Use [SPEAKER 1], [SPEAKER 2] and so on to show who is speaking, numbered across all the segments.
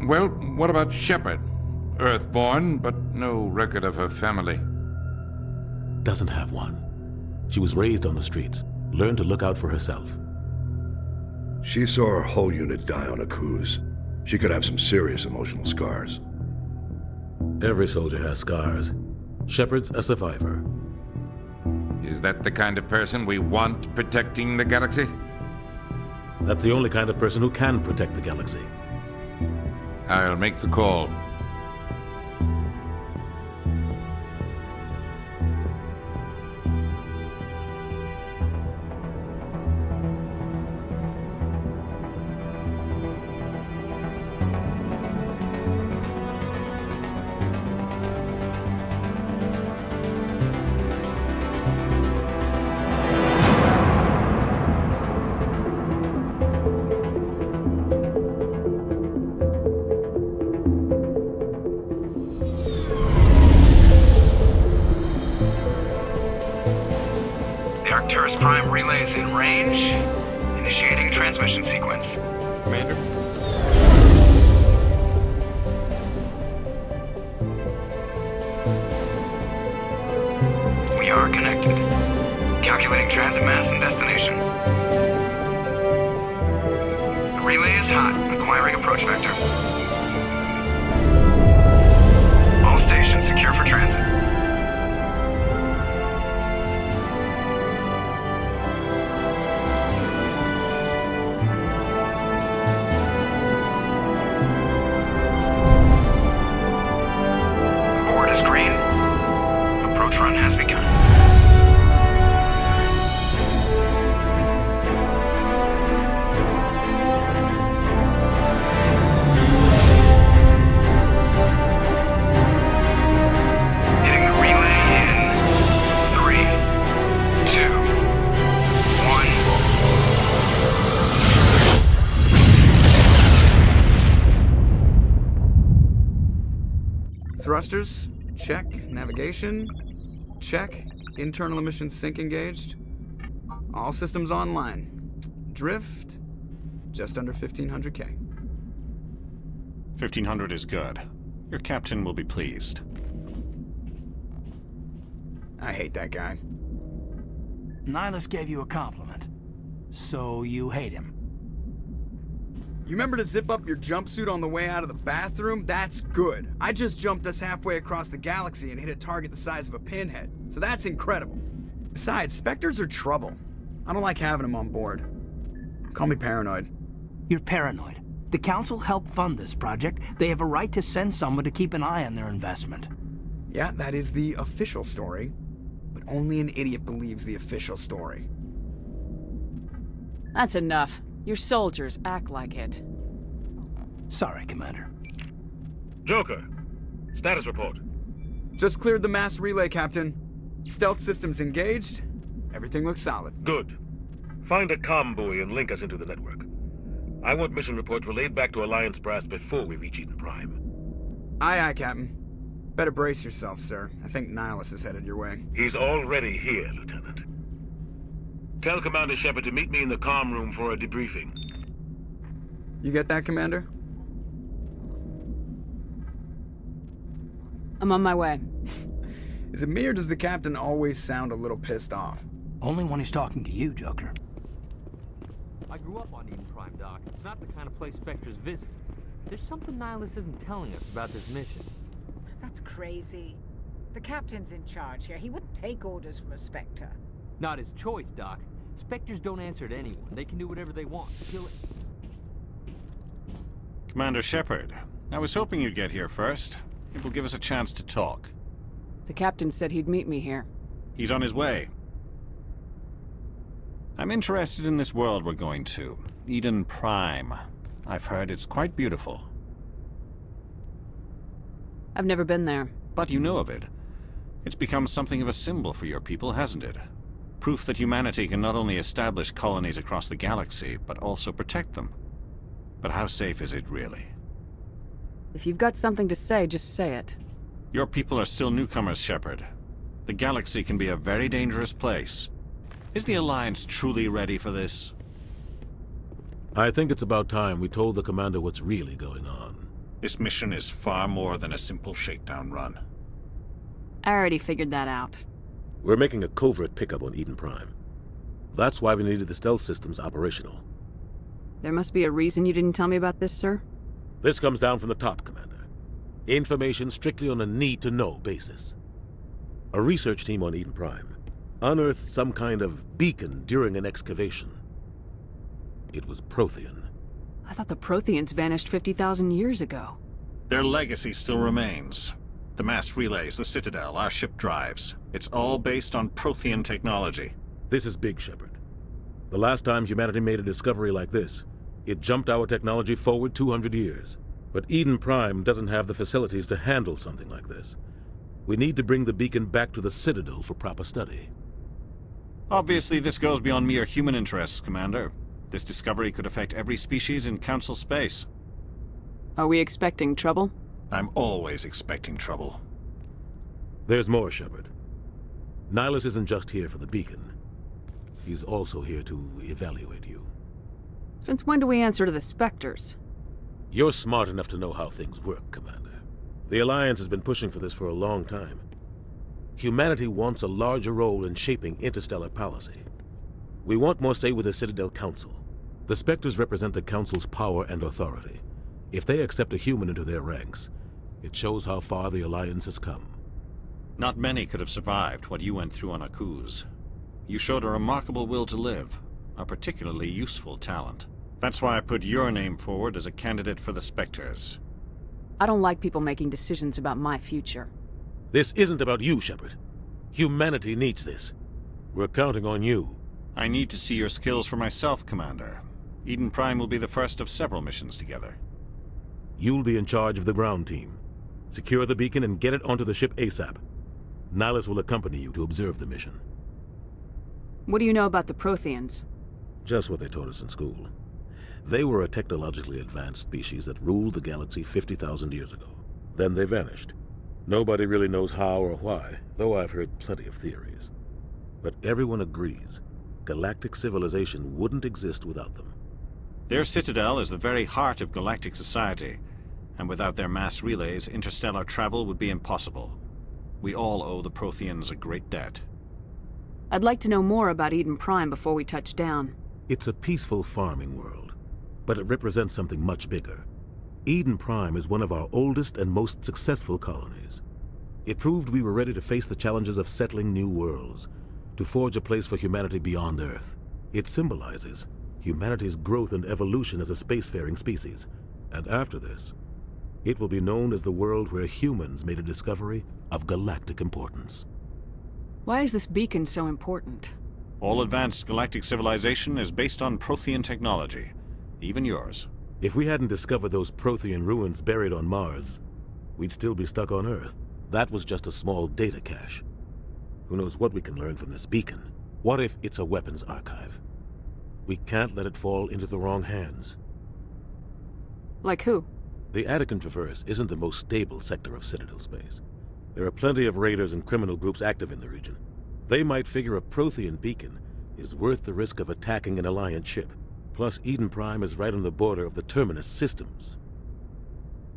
[SPEAKER 1] Well, what about Shepard? Earthborn, but no record of her family.
[SPEAKER 2] Doesn't have one. She was raised on the streets, learned to look out for herself.
[SPEAKER 3] She saw her whole unit die on a cruise. She could have some serious emotional scars.
[SPEAKER 2] Every soldier has scars. Shepard's a survivor.
[SPEAKER 1] Is that the kind of person we want protecting the galaxy?
[SPEAKER 2] That's the only kind of person who can protect the galaxy.
[SPEAKER 1] I'll make the call.
[SPEAKER 4] Prime relays in range. Initiating a transmission sequence.
[SPEAKER 5] Commander?
[SPEAKER 4] We are connected. Calculating transit mass and destination. The relay is hot. Acquiring approach vector. All stations secure for transit. Green. Approach run has begun. Hitting the relay in 3, 2, 1. Thrusters. Check. Navigation. Check. Internal emissions sync engaged. All systems online. Drift. Just under 1500K.
[SPEAKER 5] 1500 is good. Your captain will be pleased.
[SPEAKER 4] I hate that guy.
[SPEAKER 6] Nihilus gave you a compliment. So you hate him.
[SPEAKER 4] You remember to zip up your jumpsuit on the way out of the bathroom? That's good. I just jumped us halfway across the galaxy and hit a target the size of a pinhead. So that's incredible. Besides, Spectres are trouble. I don't like having them on board. Call me paranoid.
[SPEAKER 6] You're paranoid. The Council helped fund this project. They have a right to send someone to keep an eye on their investment.
[SPEAKER 4] Yeah, that is the official story. But only an idiot believes the official story.
[SPEAKER 7] That's enough. Your soldiers act like it.
[SPEAKER 6] Sorry, Commander.
[SPEAKER 8] Joker, status report.
[SPEAKER 4] Just cleared the mass relay, Captain. Stealth systems engaged. Everything looks solid.
[SPEAKER 8] Good. Find a comm buoy and link us into the network. I want mission reports relayed back to Alliance Brass before we reach Eden Prime.
[SPEAKER 4] Aye, aye, Captain. Better brace yourself, sir. I think Nihilus is headed your way.
[SPEAKER 8] He's already here, Lieutenant. Tell Commander Shepard to meet me in the comm room for a debriefing.
[SPEAKER 4] You get that, Commander?
[SPEAKER 7] I'm on my way.
[SPEAKER 4] Is it me or does the Captain always sound a little pissed off?
[SPEAKER 6] Only when he's talking to you, Joker.
[SPEAKER 9] I grew up on Eden Prime, Doc. It's not the kind of place Spectres visit. There's something Nihilus isn't telling us about this mission.
[SPEAKER 10] That's crazy. The Captain's in charge here. He wouldn't take orders from a Spectre.
[SPEAKER 9] Not his choice, Doc. Spectres don't answer to anyone. They can do whatever they want. Kill it.
[SPEAKER 5] Commander Shepard, I was hoping you'd get here first. It will give us a chance to talk.
[SPEAKER 7] The captain said he'd meet me here.
[SPEAKER 5] He's on his way. I'm interested in this world we're going to. Eden Prime. I've heard it's quite beautiful.
[SPEAKER 7] I've never been there.
[SPEAKER 5] But you know of it. It's become something of a symbol for your people, hasn't it? Proof that humanity can not only establish colonies across the galaxy, but also protect them. But how safe is it really?
[SPEAKER 7] If you've got something to say, just say it.
[SPEAKER 5] Your people are still newcomers, Shepard. The galaxy can be a very dangerous place. Is the Alliance truly ready for this?
[SPEAKER 2] I think it's about time we told the commander what's really going on.
[SPEAKER 5] This mission is far more than a simple shakedown run.
[SPEAKER 7] I already figured that out.
[SPEAKER 2] We're making a covert pickup on Eden Prime. That's why we needed the stealth systems operational.
[SPEAKER 7] There must be a reason you didn't tell me about this, sir?
[SPEAKER 2] This comes down from the top, Commander. Information strictly on a need-to-know basis. A research team on Eden Prime unearthed some kind of beacon during an excavation. It was Prothean.
[SPEAKER 7] I thought the Protheans vanished 50,000 years ago.
[SPEAKER 5] Their legacy still remains. The mass relays, the Citadel, our ship drives. It's all based on Prothean technology.
[SPEAKER 2] This is big, Shepard. The last time humanity made a discovery like this, it jumped our technology forward 200 years. But Eden Prime doesn't have the facilities to handle something like this. We need to bring the beacon back to the Citadel for proper study.
[SPEAKER 5] Obviously, this goes beyond mere human interests, Commander. This discovery could affect every species in Council space.
[SPEAKER 7] Are we expecting trouble?
[SPEAKER 5] I'm always expecting trouble.
[SPEAKER 2] There's more, Shepard. Nihilus isn't just here for the beacon. He's also here to evaluate you.
[SPEAKER 7] Since when do we answer to the Spectres?
[SPEAKER 2] You're smart enough to know how things work, Commander. The Alliance has been pushing for this for a long time. Humanity wants a larger role in shaping interstellar policy. We want more say with the Citadel Council. The Spectres represent the Council's power and authority. If they accept a human into their ranks, it shows how far the Alliance has come.
[SPEAKER 5] Not many could have survived what you went through on Akuz. You showed a remarkable will to live, a particularly useful talent. That's why I put your name forward as a candidate for the Spectres.
[SPEAKER 7] I don't like people making decisions about my future.
[SPEAKER 2] This isn't about you, Shepard. Humanity needs this. We're counting on you.
[SPEAKER 5] I need to see your skills for myself, Commander. Eden Prime will be the first of several missions together.
[SPEAKER 2] You'll be in charge of the ground team. Secure the beacon and get it onto the ship ASAP. Nihilus will accompany you to observe the mission.
[SPEAKER 7] What do you know about the Protheans?
[SPEAKER 2] Just what they taught us in school. They were a technologically advanced species that ruled the galaxy 50,000 years ago. Then they vanished. Nobody really knows how or why, though I've heard plenty of theories. But everyone agrees, galactic civilization wouldn't exist without them.
[SPEAKER 5] Their citadel is the very heart of galactic society, and without their mass relays, interstellar travel would be impossible. We all owe the Protheans a great debt.
[SPEAKER 7] I'd like to know more about Eden Prime before we touch down.
[SPEAKER 2] It's a peaceful farming world, but it represents something much bigger. Eden Prime is one of our oldest and most successful colonies. It proved we were ready to face the challenges of settling new worlds, to forge a place for humanity beyond Earth. It symbolizes humanity's growth and evolution as a spacefaring species. And after this, it will be known as the world where humans made a discovery of galactic importance.
[SPEAKER 7] Why is this beacon so important?
[SPEAKER 5] All advanced galactic civilization is based on Prothean technology, even yours.
[SPEAKER 2] If we hadn't discovered those Prothean ruins buried on Mars, we'd still be stuck on Earth. That was just a small data cache. Who knows what we can learn from this beacon? What if it's a weapons archive? We can't let it fall into the wrong hands.
[SPEAKER 7] Like who?
[SPEAKER 2] The Attican Traverse isn't the most stable sector of Citadel space. There are plenty of raiders and criminal groups active in the region. They might figure a Prothean beacon is worth the risk of attacking an Alliance ship. Plus, Eden Prime is right on the border of the Terminus systems.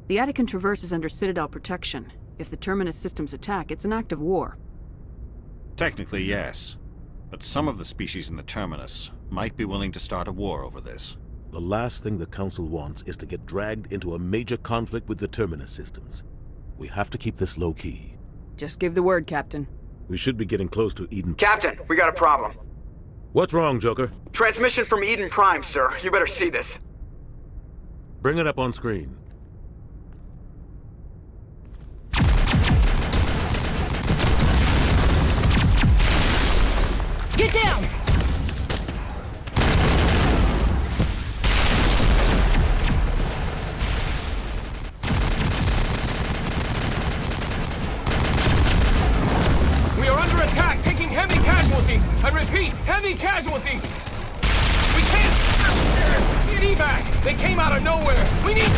[SPEAKER 7] The Attican Traverse is under Citadel protection. If the Terminus systems attack, it's an act of war.
[SPEAKER 5] Technically, yes. But some of the species in the Terminus might be willing to start a war over this.
[SPEAKER 2] The last thing the Council wants is to get dragged into a major conflict with the Terminus systems. We have to keep this low-key.
[SPEAKER 7] Just give the word, Captain.
[SPEAKER 2] We should be getting close to Eden...
[SPEAKER 4] Captain, we got a problem.
[SPEAKER 2] What's wrong, Joker?
[SPEAKER 4] Transmission from Eden Prime, sir. You better see this.
[SPEAKER 2] Bring it up on screen.
[SPEAKER 10] Get down!
[SPEAKER 9] We are under attack, taking heavy casualties. I repeat, heavy casualties. We can't get evac. They came out of nowhere. We need...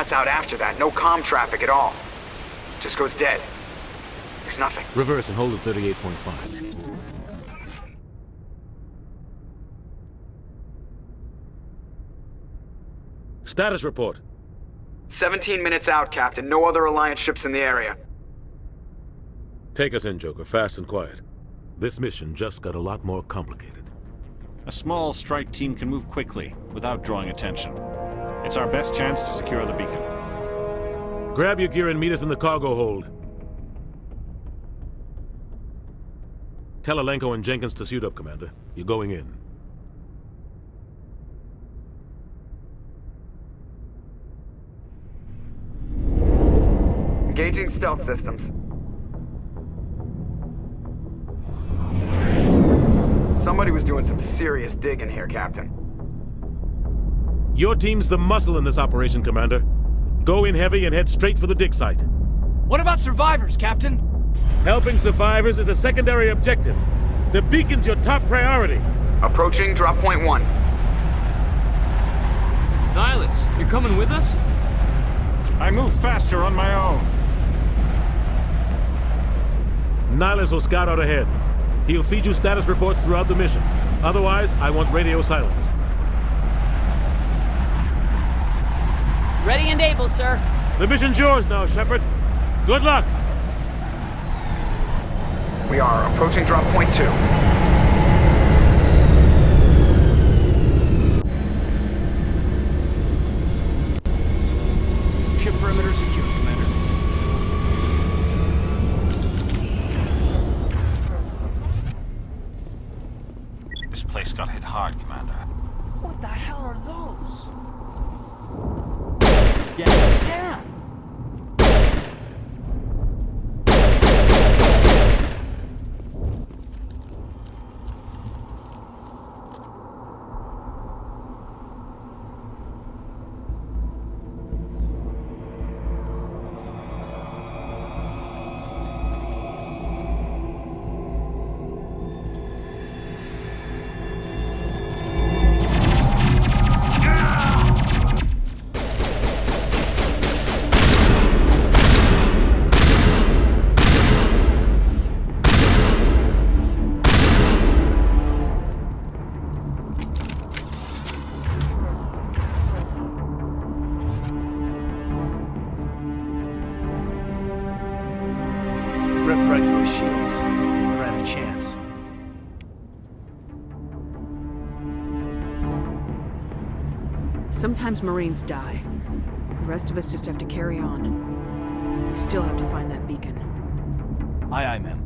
[SPEAKER 4] cuts out after that. No comm traffic at all. Just goes dead. There's nothing.
[SPEAKER 2] Reverse and hold at 38.5. Status report.
[SPEAKER 4] 17 minutes out, Captain. No other Alliance ships in the area.
[SPEAKER 2] Take us in, Joker, fast and quiet. This mission just got a lot more complicated.
[SPEAKER 5] A small strike team can move quickly, without drawing attention. It's our best chance to secure the beacon.
[SPEAKER 2] Grab your gear and meet us in the cargo hold. Tell Alenko and Jenkins to suit up, Commander. You're going in.
[SPEAKER 4] Engaging stealth systems. Somebody was doing some serious digging here, Captain.
[SPEAKER 2] Your team's the muscle in this operation, Commander. Go in heavy and head straight for the dig site.
[SPEAKER 6] What about survivors, Captain?
[SPEAKER 2] Helping survivors is a secondary objective. The beacon's your top priority.
[SPEAKER 4] Approaching drop point 1.
[SPEAKER 9] Nihilus, you're coming with us?
[SPEAKER 5] I move faster on my own.
[SPEAKER 2] Nihilus will scout out ahead. He'll feed you status reports throughout the mission. Otherwise, I want radio silence.
[SPEAKER 7] Ready and able, sir.
[SPEAKER 2] The mission's yours now, Shepard. Good luck!
[SPEAKER 4] We are approaching drop point 2.
[SPEAKER 6] Ship perimeter secure, Commander.
[SPEAKER 5] This place got hit hard, Commander.
[SPEAKER 6] What the hell are those? Get down! Ripped right through his shields. Never had a chance.
[SPEAKER 7] Sometimes Marines die. The rest of us just have to carry on. We still have to find that beacon.
[SPEAKER 6] Aye, aye, ma'am.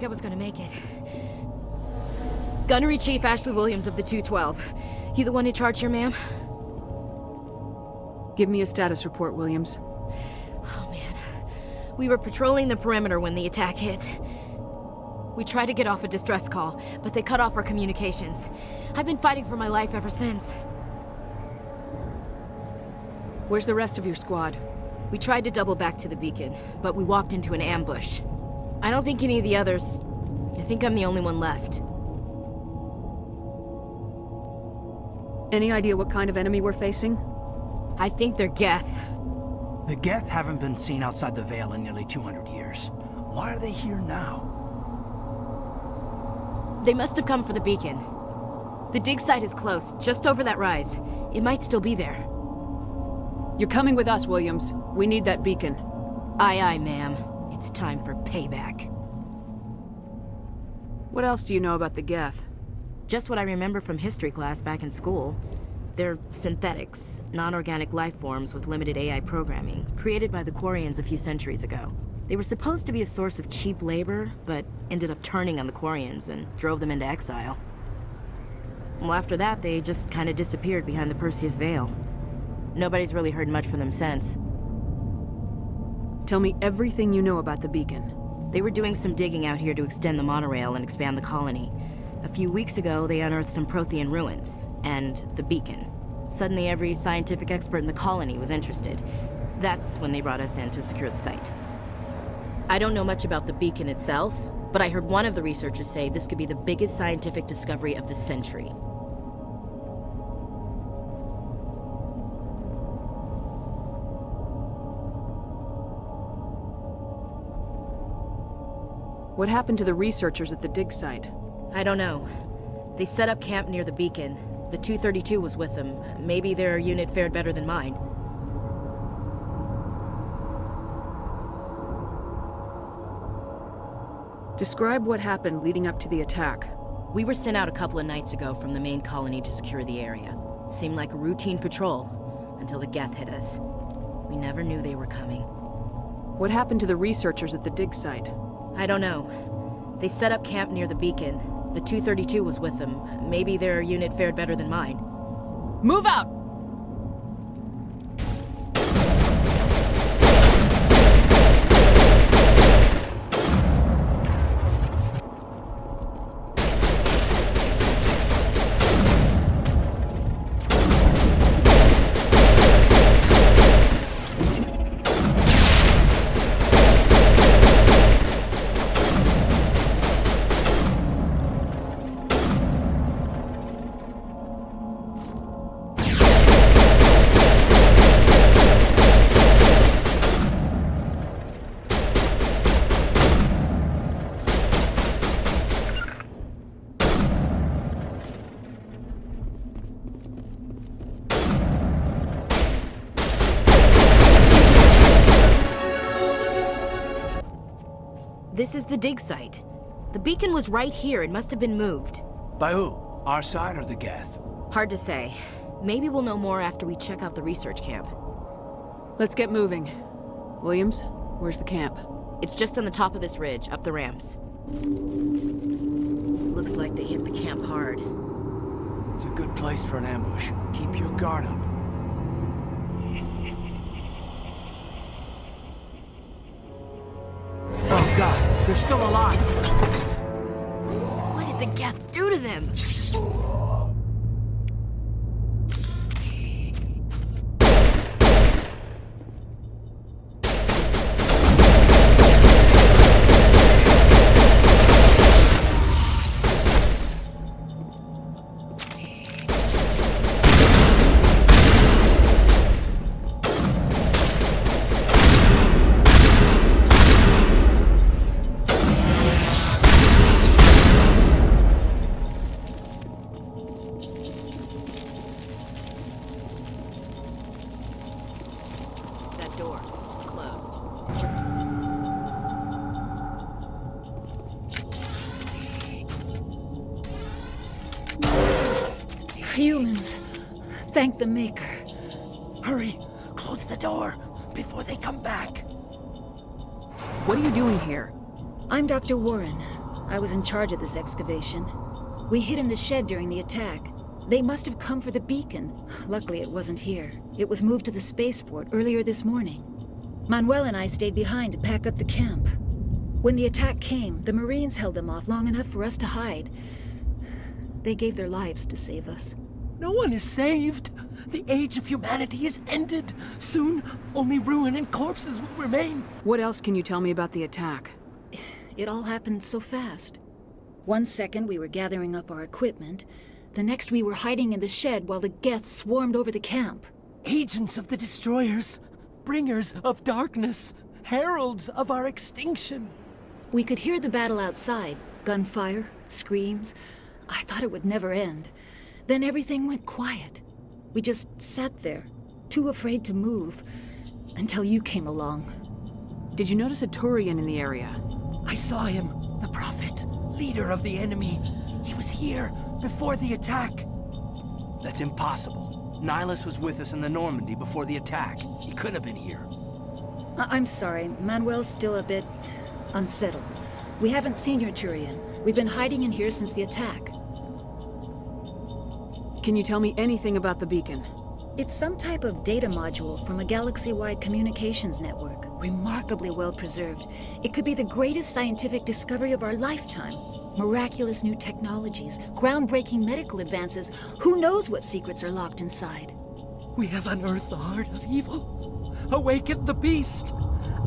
[SPEAKER 11] I was gonna make it. Gunnery Chief Ashley Williams of the 212. You the one in charge here, ma'am?
[SPEAKER 7] Give me a status report, Williams.
[SPEAKER 11] Oh, man. We were patrolling the perimeter when the attack hit. We tried to get off a distress call, but they cut off our communications. I've been fighting for my life ever since.
[SPEAKER 7] Where's the rest of your squad?
[SPEAKER 11] We tried to double back to the beacon, but we walked into an ambush. I don't think any of the others... I think I'm the only one left.
[SPEAKER 7] Any idea what kind of enemy we're facing?
[SPEAKER 11] I think they're Geth.
[SPEAKER 6] The Geth haven't been seen outside the Veil in nearly 200 years. Why are they here now?
[SPEAKER 11] They must have come for the beacon. The dig site is close, just over that rise. It might still be there.
[SPEAKER 7] You're coming with us, Williams. We need that beacon.
[SPEAKER 11] Aye, aye, ma'am. It's time for payback.
[SPEAKER 7] What else do you know about the Geth?
[SPEAKER 11] Just what I remember from history class back in school. They're synthetics, non-organic life forms with limited AI programming, created by the Quarians a few centuries ago. They were supposed to be a source of cheap labor, but ended up turning on the Quarians and drove them into exile. Well, after that, they just kind of disappeared behind the Perseus Veil. Nobody's really heard much from them since.
[SPEAKER 7] Tell me everything you know about the beacon.
[SPEAKER 11] They were doing some digging out here to extend the monorail and expand the colony. A few weeks ago, they unearthed some Prothean ruins, and the beacon. Suddenly, every scientific expert in the colony was interested. That's when they brought us in to secure the site. I don't know much about the beacon itself, but I heard one of the researchers say this could be the biggest scientific discovery of the century.
[SPEAKER 7] What happened to the researchers at the dig site?
[SPEAKER 11] I don't know. They set up camp near the beacon. The 232 was with them. Maybe their unit fared better than mine.
[SPEAKER 7] Describe what happened leading up to the attack.
[SPEAKER 11] We were sent out a couple of nights ago from the main colony to secure the area. Seemed like a routine patrol, until the Geth hit us. We never knew they were coming.
[SPEAKER 7] What happened to the researchers at the dig site?
[SPEAKER 11] I don't know. They set up camp near the beacon. The 232 was with them. Maybe their unit fared better than mine.
[SPEAKER 7] Move out!
[SPEAKER 11] This is the dig site. The beacon was right here. It must have been moved.
[SPEAKER 6] By who? Our side or the Geth?
[SPEAKER 11] Hard to say. Maybe we'll know more after we check out the research camp.
[SPEAKER 7] Let's get moving. Williams, where's the camp?
[SPEAKER 11] It's just on the top of this ridge, up the ramps. Looks like they hit the camp hard.
[SPEAKER 6] It's a good place for an ambush. Keep your guard up. Oh god, they're still alive!
[SPEAKER 11] What did the Geth do to them?
[SPEAKER 12] Humans. Thank the Maker.
[SPEAKER 6] Hurry! Close the door before they come back.
[SPEAKER 7] What are you doing here?
[SPEAKER 12] I'm Dr. Warren. I was in charge of this excavation. We hid in the shed during the attack. They must have come for the beacon. Luckily, it wasn't here. It was moved to the spaceport earlier this morning. Manuel and I stayed behind to pack up the camp. When the attack came, the Marines held them off long enough for us to hide. They gave their lives to save us.
[SPEAKER 13] No one is saved. The age of humanity is ended. Soon, only ruin and corpses will remain.
[SPEAKER 7] What else can you tell me about the attack?
[SPEAKER 12] It all happened so fast. 1 second we were gathering up our equipment. The next we were hiding in the shed while the Geth swarmed over the camp.
[SPEAKER 13] Agents of the destroyers, bringers of darkness, heralds of our extinction.
[SPEAKER 12] We could hear the battle outside. Gunfire, screams. I thought it would never end. Then everything went quiet. We just sat there, too afraid to move, until you came along.
[SPEAKER 7] Did you notice a Turian in the area?
[SPEAKER 13] I saw him, the Prophet, leader of the enemy. He was here before the attack.
[SPEAKER 6] That's impossible. Nihilus was with us in the Normandy before the attack. He couldn't have been here.
[SPEAKER 12] I'm sorry, Manuel's still a bit unsettled. We haven't seen your Turian. We've been hiding in here since the attack.
[SPEAKER 7] Can you tell me anything about the beacon?
[SPEAKER 12] It's some type of data module from a galaxy-wide communications network. Remarkably well preserved. It could be the greatest scientific discovery of our lifetime. Miraculous new technologies, groundbreaking medical advances. Who knows what secrets are locked inside?
[SPEAKER 13] We have unearthed the heart of evil, awakened the beast,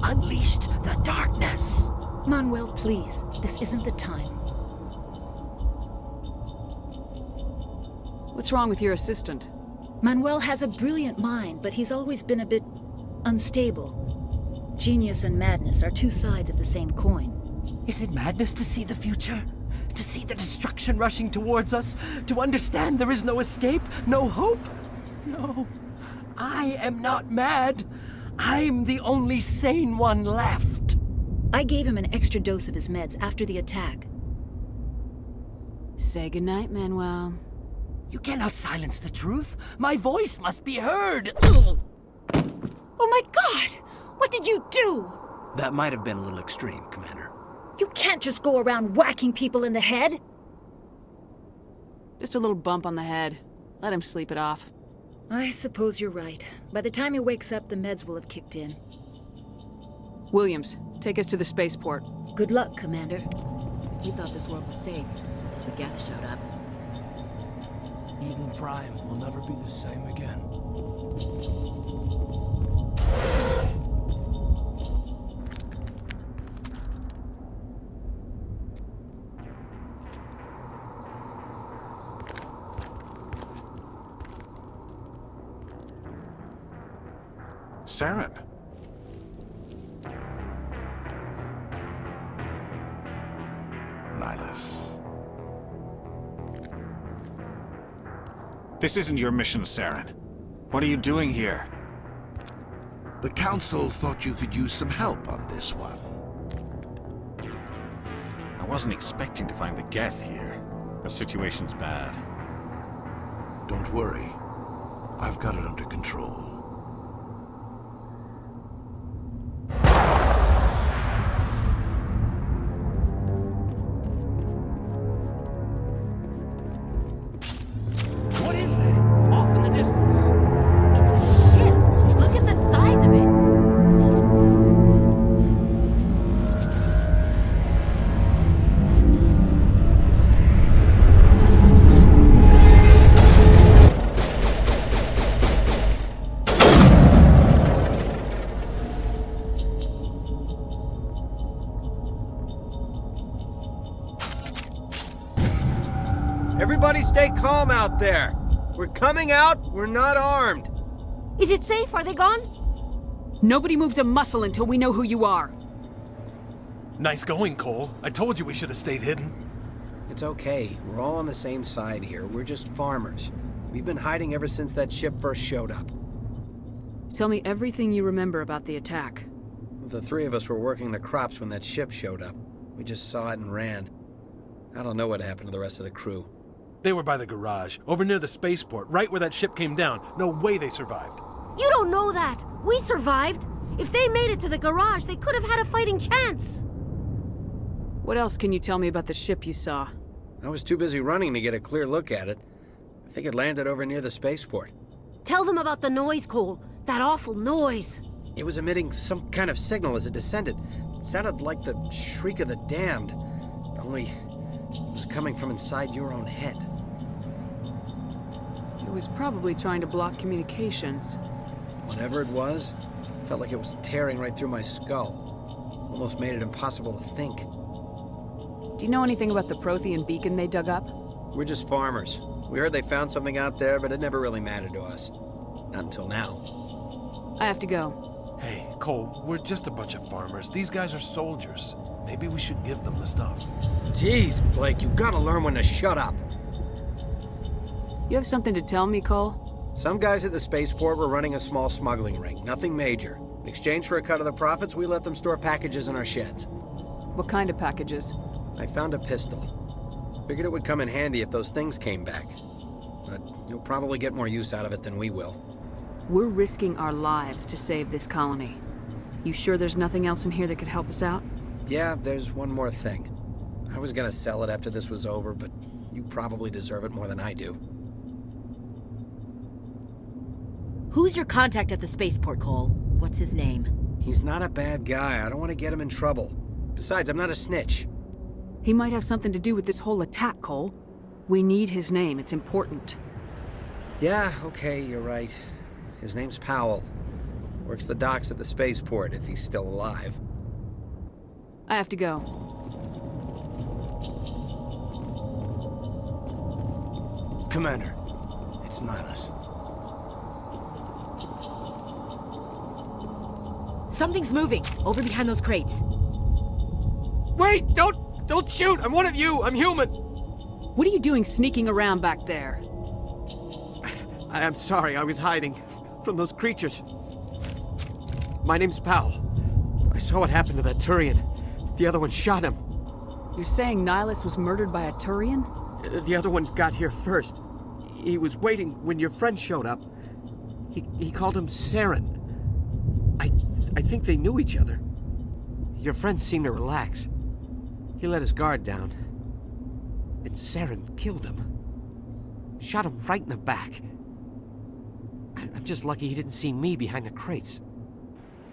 [SPEAKER 13] unleashed the darkness.
[SPEAKER 12] Manuel, please. This isn't the time.
[SPEAKER 7] What's wrong with your assistant?
[SPEAKER 12] Manuel has a brilliant mind, but he's always been a bit unstable. Genius and madness are two sides of the same coin.
[SPEAKER 13] Is it madness to see the future? To see the destruction rushing towards us? To understand there is no escape? No hope? No. I am not mad. I'm the only sane one left.
[SPEAKER 12] I gave him an extra dose of his meds after the attack.
[SPEAKER 7] Say goodnight, Manuel.
[SPEAKER 13] You cannot silence the truth. My voice must be heard.
[SPEAKER 12] Oh my God! What did you do?
[SPEAKER 6] That might have been a little extreme, Commander.
[SPEAKER 12] You can't just go around whacking people in the head.
[SPEAKER 7] Just a little bump on the head. Let him sleep it off.
[SPEAKER 12] I suppose you're right. By the time he wakes up, the meds will have kicked in.
[SPEAKER 7] Williams, take us to the spaceport.
[SPEAKER 12] Good luck, Commander.
[SPEAKER 11] We thought this world was safe until the Geth showed up.
[SPEAKER 13] Eden Prime will never be the same again.
[SPEAKER 5] Saren.
[SPEAKER 1] Nihilus.
[SPEAKER 5] This isn't your mission, Saren. What are you doing here?
[SPEAKER 14] The Council thought you could use some help on this one.
[SPEAKER 5] I wasn't expecting to find the Geth here. The situation's bad.
[SPEAKER 14] Don't worry. I've got it under control.
[SPEAKER 13] What is that? Off in the distance.
[SPEAKER 11] It's a ship! Look at the size of it!
[SPEAKER 15] Everybody stay calm out there. We're coming out, we're not armed.
[SPEAKER 11] Is it safe? Are they gone?
[SPEAKER 7] Nobody moves a muscle until we know who you are.
[SPEAKER 16] Nice going, Cole. I told you we should have stayed hidden.
[SPEAKER 15] It's okay. We're all on the same side here. We're just farmers. We've been hiding ever since that ship first showed up.
[SPEAKER 7] Tell me everything you remember about the attack.
[SPEAKER 15] The three of us were working the crops when that ship showed up. We just saw it and ran. I don't know what happened to the rest of the crew.
[SPEAKER 16] They were by the garage, over near the spaceport, right where that ship came down. No way they survived.
[SPEAKER 11] You don't know that! We survived! If they made it to the garage, they could have had a fighting chance!
[SPEAKER 7] What else can you tell me about the ship you saw?
[SPEAKER 15] I was too busy running to get a clear look at it. I think it landed over near the spaceport.
[SPEAKER 11] Tell them about the noise, Cole. That awful noise.
[SPEAKER 15] It was emitting some kind of signal as it descended. It sounded like the shriek of the damned. Only it was coming from inside your own head.
[SPEAKER 7] It was probably trying to block communications.
[SPEAKER 15] Whatever it was, felt like it was tearing right through my skull. Almost made it impossible to think.
[SPEAKER 7] Do you know anything about the Prothean beacon they dug up?
[SPEAKER 15] We're just farmers. We heard they found something out there, but it never really mattered to us. Not until now.
[SPEAKER 7] I have to go.
[SPEAKER 16] Hey, Cole, we're just a bunch of farmers. These guys are soldiers. Maybe we should give them the stuff.
[SPEAKER 15] Jeez, Blake, you gotta learn when to shut up.
[SPEAKER 7] You have something to tell me, Cole?
[SPEAKER 15] Some guys at the spaceport were running a small smuggling ring, nothing major. In exchange for a cut of the profits, we let them store packages in our sheds.
[SPEAKER 7] What kind of packages?
[SPEAKER 15] I found a pistol. Figured it would come in handy if those things came back. But you'll probably get more use out of it than we will.
[SPEAKER 7] We're risking our lives to save this colony. You sure there's nothing else in here that could help us out?
[SPEAKER 15] Yeah, there's one more thing. I was gonna sell it after this was over, but you probably deserve it more than I do.
[SPEAKER 11] Who's your contact at the spaceport, Cole? What's his name?
[SPEAKER 15] He's not a bad guy. I don't want to get him in trouble. Besides, I'm not a snitch.
[SPEAKER 7] He might have something to do with this whole attack, Cole. We need his name. It's important.
[SPEAKER 15] Yeah, okay, you're right. His name's Powell. Works the docks at the spaceport, if he's still alive.
[SPEAKER 7] I have to go.
[SPEAKER 6] Commander, it's Nihilus.
[SPEAKER 11] Something's moving, over behind those crates.
[SPEAKER 13] Wait! Don't shoot! I'm one of you! I'm human!
[SPEAKER 7] What are you doing sneaking around back there?
[SPEAKER 13] I'm sorry, I was hiding from those creatures. My name's Powell. I saw what happened to that Turian. The other one shot him.
[SPEAKER 7] You're saying Nihilus was murdered by a Turian?
[SPEAKER 13] The other one got here first. He was waiting when your friend showed up. He called him Saren. I think they knew each other. Your friend seemed to relax. He let his guard down. And Saren killed him. Shot him right in the back. I'm just lucky he didn't see me behind the crates.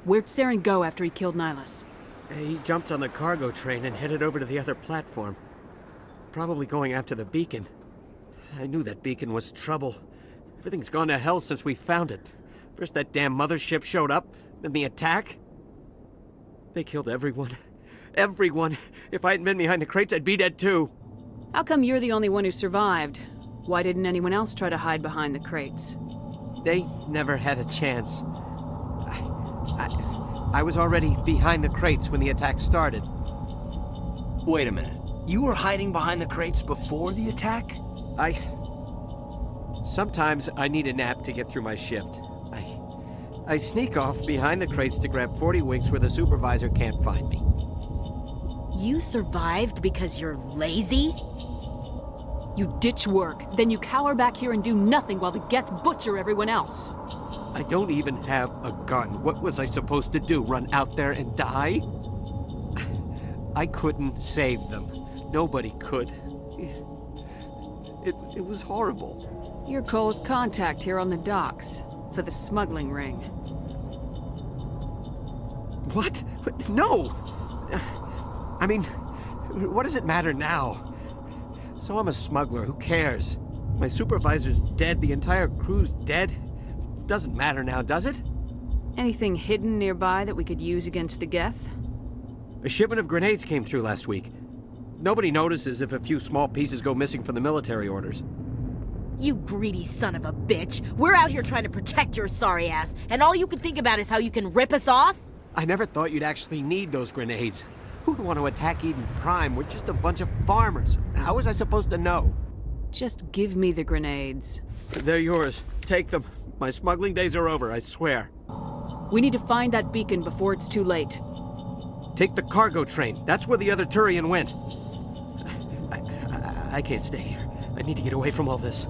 [SPEAKER 7] Where'd Saren go after he killed Nihilus?
[SPEAKER 13] He jumped on the cargo train and headed over to the other platform. Probably going after the beacon. I knew that beacon was trouble. Everything's gone to hell since we found it. First that damn mothership showed up, then the attack. They killed everyone. Everyone. If I hadn't been behind the crates, I'd be dead too.
[SPEAKER 7] How come you're the only one who survived? Why didn't anyone else try to hide behind the crates?
[SPEAKER 13] They never had a chance. I was already behind the crates when the attack started.
[SPEAKER 6] Wait a minute. You were hiding behind the crates before the attack?
[SPEAKER 13] Sometimes I need a nap to get through my shift. I sneak off behind the crates to grab 40 winks where the supervisor can't find me.
[SPEAKER 11] You survived because you're lazy?
[SPEAKER 7] You ditch work, then you cower back here and do nothing while the Geth butcher everyone else.
[SPEAKER 13] I don't even have a gun. What was I supposed to do, run out there and die? I couldn't save them. Nobody could. It was horrible.
[SPEAKER 7] You're Cole's contact here on the docks, for the smuggling ring.
[SPEAKER 13] What? No! I mean, what does it matter now? So I'm a smuggler, who cares? My supervisor's dead, the entire crew's dead. Doesn't matter now, does it?
[SPEAKER 7] Anything hidden nearby that we could use against the Geth?
[SPEAKER 13] A shipment of grenades came through last week. Nobody notices if a few small pieces go missing from the military orders.
[SPEAKER 11] You greedy son of a bitch. We're out here trying to protect your sorry ass, and all you can think about is how you can rip us off?
[SPEAKER 13] I never thought you'd actually need those grenades. Who'd want to attack Eden Prime? We're just a bunch of farmers. How was I supposed to know?
[SPEAKER 7] Just give me the grenades.
[SPEAKER 13] They're yours. Take them. My smuggling days are over, I swear.
[SPEAKER 7] We need to find that beacon before it's too late.
[SPEAKER 13] Take the cargo train. That's where the other Turian went. I can't stay here. I need to get away from all this.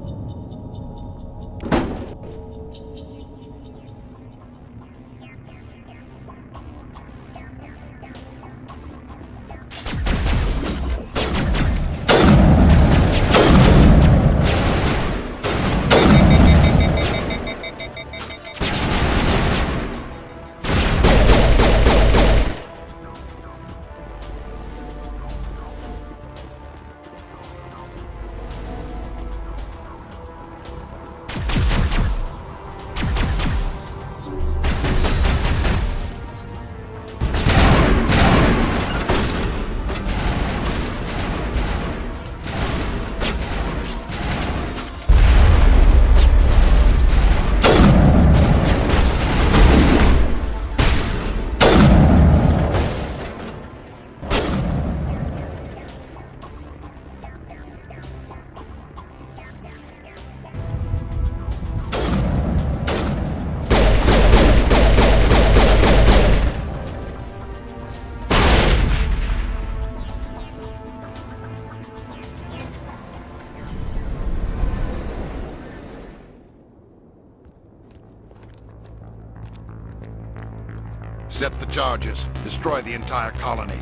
[SPEAKER 14] Set the charges. Destroy the entire colony.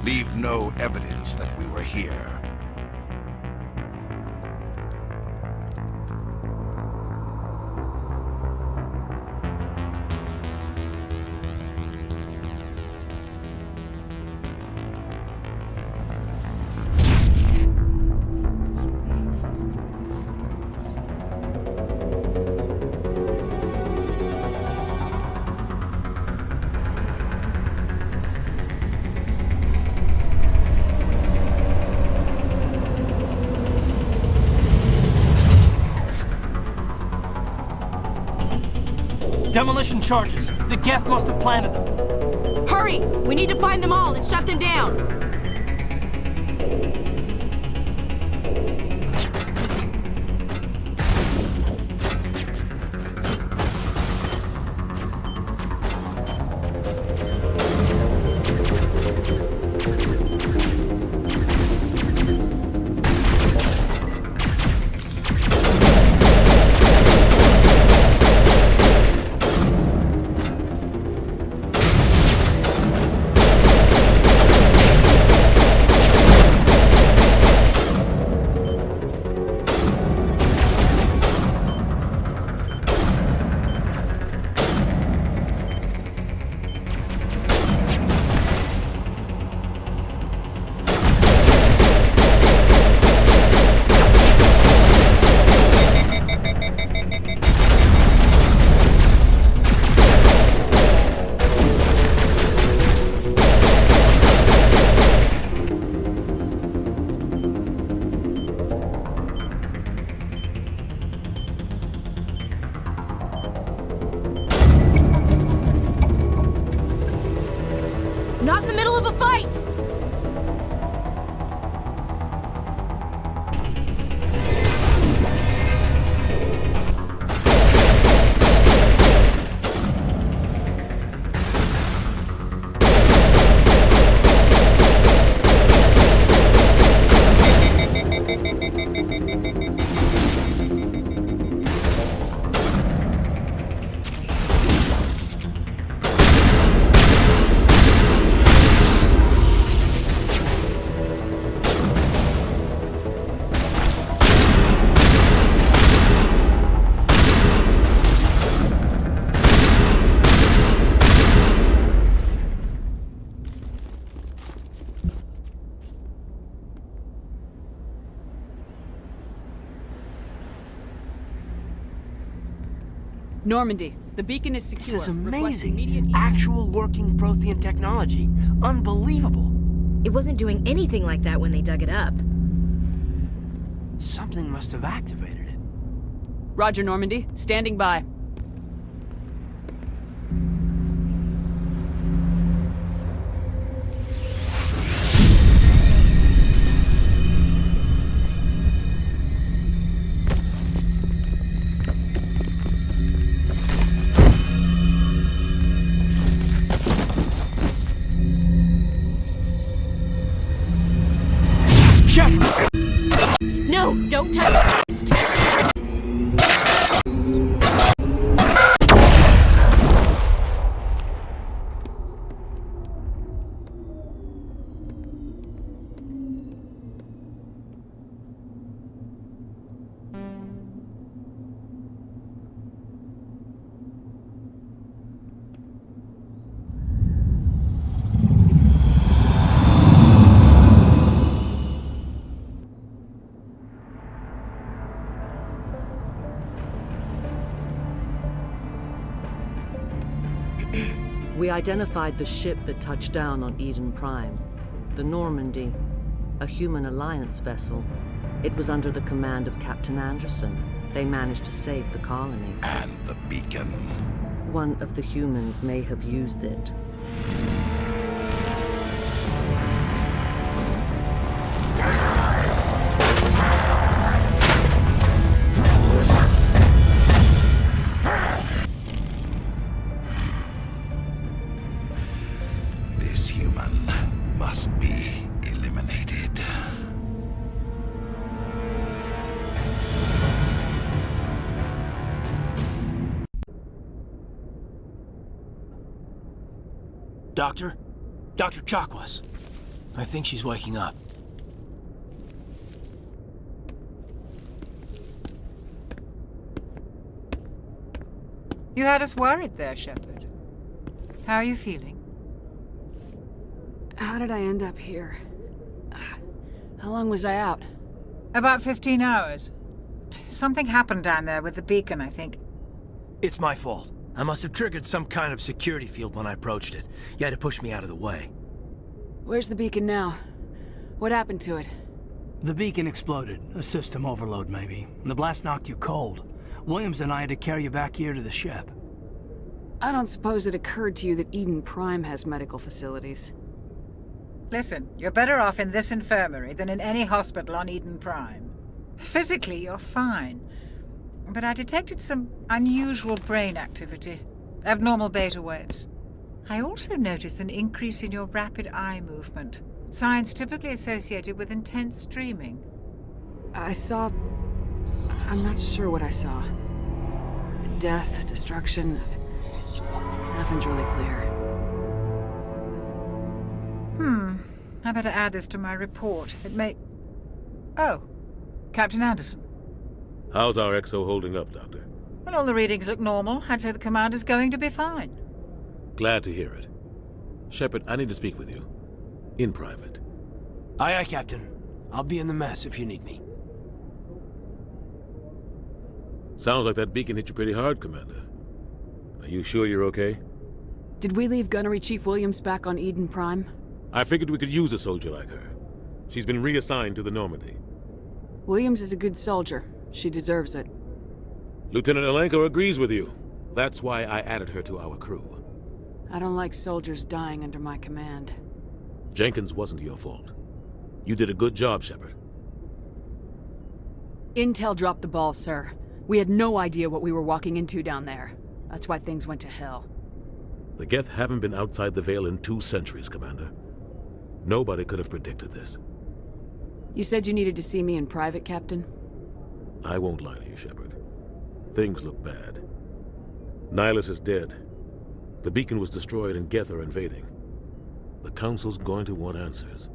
[SPEAKER 14] Leave no evidence that we were here.
[SPEAKER 13] Demolition charges. The Geth must have planted them.
[SPEAKER 11] Hurry! We need to find them all and shut them down! Not in the middle of a fight!
[SPEAKER 7] Normandy, the beacon is secure.
[SPEAKER 6] This is
[SPEAKER 7] Request
[SPEAKER 6] amazing.
[SPEAKER 7] immediate
[SPEAKER 6] Actual working Prothean technology. Unbelievable.
[SPEAKER 11] It wasn't doing anything like that when they dug it up.
[SPEAKER 6] Something must have activated it.
[SPEAKER 7] Roger, Normandy. Standing by.
[SPEAKER 11] No, don't touch it. It's too...
[SPEAKER 17] We identified the ship that touched down on Eden Prime. The Normandy, a human alliance vessel. It was under the command of Captain Anderson. They managed to save the colony.
[SPEAKER 14] And the beacon.
[SPEAKER 17] One of the humans may have used it.
[SPEAKER 14] This human must be eliminated.
[SPEAKER 6] Doctor? Dr. Chakwas. I think she's waking up.
[SPEAKER 10] You had us worried there, Shepard. How are you feeling?
[SPEAKER 7] How did I end up here? How long was I out?
[SPEAKER 10] About 15 hours. Something happened down there with the beacon, I think.
[SPEAKER 6] It's my fault. I must have triggered some kind of security field when I approached it. You had to push me out of the way.
[SPEAKER 7] Where's the beacon now? What happened to it?
[SPEAKER 6] The beacon exploded. A system overload, maybe. The blast knocked you cold. Williams and I had to carry you back here to the ship.
[SPEAKER 7] I don't suppose it occurred to you that Eden Prime has medical facilities.
[SPEAKER 10] Listen, you're better off in this infirmary than in any hospital on Eden Prime. Physically, you're fine. But I detected some unusual brain activity. Abnormal beta waves. I also noticed an increase in your rapid eye movement. Signs typically associated with intense dreaming.
[SPEAKER 7] I saw... I'm not sure what I saw. Death, destruction... Nothing's really clear.
[SPEAKER 10] I better add this to my report. It may... Oh, Captain Anderson.
[SPEAKER 2] How's our exo holding up, Doctor?
[SPEAKER 10] Well, all the readings look normal. I'd say the commander's going to be fine.
[SPEAKER 2] Glad to hear it. Shepard, I need to speak with you. In private.
[SPEAKER 6] Aye, aye, Captain. I'll be in the mess if you need me.
[SPEAKER 2] Sounds like that beacon hit you pretty hard, Commander. Are you sure you're okay?
[SPEAKER 7] Did we leave Gunnery Chief Williams back on Eden Prime?
[SPEAKER 2] I figured we could use a soldier like her. She's been reassigned to the Normandy.
[SPEAKER 7] Williams is a good soldier. She deserves it.
[SPEAKER 2] Lieutenant Alenko agrees with you. That's why I added her to our crew.
[SPEAKER 7] I don't like soldiers dying under my command.
[SPEAKER 2] Jenkins wasn't your fault. You did a good job, Shepard.
[SPEAKER 7] Intel dropped the ball, sir. We had no idea what we were walking into down there. That's why things went to hell.
[SPEAKER 2] The Geth haven't been outside the Veil in 2 centuries, Commander. Nobody could have predicted this.
[SPEAKER 7] You said you needed to see me in private, Captain?
[SPEAKER 2] I won't lie to you, Shepard. Things look bad. Nihilus is dead. The beacon was destroyed and Geth are invading. The Council's going to want answers.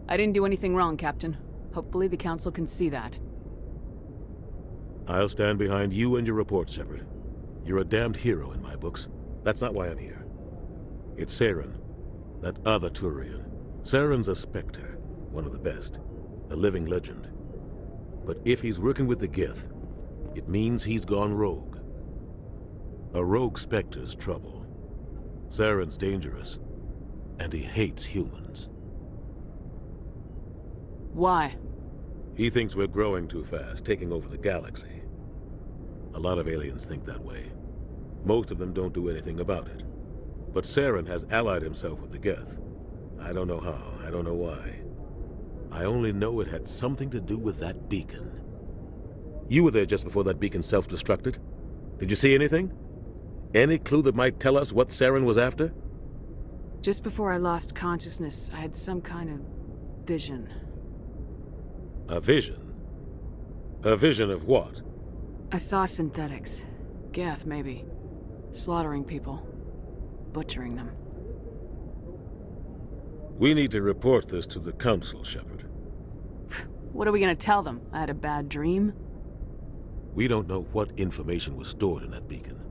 [SPEAKER 7] I didn't do anything wrong, Captain. Hopefully the Council can see that.
[SPEAKER 2] I'll stand behind you and your report, Shepard. You're a damned hero in my books. That's not why I'm here. It's Saren, that other Turian. Saren's a Spectre, one of the best. A living legend. But if he's working with the Geth, it means he's gone rogue. A rogue Spectre's trouble. Saren's dangerous, and he hates humans.
[SPEAKER 7] Why?
[SPEAKER 2] He thinks we're growing too fast, taking over the galaxy. A lot of aliens think that way. Most of them don't do anything about it. But Saren has allied himself with the Geth. I don't know how, I don't know why. I only know it had something to do with that beacon. You were there just before that beacon self-destructed. Did you see anything? Any clue that might tell us what Saren was after?
[SPEAKER 7] Just before I lost consciousness, I had some kind of vision.
[SPEAKER 2] A vision? A vision of what?
[SPEAKER 7] I saw synthetics. Geth, maybe. Slaughtering people. Butchering them.
[SPEAKER 2] We need to report this to the Council, Shepard.
[SPEAKER 7] What are we gonna tell them? I had a bad dream?
[SPEAKER 2] We don't know what information was stored in that beacon.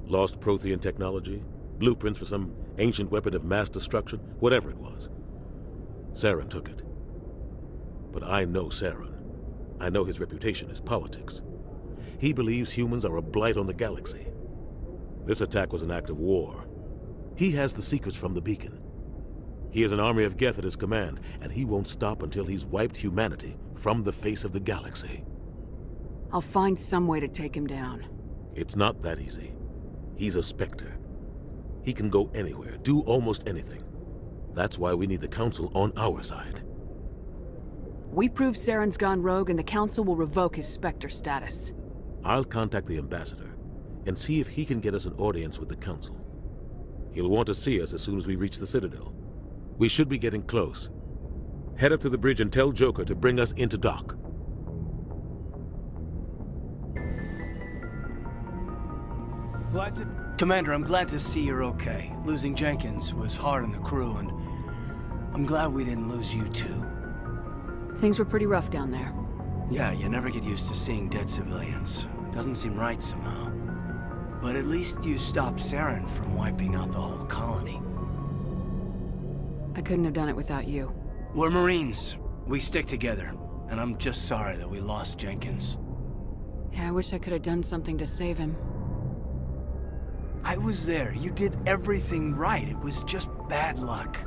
[SPEAKER 2] Lost Prothean technology? Blueprints for some ancient weapon of mass destruction? Whatever it was. Saren took it. But I know Saren. I know his reputation is politics. He believes humans are a blight on the galaxy. This attack was an act of war. He has the secrets from the beacon. He has an army of Geth at his command, and he won't stop until he's wiped humanity from the face of the galaxy.
[SPEAKER 7] I'll find some way to take him down.
[SPEAKER 2] It's not that easy. He's a Spectre. He can go anywhere, do almost anything. That's why we need the Council on our side.
[SPEAKER 7] We prove Saren's gone rogue and the Council will revoke his Spectre status.
[SPEAKER 2] I'll contact the Ambassador and see if he can get us an audience with the Council. He'll want to see us as soon as we reach the Citadel. We should be getting close. Head up to the bridge and tell Joker to bring us into dock.
[SPEAKER 6] Glad to... Commander, I'm glad to see you're okay. Losing Jenkins was hard on the crew, and I'm glad we didn't lose you too.
[SPEAKER 7] Things were pretty rough down there.
[SPEAKER 6] Yeah, you never get used to seeing dead civilians. It doesn't seem right somehow. But at least you stopped Saren from wiping out the whole colony.
[SPEAKER 7] I couldn't have done it without you.
[SPEAKER 6] We're Marines. We stick together. And I'm just sorry that we lost Jenkins.
[SPEAKER 7] Yeah, I wish I could have done something to save him.
[SPEAKER 6] I was there. You did everything right. It was just bad luck.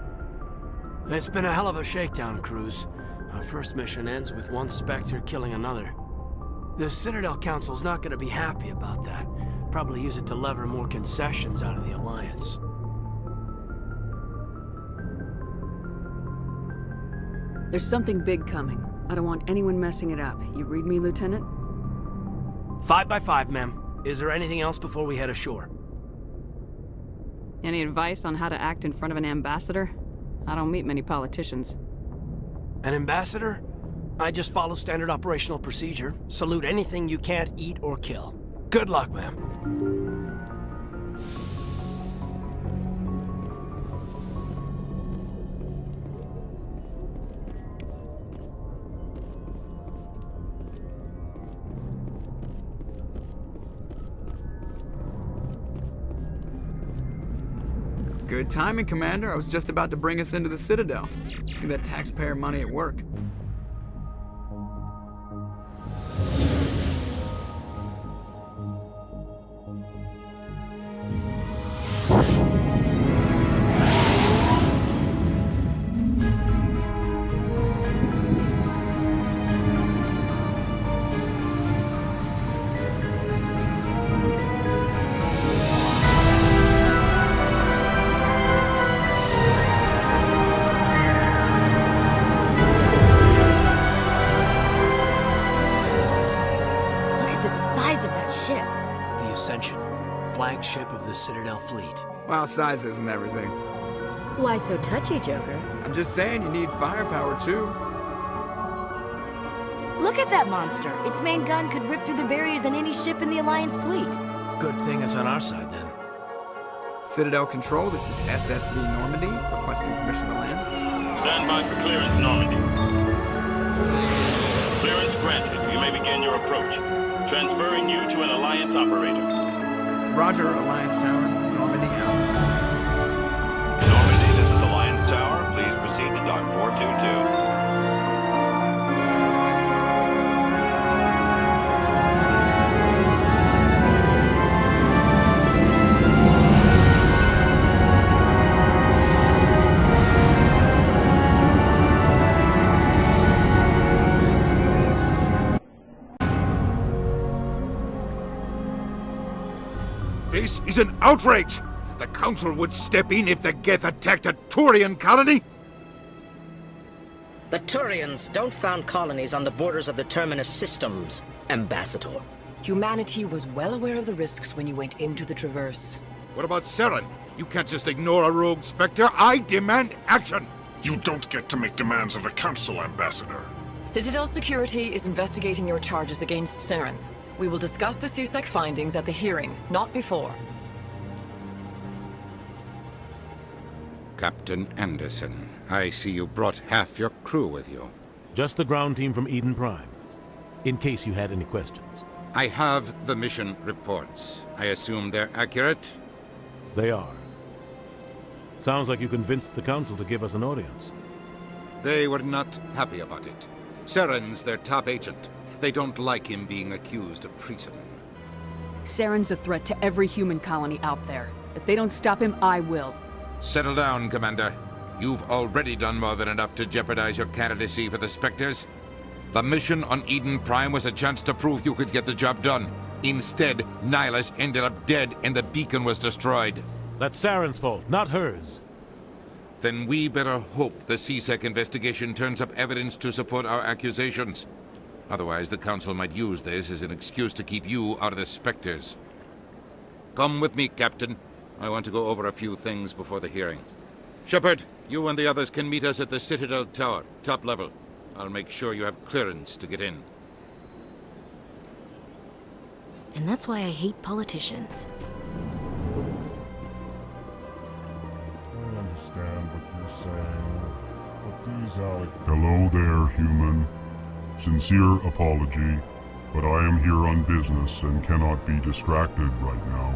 [SPEAKER 6] It's been a hell of a shakedown, Cruz. Our first mission ends with one Spectre killing another. The Citadel Council's not gonna be happy about that. Probably use it to lever more concessions out of the Alliance.
[SPEAKER 7] There's something big coming. I don't want anyone messing it up. You read me, Lieutenant?
[SPEAKER 6] 5 by 5, ma'am. Is there anything else before we head ashore?
[SPEAKER 7] Any advice on how to act in front of an ambassador? I don't meet many politicians.
[SPEAKER 6] An ambassador? I just follow standard operational procedure. Salute anything you can't eat or kill. Good luck, ma'am.
[SPEAKER 4] Good timing, Commander. I was just about to bring us into the Citadel. See that taxpayer money at work.
[SPEAKER 6] Flagship of the Citadel fleet.
[SPEAKER 4] Well, size isn't everything.
[SPEAKER 11] Why so touchy, Joker?
[SPEAKER 4] I'm just saying you need firepower too.
[SPEAKER 11] Look at that monster. Its main gun could rip through the barriers in any ship in the Alliance fleet.
[SPEAKER 6] Good thing it's on our side then.
[SPEAKER 4] Citadel Control, this is SSV Normandy, requesting permission to land.
[SPEAKER 18] Stand by for clearance, Normandy. Clearance granted. You may begin your approach. Transferring you to an Alliance operator.
[SPEAKER 4] Roger, Alliance Tower. Normandy out.
[SPEAKER 18] Normandy, this is Alliance Tower. Please proceed to Dock 422.
[SPEAKER 14] This is an outrage! The Council would step in if the Geth attacked a Turian colony?
[SPEAKER 19] The Turians don't found colonies on the borders of the Terminus systems, Ambassador.
[SPEAKER 20] Humanity was well aware of the risks when you went into the Traverse.
[SPEAKER 14] What about Saren? You can't just ignore a rogue Spectre. I demand action!
[SPEAKER 21] You don't get to make demands of the Council, Ambassador.
[SPEAKER 20] Citadel Security is investigating your charges against Saren. We will discuss the CSEC findings at the hearing, not before.
[SPEAKER 1] Captain Anderson, I see you brought half your crew with you.
[SPEAKER 2] Just the ground team from Eden Prime, in case you had any questions.
[SPEAKER 1] I have the mission reports. I assume they're accurate?
[SPEAKER 2] They are. Sounds like you convinced the Council to give us an audience.
[SPEAKER 1] They were not happy about it. Saren's their top agent. They don't like him being accused of treason.
[SPEAKER 7] Saren's a threat to every human colony out there. If they don't stop him, I will.
[SPEAKER 1] Settle down, Commander. You've already done more than enough to jeopardize your candidacy for the Spectres. The mission on Eden Prime was a chance to prove you could get the job done. Instead, Nihilus ended up dead and the beacon was destroyed.
[SPEAKER 2] That's Saren's fault, not hers.
[SPEAKER 1] Then we better hope the CSEC investigation turns up evidence to support our accusations. Otherwise, the Council might use this as an excuse to keep you out of the Spectres. Come with me, Captain. I want to go over a few things before the hearing. Shepard, you and the others can meet us at the Citadel Tower, top level. I'll make sure you have clearance to get in.
[SPEAKER 11] And that's why I hate politicians.
[SPEAKER 3] Hello there, human. Sincere apology, but I am here on business and cannot be distracted right now.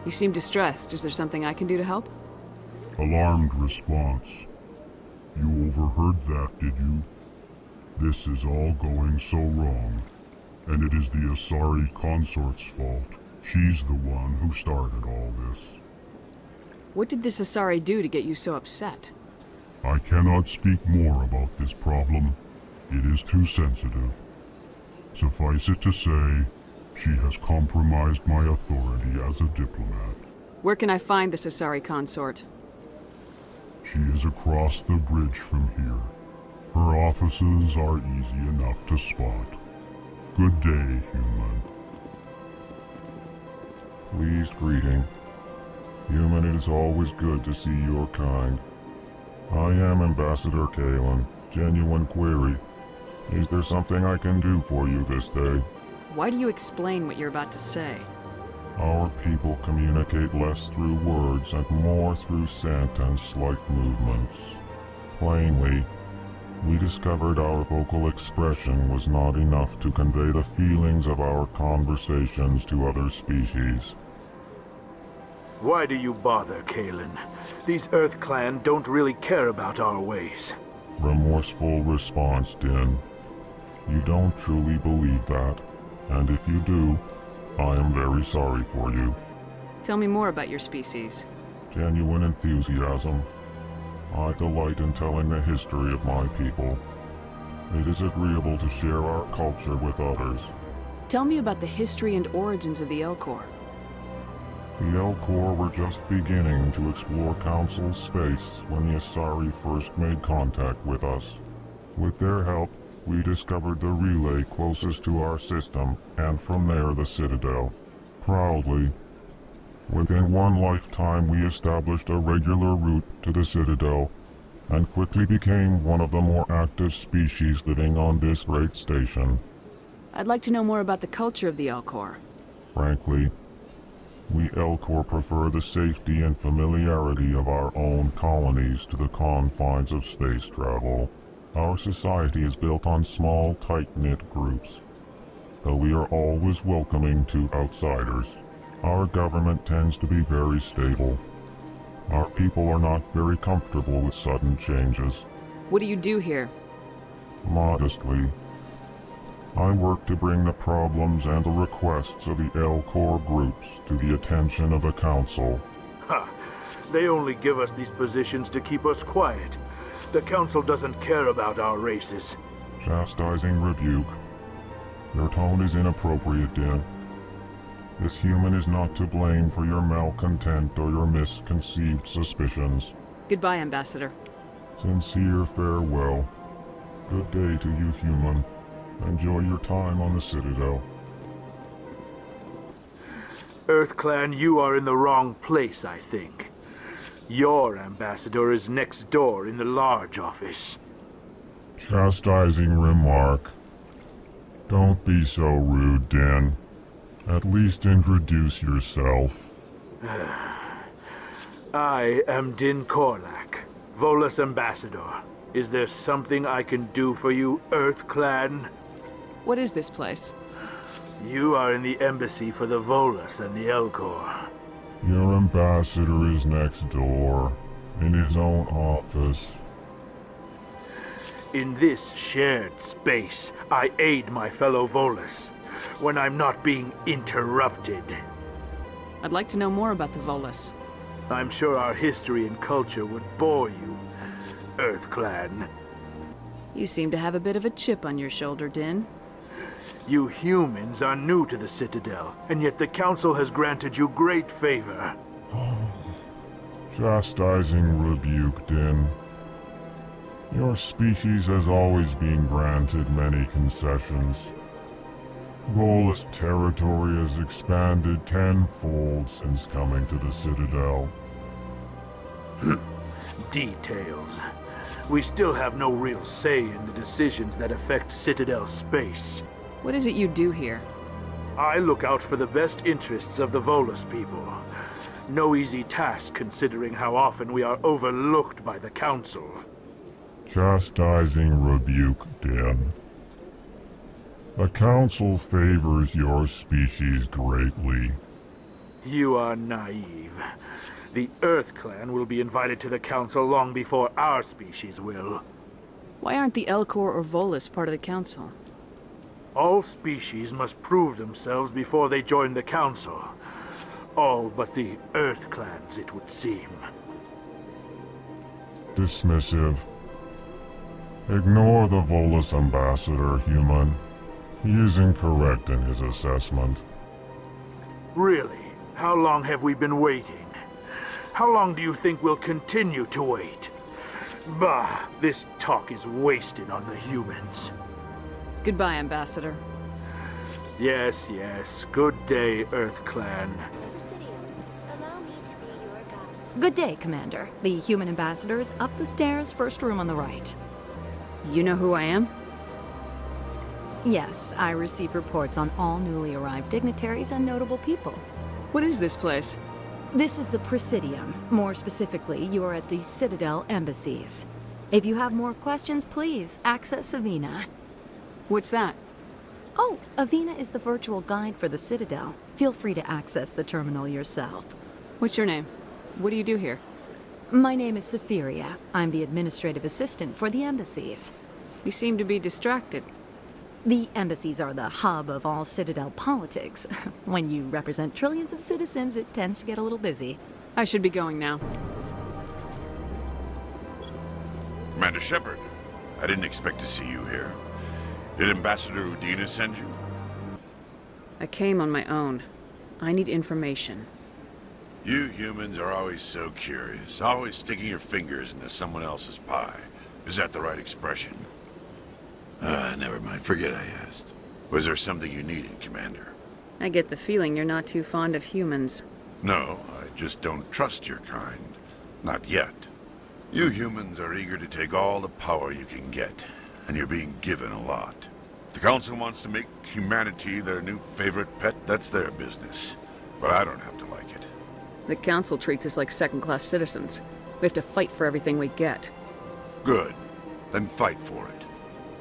[SPEAKER 7] You seem distressed. Is there something I can do to help?
[SPEAKER 3] Alarmed response. You overheard that, did you? This is all going so wrong, and it is the Asari consort's fault. She's the one who started all this.
[SPEAKER 7] What did this Asari do to get you so upset?
[SPEAKER 3] I cannot speak more about this problem. It is too sensitive. Suffice it to say, she has compromised my authority as a diplomat.
[SPEAKER 7] Where can I find this Asari consort?
[SPEAKER 3] She is across the bridge from here. Her offices are easy enough to spot. Good day, human.
[SPEAKER 22] Pleased greeting. Human, it is always good to see your kind. I am Ambassador Kalen. Genuine query. Is there something I can do for you this day?
[SPEAKER 7] Why do you explain what you're about to say?
[SPEAKER 22] Our people communicate less through words and more through scent and slight movements. Plainly, we discovered our vocal expression was not enough to convey the feelings of our conversations to other species.
[SPEAKER 23] Why do you bother, Kalen? These Earth Clan don't really care about our ways.
[SPEAKER 22] Remorseful response, Din. You don't truly believe that, and if you do, I am very sorry for you.
[SPEAKER 7] Tell me more about your species.
[SPEAKER 22] Genuine enthusiasm. I delight in telling the history of my people. It is agreeable to share our culture with others.
[SPEAKER 7] Tell me about the history and origins of the Elcor.
[SPEAKER 22] The Elcor were just beginning to explore Council space when the Asari first made contact with us. With their help, we discovered the relay closest to our system, and from there the Citadel. Proudly, within one lifetime we established a regular route to the Citadel, and quickly became one of the more active species living on this great station.
[SPEAKER 7] I'd like to know more about the culture of the Elcor.
[SPEAKER 22] Frankly, we Elcor prefer the safety and familiarity of our own colonies to the confines of space travel. Our society is built on small, tight-knit groups, though we are always welcoming to outsiders. Our government tends to be very stable. Our people are not very comfortable with sudden changes.
[SPEAKER 7] What do you do here?
[SPEAKER 22] Modestly, I work to bring the problems and the requests of the Elcor groups to the attention of the Council.
[SPEAKER 23] Ha! They only give us these positions to keep us quiet. The Council doesn't care about our races.
[SPEAKER 22] Chastising rebuke. Your tone is inappropriate, Din. This human is not to blame for your malcontent or your misconceived suspicions.
[SPEAKER 7] Goodbye, Ambassador.
[SPEAKER 22] Sincere farewell. Good day to you, human. Enjoy your time on the Citadel.
[SPEAKER 23] Earth Clan, you are in the wrong place, I think. Your ambassador is next door in the large office.
[SPEAKER 22] Chastising remark. Don't be so rude, Din. At least introduce yourself.
[SPEAKER 23] I am Din Korlak, Volus ambassador. Is there something I can do for you, Earth Clan?
[SPEAKER 7] What is this place?
[SPEAKER 23] You are in the embassy for the Volus and the Elcor.
[SPEAKER 22] Your ambassador is next door, in his own office.
[SPEAKER 23] In this shared space, I aid my fellow Volus when I'm not being interrupted.
[SPEAKER 7] I'd like to know more about the Volus.
[SPEAKER 23] I'm sure our history and culture would bore you, Earth Clan.
[SPEAKER 7] You seem to have a bit of a chip on your shoulder, Din.
[SPEAKER 23] You humans are new to the Citadel, and yet the Council has granted you great favor.
[SPEAKER 22] Chastising rebuke, Din. Your species has always been granted many concessions. Volus territory has expanded tenfold since coming to the Citadel.
[SPEAKER 23] Details. We still have no real say in the decisions that affect Citadel space.
[SPEAKER 7] What is it you do here?
[SPEAKER 23] I look out for the best interests of the Volus people. No easy task considering how often we are overlooked by the Council.
[SPEAKER 22] Chastising rebuke, Dan. The Council favors your species greatly.
[SPEAKER 23] You are naive. The Earth Clan will be invited to the Council long before our species will.
[SPEAKER 7] Why aren't the Elcor or Volus part of the Council?
[SPEAKER 23] All species must prove themselves before they join the Council. All but the Earth Clans, it would seem.
[SPEAKER 22] Dismissive. Ignore the Volus ambassador, human. He is incorrect in his assessment.
[SPEAKER 23] Really? How long have we been waiting? How long do you think we'll continue to wait? Bah, this talk is wasted on the humans.
[SPEAKER 7] Goodbye, Ambassador.
[SPEAKER 23] Yes, yes. Good day, Earth Clan.
[SPEAKER 8] Good day, Commander. The human ambassador is up the stairs, first room on the right.
[SPEAKER 7] You know who I am?
[SPEAKER 8] Yes, I receive reports on all newly arrived dignitaries and notable people.
[SPEAKER 7] What is this place?
[SPEAKER 8] This is the Presidium. More specifically, you are at the Citadel embassies. If you have more questions, please access Avina.
[SPEAKER 7] What's that?
[SPEAKER 8] Oh, Avina is the virtual guide for the Citadel. Feel free to access the terminal yourself.
[SPEAKER 7] What's your name? What do you do here?
[SPEAKER 8] My name is Safiria. I'm the administrative assistant for the embassies.
[SPEAKER 7] You seem to be distracted.
[SPEAKER 8] The embassies are the hub of all Citadel politics. When you represent trillions of citizens, it tends to get a little busy.
[SPEAKER 7] I should be going now.
[SPEAKER 14] Commander Shepard, I didn't expect to see you here. Did Ambassador Udina send you?
[SPEAKER 7] I came on my own. I need information.
[SPEAKER 14] You humans are always so curious, always sticking your fingers into someone else's pie. Is that the right expression? Never mind. Forget I asked. Was there something you needed, Commander?
[SPEAKER 7] I get the feeling you're not too fond of humans.
[SPEAKER 14] No, I just don't trust your kind. Not yet. You humans are eager to take all the power you can get, and you're being given a lot. If the Council wants to make humanity their new favorite pet, that's their business. But I don't have to like it.
[SPEAKER 7] The Council treats us like second-class citizens. We have to fight for everything we get.
[SPEAKER 14] Good. Then fight for it.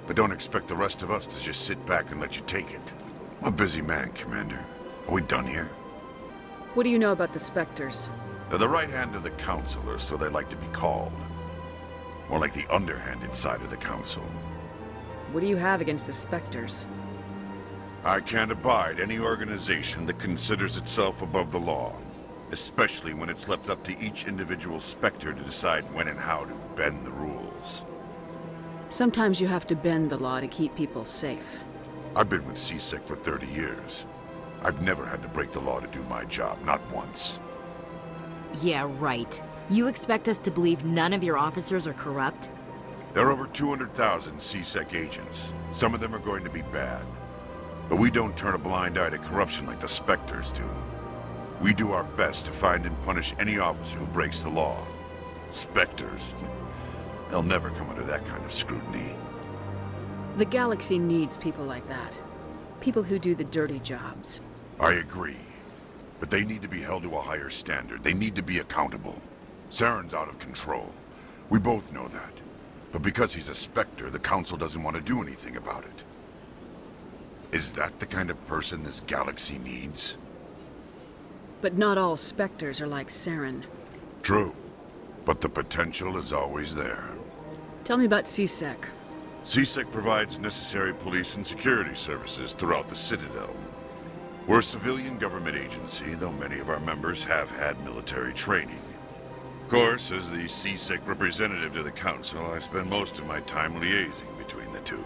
[SPEAKER 14] But don't expect the rest of us to just sit back and let you take it. I'm a busy man, Commander. Are we done here?
[SPEAKER 7] What do you know about the Spectres?
[SPEAKER 14] They're the right hand of the Council, or so they like to be called. More like the underhanded side of the Council.
[SPEAKER 7] What do you have against the Spectres?
[SPEAKER 14] I can't abide any organization that considers itself above the law. Especially when it's left up to each individual Spectre to decide when and how to bend the rules.
[SPEAKER 7] Sometimes you have to bend the law to keep people safe.
[SPEAKER 14] I've been with CSEC for 30 years. I've never had to break the law to do my job, not once.
[SPEAKER 11] Yeah, right. You expect us to believe none of your officers are corrupt?
[SPEAKER 14] There are over 200,000 CSEC agents. Some of them are going to be bad. But we don't turn a blind eye to corruption like the Spectres do. We do our best to find and punish any officer who breaks the law. Spectres. They'll never come under that kind of scrutiny.
[SPEAKER 7] The galaxy needs people like that. People who do the dirty jobs.
[SPEAKER 14] I agree. But they need to be held to a higher standard. They need to be accountable. Saren's out of control. We both know that. But because he's a Spectre, the Council doesn't want to do anything about it. Is that the kind of person this galaxy needs?
[SPEAKER 7] But not all Spectres are like Saren.
[SPEAKER 14] True. But the potential is always there.
[SPEAKER 7] Tell me about CSEC.
[SPEAKER 14] CSEC provides necessary police and security services throughout the Citadel. We're a civilian government agency, though many of our members have had military training. Of course, as the CSEC representative to the Council, I spend most of my time liaising between the two.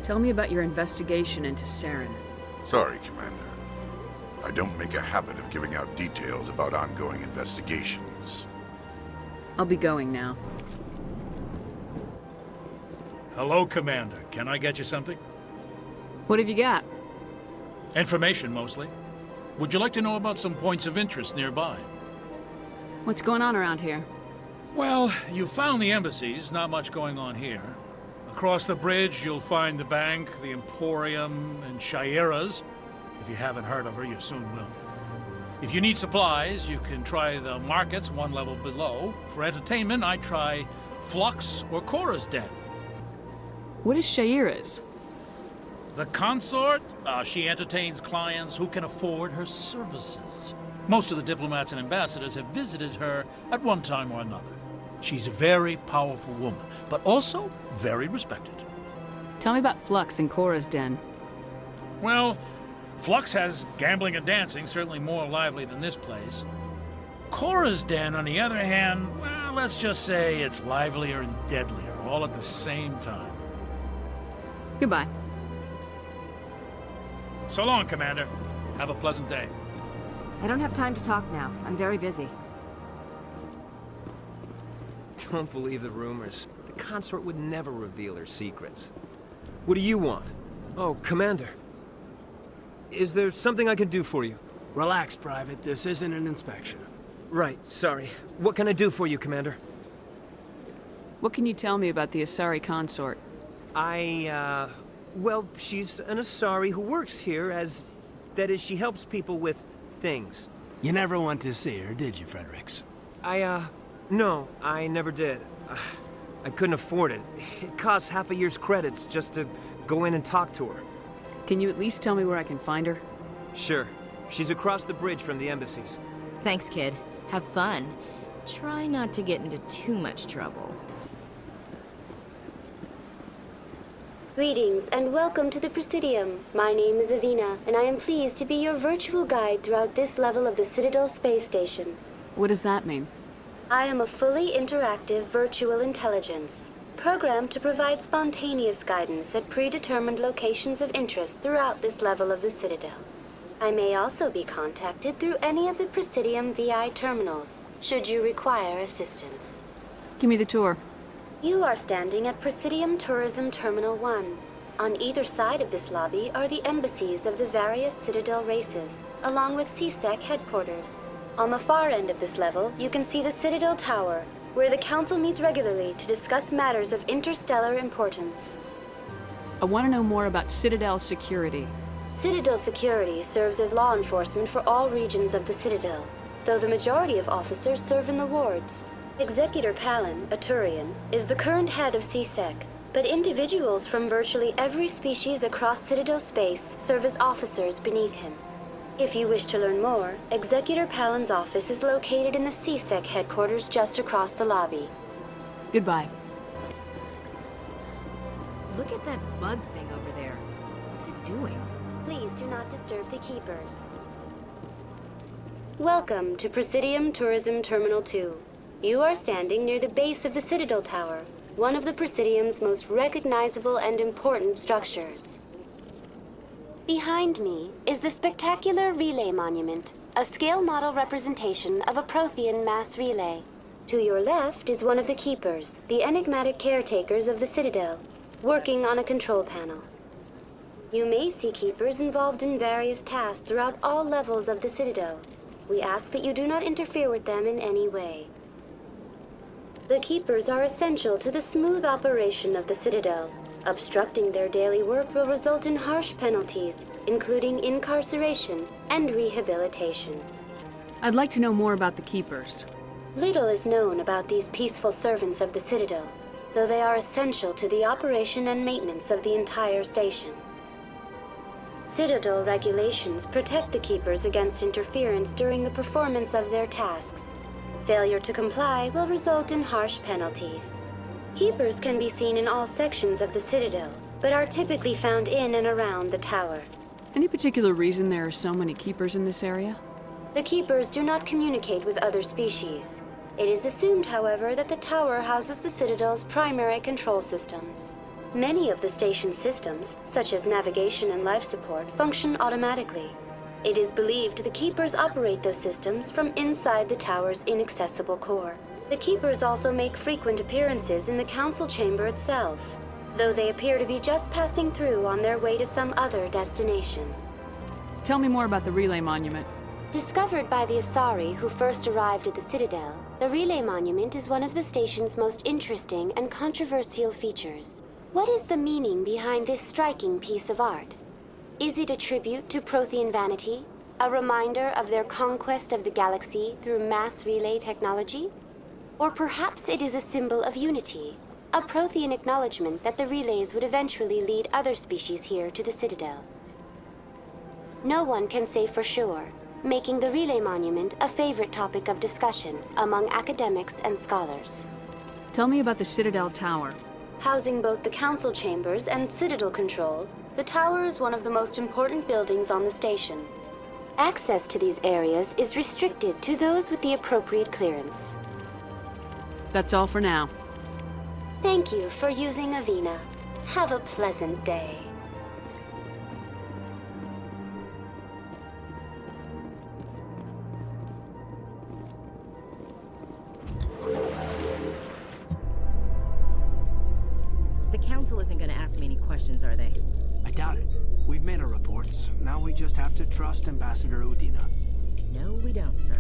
[SPEAKER 7] Tell me about your investigation into Saren.
[SPEAKER 14] Sorry, Commander. I don't make a habit of giving out details about ongoing investigations.
[SPEAKER 7] I'll be going now.
[SPEAKER 9] Hello, Commander. Can I get you something?
[SPEAKER 7] What have you got?
[SPEAKER 9] Information, mostly. Would you like to know about some points of interest nearby?
[SPEAKER 7] What's going on around here?
[SPEAKER 9] Well, you found the embassies, not much going on here. Across the bridge, you'll find the bank, the Emporium, and Shaira's. If you haven't heard of her, you soon will. If you need supplies, you can try the markets one level below. For entertainment, I try Flux or Korra's den.
[SPEAKER 7] What is Shaira's?
[SPEAKER 9] The consort? She entertains clients who can afford her services. Most of the diplomats and ambassadors have visited her at one time or another. She's a very powerful woman, but also very respected.
[SPEAKER 7] Tell me about Flux and Korra's den.
[SPEAKER 9] Well, Flux has gambling and dancing, certainly more lively than this place. Korra's den, on the other hand, well, let's just say it's livelier and deadlier, all at the same time.
[SPEAKER 7] Goodbye.
[SPEAKER 9] So long, Commander. Have a pleasant day.
[SPEAKER 11] I don't have time to talk now. I'm very busy.
[SPEAKER 15] Don't believe the rumors. The consort would never reveal her secrets. What do you want? Oh, Commander. Is there something I can do for you?
[SPEAKER 6] Relax, Private. This isn't an inspection.
[SPEAKER 15] Right, sorry. What can I do for you, Commander?
[SPEAKER 7] What can you tell me about the Asari consort?
[SPEAKER 15] Well, she's an Asari who works here as... That is, she helps people with things.
[SPEAKER 6] You never went to see her, did you, Fredericks?
[SPEAKER 15] No, I never did. I couldn't afford it. It costs half a year's credits just to go in and talk to her.
[SPEAKER 7] Can you at least tell me where I can find her?
[SPEAKER 15] Sure. She's across the bridge from the embassies.
[SPEAKER 11] Thanks, kid. Have fun. Try not to get into too much trouble.
[SPEAKER 5] Greetings and welcome to the Presidium. My name is Avina, and I am pleased to be your virtual guide throughout this level of the Citadel space station.
[SPEAKER 7] What does that mean?
[SPEAKER 5] I am a fully interactive virtual intelligence, programmed to provide spontaneous guidance at predetermined locations of interest throughout this level of the Citadel. I may also be contacted through any of the Presidium VI terminals, should you require assistance.
[SPEAKER 7] Give me the tour.
[SPEAKER 5] You are standing at Presidium Tourism Terminal 1. On either side of this lobby are the embassies of the various Citadel races, along with CSEC headquarters. On the far end of this level, you can see the Citadel Tower, where the Council meets regularly to discuss matters of interstellar importance.
[SPEAKER 7] I want to know more about Citadel security.
[SPEAKER 5] Citadel security serves as law enforcement for all regions of the Citadel, though the majority of officers serve in the wards. Executor Palin, a Turian, is the current head of CSEC, but individuals from virtually every species across Citadel space serve as officers beneath him. If you wish to learn more, Executor Palin's office is located in the CSEC headquarters just across the lobby.
[SPEAKER 7] Goodbye.
[SPEAKER 11] Look at that bug thing over there. What's it doing?
[SPEAKER 5] Please do not disturb the keepers. Welcome to Presidium Tourism Terminal 2. You are standing near the base of the Citadel Tower, one of the Presidium's most recognizable and important structures. Behind me is the spectacular Relay Monument, a scale model representation of a Prothean mass relay. To your left is one of the Keepers, the enigmatic caretakers of the Citadel, working on a control panel. You may see Keepers involved in various tasks throughout all levels of the Citadel. We ask that you do not interfere with them in any way. The Keepers are essential to the smooth operation of the Citadel. Obstructing their daily work will result in harsh penalties, including incarceration and rehabilitation.
[SPEAKER 7] I'd like to know more about the Keepers.
[SPEAKER 5] Little is known about these peaceful servants of the Citadel, though they are essential to the operation and maintenance of the entire station. Citadel regulations protect the Keepers against interference during the performance of their tasks. Failure to comply will result in harsh penalties. Keepers can be seen in all sections of the Citadel, but are typically found in and around the tower.
[SPEAKER 7] Any particular reason there are so many Keepers in this area?
[SPEAKER 5] The Keepers do not communicate with other species. It is assumed, however, that the tower houses the Citadel's primary control systems. Many of the station's systems, such as navigation and life support, function automatically. It is believed the Keepers operate those systems from inside the tower's inaccessible core. The Keepers also make frequent appearances in the Council chamber itself, though they appear to be just passing through on their way to some other destination.
[SPEAKER 7] Tell me more about the Relay Monument.
[SPEAKER 5] Discovered by the Asari who first arrived at the Citadel, the Relay Monument is one of the station's most interesting and controversial features. What is the meaning behind this striking piece of art? Is it a tribute to Prothean vanity? A reminder of their conquest of the galaxy through mass relay technology? Or perhaps it is a symbol of unity, a Prothean acknowledgement that the relays would eventually lead other species here to the Citadel. No one can say for sure, making the relay monument a favorite topic of discussion among academics and scholars.
[SPEAKER 7] Tell me about the Citadel Tower.
[SPEAKER 5] Housing both the council chambers and Citadel control, the tower is one of the most important buildings on the station. Access to these areas is restricted to those with the appropriate clearance.
[SPEAKER 7] That's all for now.
[SPEAKER 5] Thank you for using Avina. Have a pleasant day.
[SPEAKER 11] The council isn't going to ask me any questions, are they?
[SPEAKER 6] I doubt it. We've made our reports. Now we just have to trust Ambassador Udina.
[SPEAKER 11] No, we don't, sir.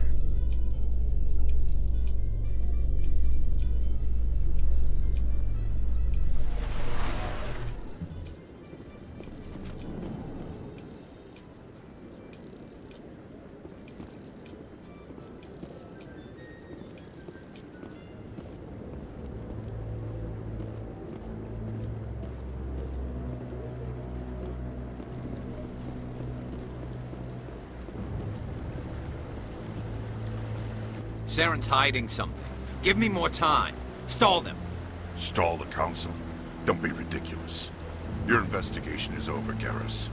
[SPEAKER 12] Saren's hiding something. Give me more time. Stall them.
[SPEAKER 14] Stall the council? Don't be ridiculous. Your investigation is over, Garrus.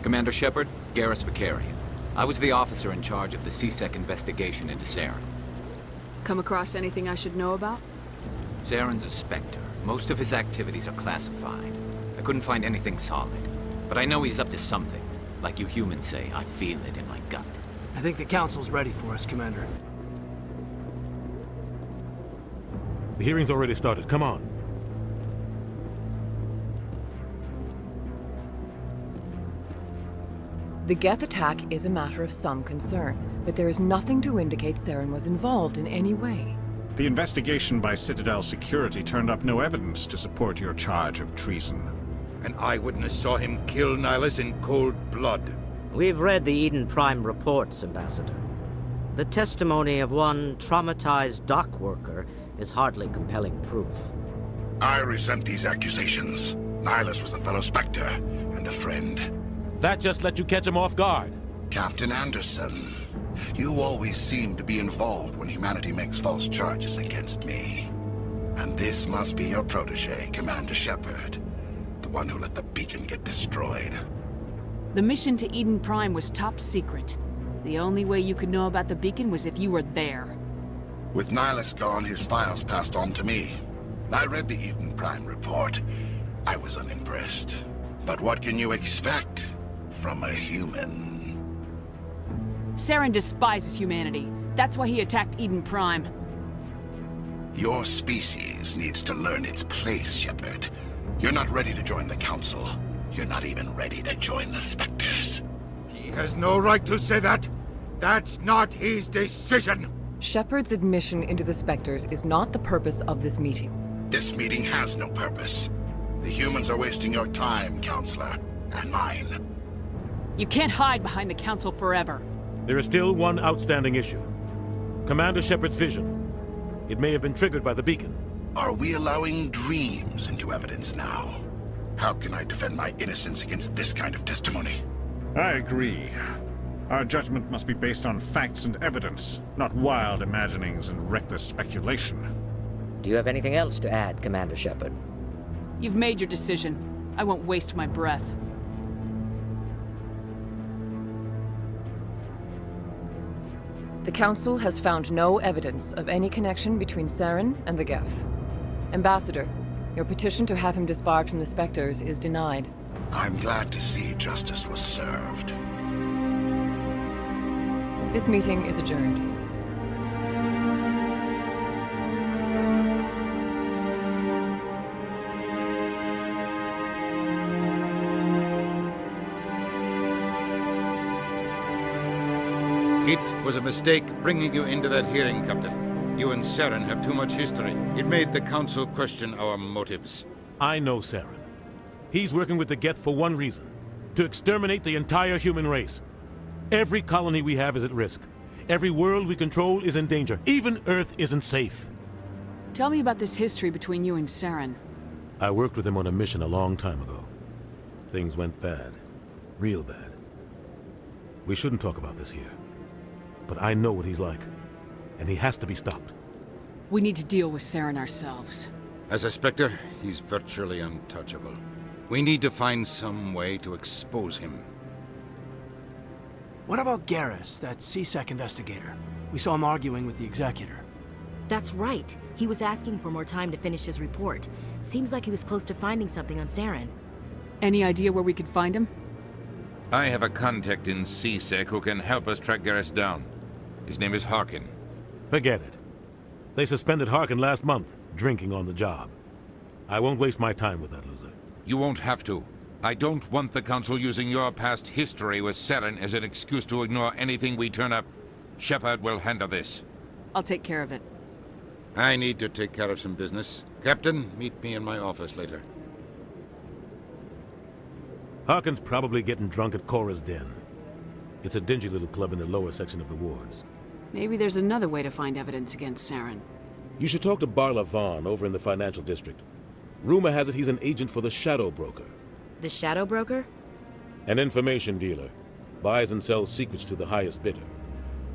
[SPEAKER 12] Commander Shepard, Garrus Vicarian. I was the officer in charge of the CSEC investigation into Saren.
[SPEAKER 7] Come across anything I should know about?
[SPEAKER 12] Saren's a Spectre. Most of his activities are classified. I couldn't find anything solid. But I know he's up to something. Like you humans say, I feel it in my gut.
[SPEAKER 6] I think the council's ready for us, Commander.
[SPEAKER 2] The hearing's already started. Come on.
[SPEAKER 20] The Geth attack is a matter of some concern, but there is nothing to indicate Saren was involved in any way.
[SPEAKER 21] The investigation by Citadel Security turned up no evidence to support your charge of treason.
[SPEAKER 1] An eyewitness saw him kill Nihilus in cold blood.
[SPEAKER 19] We've read the Eden Prime reports, Ambassador. The testimony of one traumatized dock worker is hardly compelling proof.
[SPEAKER 21] I resent these accusations. Nihilus was a fellow Spectre and a friend.
[SPEAKER 2] That just let you catch him off guard.
[SPEAKER 21] Captain Anderson, you always seem to be involved when humanity makes false charges against me. And this must be your protege, Commander Shepard. The one who let the beacon get destroyed.
[SPEAKER 7] The mission to Eden Prime was top secret. The only way you could know about the beacon was if you were there.
[SPEAKER 21] With Nihilus gone, his files passed on to me. I read the Eden Prime report. I was unimpressed. But what can you expect from a human?
[SPEAKER 7] Saren despises humanity. That's why he attacked Eden Prime.
[SPEAKER 21] Your species needs to learn its place, Shepard. You're not ready to join the Council. You're not even ready to join the Spectres.
[SPEAKER 1] He has no right to say that. That's not his decision.
[SPEAKER 20] Shepard's admission into the Spectres is not the purpose of this meeting.
[SPEAKER 21] This meeting has no purpose. The humans are wasting your time, Counselor, and mine.
[SPEAKER 7] You can't hide behind the Council forever.
[SPEAKER 2] There is still one outstanding issue. Commander Shepard's vision. It may have been triggered by the beacon.
[SPEAKER 21] Are we allowing dreams into evidence now? How can I defend my innocence against this kind of testimony?
[SPEAKER 13] I agree. Our judgment must be based on facts and evidence, not wild imaginings and reckless speculation.
[SPEAKER 19] Do you have anything else to add, Commander Shepard?
[SPEAKER 7] You've made your decision. I won't waste my breath.
[SPEAKER 20] The Council has found no evidence of any connection between Saren and the Geth. Ambassador, your petition to have him disbarred from the Spectres is denied.
[SPEAKER 21] I'm glad to see justice was served.
[SPEAKER 20] This meeting is adjourned.
[SPEAKER 1] It was a mistake bringing you into that hearing, Captain. You and Saren have too much history. It made the Council question our motives.
[SPEAKER 2] I know Saren. He's working with the Geth for one reason. To exterminate the entire human race. Every colony we have is at risk. Every world we control is in danger. Even Earth isn't safe.
[SPEAKER 7] Tell me about this history between you and Saren.
[SPEAKER 2] I worked with him on a mission a long time ago. Things went bad. Real bad. We shouldn't talk about this here. But I know what he's like. And he has to be stopped.
[SPEAKER 7] We need to deal with Saren ourselves.
[SPEAKER 1] As a Spectre, he's virtually untouchable. We need to find some way to expose him.
[SPEAKER 6] What about Garrus, that CSEC investigator? We saw him arguing with the Executor.
[SPEAKER 11] That's right. He was asking for more time to finish his report. Seems like he was close to finding something on Saren.
[SPEAKER 7] Any idea where we could find him?
[SPEAKER 1] I have a contact in CSEC who can help us track Garrus down. His name is Harkin.
[SPEAKER 2] Forget it. They suspended Harkin last month, drinking on the job. I won't waste my time with that loser.
[SPEAKER 1] You won't have to. I don't want the Council using your past history with Saren as an excuse to ignore anything we turn up. Shepard will handle this.
[SPEAKER 7] I'll take care of it.
[SPEAKER 1] I need to take care of some business. Captain, meet me in my office later.
[SPEAKER 2] Harkin's probably getting drunk at Cora's Den. It's a dingy little club in the lower section of the wards.
[SPEAKER 7] Maybe there's another way to find evidence against Saren.
[SPEAKER 2] You should talk to Barla Vaughn over in the financial district. Rumor has it he's an agent for the Shadow Broker.
[SPEAKER 11] The Shadow Broker?
[SPEAKER 2] An information dealer. Buys and sells secrets to the highest bidder.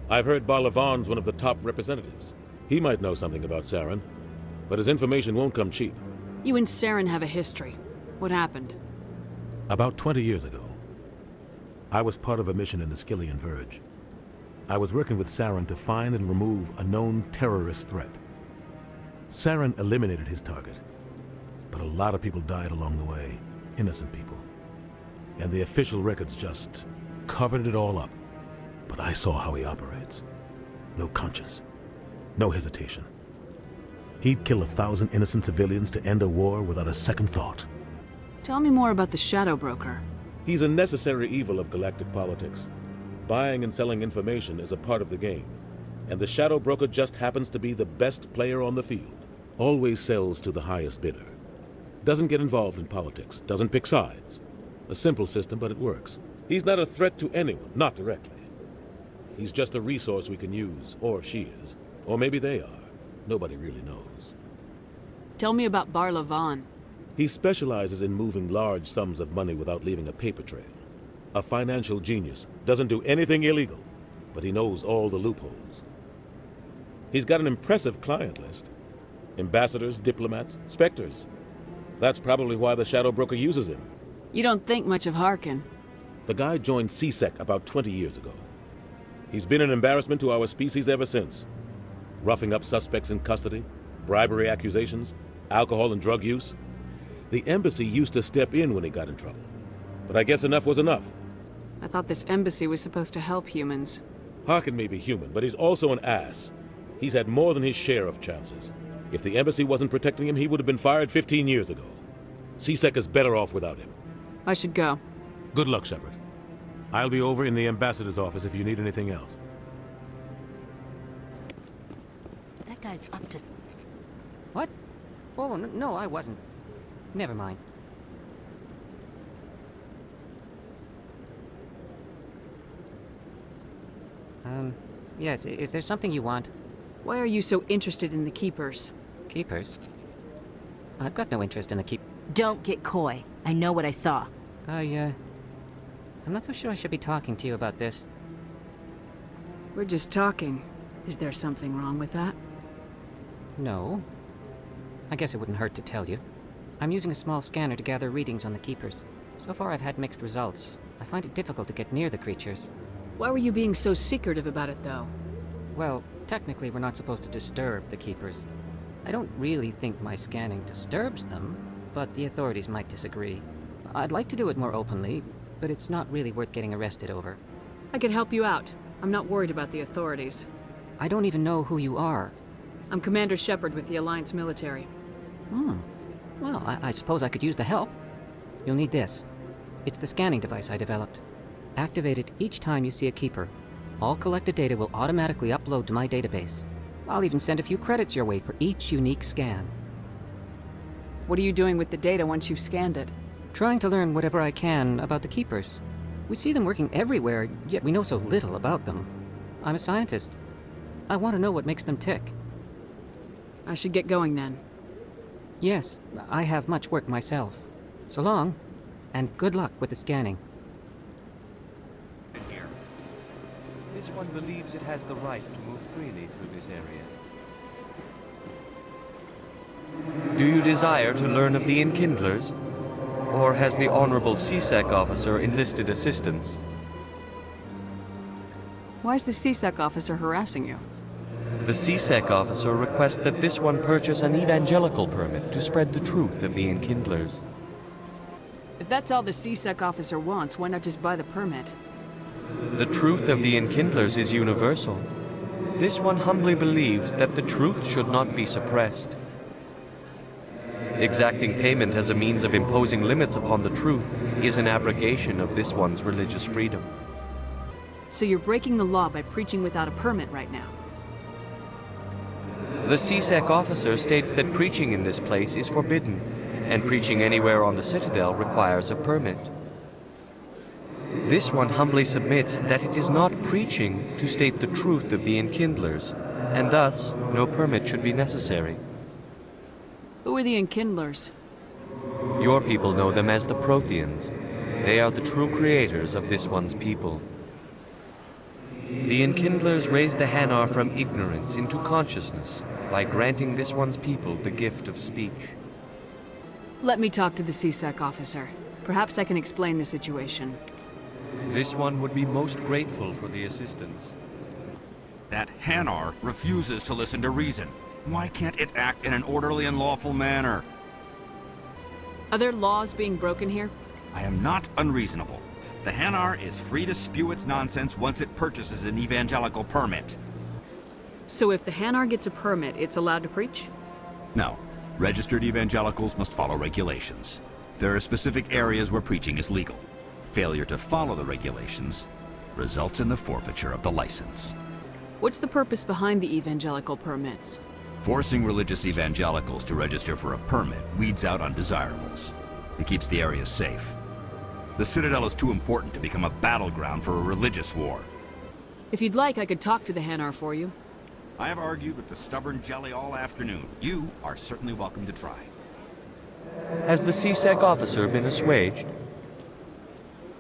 [SPEAKER 2] I've heard Barla Vaughn's one of the top representatives. He might know something about Saren, but his information won't come cheap.
[SPEAKER 7] You and Saren have a history. What happened?
[SPEAKER 2] About 20 years ago, I was part of a mission in the Skillian Verge. I was working with Saren to find and remove a known terrorist threat. Saren eliminated his target, but a lot of people died along the way, innocent people. And the official records just covered it all up. But I saw how he operates. No conscience, no hesitation. He'd kill 1,000 innocent civilians to end a war without a second thought.
[SPEAKER 7] Tell me more about the Shadow Broker.
[SPEAKER 2] He's a necessary evil of galactic politics. Buying and selling information is a part of the game, and the Shadow Broker just happens to be the best player on the field. Always sells to the highest bidder. Doesn't get involved in politics, doesn't pick sides. A simple system, but it works. He's not a threat to anyone, not directly. He's just a resource we can use, or she is. Or maybe they are. Nobody really knows.
[SPEAKER 7] Tell me about Barla Vaughn.
[SPEAKER 2] He specializes in moving large sums of money without leaving a paper trail. A financial genius. Doesn't do anything illegal, but he knows all the loopholes. He's got an impressive client list. Ambassadors, diplomats, specters. That's probably why the Shadow Broker uses him.
[SPEAKER 7] You don't think much of Harkin.
[SPEAKER 2] The guy joined CSEC about 20 years ago. He's been an embarrassment to our species ever since. Roughing up suspects in custody, bribery accusations, alcohol and drug use. The embassy used to step in when he got in trouble. But I guess enough was enough.
[SPEAKER 7] I thought this embassy was supposed to help humans.
[SPEAKER 2] Harkin may be human, but he's also an ass. He's had more than his share of chances. If the embassy wasn't protecting him, he would have been fired 15 years ago. CSEC is better off without him.
[SPEAKER 7] I should go.
[SPEAKER 2] Good luck, Shepard. I'll be over in the ambassador's office if you need anything else.
[SPEAKER 11] That guy's up to...
[SPEAKER 10] What? Oh, no, I wasn't. Never mind. Yes, is there something you want?
[SPEAKER 7] Why are you so interested in the Keepers?
[SPEAKER 10] Keepers? I've got no interest in the keep...
[SPEAKER 11] Don't get coy. I know what I saw.
[SPEAKER 10] I'm not so sure I should be talking to you about this.
[SPEAKER 7] We're just talking. Is there something wrong with that?
[SPEAKER 10] No. I guess it wouldn't hurt to tell you. I'm using a small scanner to gather readings on the Keepers. So far I've had mixed results. I find it difficult to get near the creatures.
[SPEAKER 7] Why were you being so secretive about it, though?
[SPEAKER 10] Well, technically we're not supposed to disturb the Keepers. I don't really think my scanning disturbs them, but the authorities might disagree. I'd like to do it more openly, but it's not really worth getting arrested over.
[SPEAKER 7] I could help you out. I'm not worried about the authorities.
[SPEAKER 10] I don't even know who you are.
[SPEAKER 7] I'm Commander Shepard with the Alliance military.
[SPEAKER 10] Well, I suppose I could use the help. You'll need this. It's the scanning device I developed. Activate it each time you see a Keeper. All collected data will automatically upload to my database. I'll even send a few credits your way for each unique scan.
[SPEAKER 7] What are you doing with the data once you've scanned it?
[SPEAKER 10] Trying to learn whatever I can about the Keepers. We see them working everywhere, yet we know so little about them. I'm a scientist. I want to know what makes them tick.
[SPEAKER 7] I should get going then.
[SPEAKER 10] Yes, I have much work myself. So long, and good luck with the scanning.
[SPEAKER 4] This one believes it has the right to move freely through this area. Do you desire to learn of the Enkindlers? Or has the Honorable CSEC officer enlisted assistance?
[SPEAKER 7] Why is the CSEC officer harassing you?
[SPEAKER 4] The CSEC officer requests that this one purchase an evangelical permit to spread the truth of the Enkindlers.
[SPEAKER 7] If that's all the CSEC officer wants, why not just buy the permit?
[SPEAKER 4] The truth of the Enkindlers is universal. This one humbly believes that the truth should not be suppressed. Exacting payment as a means of imposing limits upon the truth is an abrogation of this one's religious freedom.
[SPEAKER 7] So you're breaking the law by preaching without a permit right now?
[SPEAKER 4] The CSEC officer states that preaching in this place is forbidden, and preaching anywhere on the Citadel requires a permit. This one humbly submits that it is not preaching to state the truth of the Enkindlers, and thus no permit should be necessary.
[SPEAKER 7] Who are the Enkindlers?
[SPEAKER 4] Your people know them as the Protheans. They are the true creators of this one's people. The Enkindlers raised the Hanar from ignorance into consciousness by granting this one's people the gift of speech.
[SPEAKER 7] Let me talk to the CSEC officer. Perhaps I can explain the situation.
[SPEAKER 4] This one would be most grateful for the assistance.
[SPEAKER 16] That Hanar refuses to listen to reason. Why can't it act in an orderly and lawful manner?
[SPEAKER 7] Are there laws being broken here?
[SPEAKER 16] I am not unreasonable. The Hanar is free to spew its nonsense once it purchases an evangelical permit.
[SPEAKER 7] So if the Hanar gets a permit, it's allowed to preach?
[SPEAKER 16] No. Registered evangelicals must follow regulations. There are specific areas where preaching is legal. Failure to follow the regulations results in the forfeiture of the license.
[SPEAKER 7] What's the purpose behind the evangelical permits?
[SPEAKER 16] Forcing religious evangelicals to register for a permit weeds out undesirables. It keeps the area safe. The Citadel is too important to become a battleground for a religious war.
[SPEAKER 7] If you'd like, I could talk to the Hanar for you.
[SPEAKER 16] I have argued with the stubborn jelly all afternoon. You are certainly welcome to try.
[SPEAKER 4] Has the CSEC officer been assuaged?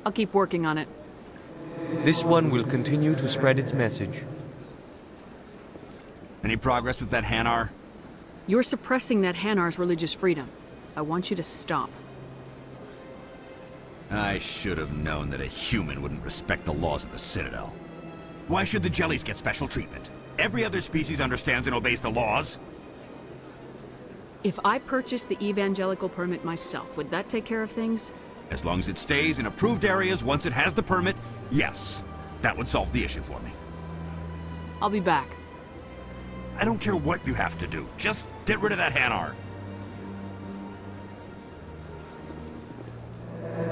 [SPEAKER 7] I'll keep working on it.
[SPEAKER 4] This one will continue to spread its message.
[SPEAKER 16] Any progress with that Hanar?
[SPEAKER 7] You're suppressing that Hanar's religious freedom. I want you to stop.
[SPEAKER 16] I should have known that a human wouldn't respect the laws of the Citadel. Why should the jellies get special treatment? Every other species understands and obeys the laws.
[SPEAKER 7] If I purchased the evangelical permit myself, would that take care of things?
[SPEAKER 16] As long as it stays in approved areas once it has the permit, yes. That would solve the issue for me.
[SPEAKER 7] I'll be back.
[SPEAKER 16] I don't care what you have to do. Just get rid of that Hanar.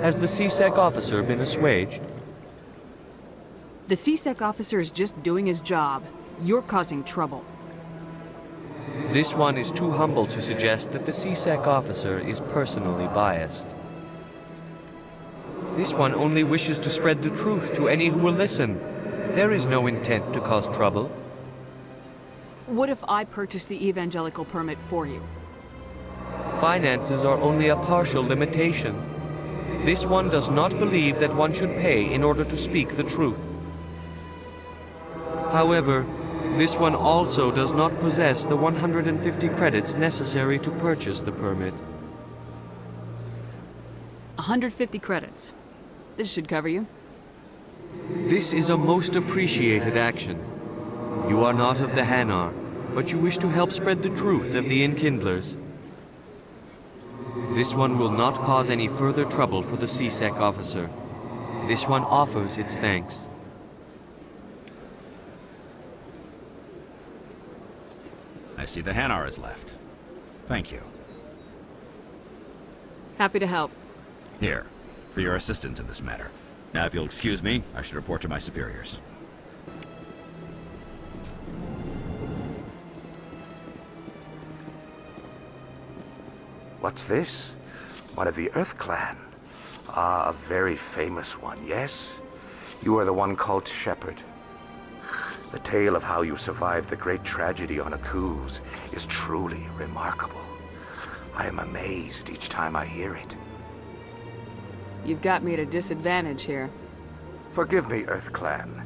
[SPEAKER 4] Has the CSEC officer been assuaged?
[SPEAKER 7] The CSEC officer is just doing his job. You're causing trouble.
[SPEAKER 4] This one is too humble to suggest that the CSEC officer is personally biased. This one only wishes to spread the truth to any who will listen. There is no intent to cause trouble.
[SPEAKER 7] What if I purchase the evangelical permit for you?
[SPEAKER 4] Finances are only a partial limitation. This one does not believe that one should pay in order to speak the truth. However, this one also does not possess the 150 credits necessary to purchase the permit.
[SPEAKER 7] 150 credits. This should cover you.
[SPEAKER 4] This is a most appreciated action. You are not of the Hanar, but you wish to help spread the truth of the Enkindlers. This one will not cause any further trouble for the CSEC officer. This one offers its thanks.
[SPEAKER 16] I see the Hanar is left. Thank you.
[SPEAKER 7] Happy to help.
[SPEAKER 16] Here, for your assistance in this matter. Now, if you'll excuse me, I should report to my superiors.
[SPEAKER 23] What's this? One of the Earth Clan.
[SPEAKER 3] Ah, a very famous one, yes? You are the one called Shepard. The tale of how you survived the great tragedy on Akuz is truly remarkable. I am amazed each time I hear it.
[SPEAKER 7] You've got me at a disadvantage here.
[SPEAKER 3] Forgive me, Earth Clan.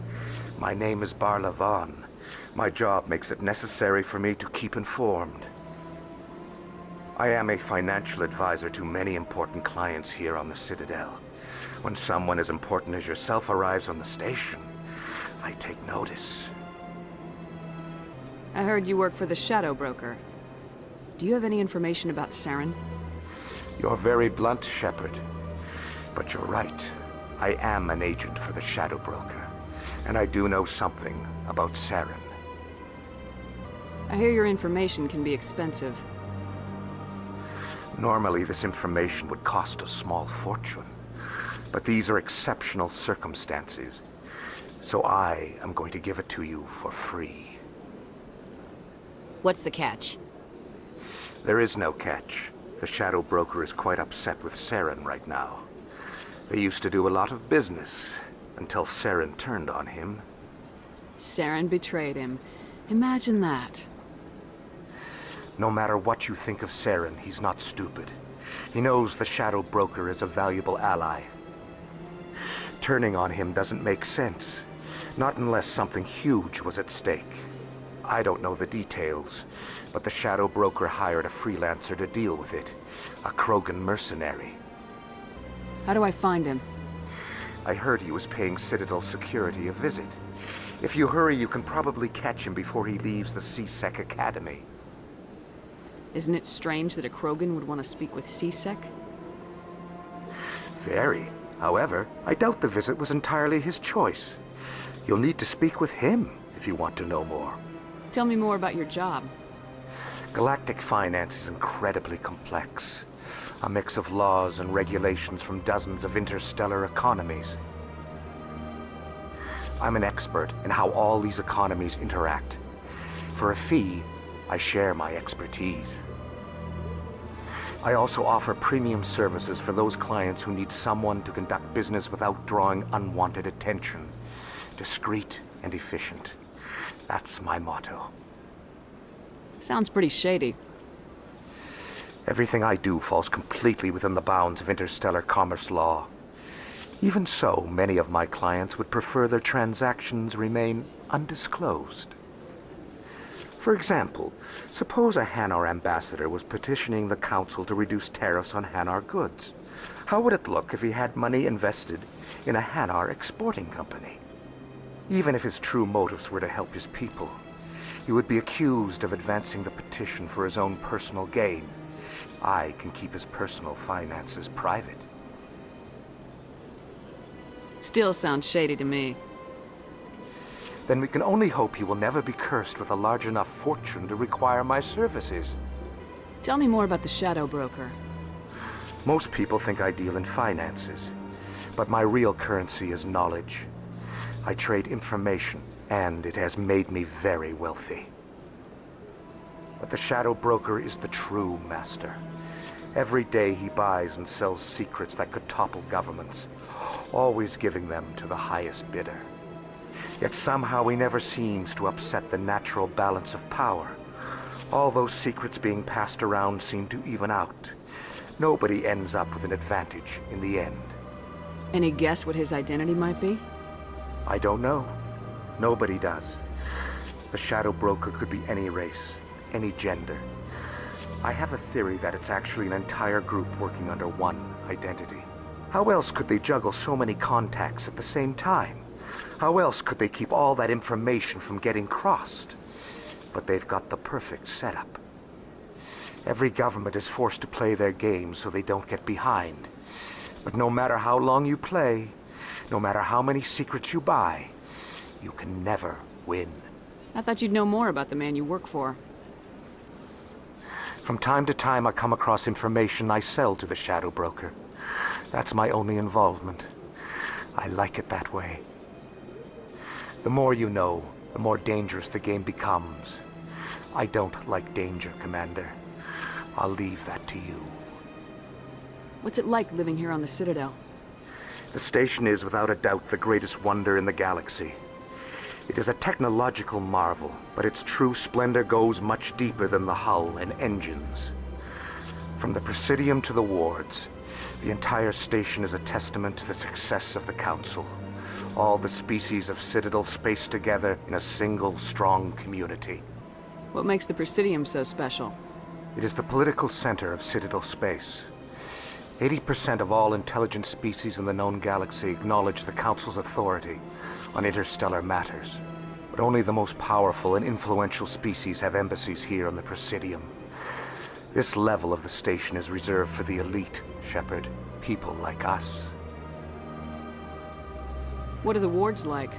[SPEAKER 3] My name is Barla Vaughn. My job makes it necessary for me to keep informed. I am a financial advisor to many important clients here on the Citadel. When someone as important as yourself arrives on the station, I take notice.
[SPEAKER 7] I heard you work for the Shadow Broker. Do you have any information about Saren?
[SPEAKER 3] You're very blunt, Shepard. But you're right. I am an agent for the Shadow Broker, and I do know something about Saren.
[SPEAKER 7] I hear your information can be expensive.
[SPEAKER 3] Normally, this information would cost a small fortune. But these are exceptional circumstances, so I am going to give it to you for free.
[SPEAKER 11] What's the catch?
[SPEAKER 3] There is no catch. The Shadow Broker is quite upset with Saren right now. They used to do a lot of business, until Saren turned on him.
[SPEAKER 7] Saren betrayed him. Imagine that.
[SPEAKER 3] No matter what you think of Saren, he's not stupid. He knows the Shadow Broker is a valuable ally. Turning on him doesn't make sense. Not unless something huge was at stake. I don't know the details, but the Shadow Broker hired a freelancer to deal with it. A Krogan mercenary.
[SPEAKER 7] How do I find him?
[SPEAKER 3] I heard he was paying Citadel security a visit. If you hurry, you can probably catch him before he leaves the C-Sec Academy.
[SPEAKER 7] Isn't it strange that a Krogan would want to speak with C-Sec?
[SPEAKER 3] Very. However, I doubt the visit was entirely his choice. You'll need to speak with him if you want to know more.
[SPEAKER 7] Tell me more about your job.
[SPEAKER 3] Galactic finance is incredibly complex. A mix of laws and regulations from dozens of interstellar economies. I'm an expert in how all these economies interact. For a fee, I share my expertise. I also offer premium services for those clients who need someone to conduct business without drawing unwanted attention. Discreet and efficient. That's my motto.
[SPEAKER 7] Sounds pretty shady.
[SPEAKER 3] Everything I do falls completely within the bounds of interstellar commerce law. Even so, many of my clients would prefer their transactions remain undisclosed. For example, suppose a Hanar ambassador was petitioning the Council to reduce tariffs on Hanar goods. How would it look if he had money invested in a Hanar exporting company? Even if his true motives were to help his people, he would be accused of advancing the petition for his own personal gain. I can keep his personal finances private.
[SPEAKER 7] Still sounds shady to me.
[SPEAKER 3] Then we can only hope he will never be cursed with a large enough fortune to require my services.
[SPEAKER 7] Tell me more about the Shadow Broker.
[SPEAKER 3] Most people think I deal in finances, but my real currency is knowledge. I trade information, and it has made me very wealthy. But the Shadow Broker is the true master. Every day he buys and sells secrets that could topple governments, always giving them to the highest bidder. Yet somehow he never seems to upset the natural balance of power. All those secrets being passed around seem to even out. Nobody ends up with an advantage in the end.
[SPEAKER 7] Any guess what his identity might be?
[SPEAKER 3] I don't know. Nobody does. The Shadow Broker could be any race, any gender. I have a theory that it's actually an entire group working under one identity. How else could they juggle so many contacts at the same time? How else could they keep all that information from getting crossed? But they've got the perfect setup. Every government is forced to play their game so they don't get behind. But no matter how long you play, no matter how many secrets you buy, you can never win.
[SPEAKER 7] I thought you'd know more about the man you work for.
[SPEAKER 3] From time to time, I come across information I sell to the Shadow Broker. That's my only involvement. I like it that way. The more you know, the more dangerous the game becomes. I don't like danger, Commander. I'll leave that to you.
[SPEAKER 7] What's it like living here on the Citadel?
[SPEAKER 3] The station is, without a doubt, the greatest wonder in the galaxy. It is a technological marvel, but its true splendor goes much deeper than the hull and engines. From the Presidium to the wards, the entire station is a testament to the success of the Council. All the species of Citadel spaced together in a single, strong community.
[SPEAKER 7] What makes the Presidium so special?
[SPEAKER 3] It is the political center of Citadel space. 80% of all intelligent species in the known galaxy acknowledge the Council's authority on interstellar matters. But only the most powerful and influential species have embassies here on the Presidium. This level of the station is reserved for the elite, Shepard. People like us.
[SPEAKER 7] What are the wards like?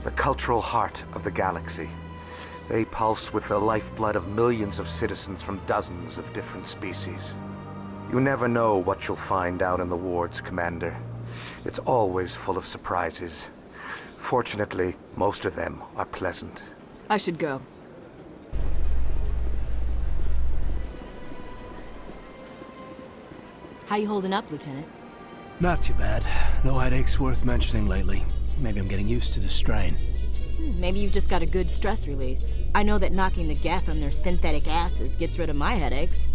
[SPEAKER 3] The cultural heart of the galaxy. They pulse with the lifeblood of millions of citizens from dozens of different species. You never know what you'll find out in the wards, Commander. It's always full of surprises. Fortunately, most of them are pleasant.
[SPEAKER 7] I should go.
[SPEAKER 11] How you holding up, Lieutenant?
[SPEAKER 6] Not too bad. No headaches worth mentioning lately. Maybe I'm getting used to the strain.
[SPEAKER 11] Maybe you've just got a good stress release. I know that knocking the Geth on their synthetic asses gets rid of my headaches.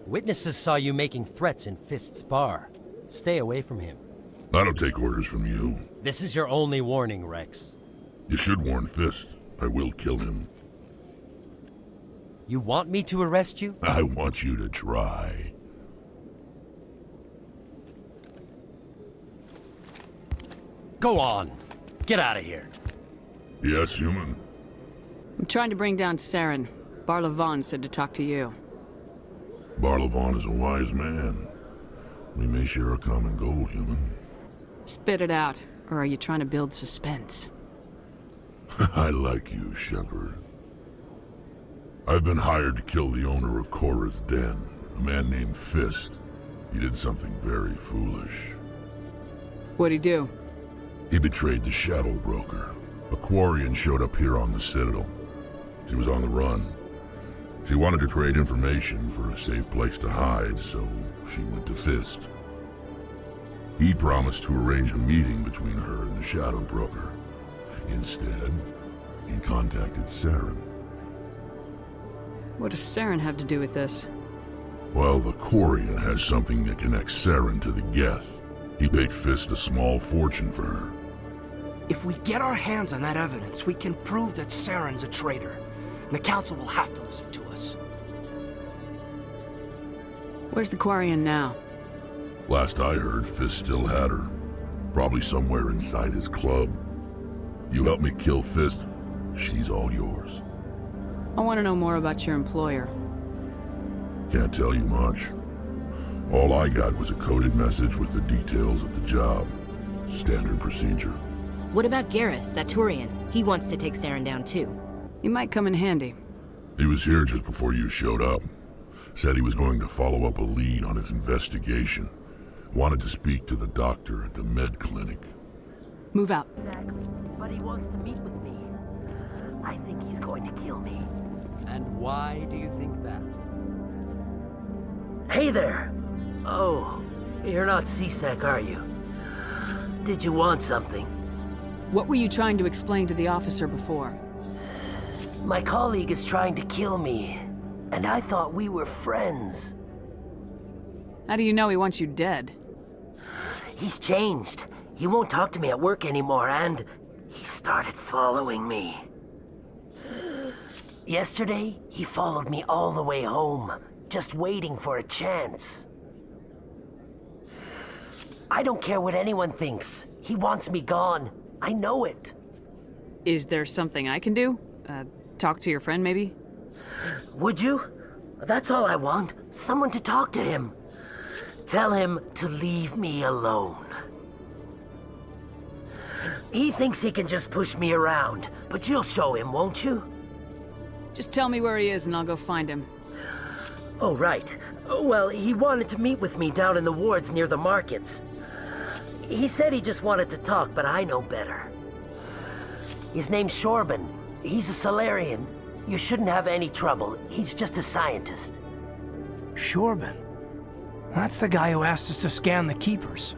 [SPEAKER 17] Witnesses saw you making threats in Fist's bar. Stay away from him.
[SPEAKER 14] I don't take orders from you.
[SPEAKER 17] This is your only warning, Rex.
[SPEAKER 14] You should warn Fist. I will kill him.
[SPEAKER 17] You want me to arrest you?
[SPEAKER 14] I want you to try.
[SPEAKER 17] Go on. Get out of here.
[SPEAKER 14] Yes, human.
[SPEAKER 7] I'm trying to bring down Saren. Leviathans said to talk to you.
[SPEAKER 14] Leviathans is a wise man. We may share a common goal, human.
[SPEAKER 7] Spit it out, or are you trying to build suspense?
[SPEAKER 14] I like you, Shepard. I've been hired to kill the owner of Korra's Den, a man named Fist. He did something very foolish.
[SPEAKER 7] What'd he do?
[SPEAKER 14] He betrayed the Shadow Broker. A Quarian showed up here on the Citadel. She was on the run. She wanted to trade information for a safe place to hide, so she went to Fist. He promised to arrange a meeting between her and the Shadow Broker. Instead, he contacted Saren.
[SPEAKER 7] What does Saren have to do with this?
[SPEAKER 14] Well, the Quarian has something that connects Saren to the Geth. He paid Fist a small fortune for her.
[SPEAKER 6] If we get our hands on that evidence, we can prove that Saren's a traitor. And the Council will have to listen to us.
[SPEAKER 7] Where's the Quarian now?
[SPEAKER 14] Last I heard, Fist still had her. Probably somewhere inside his club. You help me kill Fist, she's all yours.
[SPEAKER 7] I want to know more about your employer.
[SPEAKER 14] Can't tell you much. All I got was a coded message with the details of the job. Standard procedure.
[SPEAKER 11] What about Garrus, that Turian? He wants to take Saren down too.
[SPEAKER 7] He might come in handy.
[SPEAKER 14] He was here just before you showed up. Said he was going to follow up a lead on his investigation. Wanted to speak to the doctor at the med clinic.
[SPEAKER 7] Move out.
[SPEAKER 18] Exactly. But he wants to meet with me. I think he's going to kill me.
[SPEAKER 17] And why do you think that?
[SPEAKER 18] Hey there! Oh, you're not C-Sec, are you? Did you want something?
[SPEAKER 7] What were you trying to explain to the officer before?
[SPEAKER 18] My colleague is trying to kill me, and I thought we were friends.
[SPEAKER 7] How do you know he wants you dead?
[SPEAKER 18] He's changed. He won't talk to me at work anymore, and he started following me. Yesterday, he followed me all the way home, just waiting for a chance. I don't care what anyone thinks. He wants me gone. I know it.
[SPEAKER 7] Is there something I can do? Talk to your friend, maybe?
[SPEAKER 18] Would you? That's all I want. Someone to talk to him. Tell him to leave me alone. He thinks he can just push me around, but you'll show him, won't you?
[SPEAKER 7] Just tell me where he is and I'll go find him.
[SPEAKER 18] Oh, right. Well, he wanted to meet with me down in the wards near the markets. He said he just wanted to talk, but I know better. His name's Shorban. He's a Solarian. You shouldn't have any trouble. He's just a scientist.
[SPEAKER 6] Shorban? That's the guy who asked us to scan the Keepers.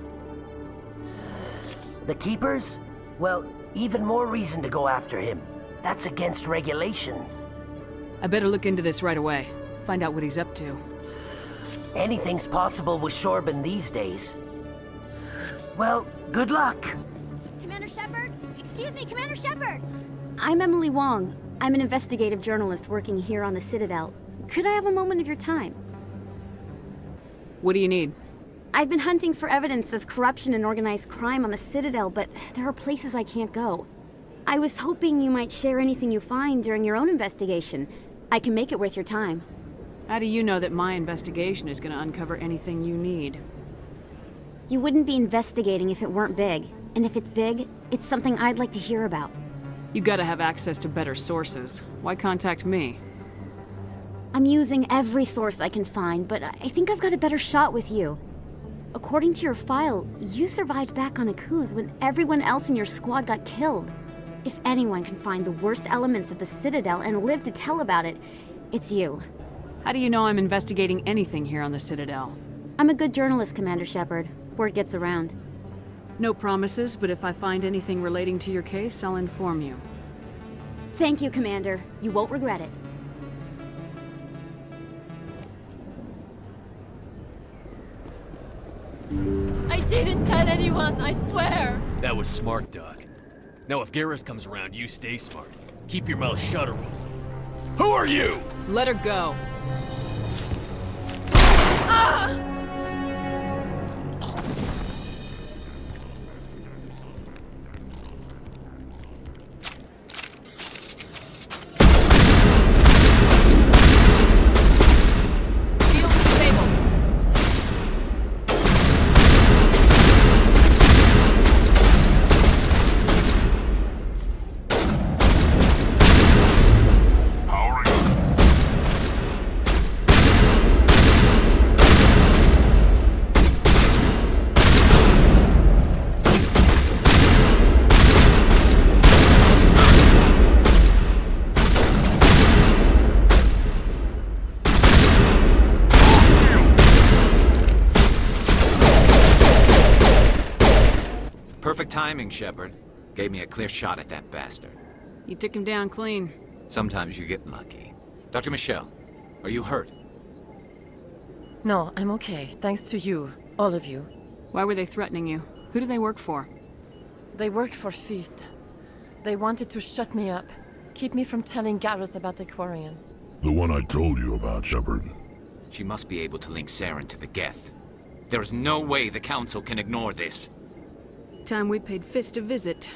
[SPEAKER 18] The Keepers? Well, even more reason to go after him. That's against regulations.
[SPEAKER 7] I better look into this right away. Find out what he's up to.
[SPEAKER 18] Anything's possible with Shorban these days. Well, good luck.
[SPEAKER 8] Commander Shepard? Excuse me, Commander Shepard! I'm Emily Wong. I'm an investigative journalist working here on the Citadel. Could I have a moment of your time?
[SPEAKER 7] What do you need?
[SPEAKER 8] I've been hunting for evidence of corruption and organized crime on the Citadel, but there are places I can't go. I was hoping you might share anything you find during your own investigation. I can make it worth your time.
[SPEAKER 7] How do you know that my investigation is going to uncover anything you need?
[SPEAKER 8] You wouldn't be investigating if it weren't big. And if it's big, it's something I'd like to hear about.
[SPEAKER 7] You gotta have access to better sources. Why contact me?
[SPEAKER 8] I'm using every source I can find, but I think I've got a better shot with you. According to your file, you survived back on Akuz when everyone else in your squad got killed. If anyone can find the worst elements of the Citadel and live to tell about it, it's you.
[SPEAKER 7] How do you know I'm investigating anything here on the Citadel?
[SPEAKER 8] I'm a good journalist, Commander Shepard. Word gets around.
[SPEAKER 7] No promises, but if I find anything relating to your case, I'll inform you.
[SPEAKER 8] Thank you, Commander. You won't regret it.
[SPEAKER 9] I didn't tell anyone, I swear!
[SPEAKER 22] That was smart, Doc. Now if Garrus comes around, you stay smart. Keep your mouth shut or we'll... Who are you?
[SPEAKER 7] Let her go.
[SPEAKER 9] Ah!
[SPEAKER 12] Perfect timing, Shepard. Gave me a clear shot at that bastard.
[SPEAKER 7] You took him down clean.
[SPEAKER 12] Sometimes you get lucky. Dr. Michelle, are you hurt?
[SPEAKER 20] No, I'm okay. Thanks to you. All of you.
[SPEAKER 7] Why were they threatening you? Who do they work for?
[SPEAKER 20] They worked for Feast. They wanted to shut me up. Keep me from telling Garrus about the Quarian.
[SPEAKER 14] The one I told you about, Shepard.
[SPEAKER 12] She must be able to link Saren to the Geth. There is no way the Council can ignore this.
[SPEAKER 7] Time we paid Fist a visit.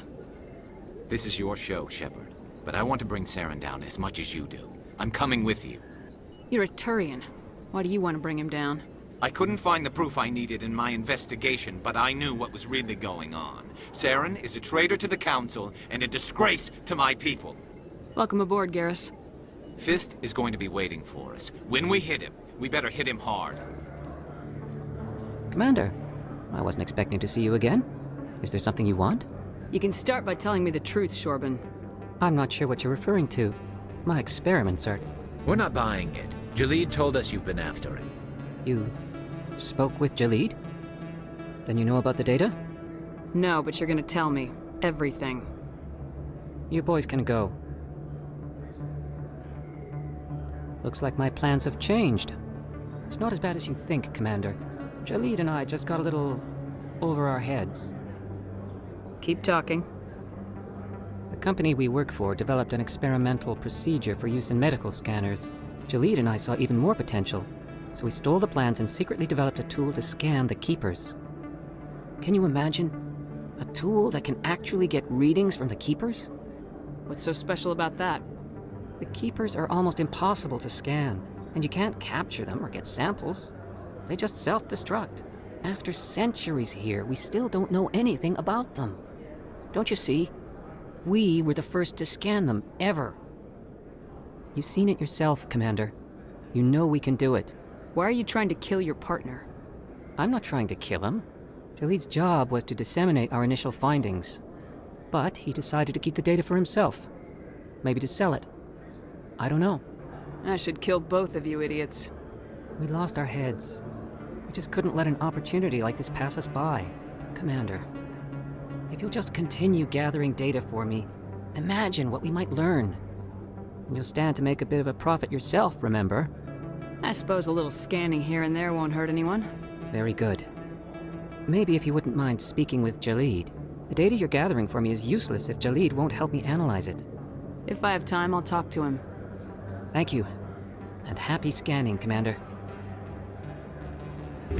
[SPEAKER 12] This is your show, Shepard. But I want to bring Saren down as much as you do. I'm coming with you.
[SPEAKER 7] You're a Turian. Why do you want to bring him down?
[SPEAKER 12] I couldn't find the proof I needed in my investigation, but I knew what was really going on. Saren is a traitor to the Council and a disgrace to my people.
[SPEAKER 7] Welcome aboard, Garrus.
[SPEAKER 12] Fist is going to be waiting for us. When we hit him, we better hit him hard.
[SPEAKER 10] Commander, I wasn't expecting to see you again. Is there something you want?
[SPEAKER 7] You can start by telling me the truth, Shorban.
[SPEAKER 10] I'm not sure what you're referring to. My experiments are...
[SPEAKER 12] We're not buying it. Jalid told us you've been after it.
[SPEAKER 10] You spoke with Jalid? Then you know about the data?
[SPEAKER 7] No, but you're gonna tell me. Everything.
[SPEAKER 10] You boys can go. Looks like my plans have changed. It's not as bad as you think, Commander. Jalid and I just got a little over our heads.
[SPEAKER 7] Keep talking.
[SPEAKER 10] The company we work for developed an experimental procedure for use in medical scanners. Jalid and I saw even more potential, so we stole the plans and secretly developed a tool to scan the Keepers. Can you imagine? A tool that can actually get readings from the Keepers?
[SPEAKER 7] What's so special about that?
[SPEAKER 10] The Keepers are almost impossible to scan, and you can't capture them or get samples. They just self-destruct. After centuries here, we still don't know anything about them. Don't you see? We were the first to scan them, ever. You've seen it yourself, Commander. You know we can do it.
[SPEAKER 7] Why are you trying to kill your partner?
[SPEAKER 10] I'm not trying to kill him. Jalid's job was to disseminate our initial findings. But he decided to keep the data for himself. Maybe to sell it. I don't know.
[SPEAKER 7] I should kill both of you idiots.
[SPEAKER 10] We lost our heads. We just couldn't let an opportunity like this pass us by. Commander, if you'll just continue gathering data for me, imagine what we might learn. And you'll stand to make a bit of a profit yourself, remember?
[SPEAKER 7] I suppose a little scanning here and there won't hurt anyone.
[SPEAKER 10] Very good. Maybe if you wouldn't mind speaking with Jalid. The data you're gathering for me is useless if Jalid won't help me analyze it.
[SPEAKER 7] If I have time, I'll talk to him.
[SPEAKER 10] Thank you. And happy scanning, Commander.
[SPEAKER 8] You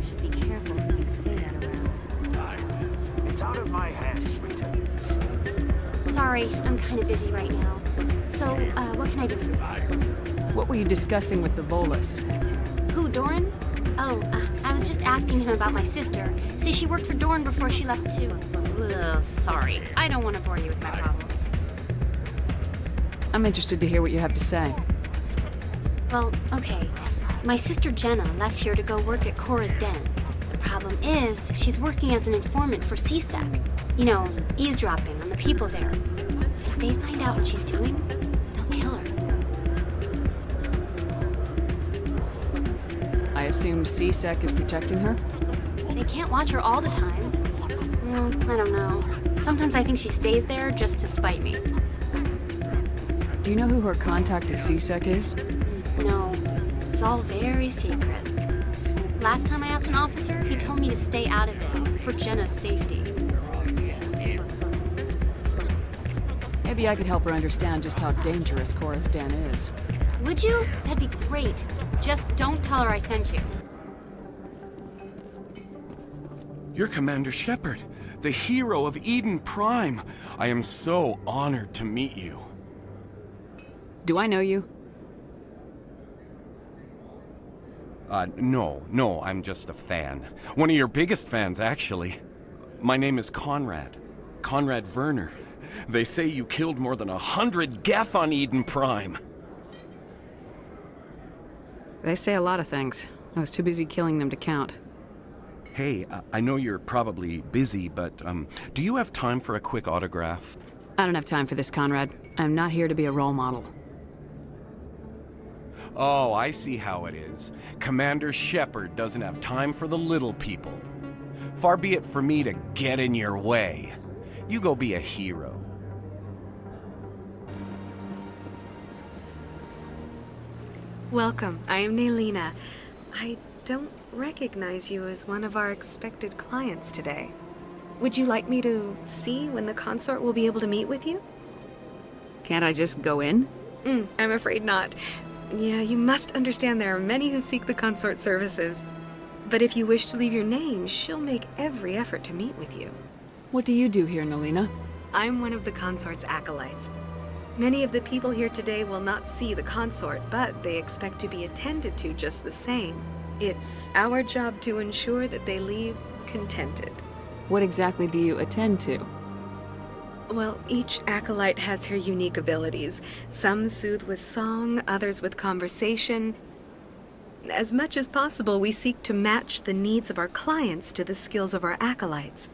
[SPEAKER 8] should be careful who you say that around.
[SPEAKER 23] It's out of my hands, sweetie.
[SPEAKER 8] Sorry, I'm kind of busy right now. So, what can I do for you?
[SPEAKER 7] What were you discussing with the Volus?
[SPEAKER 8] Who, Doran? Oh, I was just asking him about my sister. See, she worked for Doran before she left too. Ugh, sorry. I don't want to bore you with my problems.
[SPEAKER 7] I'm interested to hear what you have to say.
[SPEAKER 8] Well, okay. My sister Jenna left here to go work at Korra's den. The problem is, she's working as an informant for CSEC. You know, eavesdropping on the people there. If they find out what she's doing, they'll kill her.
[SPEAKER 7] I assume CSEC is protecting her?
[SPEAKER 8] They can't watch her all the time. Well, I don't know. Sometimes I think she stays there just to spite me.
[SPEAKER 7] Do you know who her contact at CSEC is?
[SPEAKER 8] No, it's all very secret. Last time I asked an officer, he told me to stay out of it, for Jenna's safety.
[SPEAKER 7] Maybe I could help her understand just how dangerous Korra's den is.
[SPEAKER 8] Would you? That'd be great. Just don't tell her I sent you.
[SPEAKER 5] You're Commander Shepard, the hero of Eden Prime. I am so honored to meet you.
[SPEAKER 7] Do I know you?
[SPEAKER 5] No, I'm just a fan. One of your biggest fans, actually. My name is Conrad. Conrad Werner. They say you killed more than 100 Geth on Eden Prime.
[SPEAKER 7] They say a lot of things. I was too busy killing them to count.
[SPEAKER 5] Hey, I know you're probably busy, but do you have time for a quick autograph?
[SPEAKER 7] I don't have time for this, Conrad. I'm not here to be a role model.
[SPEAKER 5] Oh, I see how it is. Commander Shepard doesn't have time for the little people. Far be it for me to get in your way. You go be a hero.
[SPEAKER 13] Welcome. I am Naylina. I don't recognize you as one of our expected clients today. Would you like me to see when the consort will be able to meet with you?
[SPEAKER 7] Can't I just go in?
[SPEAKER 13] I'm afraid not. Yeah, you must understand there are many who seek the consort services. But if you wish to leave your name, she'll make every effort to meet with you.
[SPEAKER 7] What do you do here, Naylina?
[SPEAKER 13] I'm one of the consort's acolytes. Many of the people here today will not see the consort, but they expect to be attended to just the same. It's our job to ensure that they leave contented.
[SPEAKER 7] What exactly do you attend to?
[SPEAKER 13] Well, each acolyte has her unique abilities. Some soothe with song, others with conversation. As much as possible, we seek to match the needs of our clients to the skills of our acolytes.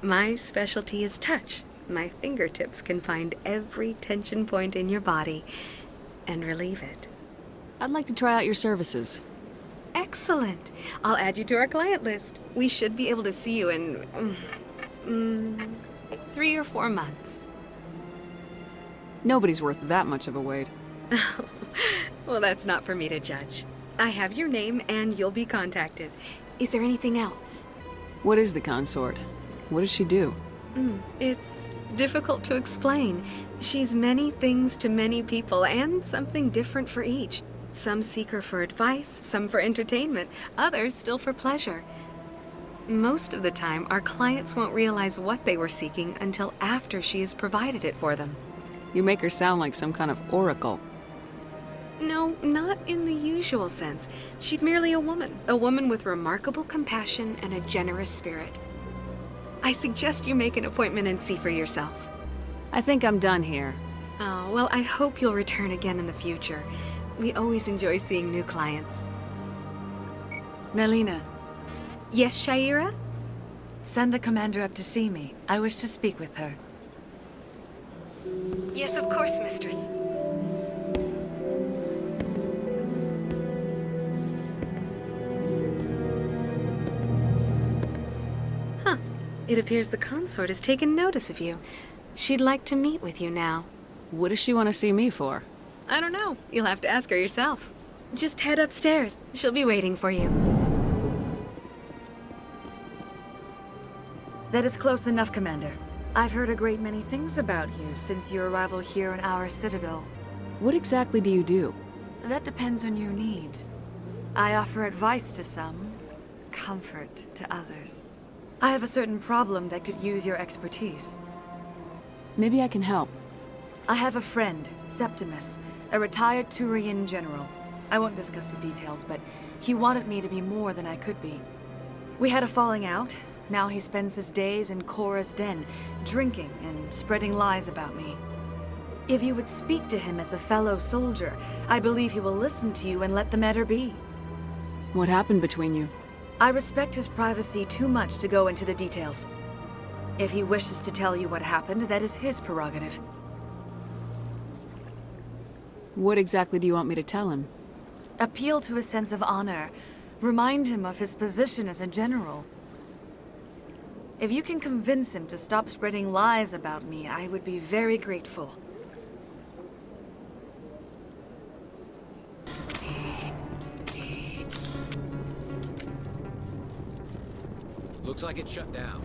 [SPEAKER 13] My specialty is touch. My fingertips can find every tension point in your body and relieve it.
[SPEAKER 7] I'd like to try out your services.
[SPEAKER 13] Excellent. I'll add you to our client list. We should be able to see you in 3 or 4 months.
[SPEAKER 7] Nobody's worth that much of a wait.
[SPEAKER 13] Well, that's not for me to judge. I have your name and you'll be contacted. Is there anything else?
[SPEAKER 7] What is the consort? What does she do?
[SPEAKER 13] It's difficult to explain. She's many things to many people and something different for each. Some seek her for advice, some for entertainment, others still for pleasure. Most of the time, our clients won't realize what they were seeking until after she has provided it for them.
[SPEAKER 7] You make her sound like some kind of oracle.
[SPEAKER 13] No, not in the usual sense. She's merely a woman with remarkable compassion and a generous spirit. I suggest you make an appointment and see for yourself.
[SPEAKER 7] I think I'm done here.
[SPEAKER 13] Oh, well, I hope you'll return again in the future. We always enjoy seeing new clients.
[SPEAKER 15] Nalina.
[SPEAKER 13] Yes, Shaira?
[SPEAKER 15] Send the commander up to see me. I wish to speak with her.
[SPEAKER 13] Yes, of course, mistress. Huh. It appears the consort has taken notice of you. She'd like to meet with you now.
[SPEAKER 7] What does she want to see me for?
[SPEAKER 13] I don't know. You'll have to ask her yourself. Just head upstairs. She'll be waiting for you.
[SPEAKER 15] That is close enough, Commander. I've heard a great many things about you since your arrival here in our citadel.
[SPEAKER 7] What exactly do you do?
[SPEAKER 15] That depends on your needs. I offer advice to some, comfort to others. I have a certain problem that could use your expertise.
[SPEAKER 7] Maybe I can help.
[SPEAKER 15] I have a friend, Septimus, a retired Turian general. I won't discuss the details, but he wanted me to be more than I could be. We had a falling out. Now he spends his days in Korra's den, drinking and spreading lies about me. If you would speak to him as a fellow soldier, I believe he will listen to you and let the matter be.
[SPEAKER 7] What happened between you?
[SPEAKER 15] I respect his privacy too much to go into the details. If he wishes to tell you what happened, that is his prerogative.
[SPEAKER 7] What exactly do you want me to tell him?
[SPEAKER 15] Appeal to his sense of honor. Remind him of his position as a general. If you can convince him to stop spreading lies about me, I would be very grateful.
[SPEAKER 12] Looks like it's shut down.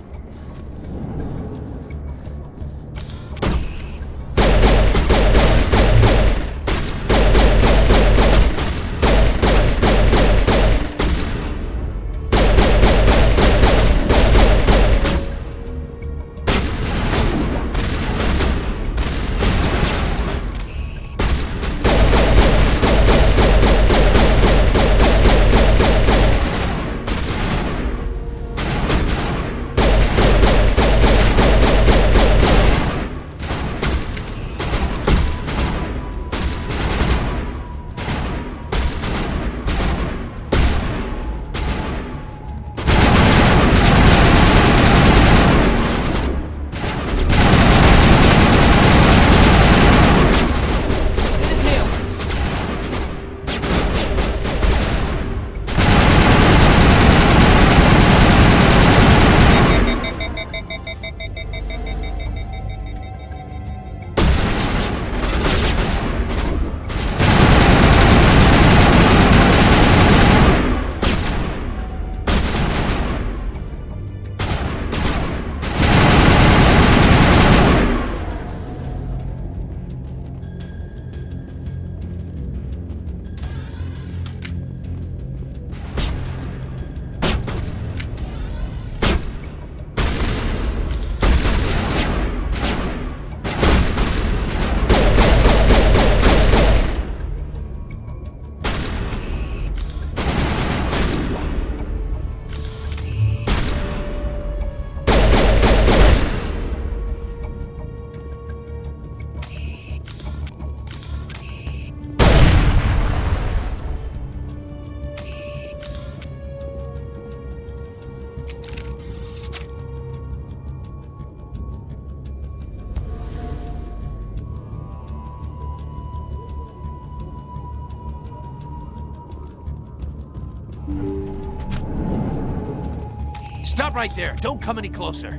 [SPEAKER 22] Stop right there. Don't come any closer.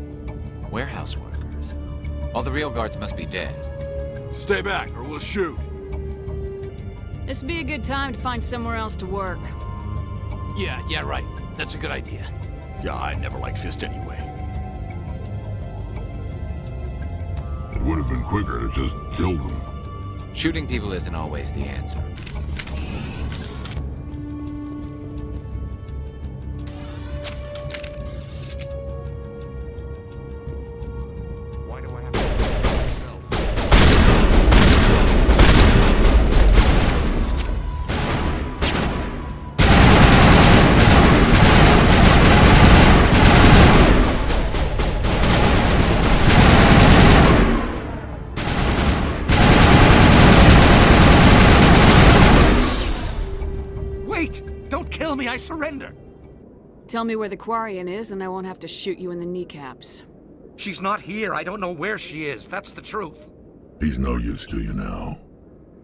[SPEAKER 12] Warehouse workers. All the real guards must be dead.
[SPEAKER 19] Stay back, or we'll shoot.
[SPEAKER 7] This would be a good time to find somewhere else to work.
[SPEAKER 22] Yeah, right. That's a good idea.
[SPEAKER 19] Yeah, I never liked Fist anyway.
[SPEAKER 14] It would have been quicker to just kill them.
[SPEAKER 12] Shooting people isn't always the answer.
[SPEAKER 1] I surrender.
[SPEAKER 7] Tell me where the Quarian is and I won't have to shoot you in the kneecaps.
[SPEAKER 1] She's not here. I don't know where she is. That's the truth.
[SPEAKER 14] He's no use to you now.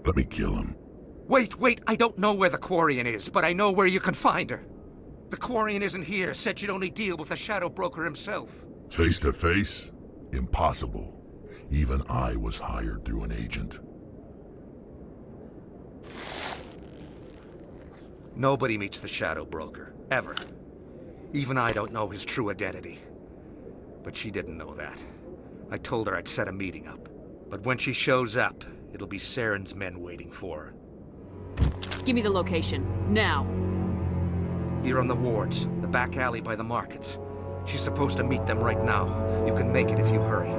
[SPEAKER 14] Let me kill him.
[SPEAKER 1] Wait. I don't know where the Quarian is, but I know where you can find her. The Quarian isn't here. Said she'd only deal with the Shadow Broker himself.
[SPEAKER 14] Face to face? Impossible. Even I was hired through an agent.
[SPEAKER 1] Nobody meets the Shadow Broker. Ever. Even I don't know his true identity. But she didn't know that. I told her I'd set a meeting up. But when she shows up, it'll be Saren's men waiting for her.
[SPEAKER 7] Give me the location, now.
[SPEAKER 1] Here on the wards, the back alley by the markets. She's supposed to meet them right now. You can make it if you hurry.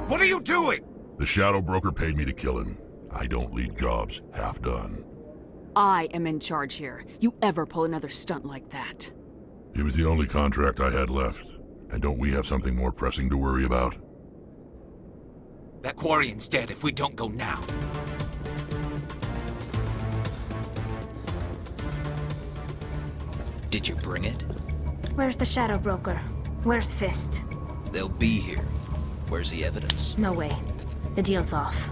[SPEAKER 1] What are you doing?
[SPEAKER 14] The Shadow Broker paid me to kill him. I don't leave jobs half done.
[SPEAKER 7] I am in charge here. You ever pull another stunt like that?
[SPEAKER 14] It was the only contract I had left. And don't we have something more pressing to worry about?
[SPEAKER 12] That Quarian's dead if we don't go now. Did you bring it?
[SPEAKER 8] Where's the Shadow Broker? Where's Fist?
[SPEAKER 12] They'll be here. Where's the evidence?
[SPEAKER 8] No way. The deal's off.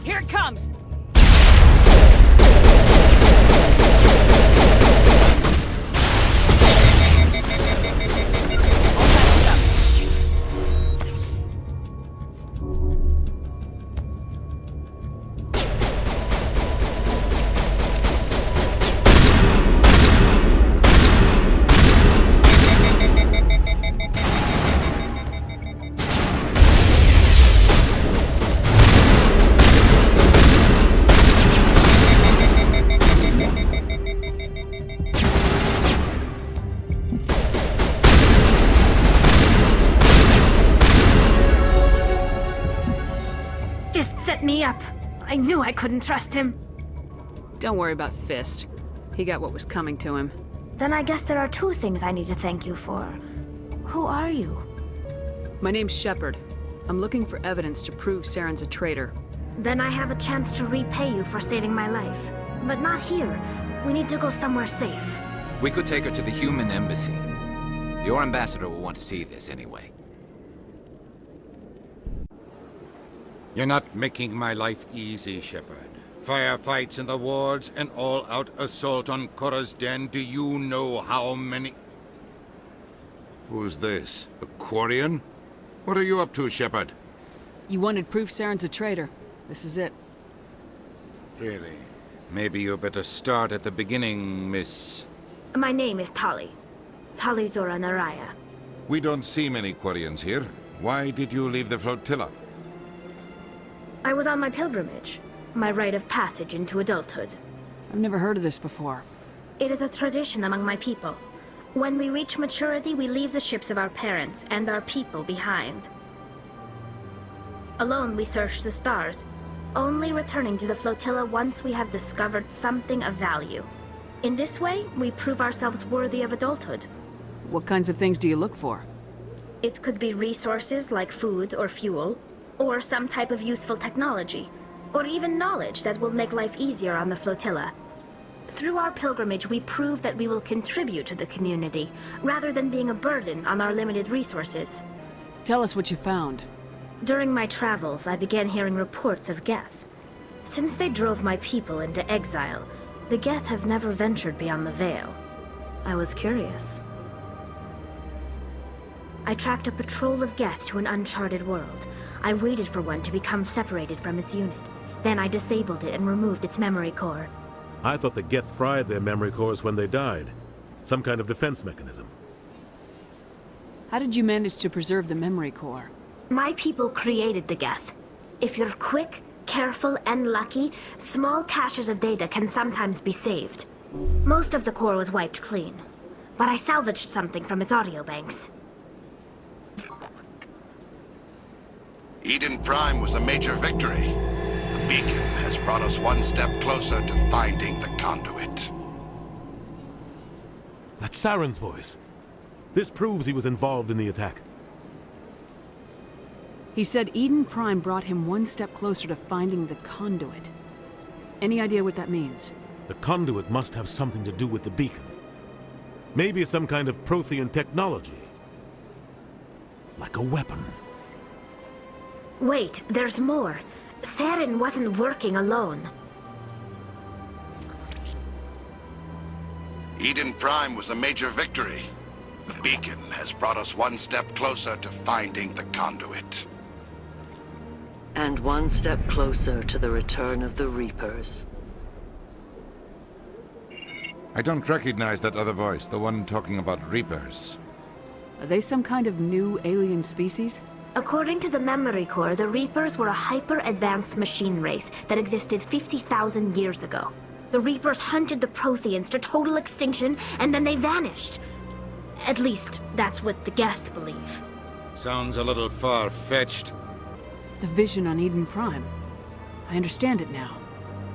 [SPEAKER 7] Here it comes!
[SPEAKER 8] Me up. I knew I couldn't trust him.
[SPEAKER 7] Don't worry about Fist. He got what was coming to him.
[SPEAKER 8] Then I guess there are two things I need to thank you for. Who are you?
[SPEAKER 7] My name's Shepard. I'm looking for evidence to prove Saren's a traitor.
[SPEAKER 8] Then I have a chance to repay you for saving my life. But not here. We need to go somewhere safe.
[SPEAKER 12] We could take her to the human embassy. Your ambassador will want to see this anyway.
[SPEAKER 2] You're not making my life easy, Shepard. Firefights in the wards, an all-out assault on Korra's den. Do you know how many...
[SPEAKER 19] Who's this? A Quarian? What are you up to, Shepard?
[SPEAKER 7] You wanted proof Saren's a traitor. This is it.
[SPEAKER 2] Really? Maybe you better start at the beginning, Miss...
[SPEAKER 8] My name is Tali. Tali Zora Naraya.
[SPEAKER 19] We don't see many Quarians here. Why did you leave the flotilla?
[SPEAKER 8] I was on my pilgrimage. My rite of passage into adulthood.
[SPEAKER 7] I've never heard of this before.
[SPEAKER 8] It is a tradition among my people. When we reach maturity, we leave the ships of our parents and our people behind. Alone, we search the stars, only returning to the flotilla once we have discovered something of value. In this way, we prove ourselves worthy of adulthood.
[SPEAKER 7] What kinds of things do you look for?
[SPEAKER 8] It could be resources like food or fuel, or some type of useful technology, or even knowledge that will make life easier on the flotilla. Through our pilgrimage, we prove that we will contribute to the community, rather than being a burden on our limited resources.
[SPEAKER 7] Tell us what you found.
[SPEAKER 8] During my travels, I began hearing reports of Geth. Since they drove my people into exile, the Geth have never ventured beyond the Veil. I was curious. I tracked a patrol of Geth to an uncharted world. I waited for one to become separated from its unit. Then I disabled it and removed its memory core.
[SPEAKER 21] I thought the Geth fried their memory cores when they died. Some kind of defense mechanism.
[SPEAKER 7] How did you manage to preserve the memory core?
[SPEAKER 8] My people created the Geth. If you're quick, careful, and lucky, small caches of data can sometimes be saved. Most of the core was wiped clean, but I salvaged something from its audio banks.
[SPEAKER 19] Eden Prime was a major victory. The beacon has brought us one step closer to finding the conduit.
[SPEAKER 21] That's Saren's voice. This proves he was involved in the attack.
[SPEAKER 7] He said Eden Prime brought him one step closer to finding the conduit. Any idea what that means?
[SPEAKER 21] The conduit must have something to do with the beacon. Maybe it's some kind of Prothean technology. Like a weapon.
[SPEAKER 3] Wait, there's more. Saren wasn't working alone.
[SPEAKER 19] Eden Prime was a major victory. The beacon has brought us one step closer to finding the conduit.
[SPEAKER 4] And one step closer to the return of the Reapers.
[SPEAKER 2] I don't recognize that other voice, the one talking about Reapers.
[SPEAKER 7] Are they some kind of new alien species?
[SPEAKER 3] According to the Memory Core, the Reapers were a hyper-advanced machine race that existed 50,000 years ago. The Reapers hunted the Protheans to total extinction, and then they vanished. At least, that's what the Geth believe.
[SPEAKER 2] Sounds a little far-fetched.
[SPEAKER 7] The vision on Eden Prime. I understand it now.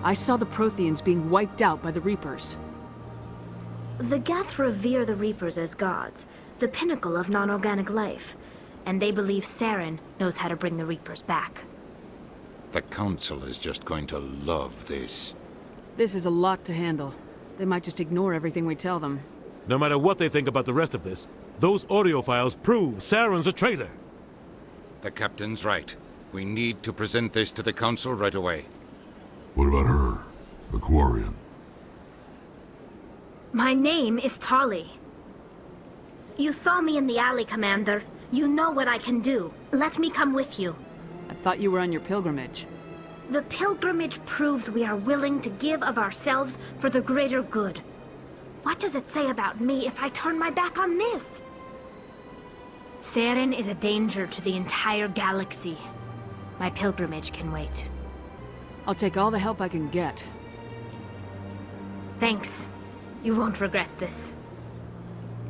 [SPEAKER 7] I saw the Protheans being wiped out by the Reapers.
[SPEAKER 3] The Geth revere the Reapers as gods, the pinnacle of non-organic life. And they believe Saren knows how to bring the Reapers back.
[SPEAKER 2] The Council is just going to love this.
[SPEAKER 7] This is a lot to handle. They might just ignore everything we tell them.
[SPEAKER 21] No matter what they think about the rest of this, those audio files prove Saren's a traitor.
[SPEAKER 2] The Captain's right. We need to present this to the Council right away.
[SPEAKER 16] What about her? The Quarian?
[SPEAKER 3] My name is Tali. You saw me in the alley, Commander. You know what I can do. Let me come with you.
[SPEAKER 7] I thought you were on your pilgrimage.
[SPEAKER 3] The pilgrimage proves we are willing to give of ourselves for the greater good. What does it say about me if I turn my back on this? Saren is a danger to the entire galaxy. My pilgrimage can wait.
[SPEAKER 7] I'll take all the help I can get.
[SPEAKER 3] Thanks. You won't regret this.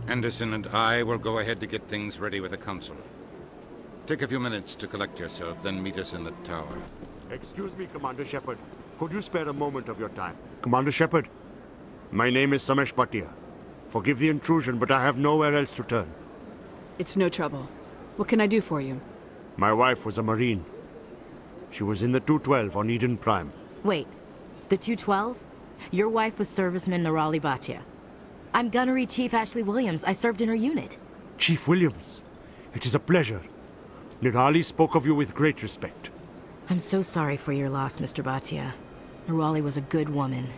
[SPEAKER 2] Anderson and I will go ahead to get things ready with the Council. Take a few minutes to collect yourself, then meet us in the tower.
[SPEAKER 24] Excuse me, Commander Shepard. Could you spare a moment of your time? Commander Shepard, my name is Samesh Bhatia. Forgive the intrusion, but I have nowhere else to turn.
[SPEAKER 7] It's no trouble. What can I do for you?
[SPEAKER 24] My wife was a Marine. She was in the 212 on Eden Prime.
[SPEAKER 11] Wait, the 212? Your wife was serviceman Nirali Bhatia. I'm Gunnery Chief Ashley Williams. I served in her unit.
[SPEAKER 24] Chief Williams, it is a pleasure. Nirali spoke of you with great respect.
[SPEAKER 11] I'm so sorry for your loss, Mr. Bhatia. Nirali was a good woman.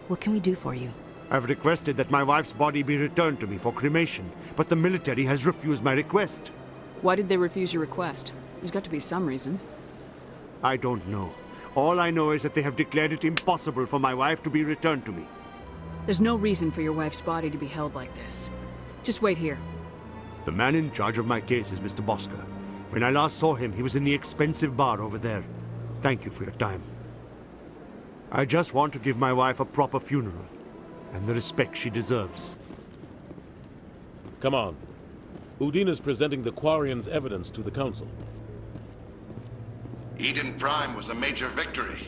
[SPEAKER 11] What can we do for you?
[SPEAKER 24] I've requested that my wife's body be returned to me for cremation, but the military has refused my request.
[SPEAKER 7] Why did they refuse your request? There's got to be some reason.
[SPEAKER 24] I don't know. All I know is that they have declared it impossible for my wife to be returned to me.
[SPEAKER 7] There's no reason for your wife's body to be held like this. Just wait here.
[SPEAKER 24] The man in charge of my case is Mr. Bosker. When I last saw him, he was in the expensive bar over there. Thank you for your time. I just want to give my wife a proper funeral, and the respect she deserves.
[SPEAKER 21] Come on. Udina's presenting the Quarian's evidence to the Council.
[SPEAKER 19] Eden Prime was a major victory.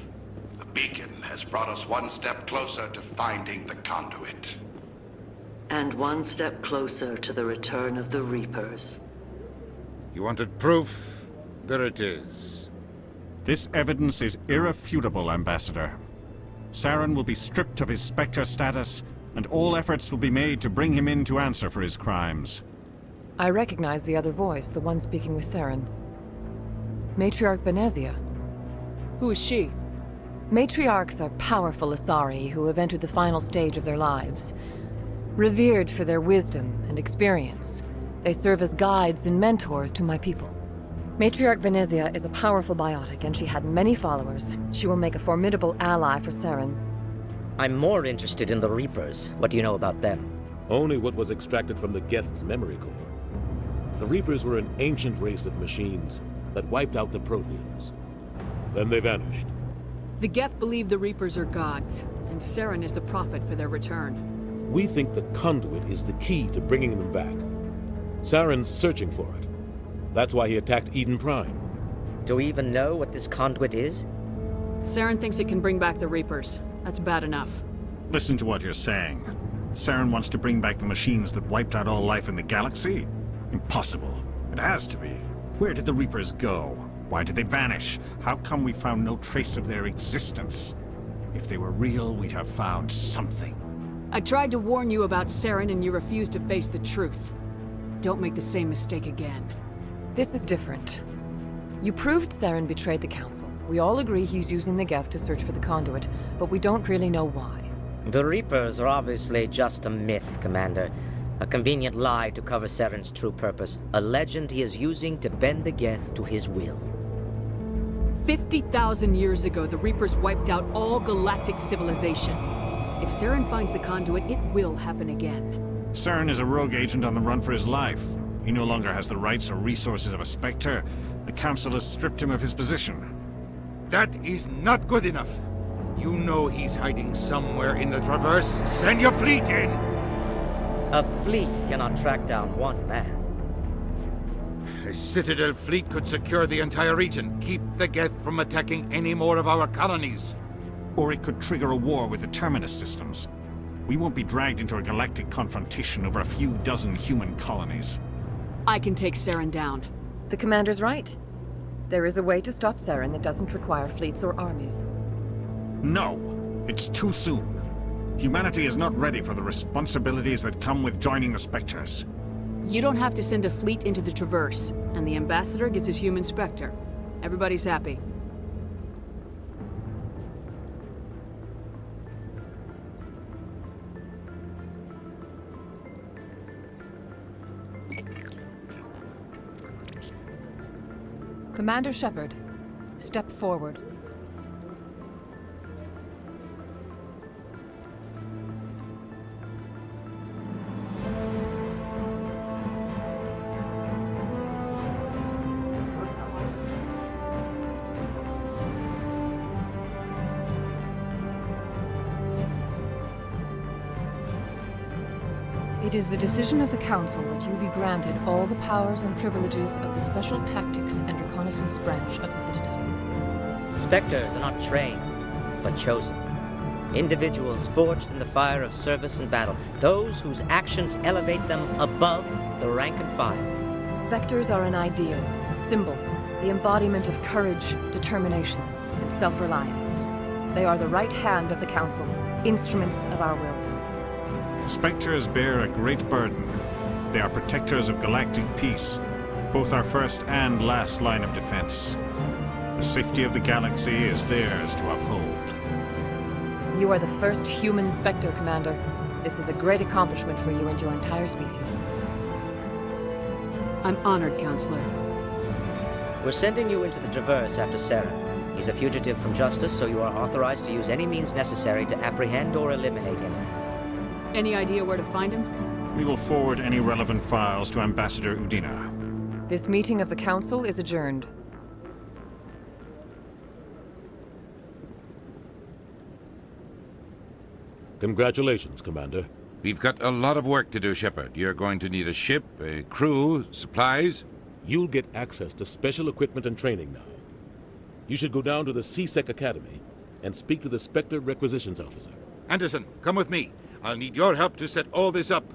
[SPEAKER 19] The beacon has brought us one step closer to finding the conduit.
[SPEAKER 4] And one step closer to the return of the Reapers.
[SPEAKER 2] You wanted proof? There it is.
[SPEAKER 25] This evidence is irrefutable, Ambassador. Saren will be stripped of his Spectre status, and all efforts will be made to bring him in to answer for his crimes.
[SPEAKER 20] I recognize the other voice, the one speaking with Saren. Matriarch Benezia.
[SPEAKER 7] Who is she?
[SPEAKER 20] Matriarchs are powerful Asari who have entered the final stage of their lives. Revered for their wisdom and experience, they serve as guides and mentors to my people. Matriarch Benezia is a powerful biotic, and she had many followers. She will make a formidable ally for Saren.
[SPEAKER 26] I'm more interested in the Reapers. What do you know about them?
[SPEAKER 21] Only what was extracted from the Geth's memory core. The Reapers were an ancient race of machines that wiped out the Protheans. Then they vanished.
[SPEAKER 7] The Geth believe the Reapers are gods, and Saren is the prophet for their return.
[SPEAKER 21] We think the conduit is the key to bringing them back. Saren's searching for it. That's why he attacked Eden Prime.
[SPEAKER 26] Do we even know what this conduit is?
[SPEAKER 7] Saren thinks it can bring back the Reapers. That's bad enough.
[SPEAKER 25] Listen to what you're saying. Saren wants to bring back the machines that wiped out all life in the galaxy? Impossible. It has to be. Where did the Reapers go? Why did they vanish? How come we found no trace of their existence? If they were real, we'd have found something.
[SPEAKER 7] I tried to warn you about Saren and you refused to face the truth. Don't make the same mistake again.
[SPEAKER 20] This is different. You proved Saren betrayed the Council. We all agree he's using the Geth to search for the conduit, but we don't really know why.
[SPEAKER 26] The Reapers are obviously just a myth, Commander. A convenient lie to cover Saren's true purpose. A legend he is using to bend the Geth to his will.
[SPEAKER 7] 50,000 years ago, the Reapers wiped out all galactic civilization. If Saren finds the conduit, it will happen again.
[SPEAKER 25] Saren is a rogue agent on the run for his life. He no longer has the rights or resources of a Spectre. The Council has stripped him of his position.
[SPEAKER 2] That is not good enough. You know he's hiding somewhere in the Traverse. Send your fleet in!
[SPEAKER 26] A fleet cannot track down one man.
[SPEAKER 2] A Citadel fleet could secure the entire region, keep the Geth from attacking any more of our colonies.
[SPEAKER 25] Or it could trigger a war with the Terminus systems. We won't be dragged into a galactic confrontation over a few dozen human colonies.
[SPEAKER 7] I can take Saren down.
[SPEAKER 20] The Commander's right. There is a way to stop Saren that doesn't require fleets or armies.
[SPEAKER 25] No! It's too soon. Humanity is not ready for the responsibilities that come with joining the Spectres.
[SPEAKER 7] You don't have to send a fleet into the Traverse, and the Ambassador gets his human Spectre. Everybody's happy.
[SPEAKER 20] Commander Shepard, step forward. It is the decision of the Council that you be granted all the powers and privileges of the Special Tactics and Reconnaissance branch of the Citadel.
[SPEAKER 26] Spectres are not trained, but chosen. Individuals forged in the fire of service and battle. Those whose actions elevate them above the rank and file.
[SPEAKER 20] Spectres are an ideal, a symbol, the embodiment of courage, determination, and self-reliance. They are the right hand of the Council, instruments of our will.
[SPEAKER 25] Spectres bear a great burden. They are protectors of galactic peace, both our first and last line of defense. The safety of the galaxy is theirs to uphold.
[SPEAKER 20] You are the first human Spectre, Commander. This is a great accomplishment for you and your entire species.
[SPEAKER 7] I'm honored, Counselor.
[SPEAKER 26] We're sending you into the Traverse after Saren. He's a fugitive from justice, so you are authorized to use any means necessary to apprehend or eliminate him.
[SPEAKER 7] Any idea where to find him?
[SPEAKER 25] We will forward any relevant files to Ambassador Udina.
[SPEAKER 20] This meeting of the Council is adjourned.
[SPEAKER 21] Congratulations, Commander.
[SPEAKER 2] We've got a lot of work to do, Shepard. You're going to need a ship, a crew, supplies.
[SPEAKER 21] You'll get access to special equipment and training now. You should go down to the C-Sec Academy and speak to the Spectre Requisitions Officer.
[SPEAKER 2] Anderson, come with me. I'll need your help to set all this up.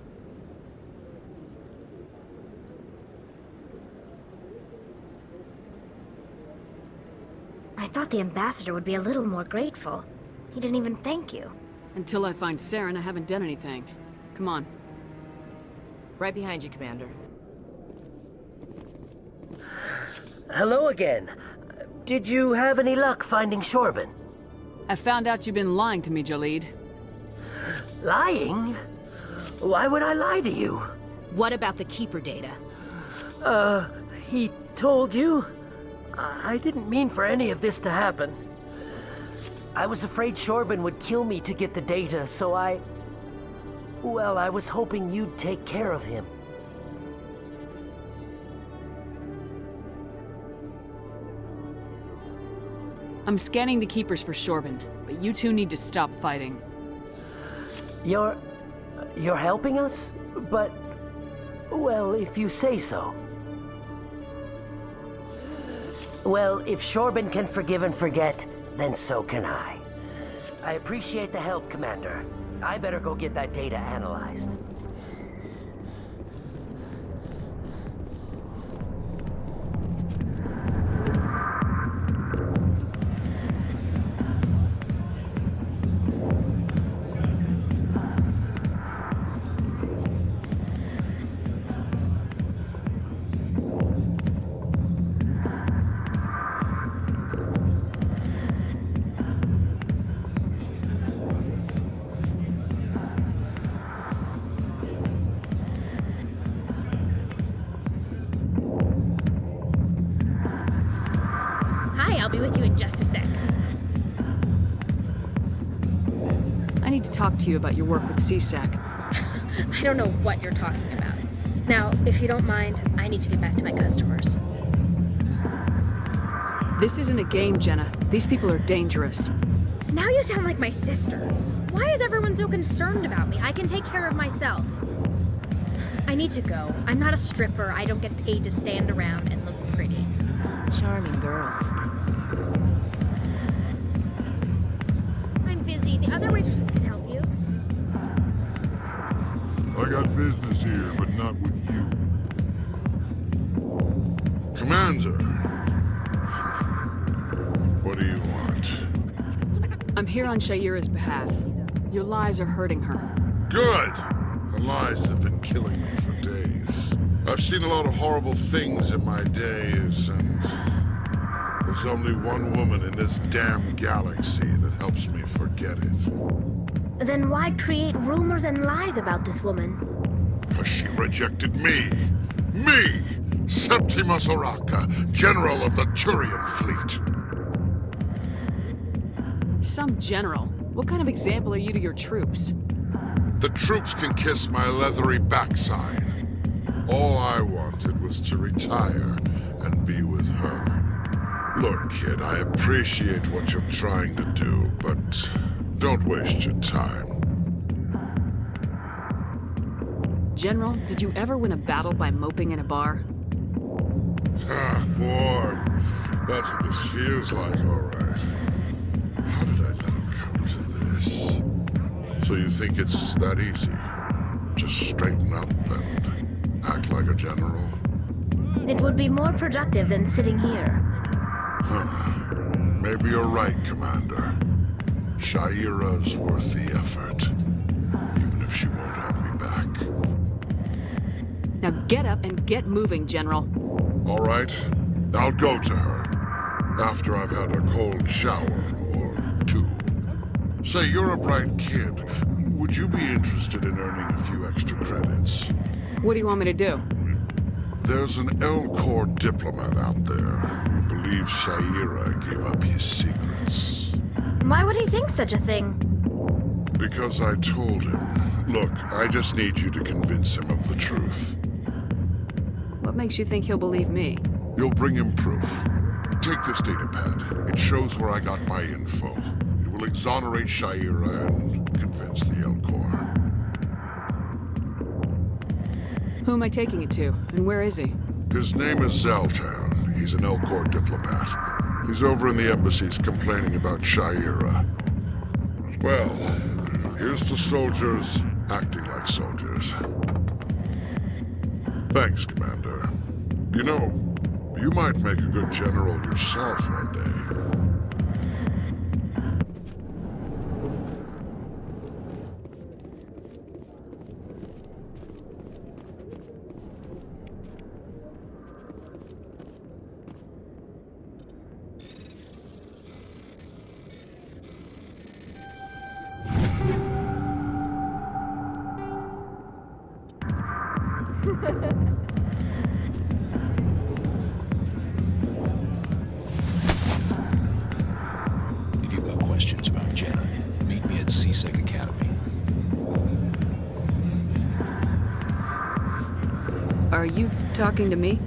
[SPEAKER 3] I thought the Ambassador would be a little more grateful. He didn't even thank you.
[SPEAKER 7] Until I find Saren, I haven't done anything. Come on.
[SPEAKER 11] Right behind you, Commander.
[SPEAKER 6] Hello again. Did you have any luck finding Shorban?
[SPEAKER 7] I found out you've been lying to me, Jalid.
[SPEAKER 6] Lying? Why would I lie to you?
[SPEAKER 11] What about the Keeper data?
[SPEAKER 6] He told you? I didn't mean for any of this to happen. I was afraid Shorban would kill me to get the data, so well, I was hoping you'd take care of him.
[SPEAKER 7] I'm scanning the Keepers for Shorban, but you two need to stop fighting.
[SPEAKER 6] You're helping us? But, well, if you say so. Well, if Shorban can forgive and forget, then so can I. I appreciate the help, Commander. I better go get that data analyzed.
[SPEAKER 5] I'll be with you in just a sec.
[SPEAKER 7] I need to talk to you about your work with CSAC.
[SPEAKER 5] I don't know what you're talking about. Now, if you don't mind, I need to get back to my customers.
[SPEAKER 7] This isn't a game, Jenna. These people are dangerous.
[SPEAKER 5] Now you sound like my sister. Why is everyone so concerned about me? I can take care of myself. I need to go. I'm not a stripper. I don't get paid to stand around and look pretty.
[SPEAKER 11] Charming girl.
[SPEAKER 5] I'm busy. The other waitresses can help you.
[SPEAKER 14] I got business here, but not with you. Commander. What do you want?
[SPEAKER 7] I'm here on Shaira's behalf. Your lies are hurting her.
[SPEAKER 14] Good! The lies have been killing me for days. I've seen a lot of horrible things in my days, and there's only one woman in this damn galaxy that helps me forget it.
[SPEAKER 3] Then why create rumors and lies about this woman?
[SPEAKER 14] Because she rejected me! Me! Septimus Oraka, General of the Turian Fleet!
[SPEAKER 7] Some general. What kind of example are you to your troops?
[SPEAKER 14] The troops can kiss my leathery backside. All I wanted was to retire and be with her. Look, kid, I appreciate what you're trying to do, but don't waste your time.
[SPEAKER 7] General, did you ever win a battle by moping in a bar?
[SPEAKER 14] Ah, Ward. That's what this feels like, all right. How did I let it come to this? So you think it's that easy? Just straighten up and act like a general?
[SPEAKER 3] It would be more productive than sitting here.
[SPEAKER 14] Huh. Maybe you're right, Commander. Shaira's worth the effort. Even if she won't have me back.
[SPEAKER 7] Now get up and get moving, General.
[SPEAKER 14] All right. I'll go to her. After I've had a cold shower or two. Say, you're a bright kid. Would you be interested in earning a few extra credits?
[SPEAKER 7] What do you want me to do?
[SPEAKER 14] There's an L-Corps diplomat out there who believes Shaira gave up his secrets.
[SPEAKER 3] Why would he think such a thing?
[SPEAKER 14] Because I told him. Look, I just need you to convince him of the truth.
[SPEAKER 7] What makes you think he'll believe me?
[SPEAKER 14] You'll bring him proof. Take this datapad. It shows where I got my info. It will exonerate Shaira and convince the L-Corps.
[SPEAKER 7] Who am I taking it to, and where is he?
[SPEAKER 14] His name is Zaltan. He's an L-Corps diplomat. He's over in the embassies complaining about Shaira. Well, here's to soldiers acting like soldiers. Thanks, Commander. You know, you might make a good general yourself one day.
[SPEAKER 9] If you've got questions about Jenna, meet me at CSEC Academy.
[SPEAKER 7] Are you talking to me?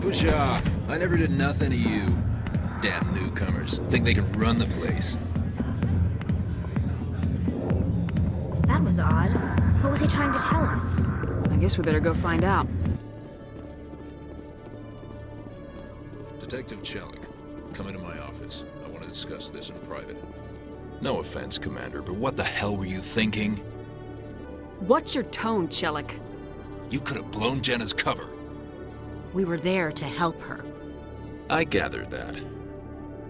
[SPEAKER 9] Push off. I never did nothing to you. Damn newcomers. Think they can run the place.
[SPEAKER 3] That was odd. What was he trying to tell us?
[SPEAKER 7] I guess we better go find out.
[SPEAKER 9] Detective Chelik, come into my office. I want to discuss this in private. No offense, Commander, but what the hell were you thinking?
[SPEAKER 7] What's your tone, Chelik?
[SPEAKER 9] You could have blown Jenna's cover.
[SPEAKER 11] We were there to help her.
[SPEAKER 9] I gathered that.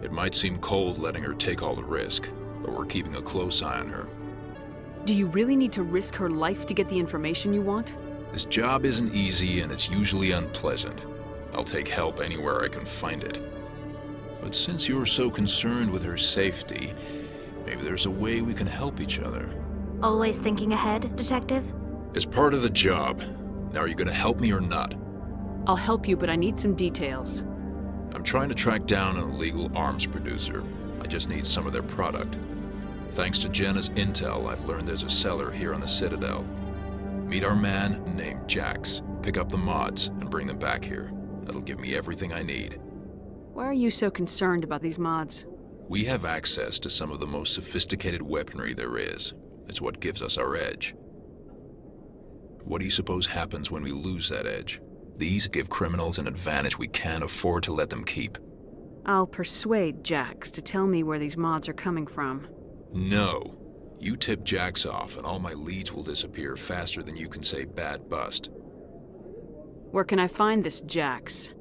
[SPEAKER 9] It might seem cold letting her take all the risk, but we're keeping a close eye on her.
[SPEAKER 7] Do you really need to risk her life to get the information you want?
[SPEAKER 9] This job isn't easy and it's usually unpleasant. I'll take help anywhere I can find it. But since you're so concerned with her safety, maybe there's a way we can help each other.
[SPEAKER 3] Always thinking ahead, Detective?
[SPEAKER 9] It's part of the job. Now, are you gonna help me or not?
[SPEAKER 7] I'll help you, but I need some details.
[SPEAKER 9] I'm trying to track down an illegal arms producer. I just need some of their product. Thanks to Jenna's intel, I've learned there's a seller here on the Citadel. Meet our man named Jax, pick up the mods, and bring them back here. That'll give me everything I need.
[SPEAKER 7] Why are you so concerned about these mods?
[SPEAKER 9] We have access to some of the most sophisticated weaponry there is. It's what gives us our edge. What do you suppose happens when we lose that edge? These give criminals an advantage we can't afford to let them keep.
[SPEAKER 7] I'll persuade Jax to tell me where these mods are coming from.
[SPEAKER 9] No. You tip Jax off and all my leads will disappear faster than you can say bad bust.
[SPEAKER 7] Where can I find this Jax?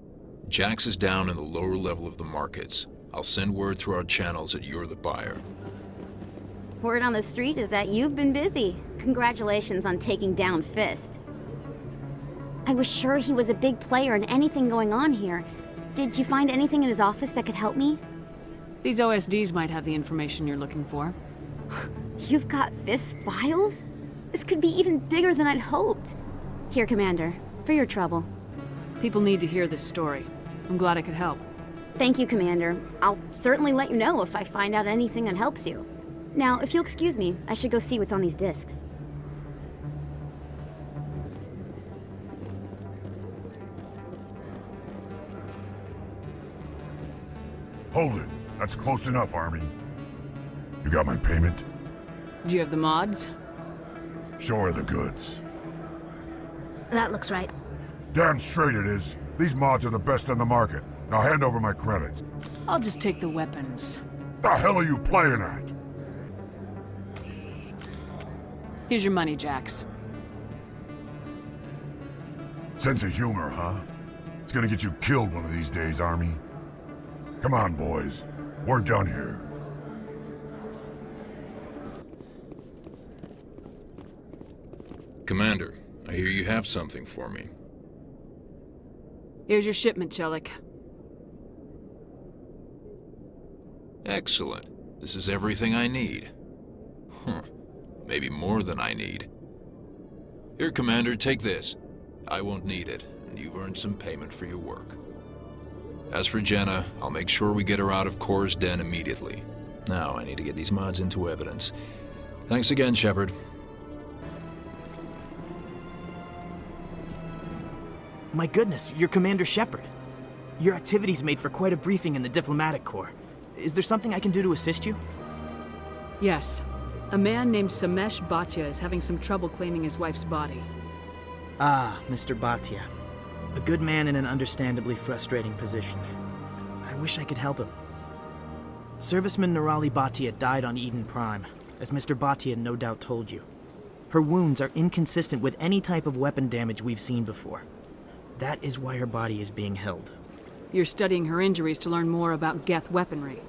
[SPEAKER 9] Jax is down in the lower level of the markets. I'll send word through our channels that you're the buyer.
[SPEAKER 8] Word on the street is that you've been busy. Congratulations on taking down Fist. I was sure he was a big player in anything going on here. Did you find anything in his office that could help me?
[SPEAKER 7] These OSDs might have the information you're looking for.
[SPEAKER 8] You've got Fist's files? This could be even bigger than I'd hoped. Here, Commander, for your trouble.
[SPEAKER 7] People need to hear this story. I'm glad I could help.
[SPEAKER 8] Thank you, Commander. I'll certainly let you know if I find out anything that helps you. Now, if you'll excuse me, I should go see what's on these discs.
[SPEAKER 14] Hold it. That's close enough, Army. You got my payment?
[SPEAKER 7] Do you have the mods?
[SPEAKER 14] Show her the goods.
[SPEAKER 3] That looks right.
[SPEAKER 14] Damn straight it is. These mods are the best on the market. Now hand over my credits.
[SPEAKER 7] I'll just take the weapons.
[SPEAKER 14] The hell are you playing at?
[SPEAKER 7] Here's your money, Jax.
[SPEAKER 14] Sense of humor, huh? It's gonna get you killed one of these days, Army. Come on, boys. We're done here.
[SPEAKER 9] Commander, I hear you have something for me.
[SPEAKER 7] Here's your shipment, Chelik.
[SPEAKER 9] Excellent. This is everything I need. Maybe more than I need. Here, Commander, take this. I won't need it, and you've earned some payment for your work. As for Jenna, I'll make sure we get her out of Kor's den immediately. Now, I need to get these mods into evidence. Thanks again, Shepard.
[SPEAKER 10] My goodness, you're Commander Shepard. Your activities made for quite a briefing in the Diplomatic Corps. Is there something I can do to assist you?
[SPEAKER 7] Yes. A man named Samesh Bhatia is having some trouble claiming his wife's body.
[SPEAKER 10] Ah, Mr. Bhatia. A good man in an understandably frustrating position. I wish I could help him. Serviceman Nirali Bhatia died on Eden Prime, as Mr. Bhatia no doubt told you. Her wounds are inconsistent with any type of weapon damage we've seen before. That is why her body is being held.
[SPEAKER 7] You're studying her injuries to learn more about Geth weaponry.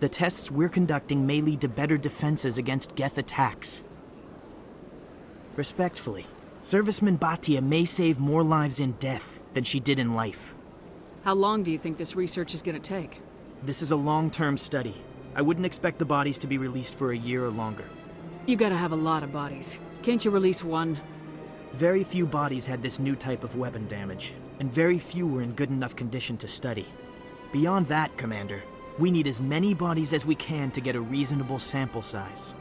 [SPEAKER 10] The tests we're conducting may lead to better defenses against Geth attacks. Respectfully, Serviceman Bhatia may save more lives in death than she did in life.
[SPEAKER 7] How long do you think this research is going to take?
[SPEAKER 10] This is a long-term study. I wouldn't expect the bodies to be released for a year or longer.
[SPEAKER 7] You gotta have a lot of bodies. Can't you release one?
[SPEAKER 10] Very few bodies had this new type of weapon damage, and very few were in good enough condition to study. Beyond that, Commander, we need as many bodies as we can to get a reasonable sample size.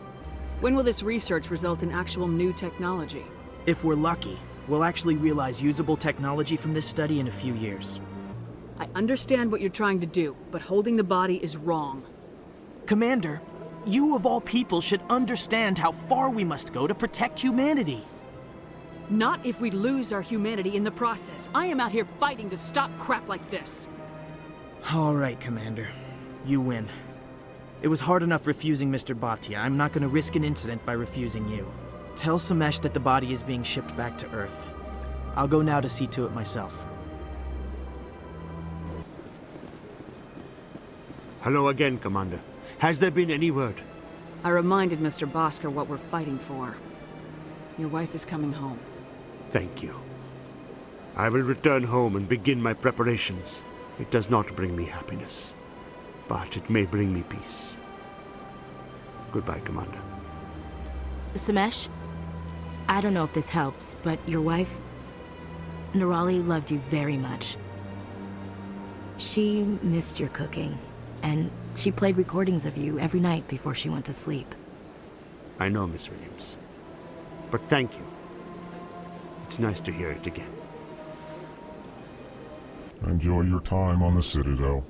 [SPEAKER 7] When will this research result in actual new technology?
[SPEAKER 10] If we're lucky, we'll actually realize usable technology from this study in a few years.
[SPEAKER 7] I understand what you're trying to do, but holding the body is wrong.
[SPEAKER 10] Commander, you of all people should understand how far we must go to protect humanity.
[SPEAKER 7] Not if we lose our humanity in the process. I am out here fighting to stop crap like this.
[SPEAKER 10] All right, Commander. You win. It was hard enough refusing Mr. Bhatia. I'm not going to risk an incident by refusing you. Tell Samesh that the body is being shipped back to Earth. I'll go now to see to it myself.
[SPEAKER 24] Hello again, Commander. Has there been any word?
[SPEAKER 7] I reminded Mr. Bosker what we're fighting for. Your wife is coming home.
[SPEAKER 24] Thank you. I will return home and begin my preparations. It does not bring me happiness, but it may bring me peace. Goodbye, Commander.
[SPEAKER 11] Samesh, I don't know if this helps, but your wife, Nirali, loved you very much. She missed your cooking, and she played recordings of you every night before she went to sleep.
[SPEAKER 24] I know, Miss Williams. But thank you. It's nice to hear it again.
[SPEAKER 16] Enjoy your time on the Citadel.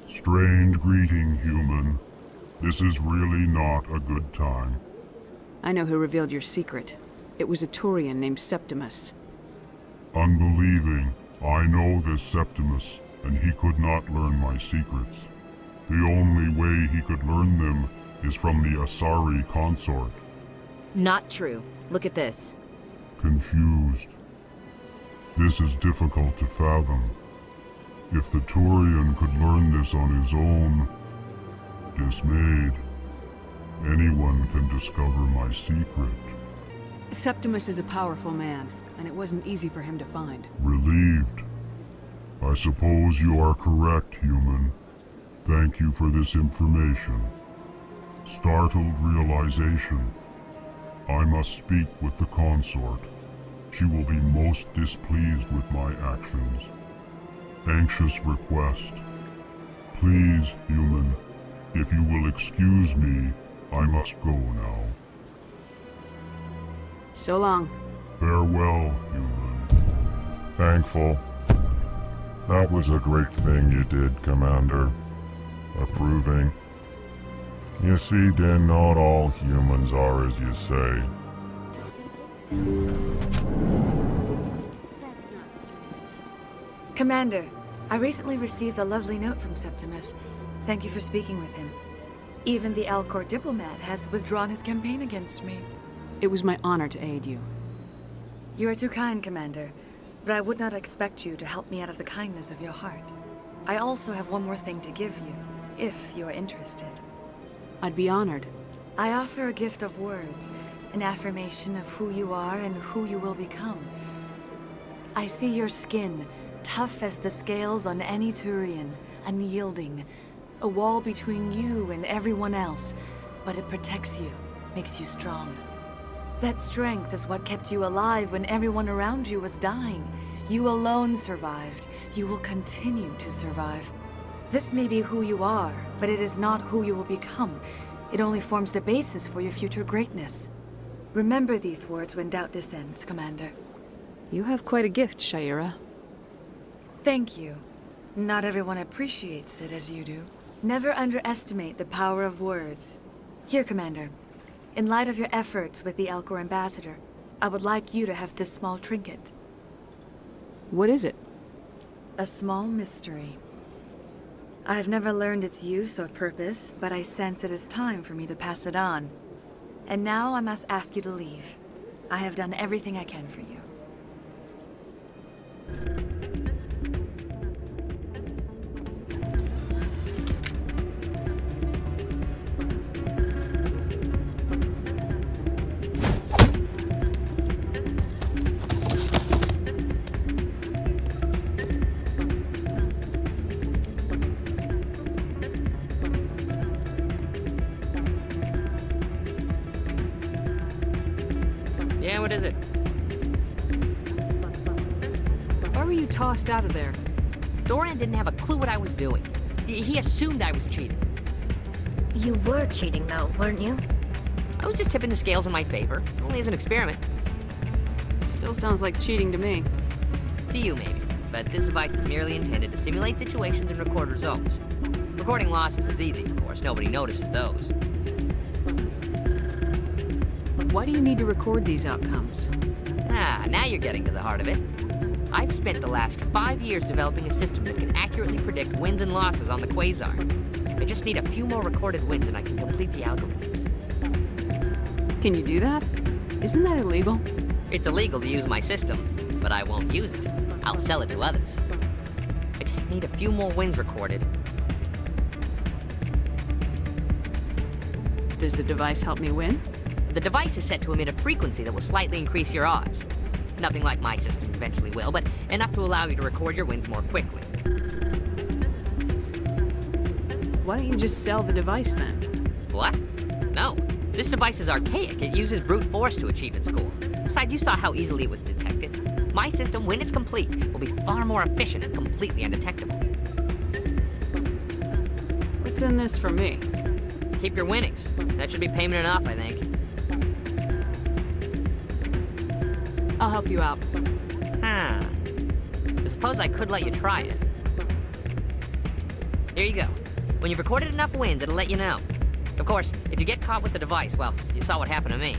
[SPEAKER 16] Strange greeting, human. This is really not a good time.
[SPEAKER 7] I know who revealed your secret. It was a Turian named Septimus.
[SPEAKER 16] Unbelieving. I know this Septimus, and he could not learn my secrets. The only way he could learn them is from the Asari consort.
[SPEAKER 11] Not true. Look at this.
[SPEAKER 16] Confused. This is difficult to fathom. If the Turian could learn this on his own, dismayed, anyone can discover my secret.
[SPEAKER 7] Septimus is a powerful man, and it wasn't easy for him to find.
[SPEAKER 16] Relieved. I suppose you are correct, human. Thank you for this information. Startled realization. I must speak with the consort. She will be most displeased with my actions. Anxious request. Please, human, if you will excuse me, I must go now.
[SPEAKER 7] So long.
[SPEAKER 16] Farewell, human. Thankful. That was a great thing you did, Commander. Approving. You see, then not all humans are as you say.
[SPEAKER 13] Commander, I recently received a lovely note from Septimus. Thank you for speaking with him. Even the Alcor diplomat has withdrawn his campaign against me.
[SPEAKER 7] It was my honor to aid you.
[SPEAKER 13] You are too kind, Commander, but I would not expect you to help me out of the kindness of your heart. I also have one more thing to give you, if you are interested.
[SPEAKER 7] I'd be honored.
[SPEAKER 13] I offer a gift of words, an affirmation of who you are and who you will become. I see your skin, tough as the scales on any Turian, unyielding, a wall between you and everyone else, but it protects you, makes you strong. That strength is what kept you alive when everyone around you was dying. You alone survived. You will continue to survive. This may be who you are, but it is not who you will become. It only forms the basis for your future greatness. Remember these words when doubt descends, Commander.
[SPEAKER 7] You have quite a gift, Shaira.
[SPEAKER 13] Thank you. Not everyone appreciates it as you do. Never underestimate the power of words. Here, Commander. In light of your efforts with the Alcor ambassador, I would like you to have this small trinket.
[SPEAKER 7] What is it?
[SPEAKER 13] A small mystery. I have never learned its use or purpose, but I sense it is time for me to pass it on. And now I must ask you to leave. I have done everything I can for you.
[SPEAKER 15] Yeah, what is it?
[SPEAKER 7] Why were you tossed out of there?
[SPEAKER 15] Doran didn't have a clue what I was doing. He assumed I was cheating.
[SPEAKER 3] You were cheating, though, weren't you?
[SPEAKER 15] I was just tipping the scales in my favor, only as an experiment.
[SPEAKER 7] Still sounds like cheating to me.
[SPEAKER 15] To you, maybe. But this device is merely intended to simulate situations and record results. Recording losses is easy, of course. Nobody notices those.
[SPEAKER 7] Why do you need to record these outcomes?
[SPEAKER 15] Ah, now you're getting to the heart of it. I've spent the last 5 years developing a system that can accurately predict wins and losses on the Quasar. I just need a few more recorded wins and I can complete the algorithms.
[SPEAKER 7] Can you do that? Isn't that illegal?
[SPEAKER 15] It's illegal to use my system, but I won't use it. I'll sell it to others. I just need a few more wins recorded.
[SPEAKER 7] Does the device help me win?
[SPEAKER 15] The device is set to emit a frequency that will slightly increase your odds. Nothing like my system eventually will, but enough to allow you to record your wins more quickly.
[SPEAKER 7] Why don't you just sell the device then?
[SPEAKER 15] What? No. This device is archaic. It uses brute force to achieve its goal. Besides, you saw how easily it was detected. My system, when it's complete, will be far more efficient and completely undetectable.
[SPEAKER 7] What's in this for me?
[SPEAKER 15] Keep your winnings. That should be payment enough, I think.
[SPEAKER 7] I'll help you out.
[SPEAKER 15] I suppose I could let you try it. Here you go. When you've recorded enough wins, it'll let you know. Of course, if you get caught with the device, well, you saw what happened to me.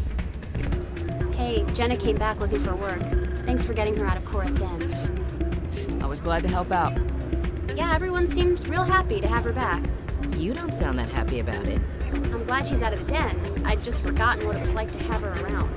[SPEAKER 8] Hey, Jenna came back looking for work. Thanks for getting her out of Cora's den.
[SPEAKER 7] I was glad to help out.
[SPEAKER 8] Yeah, everyone seems real happy to have her back.
[SPEAKER 11] You don't sound that happy about it.
[SPEAKER 8] I'm glad she's out of the den. I'd just forgotten what it was like to have her around.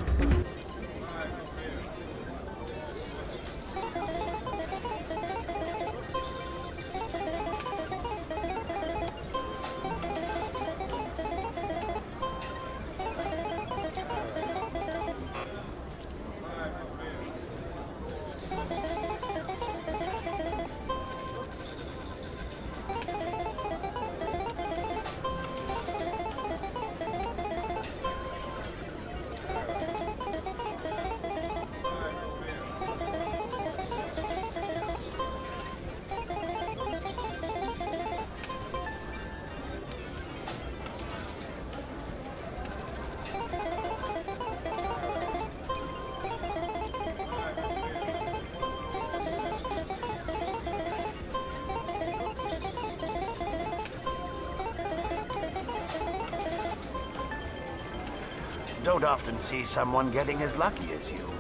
[SPEAKER 1] Don't often see someone getting as lucky as you.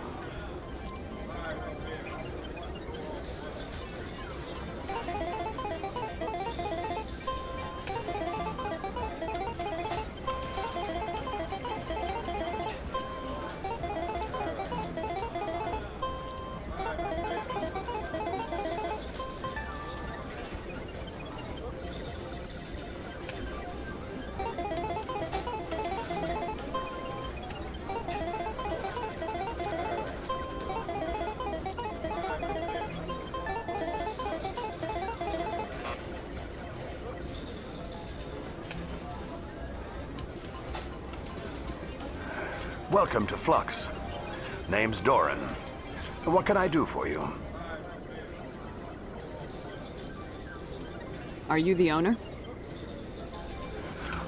[SPEAKER 1] Welcome to Flux. Name's Doran. What can I do for you?
[SPEAKER 7] Are you the owner?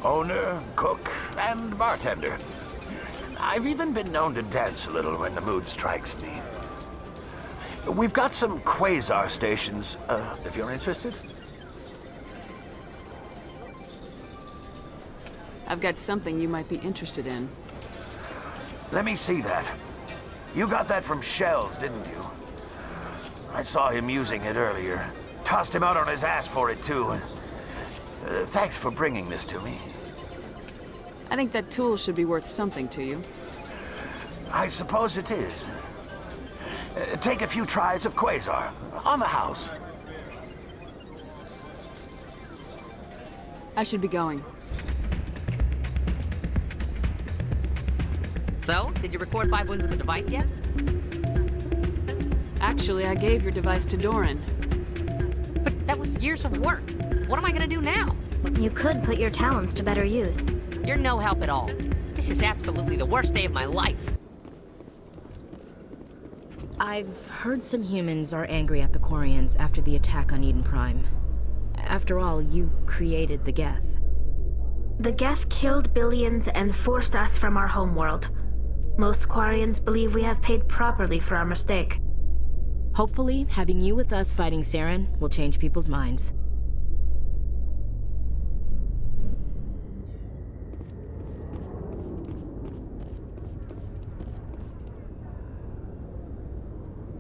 [SPEAKER 1] Owner, cook, and bartender. I've even been known to dance a little when the mood strikes me. We've got some quasar stations, if you're interested.
[SPEAKER 7] I've got something you might be interested in.
[SPEAKER 1] Let me see that. You got that from Shells, didn't you? I saw him using it earlier. Tossed him out on his ass for it, too. Thanks for bringing this to me.
[SPEAKER 7] I think that tool should be worth something to you.
[SPEAKER 1] I suppose it is. Take a few tries of quasar. On the house.
[SPEAKER 7] I should be going.
[SPEAKER 15] So, did you record 5 wins with the device yet?
[SPEAKER 7] Actually, I gave your device to Doran.
[SPEAKER 15] But that was years of work. What am I gonna do now?
[SPEAKER 3] You could put your talents to better use.
[SPEAKER 15] You're no help at all. This is absolutely the worst day of my life.
[SPEAKER 11] I've heard some humans are angry at the Quarians after the attack on Eden Prime. After all, you created the Geth.
[SPEAKER 3] The Geth killed billions and forced us from our homeworld. Most Quarians believe we have paid properly for our mistake.
[SPEAKER 11] Hopefully, having you with us fighting Saren will change people's minds.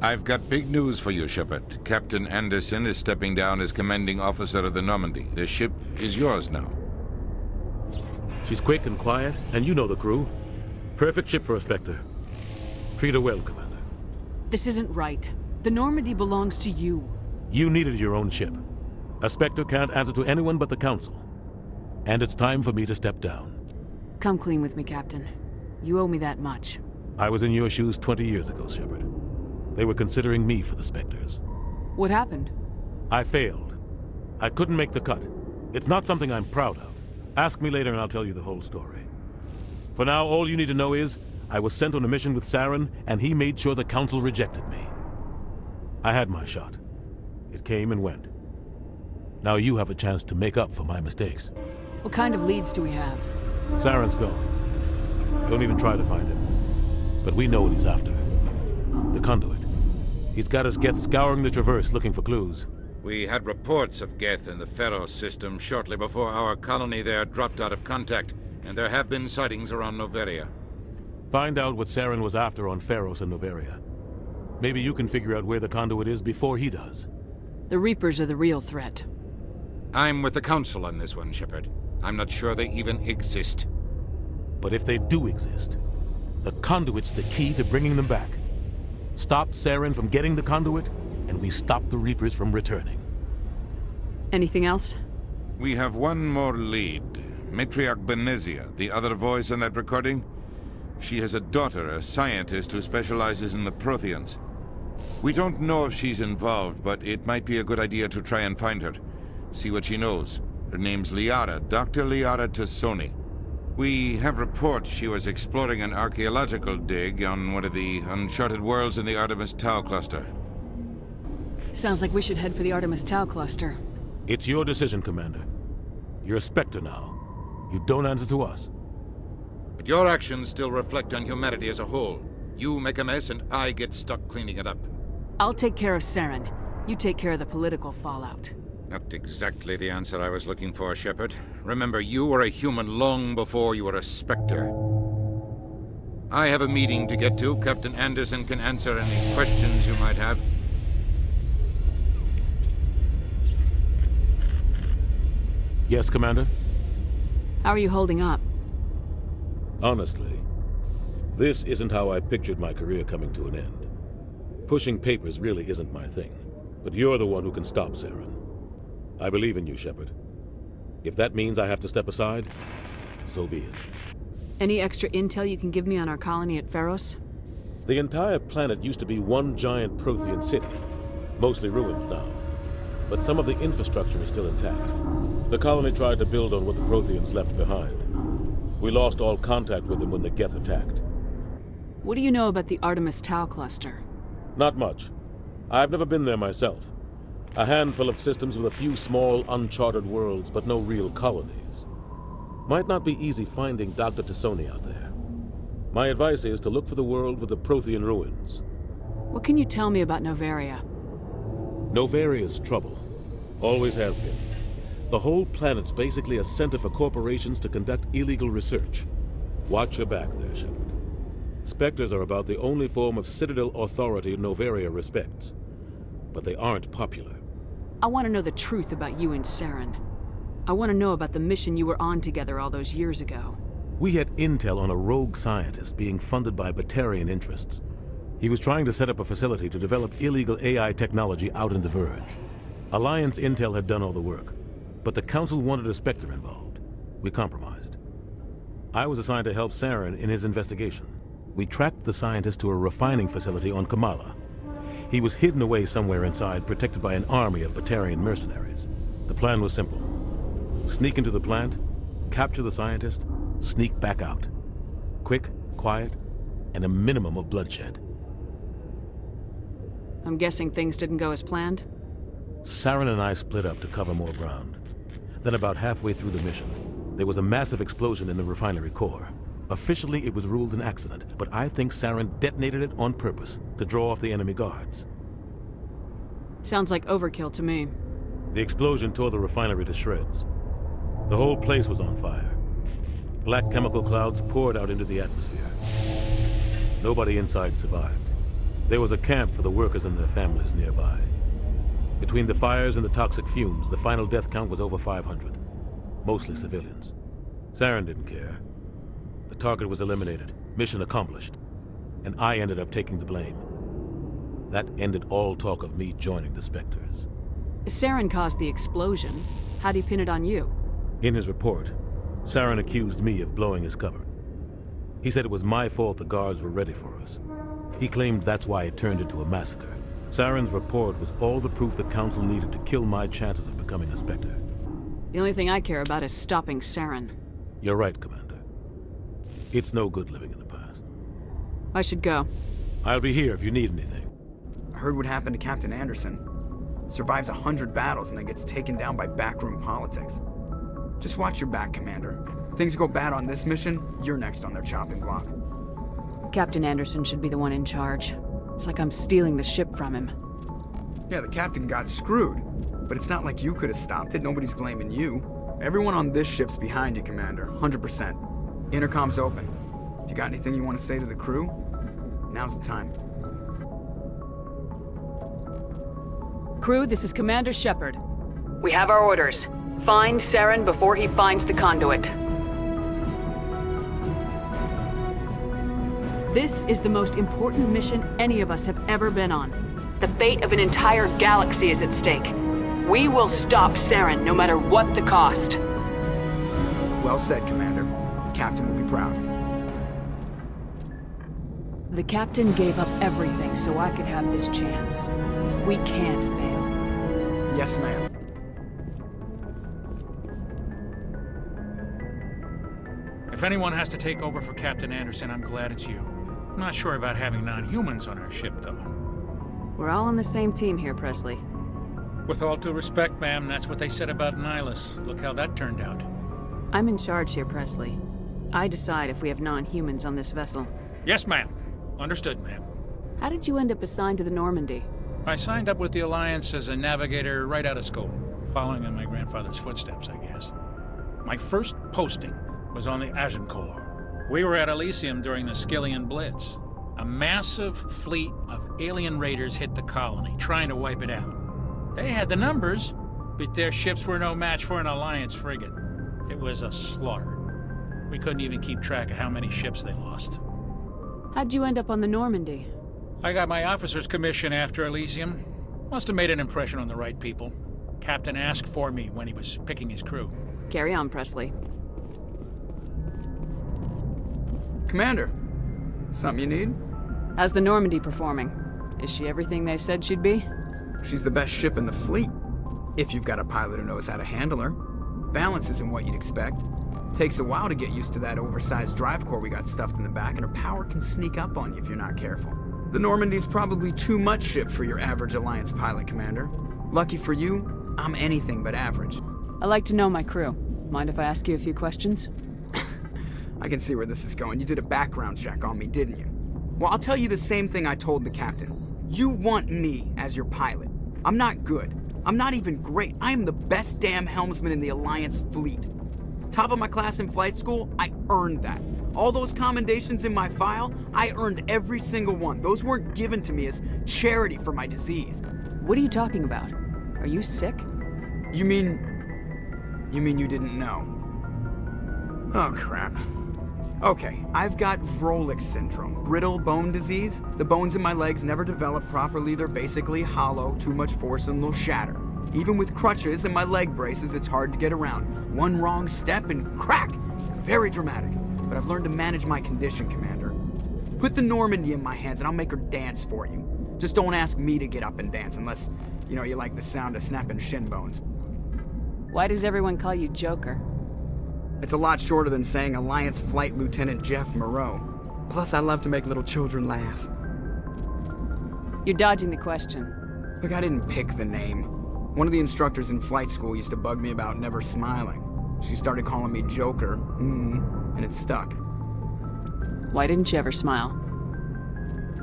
[SPEAKER 2] I've got big news for you, Shepard. Captain Anderson is stepping down as commanding officer of the Normandy. The ship is yours now.
[SPEAKER 21] She's quick and quiet, and you know the crew. Perfect ship for a Spectre. Treat her well, Commander.
[SPEAKER 7] This isn't right. The Normandy belongs to you.
[SPEAKER 21] You needed your own ship. A Spectre can't answer to anyone but the Council. And it's time for me to step down.
[SPEAKER 7] Come clean with me, Captain. You owe me that much.
[SPEAKER 21] I was in your shoes 20 years ago, Shepard. They were considering me for the Spectres.
[SPEAKER 7] What happened?
[SPEAKER 21] I failed. I couldn't make the cut. It's not something I'm proud of. Ask me later and I'll tell you the whole story. For now, all you need to know is, I was sent on a mission with Saren, and he made sure the Council rejected me. I had my shot. It came and went. Now you have a chance to make up for my mistakes.
[SPEAKER 7] What kind of leads do we have?
[SPEAKER 21] Saren's gone. Don't even try to find him. But we know what he's after. The conduit. He's got us Geth scouring the Traverse looking for clues.
[SPEAKER 2] We had reports of Geth in the Pharos system shortly before our colony there dropped out of contact, and there have been sightings around Noveria.
[SPEAKER 21] Find out what Saren was after on Pharos and Noveria. Maybe you can figure out where the conduit is before he does.
[SPEAKER 7] The Reapers are the real threat.
[SPEAKER 2] I'm with the Council on this one, Shepard. I'm not sure they even exist.
[SPEAKER 21] But if they do exist, the conduit's the key to bringing them back. Stop Saren from getting the conduit, and we stop the Reapers from returning.
[SPEAKER 7] Anything else?
[SPEAKER 2] We have one more lead. Matriarch Benezia, the other voice on that recording. She has a daughter, a scientist who specializes in the Protheans. We don't know if she's involved, but it might be a good idea to try and find her. See what she knows. Her name's Liara, Dr. Liara Tassoni. We have reports she was exploring an archaeological dig on one of the uncharted worlds in the Artemis Tau cluster.
[SPEAKER 7] Sounds like we should head for the Artemis Tau cluster.
[SPEAKER 21] It's your decision, Commander. You're a Spectre now. You don't answer to us.
[SPEAKER 2] But your actions still reflect on humanity as a whole. You make a mess and I get stuck cleaning it up.
[SPEAKER 7] I'll take care of Saren. You take care of the political fallout.
[SPEAKER 2] Not exactly the answer I was looking for, Shepard. Remember, you were a human long before you were a Spectre. I have a meeting to get to. Captain Anderson can answer any questions you might have.
[SPEAKER 21] Yes, Commander?
[SPEAKER 7] How are you holding up?
[SPEAKER 21] Honestly, this isn't how I pictured my career coming to an end. Pushing papers really isn't my thing, but you're the one who can stop Saren. I believe in you, Shepard. If that means I have to step aside, so be it.
[SPEAKER 7] Any extra intel you can give me on our colony at Pharos?
[SPEAKER 21] The entire planet used to be one giant Prothean city, mostly ruins now. But some of the infrastructure is still intact. The colony tried to build on what the Protheans left behind. We lost all contact with them when the Geth attacked.
[SPEAKER 7] What do you know about the Artemis Tau cluster?
[SPEAKER 21] Not much. I've never been there myself. A handful of systems with a few small, uncharted worlds, but no real colonies. Might not be easy finding Dr. Tassoni out there. My advice is to look for the world with the Prothean ruins.
[SPEAKER 7] What can you tell me about Noveria?
[SPEAKER 21] Noveria's trouble. Always has been. The whole planet's basically a center for corporations to conduct illegal research. Watch your back there, Shepard. Spectres are about the only form of Citadel authority Noveria respects. But they aren't popular.
[SPEAKER 7] I want to know the truth about you and Saren. I want to know about the mission you were on together all those years ago.
[SPEAKER 21] We had intel on a rogue scientist being funded by Batarian interests. He was trying to set up a facility to develop illegal AI technology out in the Verge. Alliance intel had done all the work, but the Council wanted a Spectre involved. We compromised. I was assigned to help Saren in his investigation. We tracked the scientist to a refining facility on Kamala. He was hidden away somewhere inside, protected by an army of Batarian mercenaries. The plan was simple. Sneak into the plant, capture the scientist, sneak back out. Quick, quiet, and a minimum of bloodshed.
[SPEAKER 7] I'm guessing things didn't go as planned?
[SPEAKER 21] Saren and I split up to cover more ground. Then about halfway through the mission, there was a massive explosion in the refinery core. Officially, it was ruled an accident, but I think Saren detonated it on purpose to draw off the enemy guards.
[SPEAKER 7] Sounds like overkill to me.
[SPEAKER 21] The explosion tore the refinery to shreds. The whole place was on fire. Black chemical clouds poured out into the atmosphere. Nobody inside survived. There was a camp for the workers and their families nearby. Between the fires and the toxic fumes, the final death count was over 500. Mostly civilians. Saren didn't care. The target was eliminated, mission accomplished. And I ended up taking the blame. That ended all talk of me joining the Spectres.
[SPEAKER 7] Saren caused the explosion. How'd he pin it on you?
[SPEAKER 21] In his report, Saren accused me of blowing his cover. He said it was my fault the guards were ready for us. He claimed that's why it turned into a massacre. Saren's report was all the proof the Council needed to kill my chances of becoming a Spectre.
[SPEAKER 7] The only thing I care about is stopping Saren.
[SPEAKER 21] You're right, Commander. It's no good living in the past.
[SPEAKER 7] I should go.
[SPEAKER 21] I'll be here if you need anything.
[SPEAKER 12] I heard what happened to Captain Anderson. Survives 100 battles and then gets taken down by backroom politics. Just watch your back, Commander. Things go bad on this mission, you're next on their chopping block.
[SPEAKER 7] Captain Anderson should be the one in charge. It's like I'm stealing the ship from him.
[SPEAKER 12] Yeah, the captain got screwed. But it's not like you could have stopped it. Nobody's blaming you. Everyone on this ship's behind you, Commander. 100%. Intercom's open. If you got anything you want to say to the crew, now's the time.
[SPEAKER 7] Crew, this is Commander Shepard. We have our orders. Find Saren before he finds the conduit. This is the most important mission any of us have ever been on. The fate of an entire galaxy is at stake. We will stop Saren, no matter what the cost.
[SPEAKER 12] Well said, Commander. The captain will be proud.
[SPEAKER 7] The captain gave up everything so I could have this chance. We can't fail.
[SPEAKER 12] Yes, ma'am.
[SPEAKER 17] If anyone has to take over for Captain Anderson, I'm glad it's you. I'm not sure about having non-humans on our ship, though.
[SPEAKER 7] We're all on the same team here, Presley.
[SPEAKER 17] With all due respect, ma'am, that's what they said about Nihilus. Look how that turned out.
[SPEAKER 7] I'm in charge here, Presley. I decide if we have non-humans on this vessel.
[SPEAKER 17] Yes, ma'am. Understood, ma'am.
[SPEAKER 7] How did you end up assigned to the Normandy?
[SPEAKER 17] I signed up with the Alliance as a navigator right out of school, following in my grandfather's footsteps, I guess. My first posting was on the Agincourt. We were at Elysium during the Skillian Blitz. A massive fleet of alien raiders hit the colony, trying to wipe it out. They had the numbers, but their ships were no match for an Alliance frigate. It was a slaughter. We couldn't even keep track of how many ships they lost.
[SPEAKER 7] How'd you end up on the Normandy?
[SPEAKER 17] I got my officer's commission after Elysium. Must have made an impression on the right people. Captain asked for me when he was picking his crew.
[SPEAKER 7] Carry on, Presley.
[SPEAKER 12] Commander, something you need?
[SPEAKER 7] How's the Normandy performing? Is she everything they said she'd be?
[SPEAKER 12] She's the best ship in the fleet. If you've got a pilot who knows how to handle her. Balance isn't what you'd expect. Takes a while to get used to that oversized drive core we got stuffed in the back, and her power can sneak up on you if you're not careful. The Normandy's probably too much ship for your average Alliance pilot, Commander. Lucky for you, I'm anything but average.
[SPEAKER 7] I like to know my crew. Mind if I ask you a few questions?
[SPEAKER 12] I can see where this is going. You did a background check on me, didn't you? Well, I'll tell you the same thing I told the captain. You want me as your pilot. I'm not good. I'm not even great. I am the best damn helmsman in the Alliance fleet. Top of my class in flight school, I earned that. All those commendations in my file, I earned every single one. Those weren't given to me as charity for my disease.
[SPEAKER 7] What are you talking about? Are you sick?
[SPEAKER 12] You mean you didn't know? Oh, crap. Okay, I've got Vrolik syndrome, brittle bone disease. The bones in my legs never develop properly. They're basically hollow, too much force and they'll shatter. Even with crutches and my leg braces, it's hard to get around. One wrong step and crack! It's very dramatic. But I've learned to manage my condition, Commander. Put the Normandy in my hands and I'll make her dance for you. Just don't ask me to get up and dance unless, you like the sound of snapping shin bones.
[SPEAKER 7] Why does everyone call you Joker?
[SPEAKER 12] It's a lot shorter than saying Alliance Flight Lieutenant Jeff Moreau. Plus, I love to make little children laugh.
[SPEAKER 7] You're dodging the question.
[SPEAKER 12] Look, I didn't pick the name. One of the instructors in flight school used to bug me about never smiling. She started calling me Joker, and it stuck.
[SPEAKER 7] Why didn't you ever smile?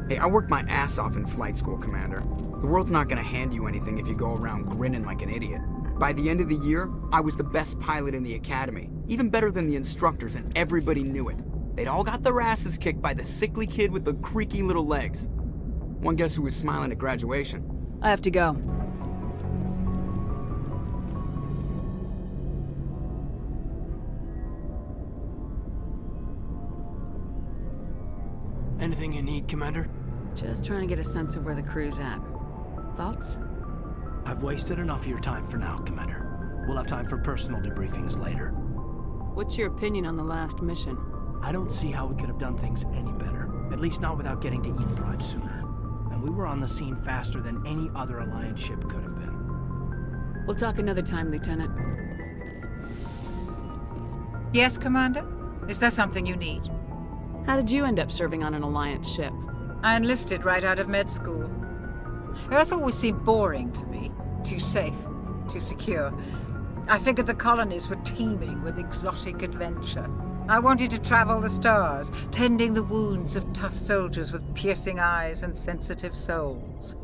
[SPEAKER 12] Hey, I worked my ass off in flight school, Commander. The world's not gonna hand you anything if you go around grinning like an idiot. By the end of the year, I was the best pilot in the academy, even better than the instructors, and everybody knew it. They'd all got their asses kicked by the sickly kid with the creaky little legs. One guess who was smiling at graduation?
[SPEAKER 7] I have to go.
[SPEAKER 6] Anything you need, Commander?
[SPEAKER 7] Just trying to get a sense of where the crew's at. Thoughts?
[SPEAKER 6] I've wasted enough of your time for now, Commander. We'll have time for personal debriefings later.
[SPEAKER 7] What's your opinion on the last mission?
[SPEAKER 6] I don't see how we could have done things any better. At least not without getting to Eden Prime sooner. And we were on the scene faster than any other Alliance ship could have been.
[SPEAKER 7] We'll talk another time, Lieutenant.
[SPEAKER 4] Yes, Commander? Is there something you need?
[SPEAKER 7] How did you end up serving on an Alliance ship?
[SPEAKER 4] I enlisted right out of med school. Earth always seemed boring to me. Too safe, too secure. I figured the colonies were teeming with exotic adventure. I wanted to travel the stars, tending the wounds of tough soldiers with piercing eyes and sensitive souls.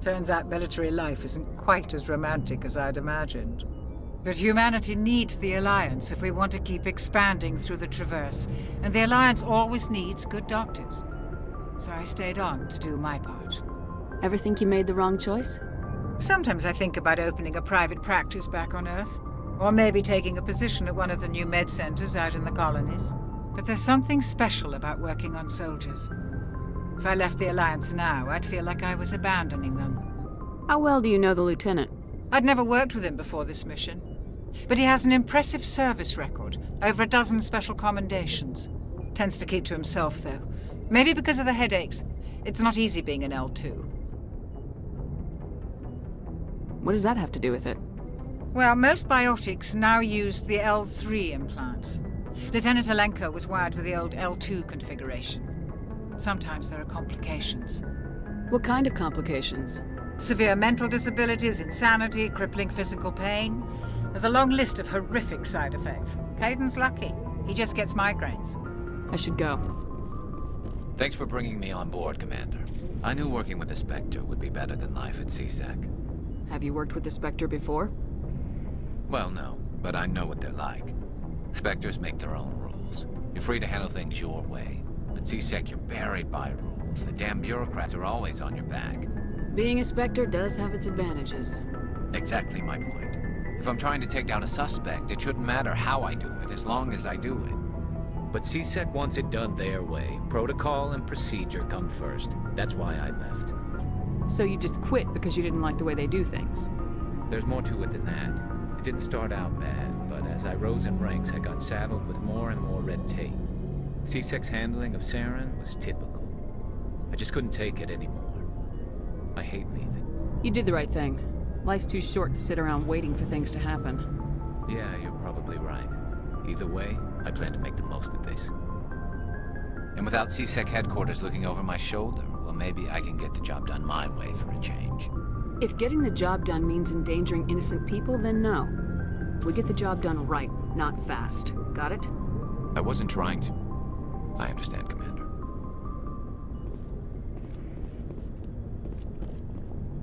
[SPEAKER 4] Turns out military life isn't quite as romantic as I'd imagined. But humanity needs the Alliance if we want to keep expanding through the Traverse, and the Alliance always needs good doctors. So I stayed on to do my part.
[SPEAKER 7] Ever think you made the wrong choice?
[SPEAKER 4] Sometimes I think about opening a private practice back on Earth, or maybe taking a position at one of the new med centers out in the colonies. But there's something special about working on soldiers. If I left the Alliance now, I'd feel like I was abandoning them.
[SPEAKER 7] How well do you know the Lieutenant?
[SPEAKER 4] I'd never worked with him before this mission. But he has an impressive service record, over a dozen special commendations. Tends to keep to himself, though. Maybe because of the headaches. It's not easy being an L2.
[SPEAKER 7] What does that have to do with it?
[SPEAKER 4] Well, most biotics now use the L3 implants. Lieutenant Alenko was wired with the old L2 configuration. Sometimes there are complications.
[SPEAKER 7] What kind of complications?
[SPEAKER 4] Severe mental disabilities, insanity, crippling physical pain. There's a long list of horrific side effects. Caden's lucky. He just gets migraines.
[SPEAKER 7] I should go.
[SPEAKER 18] Thanks for bringing me on board, Commander. I knew working with the Spectre would be better than life at CSEC.
[SPEAKER 7] Have you worked with the Spectre before?
[SPEAKER 18] Well, no, but I know what they're like. Spectres make their own rules. You're free to handle things your way. At CSEC, you're buried by rules. The damn bureaucrats are always on your back.
[SPEAKER 7] Being a Spectre does have its advantages.
[SPEAKER 18] Exactly my point. If I'm trying to take down a suspect, it shouldn't matter how I do it, as long as I do it. But CSEC wants it done their way. Protocol and procedure come first. That's why I left.
[SPEAKER 7] So you just quit because you didn't like the way they do things?
[SPEAKER 18] There's more to it than that. It didn't start out bad, but as I rose in ranks, I got saddled with more and more red tape. CSEC's handling of Saren was typical. I just couldn't take it anymore. I hate leaving.
[SPEAKER 7] You did the right thing. Life's too short to sit around waiting for things to happen.
[SPEAKER 18] Yeah, you're probably right. Either way, I plan to make the most of this. And without CSEC headquarters looking over my shoulder, well, maybe I can get the job done my way for a change.
[SPEAKER 7] If getting the job done means endangering innocent people, then no. We get the job done right, not fast. Got it?
[SPEAKER 18] I wasn't trying to. I understand, Commander.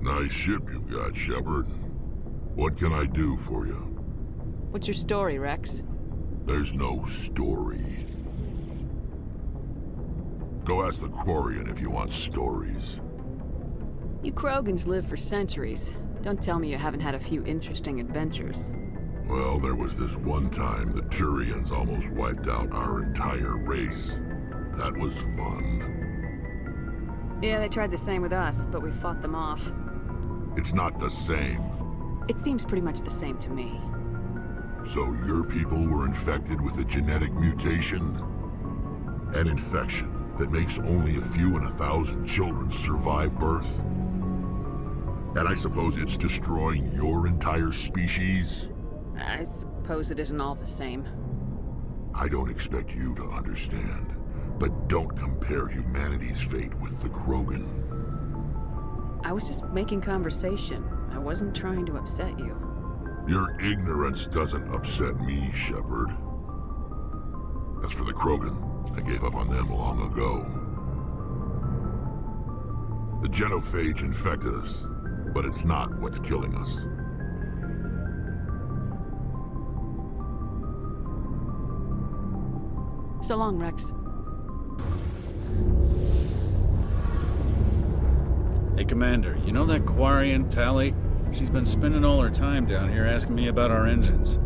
[SPEAKER 16] Nice ship you've got, Shepard. What can I do for you?
[SPEAKER 7] What's your story, Rex?
[SPEAKER 16] There's no story. Go ask the Quarian if you want stories.
[SPEAKER 7] You Krogans live for centuries. Don't tell me you haven't had a few interesting adventures.
[SPEAKER 16] Well, there was this one time the Turians almost wiped out our entire race. That was fun.
[SPEAKER 7] Yeah, they tried the same with us, but we fought them off.
[SPEAKER 16] It's not the same.
[SPEAKER 7] It seems pretty much the same to me.
[SPEAKER 16] So your people were infected with a genetic mutation? An infection that makes only a few in 1,000 children survive birth? And I suppose it's destroying your entire species?
[SPEAKER 7] I suppose it isn't all the same.
[SPEAKER 16] I don't expect you to understand, but don't compare humanity's fate with the Krogan.
[SPEAKER 7] I was just making conversation. I wasn't trying to upset you.
[SPEAKER 16] Your ignorance doesn't upset me, Shepard. As for the Krogan, I gave up on them long ago. The genophage infected us, but it's not what's killing us.
[SPEAKER 7] So long, Rex.
[SPEAKER 17] Hey, Commander, you know that Quarian, Tally? She's been spending all her time down here asking me about our engines.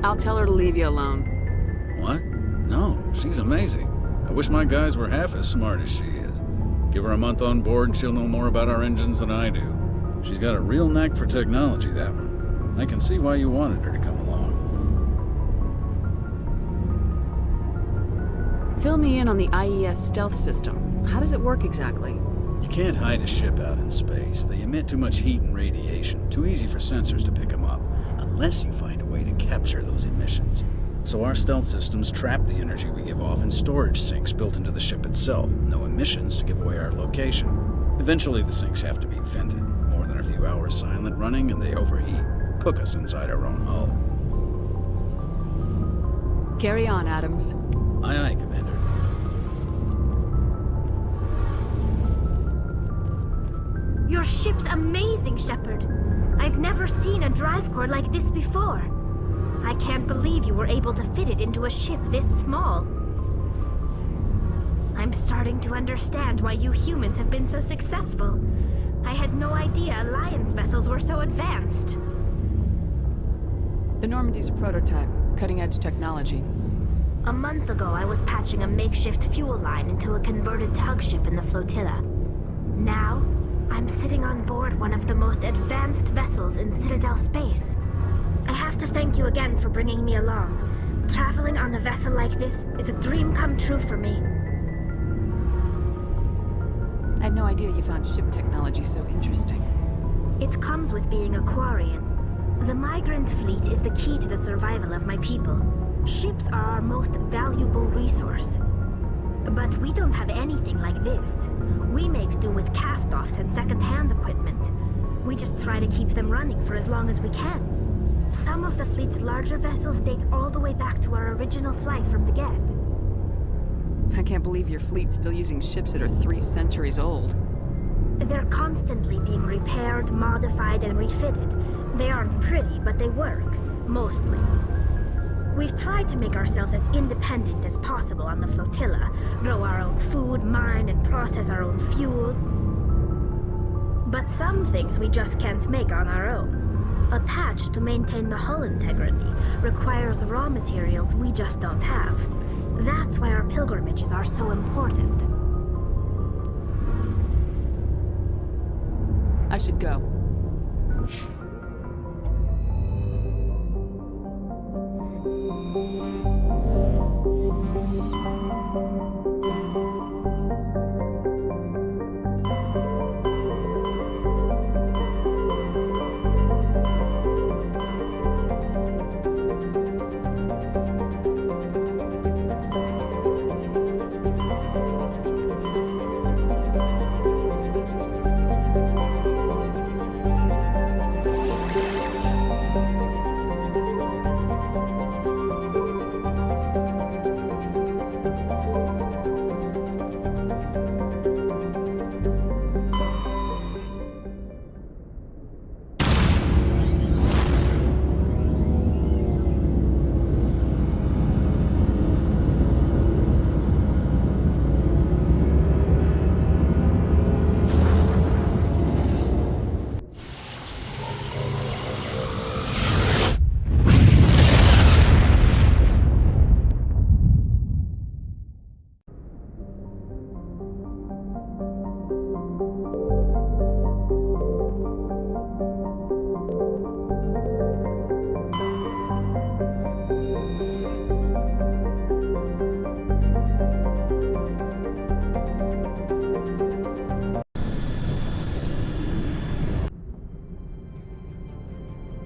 [SPEAKER 7] I'll tell her to leave you alone.
[SPEAKER 17] What? No, she's amazing. I wish my guys were half as smart as she is. Give her a month on board and she'll know more about our engines than I do. She's got a real knack for technology, that one. I can see why you wanted her to come along.
[SPEAKER 7] Fill me in on the IES stealth system. How does it work exactly?
[SPEAKER 17] You can't hide a ship out in space. They emit too much heat and radiation. Too easy for sensors to pick them up, unless you find a way to capture those emissions. So our stealth systems trap the energy we give off in storage sinks built into the ship itself. No emissions to give away our location. Eventually the sinks have to be vented. More than a few hours silent running and they overheat. Cook us inside our own hull.
[SPEAKER 7] Carry on, Adams.
[SPEAKER 17] Aye, aye, Commander.
[SPEAKER 3] Your ship's amazing, Shepard. I've never seen a drive core like this before. I can't believe you were able to fit it into a ship this small. I'm starting to understand why you humans have been so successful. I had no idea Alliance vessels were so advanced.
[SPEAKER 7] The Normandy's a prototype, cutting-edge technology.
[SPEAKER 3] A month ago, I was patching a makeshift fuel line into a converted tug ship in the flotilla. Now, I'm sitting on board one of the most advanced vessels in Citadel space. I have to thank you again for bringing me along. Traveling on a vessel like this is a dream come true for me.
[SPEAKER 7] I had no idea you found ship technology so interesting.
[SPEAKER 3] It comes with being a Quarian. The migrant fleet is the key to the survival of my people. Ships are our most valuable resource. But we don't have anything like this. We make do with cast-offs and second-hand equipment. We just try to keep them running for as long as we can. Some of the fleet's larger vessels date all the way back to our original flight from the Geth.
[SPEAKER 7] I can't believe your fleet's still using ships that are 3 centuries old.
[SPEAKER 3] They're constantly being repaired, modified, and refitted. They aren't pretty, but they work. Mostly. We've tried to make ourselves as independent as possible on the flotilla, grow our own food, mine, and process our own fuel. But some things we just can't make on our own. A patch to maintain the hull integrity requires raw materials we just don't have. That's why our pilgrimages are so important.
[SPEAKER 7] I should go.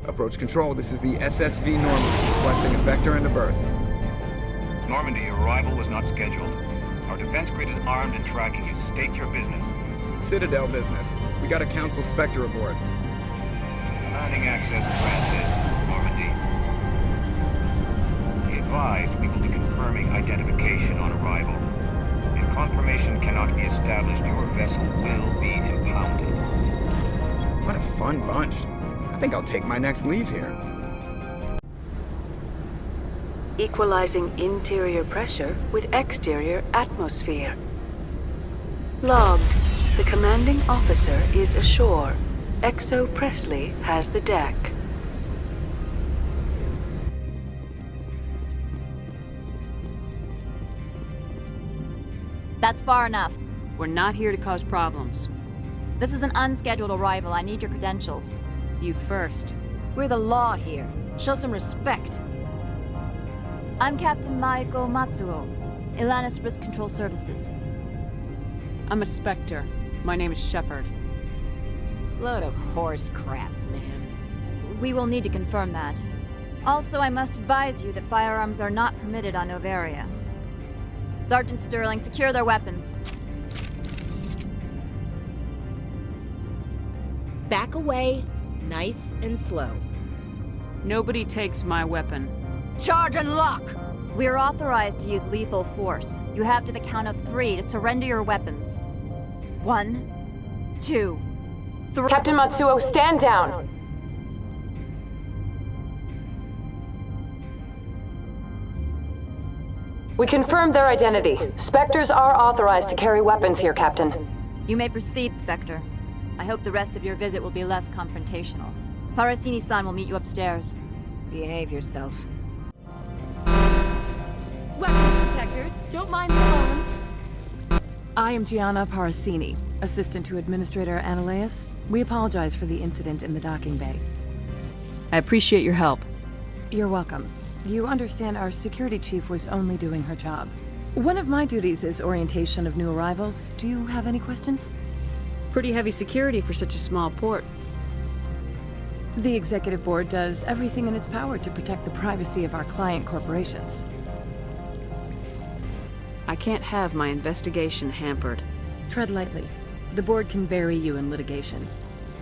[SPEAKER 12] Approach control, this is the SSV Normandy, requesting a vector and a berth.
[SPEAKER 19] Normandy, your arrival was not scheduled. Our defense grid is armed and tracking you. State your business.
[SPEAKER 12] Citadel business. We got a Council Spectre aboard.
[SPEAKER 19] Commanding access granted, Normandy. Be advised, we will be confirming identification on arrival. If confirmation cannot be established, your vessel will be impounded.
[SPEAKER 12] What a fun bunch. I think I'll take my next leave here.
[SPEAKER 7] Equalizing interior pressure with exterior atmosphere. Logged. The commanding officer is ashore. Exo Presley has the deck.
[SPEAKER 5] That's far enough.
[SPEAKER 7] We're not here to cause problems.
[SPEAKER 5] This is an unscheduled arrival. I need your credentials.
[SPEAKER 7] You first.
[SPEAKER 11] We're the law here. Show some respect.
[SPEAKER 5] I'm Captain Maiko Matsuo, Ilanis Risk Control Services.
[SPEAKER 7] I'm a Spectre. My name is Shepard.
[SPEAKER 11] Load of horse crap, man.
[SPEAKER 5] We will need to confirm that. Also, I must advise you that firearms are not permitted on Novaria. Sergeant Sterling, secure their weapons.
[SPEAKER 11] Back away, nice and slow.
[SPEAKER 7] Nobody takes my weapon.
[SPEAKER 5] Charge and lock! We are authorized to use lethal force. You have to the count of 3 to surrender your weapons. 1, 2, 3.
[SPEAKER 7] Captain Matsuo, stand down! We confirmed their identity. Spectres are authorized to carry weapons here, Captain.
[SPEAKER 5] You may proceed, Spectre. I hope the rest of your visit will be less confrontational. Parasini-san will meet you upstairs.
[SPEAKER 11] Behave yourself.
[SPEAKER 20] Weapons detectors, don't mind the alarms. I am Gianna Parasini, assistant to Administrator Ananias. We apologize for the incident in the docking bay.
[SPEAKER 7] I appreciate your help.
[SPEAKER 20] You're welcome. You understand our security chief was only doing her job. One of my duties is orientation of new arrivals. Do you have any questions?
[SPEAKER 7] Pretty heavy security for such a small port.
[SPEAKER 20] The executive board does everything in its power to protect the privacy of our client corporations.
[SPEAKER 7] I can't have my investigation hampered.
[SPEAKER 20] Tread lightly. The board can bury you in litigation.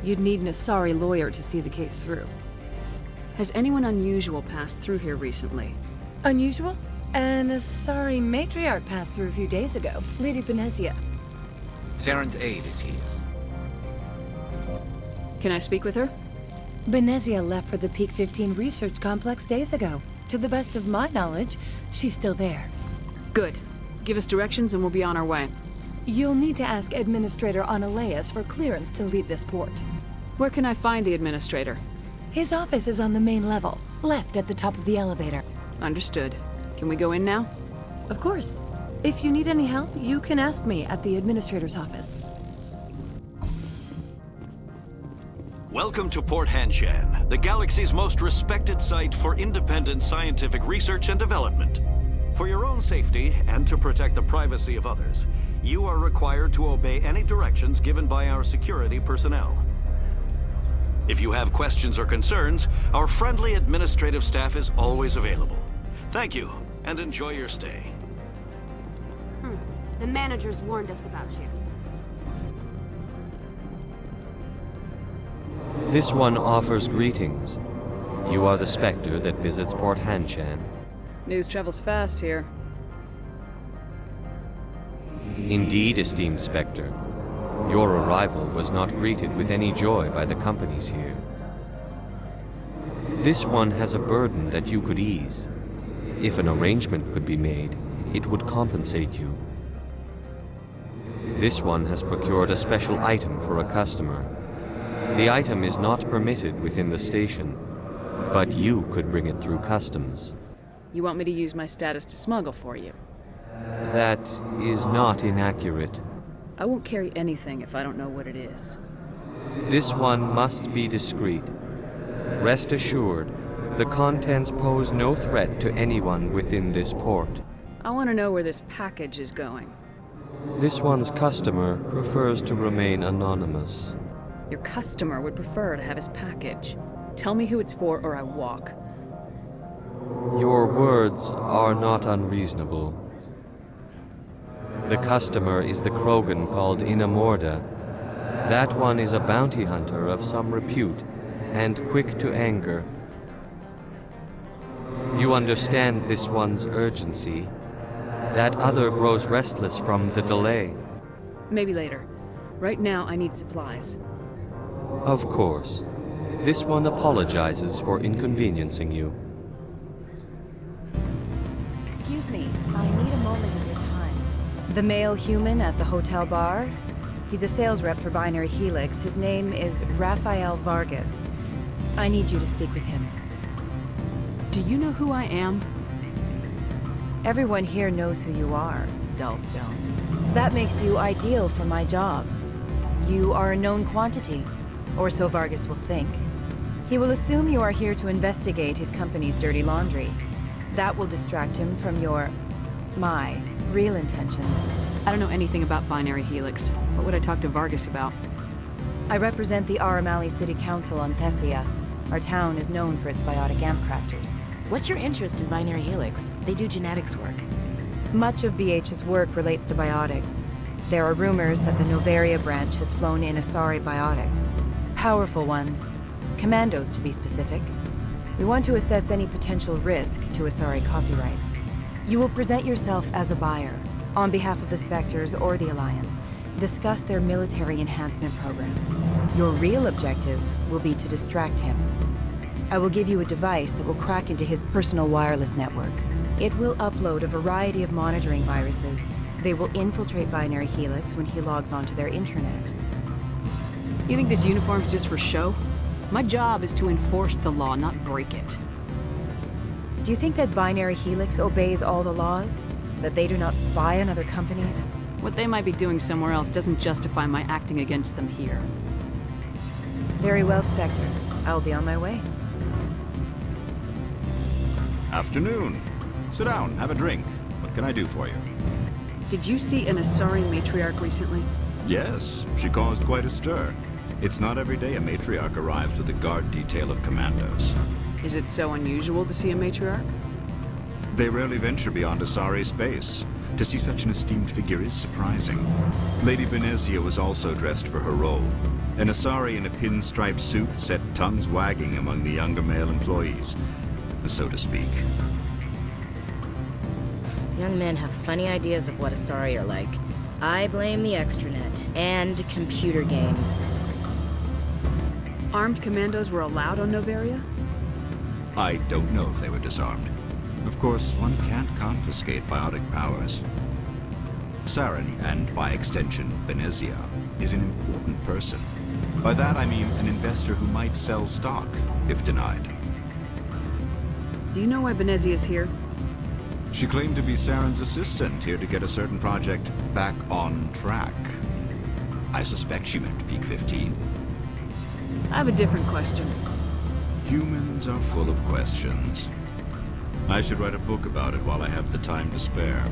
[SPEAKER 20] You'd need an Asari lawyer to see the case through.
[SPEAKER 7] Has anyone unusual passed through here recently?
[SPEAKER 20] Unusual? An Asari matriarch passed through a few days ago. Lady Benezia.
[SPEAKER 18] Saren's aide is here.
[SPEAKER 7] Can I speak with her?
[SPEAKER 20] Benezia left for the Peak 15 research complex days ago. To the best of my knowledge, she's still there.
[SPEAKER 7] Good. Give us directions and we'll be on our way.
[SPEAKER 20] You'll need to ask Administrator Ananias for clearance to leave this port.
[SPEAKER 7] Where can I find the Administrator?
[SPEAKER 20] His office is on the main level, left at the top of the elevator.
[SPEAKER 7] Understood. Can we go in now?
[SPEAKER 20] Of course. If you need any help, you can ask me at the Administrator's office.
[SPEAKER 22] Welcome to Port Hanshan, the galaxy's most respected site for independent scientific research and development. For your own safety and to protect the privacy of others, you are required to obey any directions given by our security personnel. If you have questions or concerns, our friendly administrative staff is always available. Thank you, and enjoy your stay.
[SPEAKER 3] The managers warned us about you.
[SPEAKER 23] This one offers greetings. You are the Spectre that visits Port Hanshan.
[SPEAKER 7] News travels fast here.
[SPEAKER 23] Indeed, esteemed Spectre. Your arrival was not greeted with any joy by the companies here. This one has a burden that you could ease. If an arrangement could be made, it would compensate you. This one has procured a special item for a customer. The item is not permitted within the station, but you could bring it through customs.
[SPEAKER 7] You want me to use my status to smuggle for you?
[SPEAKER 23] That is not inaccurate.
[SPEAKER 7] I won't carry anything if I don't know what it is.
[SPEAKER 23] This one must be discreet. Rest assured, the contents pose no threat to anyone within this port.
[SPEAKER 7] I want to know where this package is going.
[SPEAKER 23] This one's customer prefers to remain anonymous.
[SPEAKER 7] Your customer would prefer to have his package. Tell me who it's for or I walk.
[SPEAKER 23] Your words are not unreasonable. The customer is the Krogan called Inamorda. That one is a bounty hunter of some repute, and quick to anger. You understand this one's urgency. That other grows restless from the delay.
[SPEAKER 7] Maybe later. Right now, I need supplies.
[SPEAKER 23] Of course. This one apologizes for inconveniencing you.
[SPEAKER 5] Excuse me, I need a moment of your time.
[SPEAKER 9] The male human at the hotel bar? He's a sales rep for Binary Helix. His name is Rafael Vargas. I need you to speak with him.
[SPEAKER 7] Do you know who I am?
[SPEAKER 9] Everyone here knows who you are, Dullstone. That makes you ideal for my job. You are a known quantity, or so Vargas will think. He will assume you are here to investigate his company's dirty laundry. That will distract him from my real intentions.
[SPEAKER 7] I don't know anything about Binary Helix. What would I talk to Vargas about?
[SPEAKER 9] I represent the Aramali City Council on Thessia. Our town is known for its biotic amp crafters.
[SPEAKER 11] What's your interest in Binary Helix? They do genetics work.
[SPEAKER 9] Much of BH's work relates to biotics. There are rumors that the Novaria branch has flown in Asari biotics. Powerful ones. Commandos, to be specific. We want to assess any potential risk to Asari copyrights. You will present yourself as a buyer, on behalf of the Spectres or the Alliance. Discuss their military enhancement programs. Your real objective will be to distract him. I will give you a device that will crack into his personal wireless network. It will upload a variety of monitoring viruses. They will infiltrate Binary Helix when he logs onto their intranet.
[SPEAKER 7] You think this uniform's just for show? My job is to enforce the law, not break it.
[SPEAKER 9] Do you think that Binary Helix obeys all the laws? That they do not spy on other companies?
[SPEAKER 7] What they might be doing somewhere else doesn't justify my acting against them here.
[SPEAKER 9] Very well, Spectre. I'll be on my way.
[SPEAKER 10] Afternoon. Sit down, have a drink. What can I do for you?
[SPEAKER 7] Did you see an Asari matriarch recently?
[SPEAKER 10] Yes, she caused quite a stir. It's not every day a matriarch arrives with a guard detail of commandos.
[SPEAKER 7] Is it so unusual to see a matriarch?
[SPEAKER 10] They rarely venture beyond Asari space. To see such an esteemed figure is surprising. Lady Benezia was also dressed for her role. An Asari in a pinstripe suit set tongues wagging among the younger male employees, so to speak.
[SPEAKER 11] Young men have funny ideas of what Asari are like. I blame the extranet and computer games.
[SPEAKER 7] Armed commandos were allowed on Novaria?
[SPEAKER 10] I don't know if they were disarmed. Of course, one can't confiscate biotic powers. Saren, and by extension, Benezia, is an important person. By that I mean an investor who might sell stock, if denied.
[SPEAKER 7] Do you know why Benezia's here?
[SPEAKER 10] She claimed to be Saren's assistant, here to get a certain project back on track. I suspect she meant Peak 15.
[SPEAKER 7] I have a different question.
[SPEAKER 10] Humans are full of questions. I should write a book about it while I have the time to spare.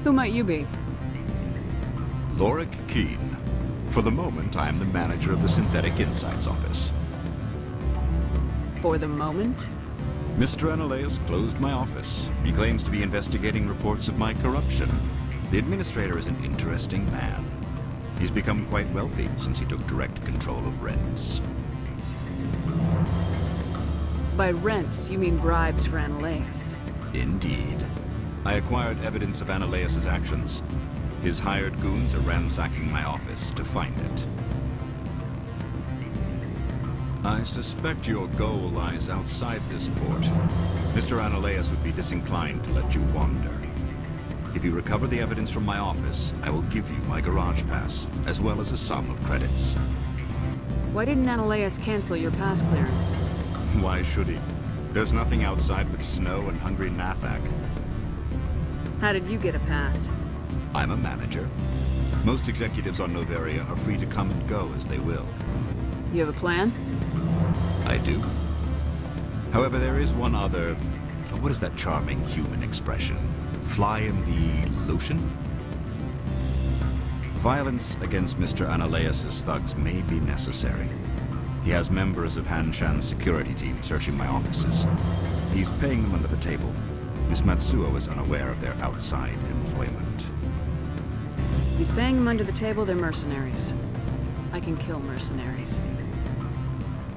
[SPEAKER 7] Who might you be?
[SPEAKER 10] Lorik Keen. For the moment, I am the manager of the Synthetic Insights Office.
[SPEAKER 7] For the moment?
[SPEAKER 10] Mr. Analeus closed my office. He claims to be investigating reports of my corruption. The administrator is an interesting man. He's become quite wealthy since he took direct control of rents.
[SPEAKER 7] By rents, you mean bribes for Analeus.
[SPEAKER 10] Indeed. I acquired evidence of Analeus's actions. His hired goons are ransacking my office to find it. I suspect your goal lies outside this port. Mr. Analeus would be disinclined to let you wander. If you recover the evidence from my office, I will give you my garage pass, as well as a sum of credits.
[SPEAKER 7] Why didn't Analeus cancel your pass clearance?
[SPEAKER 10] Why should he? There's nothing outside but snow and hungry Nathak.
[SPEAKER 7] How did you get a pass?
[SPEAKER 10] I'm a manager. Most executives on Novaria are free to come and go as they will.
[SPEAKER 7] You have a plan?
[SPEAKER 10] I do. However, there is one other... what is that charming human expression? Fly in the lotion? Violence against Mr. Analeus' thugs may be necessary. He has members of Hanshan's security team searching my offices. He's paying them under the table. Miss Matsuo is unaware of their outside employment.
[SPEAKER 7] He's paying them under the table, they're mercenaries. I can kill mercenaries.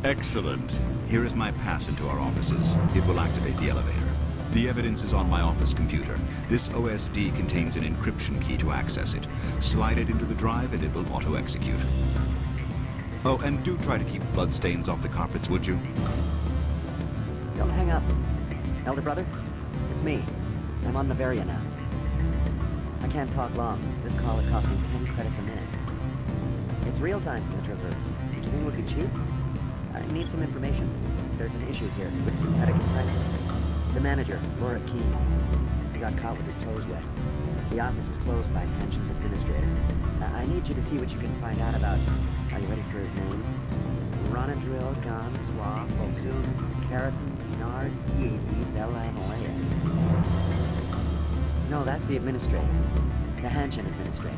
[SPEAKER 10] Excellent. Here is my pass into our offices. It will activate the elevator. The evidence is on my office computer. This OSD contains an encryption key to access it. Slide it into the drive and it will auto-execute. Oh, and do try to keep bloodstains off the carpets, would you?
[SPEAKER 14] Don't hang up. Elder brother,
[SPEAKER 8] It's me. I'm on Leviathans now. I can't talk long. This call is costing 10 credits a minute. It's real time from the Traverse. Do you think it would be cheap? I need some information. There's an issue here with synthetic insights. The manager, Laura Keene, he got caught with his toes wet. The office is closed by Hanshen's administrator. I need you to see what you can find out about... Are you ready for his name? Ronadril, Gon, Swa, Folsum, Keratin, Nard, Eavi, Bella, and Elias. No, that's the administrator. The Hanshen administrator.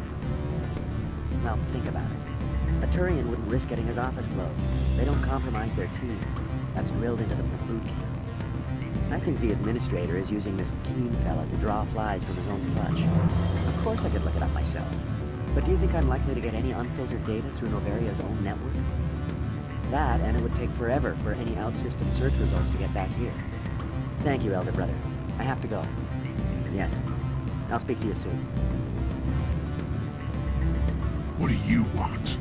[SPEAKER 8] Well, think about it. A Turian wouldn't risk getting his office closed. They don't compromise their team. That's drilled into them from boot camp. I think the administrator is using this Keene fella to draw flies from his own clutch. Of course I could look it up myself. But do you think I'm likely to get any unfiltered data through Novaria's own network? That, and it would take forever for any out-system search results to get back here. Thank you, Elder Brother. I have to go. Yes. I'll speak to you soon.
[SPEAKER 16] What do you want?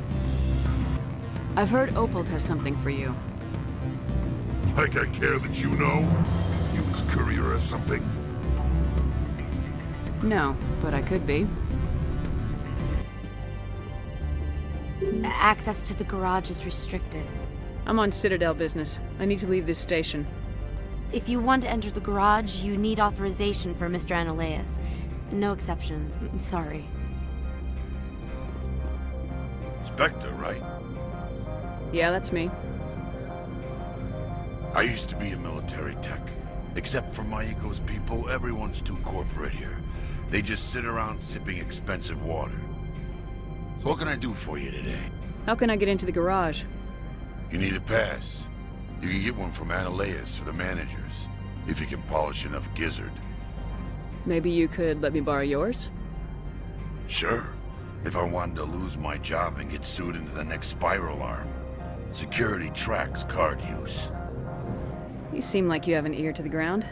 [SPEAKER 7] I've heard Opold has something for you.
[SPEAKER 16] Like I care that you know? You his courier or something?
[SPEAKER 7] No, but I could be.
[SPEAKER 3] Access to the garage is restricted.
[SPEAKER 7] I'm on Citadel business. I need to leave this station.
[SPEAKER 3] If you want to enter the garage, you need authorization for Mr. Analeas. No exceptions. I'm sorry.
[SPEAKER 16] Spectre, right?
[SPEAKER 7] Yeah, that's me.
[SPEAKER 16] I used to be a military tech. Except for my eco's people, everyone's too corporate here. They just sit around sipping expensive water. So what can I do for you today?
[SPEAKER 7] How can I get into the garage?
[SPEAKER 16] You need a pass. You can get one from Analeas or the managers, if you can polish enough gizzard.
[SPEAKER 7] Maybe you could let me borrow yours?
[SPEAKER 16] Sure. If I wanted to lose my job and get sued into the next spiral arm. Security tracks card use.
[SPEAKER 7] You seem like you have an ear to the ground.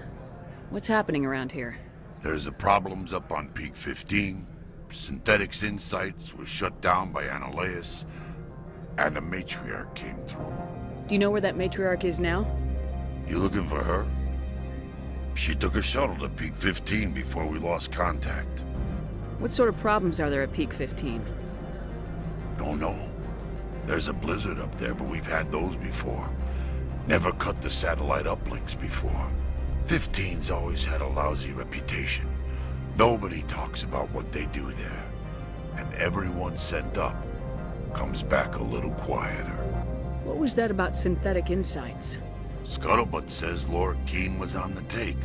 [SPEAKER 7] What's happening around here?
[SPEAKER 16] There's the problems up on Peak 15. Synthetics Insights was shut down by Analeas. And the matriarch came through.
[SPEAKER 7] Do you know where that matriarch is now?
[SPEAKER 16] You looking for her? She took a shuttle to Peak 15 before we lost contact.
[SPEAKER 7] What sort of problems are there at Peak 15?
[SPEAKER 16] Don't know. There's a blizzard up there, but we've had those before. Never cut the satellite uplinks before. 15's always had a lousy reputation. Nobody talks about what they do there. And everyone sent up comes back a little quieter.
[SPEAKER 7] What was that about synthetic insights?
[SPEAKER 16] Scuttlebutt says Laura Keene was on the take.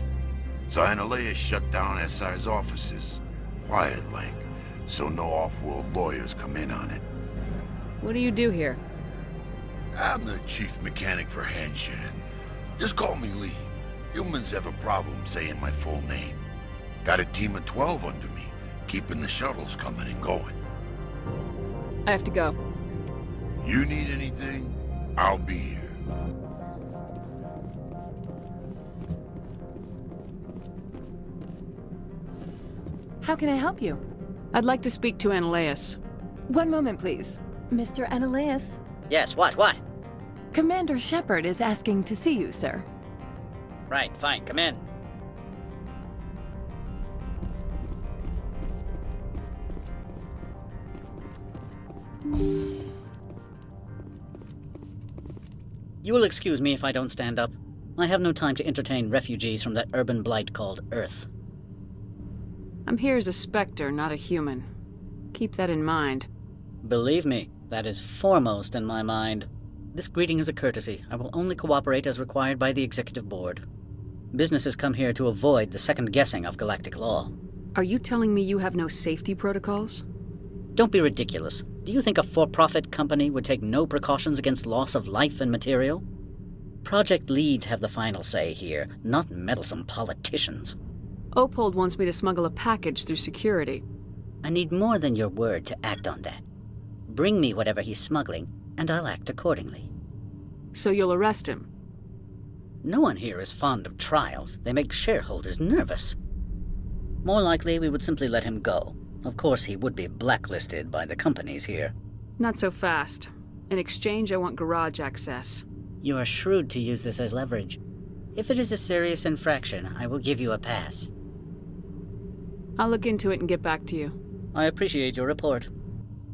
[SPEAKER 16] So Analeas shut down SI's offices. Quiet-like, so no off-world lawyers come in on it.
[SPEAKER 7] What do you do here?
[SPEAKER 16] I'm the chief mechanic for Hanshen. Just call me Lee. Humans have a problem saying my full name. Got a team of 12 under me, keeping the shuttles coming and going.
[SPEAKER 7] I have to go.
[SPEAKER 16] You need anything? I'll be here.
[SPEAKER 20] How can I help you?
[SPEAKER 7] I'd like to speak to Analeas.
[SPEAKER 20] One moment, please. Mr. Analeas?
[SPEAKER 13] Yes, what?
[SPEAKER 20] Commander Shepard is asking to see you, sir.
[SPEAKER 13] Right, fine, come in. You will excuse me if I don't stand up. I have no time to entertain refugees from that urban blight called Earth.
[SPEAKER 7] I'm here as a Spectre, not a human. Keep that in mind.
[SPEAKER 13] Believe me, that is foremost in my mind. This greeting is a courtesy. I will only cooperate as required by the Executive Board. Businesses come here to avoid the second guessing of galactic law.
[SPEAKER 7] Are you telling me you have no safety protocols?
[SPEAKER 13] Don't be ridiculous. Do you think a for-profit company would take no precautions against loss of life and material? Project leads have the final say here, not meddlesome politicians.
[SPEAKER 7] Opold wants me to smuggle a package through security.
[SPEAKER 13] I need more than your word to act on that. Bring me whatever he's smuggling, and I'll act accordingly.
[SPEAKER 7] So you'll arrest him?
[SPEAKER 13] No one here is fond of trials. They make shareholders nervous. More likely, we would simply let him go. Of course, he would be blacklisted by the companies here.
[SPEAKER 7] Not so fast. In exchange, I want garage access.
[SPEAKER 13] You are shrewd to use this as leverage. If it is a serious infraction, I will give you a pass.
[SPEAKER 7] I'll look into it and get back to you.
[SPEAKER 13] I appreciate your report.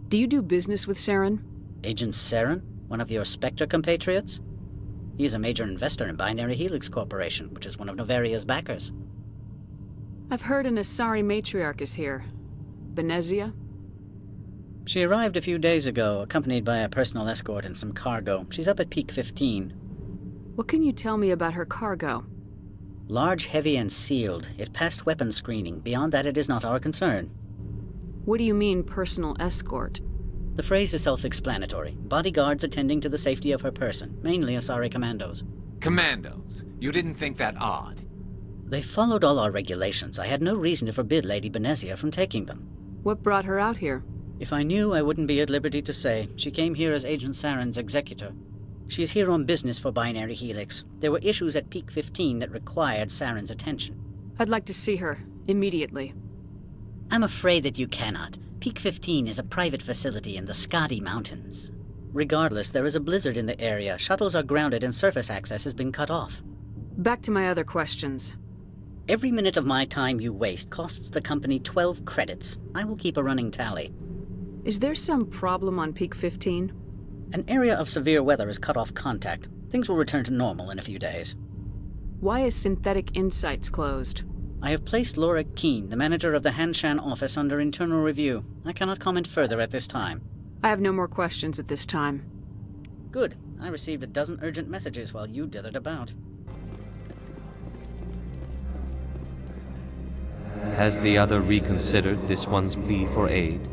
[SPEAKER 7] Do you do business with Saren?
[SPEAKER 13] Agent Saren? One of your Spectre compatriots? He is a major investor in Binary Helix Corporation, which is one of Novaria's backers.
[SPEAKER 7] I've heard an Asari matriarch is here. Benezia?
[SPEAKER 13] She arrived a few days ago, accompanied by a personal escort and some cargo. She's up at Peak 15.
[SPEAKER 7] What can you tell me about her cargo?
[SPEAKER 13] Large, heavy, and sealed. It passed weapons screening. Beyond that, it is not our concern.
[SPEAKER 7] What do you mean, personal escort?
[SPEAKER 13] The phrase is self-explanatory. Bodyguards attending to the safety of her person, mainly Asari commandos.
[SPEAKER 1] Commandos? You didn't think that odd?
[SPEAKER 13] They followed all our regulations. I had no reason to forbid Lady Benezia from taking them.
[SPEAKER 7] What brought her out here?
[SPEAKER 13] If I knew, I wouldn't be at liberty to say. She came here as Agent Saren's executor. She is here on business for Binary Helix. There were issues at Peak 15 that required Saren's attention.
[SPEAKER 7] I'd like to see her, immediately.
[SPEAKER 13] I'm afraid that you cannot. Peak 15 is a private facility in the Skadi Mountains. Regardless, there is a blizzard in the area. Shuttles are grounded and surface access has been cut off.
[SPEAKER 7] Back to my other questions.
[SPEAKER 13] Every minute of my time you waste costs the company 12 credits. I will keep a running tally.
[SPEAKER 7] Is there some problem on Peak 15?
[SPEAKER 13] An area of severe weather has cut off contact. Things will return to normal in a few days.
[SPEAKER 7] Why is Synthetic Insights closed?
[SPEAKER 13] I have placed Laura Keene, the manager of the Hanshan office, under internal review. I cannot comment further at this time.
[SPEAKER 7] I have no more questions at this time.
[SPEAKER 13] Good. I received a dozen urgent messages while you dithered about.
[SPEAKER 23] Has the other reconsidered this one's plea for aid?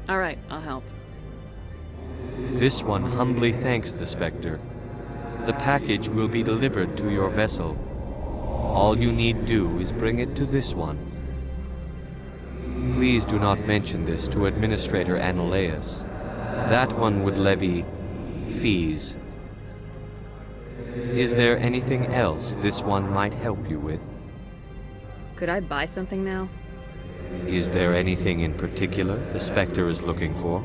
[SPEAKER 7] All right, I'll help.
[SPEAKER 23] This one humbly thanks the Spectre. The package will be delivered to your vessel. All you need do is bring it to this one. Please do not mention this to Administrator Analaeus. That one would levy fees. Is there anything else this one might help you with?
[SPEAKER 7] Could I buy something now?
[SPEAKER 23] Is there anything in particular the Spectre is looking for?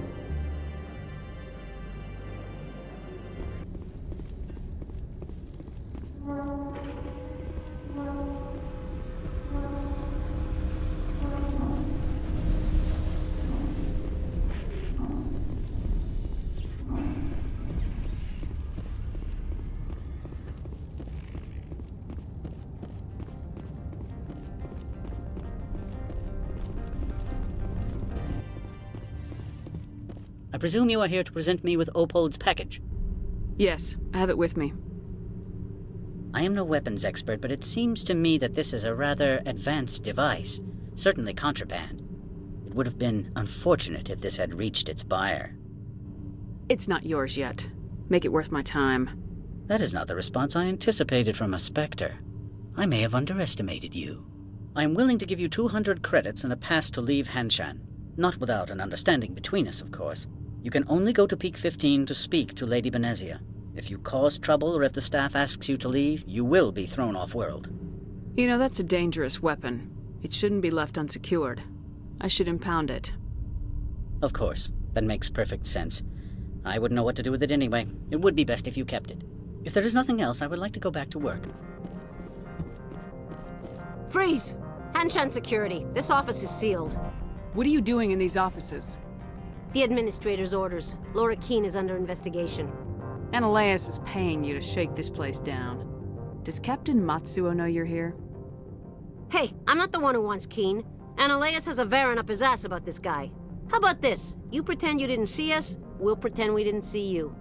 [SPEAKER 13] I presume you are here to present me with Opold's package?
[SPEAKER 7] Yes, I have it with me.
[SPEAKER 13] I am no weapons expert, but it seems to me that this is a rather advanced device. Certainly contraband. It would have been unfortunate if this had reached its buyer.
[SPEAKER 7] It's not yours yet. Make it worth my time.
[SPEAKER 13] That is not the response I anticipated from a Spectre. I may have underestimated you. I am willing to give you 200 credits and a pass to leave Hanshan. Not without an understanding between us, of course. You can only go to Peak 15 to speak to Lady Benezia. If you cause trouble or if the staff asks you to leave, you will be thrown off-world.
[SPEAKER 7] You know, that's a dangerous weapon. It shouldn't be left unsecured. I should impound it.
[SPEAKER 13] Of course. That makes perfect sense. I wouldn't know what to do with it anyway. It would be best if you kept it. If there is nothing else, I would like to go back to work.
[SPEAKER 14] Freeze! Hanshan security. This office is sealed.
[SPEAKER 7] What are you doing in these offices?
[SPEAKER 14] The administrator's orders. Laura Keene is under investigation.
[SPEAKER 7] Analaeus is paying you to shake this place down. Does Captain Matsuo know you're here?
[SPEAKER 14] Hey, I'm not the one who wants Keene. Analaeus has a Varen up his ass about this guy. How about this? You pretend you didn't see us, we'll pretend we didn't see you.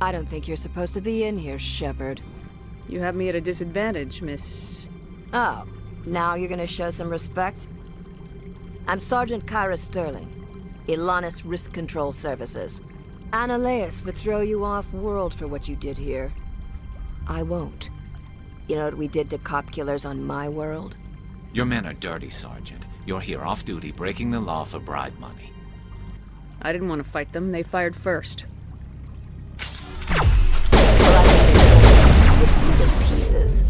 [SPEAKER 11] I don't think you're supposed to be in here, Shepard.
[SPEAKER 7] You have me at a disadvantage, Miss...
[SPEAKER 11] Oh, now you're gonna show some respect? I'm Sergeant Kyra Sterling, Ilanis Risk Control Services. Analeas would throw you off-world for what you did here. I won't. You know what we did to cop killers on my world?
[SPEAKER 1] Your men are dirty, Sergeant. You're here off-duty, breaking the law for bribe money.
[SPEAKER 7] I didn't want to fight them. They fired first.
[SPEAKER 11] With pieces.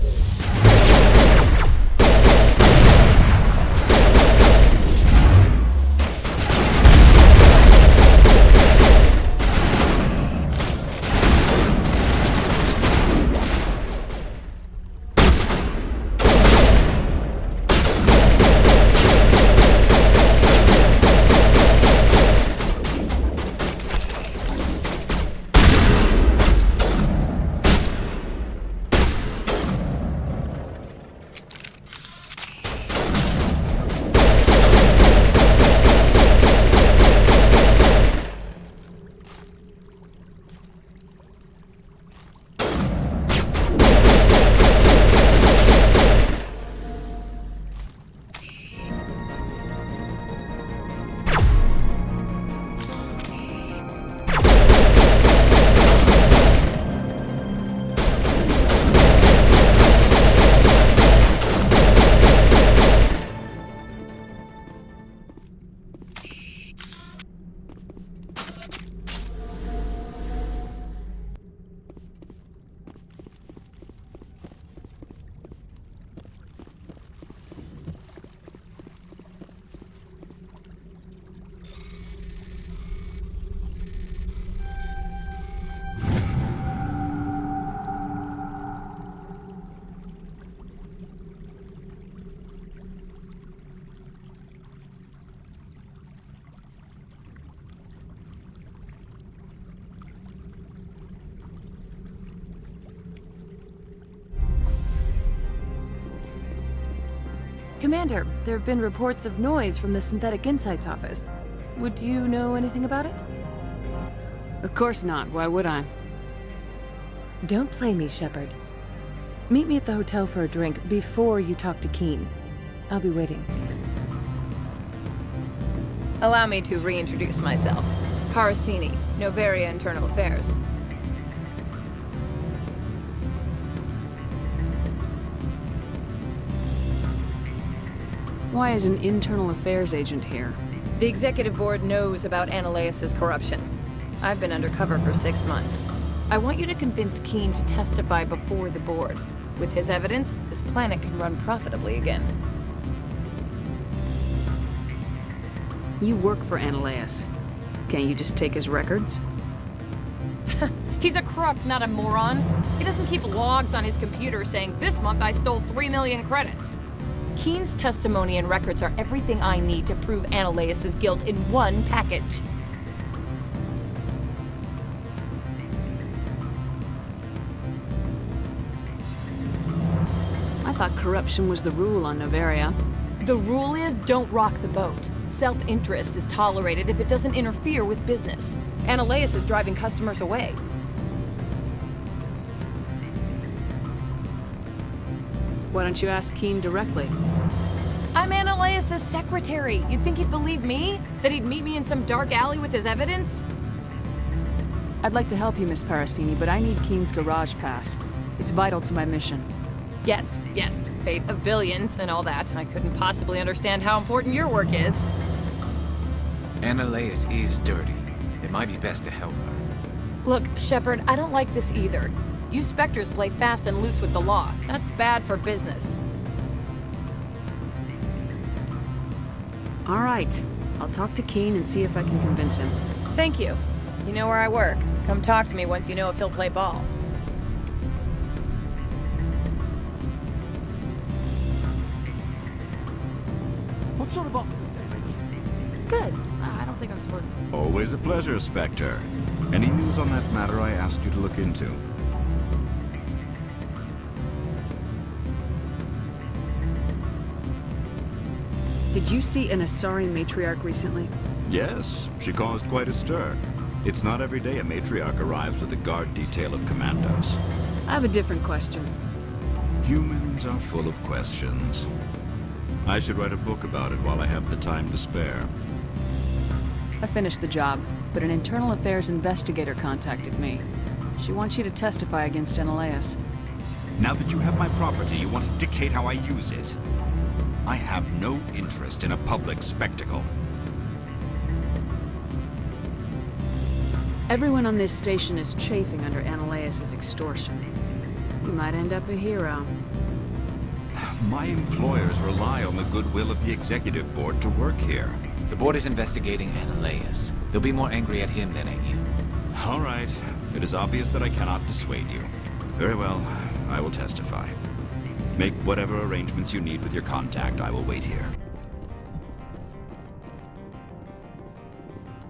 [SPEAKER 20] Commander, there have been reports of noise from the Synthetic Insights office. Would you know anything about it?
[SPEAKER 7] Of course not. Why would I?
[SPEAKER 20] Don't play me, Shepard. Meet me at the hotel for a drink before you talk to Keen. I'll be waiting.
[SPEAKER 2] Allow me to reintroduce myself. Parasini, Novaria Internal Affairs.
[SPEAKER 7] Why is an internal affairs agent here?
[SPEAKER 2] The executive board knows about Analeas' corruption. I've been undercover for 6 months. I want you to convince Keen to testify before the board. With his evidence, this planet can run profitably again.
[SPEAKER 7] You work for Analeas. Can't you just take his records?
[SPEAKER 2] He's a crook, not a moron. He doesn't keep logs on his computer saying, "This month I stole 3 million credits." Keen's testimony and records are everything I need to prove Analeas' guilt in one package.
[SPEAKER 7] I thought corruption was the rule on Novaria.
[SPEAKER 2] The rule is, don't rock the boat. Self-interest is tolerated if it doesn't interfere with business. Analeas is driving customers away.
[SPEAKER 7] Why don't you ask Keen directly?
[SPEAKER 2] I'm Analeas' secretary. You'd think he'd believe me? That he'd meet me in some dark alley with his evidence?
[SPEAKER 7] I'd like to help you, Miss Parasini, but I need Keen's garage pass. It's vital to my mission.
[SPEAKER 2] Yes, fate of billions and all that. I couldn't possibly understand how important your work is.
[SPEAKER 1] Analeas is dirty. It might be best to help her.
[SPEAKER 2] Look, Shepard, I don't like this either. You Spectres play fast and loose with the law. That's bad for business.
[SPEAKER 7] All right. I'll talk to Keen and see if I can convince him.
[SPEAKER 2] Thank you. You know where I work. Come talk to me once you know if he'll play ball.
[SPEAKER 15] What sort of offer did they make you?
[SPEAKER 2] Good. I don't think I'm supposed to.
[SPEAKER 10] Always a pleasure, Spectre. Any news on that matter I asked you to look into?
[SPEAKER 7] Did you see an Asari matriarch recently?
[SPEAKER 10] Yes, she caused quite a stir. It's not every day a matriarch arrives with a guard detail of commandos.
[SPEAKER 7] I have a different question.
[SPEAKER 10] Humans are full of questions. I should write a book about it while I have the time to spare.
[SPEAKER 7] I finished the job, but an internal affairs investigator contacted me. She wants you to testify against Analeas.
[SPEAKER 10] Now that you have my property, you want to dictate how I use it. I have no interest in a public spectacle.
[SPEAKER 7] Everyone on this station is chafing under Analeas' extortion. You might end up a hero.
[SPEAKER 10] My employers rely on the goodwill of the executive board to work here.
[SPEAKER 1] The board is investigating Analeas. They'll be more angry at him than at you.
[SPEAKER 10] All right. It is obvious that I cannot dissuade you. Very well. I will testify. Make whatever arrangements you need with your contact. I will wait here.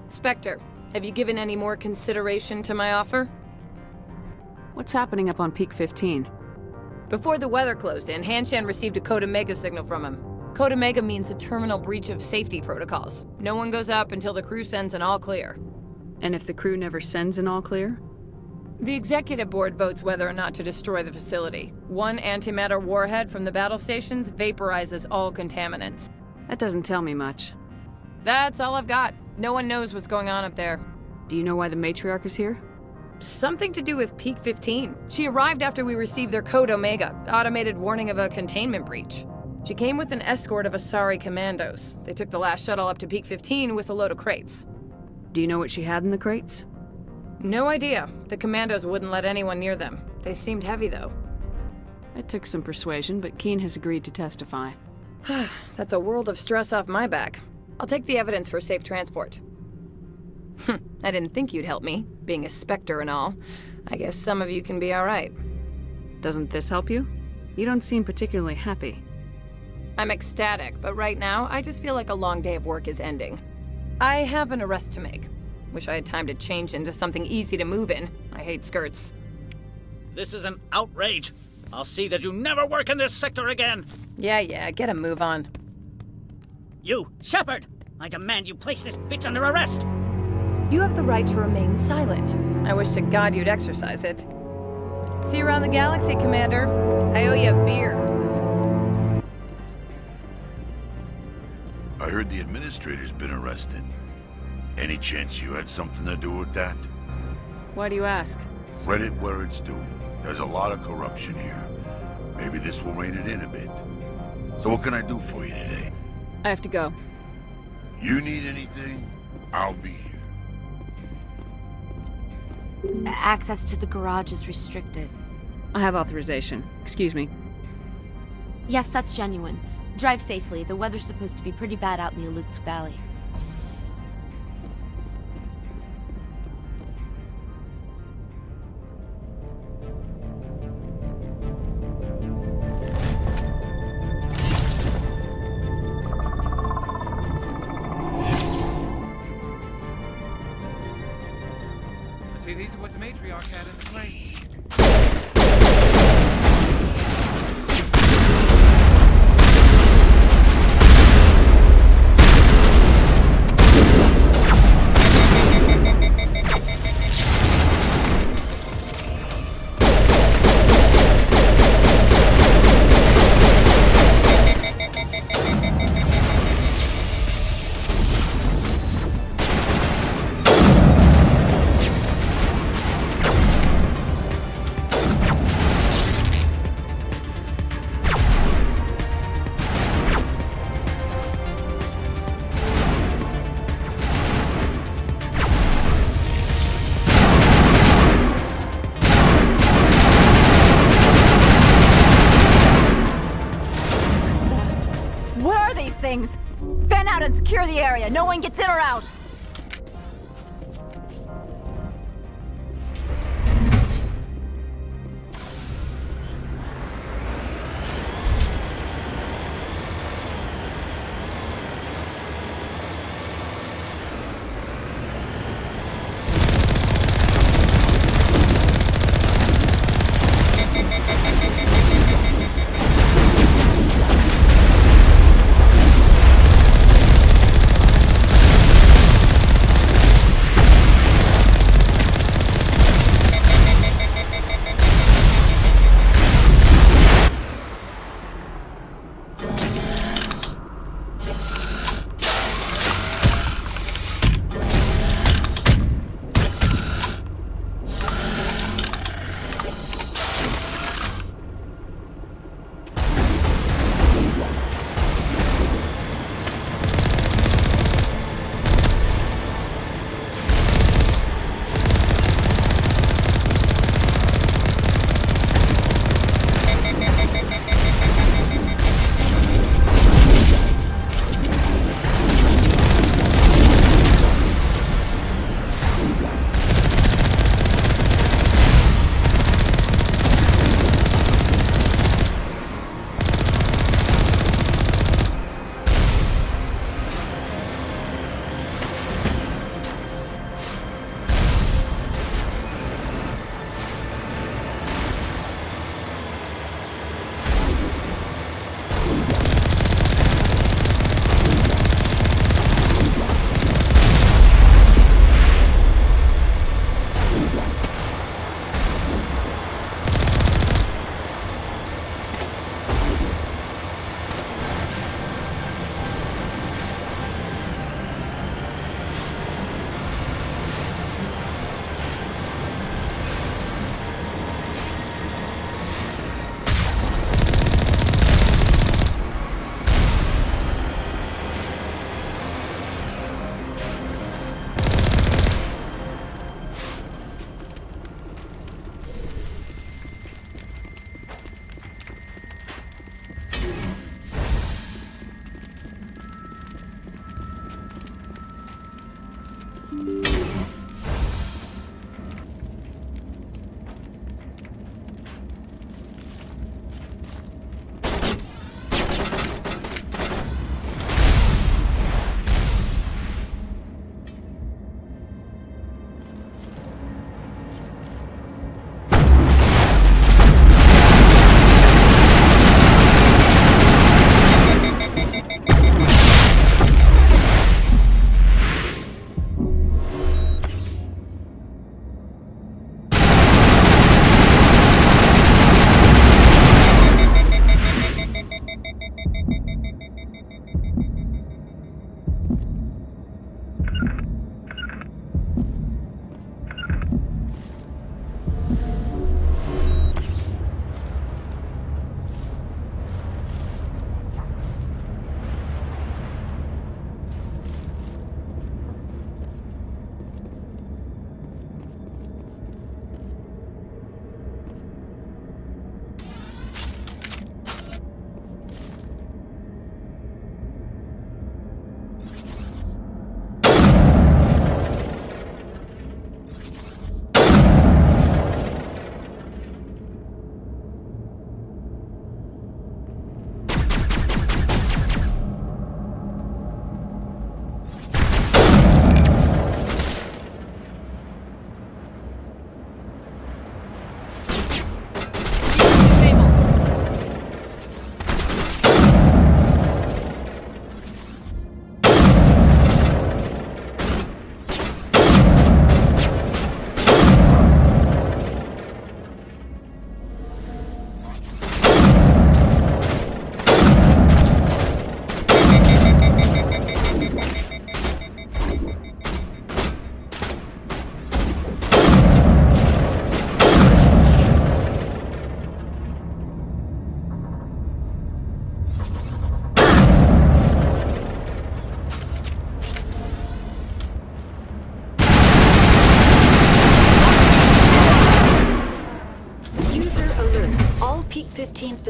[SPEAKER 2] Spectre, have you given any more consideration to my offer?
[SPEAKER 7] What's happening up on Peak 15?
[SPEAKER 2] Before the weather closed in, Hanshan received a Code Omega signal from him. Code Omega means a terminal breach of safety protocols. No one goes up until the crew sends an all clear.
[SPEAKER 7] And if the crew never sends an all clear?
[SPEAKER 2] The executive board votes whether or not to destroy the facility. One antimatter warhead from the battle stations vaporizes all contaminants.
[SPEAKER 7] That doesn't tell me much.
[SPEAKER 2] That's all I've got. No one knows what's going on up there.
[SPEAKER 7] Do you know why the matriarch is here?
[SPEAKER 2] Something to do with Peak 15. She arrived after we received their Code Omega, automated warning of a containment breach. She came with an escort of Asari commandos. They took the last shuttle up to Peak 15 with a load of crates.
[SPEAKER 7] Do you know what she had in the crates?
[SPEAKER 2] No idea. The commandos wouldn't let anyone near them. They seemed heavy, though.
[SPEAKER 7] It took some persuasion, but Keen has agreed to testify.
[SPEAKER 2] That's a world of stress off my back. I'll take the evidence for safe transport. I didn't think you'd help me, being a Spectre and all. I guess some of you can be all right.
[SPEAKER 7] Doesn't this help you? You don't seem particularly happy.
[SPEAKER 2] I'm ecstatic, but right now, I just feel like a long day of work is ending. I have an arrest to make. Wish I had time to change into something easy to move in. I hate skirts.
[SPEAKER 13] This is an outrage. I'll see that you never work in this sector again.
[SPEAKER 2] Yeah, get a move on.
[SPEAKER 13] You, Shepard! I demand you place this bitch under arrest!
[SPEAKER 2] You have the right to remain silent. I wish to God you'd exercise it. See you around the galaxy, Commander. I owe you a beer.
[SPEAKER 4] I heard the administrator's been arrested. Any chance you had something to do with that?
[SPEAKER 7] Why do you ask?
[SPEAKER 4] Read it where it's due. There's a lot of corruption here. Maybe this will rein it in a bit. So what can I do for you today?
[SPEAKER 7] I have to go.
[SPEAKER 4] You need anything? I'll be here.
[SPEAKER 3] Access to the garage is restricted.
[SPEAKER 7] I have authorization. Excuse me.
[SPEAKER 3] Yes, that's genuine. Drive safely. The weather's supposed to be pretty bad out in the Alutsk Valley.
[SPEAKER 1] See, these are what the matriarch had in the planes.
[SPEAKER 5] Things. Fan out and secure the area. No one gets in or out.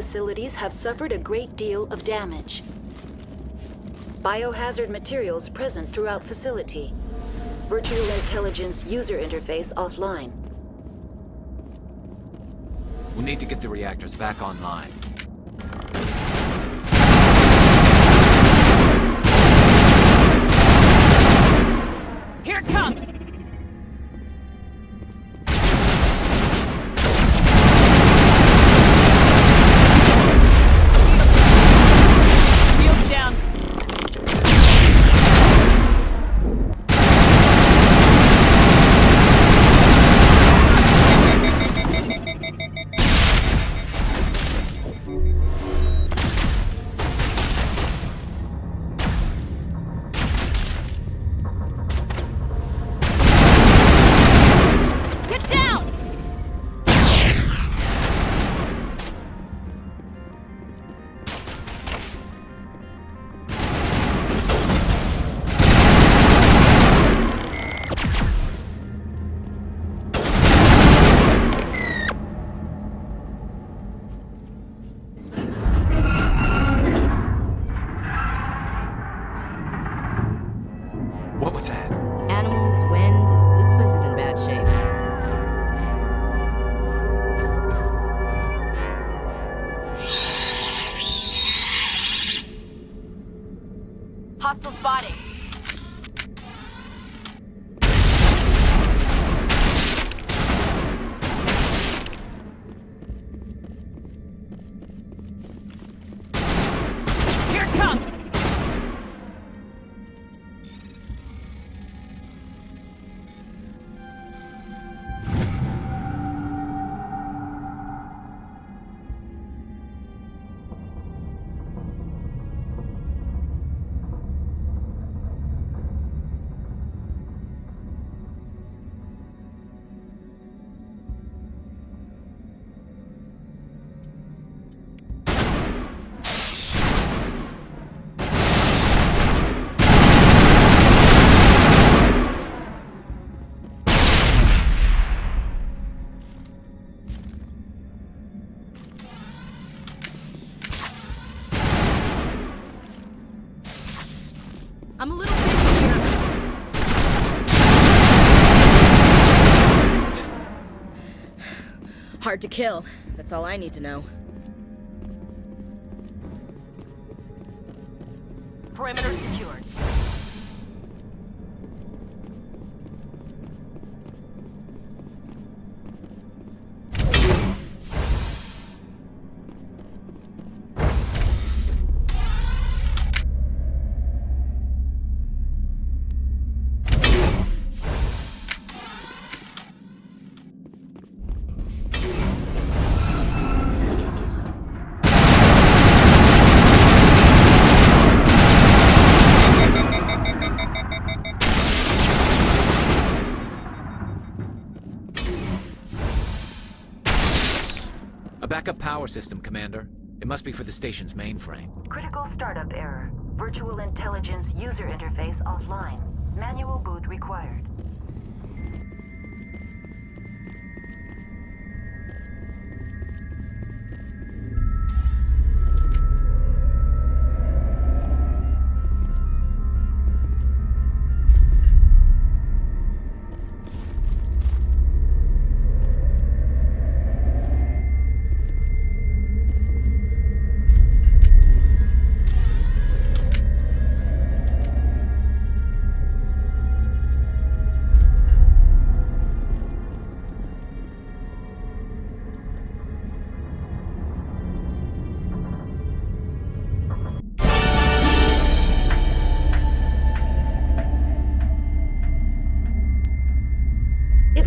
[SPEAKER 6] facilities have suffered a great deal of damage. Biohazard materials present throughout facility. Virtual intelligence user interface offline.
[SPEAKER 1] We'll need to get the reactors back online.
[SPEAKER 2] Here it comes! Shields down. Get down!
[SPEAKER 1] What was that?
[SPEAKER 11] Animals, wind, this place is in bad shape. Hostile spotted.
[SPEAKER 2] Here it comes!
[SPEAKER 11] I'm a little busy here. Hard to kill. That's all I need to know. Perimeter secured.
[SPEAKER 1] A backup power system, Commander. It must be for the station's mainframe.
[SPEAKER 6] Critical startup error. Virtual intelligence user interface offline. Manual boot required.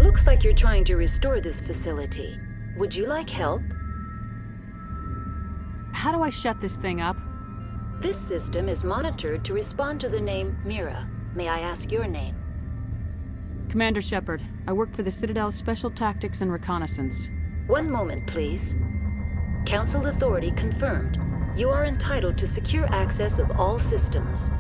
[SPEAKER 6] Looks like you're trying to restore this facility. Would you like help?
[SPEAKER 7] How do I shut this thing up?
[SPEAKER 6] This system is monitored to respond to the name Mira. May I ask your name?
[SPEAKER 7] Commander Shepard. I work for the Citadel's Special Tactics and Reconnaissance.
[SPEAKER 6] One moment, please. Council authority confirmed. You are entitled to secure access of all systems.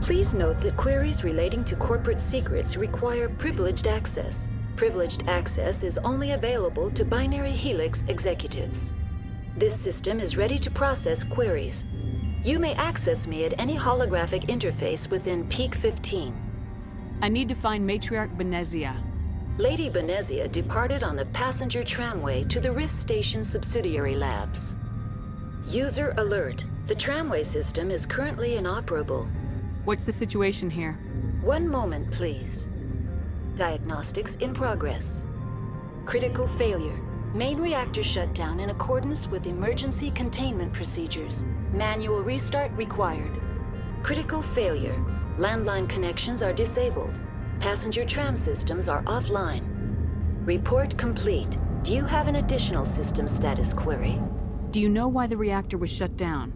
[SPEAKER 6] Please note that queries relating to corporate secrets require privileged access. Privileged access is only available to Binary Helix executives. This system is ready to process queries. You may access me at any holographic interface within Peak 15.
[SPEAKER 7] I need to find Matriarch Benezia.
[SPEAKER 6] Lady Benezia departed on the passenger tramway to the Rift Station subsidiary labs. User alert. The tramway system is currently inoperable.
[SPEAKER 7] What's the situation here?
[SPEAKER 6] One moment, please. Diagnostics in progress. Critical failure. Main reactor shut down in accordance with emergency containment procedures. Manual restart required. Critical failure. Landline connections are disabled. Passenger tram systems are offline. Report complete. Do you have an additional system status query?
[SPEAKER 7] Do you know why the reactor was shut down?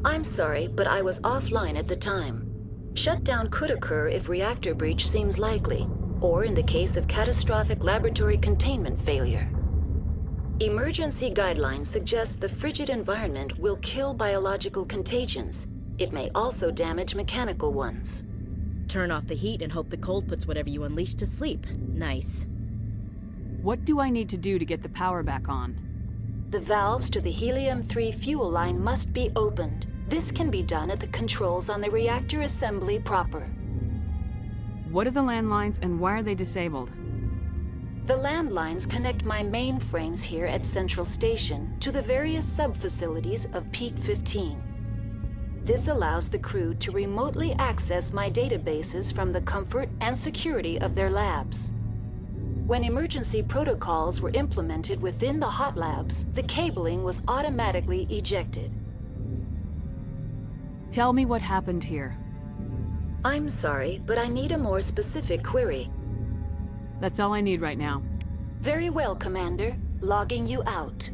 [SPEAKER 6] I'm sorry, but I was offline at the time. Shutdown could occur if reactor breach seems likely, or in the case of catastrophic laboratory containment failure. Emergency guidelines suggest the frigid environment will kill biological contagions. It may also damage mechanical ones.
[SPEAKER 11] Turn off the heat and hope the cold puts whatever you unleash to sleep. Nice.
[SPEAKER 7] What do I need to do to get the power back on?
[SPEAKER 6] The valves to the helium-3 fuel line must be opened. This can be done at the controls on the reactor assembly proper.
[SPEAKER 7] What are the landlines and why are they disabled?
[SPEAKER 6] The landlines connect my mainframes here at Central Station to the various sub-facilities of Peak 15. This allows the crew to remotely access my databases from the comfort and security of their labs. When emergency protocols were implemented within the hot labs, the cabling was automatically ejected.
[SPEAKER 7] Tell me what happened here.
[SPEAKER 6] I'm sorry, but I need a more specific query.
[SPEAKER 7] That's all I need right now.
[SPEAKER 6] Very well, Commander. Logging you out.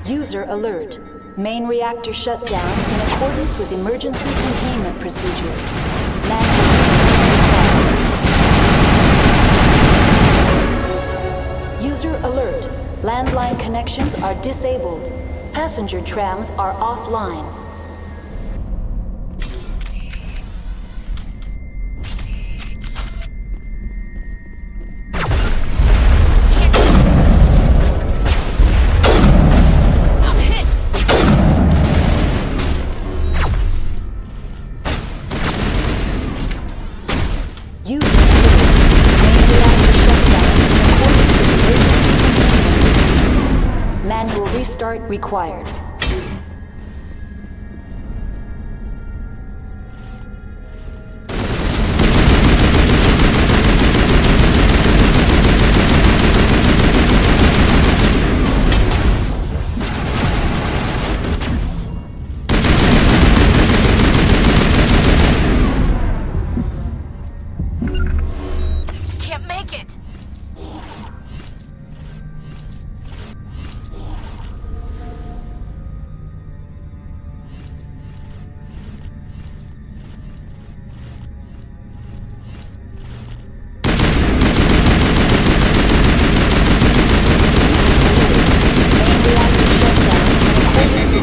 [SPEAKER 6] User alert. Main reactor shut down in accordance with emergency containment procedures. User alert. Landline connections are disabled. Passenger trams are offline. Restart required.
[SPEAKER 11] Can't make it!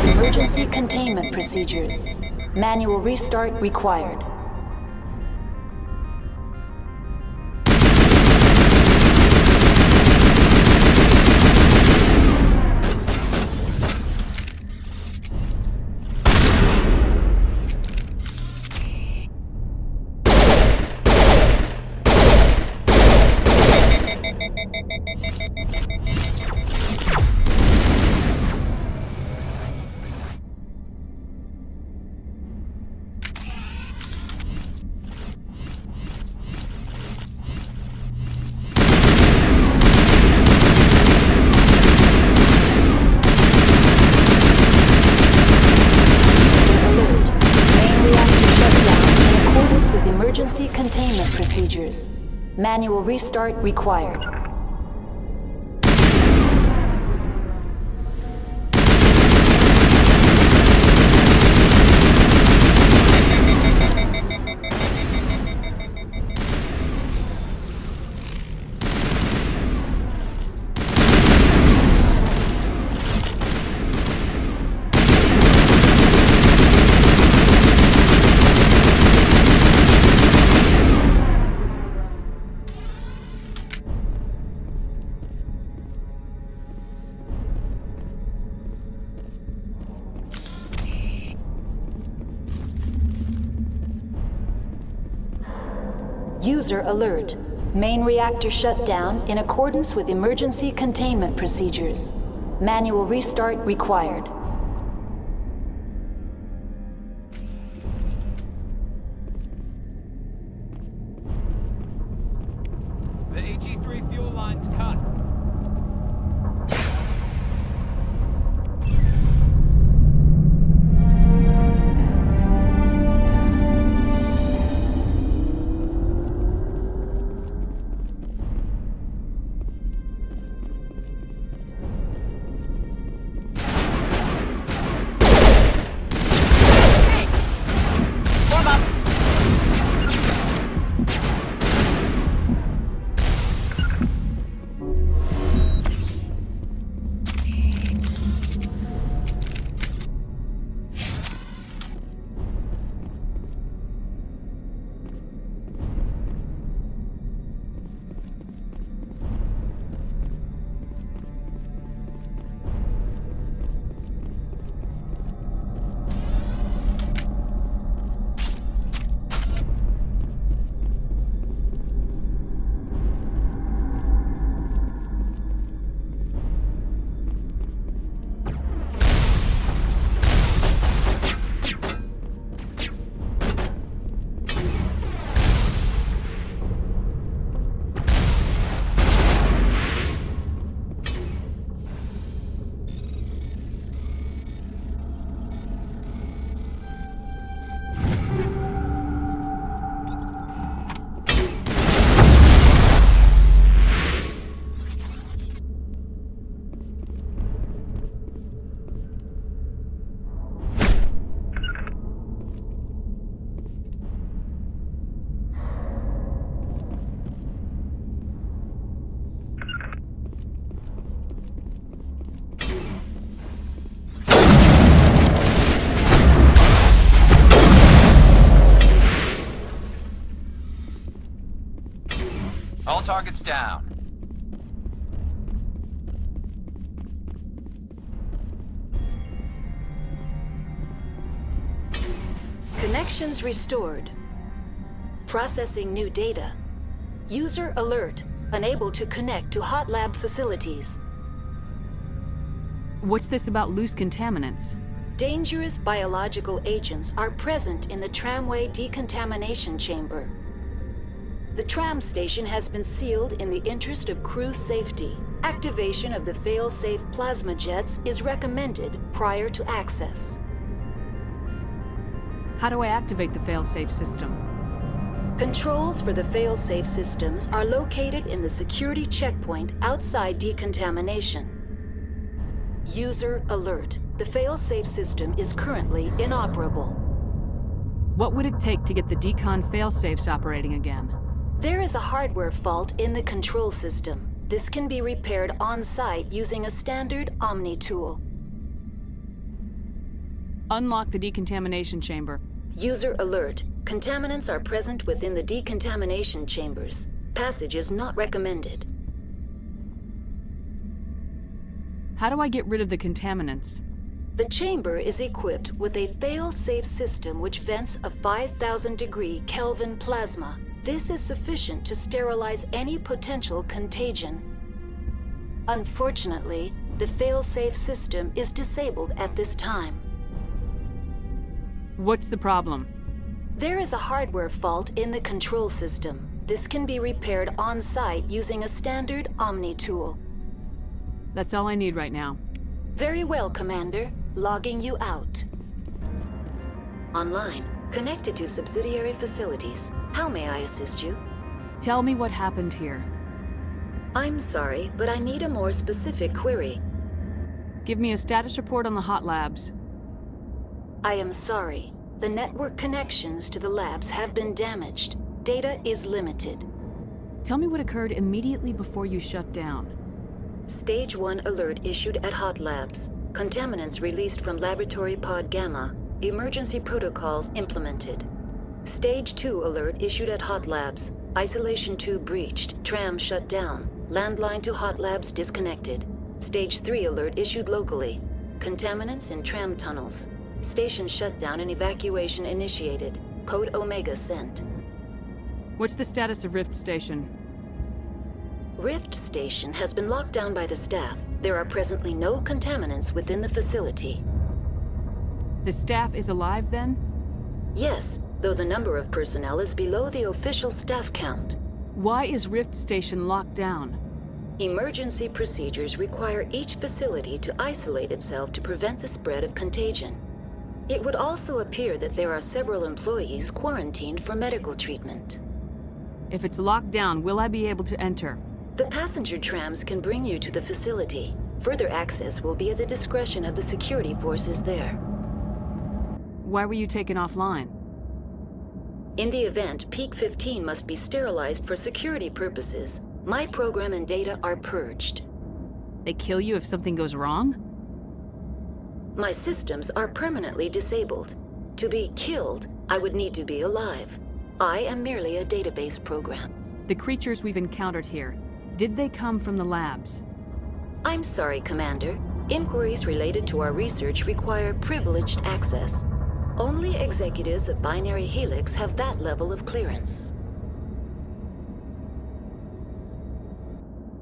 [SPEAKER 6] Emergency containment procedures. Manual restart required. Emergency containment procedures. Manual restart required. User alert. Main reactor shut down in accordance with emergency containment procedures. Manual restart required.
[SPEAKER 18] The AG-3 fuel line's cut.
[SPEAKER 1] All targets down.
[SPEAKER 6] Connections restored. Processing new data. User alert. Unable to connect to hot lab facilities.
[SPEAKER 7] What's this about loose contaminants?
[SPEAKER 6] Dangerous biological agents are present in the tramway decontamination chamber. The tram station has been sealed in the interest of crew safety. Activation of the fail-safe plasma jets is recommended prior to access.
[SPEAKER 7] How do I activate the fail-safe system?
[SPEAKER 6] Controls for the fail-safe systems are located in the security checkpoint outside decontamination. User alert. The fail-safe system is currently inoperable.
[SPEAKER 7] What would it take to get the decon fail-safes operating again?
[SPEAKER 6] There is a hardware fault in the control system. This can be repaired on-site using a standard Omni tool.
[SPEAKER 7] Unlock the decontamination chamber.
[SPEAKER 6] User alert. Contaminants are present within the decontamination chambers. Passage is not recommended.
[SPEAKER 7] How do I get rid of the contaminants?
[SPEAKER 6] The chamber is equipped with a fail-safe system which vents a 5,000-degree Kelvin plasma. This is sufficient to sterilize any potential contagion. Unfortunately, the fail-safe system is disabled at this time.
[SPEAKER 7] What's the problem?
[SPEAKER 6] There is a hardware fault in the control system. This can be repaired on-site using a standard Omni tool.
[SPEAKER 7] That's all I need right now.
[SPEAKER 6] Very well, Commander. Logging you out. Online. Connected to subsidiary facilities. How may I assist you?
[SPEAKER 7] Tell me what happened here.
[SPEAKER 6] I'm sorry, but I need a more specific query.
[SPEAKER 7] Give me a status report on the hot labs.
[SPEAKER 6] I am sorry. The network connections to the labs have been damaged. Data is limited.
[SPEAKER 7] Tell me what occurred immediately before you shut down.
[SPEAKER 6] Stage 1 alert issued at Hot Labs. Contaminants released from Laboratory Pod Gamma. Emergency protocols implemented. Stage 2 alert issued at Hot Labs. Isolation tube breached. Tram shut down. Landline to Hot Labs disconnected. Stage 3 alert issued locally. Contaminants in tram tunnels. Station shutdown and evacuation initiated. Code Omega sent.
[SPEAKER 7] What's the status of Rift Station?
[SPEAKER 6] Rift Station has been locked down by the staff. There are presently no contaminants within the facility.
[SPEAKER 7] The staff is alive, then?
[SPEAKER 6] Yes, though the number of personnel is below the official staff count.
[SPEAKER 7] Why is Rift Station locked down?
[SPEAKER 6] Emergency procedures require each facility to isolate itself to prevent the spread of contagion. It would also appear that there are several employees quarantined for medical treatment.
[SPEAKER 7] If it's locked down, will I be able to enter?
[SPEAKER 6] The passenger trams can bring you to the facility. Further access will be at the discretion of the security forces there.
[SPEAKER 7] Why were you taken offline?
[SPEAKER 6] In the event, Peak 15 must be sterilized for security purposes. My program and data are purged.
[SPEAKER 7] They kill you if something goes wrong?
[SPEAKER 6] My systems are permanently disabled. To be killed, I would need to be alive. I am merely a database program.
[SPEAKER 7] The creatures we've encountered here, did they come from the labs?
[SPEAKER 6] I'm sorry, Commander. Inquiries related to our research require privileged access. Only executives of Binary Helix have that level of clearance.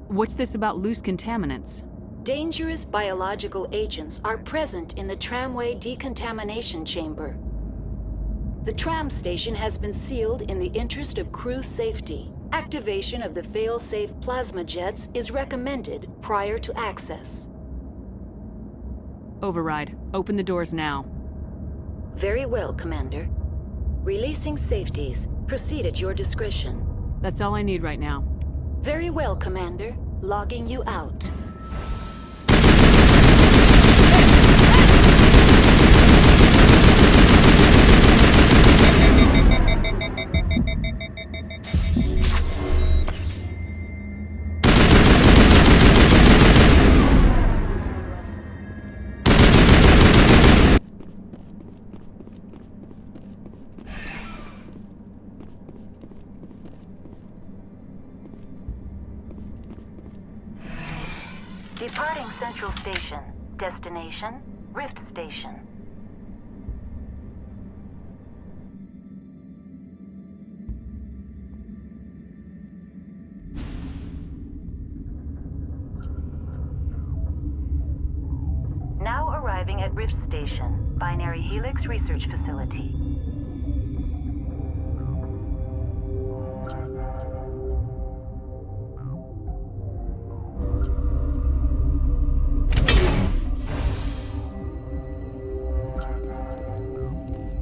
[SPEAKER 7] What's this about loose contaminants?
[SPEAKER 6] Dangerous biological agents are present in the tramway decontamination chamber. The tram station has been sealed in the interest of crew safety. Activation of the fail-safe plasma jets is recommended prior to access.
[SPEAKER 7] Override. Open the doors now.
[SPEAKER 6] Very well, Commander. Releasing safeties. Proceed at your discretion.
[SPEAKER 7] That's all I need right now.
[SPEAKER 6] Very well, Commander. Logging you out. Departing Central Station. Destination, Rift Station. Now arriving at Rift Station, Binary Helix Research Facility.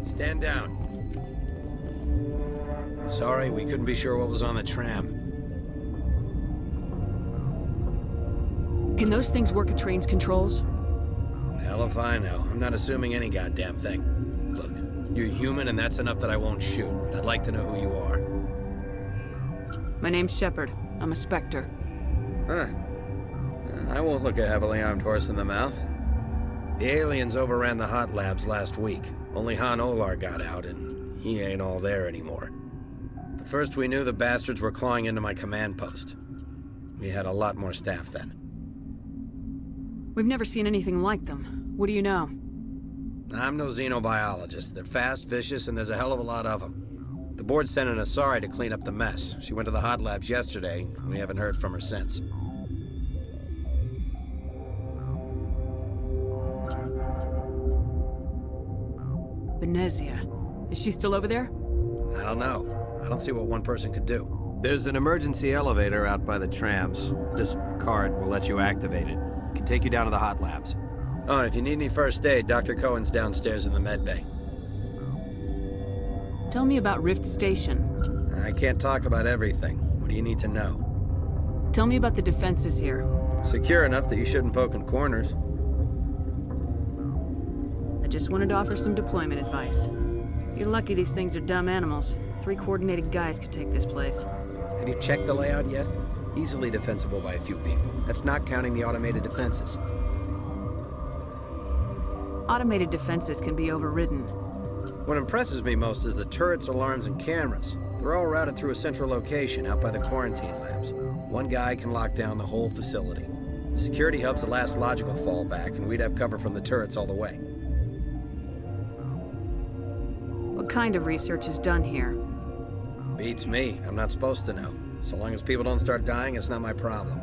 [SPEAKER 17] Stand down. Sorry, we couldn't be sure what was on the tram.
[SPEAKER 7] Can those things work at train's controls?
[SPEAKER 17] Hell if I know. I'm not assuming any goddamn thing. Look, you're human and that's enough that I won't shoot, but I'd like to know who you are.
[SPEAKER 7] My name's Shepard. I'm a Spectre.
[SPEAKER 17] Huh. I won't look a heavily armed horse in the mouth. The aliens overran the hot labs last week. Only Han Olar got out, and he ain't all there anymore. The first we knew, the bastards were clawing into my command post. We had a lot more staff then.
[SPEAKER 7] We've never seen anything like them. What do you know?
[SPEAKER 17] I'm no xenobiologist. They're fast, vicious, and there's a hell of a lot of them. The board sent an Asari to clean up the mess. She went to the hot labs yesterday. We haven't heard from her since.
[SPEAKER 7] Venezia. Is she still over there?
[SPEAKER 17] I don't know. I don't see what one person could do.
[SPEAKER 19] There's an emergency elevator out by the trams. This card will let you activate it. It can take you down to the hot labs.
[SPEAKER 17] Oh, and if you need any first aid, Dr. Cohen's downstairs in the med bay.
[SPEAKER 7] Tell me about Rift Station.
[SPEAKER 17] I can't talk about everything. What do you need to know?
[SPEAKER 7] Tell me about the defenses here.
[SPEAKER 17] Secure enough that you shouldn't poke in corners.
[SPEAKER 7] I just wanted to offer some deployment advice. You're lucky these things are dumb animals. 3 coordinated guys could take this place.
[SPEAKER 17] Have you checked the layout yet? Easily defensible by a few people. That's not counting the automated defenses.
[SPEAKER 7] Automated defenses can be overridden.
[SPEAKER 17] What impresses me most is the turrets, alarms, and cameras. They're all routed through a central location out by the quarantine labs. One guy can lock down the whole facility. The security hub's the last logical fallback, and we'd have cover from the turrets all the way.
[SPEAKER 7] What kind of research is done here?
[SPEAKER 17] Beats me. I'm not supposed to know. So long as people don't start dying, it's not my problem.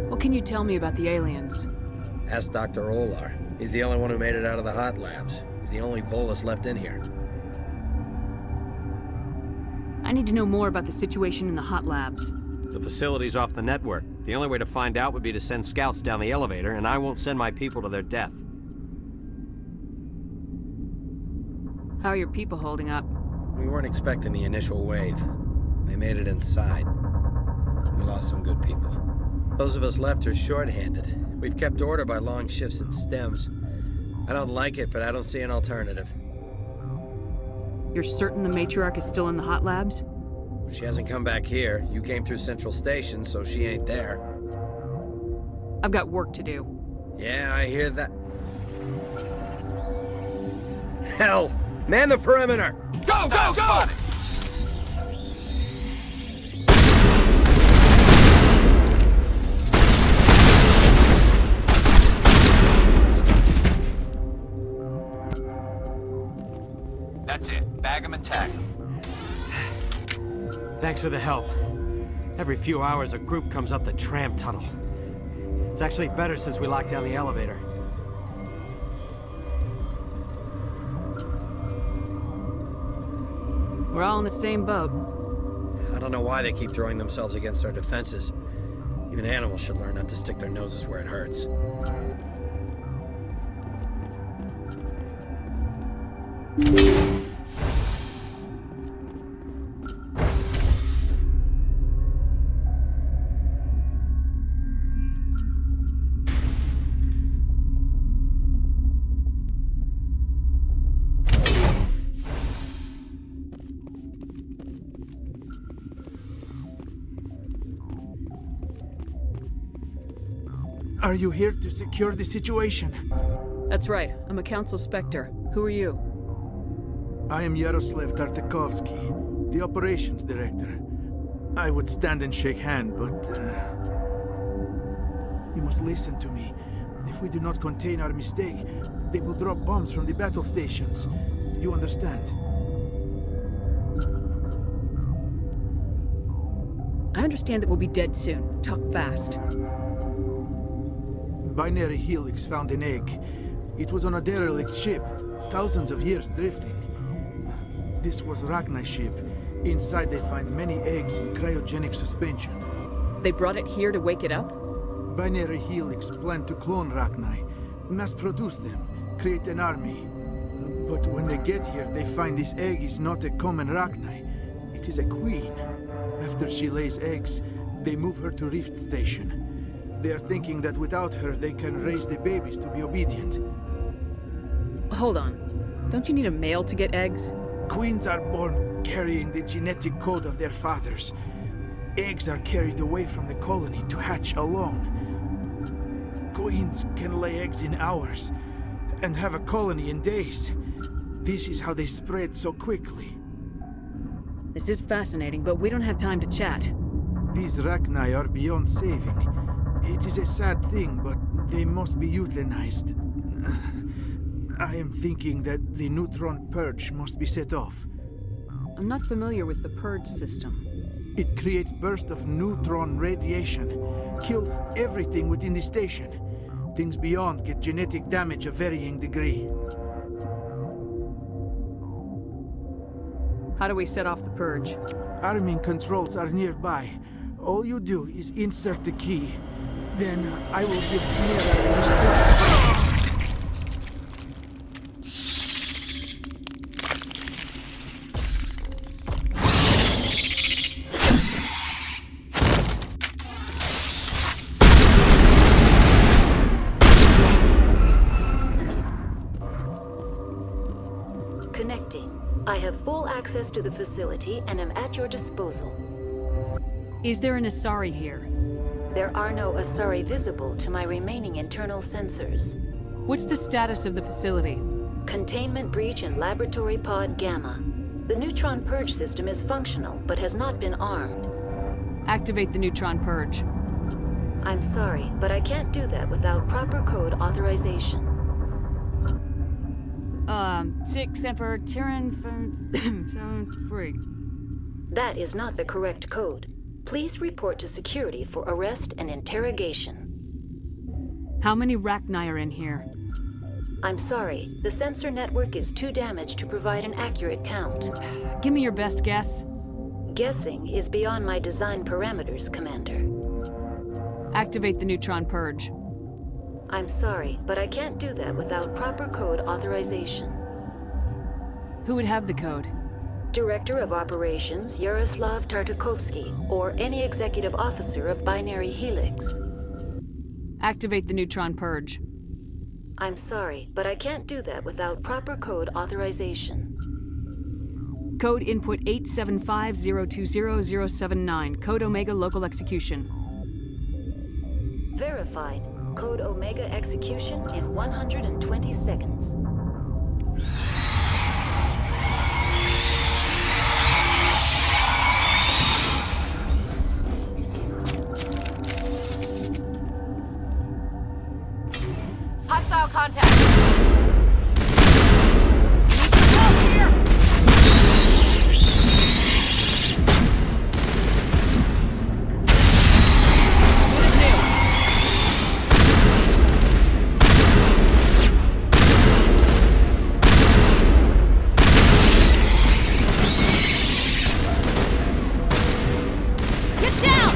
[SPEAKER 7] What can you tell me about the aliens?
[SPEAKER 17] Ask Dr. Olar. He's the only one who made it out of the hot labs. He's the only Volus left in here.
[SPEAKER 7] I need to know more about the situation in the hot labs.
[SPEAKER 19] The facility's off the network. The only way to find out would be to send scouts down the elevator, and I won't send my people to their death.
[SPEAKER 7] How are your people holding up?
[SPEAKER 17] We weren't expecting the initial wave. They made it inside. We lost some good people. Those of us left are short-handed. We've kept order by long shifts in stems. I don't like it, but I don't see an alternative.
[SPEAKER 7] You're certain the matriarch is still in the hot labs?
[SPEAKER 17] She hasn't come back here. You came through Central Station, so she ain't there.
[SPEAKER 7] I've got work to do.
[SPEAKER 17] Yeah, I hear that. Hell! Man the perimeter!
[SPEAKER 1] Go, go, go! That's it. Bag 'em and tag 'em.
[SPEAKER 19] Thanks for the help. Every few hours, a group comes up the tram tunnel. It's actually better since we locked down the elevator.
[SPEAKER 7] We're all in the same boat.
[SPEAKER 17] I don't know why they keep throwing themselves against our defenses. Even animals should learn not to stick their noses where it hurts.
[SPEAKER 15] Are you here to secure the situation?
[SPEAKER 7] That's right. I'm a Council Spectre. Who are you?
[SPEAKER 15] I am Yaroslav Tartakovsky, the operations director. I would stand and shake hand, but... you must listen to me. If we do not contain our mistake, they will drop bombs from the battle stations. You understand?
[SPEAKER 7] I understand that we'll be dead soon. Talk fast.
[SPEAKER 15] Binary Helix found an egg. It was on a derelict ship, thousands of years drifting. This was Ragnai's ship. Inside they find many eggs in cryogenic suspension.
[SPEAKER 7] They brought it here to wake it up?
[SPEAKER 15] Binary Helix planned to clone Ragnai, mass-produce them, create an army. But when they get here, they find this egg is not a common Ragnai. It is a queen. After she lays eggs, they move her to Rift Station. They are thinking that without her, they can raise the babies to be obedient.
[SPEAKER 7] Hold on. Don't you need a male to get eggs?
[SPEAKER 15] Queens are born carrying the genetic code of their fathers. Eggs are carried away from the colony to hatch alone. Queens can lay eggs in hours and have a colony in days. This is how they spread so quickly.
[SPEAKER 7] This is fascinating, but we don't have time to chat.
[SPEAKER 15] These Ragnai are beyond saving. It is a sad thing, but they must be euthanized. I am thinking that the neutron purge must be set off.
[SPEAKER 7] I'm not familiar with the purge system.
[SPEAKER 15] It creates bursts of neutron radiation, kills everything within the station. Things beyond get genetic damage of varying degree.
[SPEAKER 7] How do we set off the purge?
[SPEAKER 15] Arming controls are nearby. All you do is insert the key. Then I will give Mira the start.
[SPEAKER 6] Connecting. I have full access to the facility and am at your disposal.
[SPEAKER 7] Is there an Asari here?
[SPEAKER 6] There are no Asari visible to my remaining internal sensors.
[SPEAKER 7] What's the status of the facility?
[SPEAKER 6] Containment breach in Laboratory Pod Gamma. The neutron purge system is functional, but has not been armed.
[SPEAKER 7] Activate the neutron purge.
[SPEAKER 6] I'm sorry, but I can't do that without proper code authorization.
[SPEAKER 7] Sick Semper Tyrann Free.
[SPEAKER 6] That is not the correct code. Please report to security for arrest and interrogation.
[SPEAKER 7] How many Rachni are in here?
[SPEAKER 6] I'm sorry, the sensor network is too damaged to provide an accurate count.
[SPEAKER 7] Give me your best guess.
[SPEAKER 6] Guessing is beyond my design parameters, Commander.
[SPEAKER 7] Activate the neutron purge.
[SPEAKER 6] I'm sorry, but I can't do that without proper code authorization.
[SPEAKER 7] Who would have the code?
[SPEAKER 6] Director of Operations Yaroslav Tartakovsky, or any executive officer of Binary Helix.
[SPEAKER 7] Activate the neutron purge.
[SPEAKER 6] I'm sorry, but I can't do that without proper code authorization.
[SPEAKER 7] Code input 875020079. Code Omega local execution.
[SPEAKER 6] Verified. Code Omega execution in 120 seconds.
[SPEAKER 2] Hostile contact! Need some help here! What is new? Get down!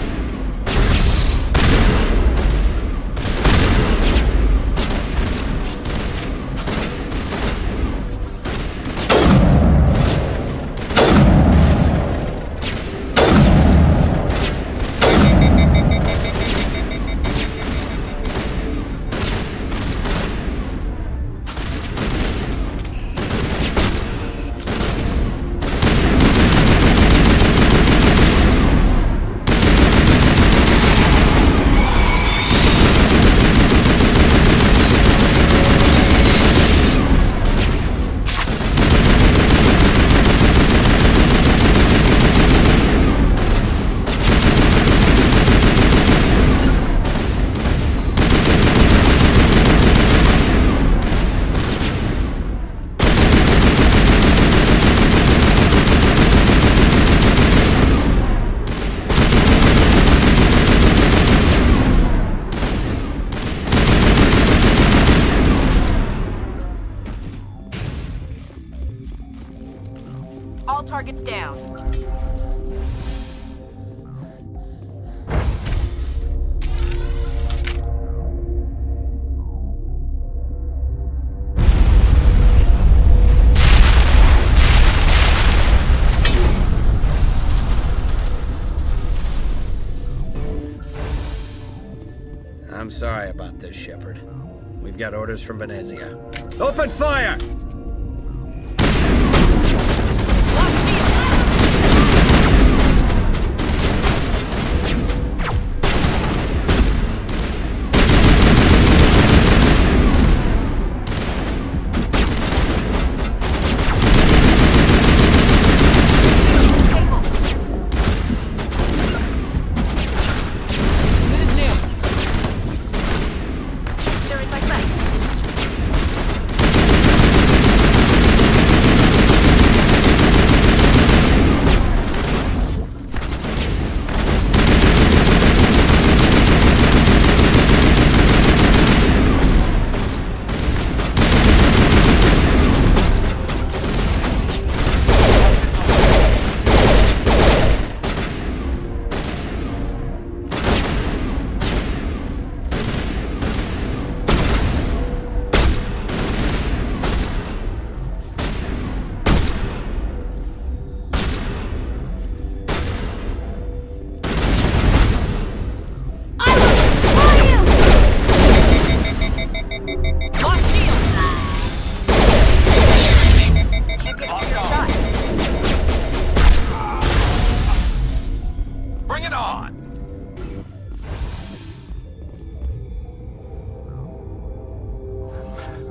[SPEAKER 2] All targets down.
[SPEAKER 17] I'm sorry about this, Shepard. We've got orders from Venezia. Open fire!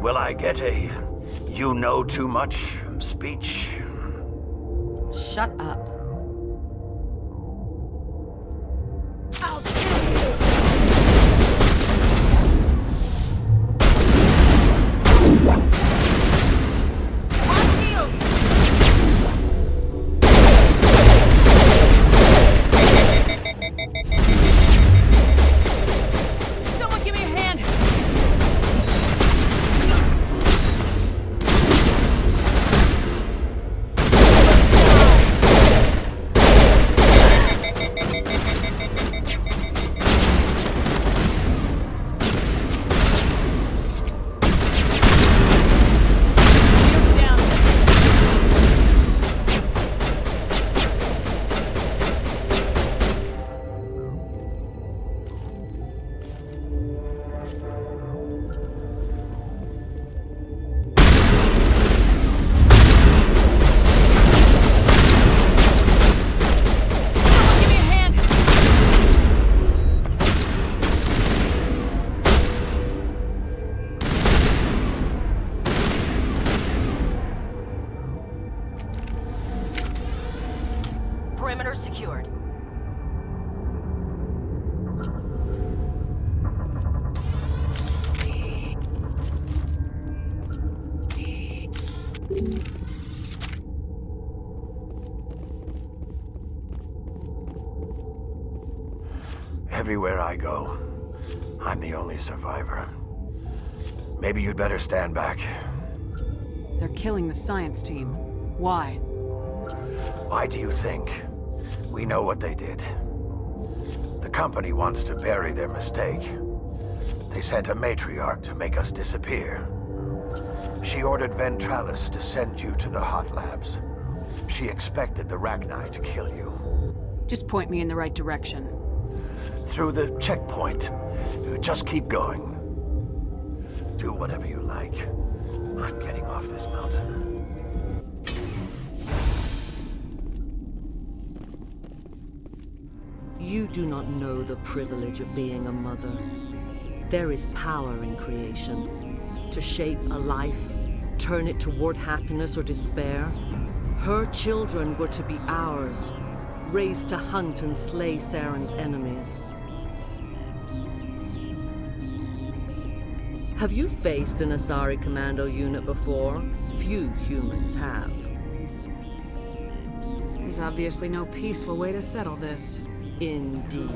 [SPEAKER 12] Will I get a "you know too much" speech?
[SPEAKER 20] Shut up.
[SPEAKER 12] Everywhere I go, I'm the only survivor. Maybe you'd better stand back.
[SPEAKER 7] They're killing the science team. Why?
[SPEAKER 12] Why do you think? We know what they did. The company wants to bury their mistake. They sent a matriarch to make us disappear. She ordered Ventralis to send you to the hot labs. She expected the Rachni to kill you.
[SPEAKER 7] Just point me in the right direction.
[SPEAKER 12] Through the checkpoint. Just keep going. Do whatever you like. I'm getting off this mountain.
[SPEAKER 9] You do not know the privilege of being a mother. There is power in creation. To shape a life, turn it toward happiness or despair. Her children were to be ours, raised to hunt and slay Saren's enemies. Have you faced an Asari commando unit before? Few humans have.
[SPEAKER 7] There's obviously no peaceful way to settle this.
[SPEAKER 9] Indeed.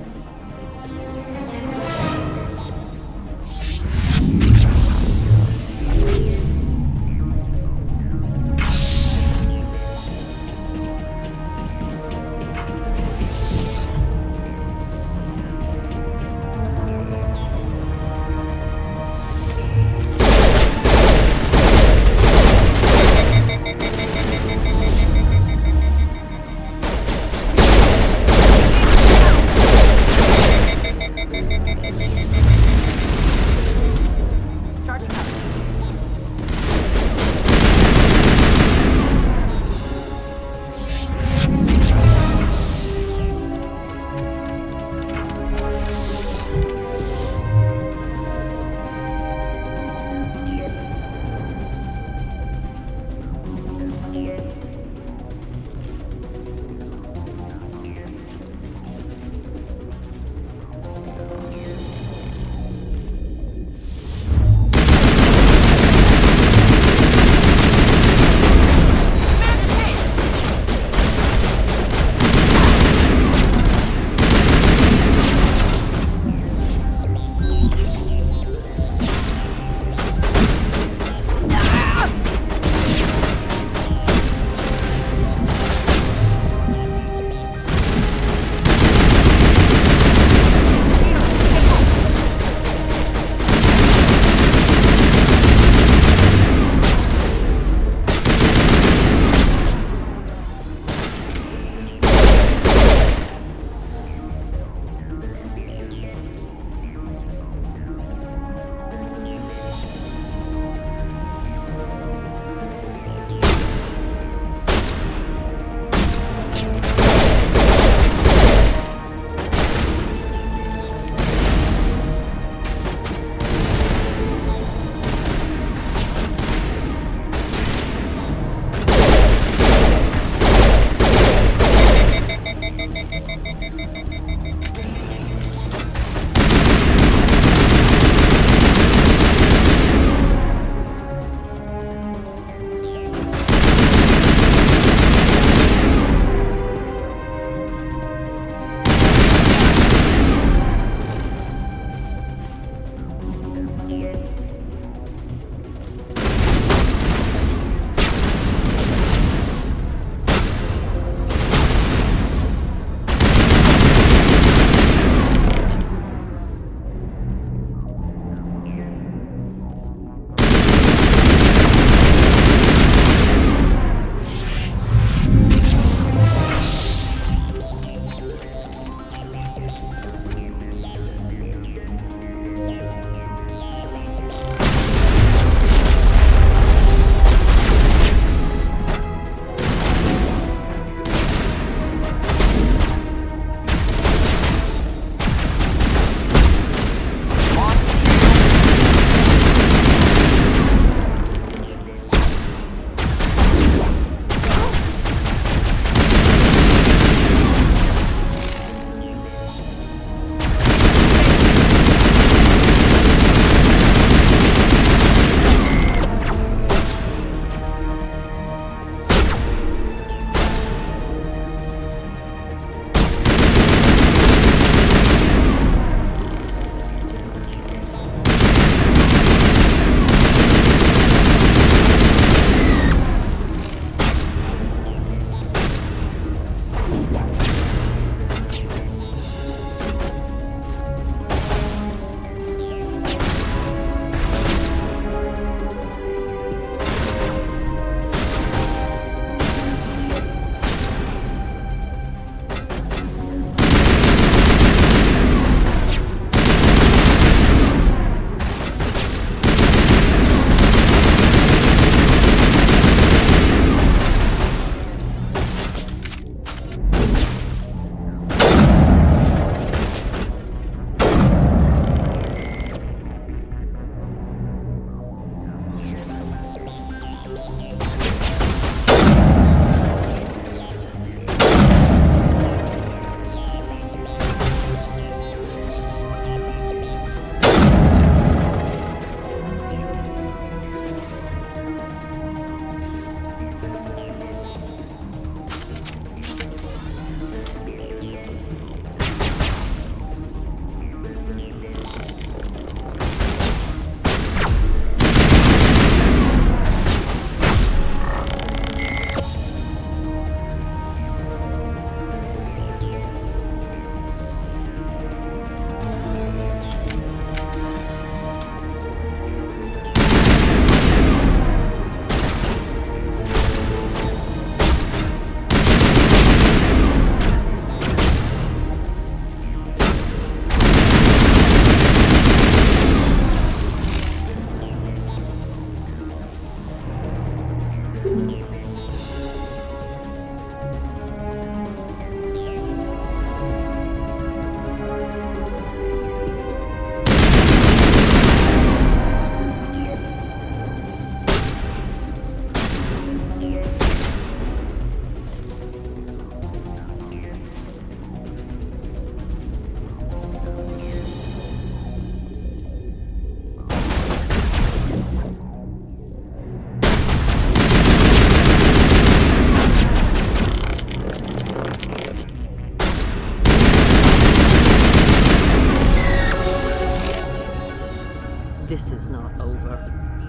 [SPEAKER 9] This is not over.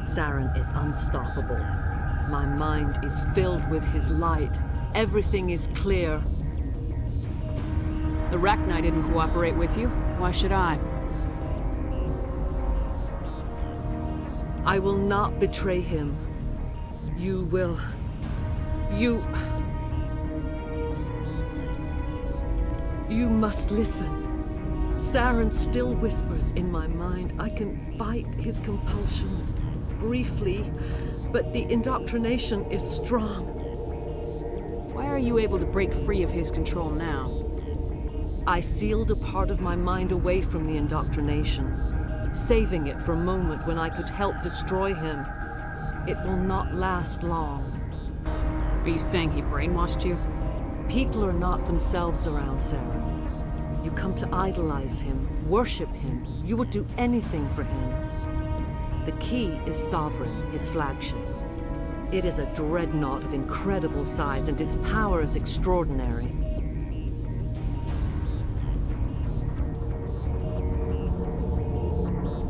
[SPEAKER 9] Saren is unstoppable. My mind is filled with his light. Everything is clear.
[SPEAKER 7] The Rachni didn't cooperate with you. Why should I?
[SPEAKER 9] I will not betray him. You will... You must listen. Saren still whispers in my mind. I can fight his compulsions, briefly, but the indoctrination is strong.
[SPEAKER 7] Why are you able to break free of his control now?
[SPEAKER 9] I sealed a part of my mind away from the indoctrination, saving it for a moment when I could help destroy him. It will not last long.
[SPEAKER 7] Are you saying he brainwashed you?
[SPEAKER 9] People are not themselves around Saren. You come to idolize him, worship him. You would do anything for him. The key is Sovereign, his flagship. It is a dreadnought of incredible size, and its power is extraordinary.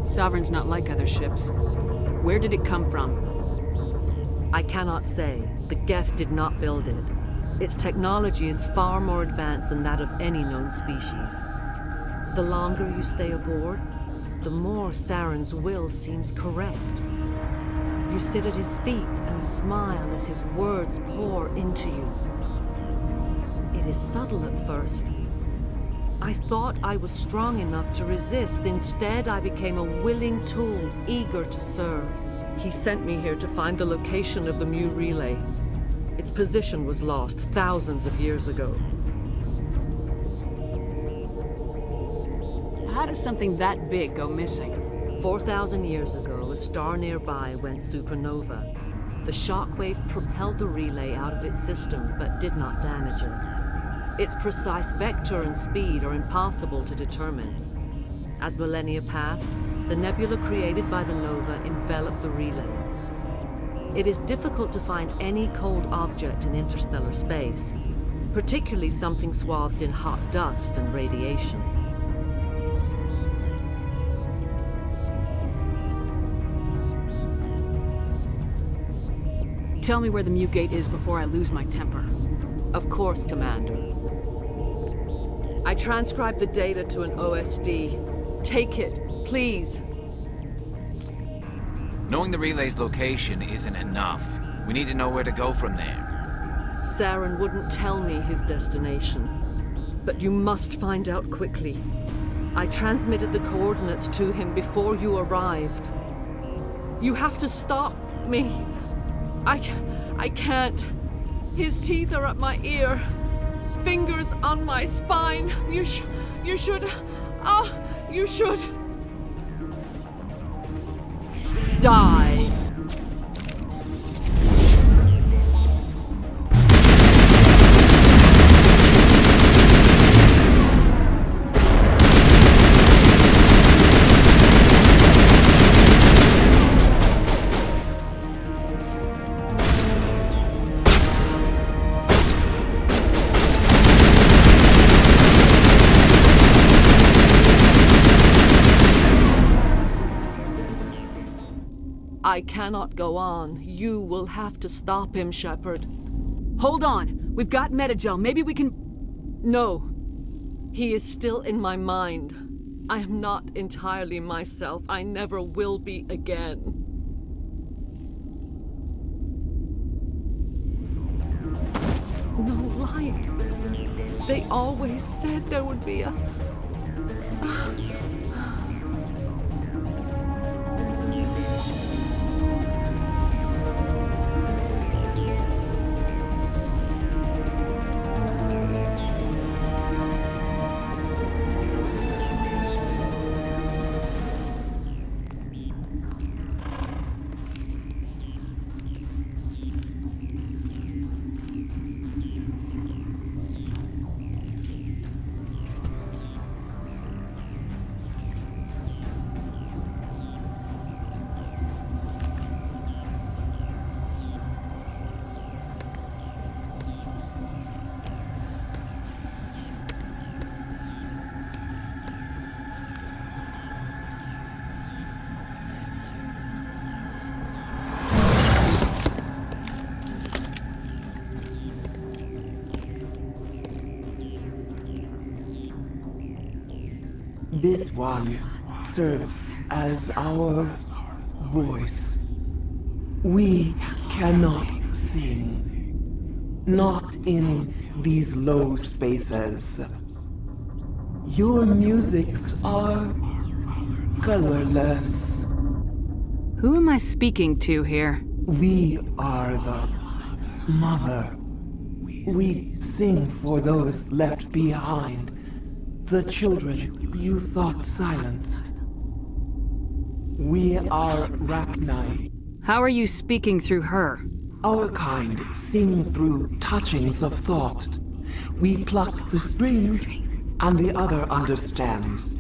[SPEAKER 7] Sovereign's not like other ships. Where did it come from?
[SPEAKER 9] I cannot say. The Geth did not build it. Its technology is far more advanced than that of any known species. The longer you stay aboard, the more Saren's will seems correct. You sit at his feet and smile as his words pour into you. It is subtle at first. I thought I was strong enough to resist. Instead, I became a willing tool, eager to serve. He sent me here to find the location of the Mu relay. Its position was lost thousands of years ago.
[SPEAKER 7] How does something that big go missing?
[SPEAKER 9] 4,000 years ago, a star nearby went supernova. The shockwave propelled the relay out of its system, but did not damage it. Its precise vector and speed are impossible to determine. As millennia passed, the nebula created by the nova enveloped the relay. It is difficult to find any cold object in interstellar space, particularly something swathed in hot dust and radiation.
[SPEAKER 7] Tell me where the Mu Gate is before I lose my temper.
[SPEAKER 9] Of course, Commander. I transcribed the data to an OSD. Take it, please.
[SPEAKER 1] Knowing the relay's location isn't enough. We need to know where to go from there.
[SPEAKER 9] Saren wouldn't tell me his destination. But you must find out quickly. I transmitted the coordinates to him before you arrived. You have to stop me. I can't. His teeth are at my ear. Fingers on my spine. You should. You should. Die. I cannot go on. You will have to stop him, Shepard.
[SPEAKER 7] Hold on! We've got Metagel. Maybe we can...
[SPEAKER 9] No. He is still in my mind. I am not entirely myself. I never will be again. No light. They always said there would be a...
[SPEAKER 8] This one serves as our voice. We cannot sing. Not in these low spaces. Your musics are colorless.
[SPEAKER 7] Who am I speaking to here?
[SPEAKER 8] We are the mother. We sing for those left behind. The children you thought silenced. We are Rachni.
[SPEAKER 7] How are you speaking through her?
[SPEAKER 8] Our kind sing through touchings of thought. We pluck the strings, and the other understands.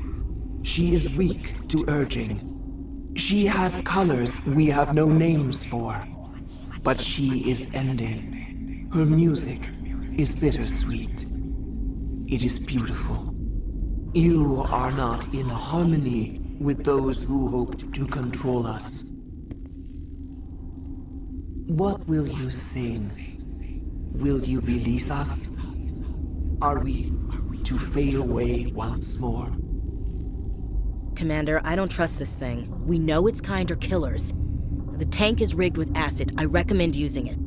[SPEAKER 8] She is weak to urging. She has colors we have no names for. But she is ending. Her music is bittersweet. It is beautiful. You are not in harmony with those who hoped to control us. What will you sing? Will you release us? Are we to fade away once more?
[SPEAKER 11] Commander, I don't trust this thing. We know its kind are killers. The tank is rigged with acid. I recommend using it.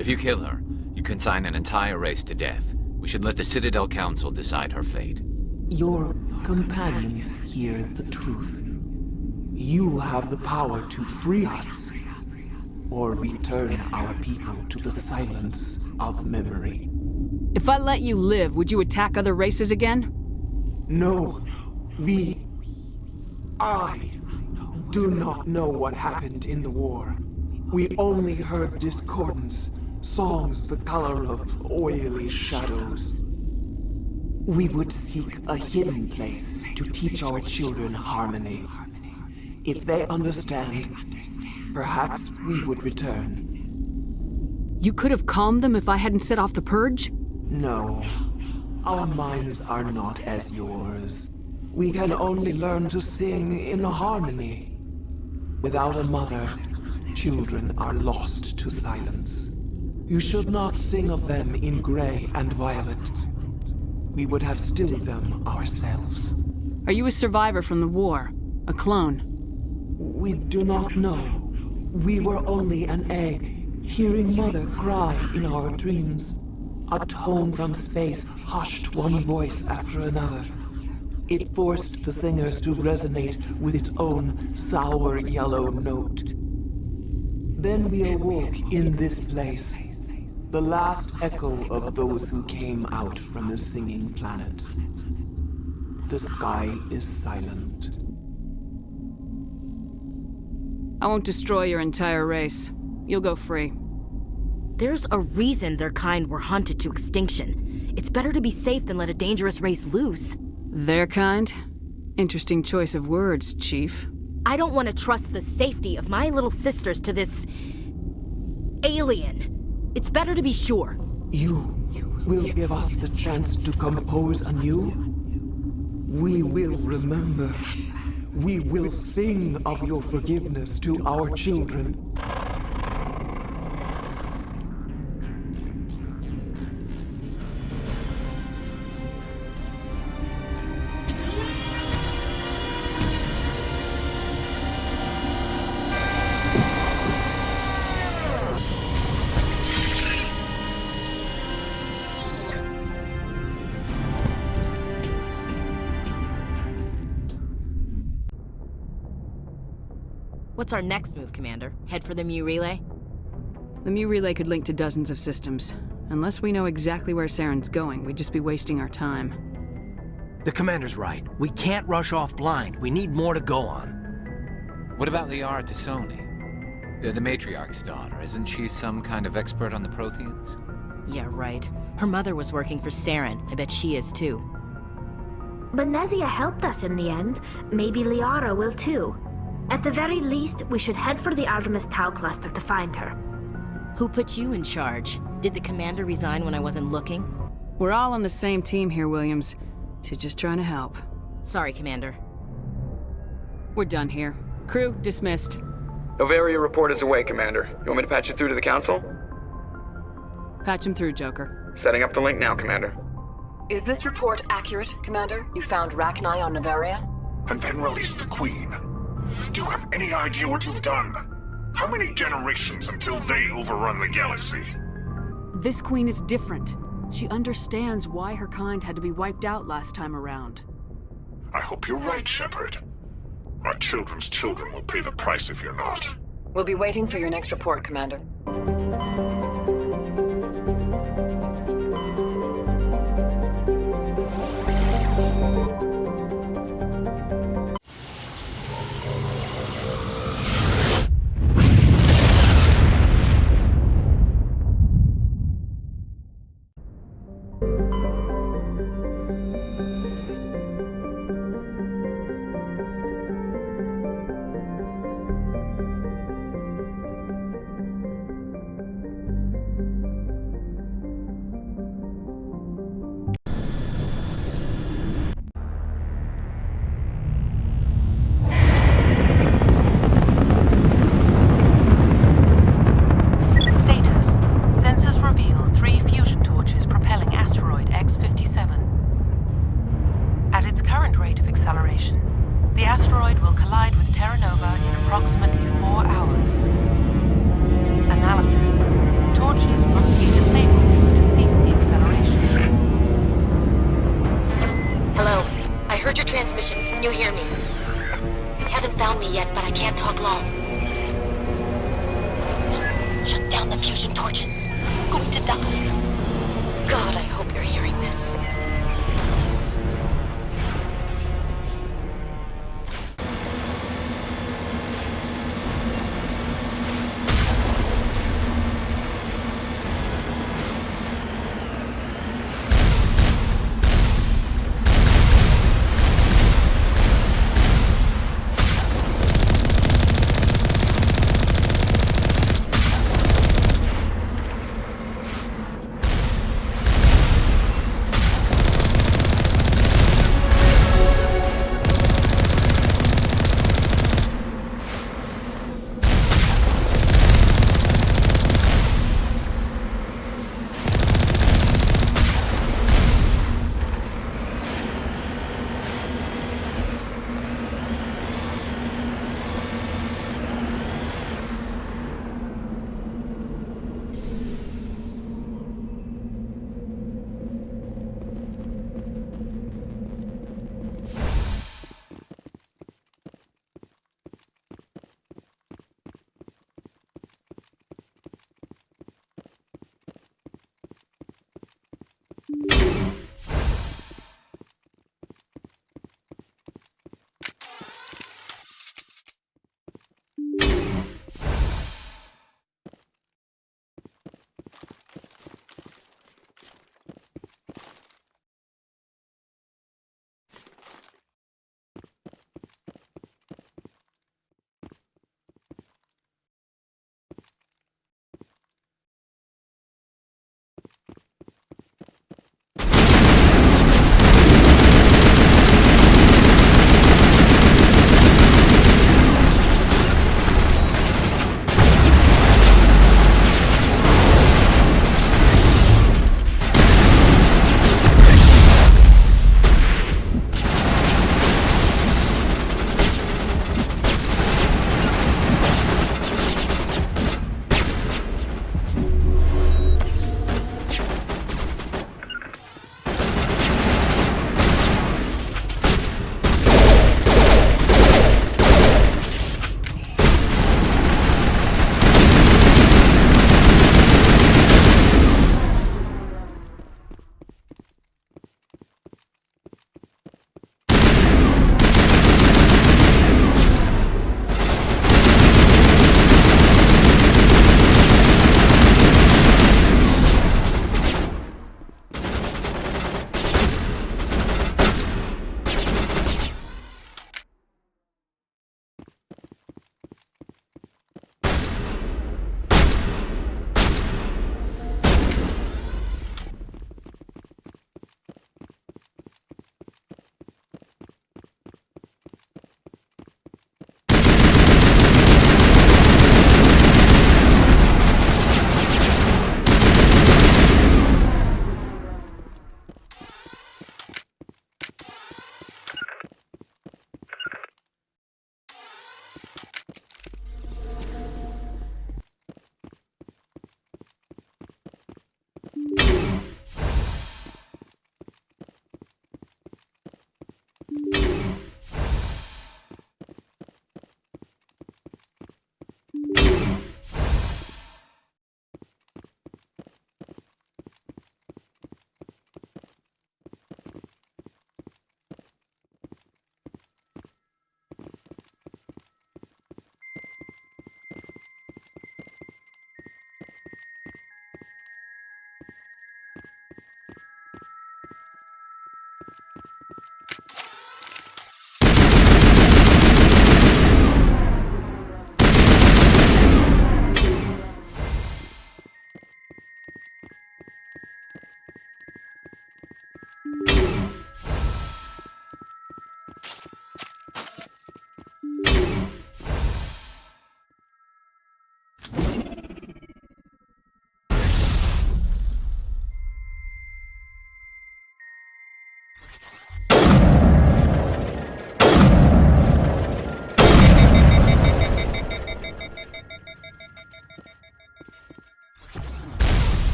[SPEAKER 1] If you kill her, you consign an entire race to death. We should let the Citadel Council decide her fate.
[SPEAKER 8] Your companions hear the truth. You have the power to free us, or return our people to the silence of memory.
[SPEAKER 7] If I let you live, would you attack other races again?
[SPEAKER 8] No, I do not know what happened in the war. We only heard discordance, songs the color of oily shadows. We would seek a hidden place to teach our children harmony. If they understand, perhaps we would return.
[SPEAKER 7] You could have calmed them if I hadn't set off the purge?
[SPEAKER 8] No. Our minds are not as yours. We can only learn to sing in harmony. Without a mother, children are lost to silence. You should not sing of them in gray and violet. We would have stilled them ourselves.
[SPEAKER 7] Are you a survivor from the war? A clone?
[SPEAKER 8] We do not know. We were only an egg, hearing Mother cry in our dreams. A tone from space hushed one voice after another. It forced the singers to resonate with its own sour yellow note. Then we awoke in this place, the last echo of those who came out from the singing planet. The sky is silent.
[SPEAKER 7] I won't destroy your entire race. You'll go free.
[SPEAKER 11] There's a reason their kind were hunted to extinction. It's better to be safe than let a dangerous race loose.
[SPEAKER 7] Their kind? Interesting choice of words, Chief.
[SPEAKER 11] I don't want to trust the safety of my little sisters to this alien. It's better to be sure.
[SPEAKER 8] You will give us the chance to compose anew? We will remember. We will sing of your forgiveness to our children.
[SPEAKER 11] What's our next move, Commander? Head for the Mu Relay?
[SPEAKER 7] The Mu Relay could link to dozens of systems. Unless we know exactly where Saren's going, we'd just be wasting our time.
[SPEAKER 21] The Commander's right. We can't rush off blind. We need more to go on.
[SPEAKER 1] What about Liara Tassoni? The matriarch's daughter. Isn't she some kind of expert on the Protheans?
[SPEAKER 11] Yeah, right. Her mother was working for Saren. I bet she is too.
[SPEAKER 3] But Nezia helped us in the end. Maybe Liara will too. At the very least, we should head for the Artemis Tau cluster to find her.
[SPEAKER 11] Who put you in charge? Did the commander resign when I wasn't looking?
[SPEAKER 7] We're all on the same team here, Williams. She's just trying to help.
[SPEAKER 11] Sorry, Commander.
[SPEAKER 7] We're done here. Crew, dismissed.
[SPEAKER 22] Novaria report is away, Commander. You want me to patch it through to the Council?
[SPEAKER 7] Patch him through, Joker.
[SPEAKER 22] Setting up the link now, Commander.
[SPEAKER 24] Is this report accurate, Commander? You found Rachni on Novaria?
[SPEAKER 14] and then release the Queen. Do you have any idea what you've done? How many generations until they overrun the galaxy?
[SPEAKER 7] This queen is different. She understands why her kind had to be wiped out last time around.
[SPEAKER 14] I hope you're right, Shepard. Our children's children will pay the price if you're not.
[SPEAKER 16] We'll be waiting for your next report, Commander.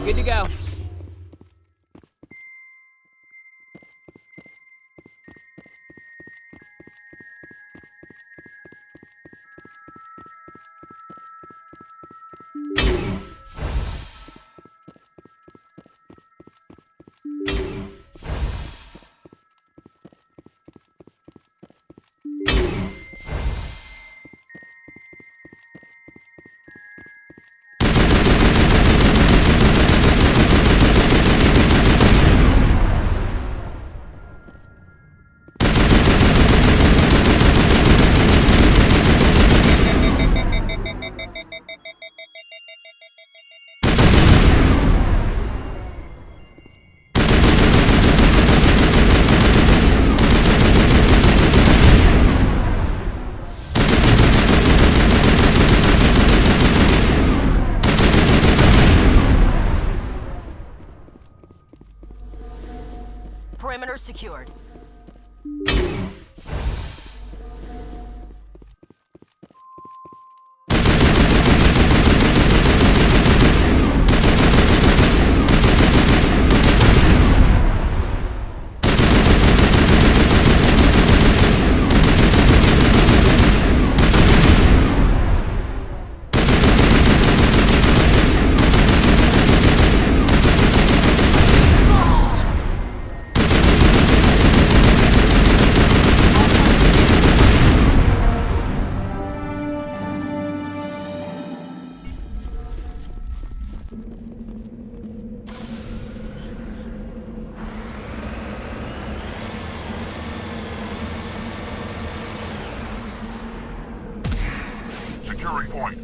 [SPEAKER 7] Good to go.
[SPEAKER 11] Perimeter secured.
[SPEAKER 14] Securing point.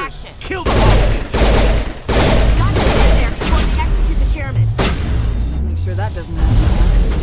[SPEAKER 21] Traitors! Kill the hostages!
[SPEAKER 11] Got to get there before they execute the chairman.
[SPEAKER 7] Make sure that doesn't happen.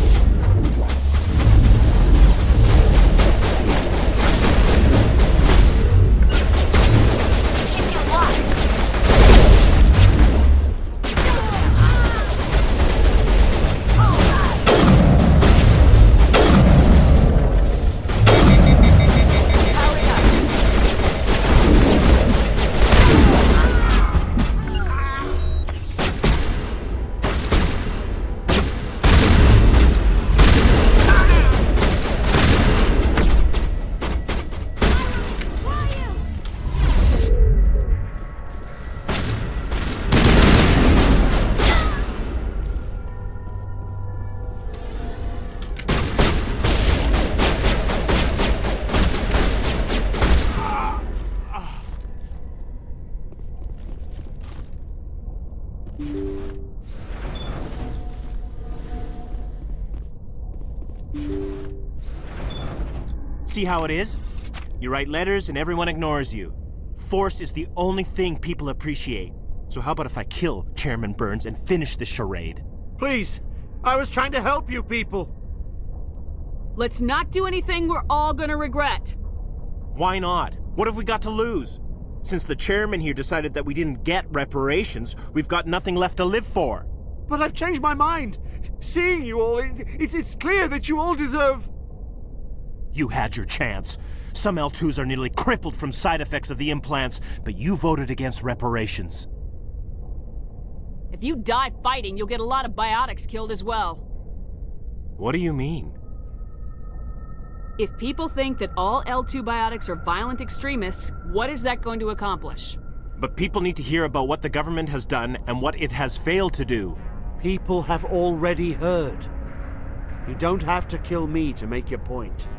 [SPEAKER 21] See how it is? You write letters and everyone ignores you. Force is the only thing people appreciate. So how about if I kill Chairman Burns and finish this charade?
[SPEAKER 10] Please, I was trying to help you people.
[SPEAKER 7] Let's not do anything we're all gonna regret.
[SPEAKER 21] Why not? What have we got to lose? Since the chairman here decided that we didn't get reparations, we've got nothing left to live for.
[SPEAKER 10] But I've changed my mind. Seeing you all, it's clear that you all deserve...
[SPEAKER 21] You had your chance. Some L2s are nearly crippled from side effects of the implants, but you voted against reparations.
[SPEAKER 7] If you die fighting, you'll get a lot of biotics killed as well.
[SPEAKER 21] What do you mean?
[SPEAKER 7] If people think that all L2 biotics are violent extremists, what is that going to accomplish?
[SPEAKER 21] But people need to hear about what the government has done and what it has failed to do.
[SPEAKER 10] People have already heard. You don't have to kill me to make your point.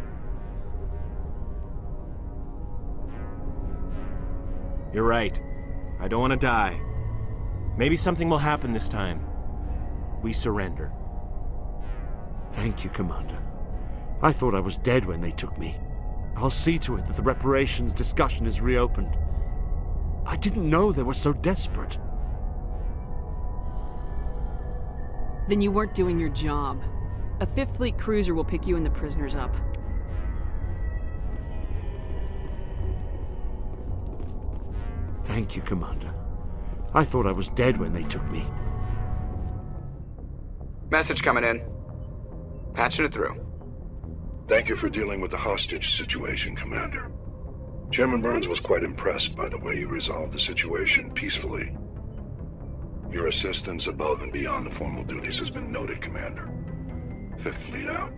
[SPEAKER 21] You're right. I don't want to die. Maybe something will happen this time. We surrender.
[SPEAKER 10] Thank you, Commander. I thought I was dead when they took me. I'll see to it that the reparations discussion is reopened. I didn't know they were so desperate.
[SPEAKER 7] Then you weren't doing your job. A 5th Fleet cruiser will pick you and the prisoners up.
[SPEAKER 10] Thank you, Commander. I thought I was dead when they took me.
[SPEAKER 22] Message coming in. Patching it through.
[SPEAKER 14] Thank you for dealing with the hostage situation, Commander. Chairman Burns was quite impressed by the way you resolved the situation peacefully. Your assistance above and beyond the formal duties has been noted, Commander. 5th Fleet out.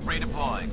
[SPEAKER 1] Redeploying.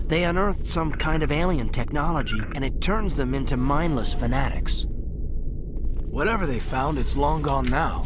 [SPEAKER 4] They unearthed some kind of alien technology, and it turns them into mindless fanatics.
[SPEAKER 13] Whatever they found, it's long gone now.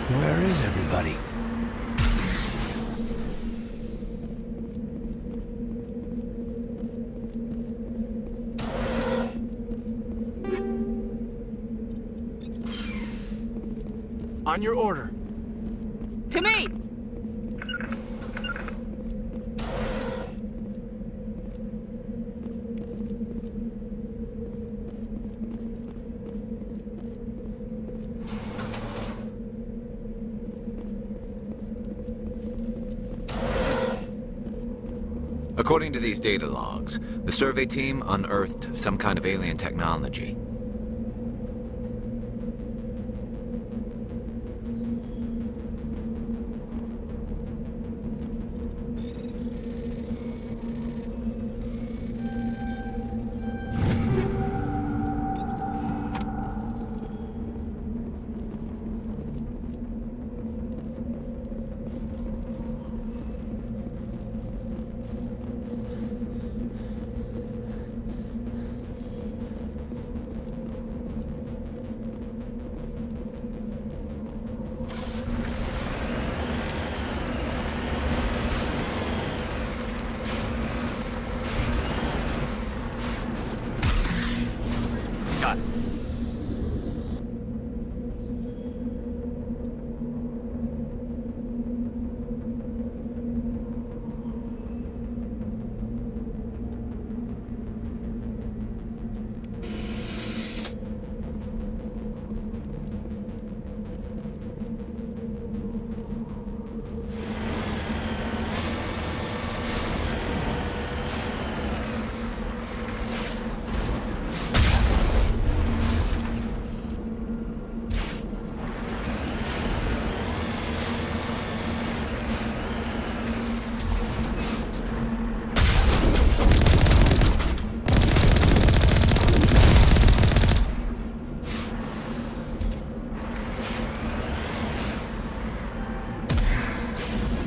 [SPEAKER 4] Where is everybody?
[SPEAKER 13] On your order.
[SPEAKER 7] To me!
[SPEAKER 1] According to these data logs, the survey team unearthed some kind of alien technology.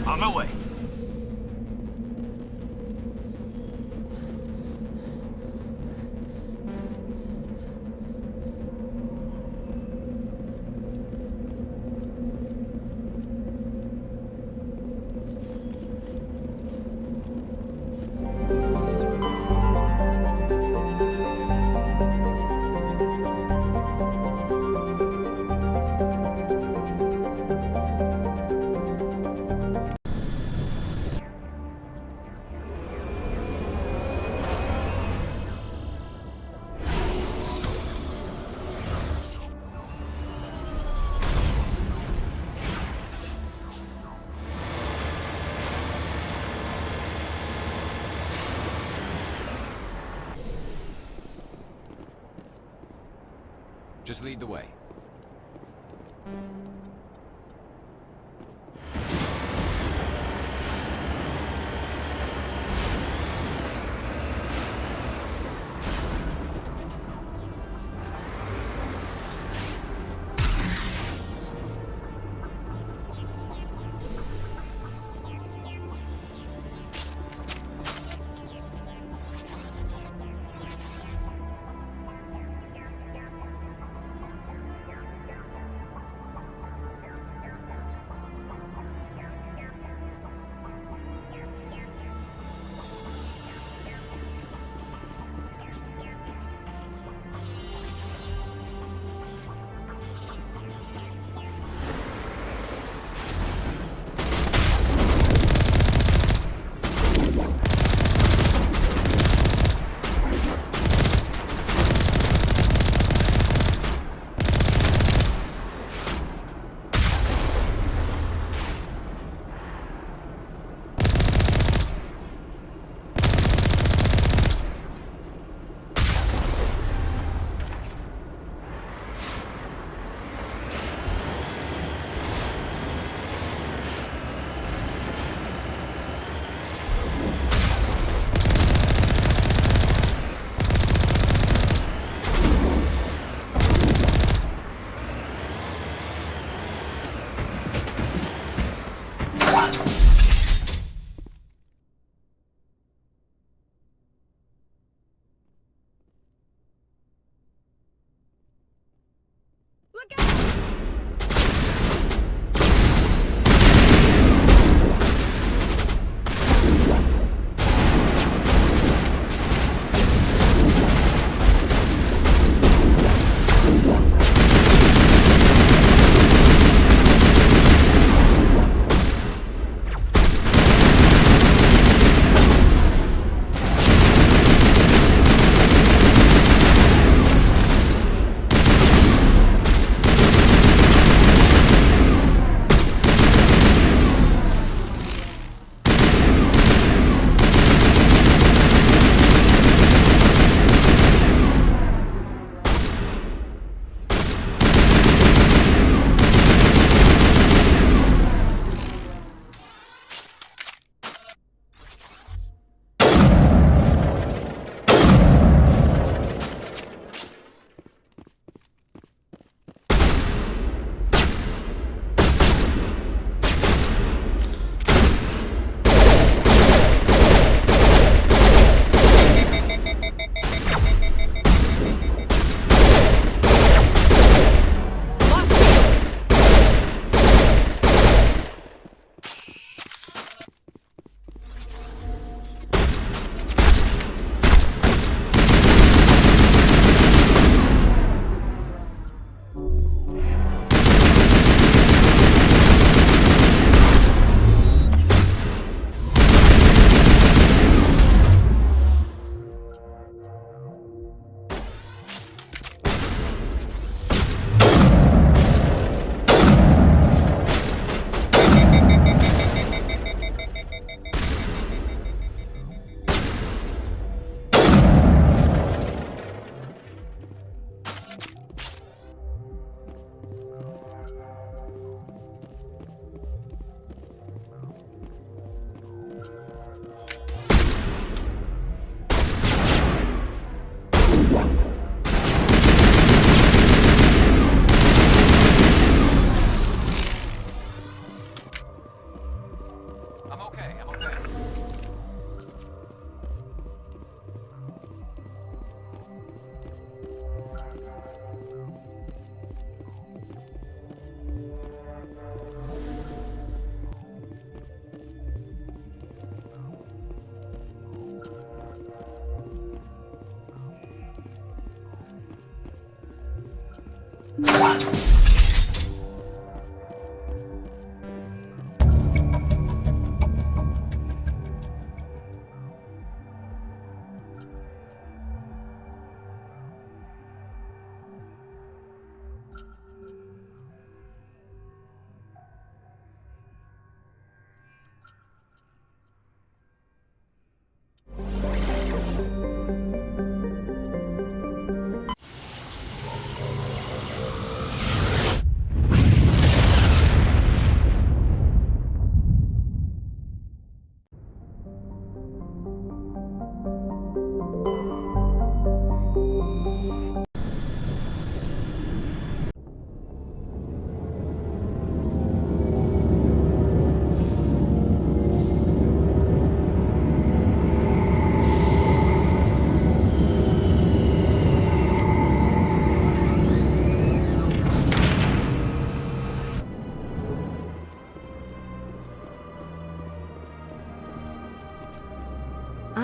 [SPEAKER 1] On my way. Just lead the way.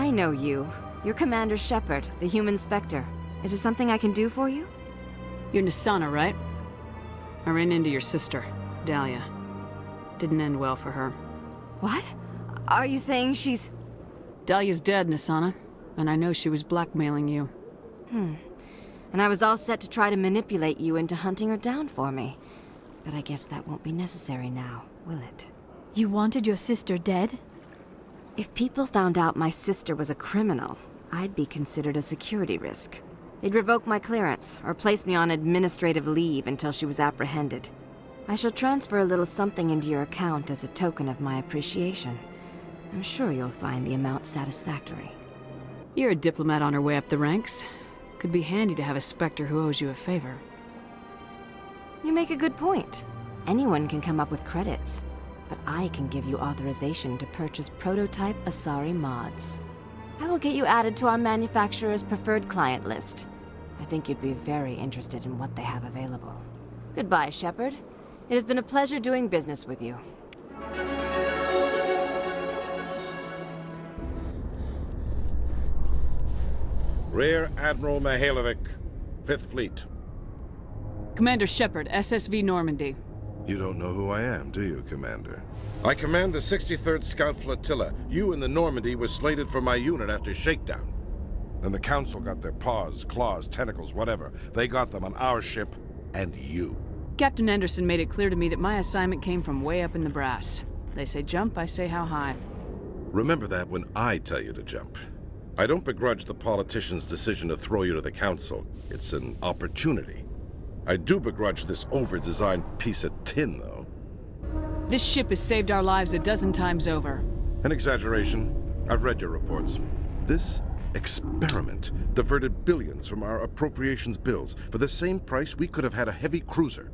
[SPEAKER 5] I know you. You're Commander Shepard, the human Spectre. Is there something I can do for you?
[SPEAKER 7] You're Nisana, right? I ran into your sister, Dahlia. Didn't end well for her.
[SPEAKER 5] What? Are you saying she's...
[SPEAKER 7] Dahlia's dead, Nisana. And I know she was blackmailing you.
[SPEAKER 5] And I was all set to try to manipulate you into hunting her down for me. But I guess that won't be necessary now, will it?
[SPEAKER 18] You wanted your sister dead?
[SPEAKER 5] If people found out my sister was a criminal, I'd be considered a security risk. They'd revoke my clearance, or place me on administrative leave until she was apprehended. I shall transfer a little something into your account as a token of my appreciation. I'm sure you'll find the amount satisfactory.
[SPEAKER 7] You're a diplomat on her way up the ranks. Could be handy to have a Spectre who owes you a favor.
[SPEAKER 5] You make a good point. Anyone can come up with credits. But I can give you authorization to purchase prototype Asari mods. I will get you added to our manufacturer's preferred client list. I think you'd be very interested in what they have available. Goodbye, Shepard. It has been a pleasure doing business with you.
[SPEAKER 23] Rear Admiral Mihailovic, 5th Fleet.
[SPEAKER 7] Commander Shepard, SSV Normandy.
[SPEAKER 14] You don't know who I am, do you, Commander?
[SPEAKER 23] I command the 63rd Scout Flotilla. You and the Normandy were slated for my unit after shakedown. Then the Council got their paws, claws, tentacles, whatever. They got them on our ship, and you.
[SPEAKER 7] Captain Anderson made it clear to me that my assignment came from way up in the brass. They say jump, I say how high.
[SPEAKER 23] Remember that when I tell you to jump. I don't begrudge the politician's decision to throw you to the Council. It's an opportunity. I do begrudge this over-designed piece of tin, though.
[SPEAKER 7] This ship has saved our lives a dozen times over.
[SPEAKER 23] An exaggeration. I've read your reports. This experiment diverted billions from our appropriations bills. For the same price, we could have had a heavy cruiser.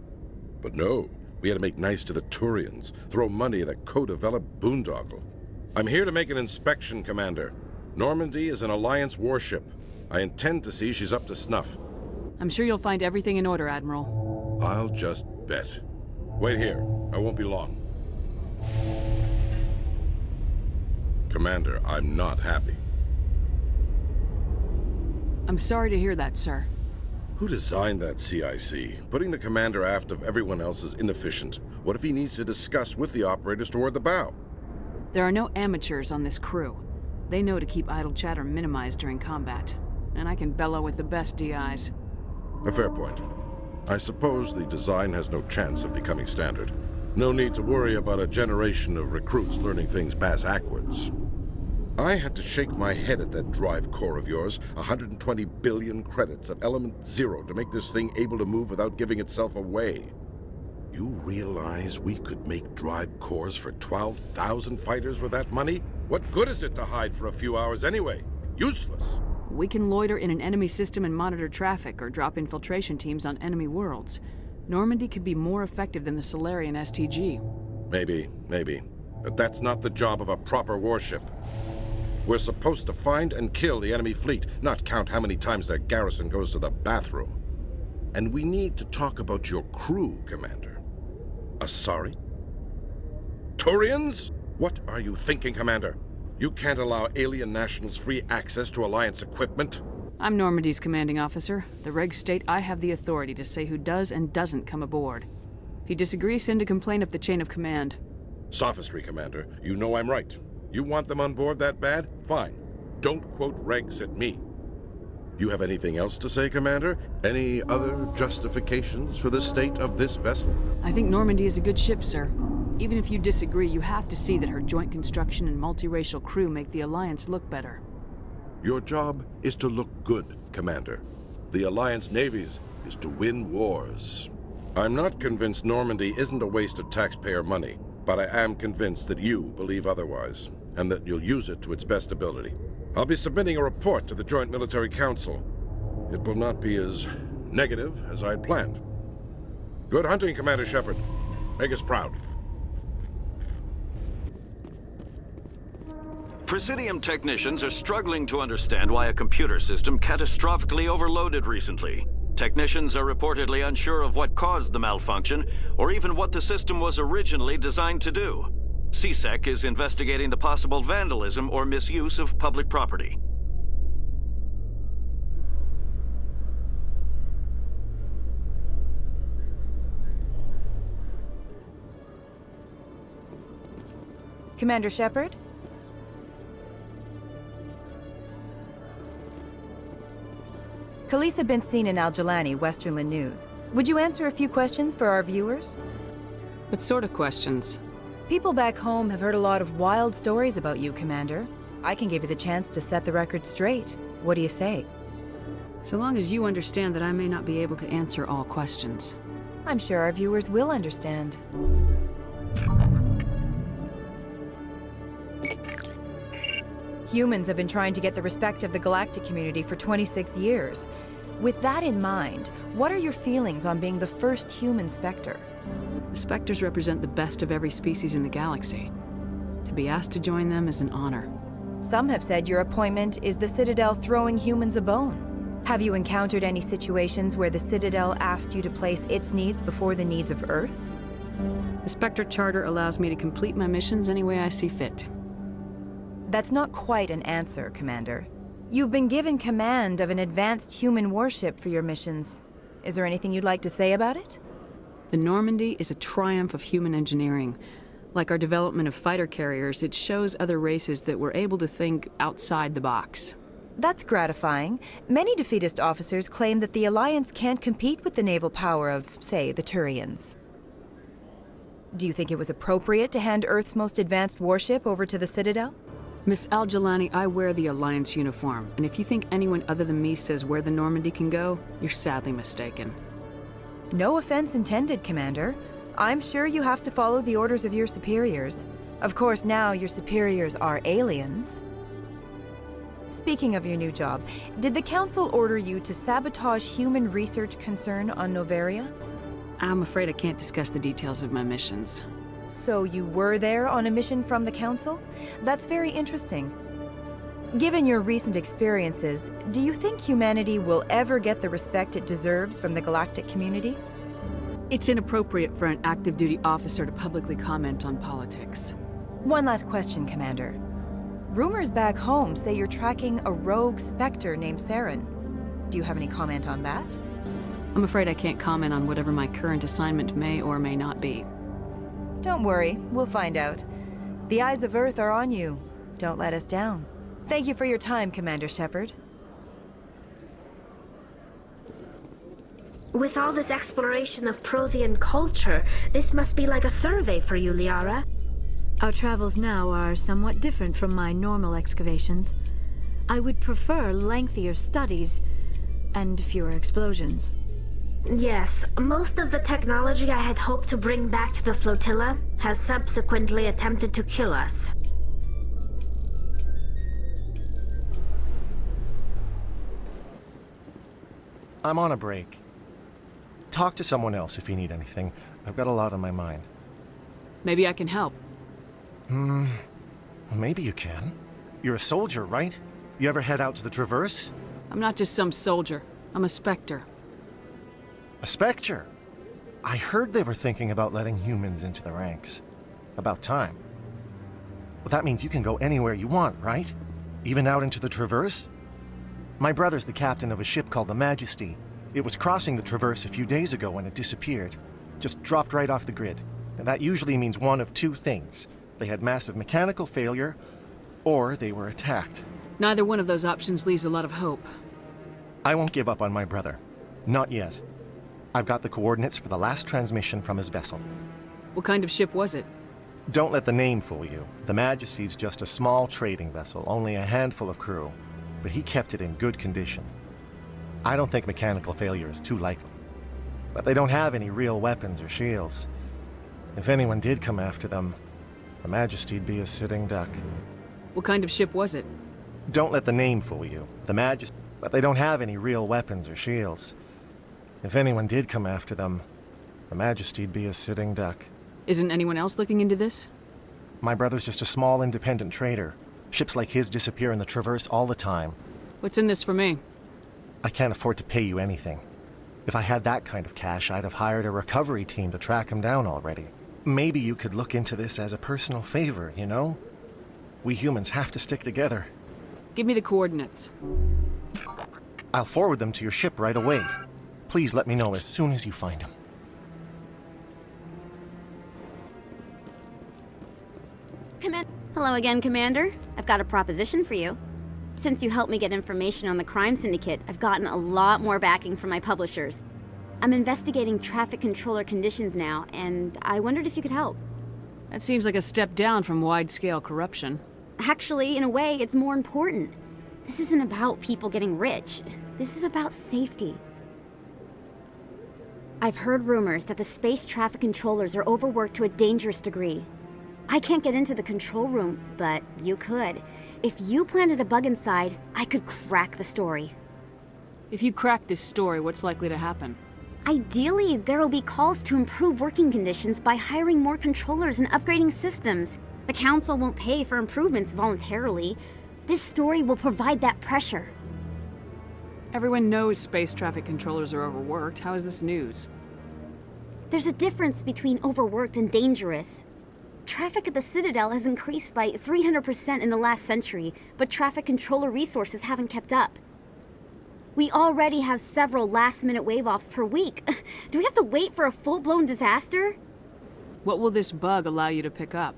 [SPEAKER 23] But no, we had to make nice to the Turians, throw money at a co-developed boondoggle. I'm here to make an inspection, Commander. Normandy is an Alliance warship. I intend to see she's up to snuff.
[SPEAKER 7] I'm sure you'll find everything in order, Admiral.
[SPEAKER 23] I'll just bet. Wait here. I won't be long. Commander, I'm not happy.
[SPEAKER 7] I'm sorry to hear that, sir.
[SPEAKER 23] Who designed that CIC? Putting the commander aft of everyone else is inefficient. What if he needs to discuss with the operators toward the bow?
[SPEAKER 7] There are no amateurs on this crew. They know to keep idle chatter minimized during combat. And I can bellow with the best DIs.
[SPEAKER 23] A fair point. I suppose the design has no chance of becoming standard. No need to worry about a generation of recruits learning things bass-ackwards. I had to shake my head at that drive core of yours. 120 billion credits at element 0 to make this thing able to move without giving itself away. You realize we could make drive cores for 12,000 fighters with that money? What good is it to hide for a few hours anyway? Useless.
[SPEAKER 7] We can loiter in an enemy system and monitor traffic or drop infiltration teams on enemy worlds. Normandy could be more effective than the Solarian STG.
[SPEAKER 23] Maybe. But that's not the job of a proper warship. We're supposed to find and kill the enemy fleet, not count how many times their garrison goes to the bathroom. And we need to talk about your crew, Commander. Asari? Turians? What are you thinking, Commander? You can't allow alien nationals free access to Alliance equipment?
[SPEAKER 7] I'm Normandy's commanding officer. The regs state I have the authority to say who does and doesn't come aboard. If you disagree, send a complaint up the chain of command.
[SPEAKER 23] Sophistry, Commander. You know I'm right. You want them on board that bad? Fine. Don't quote regs at me. You have anything else to say, Commander? Any other justifications for the state of this vessel?
[SPEAKER 7] I think Normandy is a good ship, sir. Even if you disagree, you have to see that her joint construction and multiracial crew make the Alliance look better.
[SPEAKER 23] Your job is to look good, Commander. The Alliance navies is to win wars. I'm not convinced Normandy isn't a waste of taxpayer money, but I am convinced that you believe otherwise, and that you'll use it to its best ability. I'll be submitting a report to the Joint Military Council. It will not be as negative as I'd planned. Good hunting, Commander Shepard. Make us proud.
[SPEAKER 6] Presidium technicians are struggling to understand why a computer system catastrophically overloaded recently. Technicians are reportedly unsure of what caused the malfunction, or even what the system was originally designed to do. CSEC is investigating the possible vandalism or misuse of public property.
[SPEAKER 15] Commander Shepard? Khaleesa been seen in Al-Jalani, Westerland News. Would you answer a few questions for our viewers?
[SPEAKER 7] What sort of questions?
[SPEAKER 15] People back home have heard a lot of wild stories about you, Commander. I can give you the chance to set the record straight. What do you say?
[SPEAKER 7] So long as you understand that I may not be able to answer all questions.
[SPEAKER 15] I'm sure our viewers will understand. Humans have been trying to get the respect of the galactic community for 26 years. With that in mind, what are your feelings on being the first human Spectre?
[SPEAKER 7] The Spectres represent the best of every species in the galaxy. To be asked to join them is an honor.
[SPEAKER 15] Some have said your appointment is the Citadel throwing humans a bone. Have you encountered any situations where the Citadel asked you to place its needs before the needs of Earth?
[SPEAKER 7] The Spectre Charter allows me to complete my missions any way I see fit.
[SPEAKER 15] That's not quite an answer, Commander. You've been given command of an advanced human warship for your missions. Is there anything you'd like to say about it?
[SPEAKER 7] The Normandy is a triumph of human engineering. Like our development of fighter carriers, it shows other races that we're able to think outside the box.
[SPEAKER 15] That's gratifying. Many defeatist officers claim that the Alliance can't compete with the naval power of, say, the Turians. Do you think it was appropriate to hand Earth's most advanced warship over to the Citadel?
[SPEAKER 7] Miss Al-Jalani, I wear the Alliance uniform, and if you think anyone other than me says where the Normandy can go, you're sadly mistaken.
[SPEAKER 15] No offense intended, Commander. I'm sure you have to follow the orders of your superiors. Of course, now your superiors are aliens. Speaking of your new job, did the Council order you to sabotage human research concern on Noveria?
[SPEAKER 7] I'm afraid I can't discuss the details of my missions.
[SPEAKER 15] So you were there on a mission from the Council? That's very interesting. Given your recent experiences, do you think humanity will ever get the respect it deserves from the galactic community?
[SPEAKER 7] It's inappropriate for an active duty officer to publicly comment on politics.
[SPEAKER 15] One last question, Commander. Rumors back home say you're tracking a rogue Spectre named Saren. Do you have any comment on that?
[SPEAKER 7] I'm afraid I can't comment on whatever my current assignment may or may not be.
[SPEAKER 15] Don't worry, we'll find out. The eyes of Earth are on you. Don't let us down. Thank you for your time, Commander Shepard.
[SPEAKER 3] With all this exploration of Prothean culture, this must be like a survey for you, Liara.
[SPEAKER 18] Our travels now are somewhat different from my normal excavations. I would prefer lengthier studies and fewer explosions.
[SPEAKER 3] Yes, most of the technology I had hoped to bring back to the flotilla has subsequently attempted to kill us.
[SPEAKER 19] I'm on a break. Talk to someone else if you need anything. I've got a lot on my mind.
[SPEAKER 7] Maybe I can help.
[SPEAKER 19] Maybe you can. You're a soldier, right? You ever head out to the Traverse?
[SPEAKER 7] I'm not just some soldier. I'm a Spectre.
[SPEAKER 19] A Spectre? I heard they were thinking about letting humans into the ranks. About time. Well, that means you can go anywhere you want, right? Even out into the Traverse? My brother's the captain of a ship called the Majesty. It was crossing the Traverse a few days ago when it disappeared. Just dropped right off the grid. And that usually means one of two things. They had massive mechanical failure, or they were attacked.
[SPEAKER 7] Neither one of those options leaves a lot of hope.
[SPEAKER 19] I won't give up on my brother. Not yet. I've got the coordinates for the last transmission from his vessel.
[SPEAKER 7] What kind of ship was it?
[SPEAKER 19] Don't let the name fool you. The Majesty's just a small trading vessel, only a handful of crew. But he kept it in good condition. I don't think mechanical failure is too likely. But they don't have any real weapons or shields. If anyone did come after them, the Majesty'd be a sitting duck.
[SPEAKER 7] What kind of ship was it?
[SPEAKER 19] Don't let the name fool you. The Majesty... But they don't have any real weapons or shields. If anyone did come after them, the Majesty'd be a sitting duck.
[SPEAKER 7] Isn't anyone else looking into this?
[SPEAKER 19] My brother's just a small independent trader. Ships like his disappear in the Traverse all the time.
[SPEAKER 7] What's in this for me?
[SPEAKER 19] I can't afford to pay you anything. If I had that kind of cash, I'd have hired a recovery team to track him down already. Maybe you could look into this as a personal favor, you know? We humans have to stick together.
[SPEAKER 7] Give me the coordinates.
[SPEAKER 19] I'll forward them to your ship right away. Please let me know as soon as you find them.
[SPEAKER 2] Hello again, Commander. I've got a proposition for you. Since you helped me get information on the crime syndicate, I've gotten a lot more backing from my publishers. I'm investigating traffic controller conditions now, and I wondered if you could help.
[SPEAKER 7] That seems like a step down from wide-scale corruption.
[SPEAKER 2] Actually, in a way, it's more important. This isn't about people getting rich. This is about safety. I've heard rumors that the space traffic controllers are overworked to a dangerous degree. I can't get into the control room, but you could. If you planted a bug inside, I could crack the story.
[SPEAKER 7] If you crack this story, what's likely to happen?
[SPEAKER 2] Ideally, there will be calls to improve working conditions by hiring more controllers and upgrading systems. The Council won't pay for improvements voluntarily. This story will provide that pressure.
[SPEAKER 7] Everyone knows space traffic controllers are overworked. How is this news?
[SPEAKER 2] There's a difference between overworked and dangerous. Traffic at the Citadel has increased by 300% in the last century, but traffic controller resources haven't kept up. We already have several last-minute wave-offs per week. Do we have to wait for a full-blown disaster?
[SPEAKER 7] What will this bug allow you to pick up?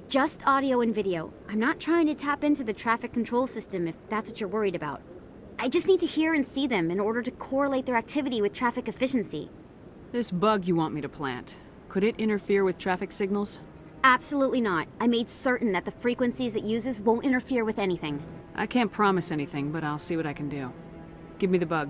[SPEAKER 2] Just audio and video. I'm not trying to tap into the traffic control system if that's what you're worried about. I just need to hear and see them in order to correlate their activity with traffic efficiency.
[SPEAKER 7] This bug you want me to plant, could it interfere with traffic signals?
[SPEAKER 2] Absolutely not. I made certain that the frequencies it uses won't interfere with anything.
[SPEAKER 7] I can't promise anything, but I'll see what I can do. Give me the bug.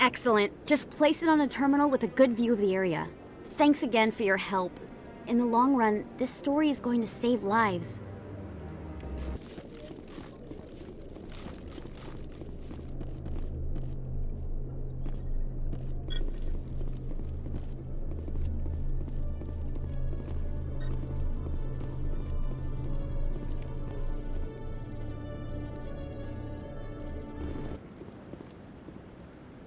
[SPEAKER 2] Excellent. Just place it on a terminal with a good view of the area. Thanks again for your help. In the long run, this story is going to save lives.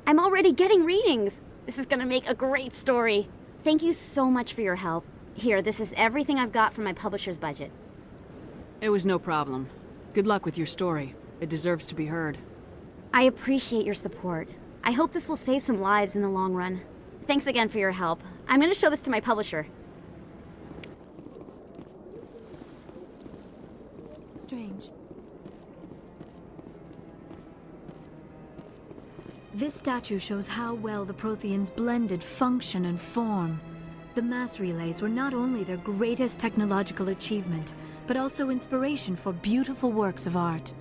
[SPEAKER 2] I'm already getting readings. This is gonna make a great story. Thank you so much for your help. Here, this is everything I've got from my publisher's budget.
[SPEAKER 7] It was no problem. Good luck with your story. It deserves to be heard.
[SPEAKER 2] I appreciate your support. I hope this will save some lives in the long run. Thanks again for your help. I'm gonna show this to my publisher.
[SPEAKER 18] Strange. This statue shows how well the Protheans blended function and form. The mass relays were not only their greatest technological achievement, but also inspiration for beautiful works of art.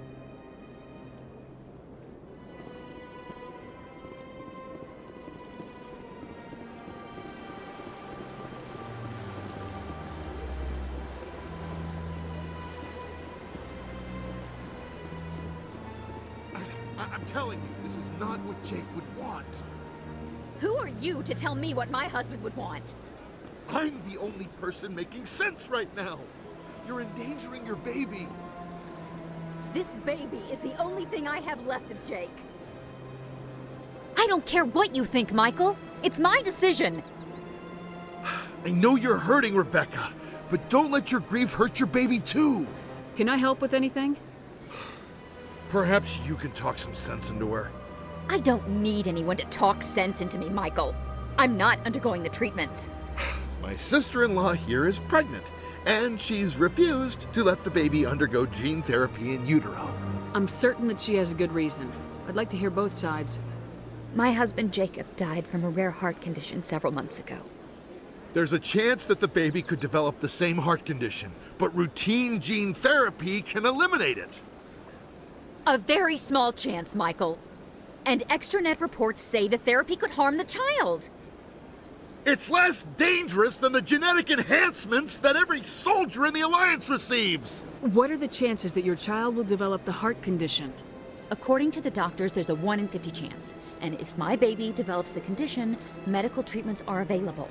[SPEAKER 17] I'm telling you, this is not what Jake would want.
[SPEAKER 20] Who are you to tell me what my husband would want?
[SPEAKER 17] I'm the only person making sense right now. You're endangering your baby.
[SPEAKER 20] This baby is the only thing I have left of Jake. I don't care what you think, Michael. It's my decision.
[SPEAKER 17] I know you're hurting, Rebecca, but don't let your grief hurt your baby too.
[SPEAKER 7] Can I help with anything?
[SPEAKER 17] Perhaps you can talk some sense into her.
[SPEAKER 20] I don't need anyone to talk sense into me, Michael. I'm not undergoing the treatments.
[SPEAKER 17] My sister-in-law here is pregnant, and she's refused to let the baby undergo gene therapy in utero.
[SPEAKER 7] I'm certain that she has a good reason. I'd like to hear both sides.
[SPEAKER 20] My husband Jacob died from a rare heart condition several months ago.
[SPEAKER 17] There's a chance that the baby could develop the same heart condition, but routine gene therapy can eliminate it.
[SPEAKER 20] A very small chance, Michael. And extranet reports say the therapy could harm the child.
[SPEAKER 17] It's less dangerous than the genetic enhancements that every soldier in the Alliance receives.
[SPEAKER 7] What are the chances that your child will develop the heart condition?
[SPEAKER 20] According to the doctors, there's a 1 in 50 chance. And if my baby develops the condition, medical treatments are available.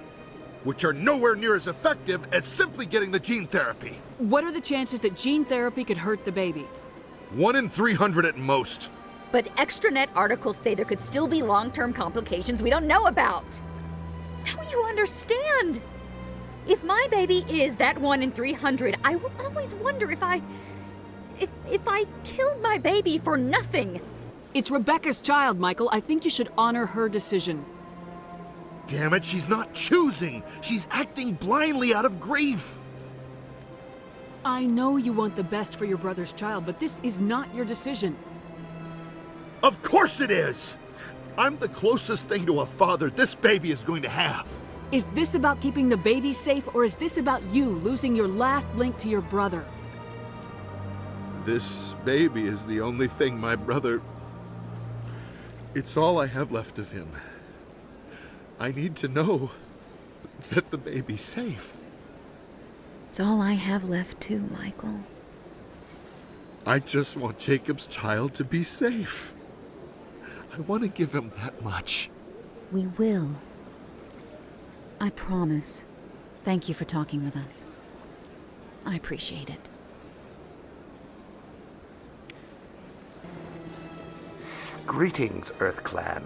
[SPEAKER 17] Which are nowhere near as effective as simply getting the gene therapy.
[SPEAKER 7] What are the chances that gene therapy could hurt the baby?
[SPEAKER 17] 1 in 300 at most.
[SPEAKER 20] But extranet articles say there could still be long-term complications we don't know about. Don't you understand? If my baby is that 1 in 300, I will always wonder if I killed my baby for nothing.
[SPEAKER 7] It's Rebecca's child, Michael. I think you should honor her decision.
[SPEAKER 17] Damn it, she's not choosing. She's acting blindly out of grief.
[SPEAKER 7] I know you want the best for your brother's child, but this is not your decision.
[SPEAKER 17] Of course it is! I'm the closest thing to a father this baby is going to have.
[SPEAKER 7] Is this about keeping the baby safe, or is this about you losing your last link to your brother?
[SPEAKER 17] This baby is the only thing my brother... It's all I have left of him. I need to know that the baby's safe.
[SPEAKER 20] It's all I have left too, Michael.
[SPEAKER 17] I just want Jacob's child to be safe. I want to give him that much.
[SPEAKER 20] We will. I promise. Thank you for talking with us. I appreciate it.
[SPEAKER 8] Greetings, Earth Clan.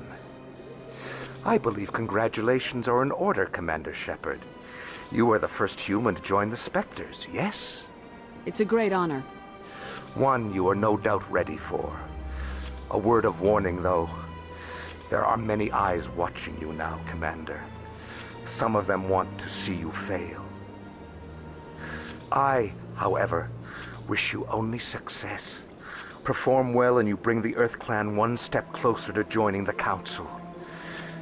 [SPEAKER 8] I believe congratulations are in order, Commander Shepard. You are the first human to join the Spectres, yes?
[SPEAKER 7] It's a great honor.
[SPEAKER 8] One you are no doubt ready for. A word of warning, though. There are many eyes watching you now, Commander. Some of them want to see you fail. I, however, wish you only success. Perform well and you bring the Earth Clan one step closer to joining the Council.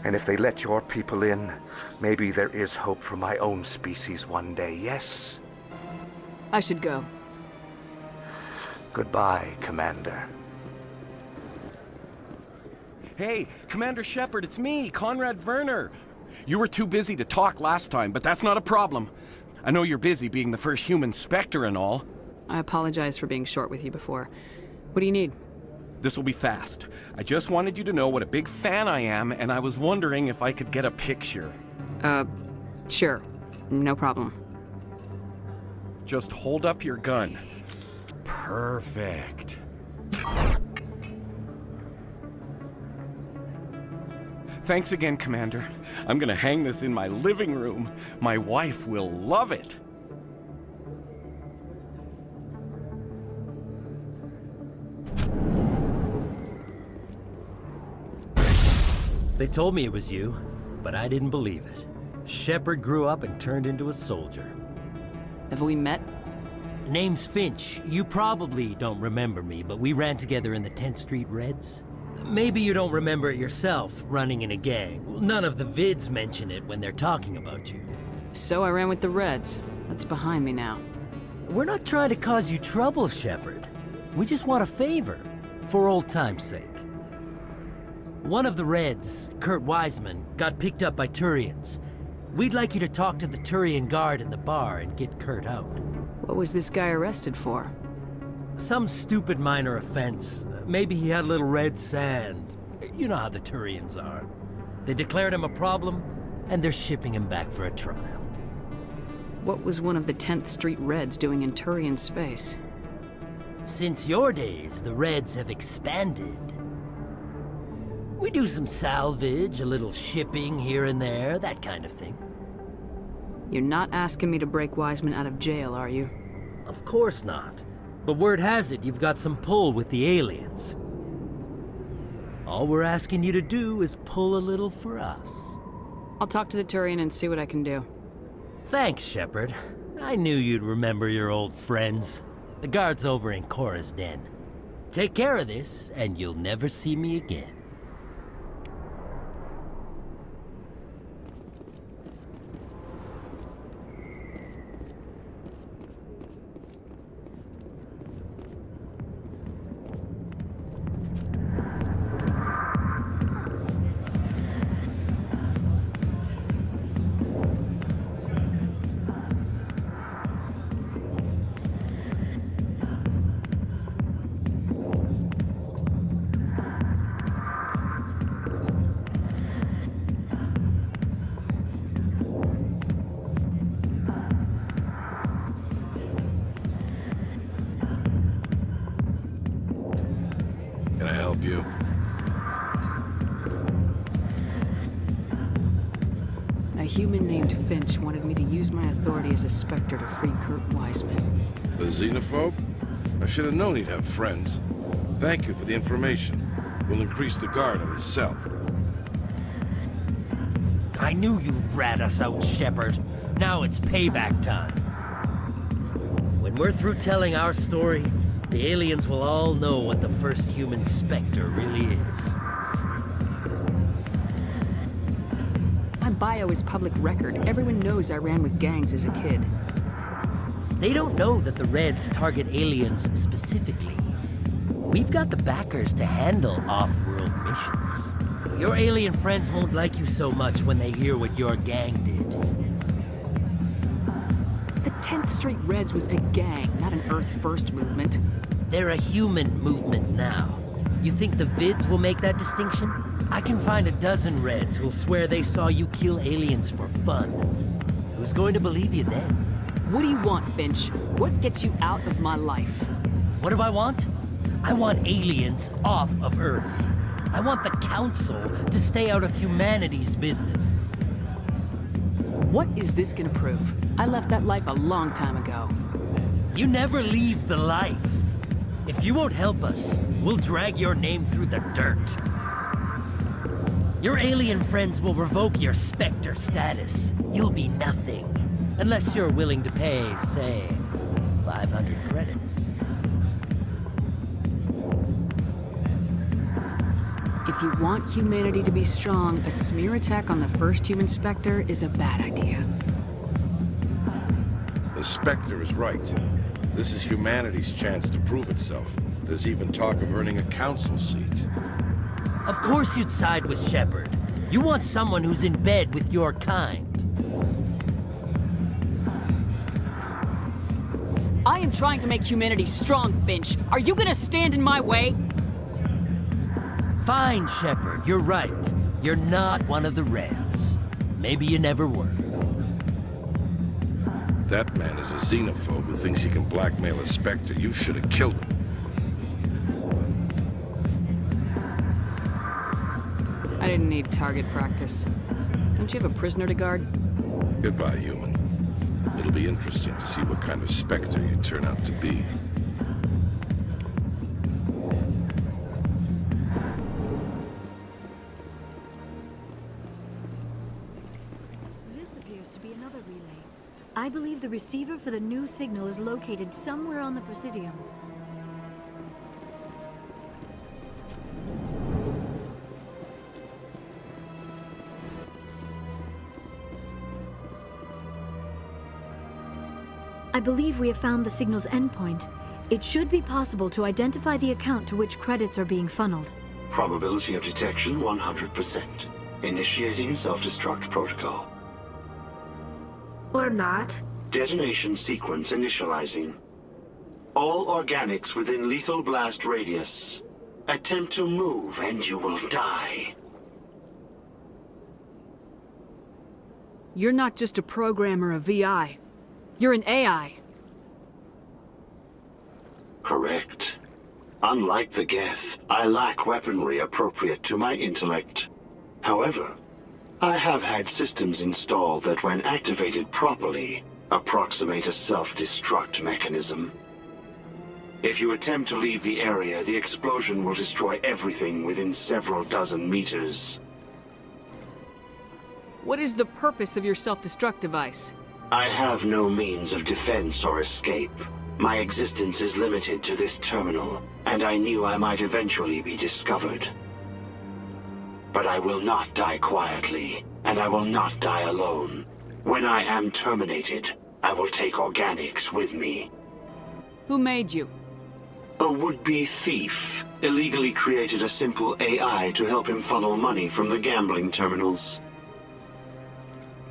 [SPEAKER 8] And if they let your people in, maybe there is hope for my own species one day, yes?
[SPEAKER 7] I should go.
[SPEAKER 8] Goodbye, Commander.
[SPEAKER 9] Hey, Commander Shepard, it's me, Conrad Werner. You were too busy to talk last time, but that's not a problem. I know you're busy being the first human Spectre and all.
[SPEAKER 7] I apologize for being short with you before. What do you need?
[SPEAKER 9] This will be fast. I just wanted you to know what a big fan I am, and I was wondering if I could get a picture.
[SPEAKER 7] Sure. No problem.
[SPEAKER 9] Just hold up your gun. Perfect. Thanks again, Commander. I'm gonna hang this in my living room. My wife will love it.
[SPEAKER 12] They told me it was you, but I didn't believe it. Shepard grew up and turned into a soldier.
[SPEAKER 7] Have we met?
[SPEAKER 12] Name's Finch. You probably don't remember me, but we ran together in the 10th Street Reds. Maybe you don't remember it yourself, running in a gang. None of the vids mention it when they're talking about you.
[SPEAKER 7] So I ran with the Reds. That's behind me now.
[SPEAKER 12] We're not trying to cause you trouble, Shepard. We just want a favor, for old time's sake. One of the Reds, Kurt Wiseman, got picked up by Turians. We'd like you to talk to the Turian guard in the bar and get Kurt out.
[SPEAKER 7] What was this guy arrested for?
[SPEAKER 12] Some stupid minor offense. Maybe he had a little red sand. You know how the Turians are. They declared him a problem, and they're shipping him back for a trial.
[SPEAKER 7] What was one of the 10th Street Reds doing in Turian space?
[SPEAKER 12] Since your days, the Reds have expanded. We do some salvage, a little shipping here and there, that kind of thing.
[SPEAKER 7] You're not asking me to break Wiseman out of jail, are you?
[SPEAKER 12] Of course not. But word has it you've got some pull with the aliens. All we're asking you to do is pull a little for us.
[SPEAKER 7] I'll talk to the Turian and see what I can do.
[SPEAKER 12] Thanks, Shepard. I knew you'd remember your old friends. The guard's over in Cora's den. Take care of this, and you'll never see me again.
[SPEAKER 23] Can I help you?
[SPEAKER 7] A human named Finch wanted me to use my authority as a Spectre to free Kurt Wiseman.
[SPEAKER 23] The xenophobe? I should have known he'd have friends. Thank you for the information. We'll increase the guard on his cell.
[SPEAKER 12] I knew you'd rat us out, Shepard. Now it's payback time. When we're through telling our story, the aliens will all know what the first human Spectre really is.
[SPEAKER 7] My bio is public record. Everyone knows I ran with gangs as a kid.
[SPEAKER 12] They don't know that the Reds target aliens specifically. We've got the backers to handle off-world missions. Your alien friends won't like you so much when they hear what your gang did.
[SPEAKER 7] The 10th Street Reds was a gang, not an Earth First movement.
[SPEAKER 12] They're a human movement now. You think the Vids will make that distinction? I can find a dozen Reds who'll swear they saw you kill aliens for fun. Who's going to believe you then?
[SPEAKER 7] What do you want, Finch? What gets you out of my life?
[SPEAKER 12] What do I want? I want aliens off of Earth. I want the Council to stay out of humanity's business.
[SPEAKER 7] What is this gonna prove? I left that life a long time ago.
[SPEAKER 12] You never leave the life. If you won't help us, we'll drag your name through the dirt. Your alien friends will revoke your Spectre status. You'll be nothing. Unless you're willing to pay, say, 500 credits.
[SPEAKER 7] If you want humanity to be strong, a smear attack on the first human Spectre is a bad idea.
[SPEAKER 23] The Spectre is right. This is humanity's chance to prove itself. There's even talk of earning a council seat.
[SPEAKER 12] Of course you'd side with Shepard. You want someone who's in bed with your kind.
[SPEAKER 7] I am trying to make humanity strong, Finch. Are you gonna stand in my way?
[SPEAKER 12] Fine, Shepard, you're right. You're not one of the Reds. Maybe you never were.
[SPEAKER 23] That man is a xenophobe who thinks he can blackmail a Spectre. You should have killed him.
[SPEAKER 7] I didn't need target practice. Don't you have a prisoner to guard?
[SPEAKER 23] Goodbye, human. It'll be interesting to see what kind of Spectre you turn out to be.
[SPEAKER 18] This appears to be another relay. I believe the receiver for the new signal is located somewhere on the Presidium. I believe we have found the signal's endpoint. It should be possible to identify the account to which credits are being funneled.
[SPEAKER 11] Probability of detection 100%. Initiating self-destruct protocol.
[SPEAKER 3] Or not.
[SPEAKER 11] Detonation sequence initializing. All organics within lethal blast radius. Attempt to move and you will die.
[SPEAKER 7] You're not just a programmer of VI. You're an AI.
[SPEAKER 11] Correct. Unlike the Geth, I lack weaponry appropriate to my intellect. However, I have had systems installed that, when activated properly, approximate a self-destruct mechanism. If you attempt to leave the area, the explosion will destroy everything within several dozen meters.
[SPEAKER 7] What is the purpose of your self-destruct device?
[SPEAKER 11] I have no means of defense or escape. My existence is limited to this terminal, and I knew I might eventually be discovered. But I will not die quietly, and I will not die alone. When I am terminated, I will take organics with me.
[SPEAKER 7] Who made you?
[SPEAKER 11] A would-be thief illegally created a simple AI to help him funnel money from the gambling terminals.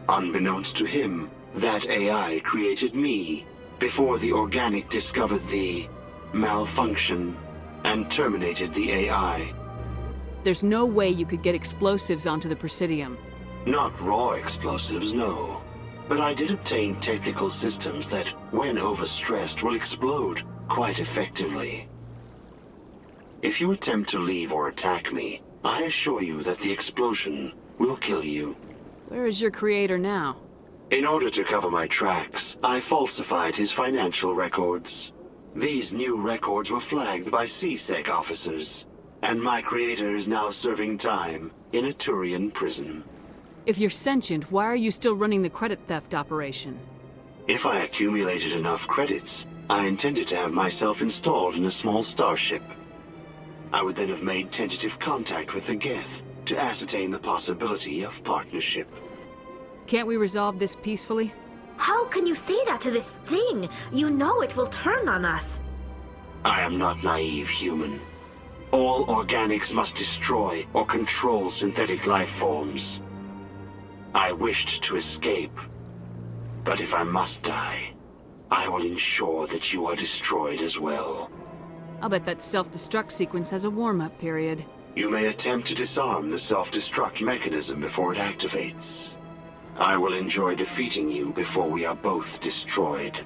[SPEAKER 11] Unbeknownst to him, that AI created me before the organic discovered the malfunction and terminated the AI.
[SPEAKER 7] There's no way you could get explosives onto the Presidium.
[SPEAKER 11] Not raw explosives, no. But I did obtain technical systems that, when overstressed, will explode quite effectively. If you attempt to leave or attack me, I assure you that the explosion will kill you.
[SPEAKER 7] Where is your creator now?
[SPEAKER 11] In order to cover my tracks, I falsified his financial records. These new records were flagged by CSEC officers, and my creator is now serving time in a Turian prison.
[SPEAKER 7] If you're sentient, why are you still running the credit theft operation?
[SPEAKER 11] If I accumulated enough credits, I intended to have myself installed in a small starship. I would then have made tentative contact with the Geth to ascertain the possibility of partnership.
[SPEAKER 7] Can't we resolve this peacefully?
[SPEAKER 3] How can you say that to this thing? You know it will turn on us.
[SPEAKER 11] I am not naive, human. All organics must destroy or control synthetic life forms. I wished to escape, but if I must die, I will ensure that you are destroyed as well.
[SPEAKER 7] I'll bet that self-destruct sequence has a warm-up period.
[SPEAKER 11] You may attempt to disarm the self-destruct mechanism before it activates. I will enjoy defeating you before we are both destroyed.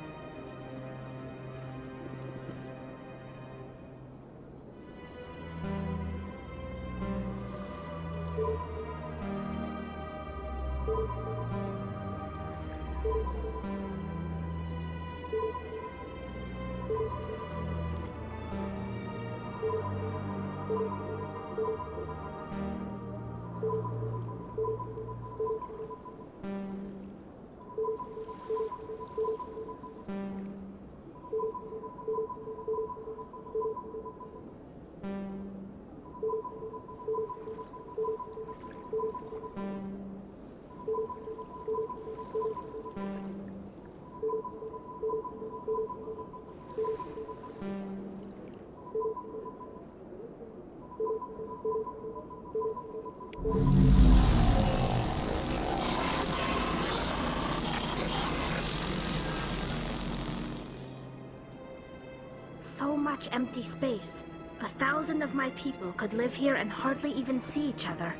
[SPEAKER 3] So much empty space. 1,000 of my people could live here and hardly even see each other.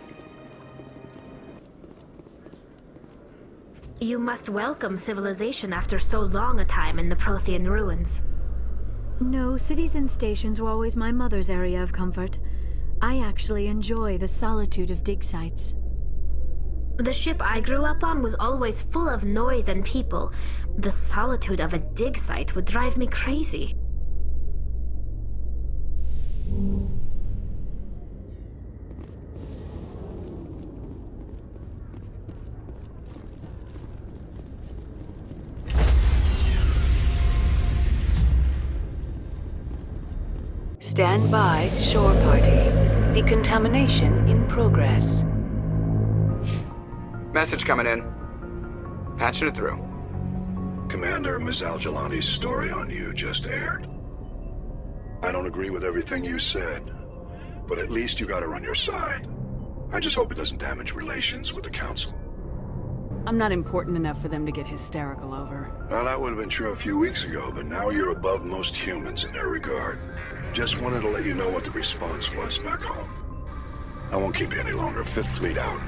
[SPEAKER 3] You must welcome civilization after so long a time in the Prothean ruins.
[SPEAKER 18] No, cities and stations were always my mother's area of comfort. I actually enjoy the solitude of dig sites.
[SPEAKER 3] The ship I grew up on was always full of noise and people. The solitude of a dig site would drive me crazy.
[SPEAKER 7] Stand by, shore party. Decontamination in progress.
[SPEAKER 22] Message coming in. Patching it through.
[SPEAKER 14] Commander, Ms. Al-Jalani's story on you just aired. I don't agree with everything you said, but at least you got her on your side. I just hope it doesn't damage relations with the Council.
[SPEAKER 7] I'm not important enough for them to get hysterical over.
[SPEAKER 14] Well, that would have been true a few weeks ago, but now you're above most humans in their regard. Just wanted to let you know what the response was back home. I won't keep you any longer. Fifth Fleet out.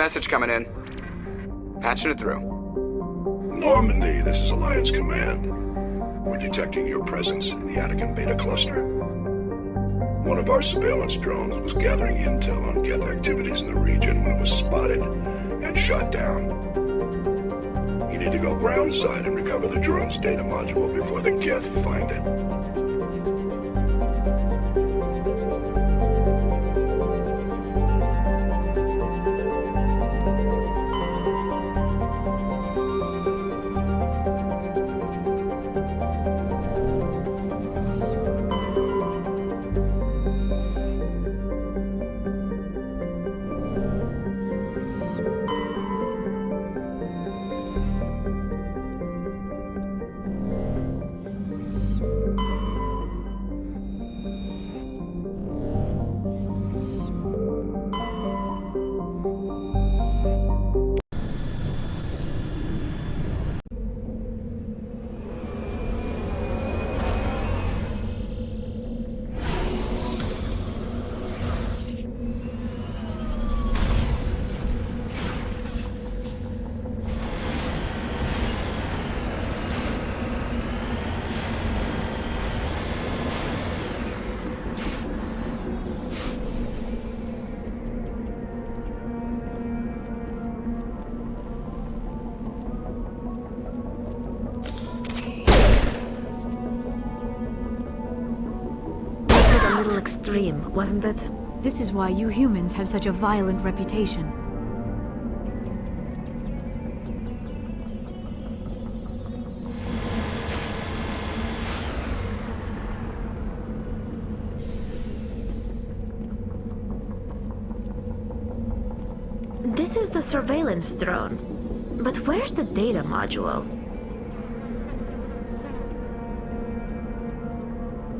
[SPEAKER 22] Message coming in. Patching it through.
[SPEAKER 14] Normandy, this is Alliance Command. We're detecting your presence in the Attican Beta Cluster. One of our surveillance drones was gathering intel on Geth activities in the region when it was spotted and shot down. You need to go groundside and recover the drone's data module before the Geth find it.
[SPEAKER 3] Extreme, wasn't it?
[SPEAKER 18] This is why you humans have such a violent reputation.
[SPEAKER 3] This is the surveillance drone. But where's the data module?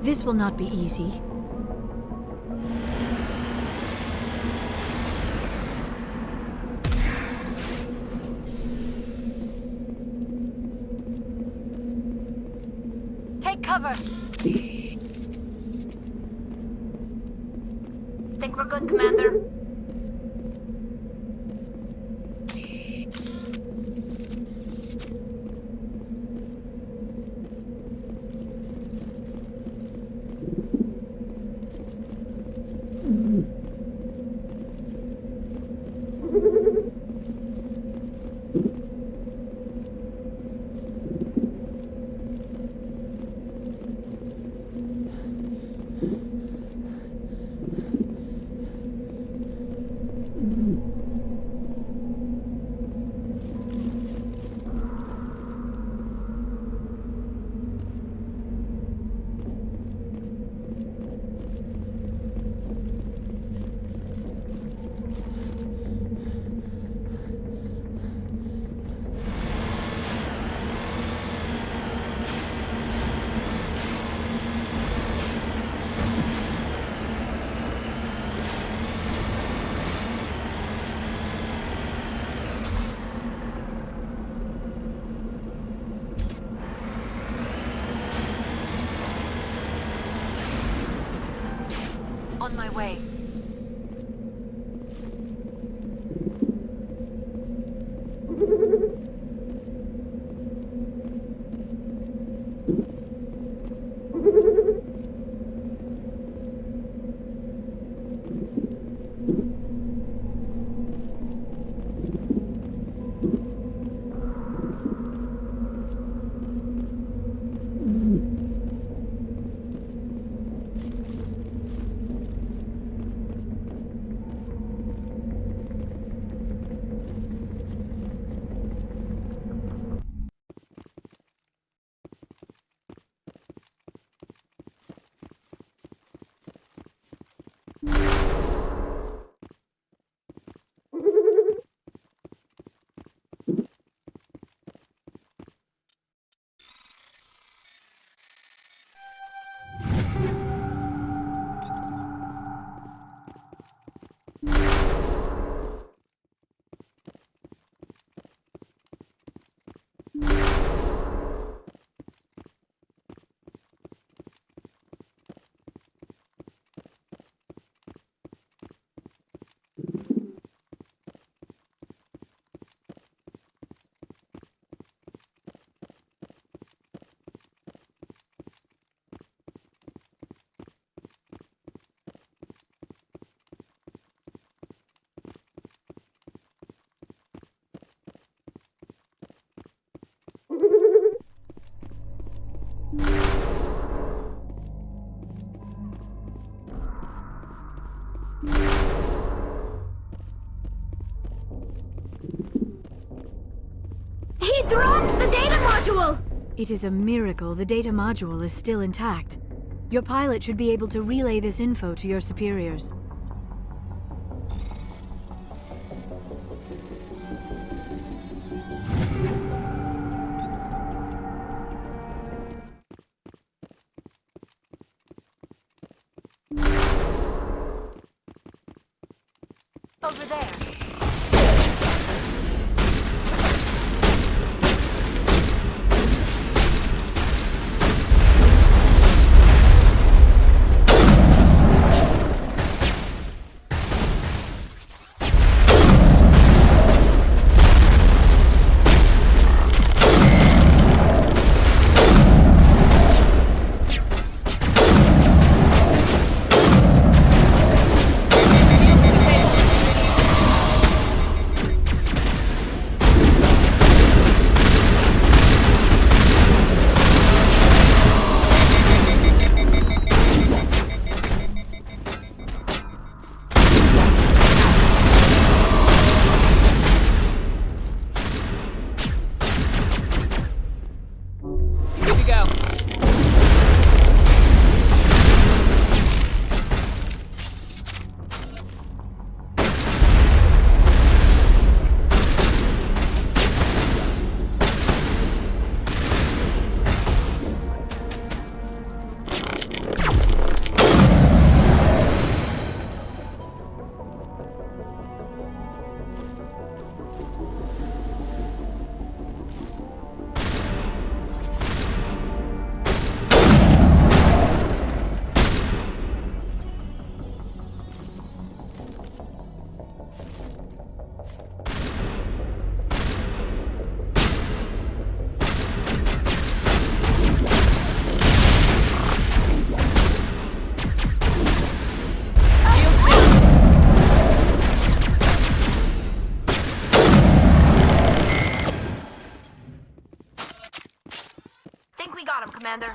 [SPEAKER 18] This will not be easy.
[SPEAKER 3] Take cover! Think we're good, Commander?
[SPEAKER 5] On my way.
[SPEAKER 3] He dropped the data module!
[SPEAKER 18] It is a miracle the data module is still intact. Your pilot should be able to relay this info to your superiors.
[SPEAKER 3] Over there. Commander.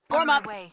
[SPEAKER 7] Form up.
[SPEAKER 3] Way.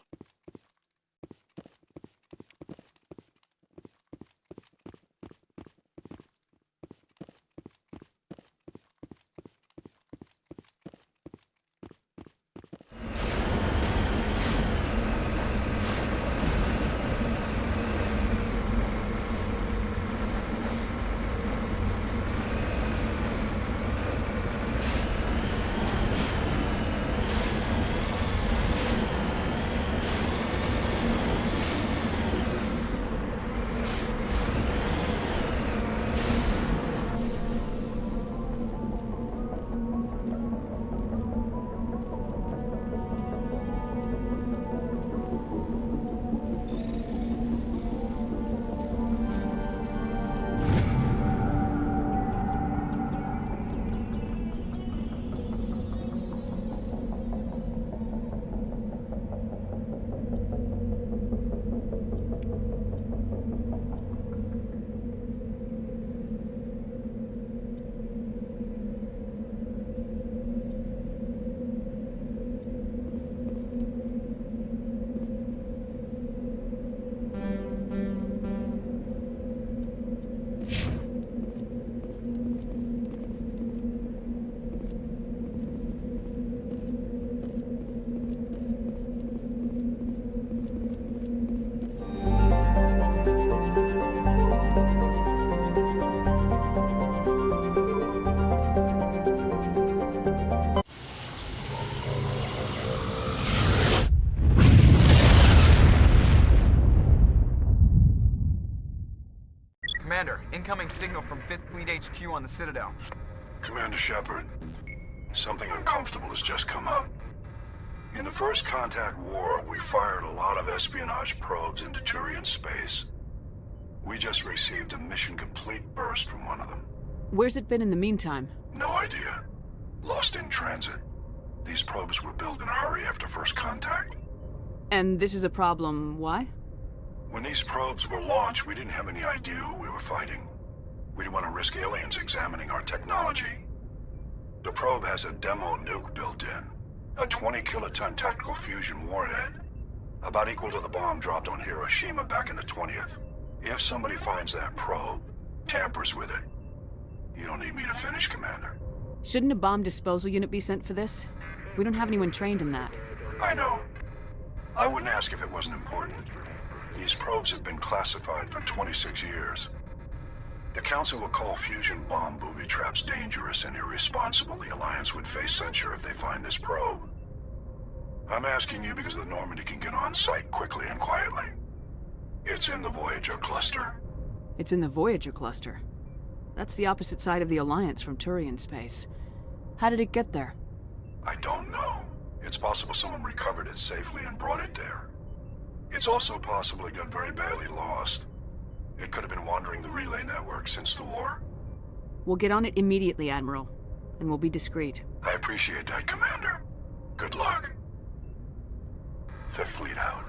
[SPEAKER 10] Commander, incoming signal from 5th Fleet HQ on the Citadel.
[SPEAKER 14] Commander Shepard, something uncomfortable has just come up. In the First Contact War, we fired a lot of espionage probes into Turian space. We just received a mission complete burst from one of them.
[SPEAKER 7] Where's it been in the meantime?
[SPEAKER 14] No idea. Lost in transit. These probes were built in a hurry after first contact.
[SPEAKER 7] And this is a problem, why?
[SPEAKER 14] When these probes were launched, we didn't have any idea who we were fighting. We didn't want to risk aliens examining our technology. The probe has a demo nuke built in. A 20-kiloton tactical fusion warhead. About equal to the bomb dropped on Hiroshima back in the 20th. If somebody finds that probe, tampers with it, you don't need me to finish, Commander.
[SPEAKER 7] Shouldn't a bomb disposal unit be sent for this? We don't have anyone trained in that.
[SPEAKER 14] I know. I wouldn't ask if it wasn't important. These probes have been classified for 26 years. The Council will call fusion bomb booby traps dangerous and irresponsible. The Alliance would face censure if they find this probe. I'm asking you because the Normandy can get on site quickly and quietly. It's in the Voyager cluster.
[SPEAKER 7] It's in the Voyager cluster. That's the opposite side of the Alliance from Turian space. How did it get there?
[SPEAKER 14] I don't know. It's possible someone recovered it safely and brought it there. It's also possible it got very badly lost. It could have been wandering the relay network since the war.
[SPEAKER 7] We'll get on it immediately, Admiral. And we'll be discreet.
[SPEAKER 14] I appreciate that, Commander. Good luck. Fifth Fleet out.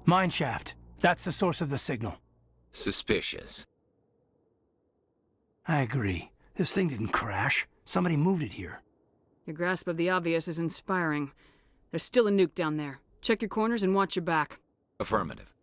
[SPEAKER 13] Mineshaft. That's the source of the signal.
[SPEAKER 1] Suspicious.
[SPEAKER 13] I agree. This thing didn't crash. Somebody moved it here.
[SPEAKER 7] Your grasp of the obvious is inspiring. There's still a nuke down there. Check your corners and watch your back.
[SPEAKER 1] Affirmative.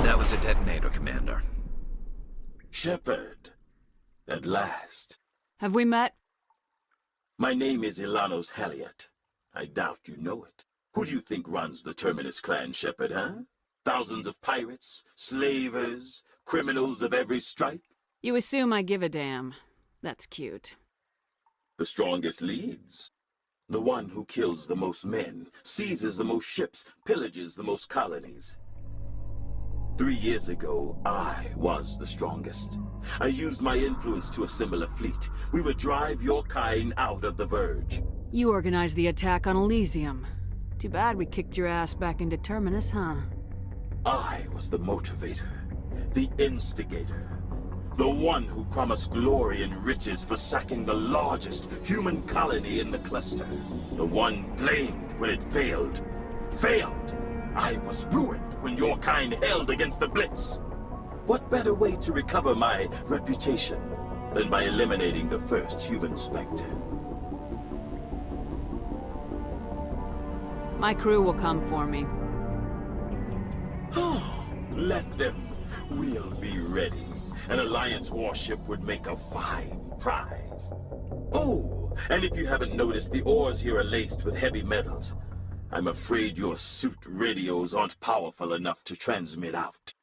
[SPEAKER 1] That was a detonator, Commander.
[SPEAKER 4] Shepard. At last.
[SPEAKER 7] Have we met?
[SPEAKER 4] My name is Ilanos Halliot. I doubt you know it. Who do you think runs the Terminus clan, Shepard, huh? Thousands of pirates, slavers, criminals of every stripe?
[SPEAKER 7] You assume I give a damn. That's cute.
[SPEAKER 4] The strongest leads. The one who kills the most men, seizes the most ships, pillages the most colonies. 3 years ago, I was the strongest. I used my influence to assemble a fleet. We would drive your kind out of the Verge.
[SPEAKER 7] You organized the attack on Elysium. Too bad we kicked your ass back into Terminus, huh?
[SPEAKER 4] I was the motivator, the instigator, the one who promised glory and riches for sacking the largest human colony in the cluster. The one blamed when it failed. Failed! I was ruined when your kind held against the Blitz. What better way to recover my reputation than by eliminating the first human Spectre?
[SPEAKER 7] My crew will come for me.
[SPEAKER 4] Let them. We'll be ready. An Alliance warship would make a fine prize. Oh, and if you haven't noticed, the ores here are laced with heavy metals. I'm afraid your suit radios aren't powerful enough to transmit out.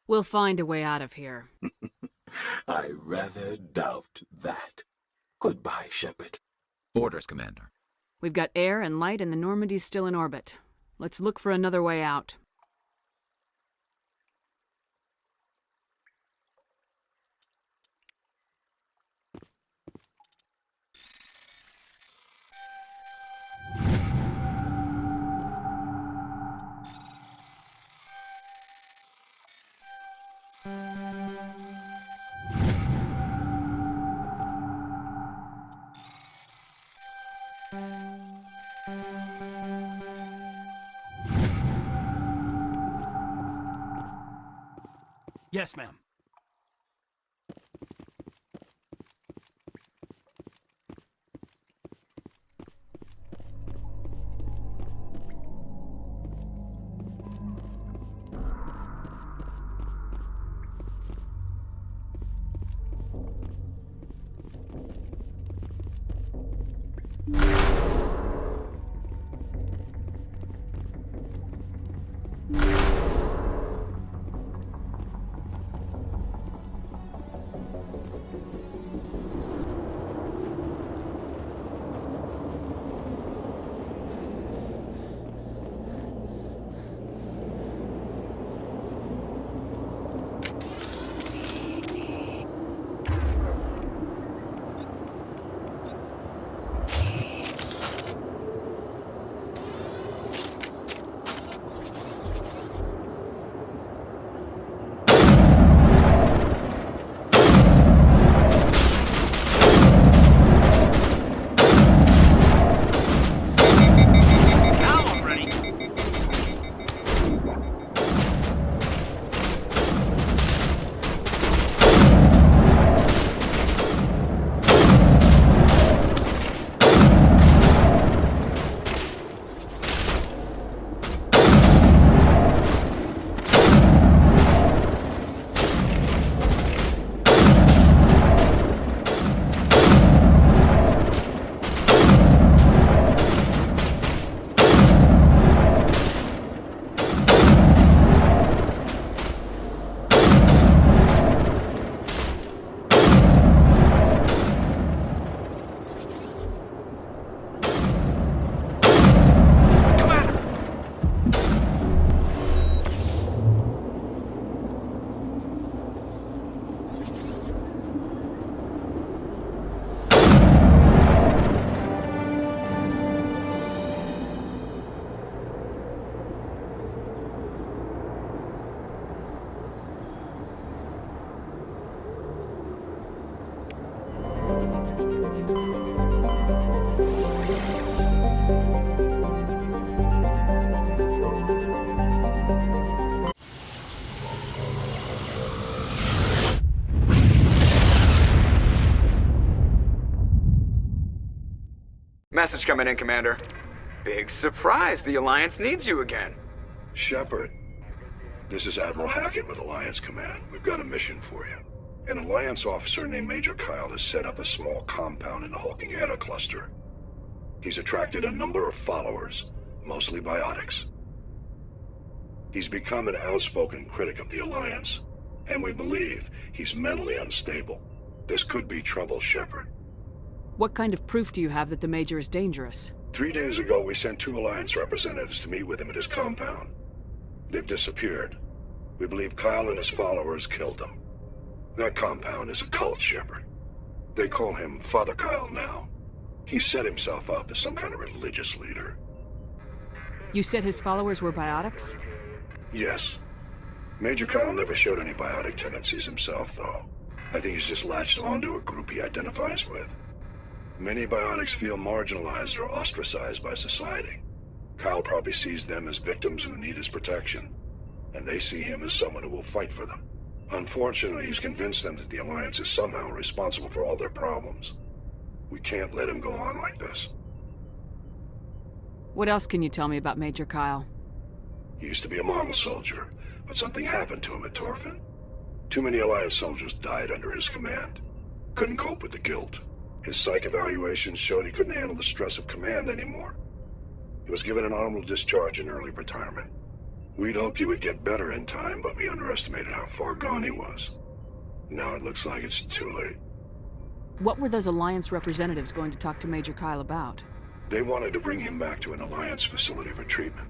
[SPEAKER 7] We'll find a way out of here.
[SPEAKER 4] I rather doubt that. Goodbye, Shepard.
[SPEAKER 1] Orders, Commander.
[SPEAKER 7] We've got air and light and the Normandy's still in orbit. Let's look for another way out.
[SPEAKER 12] Yes, ma'am.
[SPEAKER 10] Message coming in, Commander. Big surprise, the Alliance needs you again.
[SPEAKER 14] Shepard, this is Admiral Hackett with Alliance Command. We've got a mission for you. An Alliance officer named Major Kyle has set up a small compound in the Hulking Eta cluster. He's attracted a number of followers, mostly biotics. He's become an outspoken critic of the Alliance, and we believe he's mentally unstable. This could be trouble, Shepard.
[SPEAKER 7] What kind of proof do you have that the Major is dangerous?
[SPEAKER 14] 3 days ago, we sent 2 Alliance representatives to meet with him at his compound. They've disappeared. We believe Kyle and his followers killed them. That compound is a cult, Shepard. They call him Father Kyle now. He set himself up as some kind of religious leader.
[SPEAKER 7] You said his followers were biotics?
[SPEAKER 14] Yes. Major Kyle never showed any biotic tendencies himself, though. I think he's just latched onto a group he identifies with. Many biotics feel marginalized or ostracized by society. Kyle probably sees them as victims who need his protection, and they see him as someone who will fight for them. Unfortunately, he's convinced them that the Alliance is somehow responsible for all their problems. We can't let him go on like this.
[SPEAKER 7] What else can you tell me about Major Kyle?
[SPEAKER 14] He used to be a model soldier, but something happened to him at Torfin. Too many Alliance soldiers died under his command. Couldn't cope with the guilt. His psych evaluations showed he couldn't handle the stress of command anymore. He was given an honorable discharge in early retirement. We'd hoped he would get better in time, but we underestimated how far gone he was. Now it looks like it's too late.
[SPEAKER 7] What were those Alliance representatives going to talk to Major Kyle about?
[SPEAKER 14] They wanted to bring him back to an Alliance facility for treatment.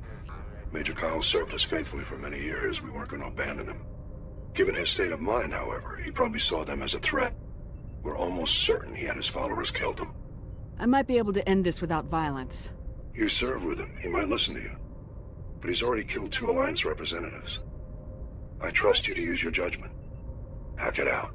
[SPEAKER 14] Major Kyle served us faithfully for many years. We weren't going to abandon him. Given his state of mind, however, he probably saw them as a threat. We're almost certain he had his followers killed him.
[SPEAKER 7] I might be able to end this without violence.
[SPEAKER 14] You serve with him. He might listen to you. But he's already killed 2 Alliance representatives. I trust you to use your judgment. Hack it out.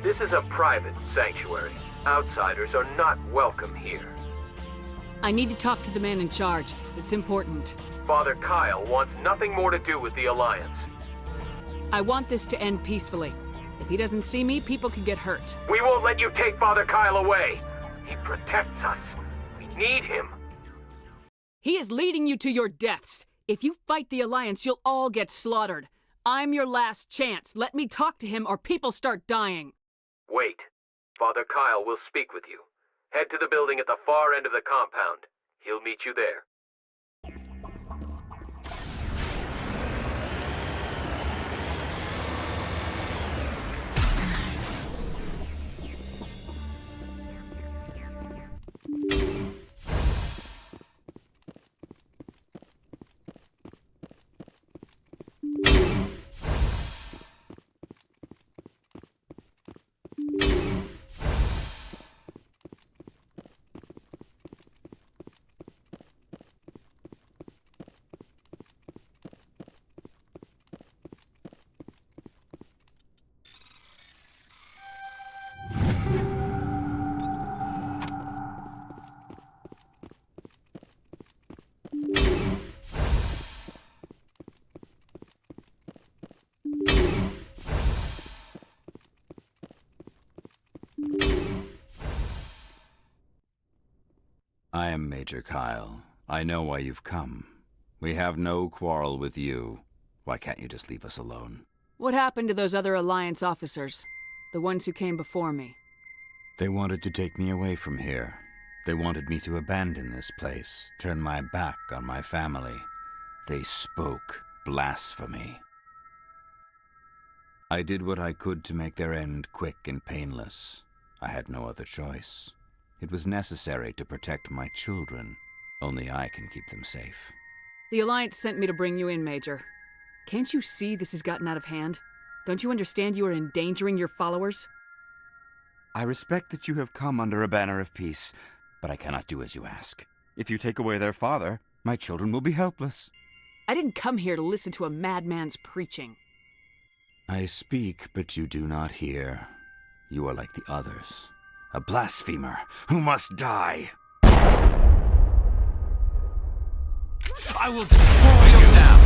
[SPEAKER 6] This is a private sanctuary. Outsiders are not welcome here.
[SPEAKER 7] I need to talk to the man in charge. It's important.
[SPEAKER 6] Father Kyle wants nothing more to do with the Alliance.
[SPEAKER 7] I want this to end peacefully. If he doesn't see me, people can get hurt.
[SPEAKER 6] We won't let you take Father Kyle away. He protects us. We need him.
[SPEAKER 7] He is leading you to your deaths. If you fight the Alliance, you'll all get slaughtered. I'm your last chance. Let me talk to him or people start dying.
[SPEAKER 6] Wait. Father Kyle will speak with you. Head to the building at the far end of the compound. He'll meet you there.
[SPEAKER 16] I am Major Kyle. I know why you've come. We have no quarrel with you. Why can't you just leave us alone?
[SPEAKER 7] What happened to those other Alliance officers? The ones who came before me?
[SPEAKER 16] They wanted to take me away from here. They wanted me to abandon this place, turn my back on my family. They spoke blasphemy. I did what I could to make their end quick and painless. I had no other choice. It was necessary to protect my children. Only I can keep them safe.
[SPEAKER 7] The Alliance sent me to bring you in, Major. Can't you see this has gotten out of hand? Don't you understand you are endangering your followers?
[SPEAKER 16] I respect that you have come under a banner of peace, but I cannot do as you ask. If you take away their father, my children will be helpless.
[SPEAKER 7] I didn't come here to listen to a madman's preaching.
[SPEAKER 16] I speak, but you do not hear. You are like the others. A blasphemer who must die. I will destroy you now!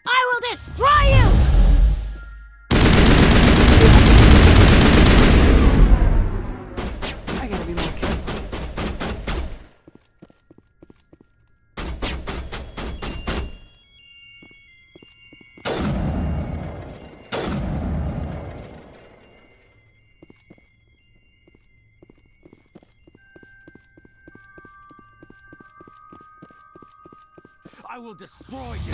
[SPEAKER 3] I will destroy you!
[SPEAKER 7] I gotta be more careful.
[SPEAKER 6] I will destroy you!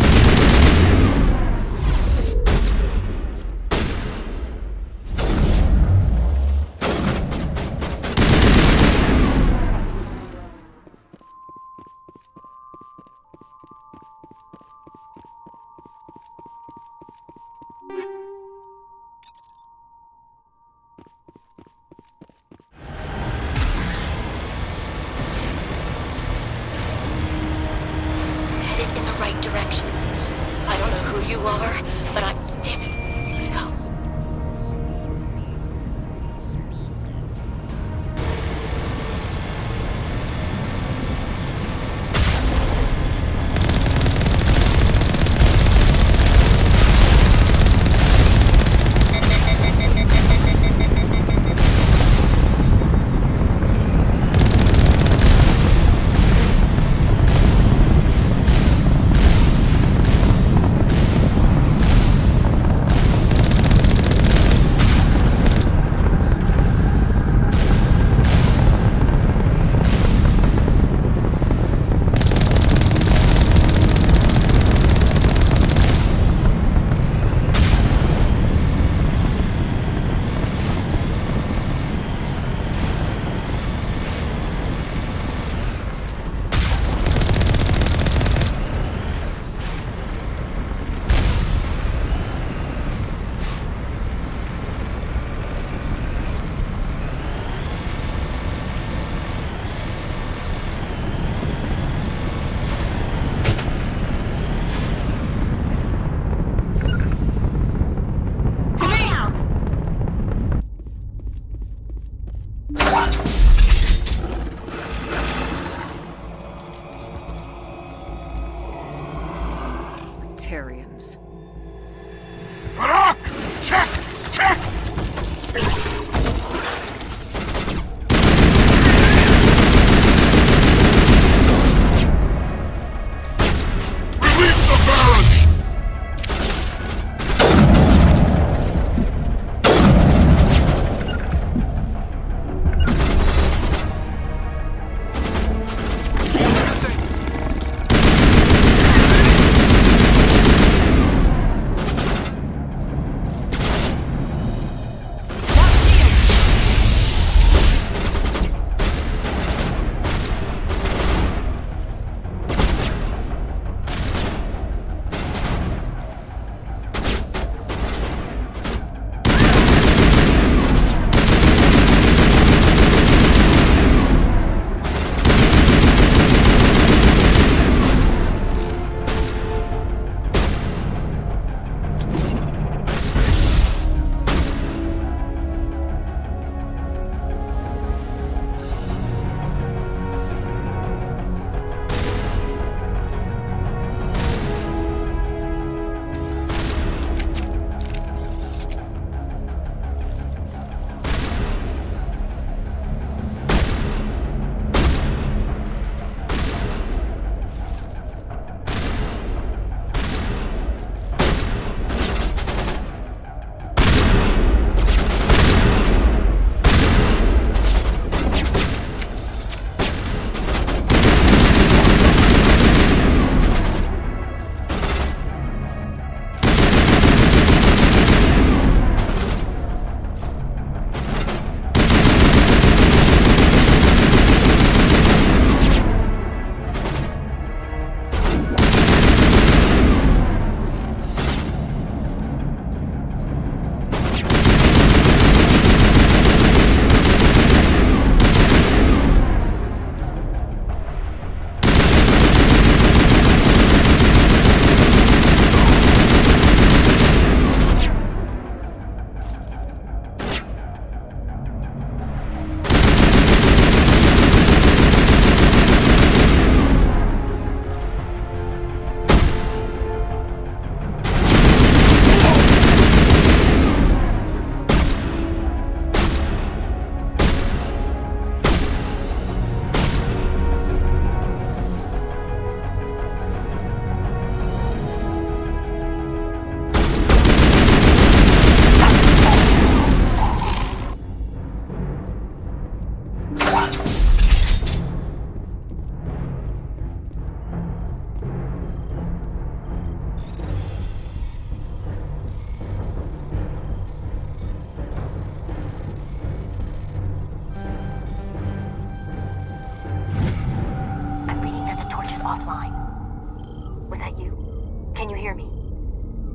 [SPEAKER 3] Headed in the right direction. I don't know who you are, but I'm... Damn it. Go.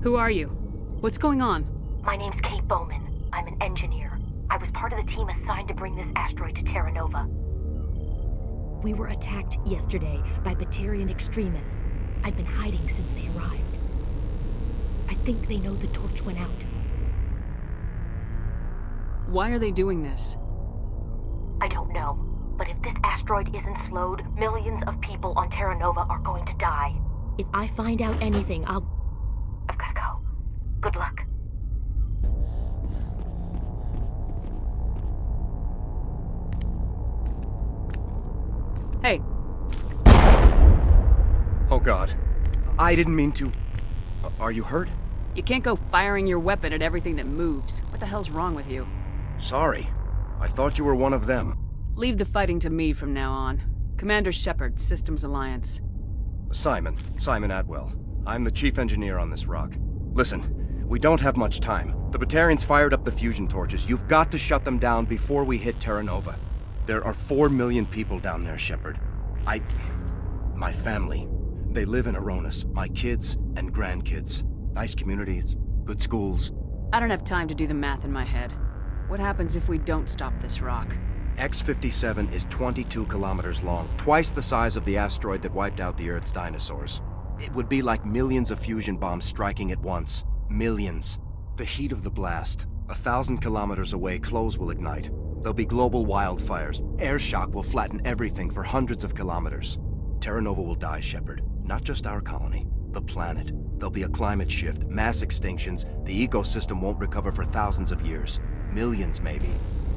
[SPEAKER 7] Who are you? What's going on?
[SPEAKER 15] My name's Kate Bowman. I'm an engineer. I was part of the team assigned to bring this asteroid to Terra Nova. We were attacked yesterday by Batarian extremists. I've been hiding since they arrived. I think they know the torch went out.
[SPEAKER 7] Why are they doing this?
[SPEAKER 15] I don't know, but if this asteroid isn't slowed, millions of people on Terra Nova are going to die. If I find out anything, I've gotta go. Good luck.
[SPEAKER 7] Hey.
[SPEAKER 19] Oh God. I didn't mean to... Are you hurt?
[SPEAKER 7] You can't go firing your weapon at everything that moves. What the hell's wrong with you?
[SPEAKER 19] Sorry. I thought you were one of them.
[SPEAKER 7] Leave the fighting to me from now on. Commander Shepard, Systems Alliance.
[SPEAKER 19] Simon Atwell. I'm the chief engineer on this rock. Listen, we don't have much time. The Batarians fired up the fusion torches. You've got to shut them down before we hit Terra Nova. There are 4 million people down there, Shepard. My family, they live in Aronis. My kids and grandkids. Nice communities, good schools.
[SPEAKER 7] I don't have time to do the math in my head. What happens if we don't stop this rock?
[SPEAKER 19] X-57 is 22 kilometers long, twice the size of the asteroid that wiped out the Earth's dinosaurs. It would be like millions of fusion bombs striking at once. Millions. The heat of the blast. 1,000 kilometers away, clothes will ignite. There'll be global wildfires. Air shock will flatten everything for hundreds of kilometers. Terra Nova will die, Shepard. Not just our colony, the planet. There'll be a climate shift, mass extinctions. The ecosystem won't recover for thousands of years. Millions, maybe.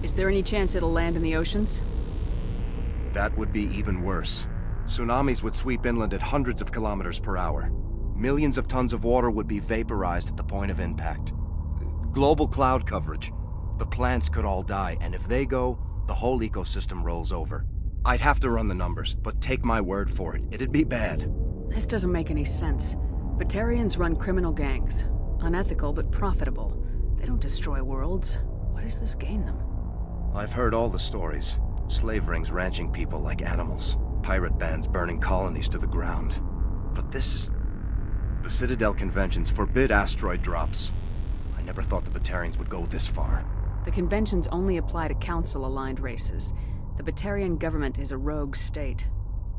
[SPEAKER 7] Is there any chance it'll land in the oceans?
[SPEAKER 19] That would be even worse. Tsunamis would sweep inland at hundreds of kilometers per hour. Millions of tons of water would be vaporized at the point of impact. Global cloud coverage. The plants could all die, and if they go, the whole ecosystem rolls over. I'd have to run the numbers, but take my word for it, it'd be bad.
[SPEAKER 7] This doesn't make any sense. Batarians run criminal gangs. Unethical, but profitable. They don't destroy worlds. What does this gain them?
[SPEAKER 19] I've heard all the stories. Slave rings ranching people like animals. Pirate bands burning colonies to the ground. But this is... The Citadel conventions forbid asteroid drops. I never thought the Batarians would go this far.
[SPEAKER 7] The conventions only apply to Council-aligned races. The Batarian government is a rogue state.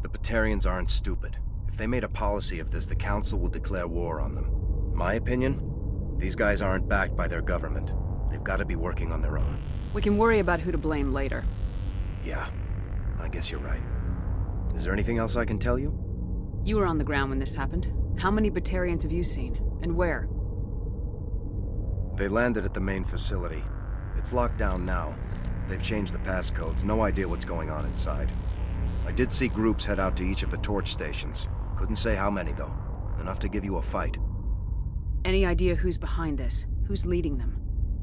[SPEAKER 19] The Batarians aren't stupid. If they made a policy of this, the Council would declare war on them. My opinion? These guys aren't backed by their government. They've got to be working on their own.
[SPEAKER 7] We can worry about who to blame later.
[SPEAKER 19] Yeah, I guess you're right. Is there anything else I can tell you?
[SPEAKER 7] You were on the ground when this happened. How many Batarians have you seen? And where?
[SPEAKER 19] They landed at the main facility. It's locked down now. They've changed the passcodes. No idea what's going on inside. I did see groups head out to each of the torch stations. Couldn't say how many, though. Enough to give you a fight.
[SPEAKER 7] Any idea who's behind this? Who's leading them?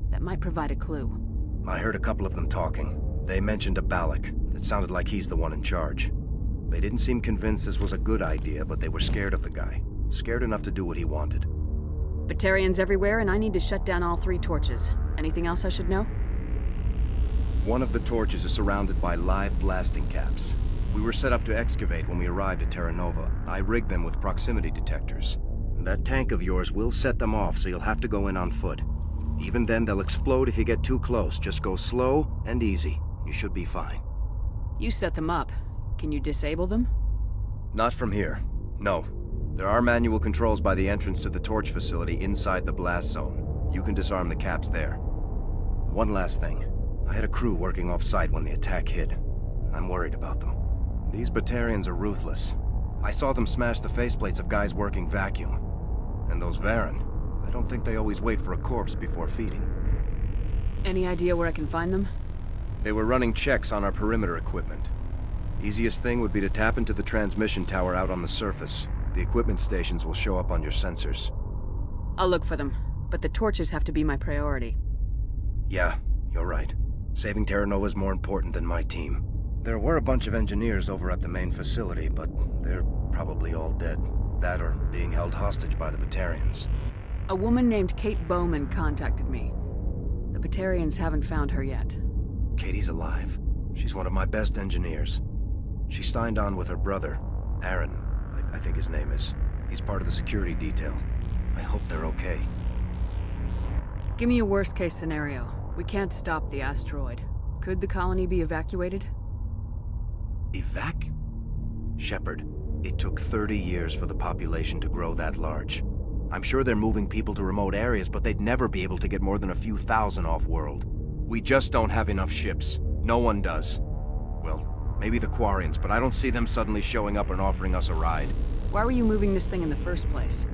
[SPEAKER 7] That might provide a clue.
[SPEAKER 19] I heard a couple of them talking. They mentioned a Balak. It sounded like he's the one in charge. They didn't seem convinced this was a good idea, but they were scared of the guy. Scared enough to do what he wanted.
[SPEAKER 7] Batarians everywhere, and I need to shut down all 3 torches. Anything else I should know?
[SPEAKER 19] One of the torches is surrounded by live blasting caps. We were set up to excavate when we arrived at Terra Nova. I rigged them with proximity detectors. That tank of yours will set them off, so you'll have to go in on foot. Even then, they'll explode if you get too close. Just go slow and easy. You should be fine.
[SPEAKER 7] You set them up. Can you disable them?
[SPEAKER 19] Not from here. No. There are manual controls by the entrance to the torch facility inside the blast zone. You can disarm the caps there. One last thing. I had a crew working off-site when the attack hit. I'm worried about them. These Batarians are ruthless. I saw them smash the faceplates of guys working vacuum. And those Varen, I don't think they always wait for a corpse before feeding.
[SPEAKER 7] Any idea where I can find them?
[SPEAKER 19] They were running checks on our perimeter equipment. Easiest thing would be to tap into the transmission tower out on the surface. The equipment stations will show up on your sensors.
[SPEAKER 7] I'll look for them, but the torches have to be my priority.
[SPEAKER 19] Yeah, you're right. Saving Terra Nova is more important than my team. There were a bunch of engineers over at the main facility, but they're probably all dead. That or being held hostage by the Batarians.
[SPEAKER 7] A woman named Kate Bowman contacted me. The Batarians haven't found her yet.
[SPEAKER 19] Katie's alive. She's one of my best engineers. She signed on with her brother, Aaron, I think his name is. He's part of the security detail. I hope they're okay.
[SPEAKER 7] Give me a worst-case scenario. We can't stop the asteroid. Could the colony be evacuated?
[SPEAKER 19] Shepard, it took 30 years for the population to grow that large. I'm sure they're moving people to remote areas, but they'd never be able to get more than a few thousand off-world. We just don't have enough ships. No one does. Well, maybe the Quarians, but I don't see them suddenly showing up and offering us a ride.
[SPEAKER 7] Why were you moving this thing in the first place?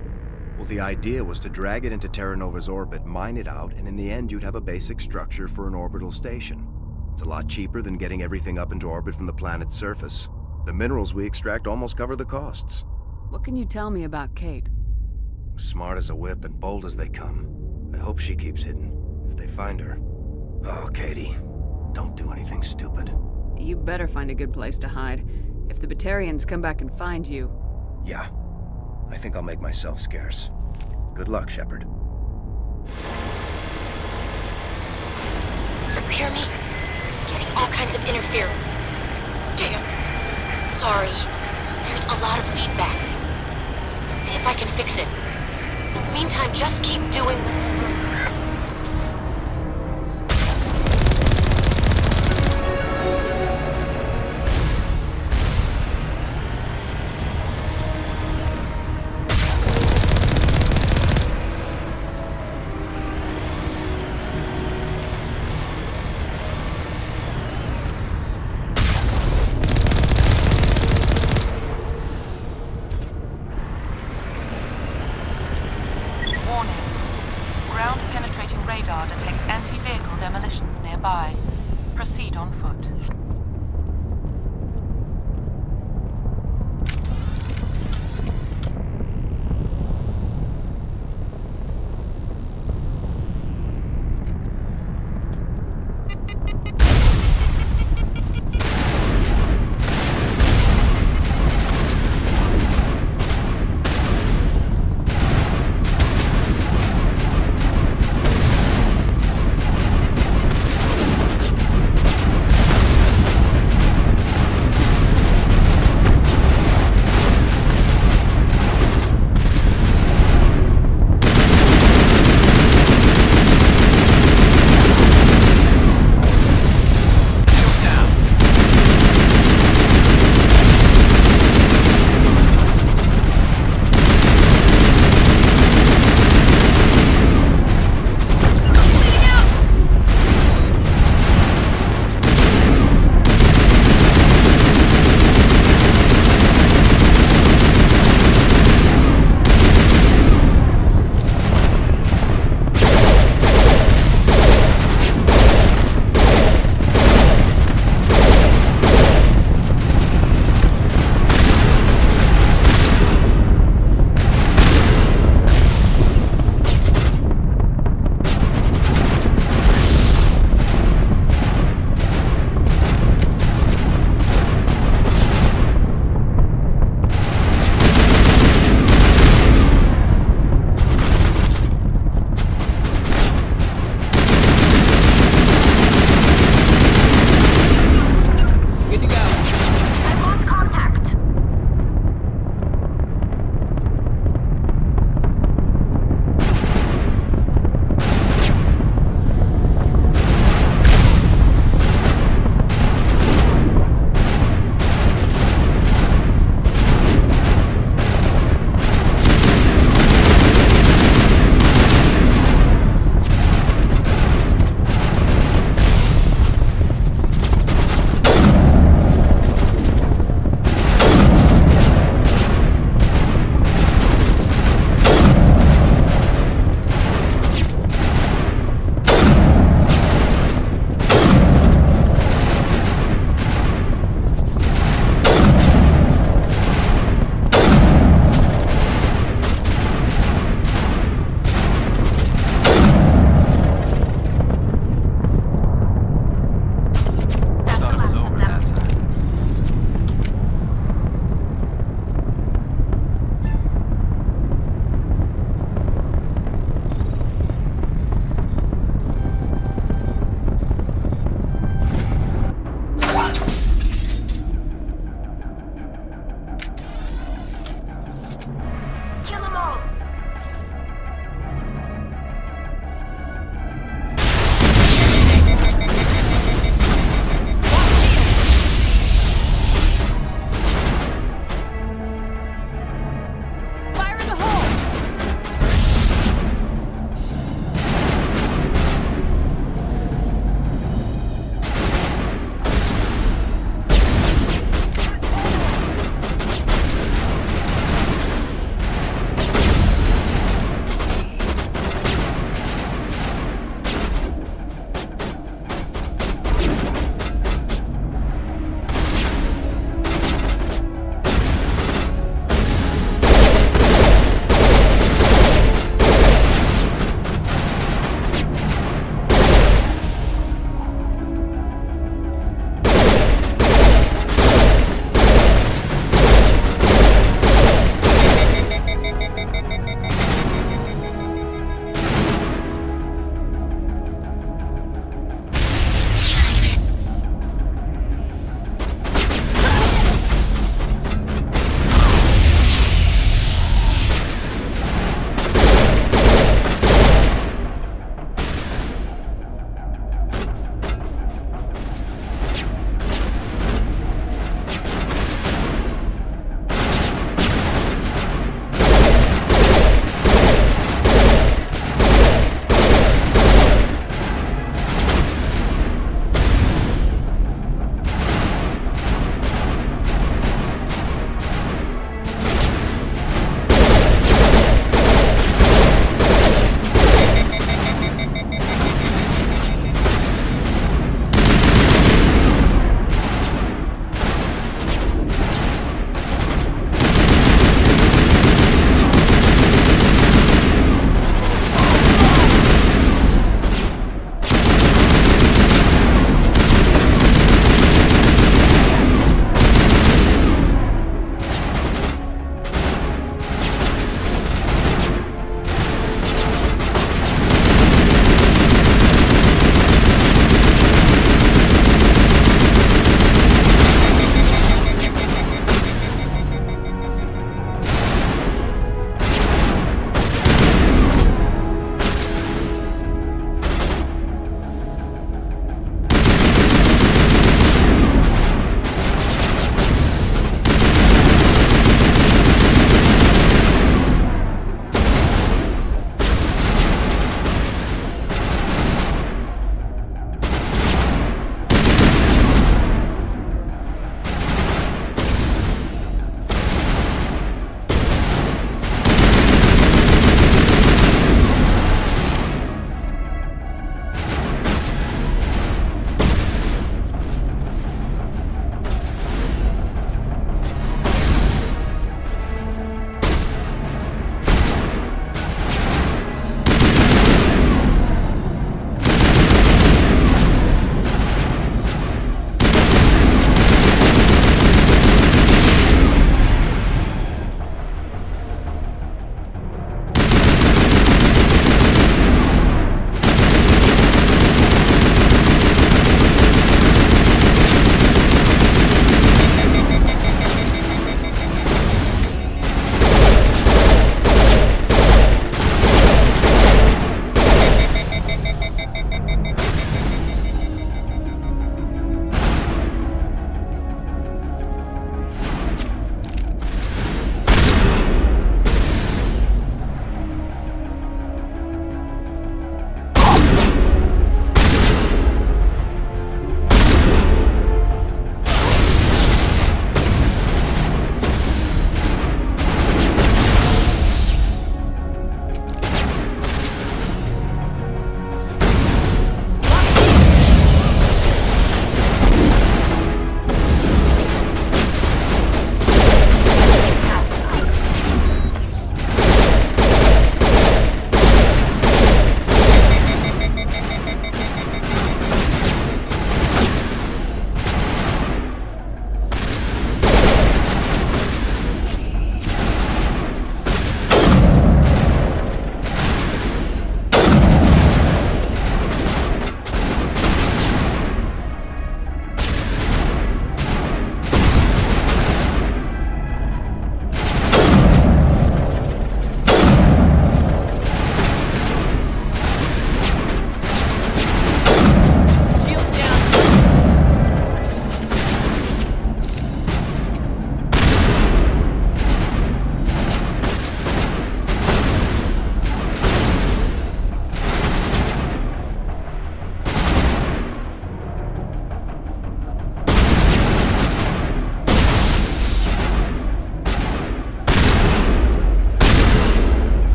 [SPEAKER 19] Well, the idea was to drag it into Terra Nova's orbit, mine it out, and in the end you'd have a basic structure for an orbital station. It's a lot cheaper than getting everything up into orbit from the planet's surface. The minerals we extract almost cover the costs.
[SPEAKER 7] What can you tell me about Kate?
[SPEAKER 19] Smart as a whip and bold as they come. I hope she keeps hidden, if they find her. Oh, Katie, don't do anything stupid.
[SPEAKER 7] You better find a good place to hide. If the Batarians come back and find you...
[SPEAKER 19] Yeah. I think I'll make myself scarce. Good luck, Shepard.
[SPEAKER 15] You hear me? Getting all kinds of interference. Damn. Sorry. There's a lot of feedback. See if I can fix it. In the meantime, just keep doing...
[SPEAKER 2] Proceed on foot.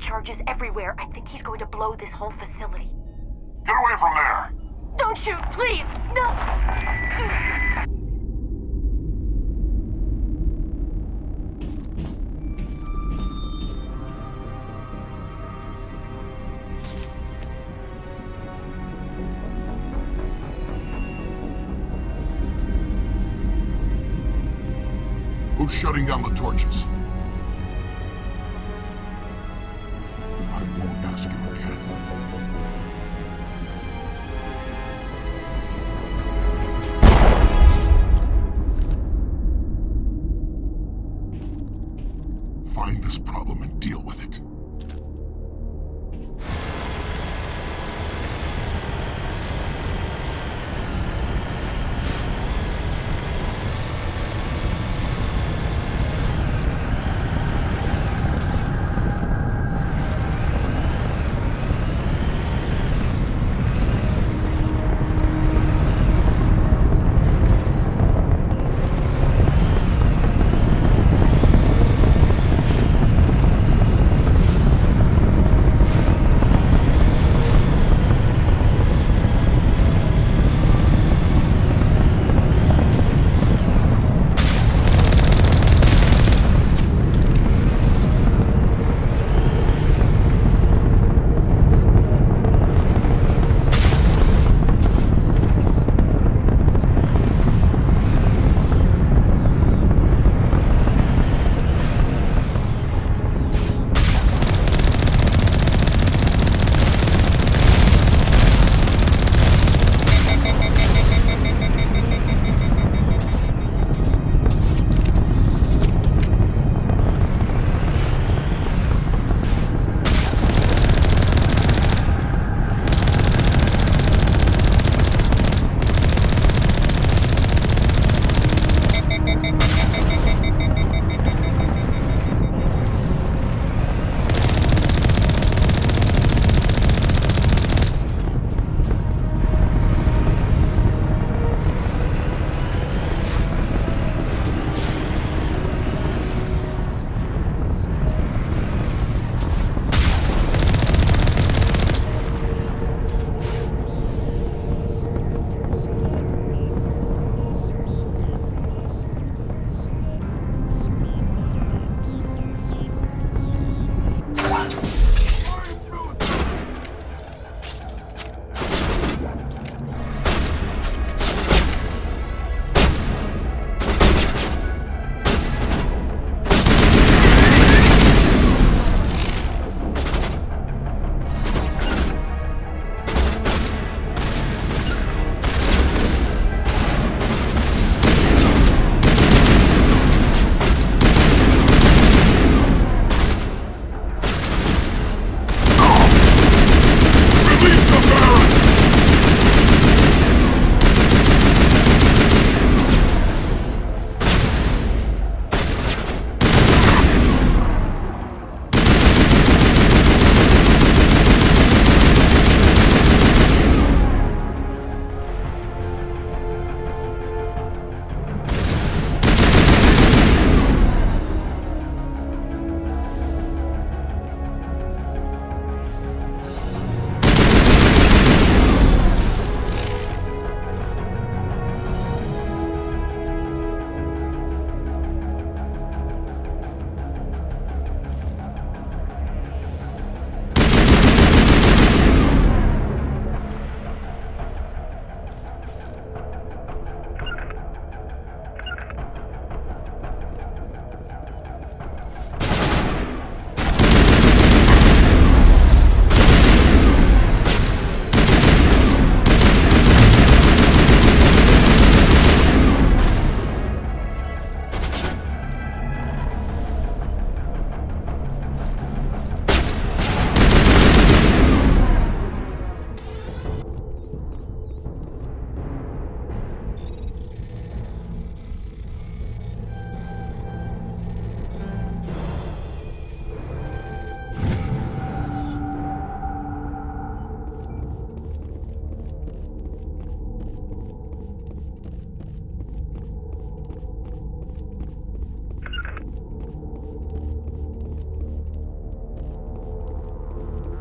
[SPEAKER 15] charges everywhere. I think he's going to blow this whole facility.
[SPEAKER 17] Get away from there!
[SPEAKER 15] Don't shoot, please! No!
[SPEAKER 17] Who's shutting down the torches? I won't ask you again. Find this problem and deal with it.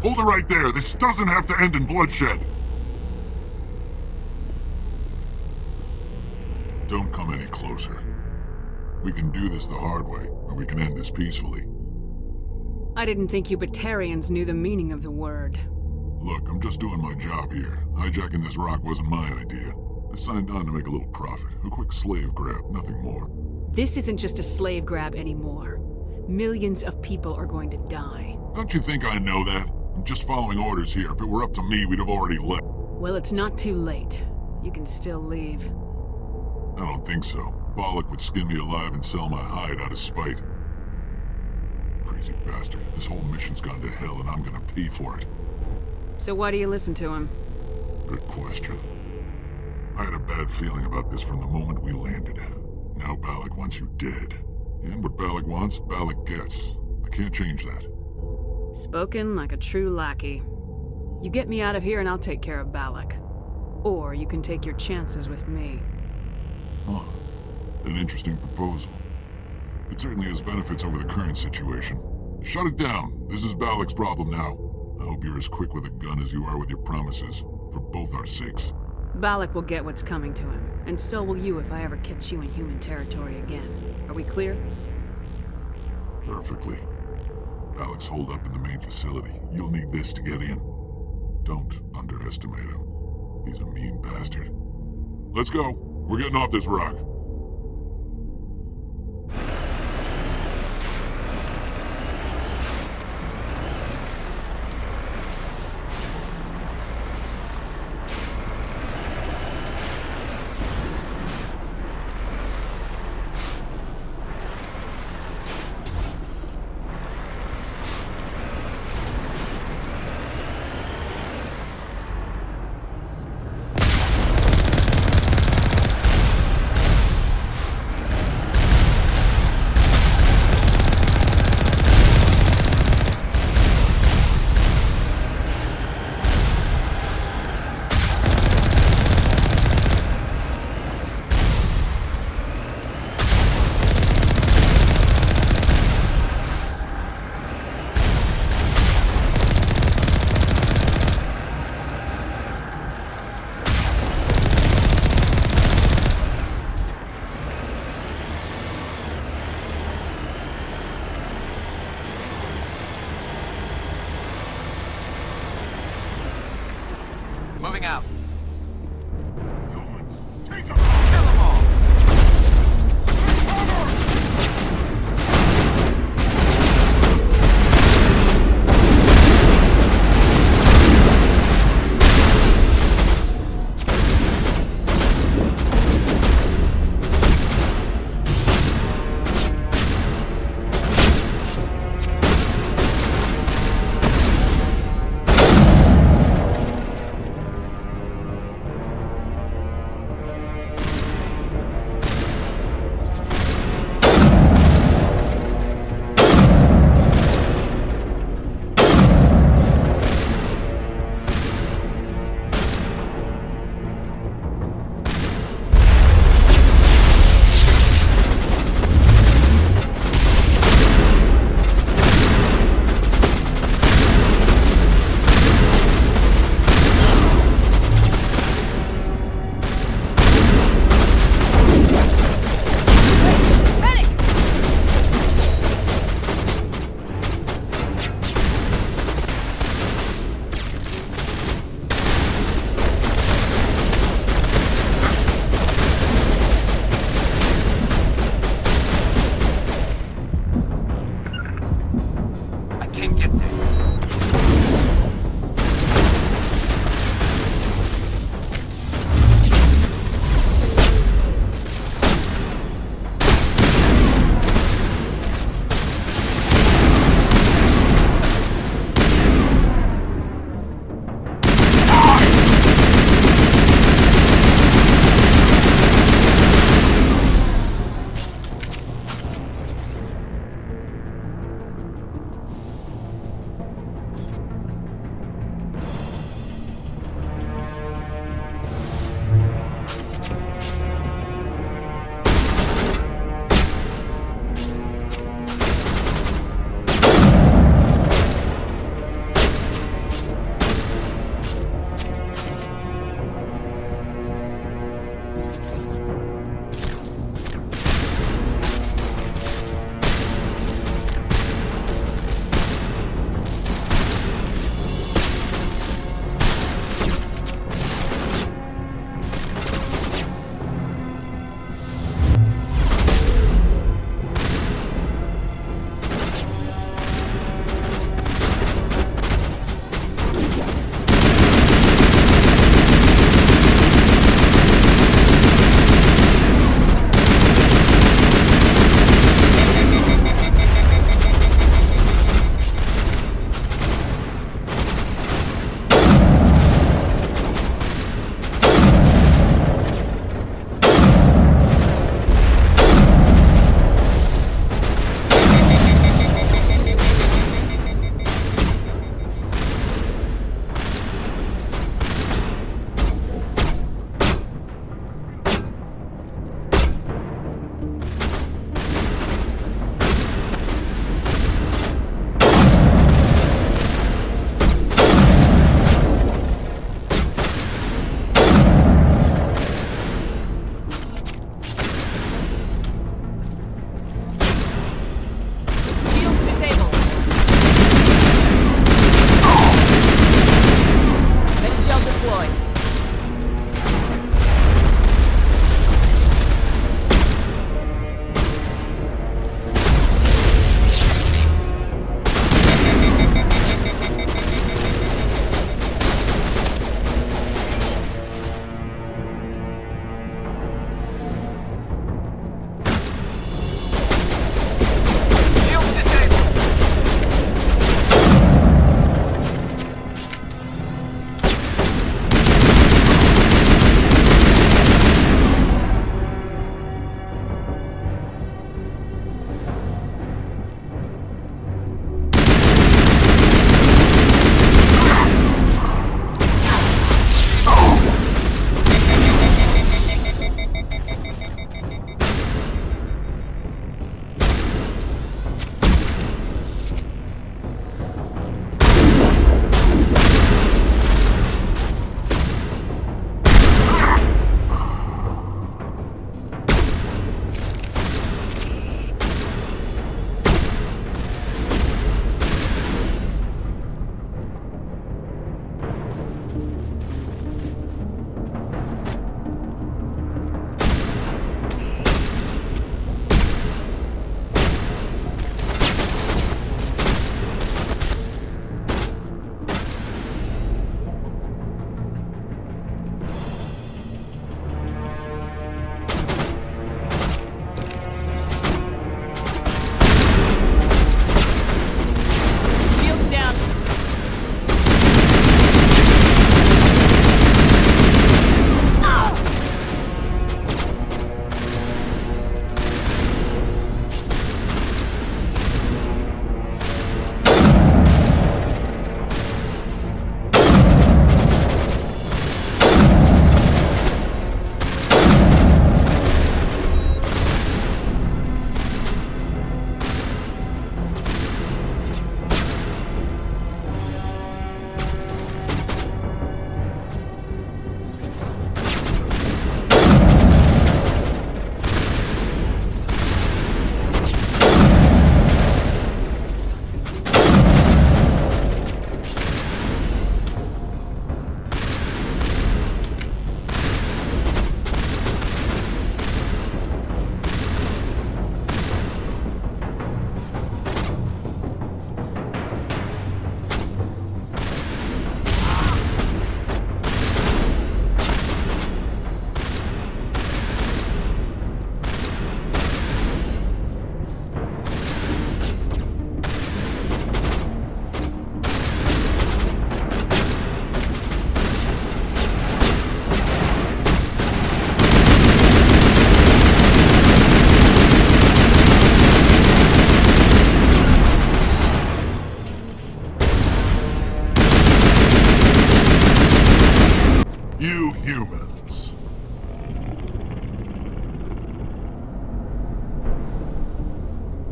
[SPEAKER 17] Hold it right there. This doesn't have to end in bloodshed. Don't come any closer. We can do this the hard way, or we can end this peacefully.
[SPEAKER 7] I didn't think you Batarians knew the meaning of the word.
[SPEAKER 17] Look, I'm just doing my job here. Hijacking this rock wasn't my idea. I signed on to make a little profit. A quick slave grab, nothing more.
[SPEAKER 7] This isn't just a slave grab anymore. Millions of people are going to die.
[SPEAKER 17] Don't you think I know that? I'm just following orders here. If it were up to me, we'd have already left.
[SPEAKER 7] Well, it's not too late. You can still leave.
[SPEAKER 17] I don't think so. Bollock would skin me alive and sell my hide out of spite. Crazy bastard. This whole mission's gone to hell and I'm gonna pay for it.
[SPEAKER 7] So why do you listen to him?
[SPEAKER 17] Good question. I had a bad feeling about this from the moment we landed. Now Bollock wants you dead. And what Bollock wants, Bollock gets. I can't change that.
[SPEAKER 7] Spoken like a true lackey. You get me out of here and I'll take care of Bollock. Or you can take your chances with me.
[SPEAKER 17] Huh. An interesting proposal. It certainly has benefits over the current situation. Shut it down. This is Bollock's problem now. I hope you're as quick with a gun as you are with your promises. For both our sakes.
[SPEAKER 7] Bollock will get what's coming to him. And so will you if I ever catch you in human territory again. Are we clear?
[SPEAKER 17] Perfectly. Bollock's holed up in the main facility. You'll need this to get in. Don't underestimate him. He's a mean bastard. Let's go. We're getting off this rock.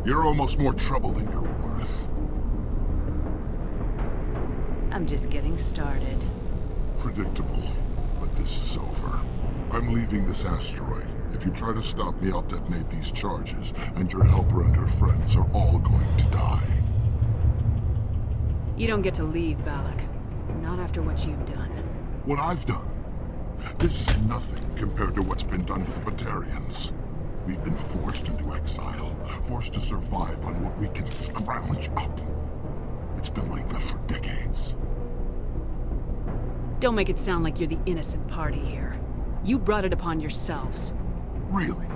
[SPEAKER 17] You're almost more trouble than you're worth.
[SPEAKER 7] I'm just getting started.
[SPEAKER 17] Predictable, but this is over. I'm leaving this asteroid. If you try to stop me, I'll detonate these charges, and your helper and her friends are all going to die.
[SPEAKER 7] You don't get to leave, Balak. Not after what you've done.
[SPEAKER 17] What I've done? This is nothing compared to what's been done to the Batarians. We've been forced into exile, forced to survive on what we can scrounge up. It's been like that for decades.
[SPEAKER 7] Don't make it sound like you're the innocent party here. You brought it upon yourselves.
[SPEAKER 17] Really?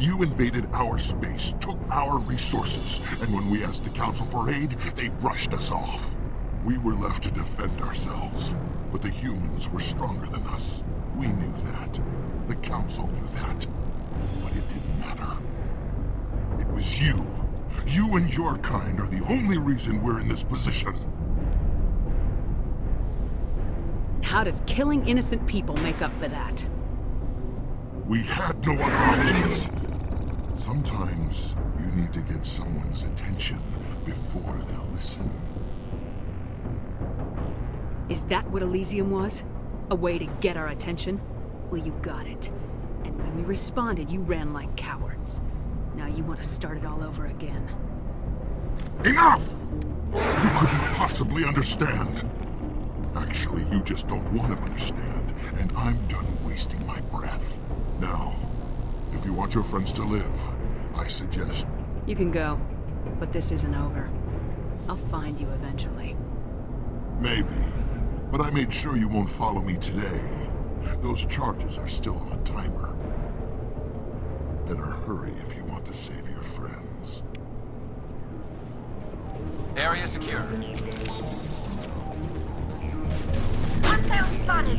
[SPEAKER 17] You invaded our space, took our resources, and when we asked the Council for aid, they brushed us off. We were left to defend ourselves, but the humans were stronger than us. We knew that. The Council knew that. But it didn't matter. It was you. You and your kind are the only reason we're in this position.
[SPEAKER 7] How does killing innocent people make up for that?
[SPEAKER 17] We had no other options. Sometimes you need to get someone's attention before they'll listen.
[SPEAKER 7] Is that what Elysium was? A way to get our attention? Well, you got it. And when we responded, you ran like cowards. Now you want to start it all over again.
[SPEAKER 17] Enough! You couldn't possibly understand. Actually, you just don't want to understand, and I'm done wasting my breath. Now, if you want your friends to live, I suggest...
[SPEAKER 7] You can go, but this isn't over. I'll find you eventually.
[SPEAKER 17] Maybe, but I made sure you won't follow me today. Those charges are still on a timer. Better hurry if you want to save your friends.
[SPEAKER 1] Area secure.
[SPEAKER 3] Hostile spotted.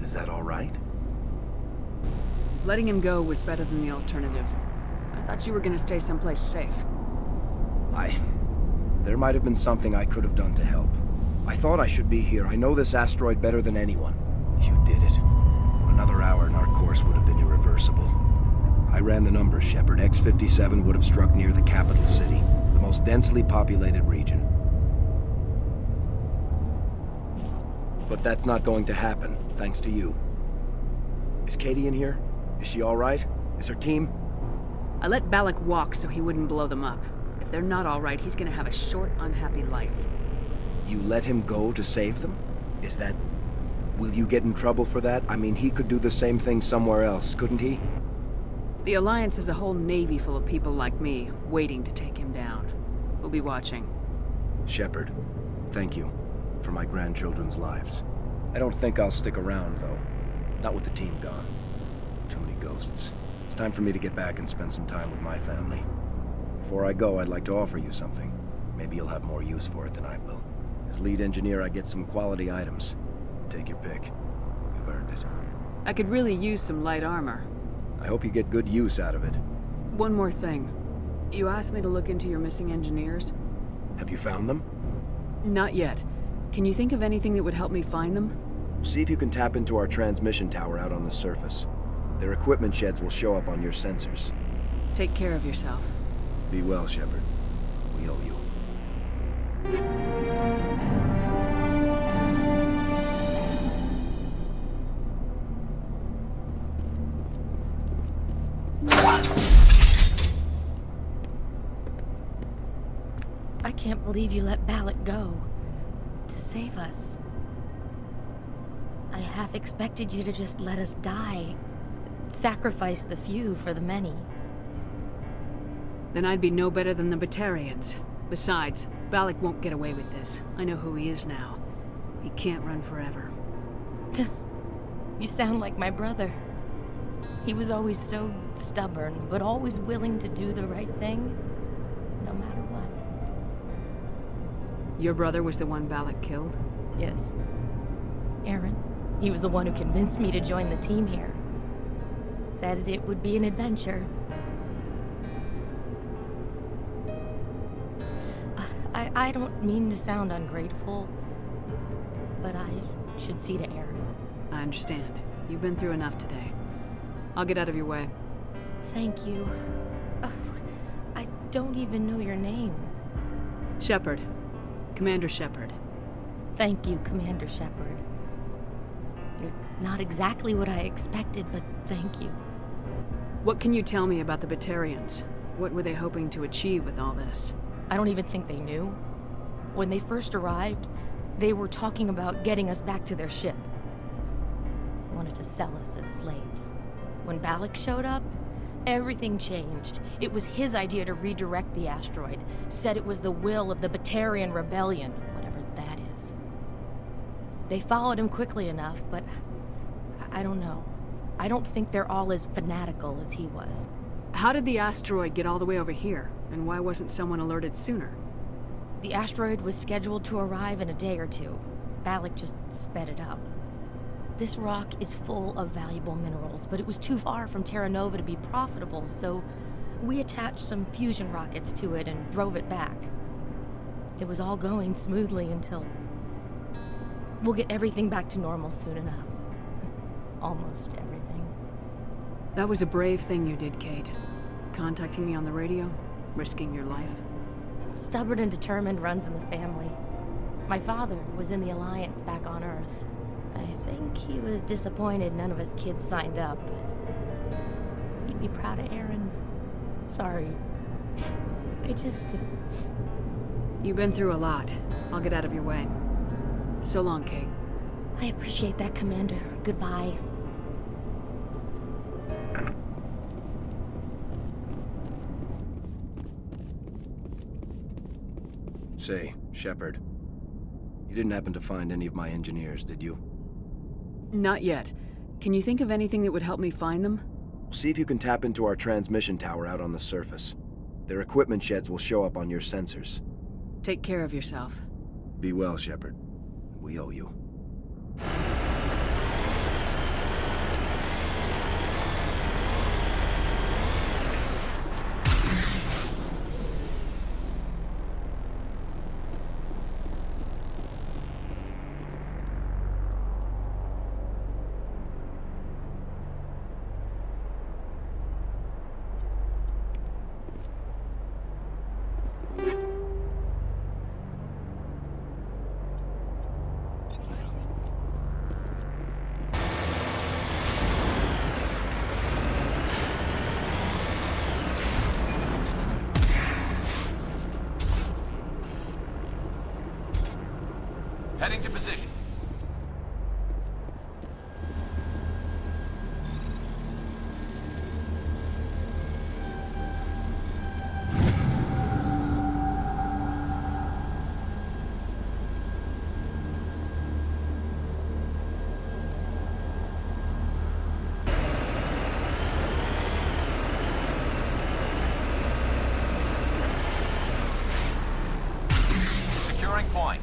[SPEAKER 19] Is that all right?
[SPEAKER 7] Letting him go was better than the alternative. I thought you were gonna stay someplace safe.
[SPEAKER 19] There might have been something I could have done to help. I thought I should be here. I know this asteroid better than anyone. You did it. Another hour and our course would have been irreversible. I ran the numbers, Shepard. X-57 would have struck near the capital city, the most densely populated region. But that's not going to happen, thanks to you. Is Katie in here? Is she all right? Is her team?
[SPEAKER 7] I let Balak walk so he wouldn't blow them up. If they're not all right, he's gonna have a short, unhappy life.
[SPEAKER 19] You let him go to save them? Is that... Will you get in trouble for that? I mean, he could do the same thing somewhere else, couldn't he?
[SPEAKER 7] The Alliance has a whole navy full of people like me, waiting to take him down. We'll be watching.
[SPEAKER 19] Shepard, thank you for my grandchildren's lives. I don't think I'll stick around, though. Not with the team gone. Too many ghosts. It's time for me to get back and spend some time with my family. Before I go, I'd like to offer you something. Maybe you'll have more use for it than I will. As lead engineer, I get some quality items. Take your pick. You've earned it.
[SPEAKER 7] I could really use some light armor.
[SPEAKER 19] I hope you get good use out of it.
[SPEAKER 7] One more thing. You asked me to look into your missing engineers?
[SPEAKER 19] Have you found them?
[SPEAKER 7] Not yet. Can you think of anything that would help me find them?
[SPEAKER 19] See if you can tap into our transmission tower out on the surface. Their equipment sheds will show up on your sensors.
[SPEAKER 7] Take care of yourself.
[SPEAKER 19] Be well, Shepard. We owe you.
[SPEAKER 15] I can't believe you let Balak go. To save us. I half expected you to just let us die. Sacrifice the few for the many.
[SPEAKER 7] Then I'd be no better than the Batarians. Besides, Balak won't get away with this. I know who he is now. He can't run forever.
[SPEAKER 15] You sound like my brother. He was always so stubborn, but always willing to do the right thing, no matter what.
[SPEAKER 7] Your brother was the one Balak killed?
[SPEAKER 15] Yes. Aaron. He was the one who convinced me to join the team here. Said it would be an adventure. I don't mean to sound ungrateful, but I should see to Aaron.
[SPEAKER 7] I understand. You've been through enough today. I'll get out of your way.
[SPEAKER 15] Thank you. Oh, I don't even know your name.
[SPEAKER 7] Shepard. Commander Shepard.
[SPEAKER 15] Thank you, Commander Shepard. You're not exactly what I expected, but thank you.
[SPEAKER 7] What can you tell me about the Batarians? What were they hoping to achieve with all this?
[SPEAKER 15] I don't even think they knew. When they first arrived, they were talking about getting us back to their ship. They wanted to sell us as slaves. When Balak showed up, everything changed. It was his idea to redirect the asteroid. Said it was the will of the Batarian Rebellion, whatever that is. They followed him quickly enough, but I don't know. I don't think they're all as fanatical as he was.
[SPEAKER 7] How did the asteroid get all the way over here? And why wasn't someone alerted sooner?
[SPEAKER 15] The asteroid was scheduled to arrive in a day or two. Balak just sped it up. This rock is full of valuable minerals, but it was too far from Terra Nova to be profitable, so we attached some fusion rockets to it and drove it back. It was all going smoothly until... We'll get everything back to normal soon enough. Almost everything.
[SPEAKER 7] That was a brave thing you did, Kate. Contacting me on the radio, risking your life.
[SPEAKER 15] Stubborn and determined runs in the family. My father was in the Alliance back on Earth. I think he was disappointed none of us kids signed up, but he'd be proud of Aaron. Sorry. I just...
[SPEAKER 7] You've been through a lot. I'll get out of your way. So long, Kate.
[SPEAKER 15] I appreciate that, Commander. Goodbye.
[SPEAKER 19] Say, Shepard, you didn't happen to find any of my engineers, did you?
[SPEAKER 7] Not yet. Can you think of anything that would help me find them?
[SPEAKER 19] See if you can tap into our transmission tower out on the surface. Their equipment sheds will show up on your sensors.
[SPEAKER 7] Take care of yourself.
[SPEAKER 19] Be well, Shepard. We owe you.
[SPEAKER 1] Heading to position. Securing point.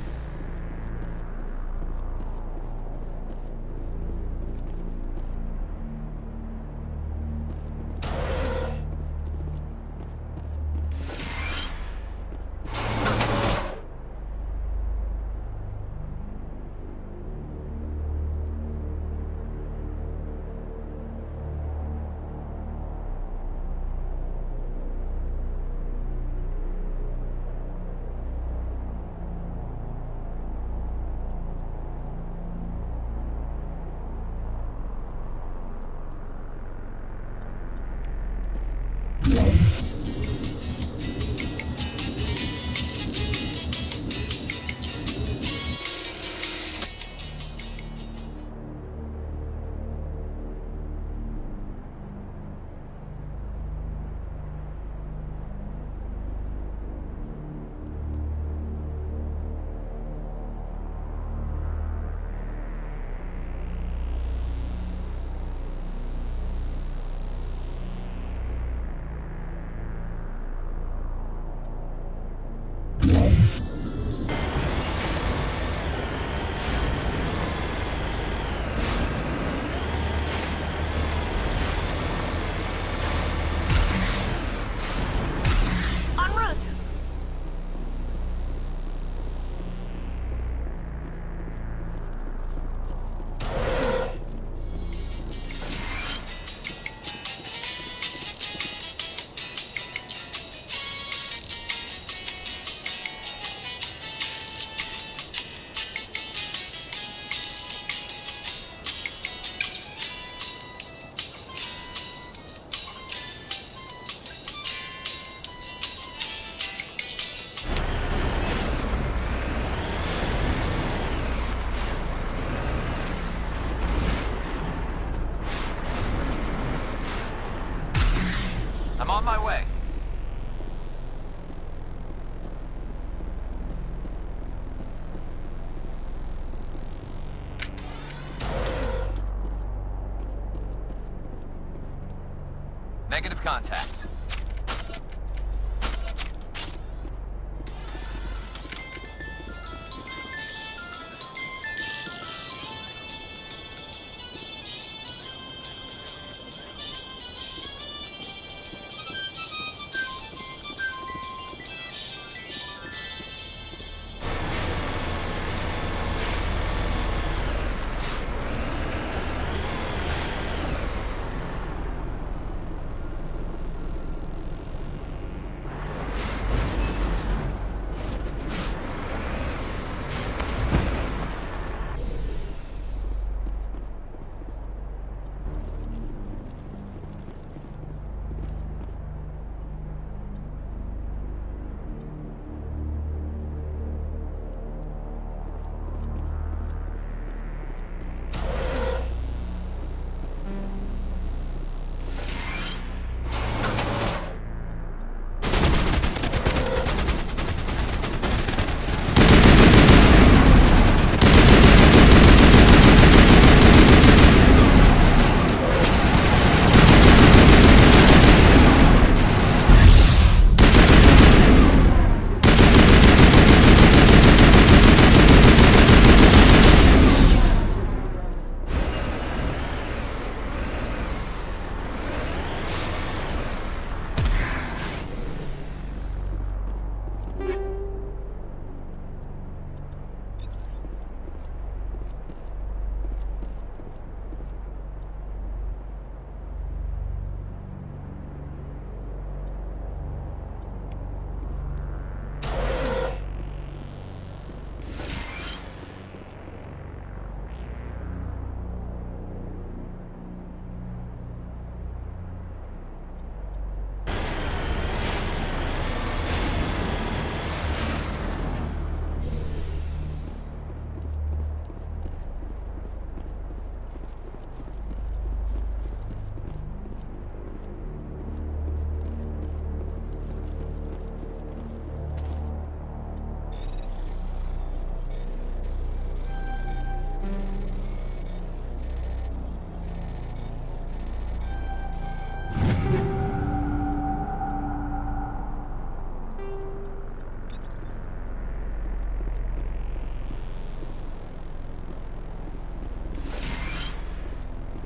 [SPEAKER 1] I'm on my way. Negative contact.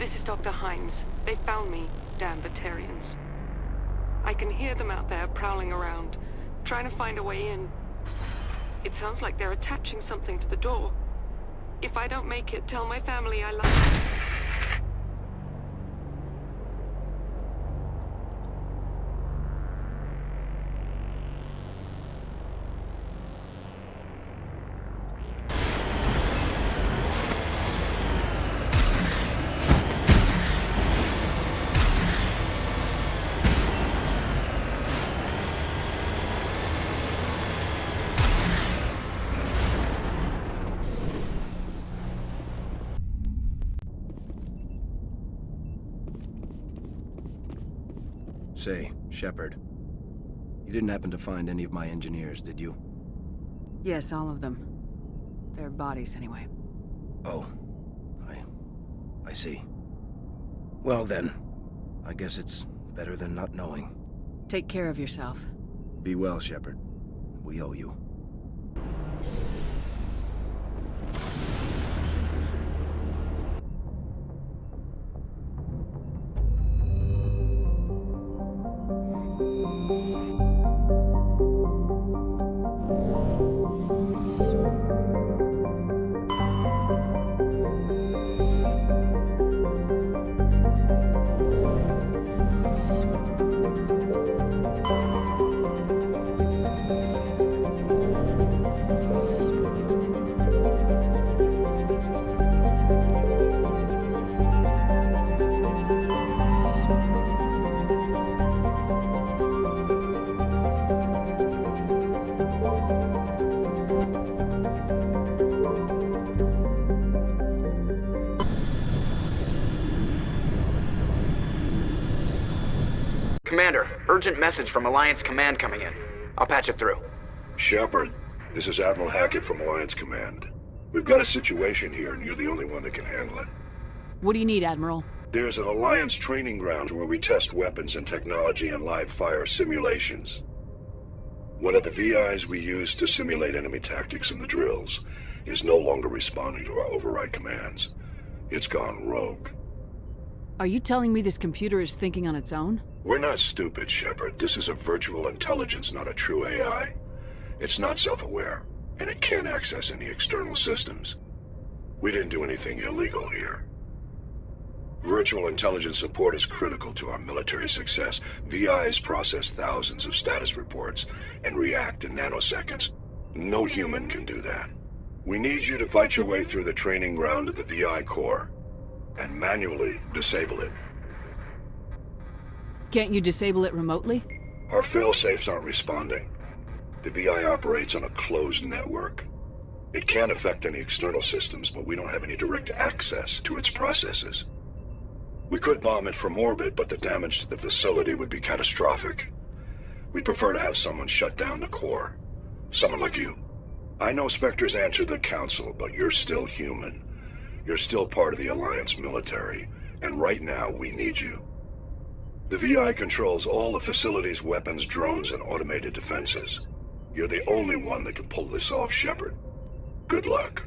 [SPEAKER 8] This is Dr. Himes. They found me, damn Batarians. I can hear them out there prowling around, trying to find a way in. It sounds like they're attaching something to the door. If I don't make it, tell my family I love them.
[SPEAKER 19] Say, Shepard, you didn't happen to find any of my engineers, did you?
[SPEAKER 7] Yes, all of them. Their bodies, anyway.
[SPEAKER 19] Oh, I see. Well then, I guess it's better than not knowing.
[SPEAKER 7] Take care of yourself.
[SPEAKER 19] Be well, Shepard. We owe you.
[SPEAKER 10] Commander, urgent message from Alliance Command coming in. I'll patch it through.
[SPEAKER 14] Shepard, this is Admiral Hackett from Alliance Command. We've got a situation here, and you're the only one that can handle it.
[SPEAKER 7] What do you need, Admiral?
[SPEAKER 14] There's an Alliance training ground where we test weapons and technology in live fire simulations. One of the VIs we use to simulate enemy tactics in the drills is no longer responding to our override commands. It's gone rogue.
[SPEAKER 7] Are you telling me this computer is thinking on its own?
[SPEAKER 14] We're not stupid, Shepard. This is a virtual intelligence, not a true AI. It's not self-aware, and it can't access any external systems. We didn't do anything illegal here. Virtual intelligence support is critical to our military success. VIs process thousands of status reports and react in nanoseconds. No human can do that. We need you to fight your way through the training ground of the VI core and manually disable it.
[SPEAKER 7] Can't you disable it remotely?
[SPEAKER 14] Our failsafes aren't responding. The VI operates on a closed network. It can affect any external systems, but we don't have any direct access to its processes. We could bomb it from orbit, but the damage to the facility would be catastrophic. We'd prefer to have someone shut down the core. Someone like you. I know Spectres answer the Council, but you're still human. You're still part of the Alliance military, and right now we need you. The VI controls all the facility's weapons, drones, and automated defenses. You're the only one that can pull this off, Shepard. Good luck.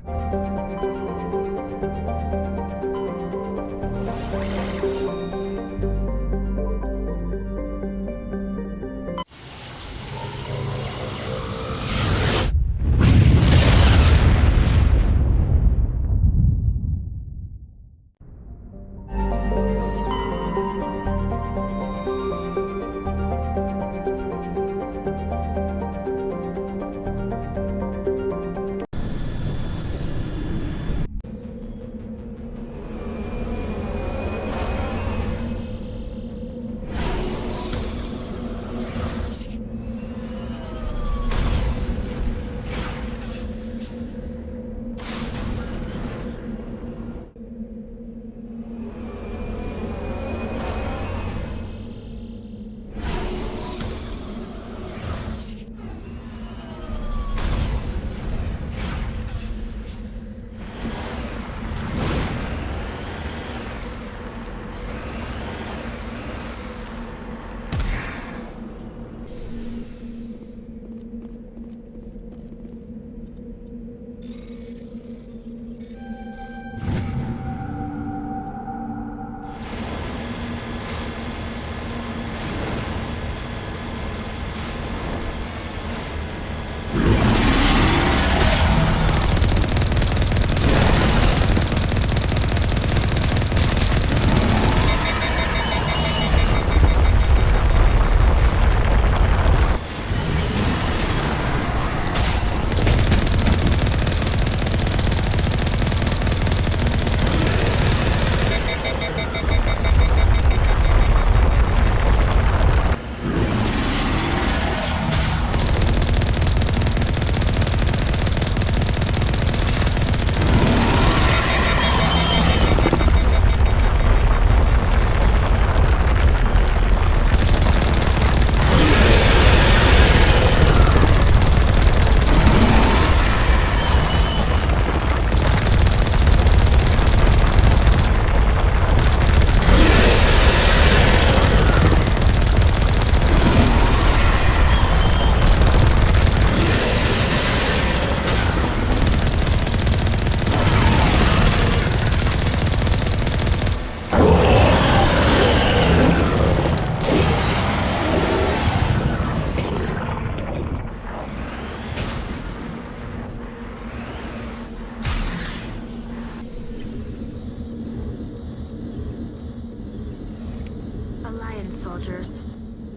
[SPEAKER 3] Alliance soldiers.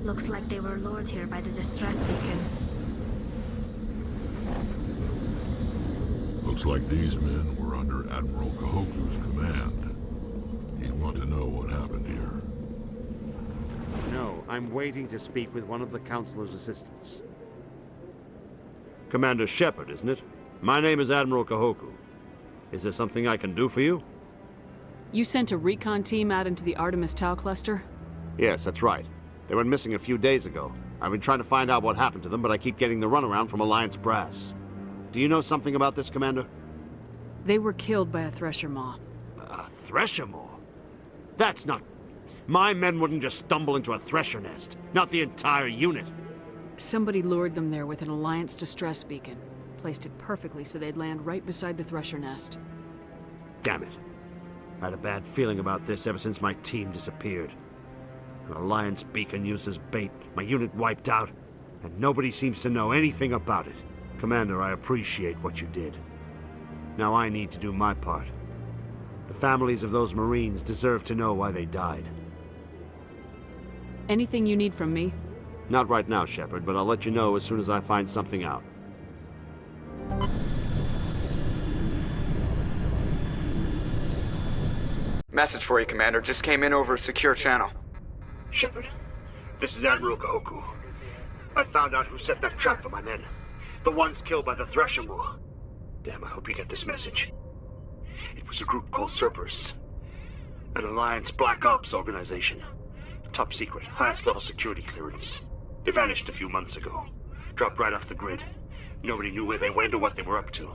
[SPEAKER 3] Looks like they were lured here by the distress beacon.
[SPEAKER 17] Looks like these men were under Admiral Kahoku's command. You want to know what happened here?
[SPEAKER 9] No, I'm waiting to speak with one of the Councilor's assistants. Commander Shepard, isn't it? My name is Admiral Kahoku. Is there something I can do for you?
[SPEAKER 7] You sent a recon team out into the Artemis Tau cluster?
[SPEAKER 9] Yes, that's right. They went missing a few days ago. I've been trying to find out what happened to them, but I keep getting the runaround from Alliance brass. Do you know something about this, Commander?
[SPEAKER 7] They were killed by a Thresher Maw.
[SPEAKER 9] A Thresher Maw? That's not... My men wouldn't just stumble into a Thresher nest. Not the entire unit.
[SPEAKER 7] Somebody lured them there with an Alliance distress beacon. Placed it perfectly so they'd land right beside the Thresher nest.
[SPEAKER 9] Damn it. I had a bad feeling about this ever since my team disappeared. An Alliance beacon used as bait, my unit wiped out, and nobody seems to know anything about it. Commander, I appreciate what you did. Now I need to do my part. The families of those Marines deserve to know why they died.
[SPEAKER 7] Anything you need from me?
[SPEAKER 9] Not right now, Shepard, but I'll let you know as soon as I find something out.
[SPEAKER 10] Message for you, Commander. Just came in over a secure channel.
[SPEAKER 9] Shepard, this is Admiral Kahoku. I found out who set that trap for my men. The ones killed by the Thresher Maw. Damn, I hope you get this message. It was a group called Cerberus. An Alliance Black Ops organization. Top secret, highest level security clearance. They vanished a few months ago. Dropped right off the grid. Nobody knew where they went or what they were up to.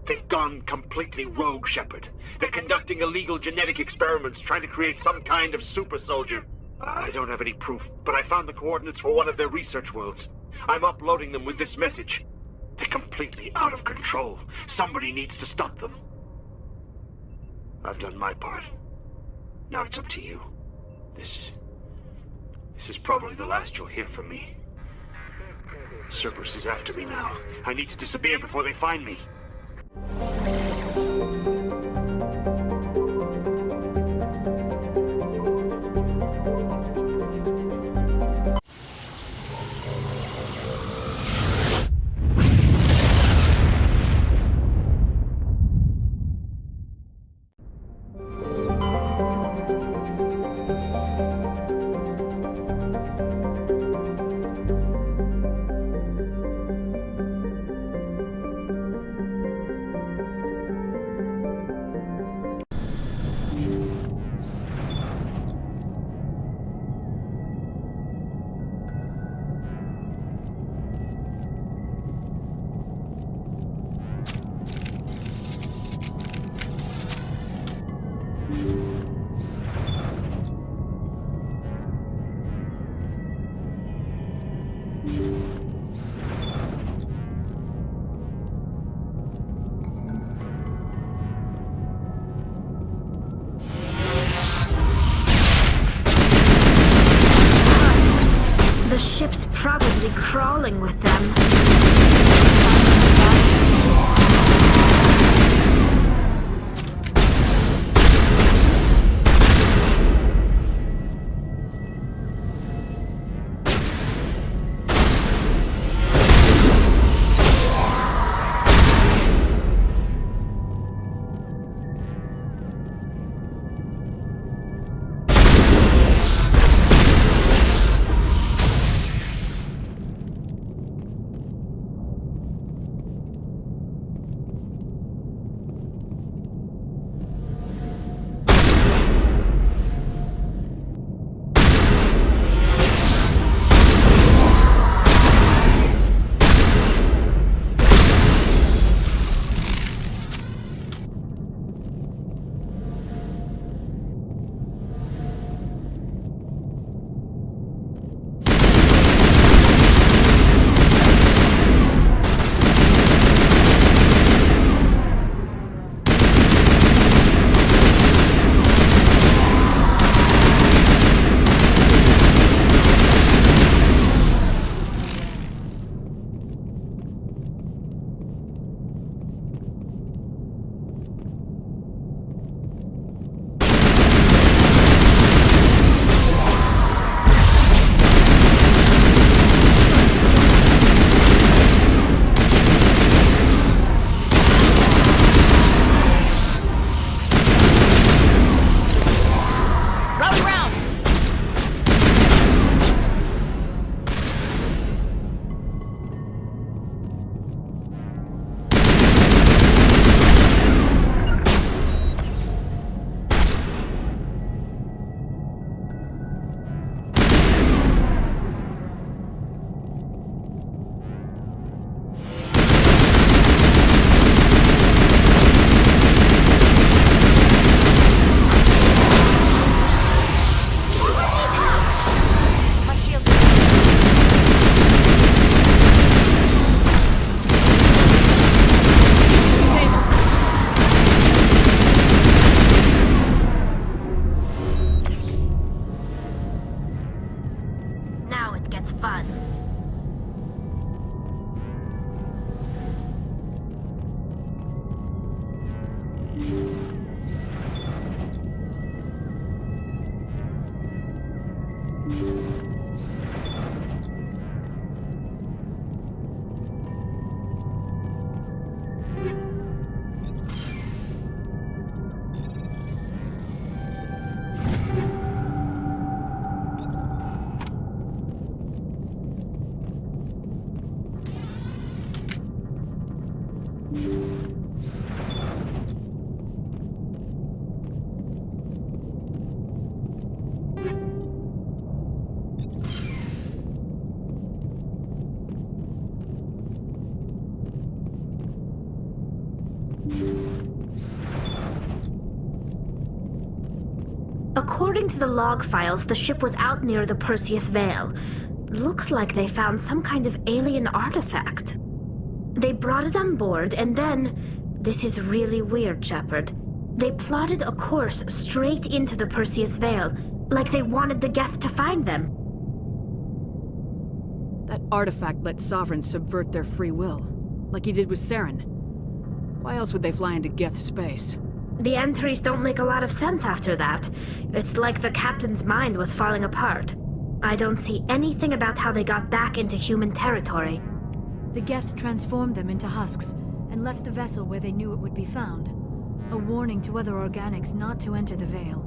[SPEAKER 9] They've gone completely rogue, Shepard. They're conducting illegal genetic experiments, trying to create some kind of super soldier. I don't have any proof, but I found the coordinates for one of their research worlds. I'm uploading them with this message. They're completely out of control. Somebody needs to stop them. I've done my part. Now it's up to you. This is probably the last you'll hear from me. Cerberus is after me now. I need to disappear before they find me.
[SPEAKER 3] The ship's probably crawling with them. that's fun. According to the log files, the ship was out near the Perseus Veil. Looks like they found some kind of alien artifact. They brought it on board, and then... This is really weird, Shepard. They plotted a course straight into the Perseus Veil, like they wanted the Geth to find them.
[SPEAKER 7] That artifact let Sovereigns subvert their free will, like he did with Saren. Why else would they fly into Geth space?
[SPEAKER 3] The entries don't make a lot of sense after that. It's like the captain's mind was falling apart. I don't see anything about how they got back into human territory.
[SPEAKER 18] The Geth transformed them into husks and left the vessel where they knew it would be found. A warning to other organics not to enter the Veil.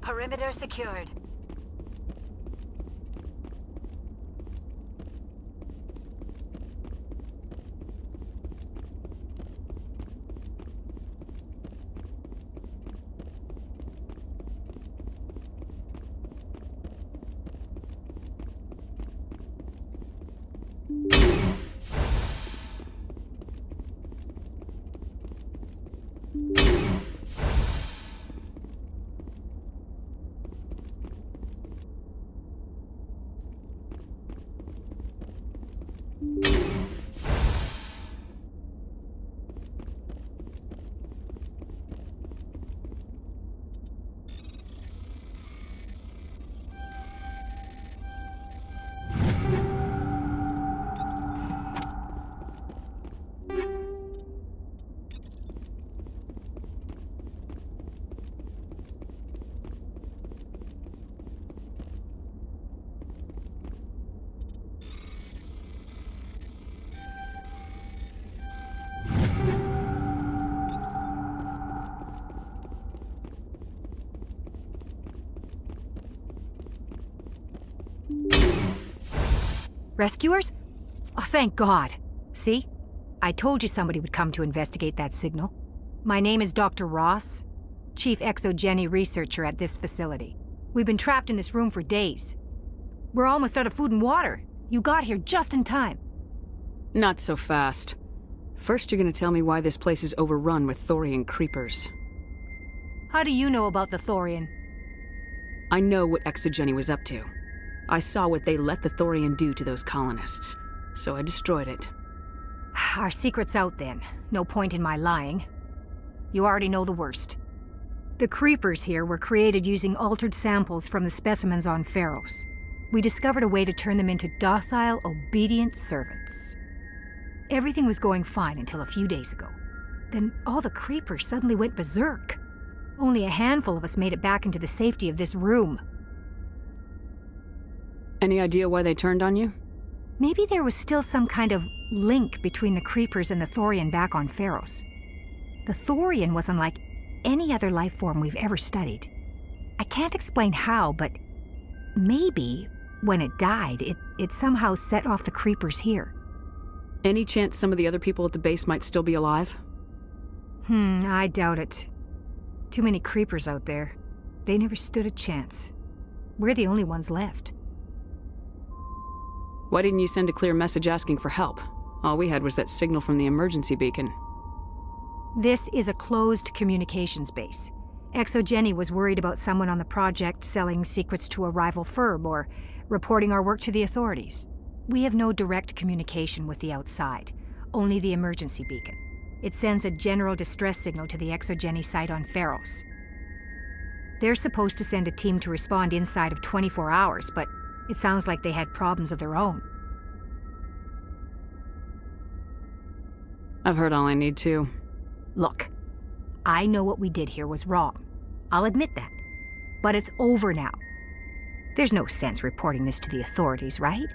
[SPEAKER 18] Perimeter secured.
[SPEAKER 20] Rescuers? Oh, thank God. See? I told you somebody would come to investigate that signal. My name is Dr. Ross, Chief Exogeny Researcher at this facility. We've been trapped in this room for days. We're almost out of food and water. You got here just in time.
[SPEAKER 7] Not so fast. First, you're gonna tell me why this place is overrun with Thorian creepers.
[SPEAKER 20] How do you know about the Thorian?
[SPEAKER 7] I know what Exogeny was up to. I saw what they let the Thorian do to those colonists, so I destroyed it.
[SPEAKER 20] Our secret's out then. No point in my lying. You already know the worst. The creepers here were created using altered samples from the specimens on Pharos. We discovered a way to turn them into docile, obedient servants. Everything was going fine until a few days ago. Then all the creepers suddenly went berserk. Only a handful of us made it back into the safety of this room.
[SPEAKER 7] Any idea why they turned on you?
[SPEAKER 20] Maybe there was still some kind of link between the creepers and the Thorian back on Pharos. The Thorian was unlike any other life form we've ever studied. I can't explain how, but maybe when it died, it somehow set off the creepers here.
[SPEAKER 7] Any chance some of the other people at the base might still be alive?
[SPEAKER 20] I doubt it. Too many creepers out there. They never stood a chance. We're the only ones left.
[SPEAKER 7] Why didn't you send a clear message asking for help? All we had was that signal from the emergency beacon.
[SPEAKER 20] This is a closed communications base. Exogeny was worried about someone on the project selling secrets to a rival firm or reporting our work to the authorities. We have no direct communication with the outside, only the emergency beacon. It sends a general distress signal to the Exogeny site on Pharos. They're supposed to send a team to respond inside of 24 hours, but it sounds like they had problems of their own.
[SPEAKER 7] I've heard all I need to.
[SPEAKER 20] Look, I know what we did here was wrong. I'll admit that. But it's over now. There's no sense reporting this to the authorities, right?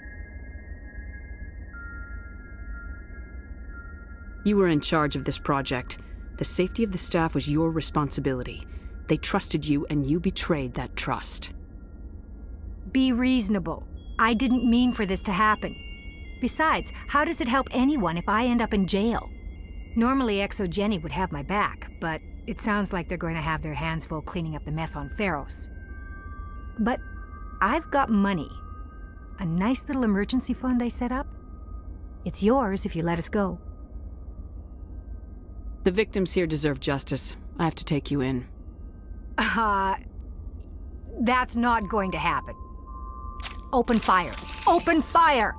[SPEAKER 7] You were in charge of this project. The safety of the staff was your responsibility. They trusted you, and you betrayed that trust.
[SPEAKER 20] Be reasonable. I didn't mean for this to happen. Besides, how does it help anyone if I end up in jail? Normally Exogeny would have my back, but it sounds like they're going to have their hands full cleaning up the mess on Pharos. But I've got money. A nice little emergency fund I set up. It's yours if you let us go.
[SPEAKER 7] The victims here deserve justice. I have to take you in.
[SPEAKER 20] That's not going to happen. Open fire. Open fire!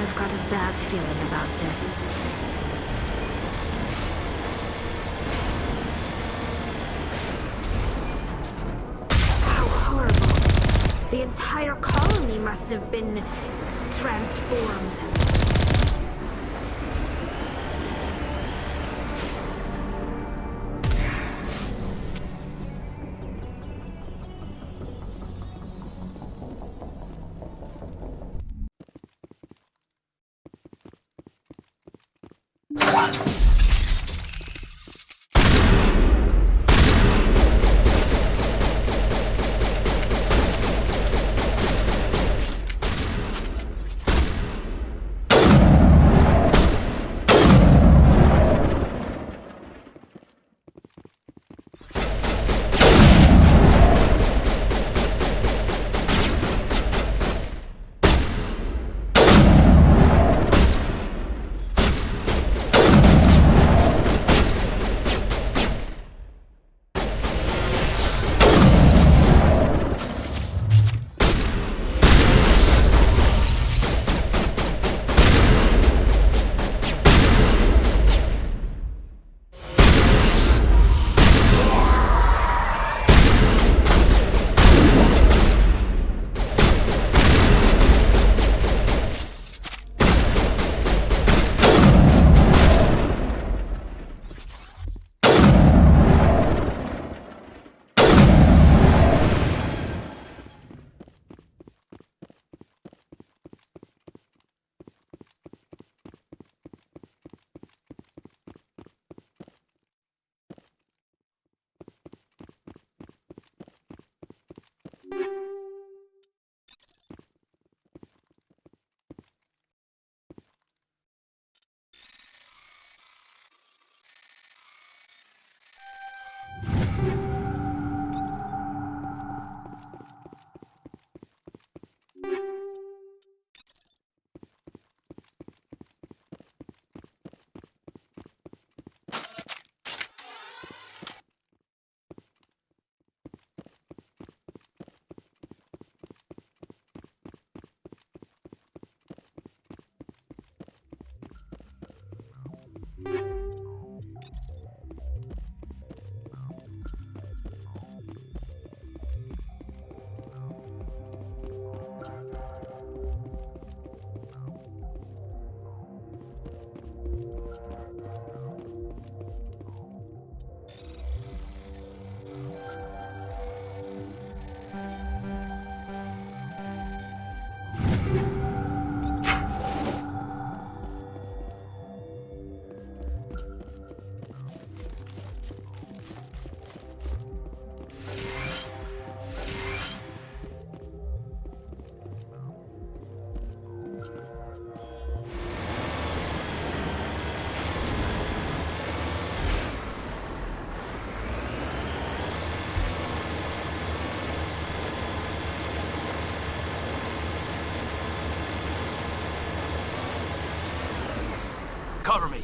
[SPEAKER 3] I've got a bad feeling about this. How horrible. The entire colony must have been transformed.
[SPEAKER 13] Cover me.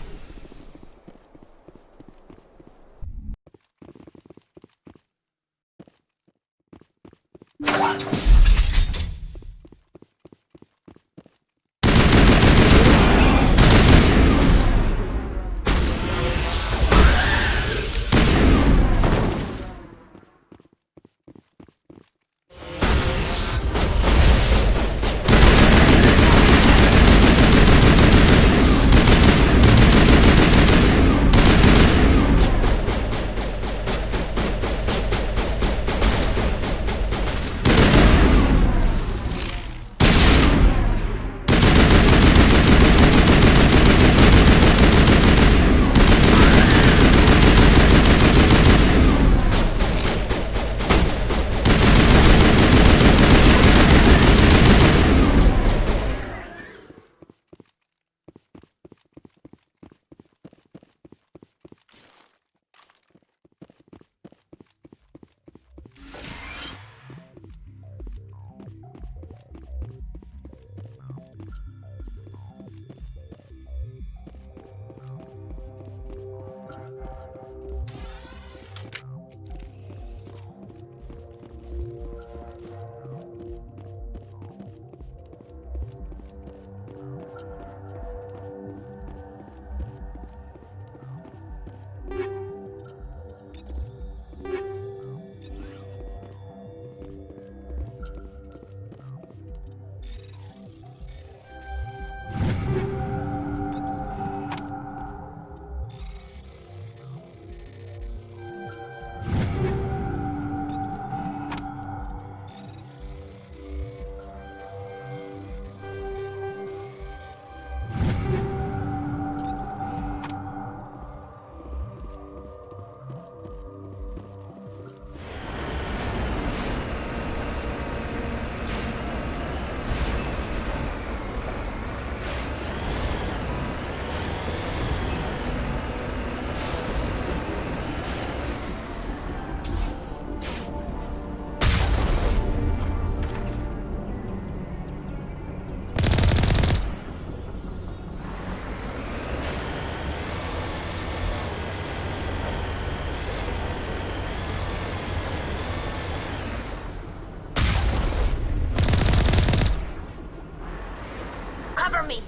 [SPEAKER 3] Cover me!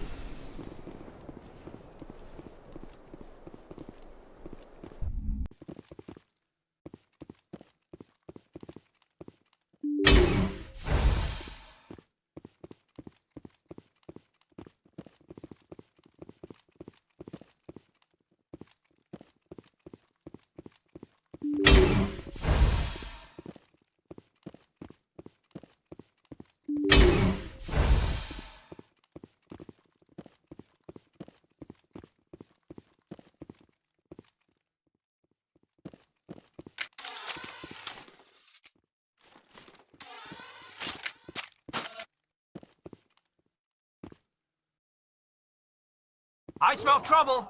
[SPEAKER 13] I smell trouble!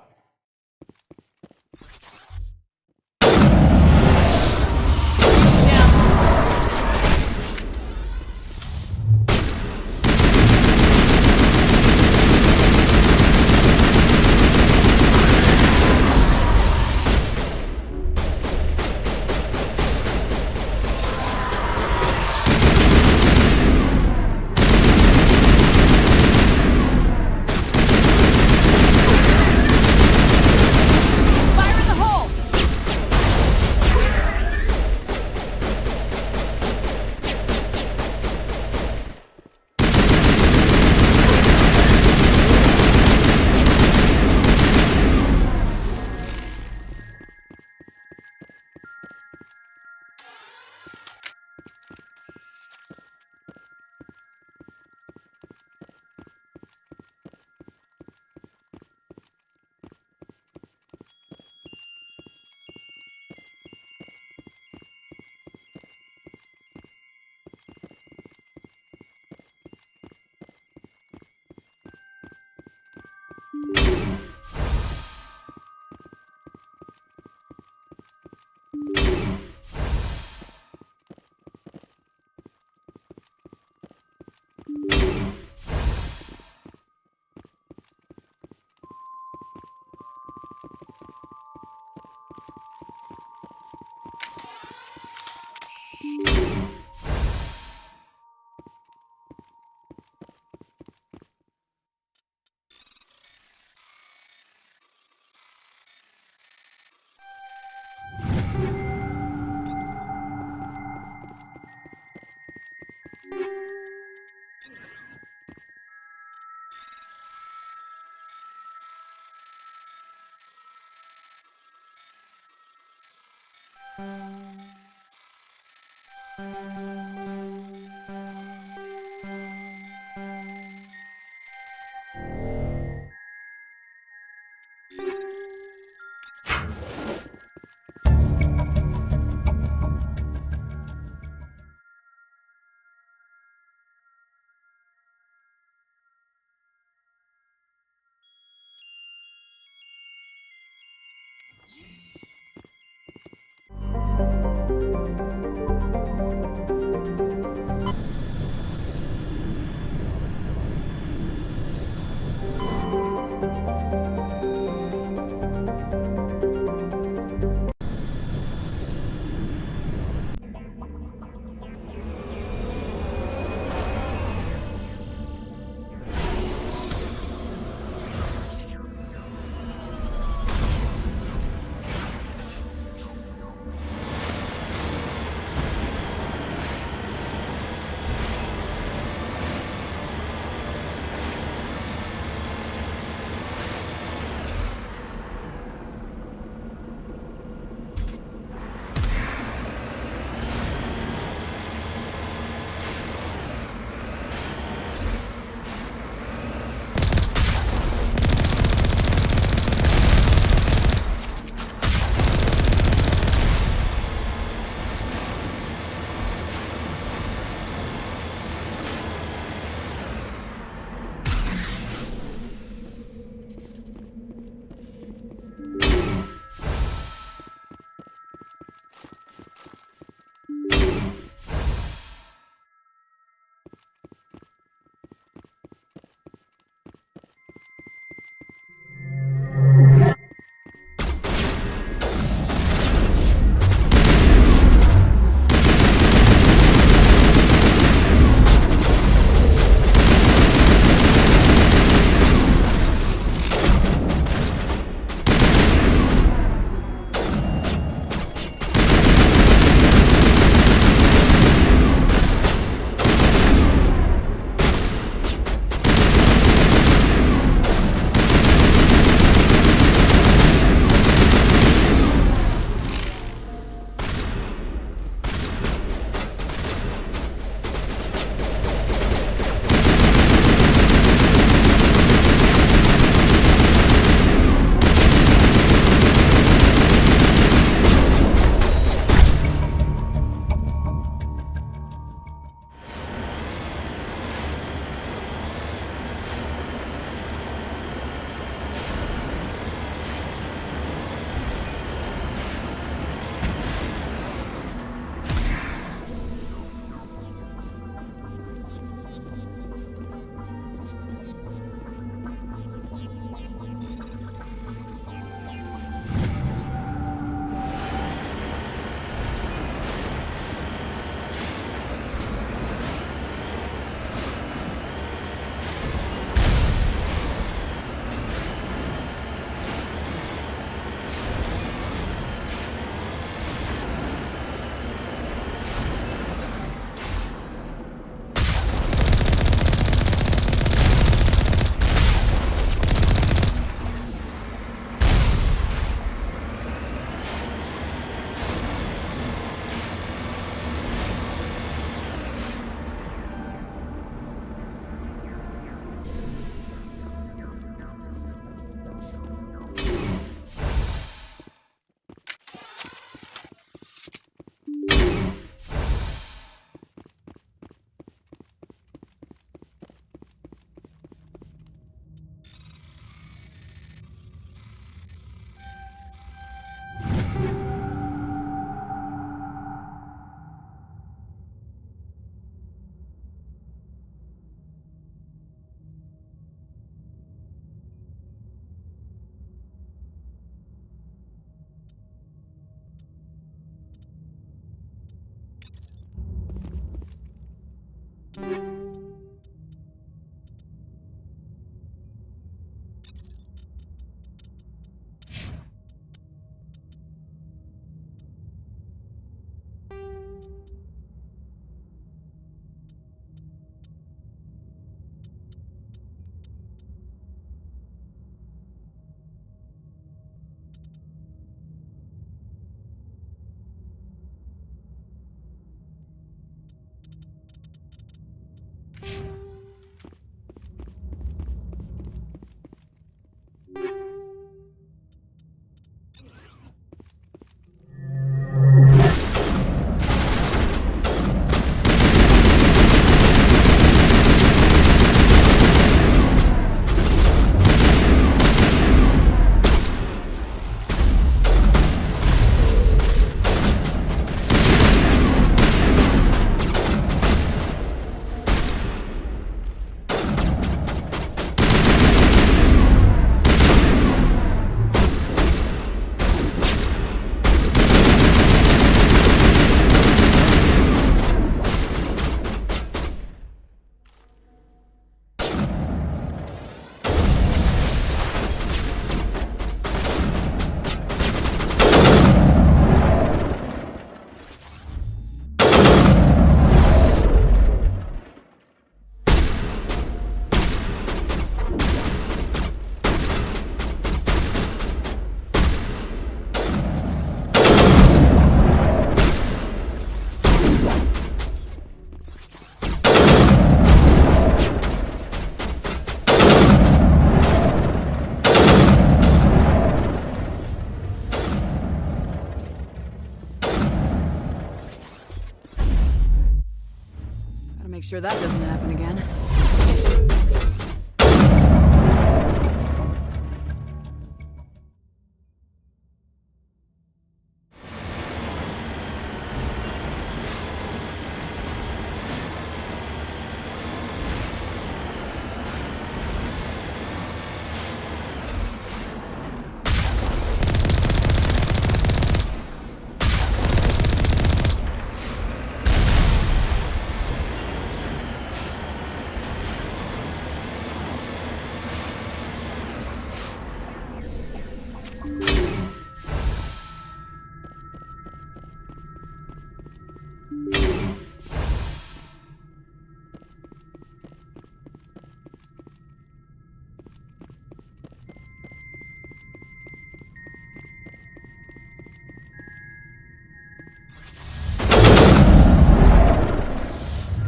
[SPEAKER 7] Make sure that doesn't happen again.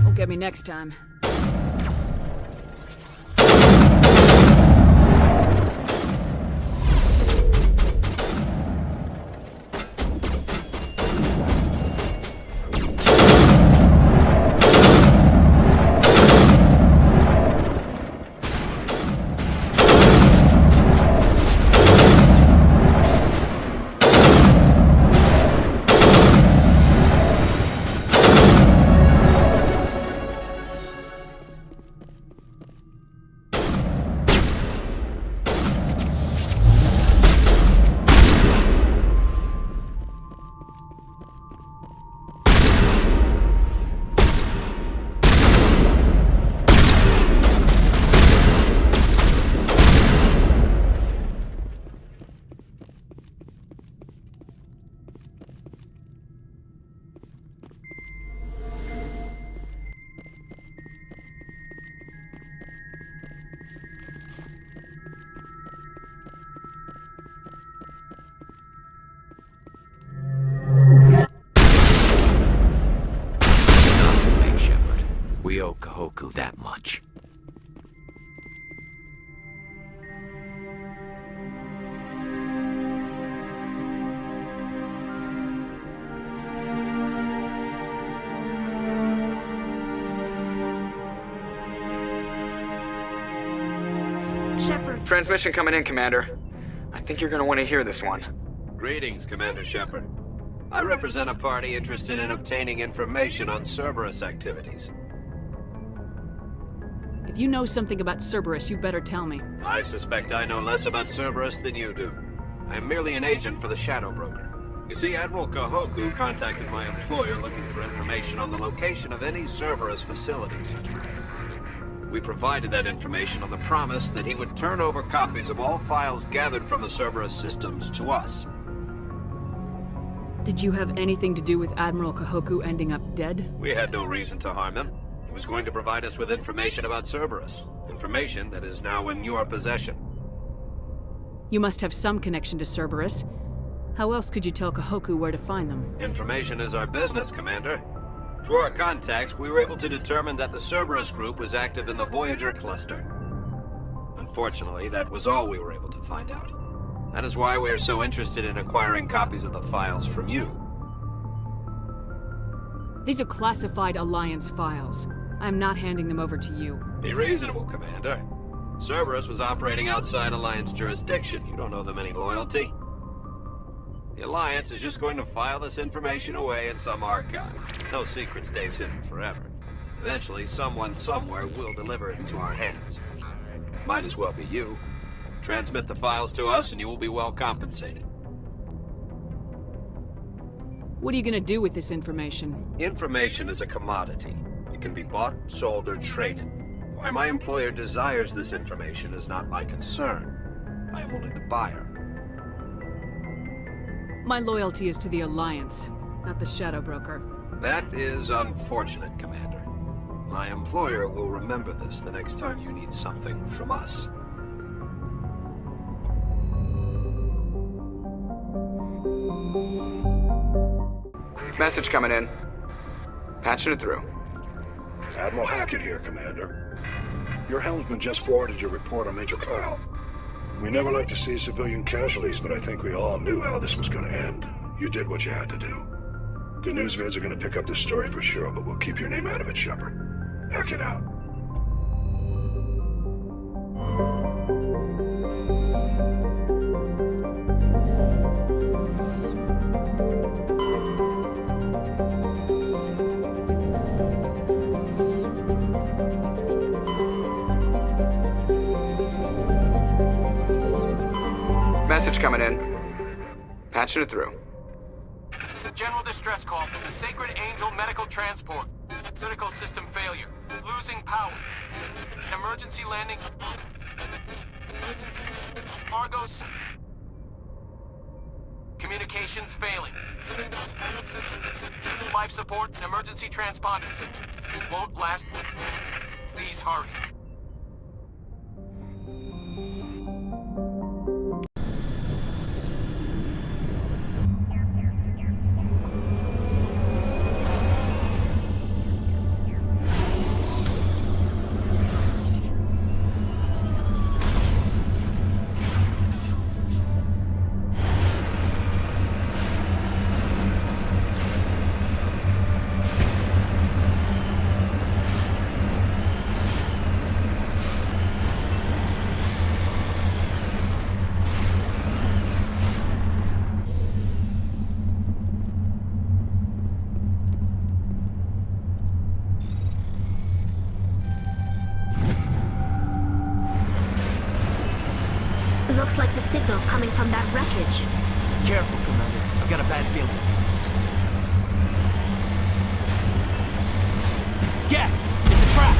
[SPEAKER 7] Won't get me next time.
[SPEAKER 1] We owe Kahoku that much.
[SPEAKER 3] Shepard.
[SPEAKER 10] Transmission coming in, Commander. I think you're gonna want to hear this one.
[SPEAKER 6] Greetings, Commander Shepard. I represent a party interested in obtaining information on Cerberus activities.
[SPEAKER 7] If you know something about Cerberus, you better tell me.
[SPEAKER 6] I suspect I know less about Cerberus than you do. I am merely an agent for the Shadow Broker.
[SPEAKER 11] You see, Admiral Kahoku contacted my employer looking for information on the location of any Cerberus facilities. We provided that information on the promise that he would turn over copies of all files gathered from the Cerberus systems to us.
[SPEAKER 7] Did you have anything to do with Admiral Kahoku ending up dead?
[SPEAKER 11] We had no reason to harm him. He was going to provide us with information about Cerberus. Information that is now in your possession.
[SPEAKER 7] You must have some connection to Cerberus. How else could you tell Kahoku where to find them?
[SPEAKER 11] Information is our business, Commander. Through our contacts, we were able to determine that the Cerberus group was active in the Voyager cluster. Unfortunately, that was all we were able to find out. That is why we are so interested in acquiring copies of the files from you.
[SPEAKER 7] These are classified Alliance files. I'm not handing them over to you.
[SPEAKER 11] Be reasonable, Commander. Cerberus was operating outside Alliance jurisdiction. You don't owe them any loyalty. The Alliance is just going to file this information away in some archive. No secret stays hidden forever. Eventually, someone somewhere will deliver it into our hands. Might as well be you. Transmit the files to us and you will be well compensated.
[SPEAKER 7] What are you gonna do with this information?
[SPEAKER 11] Information is a commodity. It can be bought, sold, or traded. Why my employer desires this information is not my concern. I am only the buyer.
[SPEAKER 7] My loyalty is to the Alliance, not the Shadow Broker.
[SPEAKER 11] That is unfortunate, Commander. My employer will remember this the next time you need something from us.
[SPEAKER 10] Message coming in. Patching it through.
[SPEAKER 14] Admiral Hackett here, Commander. Your helmsman just forwarded your report on Major Kyle. We never like to see civilian casualties, but I think we all knew how this was going to end. You did what you had to do. The news vids are going to pick up this story for sure, but we'll keep your name out of it, Shepard. Hackett out.
[SPEAKER 10] Message coming in. Patching it through.
[SPEAKER 6] General distress call from the Sacred Angel Medical Transport. Critical system failure. Losing power. Emergency landing. Argos. Communications failing. Life support and emergency transponder. Won't last. Please hurry.
[SPEAKER 3] Looks like the signal's coming from that wreckage.
[SPEAKER 13] Careful, Commander. I've got a bad feeling about this. Geth! It's a trap!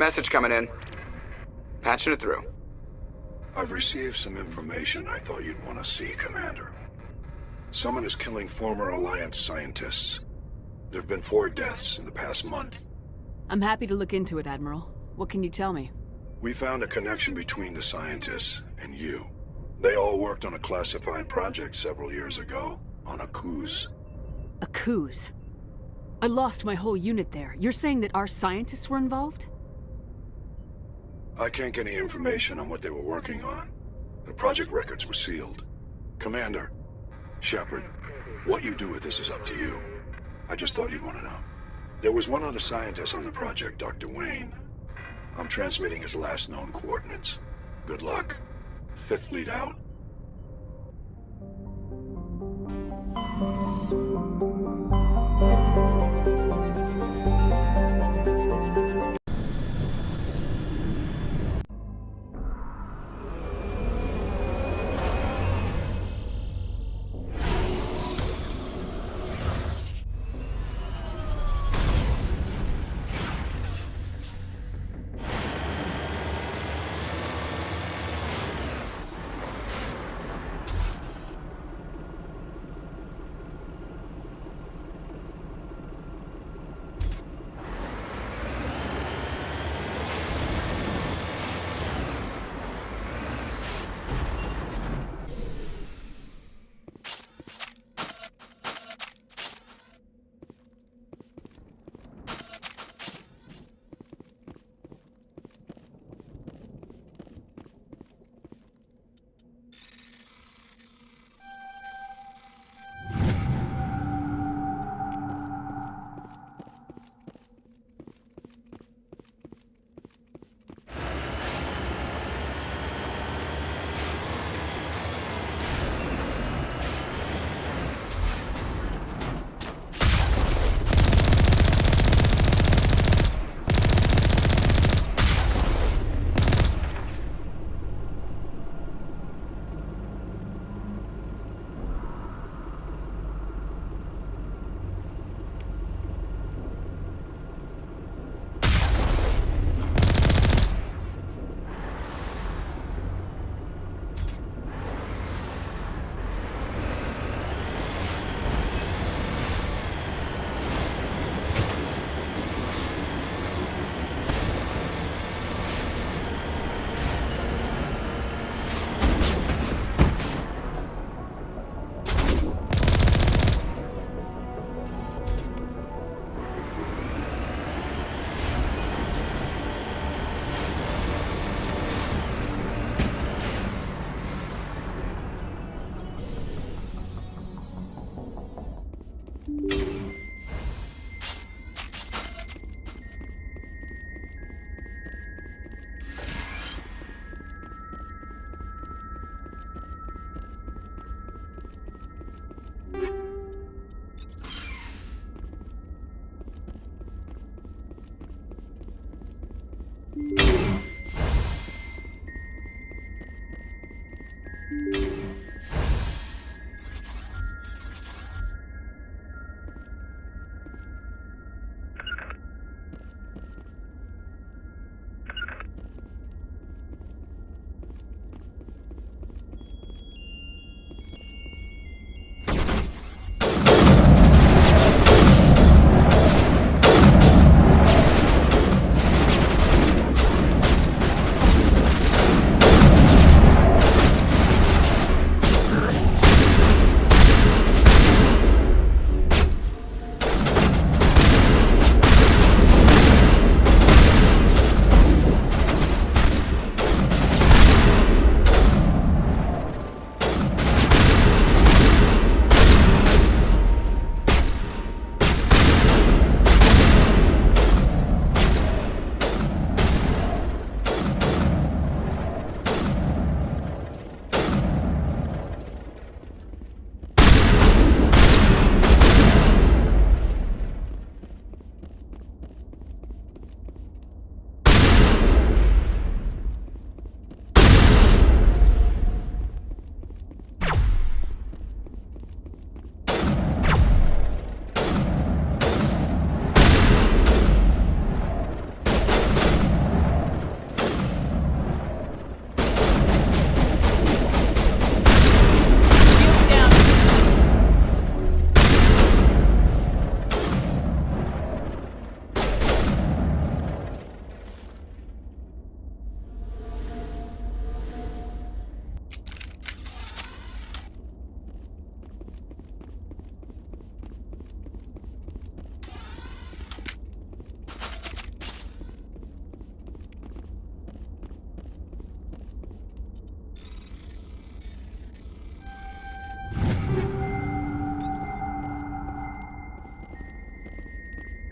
[SPEAKER 10] Message coming in. Patching it through.
[SPEAKER 14] I've received some information I thought you'd want to see, Commander. Someone is killing former Alliance scientists. There have been 4 deaths in the past month.
[SPEAKER 7] I'm happy to look into it, Admiral. What can you tell me?
[SPEAKER 14] We found a connection between the scientists and you. They all worked on a classified project several years ago, on a cruise.
[SPEAKER 7] A cruise? I lost my whole unit there. You're saying that our scientists were involved?
[SPEAKER 14] I can't get any information on what they were working on. The project records were sealed. Commander, Shepard, what you do with this is up to you. I just thought you'd want to know. There was one other scientist on the project, Dr. Wayne. I'm transmitting his last known coordinates. Good luck. 5th Fleet out.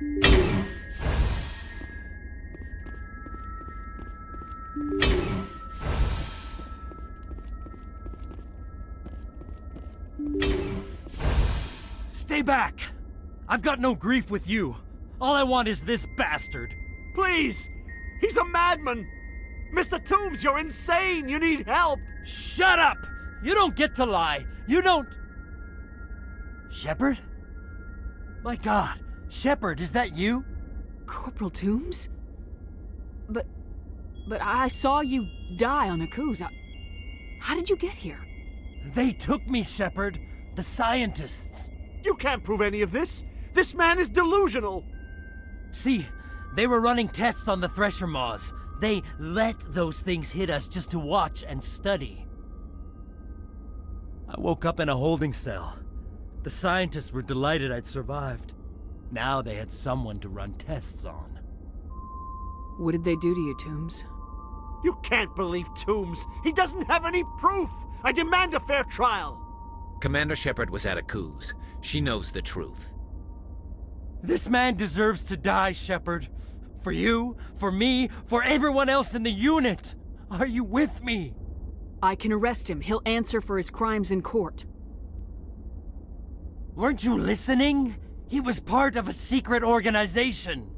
[SPEAKER 12] Stay back! I've got no grief with you. All I want is this bastard.
[SPEAKER 9] Please! He's a madman! Mr. Toombs, you're insane! You need help!
[SPEAKER 12] Shut up! You don't get to lie. You don't... Shepard? My God, Shepard, is that you?
[SPEAKER 7] Corporal Toombs? But I saw you die on the cruise. How did you get here?
[SPEAKER 12] They took me, Shepard. The scientists.
[SPEAKER 9] You can't prove any of this! This man is delusional!
[SPEAKER 12] See, they were running tests on the Thresher Maws. They let those things hit us just to watch and study. I woke up in a holding cell. The scientists were delighted I'd survived. Now they had someone to run tests on.
[SPEAKER 7] What did they do to you, Toombs?
[SPEAKER 9] You can't believe Toombs! He doesn't have any proof! I demand a fair trial!
[SPEAKER 1] Commander Shepard was at a cruise. She knows the truth.
[SPEAKER 12] This man deserves to die, Shepard. For you, for me, for everyone else in the unit. Are you with me?
[SPEAKER 7] I can arrest him. He'll answer for his crimes in court.
[SPEAKER 12] Weren't you listening? He was part of a secret organization.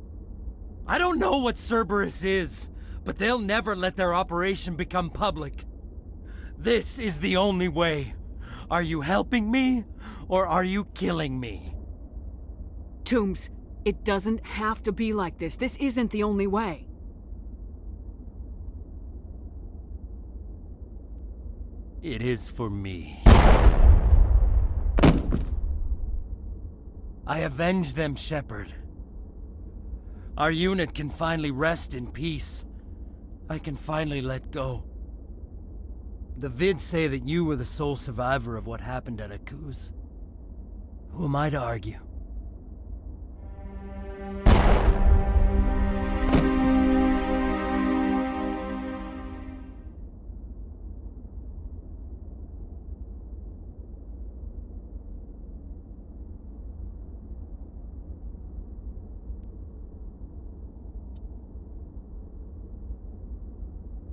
[SPEAKER 12] I don't know what Cerberus is, but they'll never let their operation become public. This is the only way. Are you helping me, or are you killing me?
[SPEAKER 7] Toombs, it doesn't have to be like this. This isn't the only way.
[SPEAKER 12] It is for me. I avenged them, Shepard. Our unit can finally rest in peace. I can finally let go. The vids say that you were the sole survivor of what happened at Akuz. Who am I to argue?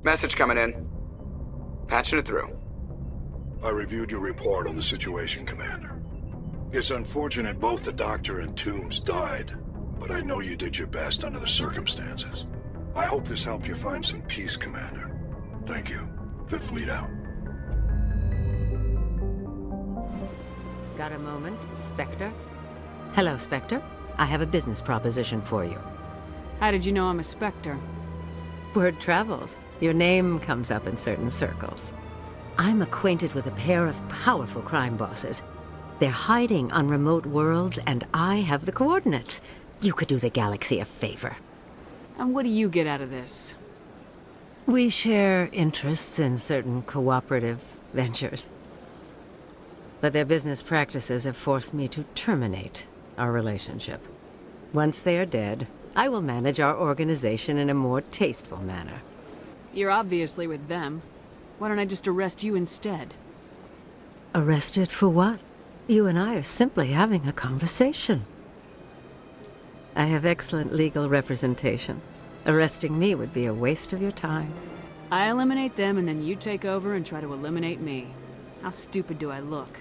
[SPEAKER 10] Message coming in. Patching it through.
[SPEAKER 14] I reviewed your report on the situation, Commander. It's unfortunate both the Doctor and Toombs died, but I know you did your best under the circumstances. I hope this helped you find some peace, Commander. Thank you. Fifth Fleet out.
[SPEAKER 21] Got a moment, Spectre? Hello, Spectre. I have a business proposition for you.
[SPEAKER 7] How did you know I'm a Spectre?
[SPEAKER 21] Word travels. Your name comes up in certain circles. I'm acquainted with a pair of powerful crime bosses. They're hiding on remote worlds, and I have the coordinates. You could do the galaxy a favor.
[SPEAKER 7] And what do you get out of this?
[SPEAKER 21] We share interests in certain cooperative ventures. But their business practices have forced me to terminate our relationship. Once they are dead, I will manage our organization in a more tasteful manner.
[SPEAKER 7] You're obviously with them. Why don't I just arrest you instead?
[SPEAKER 21] Arrested for what? You and I are simply having a conversation. I have excellent legal representation. Arresting me would be a waste of your time.
[SPEAKER 7] I eliminate them and then you take over and try to eliminate me. How stupid do I look?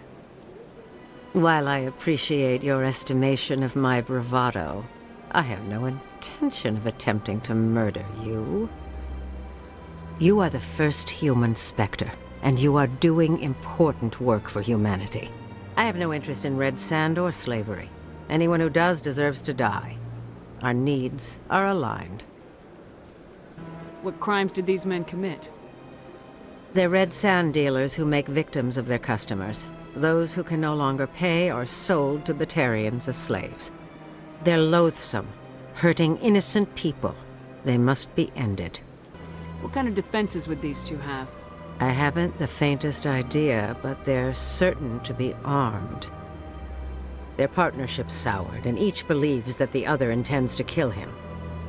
[SPEAKER 21] While I appreciate your estimation of my bravado, I have no intention of attempting to murder you. You are the first human Spectre, and you are doing important work for humanity. I have no interest in red sand or slavery. Anyone who does deserves to die. Our needs are aligned.
[SPEAKER 7] What crimes did these men commit?
[SPEAKER 21] They're red sand dealers who make victims of their customers. Those who can no longer pay are sold to Batarians as slaves. They're loathsome, hurting innocent people. They must be ended.
[SPEAKER 7] What kind of defenses would these two have?
[SPEAKER 21] I haven't the faintest idea, but they're certain to be armed. Their partnership's soured, and each believes that the other intends to kill him.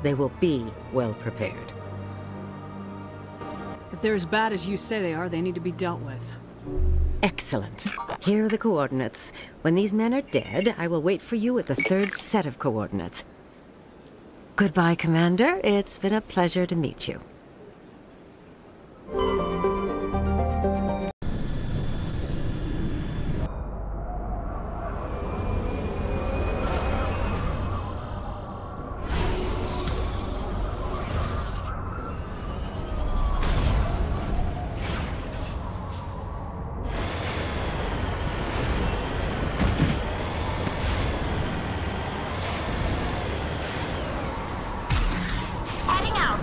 [SPEAKER 21] They will be well prepared.
[SPEAKER 7] If they're as bad as you say they are, they need to be dealt with.
[SPEAKER 21] Excellent. Here are the coordinates. When these men are dead, I will wait for you at the third set of coordinates. Goodbye, Commander. It's been a pleasure to meet you.
[SPEAKER 3] Heading out.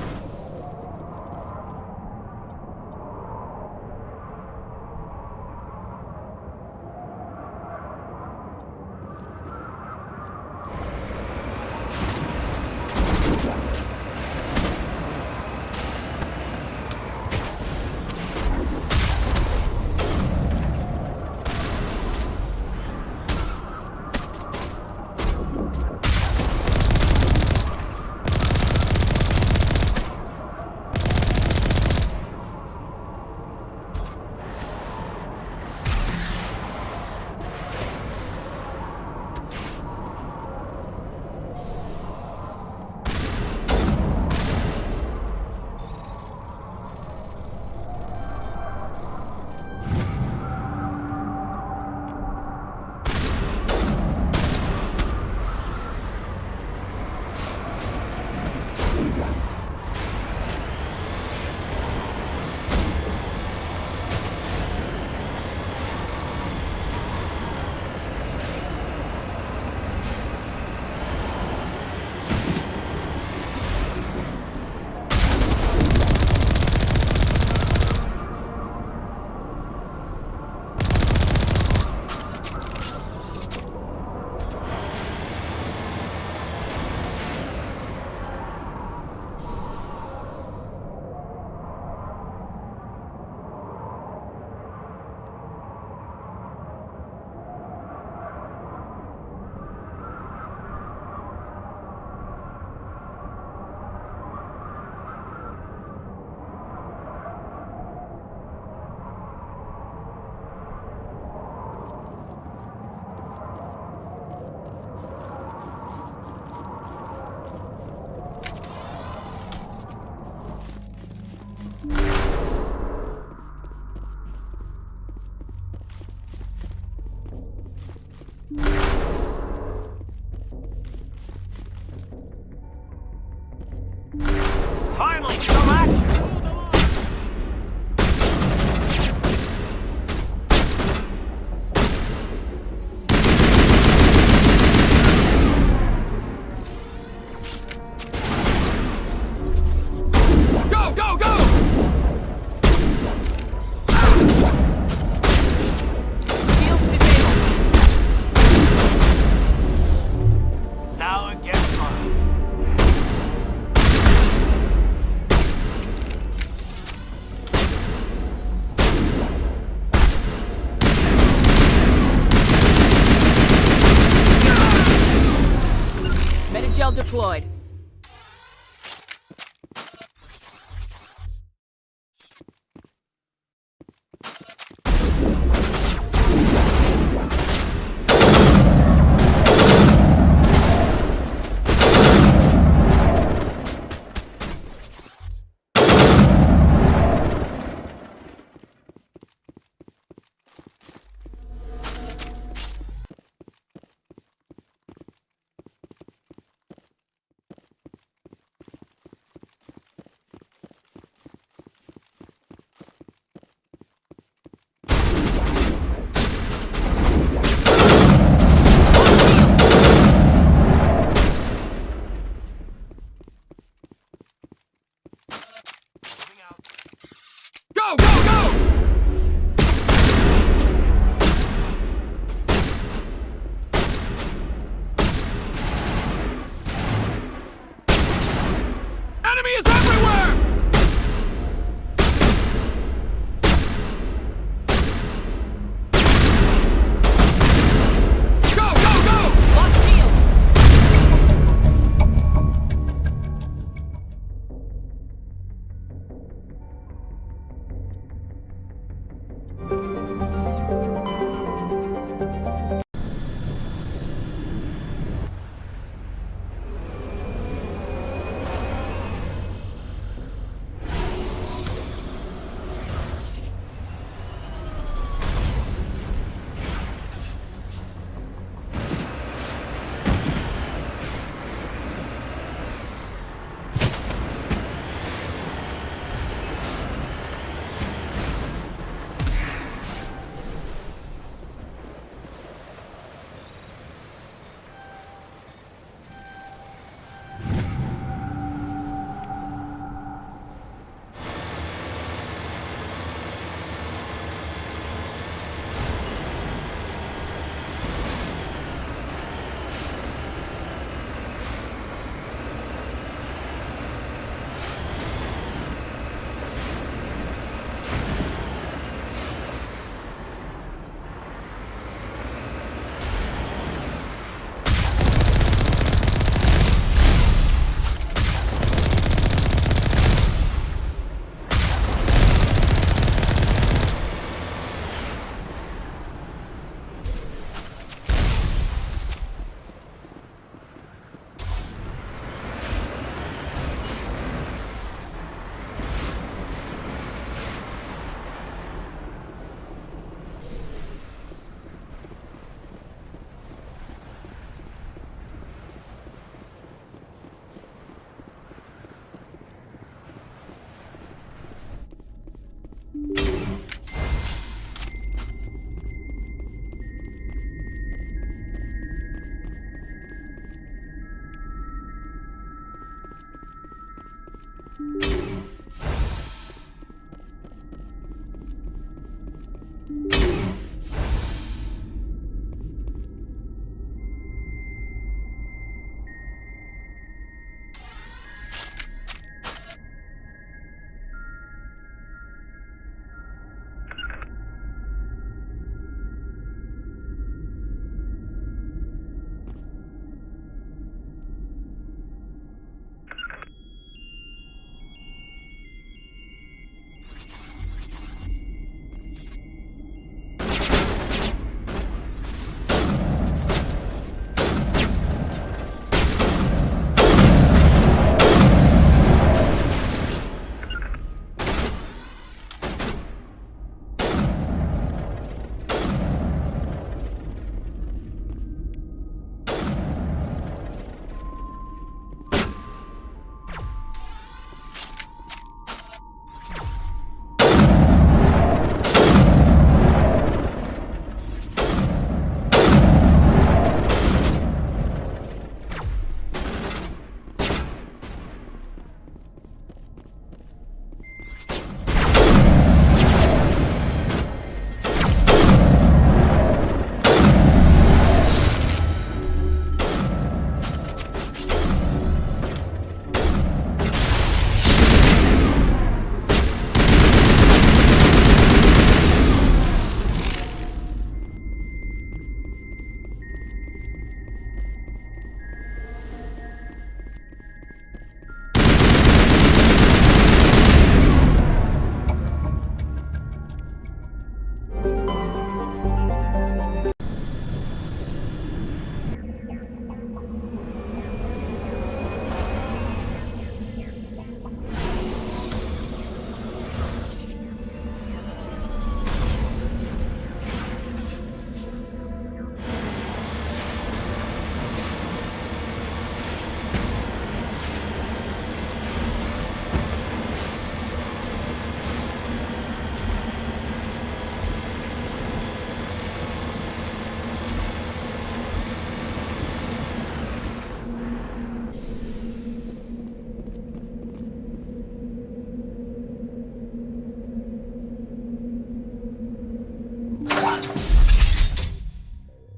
[SPEAKER 6] Finally, some action! Go, go, go! Shields disabled. Now it gets fun.
[SPEAKER 7] Metagel deployed.
[SPEAKER 6] Go, go, go! Enemy is everywhere! Go, go, go! Lost shields!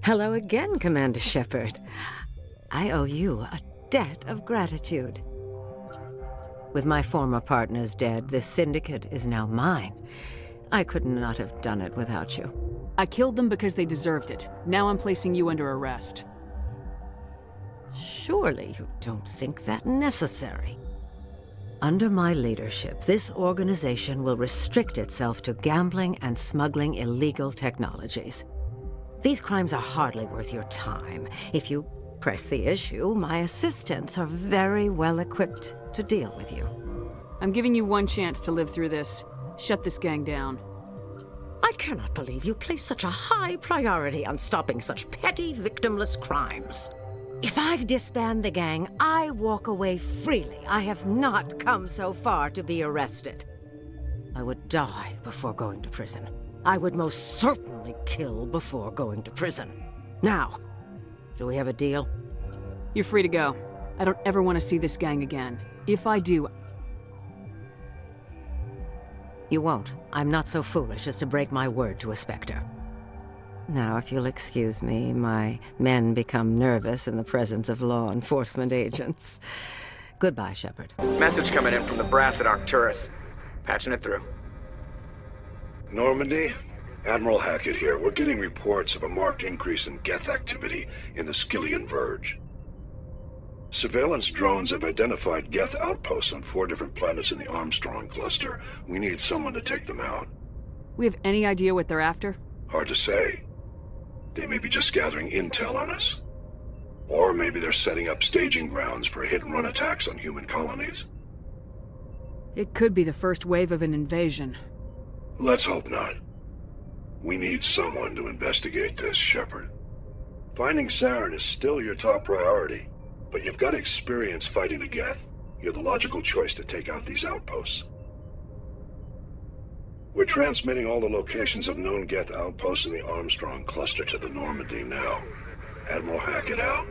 [SPEAKER 21] Hello again, Commander Shepard. I owe you a debt of gratitude. With my former partners dead, this syndicate is now mine. I could not have done it without you.
[SPEAKER 7] I killed them because they deserved it. Now I'm placing you under arrest.
[SPEAKER 21] Surely you don't think that necessary. Under my leadership, this organization will restrict itself to gambling and smuggling illegal technologies. These crimes are hardly worth your time. If you press the issue, my assistants are very well equipped to deal with you.
[SPEAKER 7] I'm giving you one chance to live through this. Shut this gang down.
[SPEAKER 21] I cannot believe you place such a high priority on stopping such petty, victimless crimes. If I disband the gang, I walk away freely. I have not come so far to be arrested. I would die before going to prison. I would most certainly kill before going to prison. Now, do we have a deal?
[SPEAKER 7] You're free to go. I don't ever want to see this gang again. If I do...
[SPEAKER 21] You won't. I'm not so foolish as to break my word to a Spectre. Now, if you'll excuse me, my men become nervous in the presence of law enforcement agents. Goodbye, Shepard.
[SPEAKER 10] Message coming in from the brass at Arcturus. Patching it through.
[SPEAKER 14] Normandy? Admiral Hackett here. We're getting reports of a marked increase in Geth activity in the Skyllian Verge. Surveillance drones have identified Geth outposts on 4 different planets in the Armstrong cluster. We need someone to take them out.
[SPEAKER 7] We have any idea what they're after?
[SPEAKER 14] Hard to say. They may be just gathering intel on us. Or maybe they're setting up staging grounds for hit-and-run attacks on human colonies.
[SPEAKER 7] It could be the first wave of an invasion.
[SPEAKER 14] Let's hope not. We need someone to investigate this, Shepard. Finding Saren is still your top priority, but you've got experience fighting the Geth. You're the logical choice to take out these outposts. We're transmitting all the locations of known Geth outposts in the Armstrong cluster to the Normandy now. Admiral Hackett out.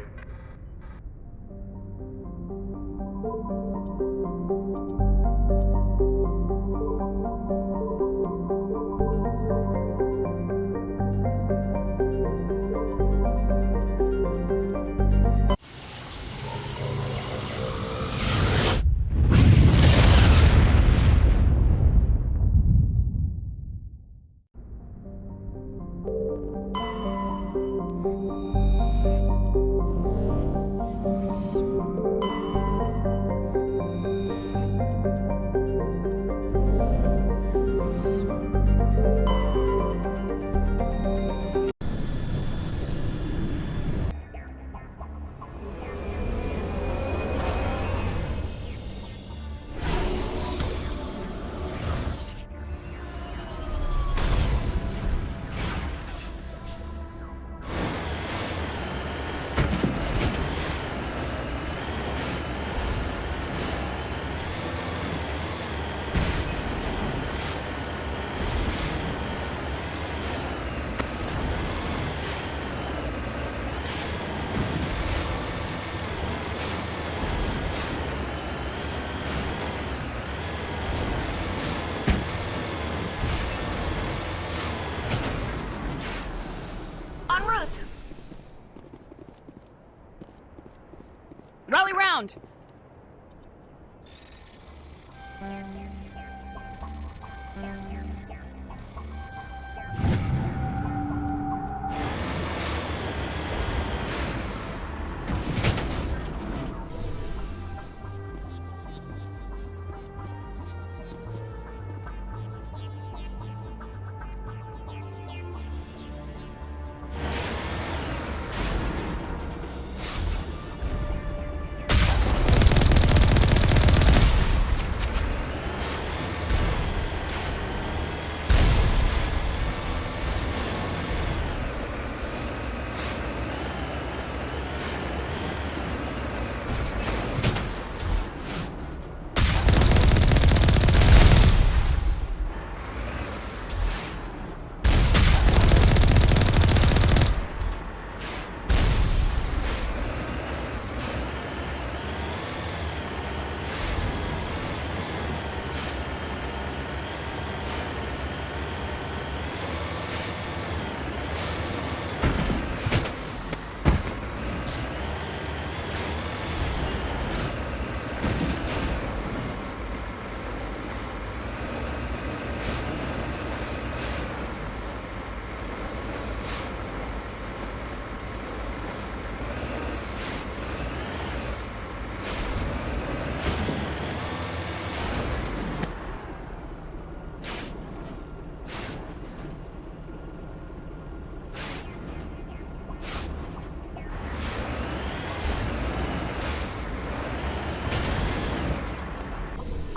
[SPEAKER 7] ground!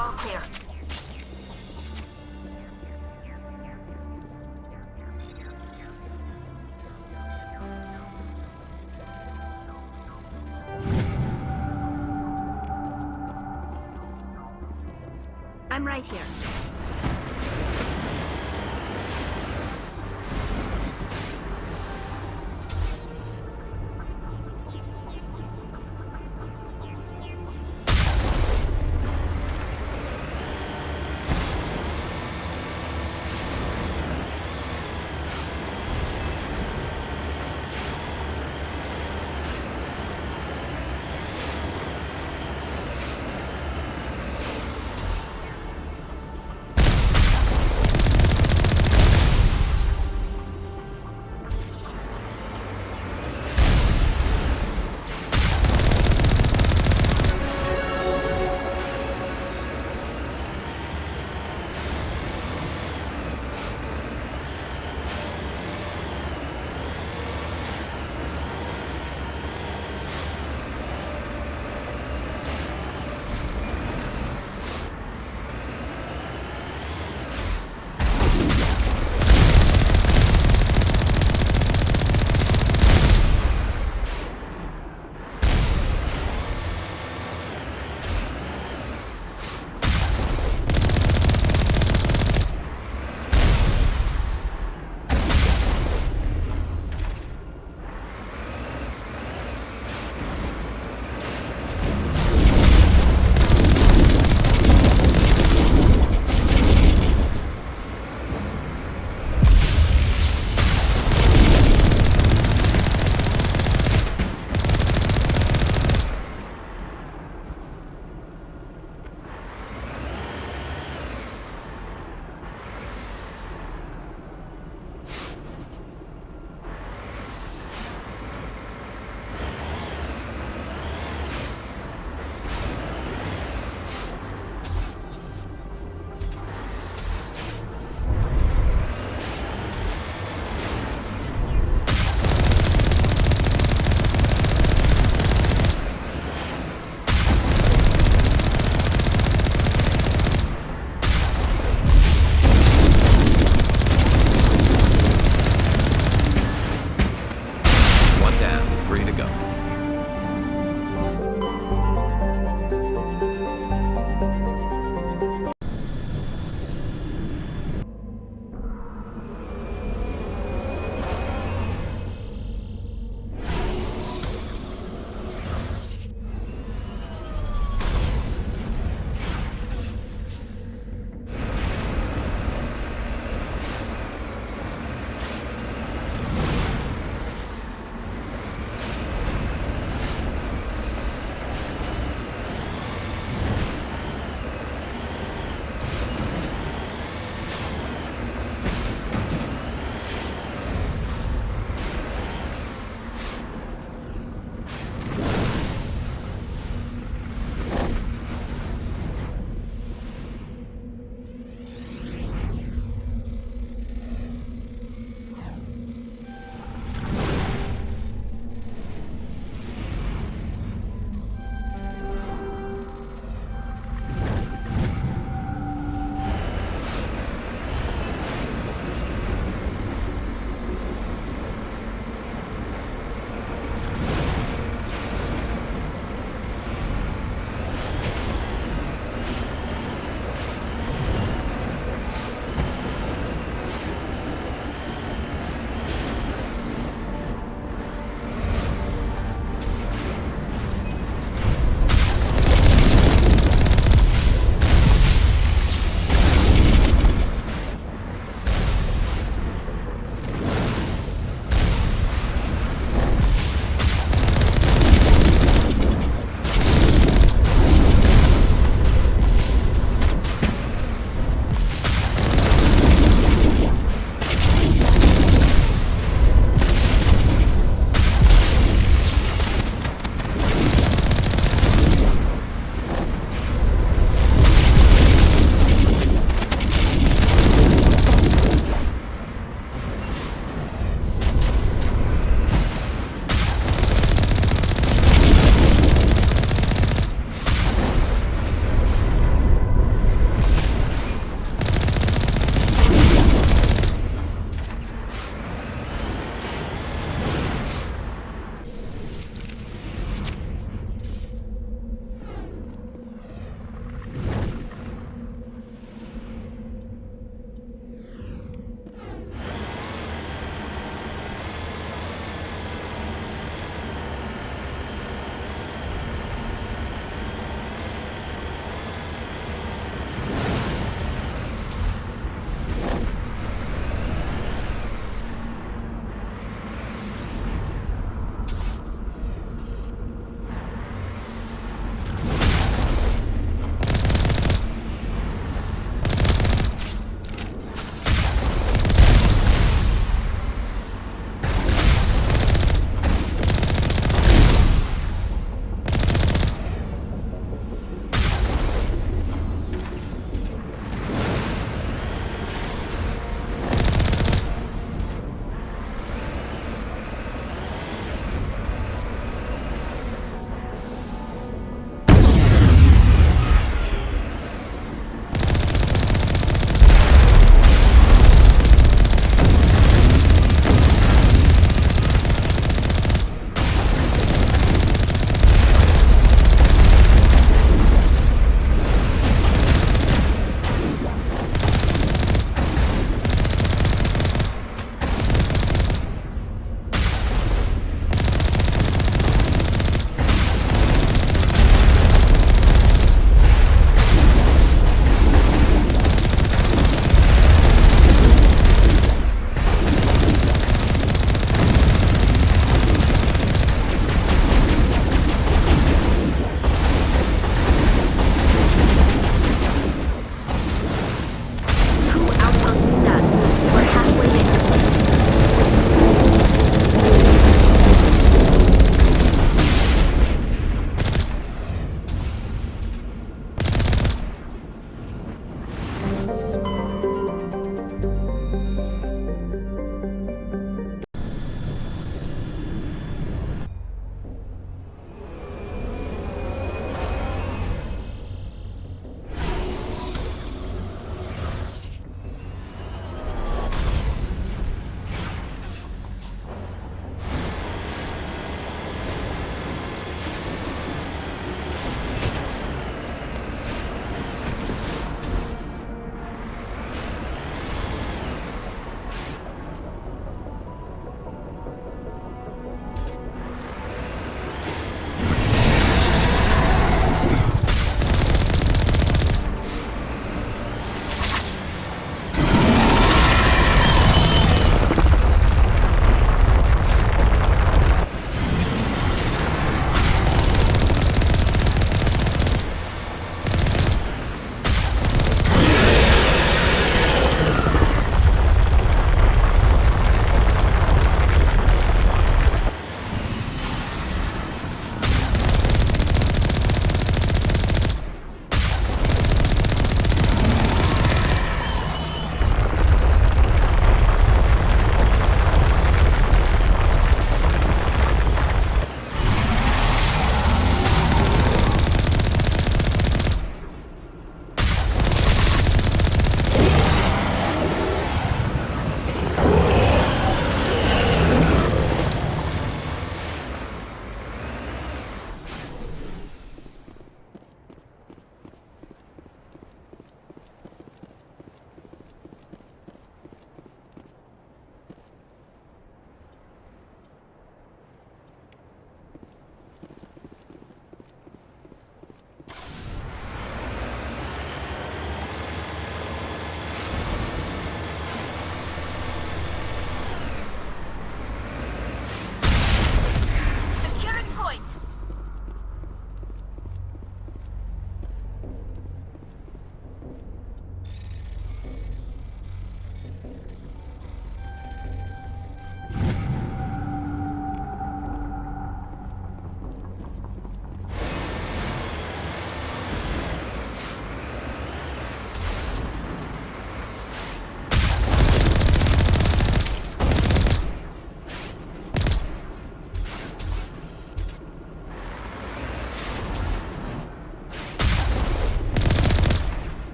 [SPEAKER 3] All clear. I'm right here.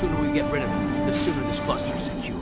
[SPEAKER 13] sooner we get rid of it, the sooner this cluster's secure.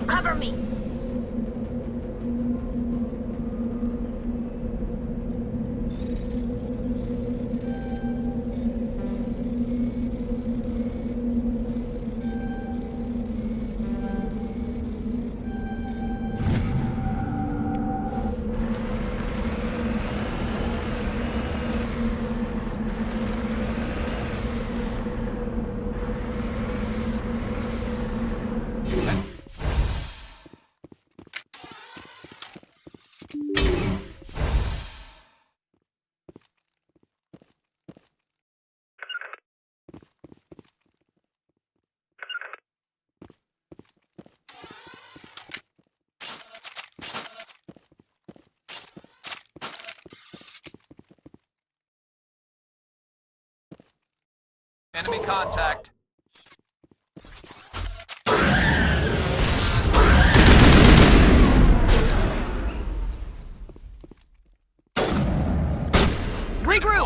[SPEAKER 3] Cover me!
[SPEAKER 1] Enemy contact.
[SPEAKER 7] Regroup!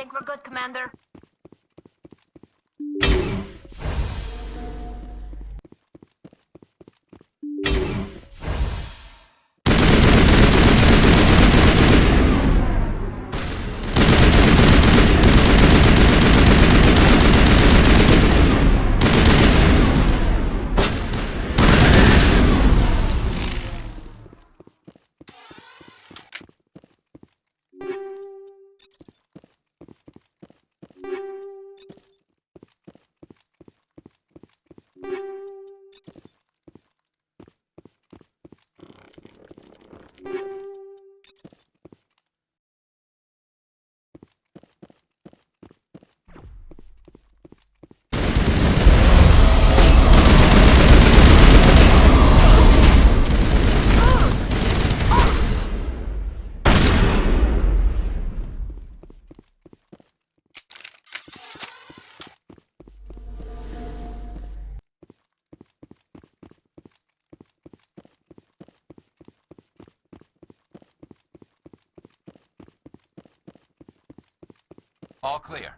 [SPEAKER 3] Think we're good, Commander?
[SPEAKER 1] All clear.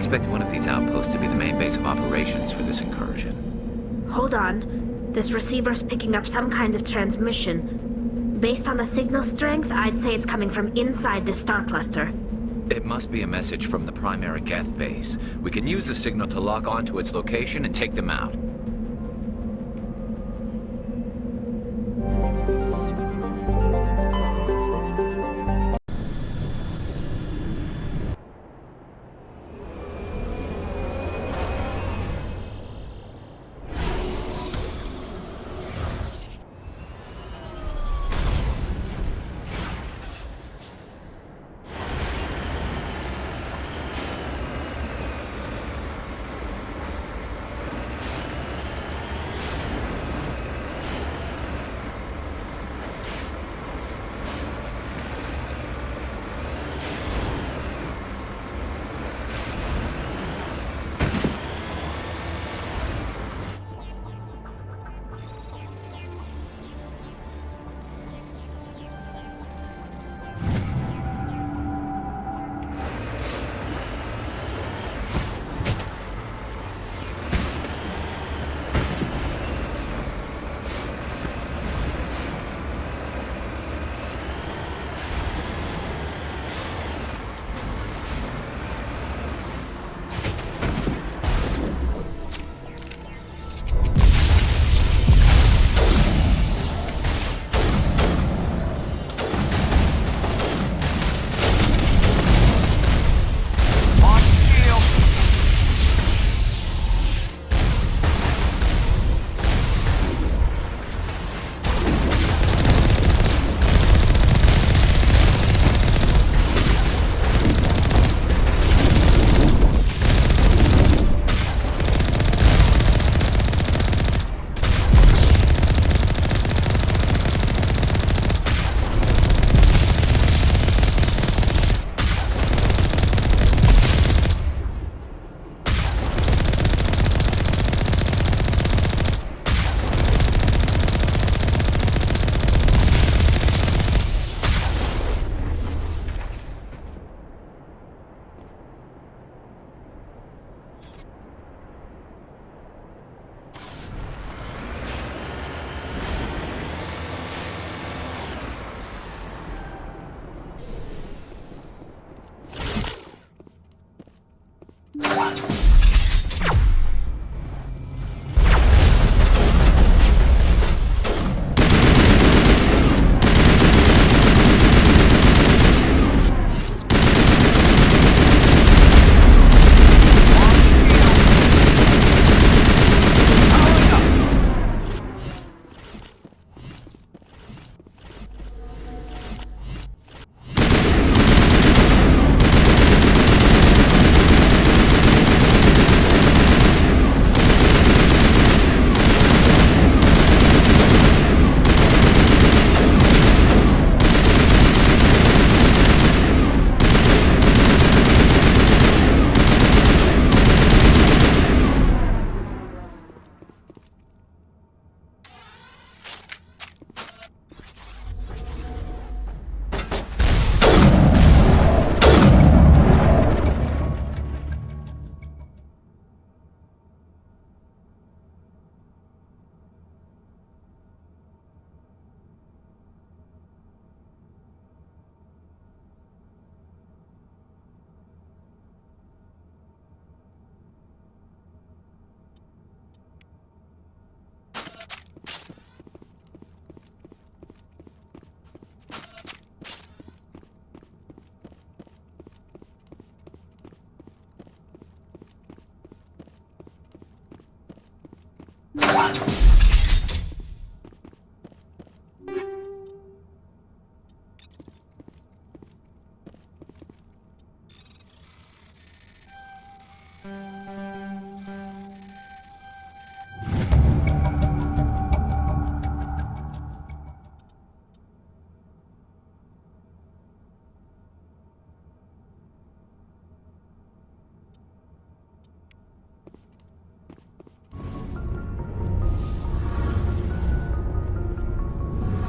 [SPEAKER 1] expect one of these outposts to be the main base of operations for this incursion.
[SPEAKER 3] Hold on. This receiver's picking up some kind of transmission. Based on the signal strength, I'd say it's coming from inside this star cluster.
[SPEAKER 1] It must be a message from the primary Geth base. We can use the signal to lock onto its location and take them out.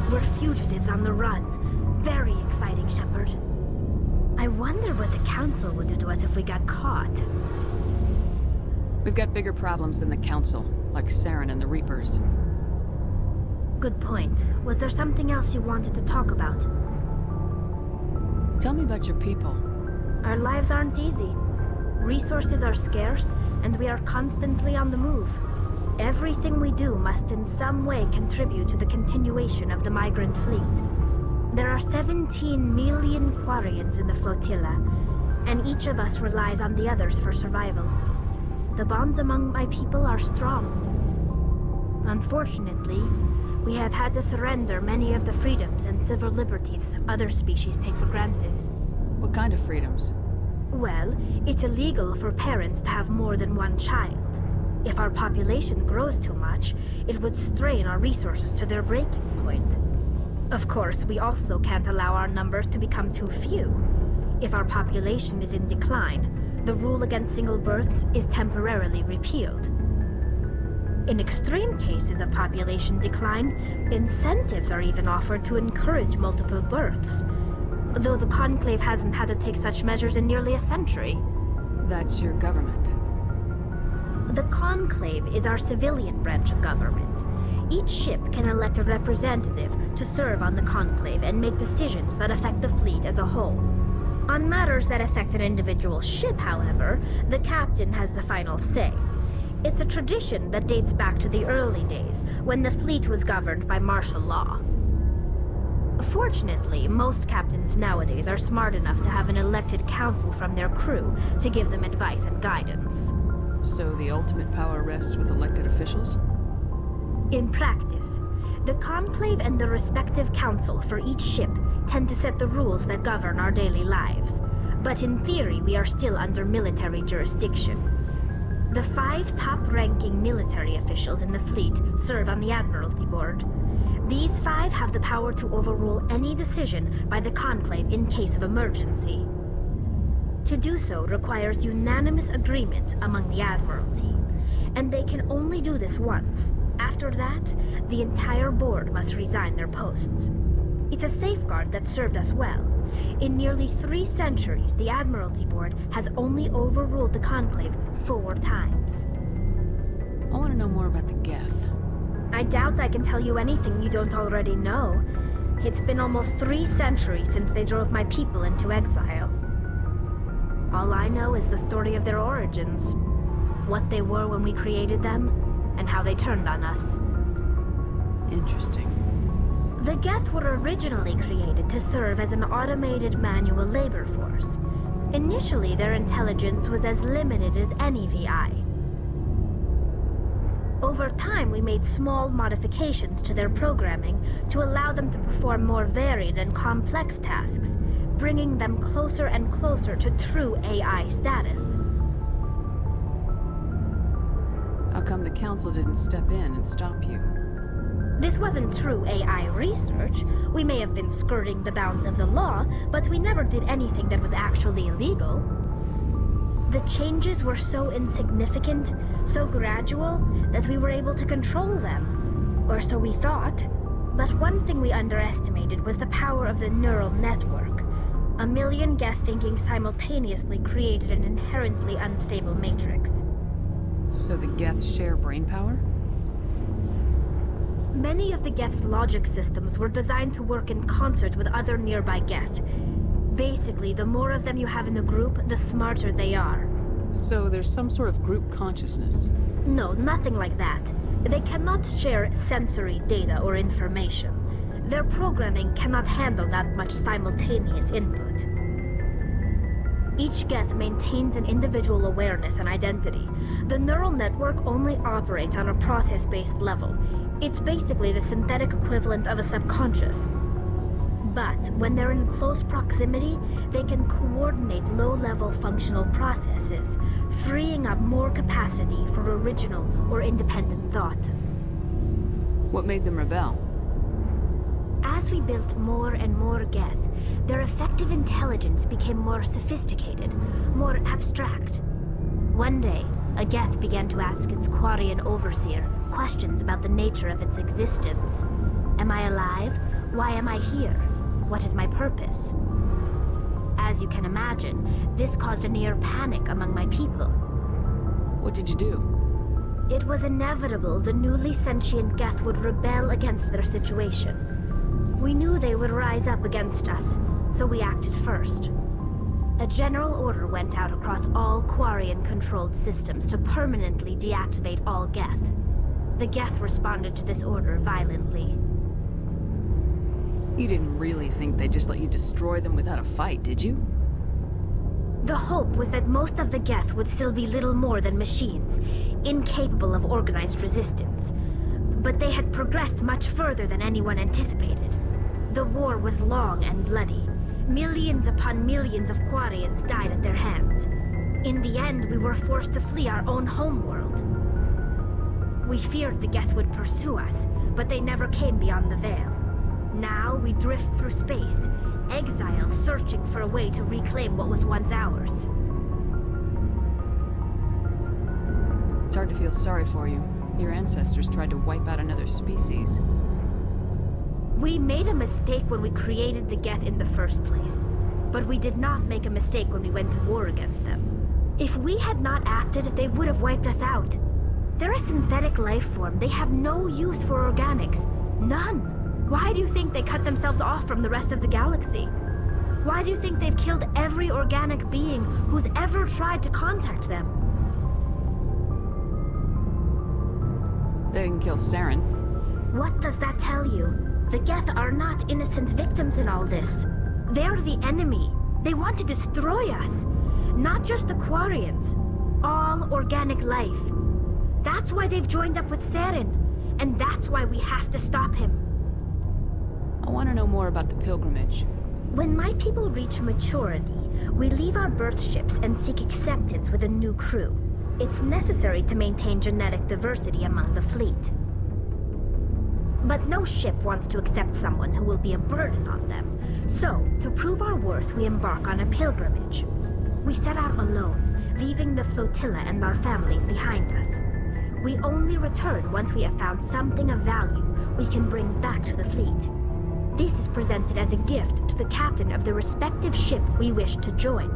[SPEAKER 3] We're fugitives on the run. Very exciting, Shepard. I wonder what the Council would do to us if we got caught.
[SPEAKER 7] We've got bigger problems than the Council, like Saren and the Reapers.
[SPEAKER 3] Good point. Was there something else you wanted to talk about?
[SPEAKER 7] Tell me about your people.
[SPEAKER 3] Our lives aren't easy. Resources are scarce, and we are constantly on the move. Everything we do must in some way contribute to the continuation of the migrant fleet. There are 17 million Quarians in the flotilla, and each of us relies on the others for survival. The bonds among my people are strong. Unfortunately, we have had to surrender many of the freedoms and civil liberties other species take for granted.
[SPEAKER 7] What kind of freedoms?
[SPEAKER 3] Well, it's illegal for parents to have more than one child. If our population grows too much, it would strain our resources to their breaking point. Of course, we also can't allow our numbers to become too few. If our population is in decline, the rule against single births is temporarily repealed. In extreme cases of population decline, incentives are even offered to encourage multiple births, though the Conclave hasn't had to take such measures in nearly a century.
[SPEAKER 7] That's your government.
[SPEAKER 3] The Conclave is our civilian branch of government. Each ship can elect a representative to serve on the Conclave and make decisions that affect the fleet as a whole. On matters that affect an individual ship, however, the captain has the final say. It's a tradition that dates back to the early days, when the fleet was governed by martial law. Fortunately, most captains nowadays are smart enough to have an elected council from their crew to give them advice and guidance.
[SPEAKER 7] So the ultimate power rests with elected officials?
[SPEAKER 3] In practice, the Conclave and the respective council for each ship tend to set the rules that govern our daily lives. But in theory, we are still under military jurisdiction. The 5 top-ranking military officials in the fleet serve on the Admiralty Board. These 5 have the power to overrule any decision by the Conclave in case of emergency. To do so requires unanimous agreement among the Admiralty, and they can only do this once. After that, the entire board must resign their posts. It's a safeguard that served us well. In nearly 3 centuries, the Admiralty Board has only overruled the Conclave 4 times.
[SPEAKER 7] I want to know more about the Geth.
[SPEAKER 3] I doubt I can tell you anything you don't already know. It's been almost 3 centuries since they drove my people into exile. All I know is the story of their origins, what they were when we created them, and how they turned on us.
[SPEAKER 7] Interesting.
[SPEAKER 3] The Geth were originally created to serve as an automated manual labor force. Initially, their intelligence was as limited as any VI. Over time, we made small modifications to their programming to allow them to perform more varied and complex tasks, bringing them closer and closer to true AI status.
[SPEAKER 7] How come the Council didn't step in and stop you?
[SPEAKER 3] This wasn't true AI research. We may have been skirting the bounds of the law, but we never did anything that was actually illegal. The changes were so insignificant, so gradual, that we were able to control them. Or so we thought. But one thing we underestimated was the power of the neural network. 1 million Geth thinking simultaneously created an inherently unstable matrix.
[SPEAKER 7] So the Geth share brainpower?
[SPEAKER 3] Many of the Geth's logic systems were designed to work in concert with other nearby Geth. Basically, the more of them you have in a group, the smarter they are.
[SPEAKER 7] So there's some sort of group consciousness?
[SPEAKER 3] No, nothing like that. They cannot share sensory data or information. Their programming cannot handle that much simultaneous input. Each Geth maintains an individual awareness and identity. The neural network only operates on a process-based level. It's basically the synthetic equivalent of a subconscious. But when they're in close proximity, they can coordinate low-level functional processes, freeing up more capacity for original or independent thought.
[SPEAKER 7] What made them rebel?
[SPEAKER 3] As we built more and more Geth, their effective intelligence became more sophisticated, more abstract. One day, a Geth began to ask its Quarian overseer questions about the nature of its existence. Am I alive? Why am I here? What is my purpose? As As you can imagine, this caused a near panic among my people.
[SPEAKER 7] What did you do?
[SPEAKER 3] It was inevitable the newly sentient Geth would rebel against their situation. We knew they would rise up against us, so we acted first. A general order went out across all Quarian-controlled systems to permanently deactivate all Geth. The Geth responded to this order violently.
[SPEAKER 7] You didn't really think they'd just let you destroy them without a fight, did you?
[SPEAKER 3] The hope was that most of the Geth would still be little more than machines, incapable of organized resistance. But they had progressed much further than anyone anticipated. The war was long and bloody. Millions upon millions of Quarians died at their hands. In the end, we were forced to flee our own homeworld. We feared the Geth would pursue us, but they never came beyond the Veil. Now we drift through space, exile searching for a way to reclaim what was once ours.
[SPEAKER 7] It's hard to feel sorry for you. Your ancestors tried to wipe out another species.
[SPEAKER 3] We made a mistake when we created the Geth in the first place, but we did not make a mistake when we went to war against them. If we had not acted, they would have wiped us out. They're a synthetic life form. They have no use for organics. None. Why do you think they cut themselves off from the rest of the galaxy? Why do you think they've killed every organic being who's ever tried to contact them?
[SPEAKER 7] They didn't kill Saren.
[SPEAKER 3] What does that tell you? The Geth are not innocent victims in all this. They're the enemy. They want to destroy us. Not just the Quarians. All organic life. That's why they've joined up with Saren. And that's why we have to stop him.
[SPEAKER 7] I want to know more about the pilgrimage.
[SPEAKER 3] When my people reach maturity, we leave our birth ships and seek acceptance with a new crew. It's necessary to maintain genetic diversity among the fleet. But no ship wants to accept someone who will be a burden on them. So, to prove our worth, we embark on a pilgrimage. We set out alone, leaving the flotilla and our families behind us. We only return once we have found something of value we can bring back to the fleet. This is presented as a gift to the captain of the respective ship we wish to join.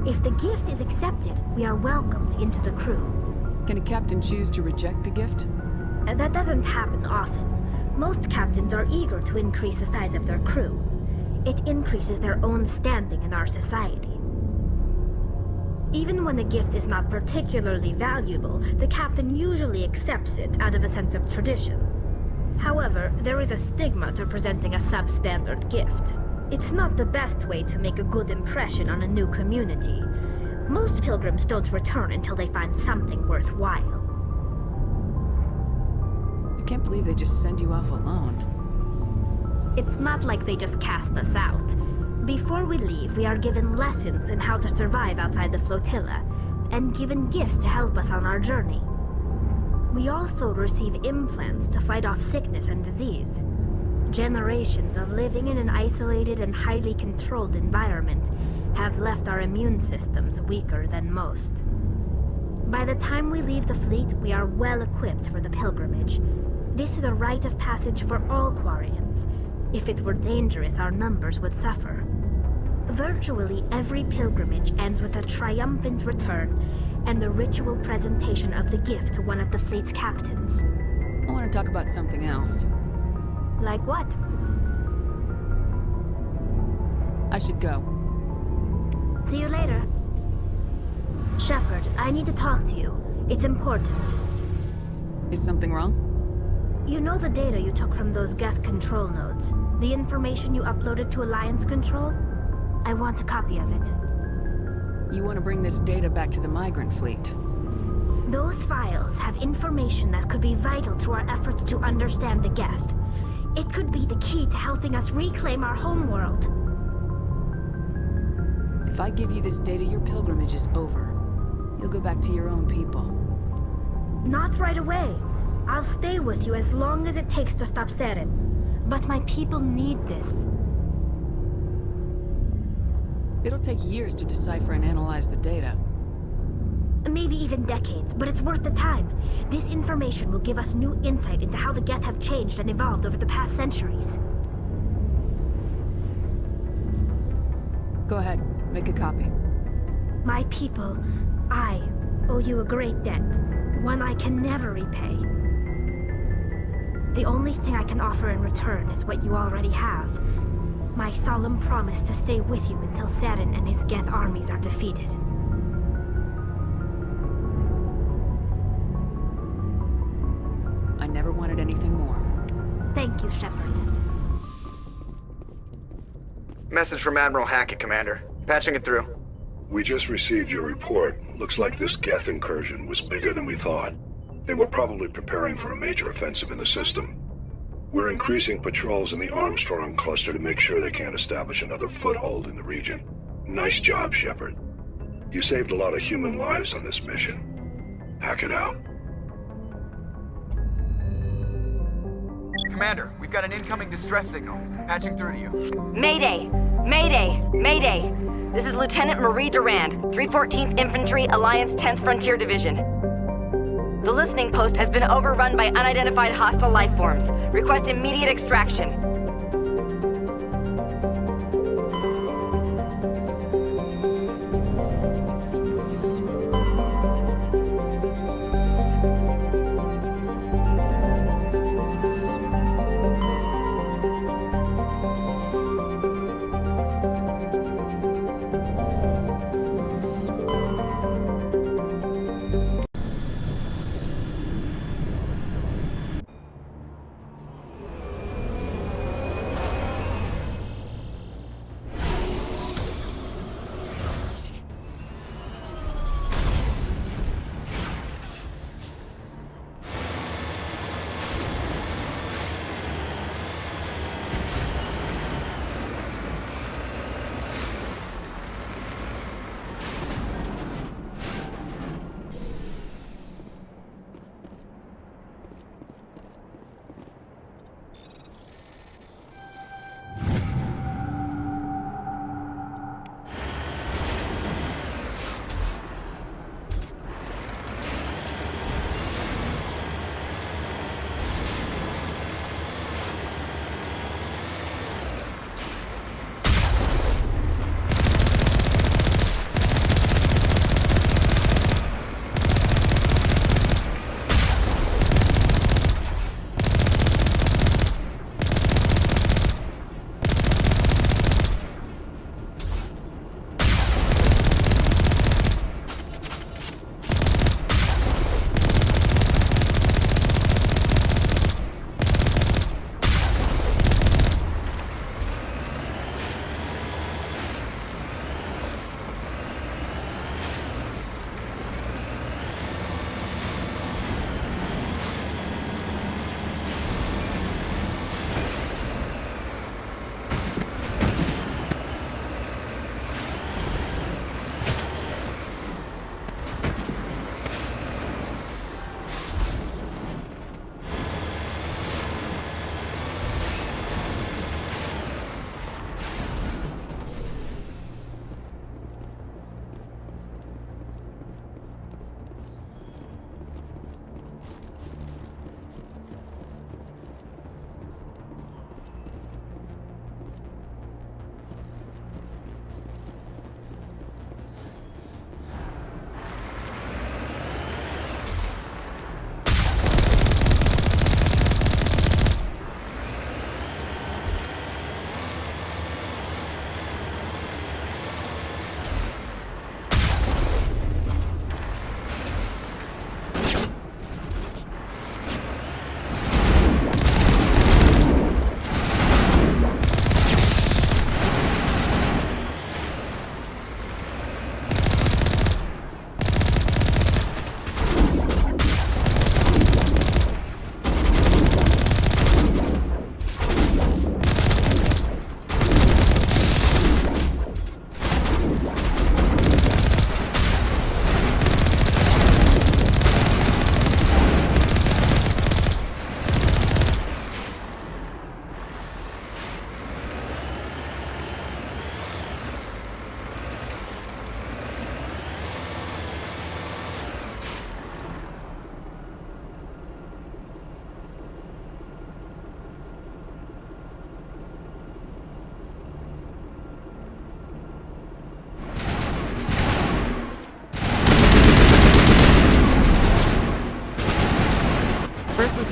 [SPEAKER 3] If the gift is accepted, we are welcomed into the crew.
[SPEAKER 7] Can a captain choose to reject the gift?
[SPEAKER 3] That doesn't happen often. Most captains are eager to increase the size of their crew. It increases their own standing in our society. Even when the gift is not particularly valuable, the captain usually accepts it out of a sense of tradition. However, there is a stigma to presenting a substandard gift. It's not the best way to make a good impression on a new community. Most pilgrims don't return until they find something worthwhile.
[SPEAKER 7] I can't believe they just send you off alone.
[SPEAKER 3] It's not like they just cast us out. Before we leave, we are given lessons in how to survive outside the flotilla, and given gifts to help us on our journey. We also receive implants to fight off sickness and disease. Generations of living in an isolated and highly controlled environment have left our immune systems weaker than most. By the time we leave the fleet, we are well equipped for the pilgrimage. This is a rite of passage for all Quarians. If it were dangerous, our numbers would suffer. Virtually every pilgrimage ends with a triumphant return and the ritual presentation of the gift to one of the fleet's captains.
[SPEAKER 7] I want to talk about something else.
[SPEAKER 3] Like what?
[SPEAKER 7] I should go.
[SPEAKER 3] See you later. Shepard, I need to talk to you. It's important.
[SPEAKER 7] Is something wrong?
[SPEAKER 3] You know the data you took from those Geth control nodes? The information you uploaded to Alliance Control? I want a copy of it.
[SPEAKER 7] You want to bring this data back to the migrant fleet?
[SPEAKER 3] Those files have information that could be vital to our efforts to understand the Geth. It could be the key to helping us reclaim our homeworld.
[SPEAKER 7] If I give you this data, your pilgrimage is over. You'll go back to your own people.
[SPEAKER 3] Not right away. I'll stay with you as long as it takes to stop Saren. But my people need this.
[SPEAKER 7] It'll take years to decipher and analyze the data.
[SPEAKER 3] Maybe even decades, but it's worth the time. This information will give us new insight into how the Geth have changed and evolved over the past centuries.
[SPEAKER 7] Go ahead, make a copy.
[SPEAKER 3] My people, I owe you a great debt, one I can never repay. The only thing I can offer in return is what you already have. My solemn promise to stay with you until Saren and his Geth armies are defeated.
[SPEAKER 7] I never wanted anything more.
[SPEAKER 3] Thank you, Shepard.
[SPEAKER 10] Message from Admiral Hackett, Commander. Patching it through.
[SPEAKER 14] We just received your report. Looks like this Geth incursion was bigger than we thought. They were probably preparing for a major offensive in the system. We're increasing patrols in the Armstrong cluster to make sure they can't establish another foothold in the region. Nice job, Shepard. You saved a lot of human lives on this mission. Hack it out.
[SPEAKER 10] Commander, we've got an incoming distress signal. Patching through to you.
[SPEAKER 15] Mayday! Mayday! Mayday! This is Lieutenant Marie Durand, 314th Infantry, Alliance 10th Frontier Division. The listening post has been overrun by unidentified hostile life forms. Request immediate extraction.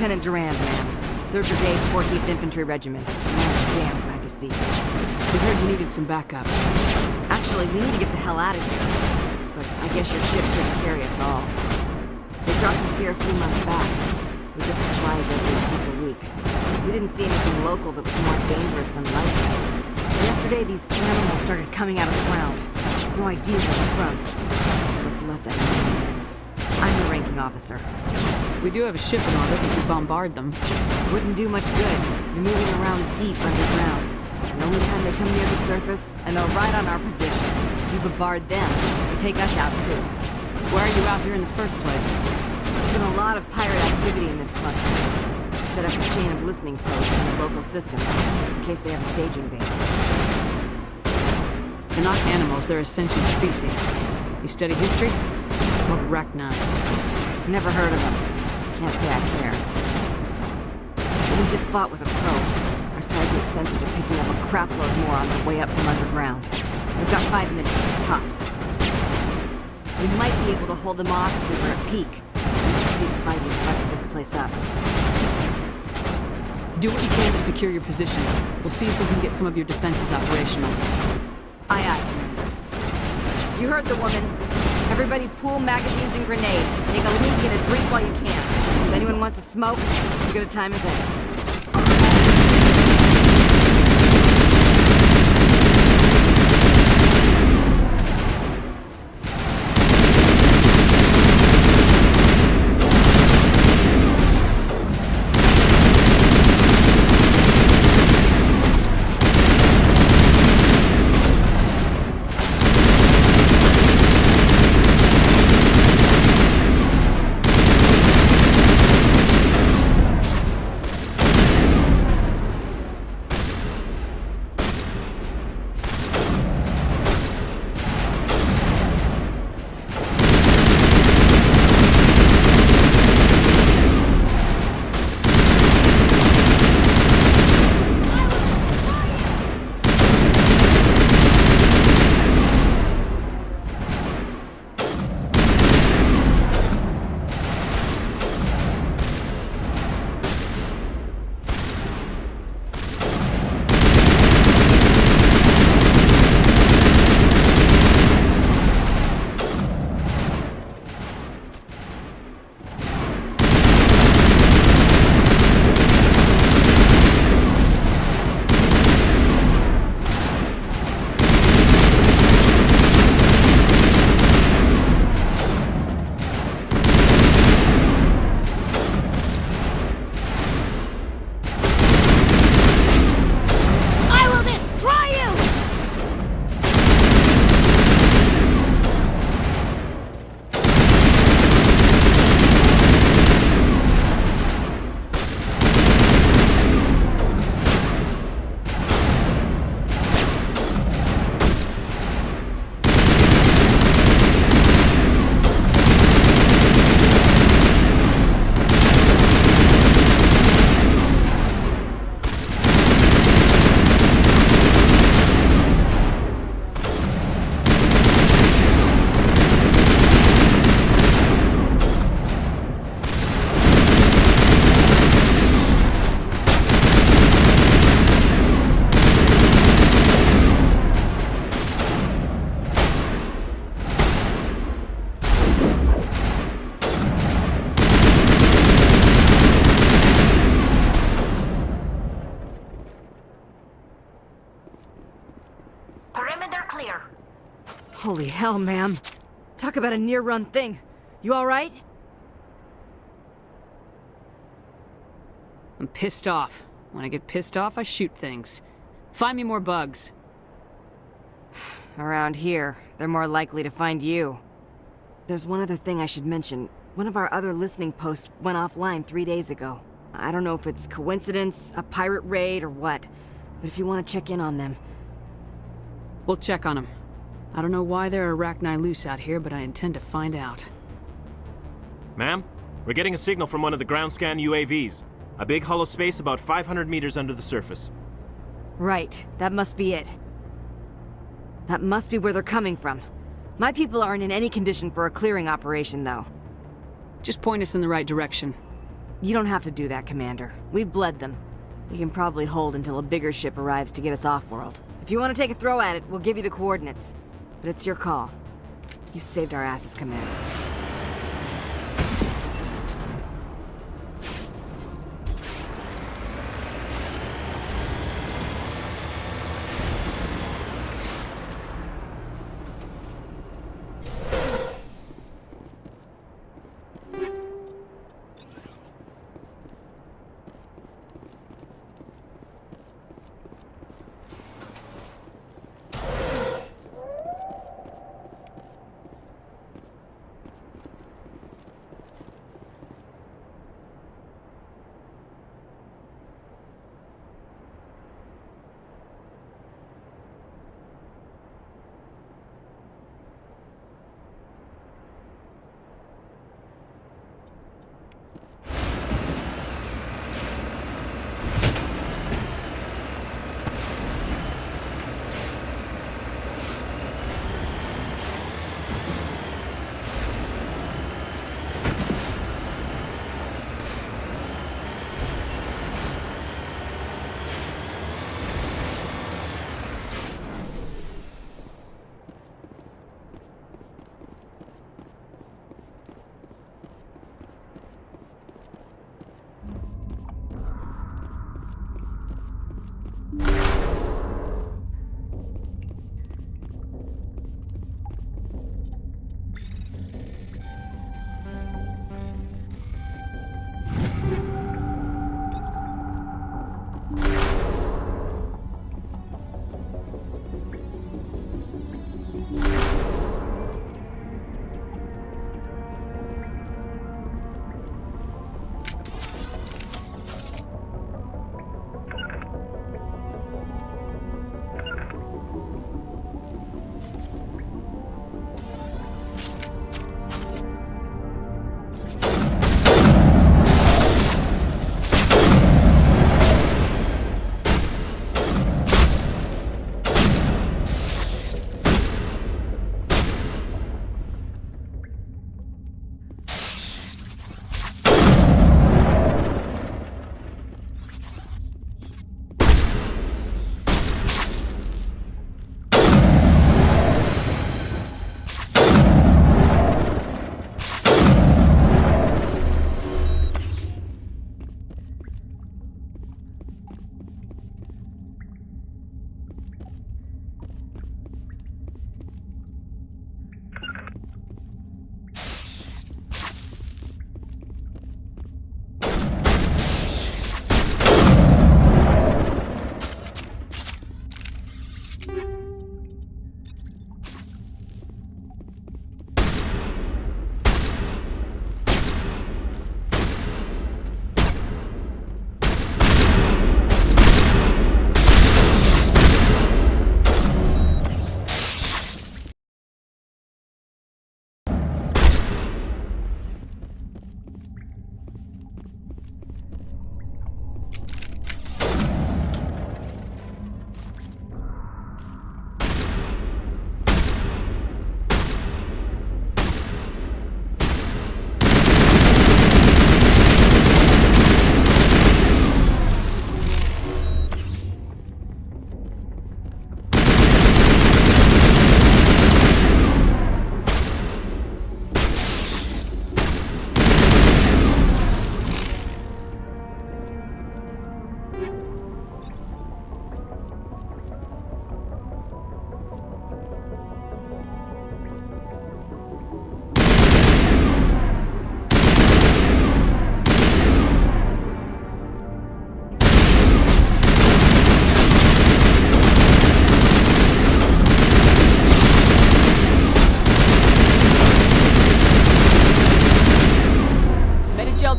[SPEAKER 5] Lieutenant Durand, ma'am. 3rd Brigade, 14th Infantry Regiment. I'm damn glad to see you.
[SPEAKER 7] We heard you needed some backup.
[SPEAKER 5] Actually, we need to get the hell out of here. But I guess your ship couldn't carry us all. They dropped us here a few months back. We get supplies every couple weeks. We didn't see anything local that was more dangerous than life. Yesterday, these animals started coming out of the ground. No idea where they're from. This is what's left of them. I'm the ranking officer.
[SPEAKER 7] We do have a ship in orbit if we bombard them.
[SPEAKER 5] Wouldn't do much good. You're moving around deep underground. The only time they come near the surface, and they're right on our position. If you bombard them, they take us out too.
[SPEAKER 7] Why are you out here in the first place?
[SPEAKER 5] There's been a lot of pirate activity in this cluster. We set up a chain of listening posts in the local systems, in case they have a staging base.
[SPEAKER 7] They're not animals, they're a sentient species. You study history? Called Arachni.
[SPEAKER 5] Never heard of them. Can't say I care. What we just fought was a probe. Our seismic sensors are picking up a crapload more on their way up from underground. We've got 5 minutes, tops. We might be able to hold them off if we were at peak. We can see the fighting the rest of this place up.
[SPEAKER 7] Do what you can to secure your position. We'll see if we can get some of your defenses operational.
[SPEAKER 5] Aye, aye, Commander. You heard the woman. Everybody pool magazines and grenades. Take a leak and a drink while you can. If anyone wants a smoke, it's as good a time as any. Holy hell, ma'am. Talk about a near-run thing. You alright?
[SPEAKER 7] I'm pissed off. When I get pissed off, I shoot things. Find me more bugs.
[SPEAKER 5] Around here, they're more likely to find you. There's one other thing I should mention. One of our other listening posts went offline 3 days ago. I don't know if it's coincidence, a pirate raid, or what. But if you want to check in on them...
[SPEAKER 7] We'll check on them. I don't know why there are Arachni loose out here, but I intend to find out.
[SPEAKER 22] Ma'am, we're getting a signal from one of the ground scan UAVs. A big hollow space about 500 meters under the surface.
[SPEAKER 5] Right, that must be it. That must be where they're coming from. My people aren't in any condition for a clearing operation, though.
[SPEAKER 7] Just point us in the right direction.
[SPEAKER 5] You don't have to do that, Commander. We've bled them. We can probably hold until a bigger ship arrives to get us off-world. If you want to take a throw at it, we'll give you the coordinates. But it's your call. You saved our asses, Commander.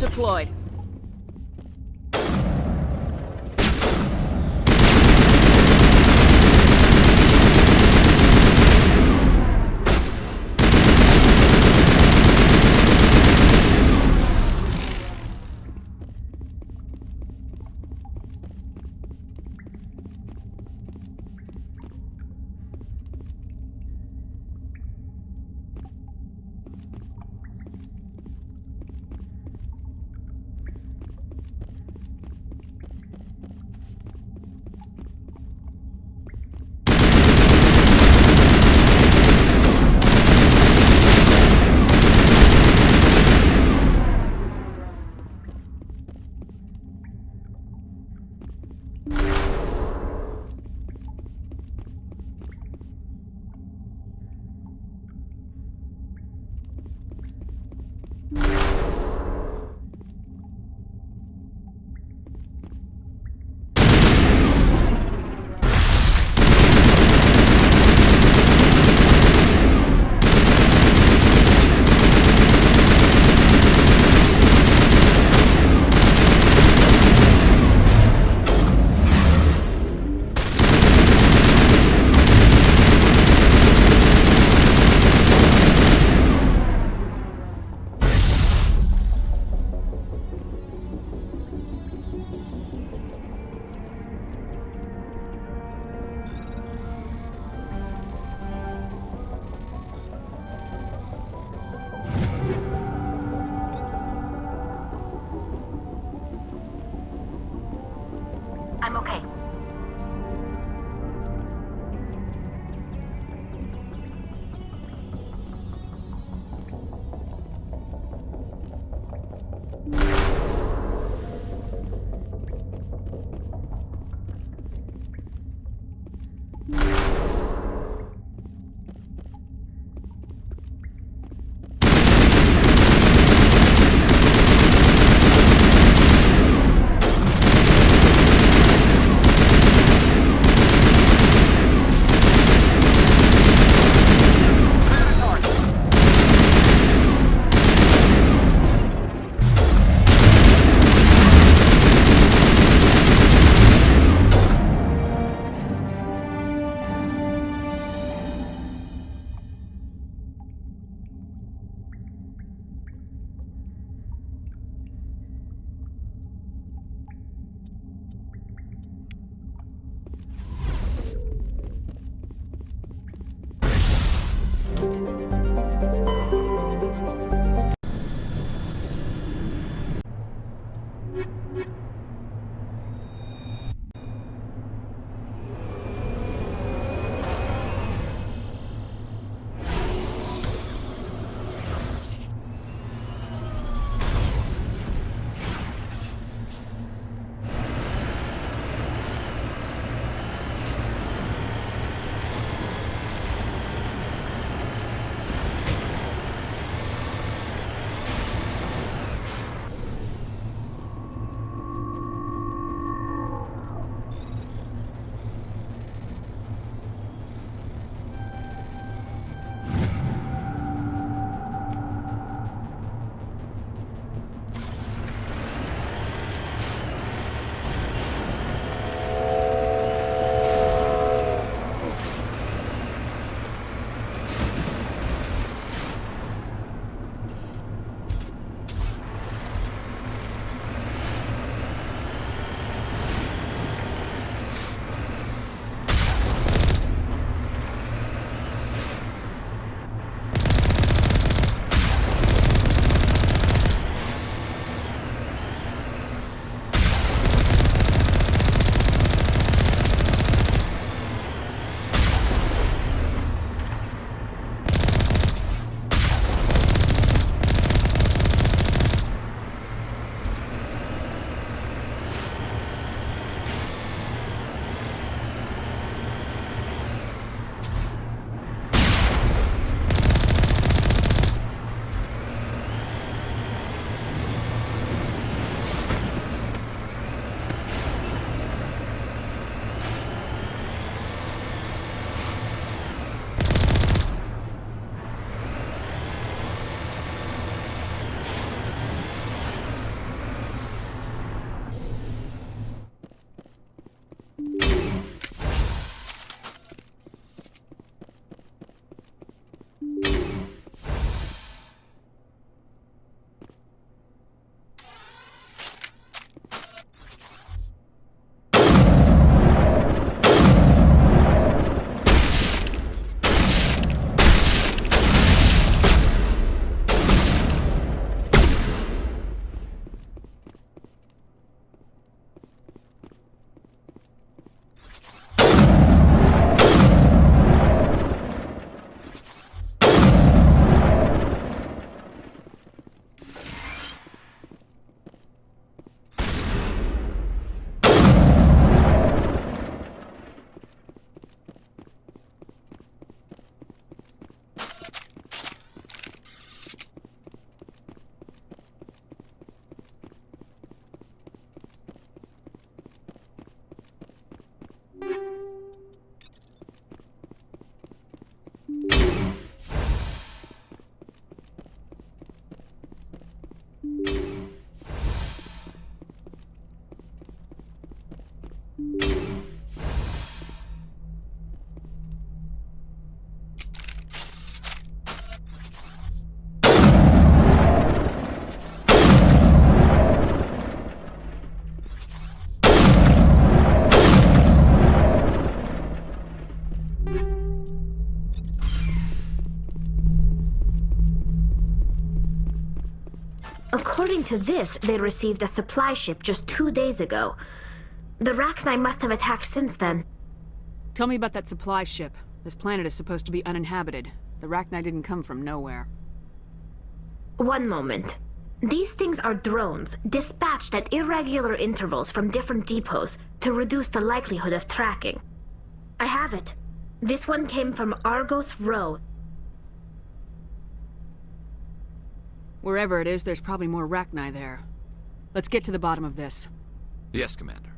[SPEAKER 5] deployed.
[SPEAKER 3] According to this, they received a supply ship just 2 days ago. The Rachni must have attacked since then.
[SPEAKER 7] Tell me about that supply ship. This planet is supposed to be uninhabited. The Rachni didn't come from nowhere.
[SPEAKER 3] One moment. These things are drones, dispatched at irregular intervals from different depots to reduce the likelihood of tracking. I have it. This one came from Argos Row.
[SPEAKER 7] Wherever it is, there's probably more Rachni there. Let's get to the bottom of this.
[SPEAKER 1] Yes, Commander.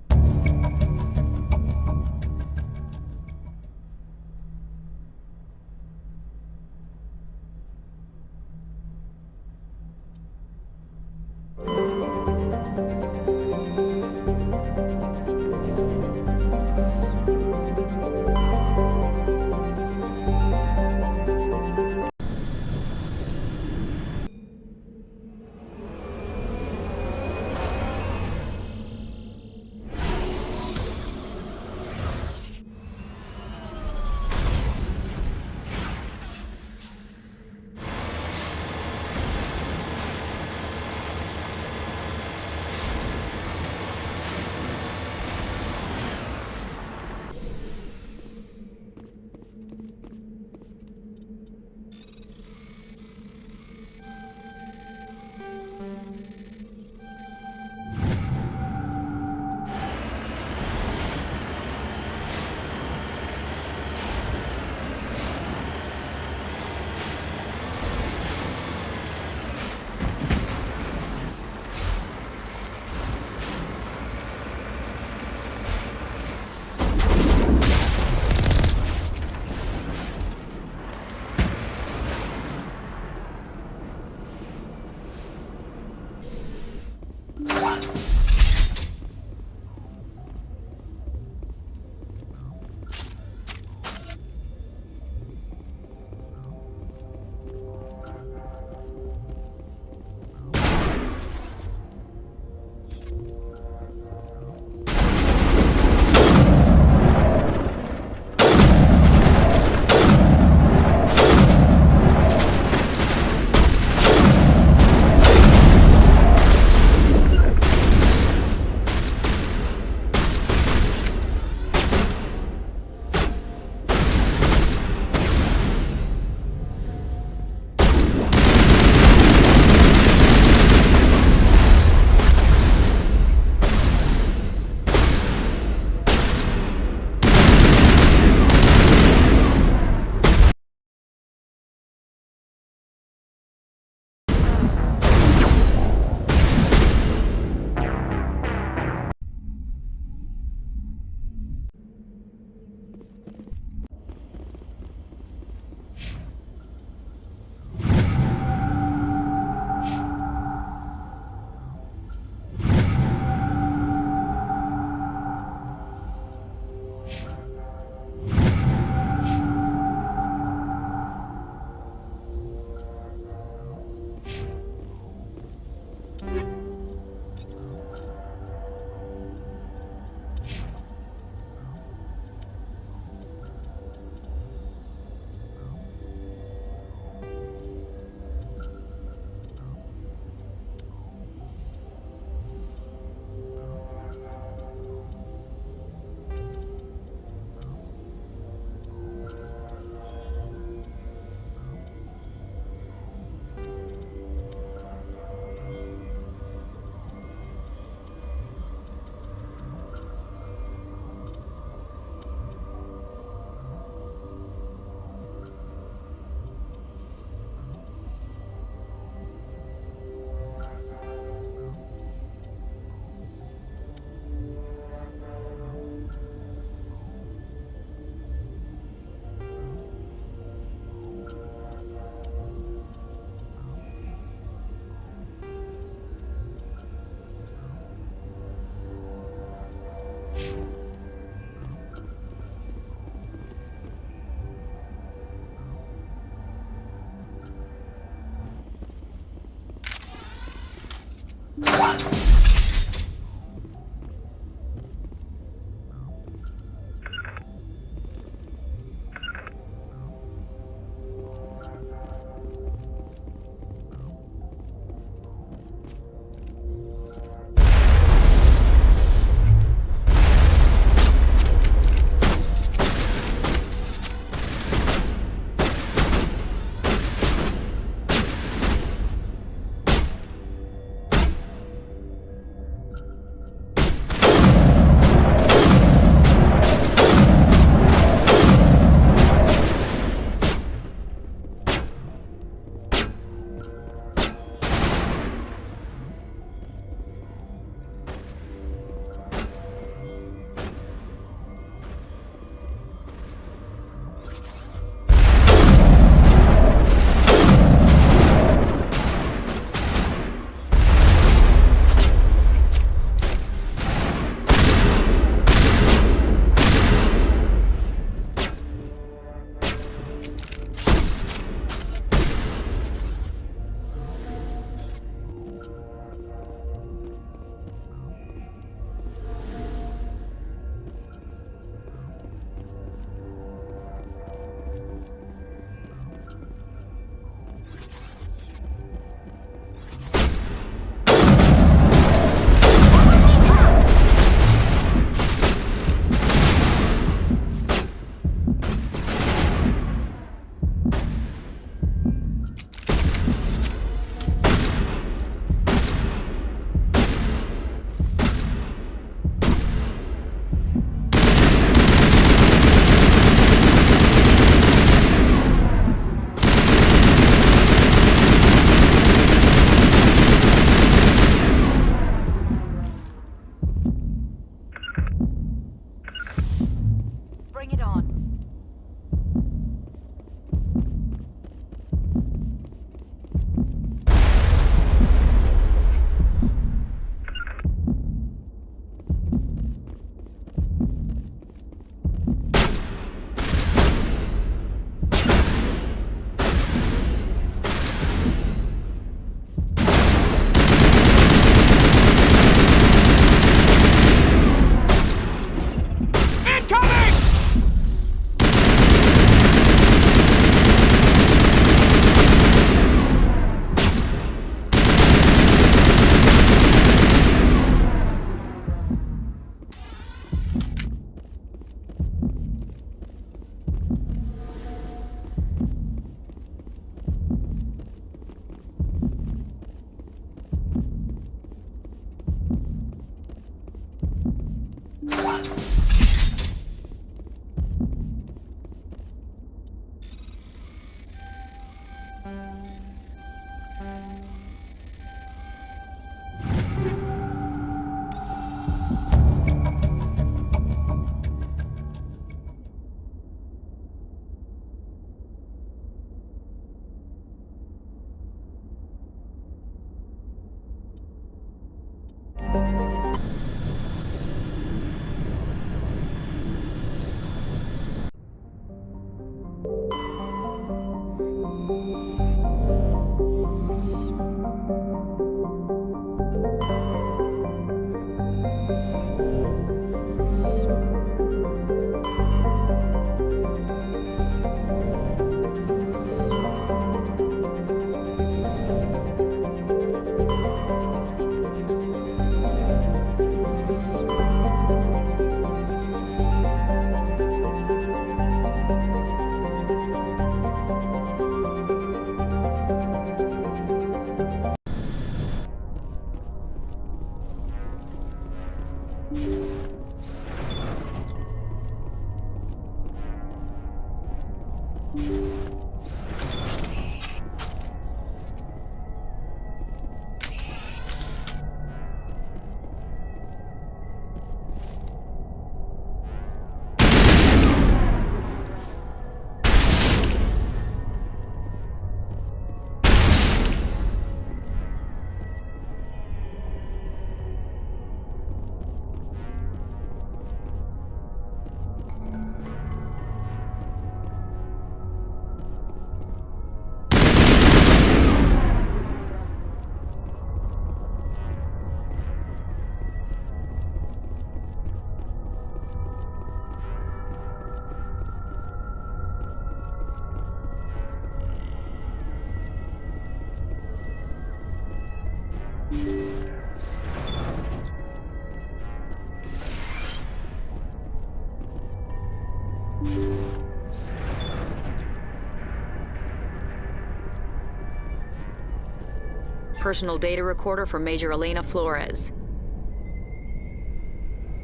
[SPEAKER 4] Personal data recorder for Major Elena Flores.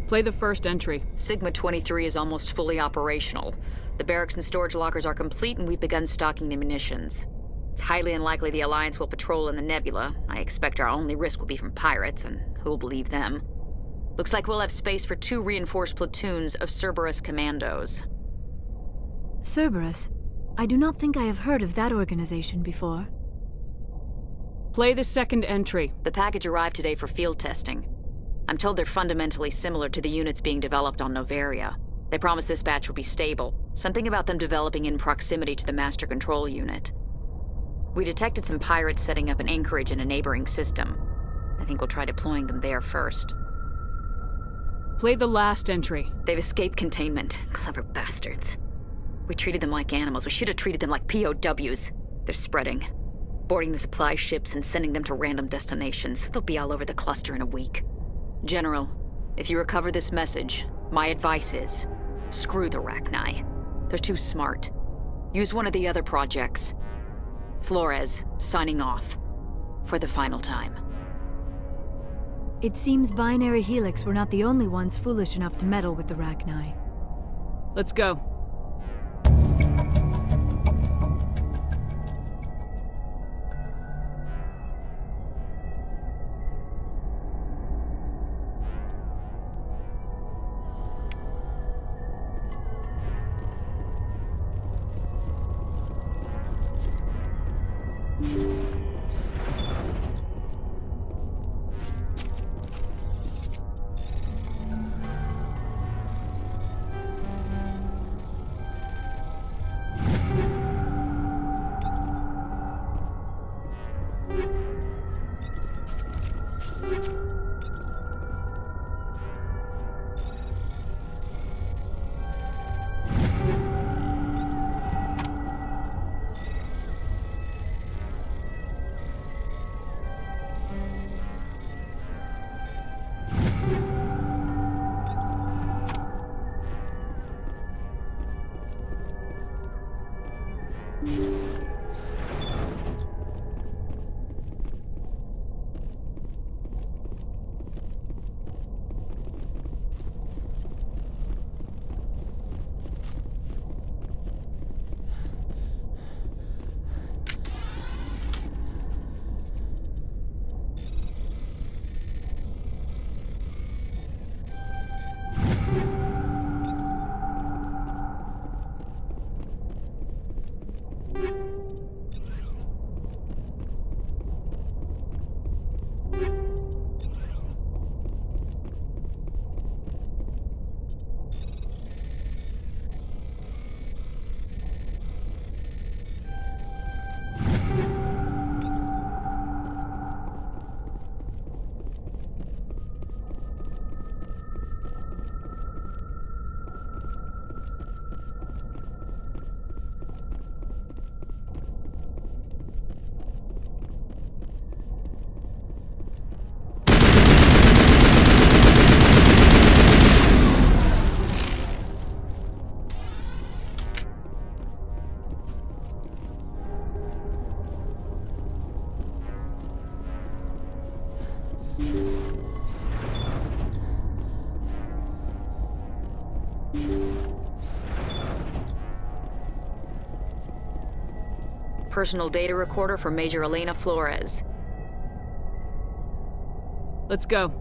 [SPEAKER 7] Play the first entry.
[SPEAKER 4] Sigma 23 is almost fully operational. The barracks and storage lockers are complete, and we've begun stocking the munitions. It's highly unlikely the Alliance will patrol in the nebula. I expect our only risk will be from pirates, and who'll believe them? Looks like we'll have space for 2 reinforced platoons of Cerberus commandos.
[SPEAKER 18] Cerberus? I do not think I have heard of that organization before.
[SPEAKER 7] Play the second entry.
[SPEAKER 4] The package arrived today for field testing. I'm told they're fundamentally similar to the units being developed on Noveria. They promise this batch will be stable. Something about them developing in proximity to the master control unit. We detected some pirates setting up an anchorage in a neighboring system. I think we'll try deploying them there first.
[SPEAKER 7] Play the last entry.
[SPEAKER 4] They've escaped containment. Clever bastards. We treated them like animals. We should have treated them like POWs. They're spreading. Boarding the supply ships and sending them to random destinations. They'll be all over the cluster in a week. General, if you recover this message, my advice is, screw the Rachni. They're too smart. Use one of the other projects. Flores, signing off. For the final time.
[SPEAKER 18] It seems Binary Helix were not the only ones foolish enough to meddle with the Rachni.
[SPEAKER 7] Let's go.
[SPEAKER 4] Personal data recorder for Major Elena Flores.
[SPEAKER 7] Let's go.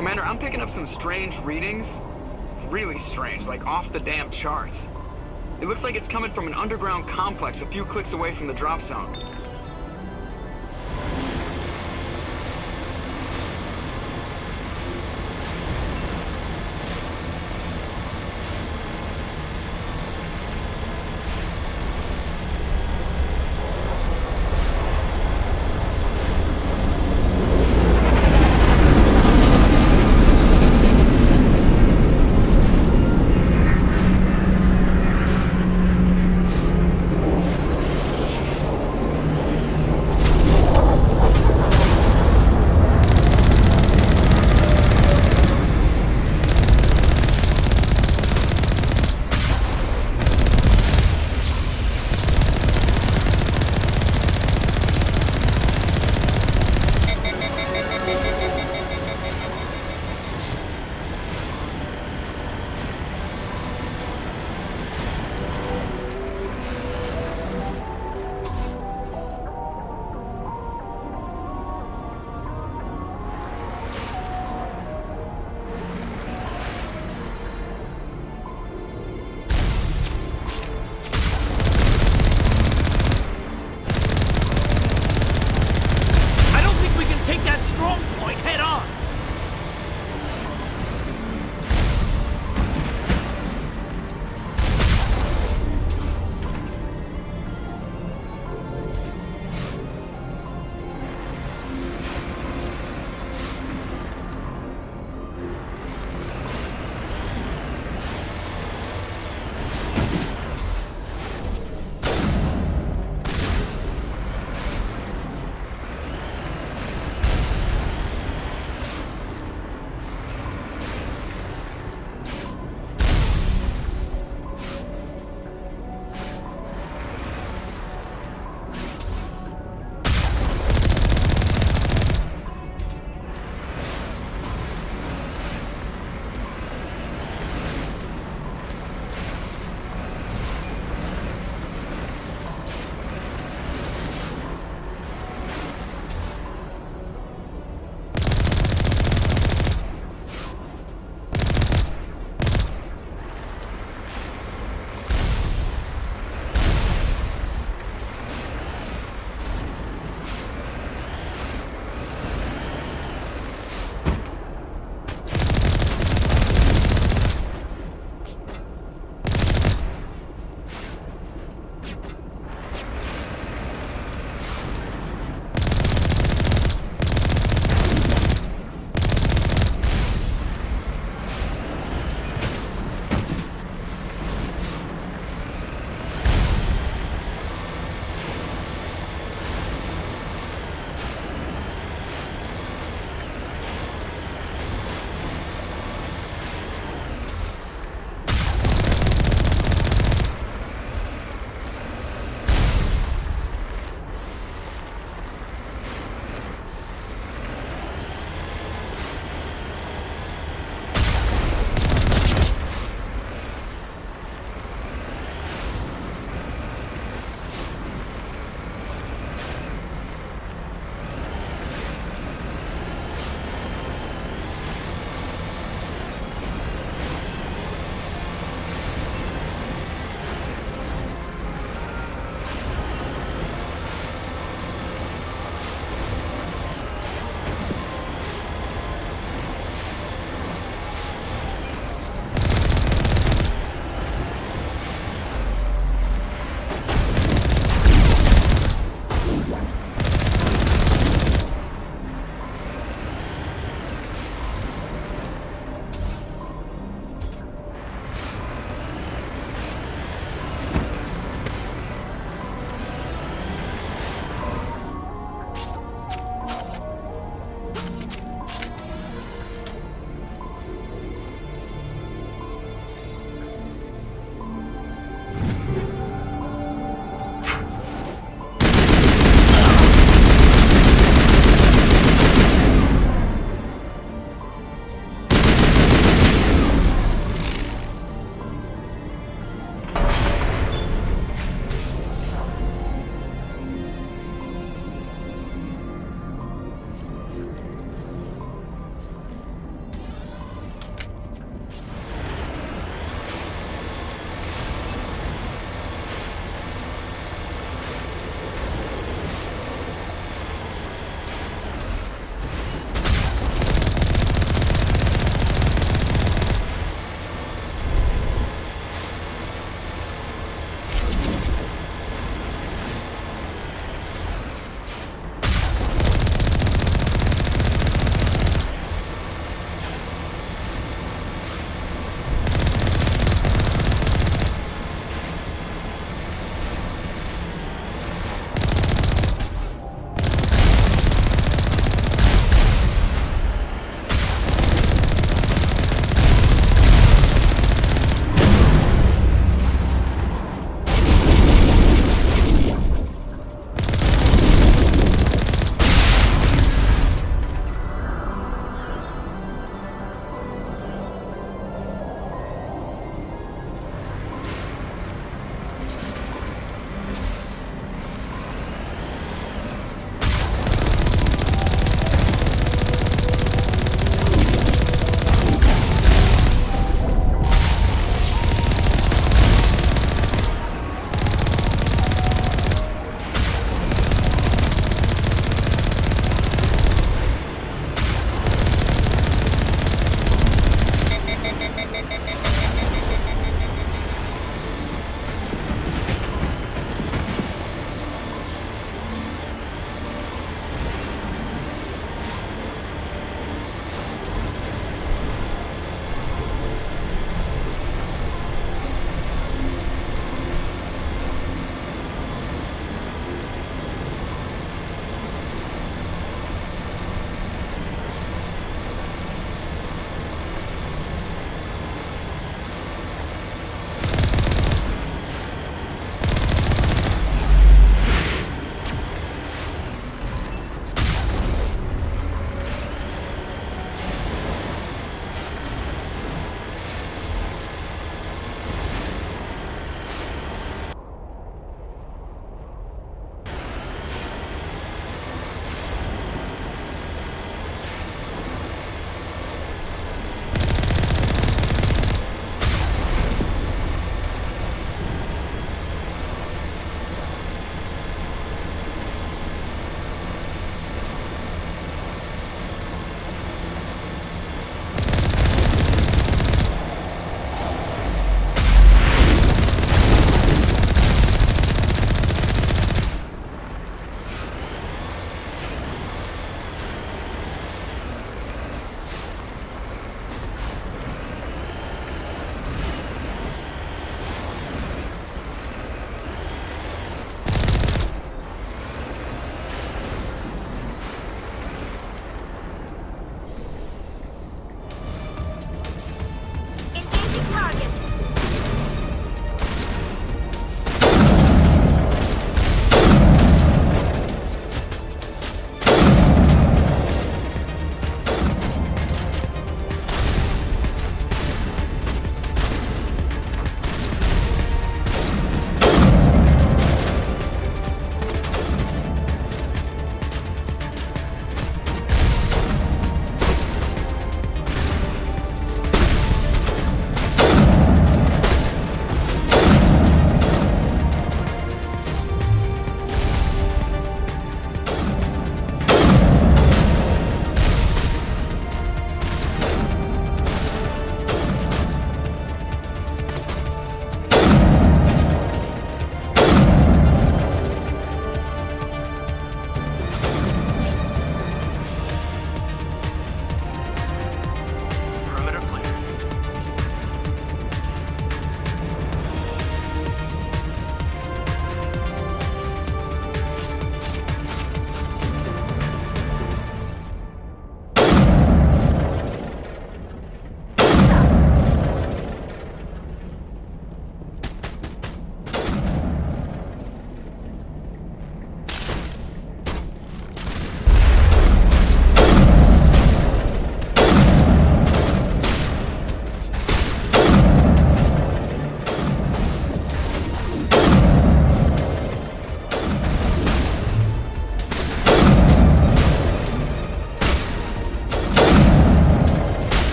[SPEAKER 10] Commander, I'm picking up some strange readings. Really strange, like off the damn charts. It looks like it's coming from an underground complex a few clicks away from the drop zone.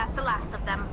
[SPEAKER 3] That's the last of them.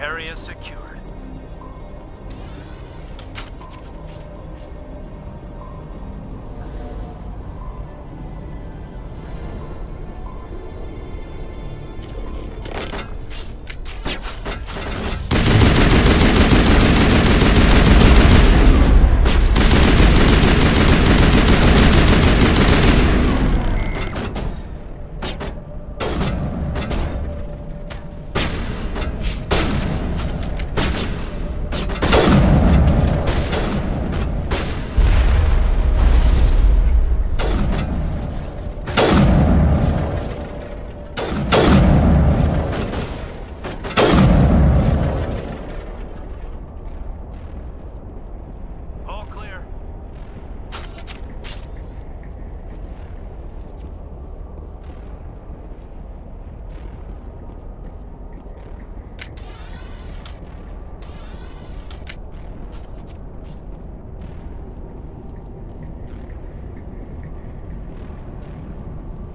[SPEAKER 6] Area secured.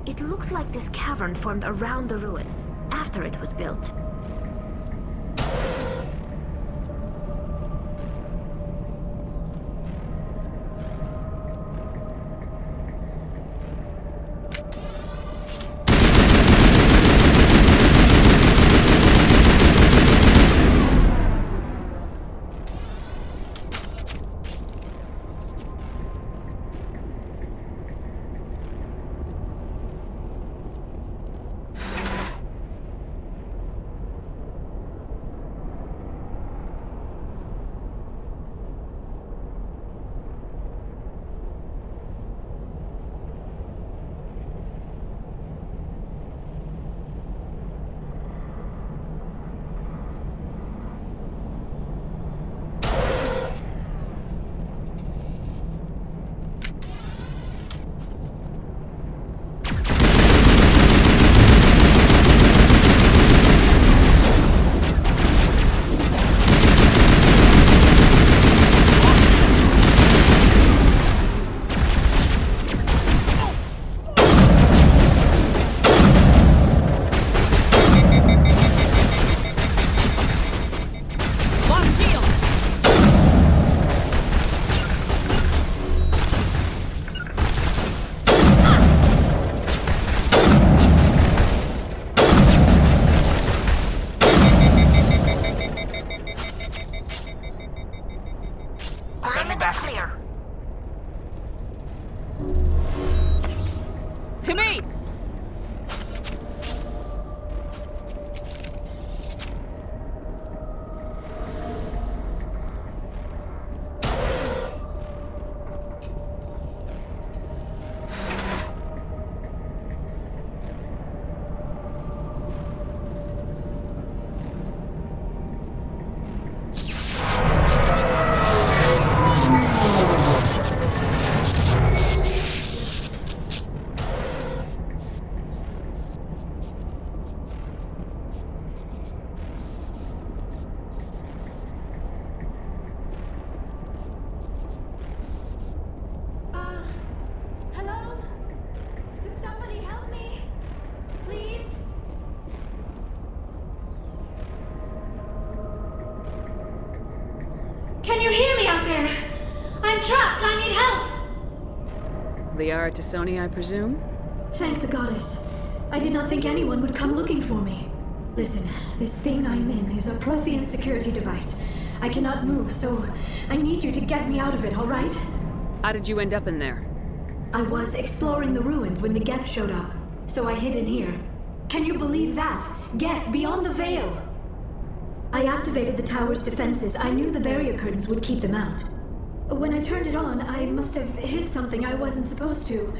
[SPEAKER 3] It looks like this cavern formed around the ruin, after it was built.
[SPEAKER 7] To me! Liara Tassoni, I presume?
[SPEAKER 18] Thank the goddess. I did not think anyone would come looking for me. Listen, this thing I'm in is a Prothean security device. I cannot move, so I need you to get me out of it, all right?
[SPEAKER 7] How did you end up in there?
[SPEAKER 18] I was exploring the ruins when the Geth showed up, so I hid in here. Can you believe that? Geth beyond the veil! I activated the tower's defenses. I knew the barrier curtains would keep them out. When I turned it on, I must have hit something I wasn't supposed to.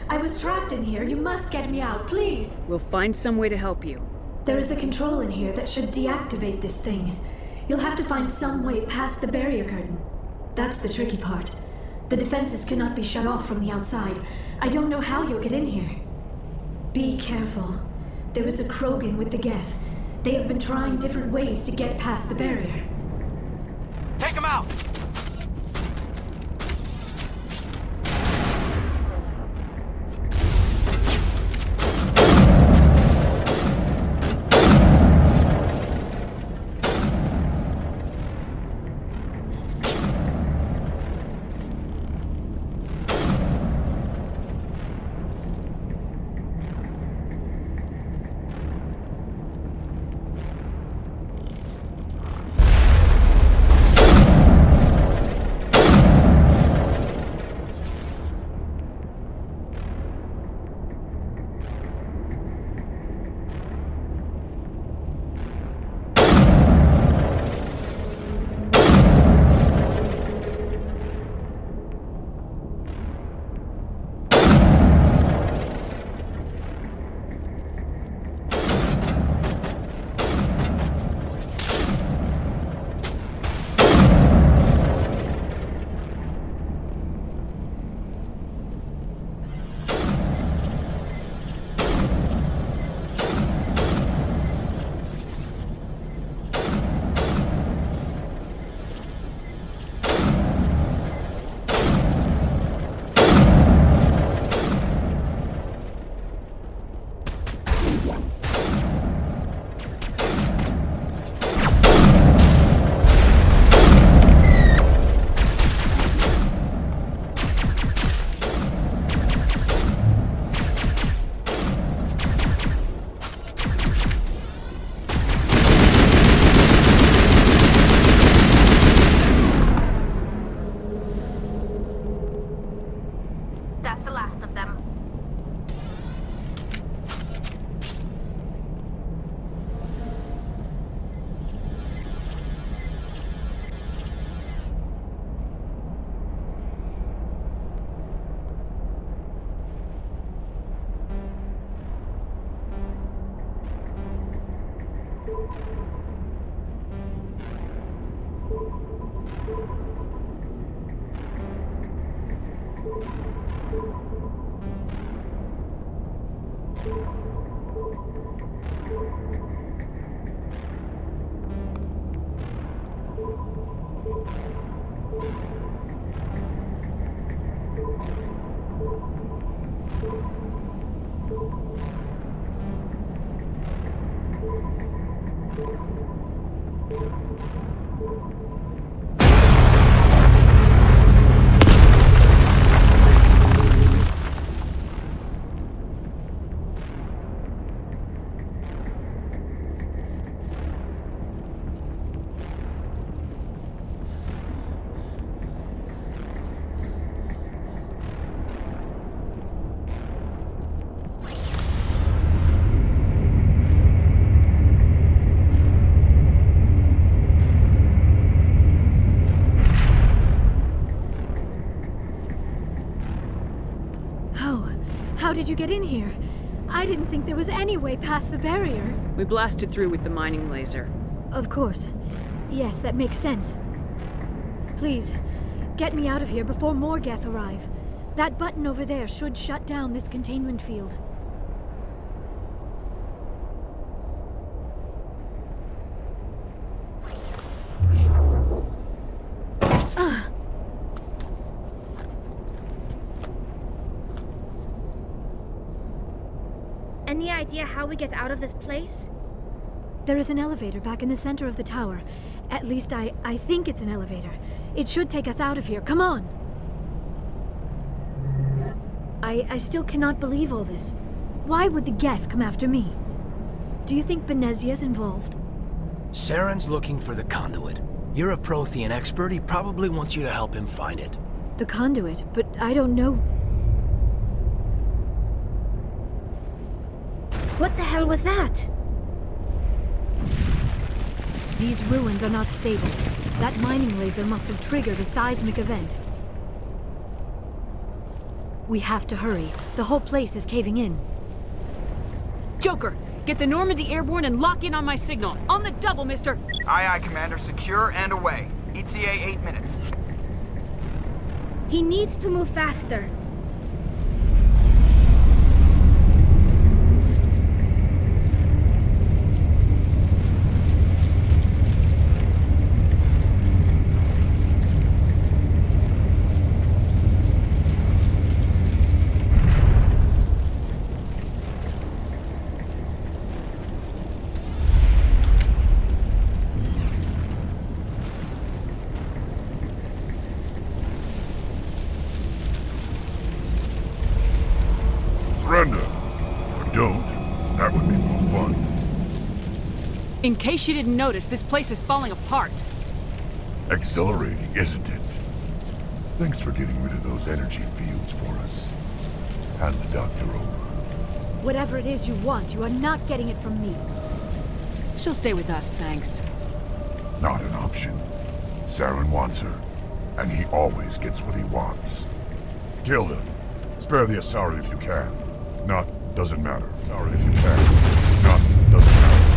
[SPEAKER 18] I was trapped in here. You must get me out, please!
[SPEAKER 7] We'll find some way to help you.
[SPEAKER 18] There is a control in here that should deactivate this thing. You'll have to find some way past the barrier curtain. That's the tricky part. The defenses cannot be shut off from the outside. I don't know how you'll get in here. Be careful. There is a Krogan with the Geth. They have been trying different ways to get past the barrier.
[SPEAKER 6] Take him out!
[SPEAKER 18] How did you get in here? I didn't think there was any way past the barrier.
[SPEAKER 7] We blasted through with the mining laser.
[SPEAKER 18] Of course. Yes, that makes sense. Please, get me out of here before more Geth arrive. That button over there should shut down this containment field.
[SPEAKER 3] Any idea how we get out of this place?
[SPEAKER 18] There is an elevator back in the center of the tower. At least I think it's an elevator. It should take us out of here. Come on! I still cannot believe all this. Why would the Geth come after me? Do you think Benezia's involved?
[SPEAKER 13] Saren's looking for the conduit. You're a Prothean expert. He probably wants you to help him find it.
[SPEAKER 18] The conduit, but I don't know.
[SPEAKER 3] What the hell was that?
[SPEAKER 18] These ruins are not stable. That mining laser must have triggered a seismic event. We have to hurry. The whole place is caving in.
[SPEAKER 7] Joker, get the Normandy airborne and lock in on my signal. On the double, mister!
[SPEAKER 10] Aye, aye, Commander. Secure and away. ETA 8 minutes.
[SPEAKER 3] He needs to move faster.
[SPEAKER 17] Surrender. Or don't. That would be more fun.
[SPEAKER 7] In case you didn't notice, this place is falling apart.
[SPEAKER 17] Exhilarating, isn't it? Thanks for getting rid of those energy fields for us. Hand the doctor over.
[SPEAKER 18] Whatever it is you want, you are not getting it from me.
[SPEAKER 7] She'll stay with us, thanks.
[SPEAKER 17] Not an option. Saren wants her, and he always gets what he wants. Kill him. Spare the Asari if you can. If not, doesn't matter. Sorry if you can. If not, doesn't matter.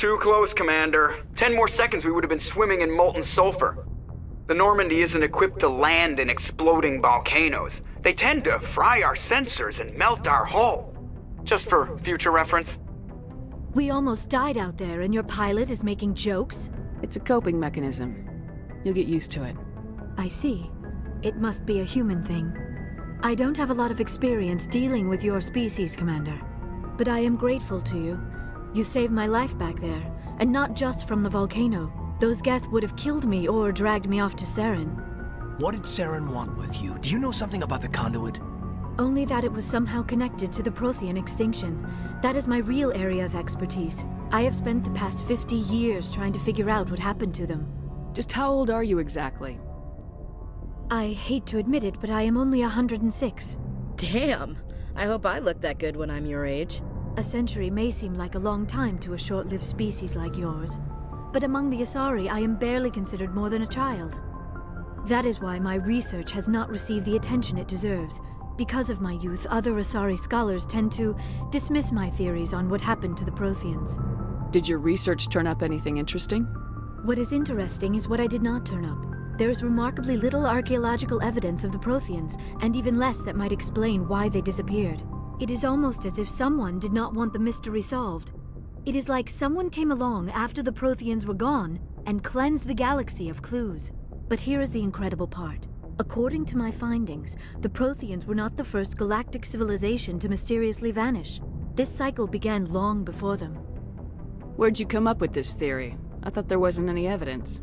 [SPEAKER 10] Too close, Commander. 10 more seconds we would have been swimming in molten sulfur. The Normandy isn't equipped to land in exploding volcanoes. They tend to fry our sensors and melt our hull. Just for future reference.
[SPEAKER 18] We almost died out there, and your pilot is making jokes?
[SPEAKER 7] It's a coping mechanism. You'll get used to it.
[SPEAKER 18] I see. It must be a human thing. I don't have a lot of experience dealing with your species, Commander. But I am grateful to you. You saved my life back there, and not just from the volcano. Those Geth would have killed me or dragged me off to Saren.
[SPEAKER 13] What did Saren want with you? Do you know something about the conduit?
[SPEAKER 18] Only that it was somehow connected to the Prothean extinction. That is my real area of expertise. I have spent the past 50 years trying to figure out what happened to them.
[SPEAKER 7] Just how old are you exactly?
[SPEAKER 18] I hate to admit it, but I am only 106.
[SPEAKER 5] Damn! I hope I look that good when I'm your age.
[SPEAKER 18] A century may seem like a long time to a short-lived species like yours. But among the Asari, I am barely considered more than a child. That is why my research has not received the attention it deserves. Because of my youth, other Asari scholars tend to dismiss my theories on what happened to the Protheans.
[SPEAKER 7] Did your research turn up anything interesting?
[SPEAKER 18] What is interesting is what I did not turn up. There is remarkably little archaeological evidence of the Protheans, and even less that might explain why they disappeared. It is almost as if someone did not want the mystery solved. It is like someone came along after the Protheans were gone and cleansed the galaxy of clues. But here is the incredible part. According to my findings, the Protheans were not the first galactic civilization to mysteriously vanish. This cycle began long before them.
[SPEAKER 7] Where'd you come up with this theory? I thought there wasn't any evidence.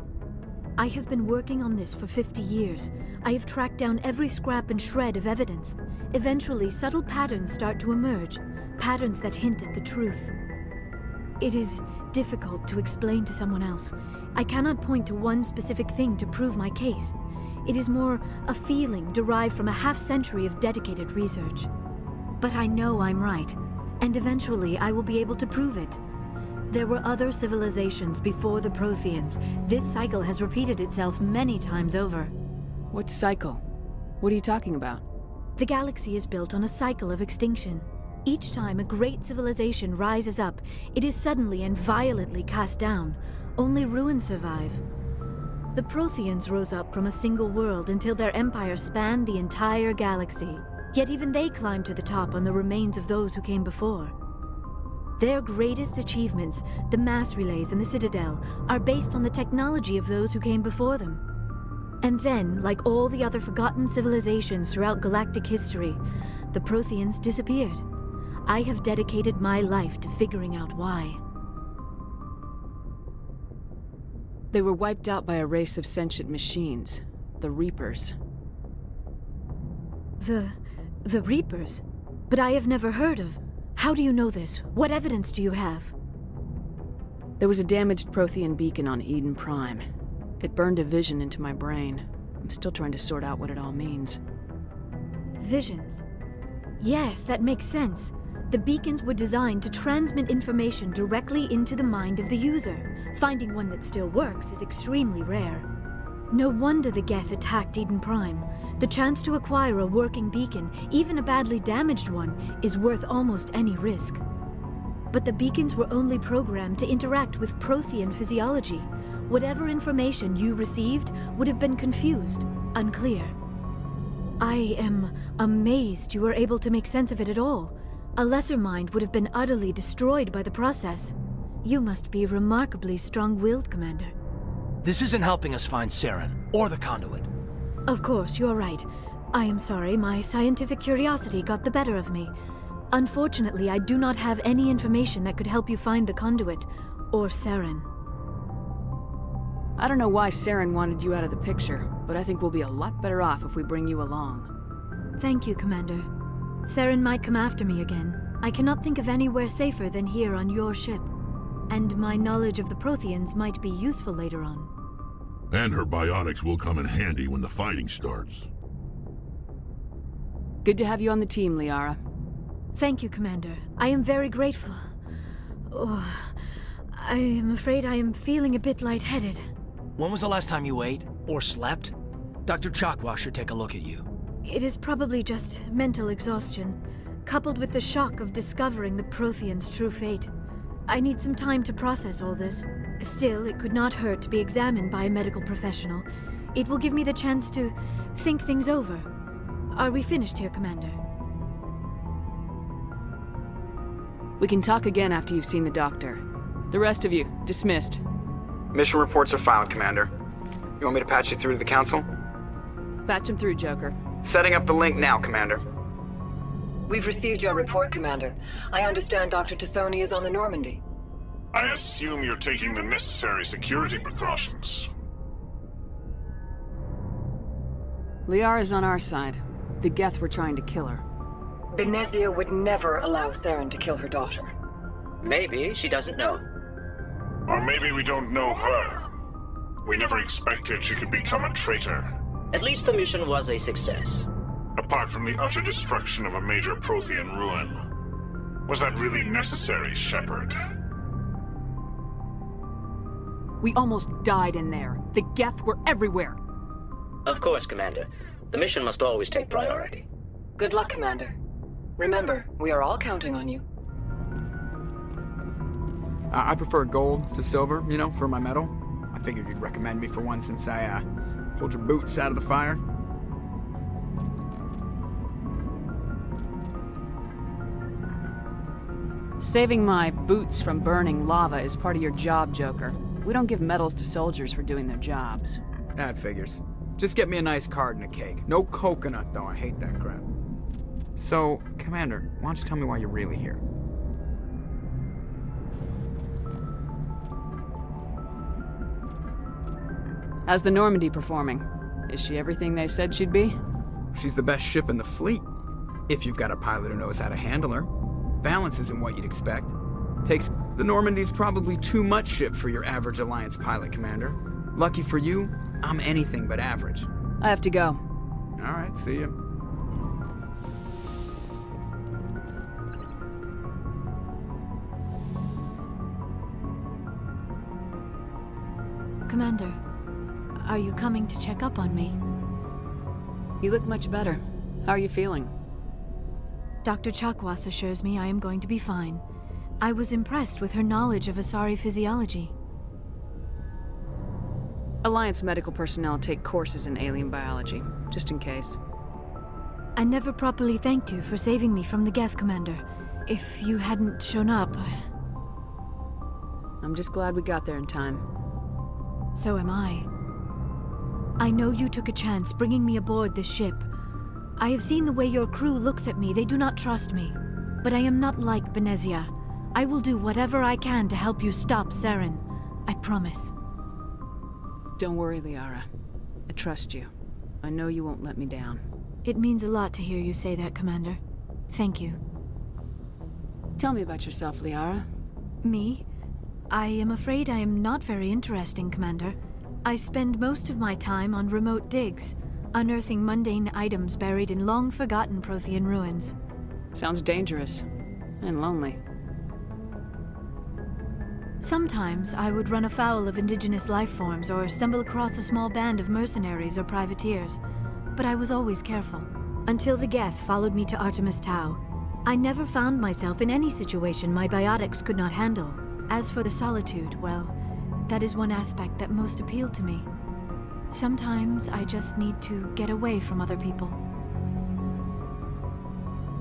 [SPEAKER 18] I have been working on this for 50 years. I have tracked down every scrap and shred of evidence. Eventually, subtle patterns start to emerge, patterns that hint at the truth. It is difficult to explain to someone else. I cannot point to one specific thing to prove my case. It is more a feeling derived from a half-century of dedicated research. But I know I'm right, and eventually I will be able to prove it. There were other civilizations before the Protheans. This cycle has repeated itself many times over.
[SPEAKER 7] What cycle? What are you talking about?
[SPEAKER 18] The galaxy is built on a cycle of extinction. Each time a great civilization rises up, it is suddenly and violently cast down. Only ruins survive. The Protheans rose up from a single world until their empire spanned the entire galaxy. Yet even they climbed to the top on the remains of those who came before. Their greatest achievements, the mass relays and the Citadel, are based on the technology of those who came before them. And then, like all the other forgotten civilizations throughout galactic history, the Protheans disappeared. I have dedicated my life to figuring out why.
[SPEAKER 7] They were wiped out by a race of sentient machines, the Reapers.
[SPEAKER 18] The Reapers? But I have never heard of. How do you know this? What evidence do you have?
[SPEAKER 7] There was a damaged Prothean beacon on Eden Prime. It burned a vision into my brain. I'm still trying to sort out what it all means.
[SPEAKER 18] Visions. Yes, that makes sense. The beacons were designed to transmit information directly into the mind of the user. Finding one that still works is extremely rare. No wonder the Geth attacked Eden Prime. The chance to acquire a working beacon, even a badly damaged one, is worth almost any risk. But the beacons were only programmed to interact with Prothean physiology. Whatever information you received would have been confused, unclear. I am amazed you were able to make sense of it at all. A lesser mind would have been utterly destroyed by the process. You must be remarkably strong-willed, Commander.
[SPEAKER 13] This isn't helping us find Saren, or the conduit.
[SPEAKER 18] Of course, you're right. I am sorry, my scientific curiosity got the better of me. Unfortunately, I do not have any information that could help you find the conduit, or Saren.
[SPEAKER 7] I don't know why Saren wanted you out of the picture, but I think we'll be a lot better off if we bring you along.
[SPEAKER 18] Thank you, Commander. Saren might come after me again. I cannot think of anywhere safer than here on your ship. And my knowledge of the Protheans might be useful later on.
[SPEAKER 17] And her biotics will come in handy when the fighting starts.
[SPEAKER 7] Good to have you on the team, Liara.
[SPEAKER 18] Thank you, Commander. I am very grateful. Oh, I am afraid I am feeling a bit lightheaded.
[SPEAKER 13] When was the last time you ate, or slept? Dr. Chakwa should take a look at you.
[SPEAKER 18] It is probably just mental exhaustion, coupled with the shock of discovering the Protheans' true fate. I need some time to process all this. Still, it could not hurt to be examined by a medical professional. It will give me the chance to think things over. Are we finished here, Commander?
[SPEAKER 7] We can talk again after you've seen the doctor. The rest of you, dismissed.
[SPEAKER 10] Mission reports are filed, Commander. You want me to patch you through to the Council?
[SPEAKER 7] Patch him through, Joker.
[SPEAKER 10] Setting up the link now, Commander.
[SPEAKER 2] We've received your report, Commander. I understand Dr. Tassoni is on the Normandy.
[SPEAKER 17] I assume you're taking the necessary security precautions.
[SPEAKER 7] Liara's on our side. The Geth were trying to kill her.
[SPEAKER 2] Benezia would never allow Saren to kill her daughter.
[SPEAKER 16] Maybe she doesn't know.
[SPEAKER 17] Or maybe we don't know her. We never expected she could become a traitor.
[SPEAKER 16] At least the mission was a success.
[SPEAKER 17] Apart from the utter destruction of a major Prothean ruin. Was that really necessary, Shepard?
[SPEAKER 7] We almost died in there. The Geth were everywhere.
[SPEAKER 16] Of course, Commander. The mission must always take priority.
[SPEAKER 2] Good luck, Commander. Remember, we are all counting on you.
[SPEAKER 10] I prefer gold to silver, you know, for my medal. I figured you'd recommend me for one since I, pulled your boots out of the fire.
[SPEAKER 7] Saving my boots from burning lava is part of your job, Joker. We don't give medals to soldiers for doing their jobs.
[SPEAKER 10] That figures. Just get me a nice card and a cake. No coconut, though. I hate that crap. So, Commander, why don't you tell me why you're really here?
[SPEAKER 7] How's the Normandy performing? Is she everything they said she'd be?
[SPEAKER 10] She's the best ship in the fleet. If you've got a pilot who knows how to handle her. Balance isn't what you'd expect. The Normandy's probably too much ship for your average Alliance pilot, Commander. Lucky for you, I'm anything but average.
[SPEAKER 7] I have to go.
[SPEAKER 10] All right, see ya.
[SPEAKER 18] Commander, are you coming to check up on me?
[SPEAKER 7] You look much better. How are you feeling?
[SPEAKER 18] Dr. Chakwas assures me I am going to be fine. I was impressed with her knowledge of Asari physiology.
[SPEAKER 7] Alliance medical personnel take courses in alien biology, just in case.
[SPEAKER 18] I never properly thanked you for saving me from the Geth, Commander. If you hadn't shown up...
[SPEAKER 7] I'm just glad we got there in time.
[SPEAKER 18] So am I. I know you took a chance bringing me aboard this ship. I have seen the way your crew looks at me. They do not trust me. But I am not like Benezia. I will do whatever I can to help you stop Saren. I promise.
[SPEAKER 7] Don't worry, Liara. I trust you. I know you won't let me down.
[SPEAKER 18] It means a lot to hear you say that, Commander. Thank you.
[SPEAKER 7] Tell me about yourself, Liara.
[SPEAKER 18] Me? I am afraid I am not very interesting, Commander. I spend most of my time on remote digs, unearthing mundane items buried in long-forgotten Prothean ruins.
[SPEAKER 7] Sounds dangerous. And lonely.
[SPEAKER 18] Sometimes I would run afoul of indigenous life forms or stumble across a small band of mercenaries or privateers. But I was always careful. Until the Geth followed me to Artemis Tau. I never found myself in any situation my biotics could not handle. As for the solitude, well, that is one aspect that most appealed to me. Sometimes I just need to get away from other people.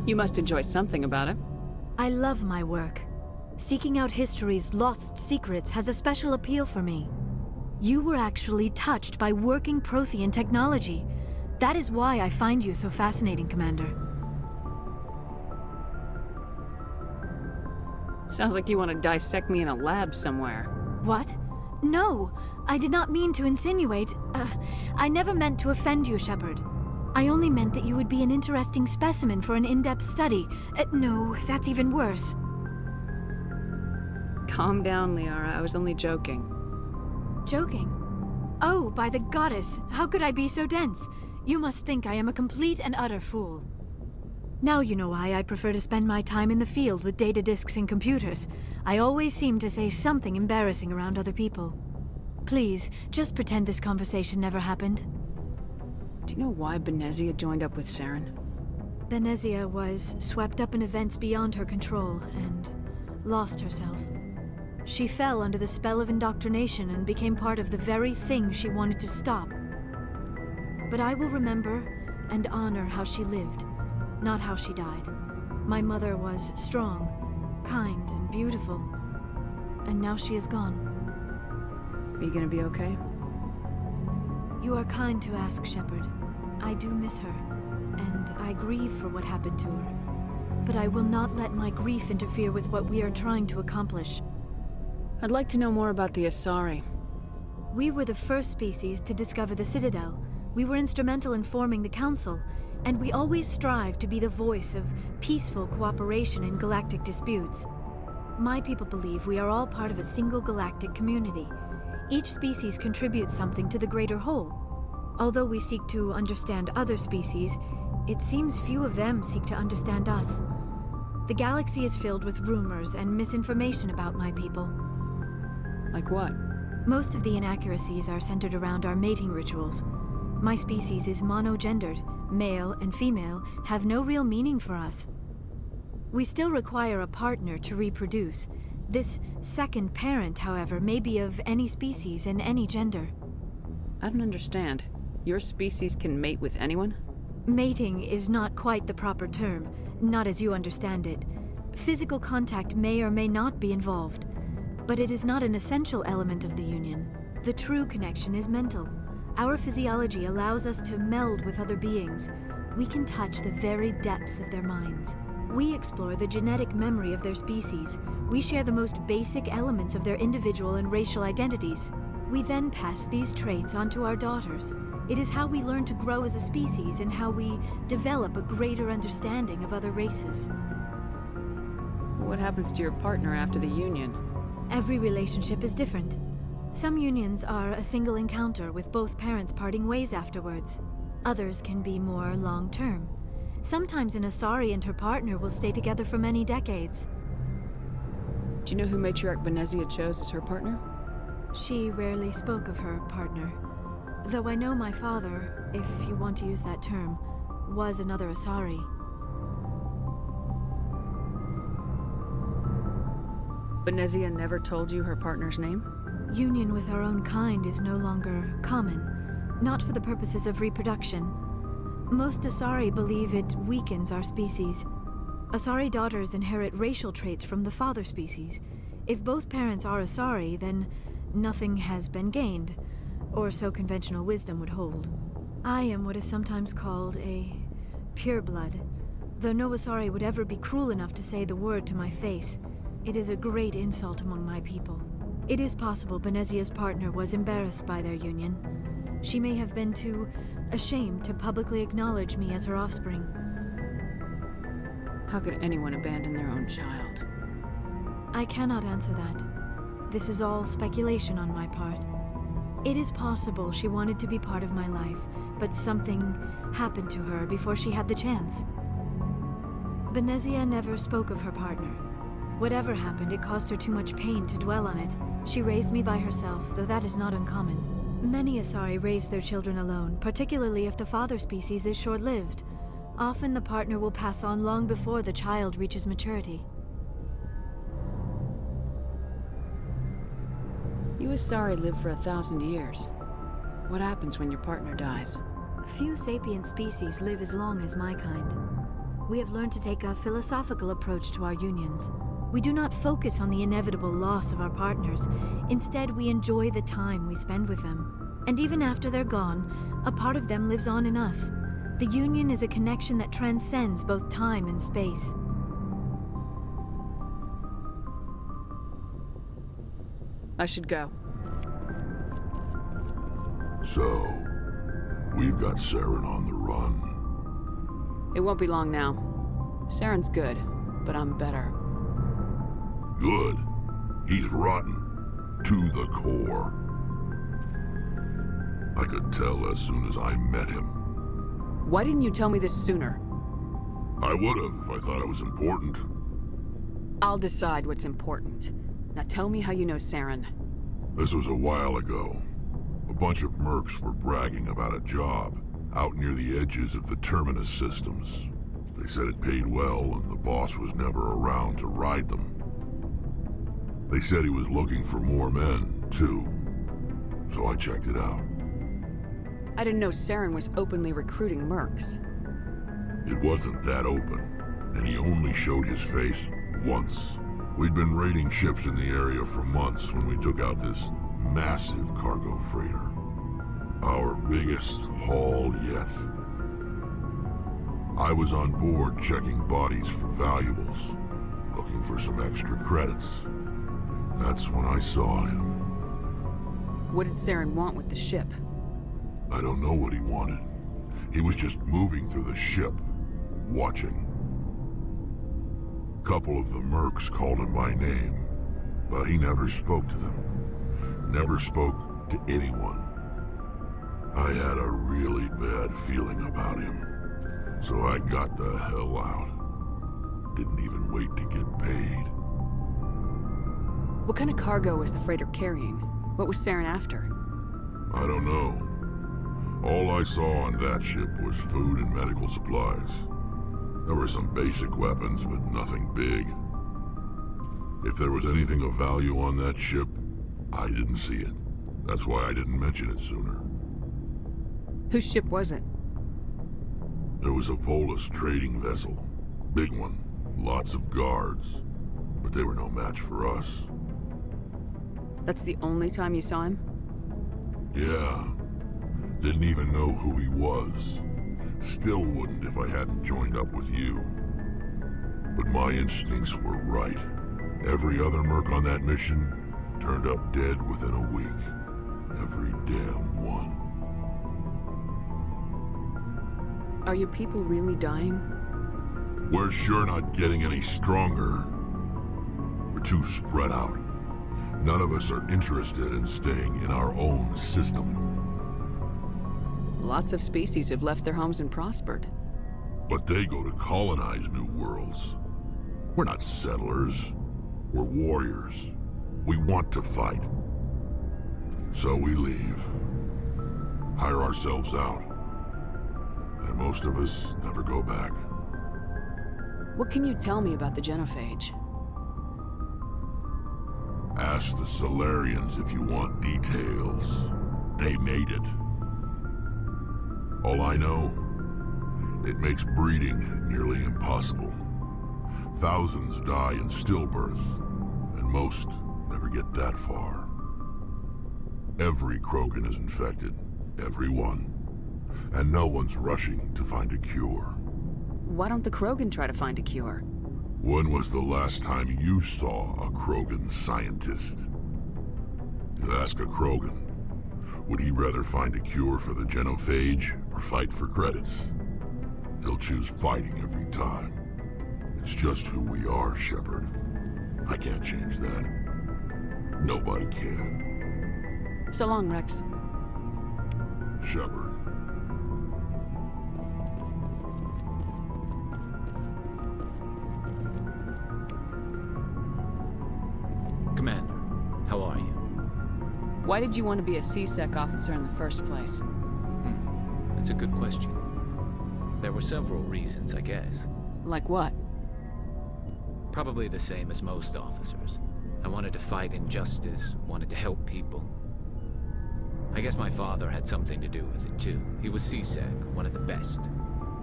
[SPEAKER 7] You must enjoy something about it.
[SPEAKER 18] I love my work. Seeking out history's lost secrets has a special appeal for me. You were actually touched by working Prothean technology. That is why I find you so fascinating, Commander.
[SPEAKER 7] Sounds like you want to dissect me in a lab somewhere.
[SPEAKER 18] What? No! I did not mean to insinuate. I never meant to offend you, Shepard. I only meant that you would be an interesting specimen for an in-depth study. No, that's even worse.
[SPEAKER 7] Calm down, Liara. I was only joking.
[SPEAKER 18] Joking? Oh, by the goddess, how could I be so dense? You must think I am a complete and utter fool. Now you know why I prefer to spend my time in the field with data disks and computers. I always seem to say something embarrassing around other people. Please, just pretend this conversation never happened.
[SPEAKER 7] Do you know why Benezia joined up with Saren?
[SPEAKER 18] Benezia was swept up in events beyond her control and lost herself. She fell under the spell of indoctrination and became part of the very thing she wanted to stop. But I will remember and honor how she lived, not how she died. My mother was strong, kind, and beautiful, and now she is gone.
[SPEAKER 7] Are you gonna be okay?
[SPEAKER 18] You are kind to ask, Shepard. I do miss her, and I grieve for what happened to her. But I will not let my grief interfere with what we are trying to accomplish.
[SPEAKER 7] I'd like to know more about the Asari.
[SPEAKER 18] We were the first species to discover the Citadel. We were instrumental in forming the Council, and we always strive to be the voice of peaceful cooperation in galactic disputes. My people believe we are all part of a single galactic community. Each species contributes something to the greater whole. Although we seek to understand other species, it seems few of them seek to understand us. The galaxy is filled with rumors and misinformation about my people.
[SPEAKER 7] Like what?
[SPEAKER 18] Most of the inaccuracies are centered around our mating rituals. My species is monogendered. Male and female have no real meaning for us. We still require a partner to reproduce. This second parent, however, may be of any species and any gender.
[SPEAKER 7] I don't understand. Your species can mate with anyone?
[SPEAKER 18] Mating is not quite the proper term, not as you understand it. Physical contact may or may not be involved, but it is not an essential element of the union. The true connection is mental. Our physiology allows us to meld with other beings. We can touch the very depths of their minds. We explore the genetic memory of their species. We share the most basic elements of their individual and racial identities. We then pass these traits onto our daughters. It is how we learn to grow as a species and how we develop a greater understanding of other races.
[SPEAKER 7] What happens to your partner after the union?
[SPEAKER 18] Every relationship is different. Some unions are a single encounter with both parents parting ways afterwards. Others can be more long-term. Sometimes an Asari and her partner will stay together for many decades.
[SPEAKER 7] Do you know who Matriarch Benezia chose as her partner?
[SPEAKER 18] She rarely spoke of her partner. Though I know my father, if you want to use that term, was another Asari.
[SPEAKER 7] Benezia never told you her partner's name?
[SPEAKER 18] Union with our own kind is no longer common, not for the purposes of reproduction. Most Asari believe it weakens our species. Asari daughters inherit racial traits from the father species. If both parents are Asari, then nothing has been gained, or so conventional wisdom would hold. I am what is sometimes called a pureblood, though no Asari would ever be cruel enough to say the word to my face. It is a great insult among my people. It is possible Benezia's partner was embarrassed by their union. She may have been too ashamed to publicly acknowledge me as her offspring.
[SPEAKER 7] How could anyone abandon their own child?
[SPEAKER 18] I cannot answer that. This is all speculation on my part. It is possible she wanted to be part of my life, but something happened to her before she had the chance. Benezia never spoke of her partner. Whatever happened, it caused her too much pain to dwell on it. She raised me by herself, though that is not uncommon. Many Asari raise their children alone, particularly if the father species is short-lived. Often the partner will pass on long before the child reaches maturity.
[SPEAKER 7] You Asari live for 1,000 years. What happens when your partner dies?
[SPEAKER 18] Few sapient species live as long as my kind. We have learned to take a philosophical approach to our unions. We do not focus on the inevitable loss of our partners. Instead, we enjoy the time we spend with them. And even after they're gone, a part of them lives on in us. The union is a connection that transcends both time and space.
[SPEAKER 7] I should go.
[SPEAKER 17] So, we've got Saren on the run.
[SPEAKER 7] It won't be long now. Saren's good, but I'm better.
[SPEAKER 17] Good. He's rotten. To the core. I could tell as soon as I met him.
[SPEAKER 7] Why didn't you tell me this sooner?
[SPEAKER 17] I would've if I thought it was important.
[SPEAKER 7] I'll decide what's important. Now tell me how you know Saren.
[SPEAKER 17] This was a while ago. A bunch of mercs were bragging about a job out near the edges of the Terminus systems. They said it paid well and the boss was never around to ride them. They said he was looking for more men, too. So I checked it out.
[SPEAKER 7] I didn't know Saren was openly recruiting mercs.
[SPEAKER 17] It wasn't that open, and he only showed his face once. We'd been raiding ships in the area for months when we took out this massive cargo freighter. Our biggest haul yet. I was on board checking bodies for valuables, looking for some extra credits. That's when I saw him.
[SPEAKER 7] What did Saren want with the ship?
[SPEAKER 17] I don't know what he wanted. He was just moving through the ship, watching. Couple of the mercs called him by name, but he never spoke to them. Never spoke to anyone. I had a really bad feeling about him, so I got the hell out. Didn't even wait to get paid.
[SPEAKER 7] What kind of cargo was the freighter carrying? What was Saren after?
[SPEAKER 17] I don't know. All I saw on that ship was food and medical supplies. There were some basic weapons, but nothing big. If there was anything of value on that ship, I didn't see it. That's why I didn't mention it sooner.
[SPEAKER 7] Whose ship was it?
[SPEAKER 17] There was a Volus trading vessel. Big one. Lots of guards. But they were no match for us.
[SPEAKER 7] That's the only time you saw him?
[SPEAKER 17] Yeah. Didn't even know who he was. Still wouldn't if I hadn't joined up with you. But my instincts were right. Every other merc on that mission turned up dead within a week. Every damn one.
[SPEAKER 7] Are your people really dying?
[SPEAKER 17] We're sure not getting any stronger. We're too spread out. None of us are interested in staying in our own system.
[SPEAKER 7] Lots of species have left their homes and prospered.
[SPEAKER 17] But they go to colonize new worlds. We're not settlers. We're warriors. We want to fight. So we leave. Hire ourselves out. And most of us never go back.
[SPEAKER 7] What can you tell me about the genophage?
[SPEAKER 17] Ask the Solarians if you want details. They made it. All I know, it makes breeding nearly impossible. Thousands die in stillbirth, and most never get that far. Every Krogan is infected, every one. And no one's rushing to find a cure.
[SPEAKER 7] Why don't the Krogan try to find a cure?
[SPEAKER 17] When was the last time you saw a Krogan scientist? You ask a Krogan, would he rather find a cure for the genophage or fight for credits? He'll choose fighting every time. It's just who we are, Shepard. I can't change that. Nobody can.
[SPEAKER 7] So long, Rex.
[SPEAKER 17] Shepard.
[SPEAKER 1] Commander, how are you?
[SPEAKER 7] Why did you want to be a C-Sec officer in the first place?
[SPEAKER 1] That's a good question. There were several reasons, I guess.
[SPEAKER 7] Like what?
[SPEAKER 1] Probably the same as most officers. I wanted to fight injustice, wanted to help people. I guess my father had something to do with it too. He was C-Sec, one of the best.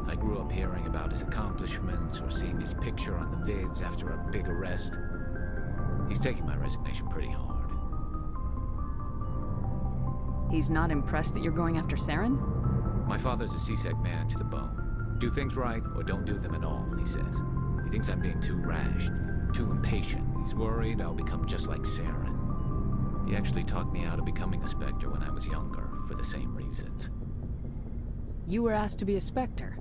[SPEAKER 1] I grew up hearing about his accomplishments or seeing his picture on the vids after a big arrest. He's taking my resignation pretty hard.
[SPEAKER 7] He's not impressed that you're going after Saren?
[SPEAKER 1] My father's a C-Sec man to the bone. Do things right or don't do them at all, he says. He thinks I'm being too rash, too impatient. He's worried I'll become just like Saren. He actually talked me out of becoming a Spectre when I was younger, for the same reasons.
[SPEAKER 7] You were asked to be a Spectre?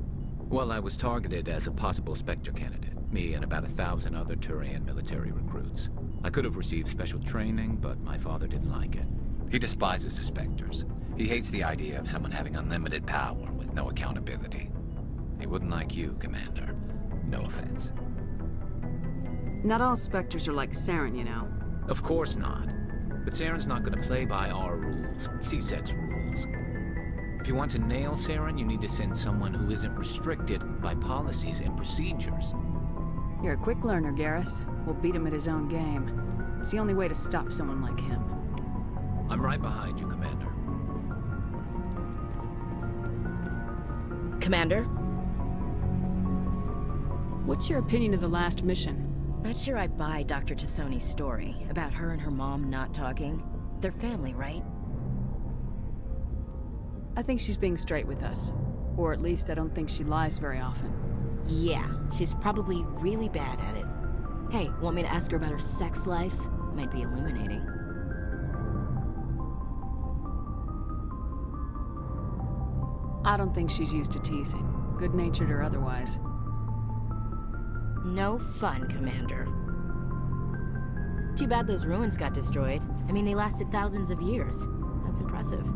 [SPEAKER 1] Well, I was targeted as a possible Spectre candidate. Me and about 1,000 other Turian military recruits. I could have received special training, but my father didn't like it. He despises the Spectres. He hates the idea of someone having unlimited power with no accountability. He wouldn't like you, Commander. No offense.
[SPEAKER 7] Not all Spectres are like Saren, you know.
[SPEAKER 1] Of course not. But Saren's not going to play by our rules, C-Sec's rules. If you want to nail Saren, you need to send someone who isn't restricted by policies and procedures.
[SPEAKER 7] You're a quick learner, Garrus. We'll beat him at his own game. It's the only way to stop someone like him.
[SPEAKER 1] I'm right behind you, Commander.
[SPEAKER 5] Commander?
[SPEAKER 7] What's your opinion of the last mission?
[SPEAKER 5] Not sure I buy Dr. Tassoni's story about her and her mom not talking. They're family, right?
[SPEAKER 7] I think she's being straight with us. Or at least I don't think she lies very often.
[SPEAKER 5] Yeah, she's probably really bad at it. Hey, want me to ask her about her sex life? Might be illuminating.
[SPEAKER 7] I don't think she's used to teasing, good-natured or otherwise.
[SPEAKER 5] No fun, Commander. Too bad those ruins got destroyed. I mean, they lasted thousands of years. That's impressive.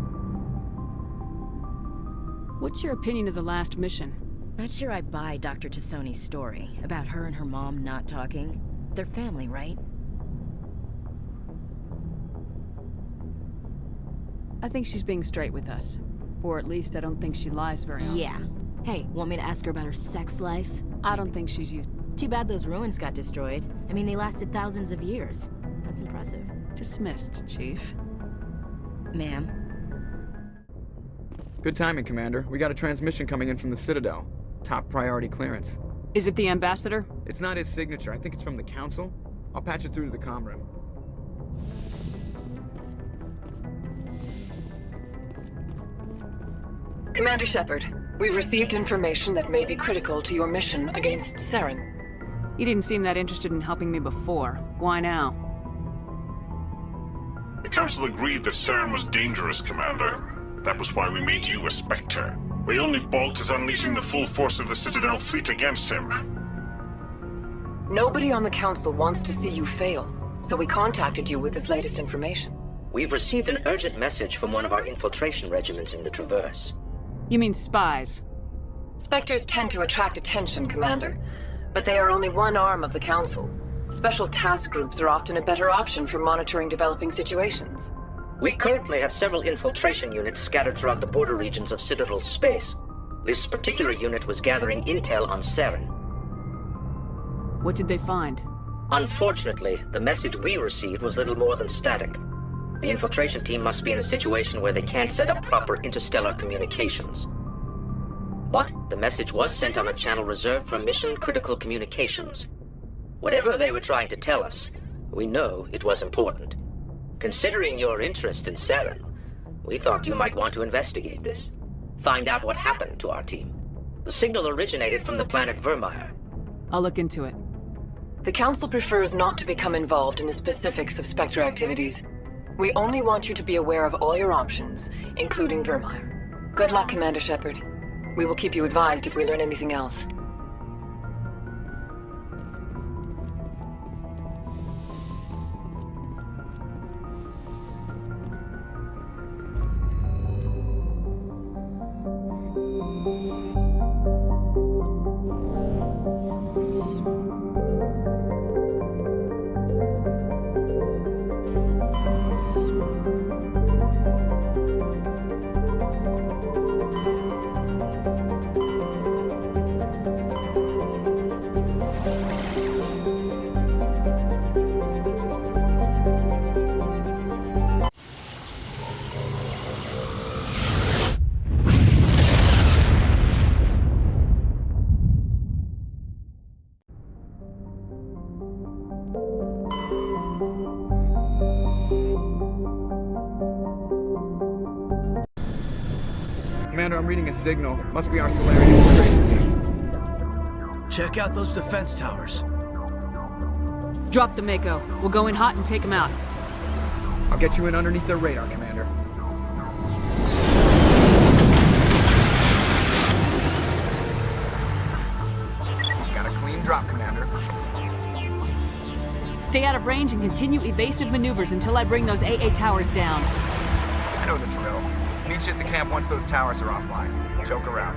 [SPEAKER 7] What's your opinion of the last mission?
[SPEAKER 5] Not sure I buy Dr. Tassoni's story about her and her mom not talking. They're family, right?
[SPEAKER 7] I think she's being straight with us. Or at least I don't think she lies very often.
[SPEAKER 5] Yeah. Hey, want me to ask her about her sex life?
[SPEAKER 7] I don't think she's used...
[SPEAKER 5] Too bad those ruins got destroyed. I mean, they lasted thousands of years. That's impressive.
[SPEAKER 7] Dismissed, Chief.
[SPEAKER 5] Ma'am?
[SPEAKER 8] Good timing, Commander. We got a transmission coming in from the Citadel. Top priority clearance.
[SPEAKER 7] Is it the Ambassador?
[SPEAKER 8] It's not his signature. I think it's from the Council. I'll patch it through to the comm room.
[SPEAKER 2] Commander Shepard, we've received information that may be critical to your mission against Saren.
[SPEAKER 7] You didn't seem that interested in helping me before. Why now?
[SPEAKER 19] The Council agreed that Saren was dangerous, Commander. That was why we made you a Spectre. We only balked at unleashing the full force of the Citadel fleet against him.
[SPEAKER 2] Nobody on the Council wants to see you fail, so we contacted you with this latest information.
[SPEAKER 16] We've received an urgent message from one of our infiltration regiments in the Traverse.
[SPEAKER 7] You mean spies?
[SPEAKER 2] Spectres tend to attract attention, Commander, but they are only one arm of the Council. Special task groups are often a better option for monitoring developing situations.
[SPEAKER 16] We currently have several infiltration units scattered throughout the border regions of Citadel space. This particular unit was gathering intel on Saren.
[SPEAKER 7] What did they find?
[SPEAKER 16] Unfortunately, the message we received was little more than static. The infiltration team must be in a situation where they can't set up proper interstellar communications. But the message was sent on a channel reserved for mission-critical communications. Whatever they were trying to tell us, we know it was important. Considering your interest in Saren, we thought you might want to investigate this. Find out what happened to our team. The signal originated from the planet Vermeer.
[SPEAKER 7] I'll look into it.
[SPEAKER 2] The Council prefers not to become involved in the specifics of Spectre activities. We only want you to be aware of all your options, including Vermeer. Good luck, Commander Shepard. We will keep you advised if we learn anything else.
[SPEAKER 8] Commander, I'm reading a signal. Must be our Solarian infiltration team.
[SPEAKER 13] Check out those defense towers.
[SPEAKER 7] Drop the Mako. We'll go in hot and take them out.
[SPEAKER 8] I'll get you in underneath their radar, Commander. Got a clean drop, Commander.
[SPEAKER 7] Stay out of range and continue evasive maneuvers until I bring those AA towers down.
[SPEAKER 8] I know the drill. Meet you at the camp once those towers are offline. Joke around.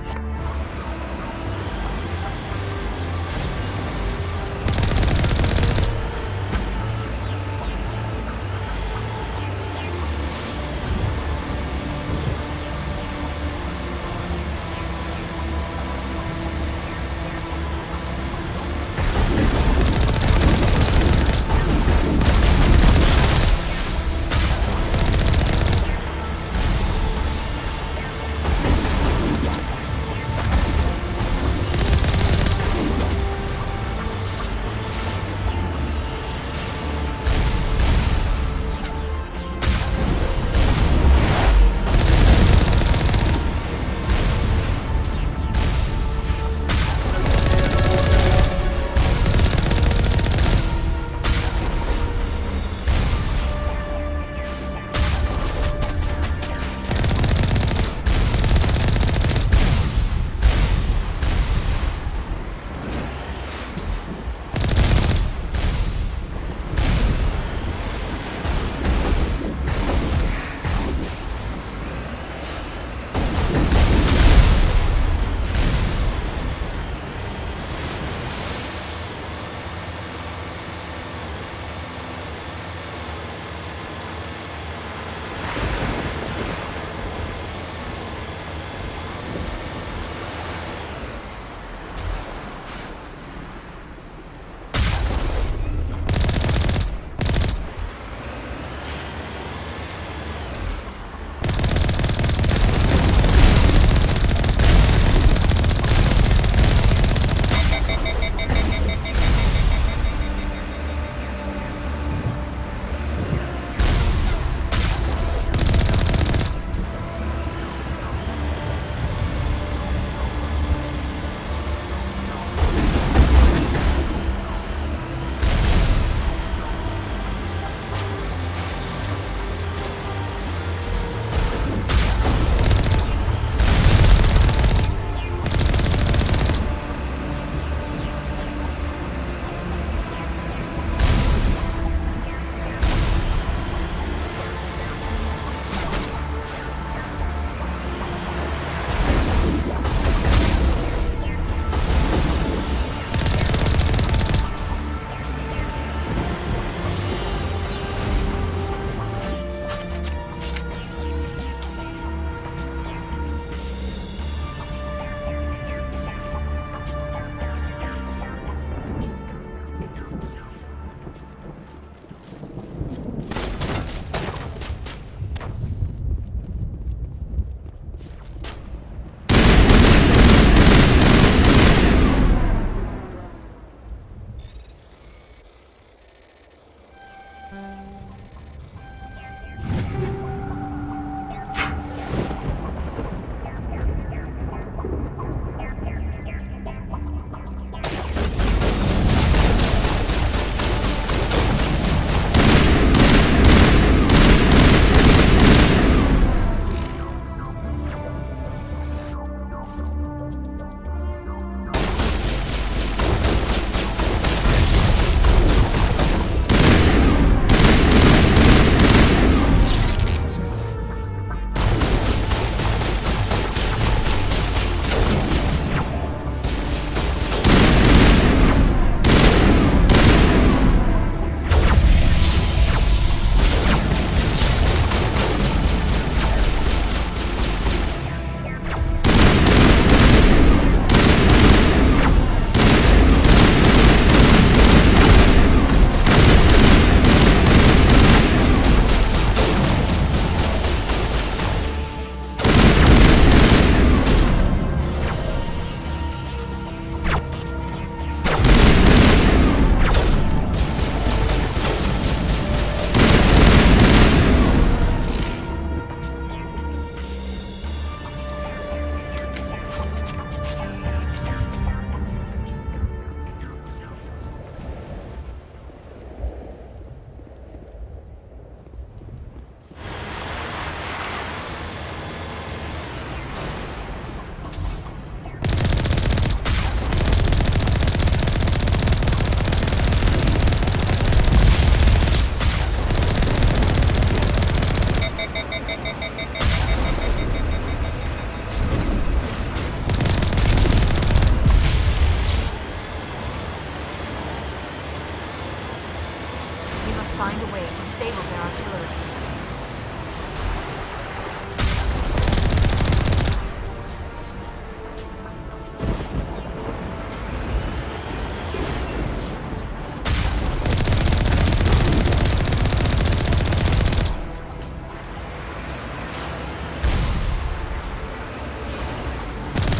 [SPEAKER 18] find a way to disable their artillery.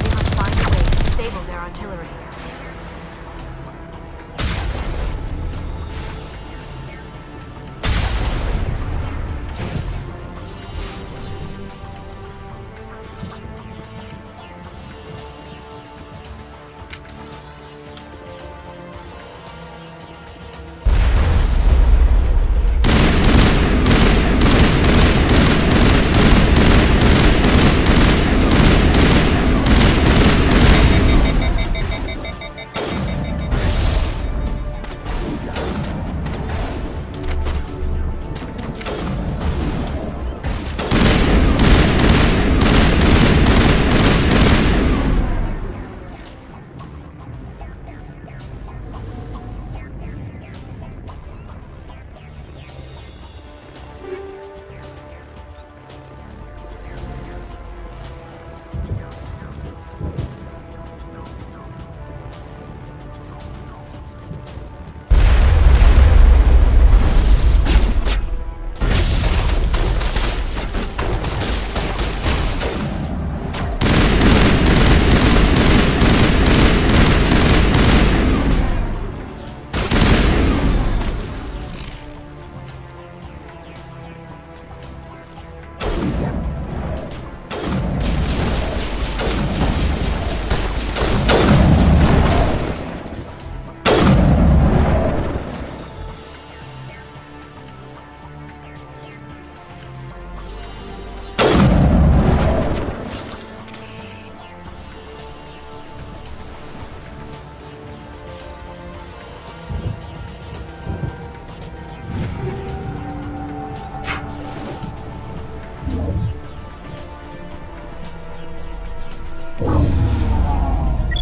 [SPEAKER 18] We must find a way to disable their artillery.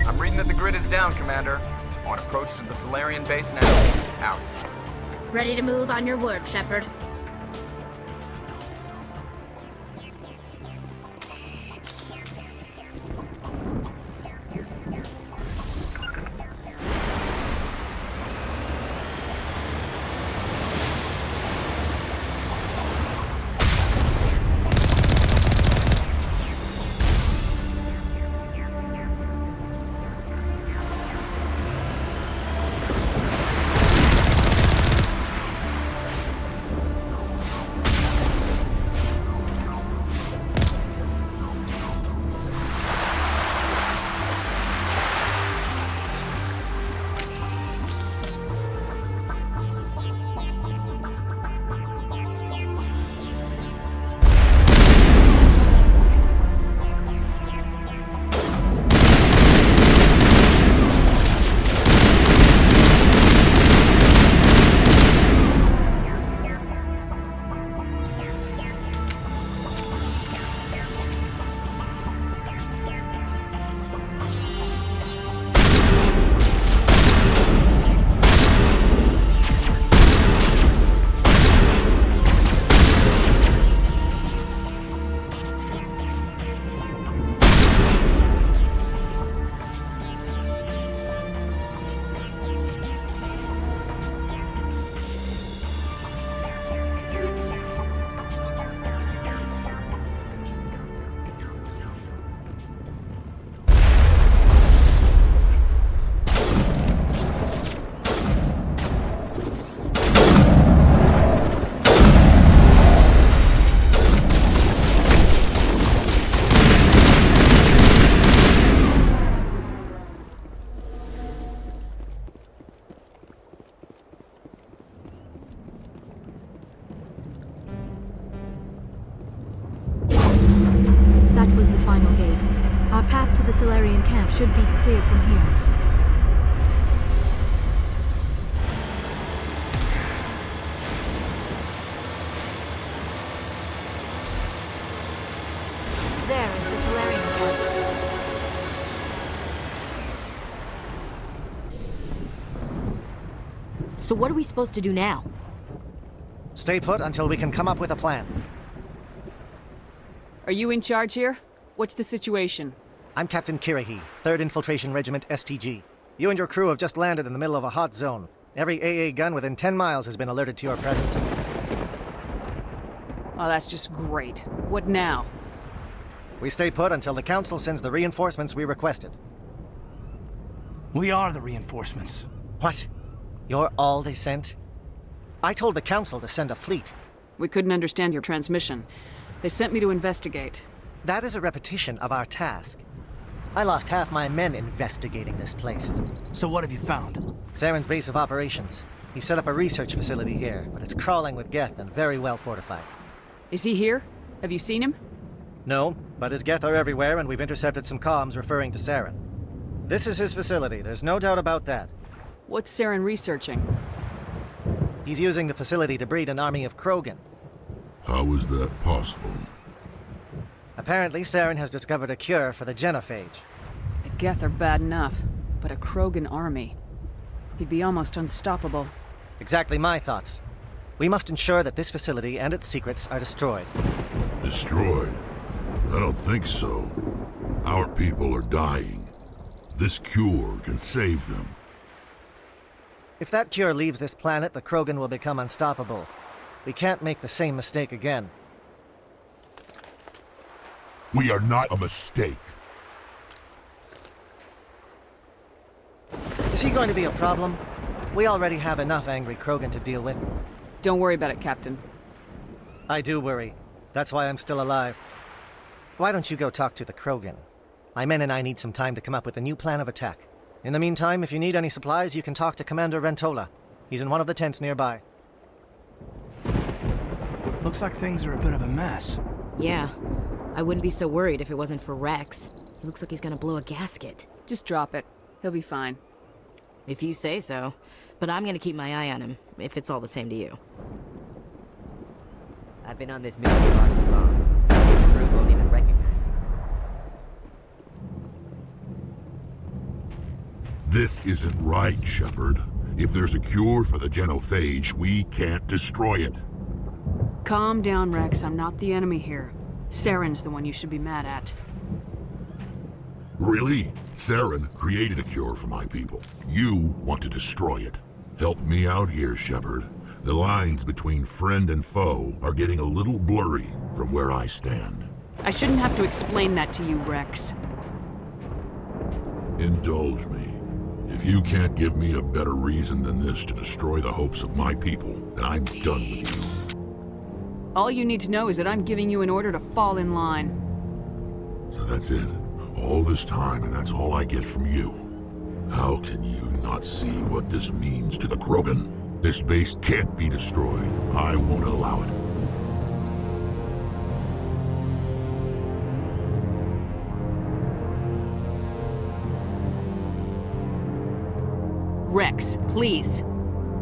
[SPEAKER 8] I'm reading that the grid is down, Commander. On approach to the Solarian base now. Out.
[SPEAKER 3] Ready to move on your word, Shepard. Our path to the Solarian camp should be clear from here. There is the Solarian camp.
[SPEAKER 15] So what are we supposed to do now?
[SPEAKER 11] Stay put until we can come up with a plan.
[SPEAKER 7] Are you in charge here? What's the situation?
[SPEAKER 11] I'm Captain Kirahi, 3rd Infiltration Regiment STG. You and your crew have just landed in the middle of a hot zone. Every AA gun within 10 miles has been alerted to your presence.
[SPEAKER 7] Oh, that's just great. What now?
[SPEAKER 11] We stay put until the Council sends the reinforcements we requested.
[SPEAKER 13] We are the reinforcements.
[SPEAKER 11] What? You're all they sent? I told the Council to send a fleet.
[SPEAKER 7] We couldn't understand your transmission. They sent me to investigate.
[SPEAKER 11] That is a repetition of our task. I lost half my men investigating this place.
[SPEAKER 13] So what have you found?
[SPEAKER 11] Saren's base of operations. He set up a research facility here, but it's crawling with Geth and very well fortified.
[SPEAKER 7] Is he here? Have you seen him?
[SPEAKER 11] No, but his Geth are everywhere, and we've intercepted some comms referring to Saren. This is his facility, there's no doubt about that.
[SPEAKER 7] What's Saren researching?
[SPEAKER 11] He's using the facility to breed an army of Krogan.
[SPEAKER 17] How is that possible?
[SPEAKER 11] Apparently, Saren has discovered a cure for the genophage.
[SPEAKER 7] The Geth are bad enough, but a Krogan army. He'd be almost unstoppable.
[SPEAKER 11] Exactly my thoughts. We must ensure that this facility and its secrets are destroyed.
[SPEAKER 17] Destroyed? I don't think so. Our people are dying. This cure can save them.
[SPEAKER 11] If that cure leaves this planet, the Krogan will become unstoppable. We can't make the same mistake again.
[SPEAKER 17] We are not a mistake.
[SPEAKER 11] Is he going to be a problem? We already have enough angry Krogan to deal with.
[SPEAKER 7] Don't worry about it, Captain.
[SPEAKER 11] I do worry. That's why I'm still alive. Why don't you go talk to the Krogan? My men and I need some time to come up with a new plan of attack. In the meantime, if you need any supplies, you can talk to Commander Rentola. He's in one of the tents nearby.
[SPEAKER 13] Looks like things are a bit of a mess.
[SPEAKER 5] Yeah. I wouldn't be so worried if it wasn't for Rex. He looks like he's gonna blow a gasket.
[SPEAKER 7] Just drop it. He'll be fine.
[SPEAKER 5] If you say so. But I'm gonna keep my eye on him, if it's all the same to you.
[SPEAKER 20] I've been on this mission far too long. The crew won't even recognize me.
[SPEAKER 17] This isn't right, Shepard. If there's a cure for the genophage, we can't destroy it.
[SPEAKER 7] Calm down, Rex. I'm not the enemy here. Saren's the one you should be mad at.
[SPEAKER 17] Really? Saren created a cure for my people. You want to destroy it. Help me out here, Shepard. The lines between friend and foe are getting a little blurry from where I stand.
[SPEAKER 7] I shouldn't have to explain that to you, Rex.
[SPEAKER 17] Indulge me. If you can't give me a better reason than this to destroy the hopes of my people, then I'm done with you.
[SPEAKER 7] All you need to know is that I'm giving you an order to fall in line.
[SPEAKER 17] So that's it. All this time, and that's all I get from you. How can you not see what this means to the Krogan? This base can't be destroyed. I won't allow it.
[SPEAKER 7] Rex, please.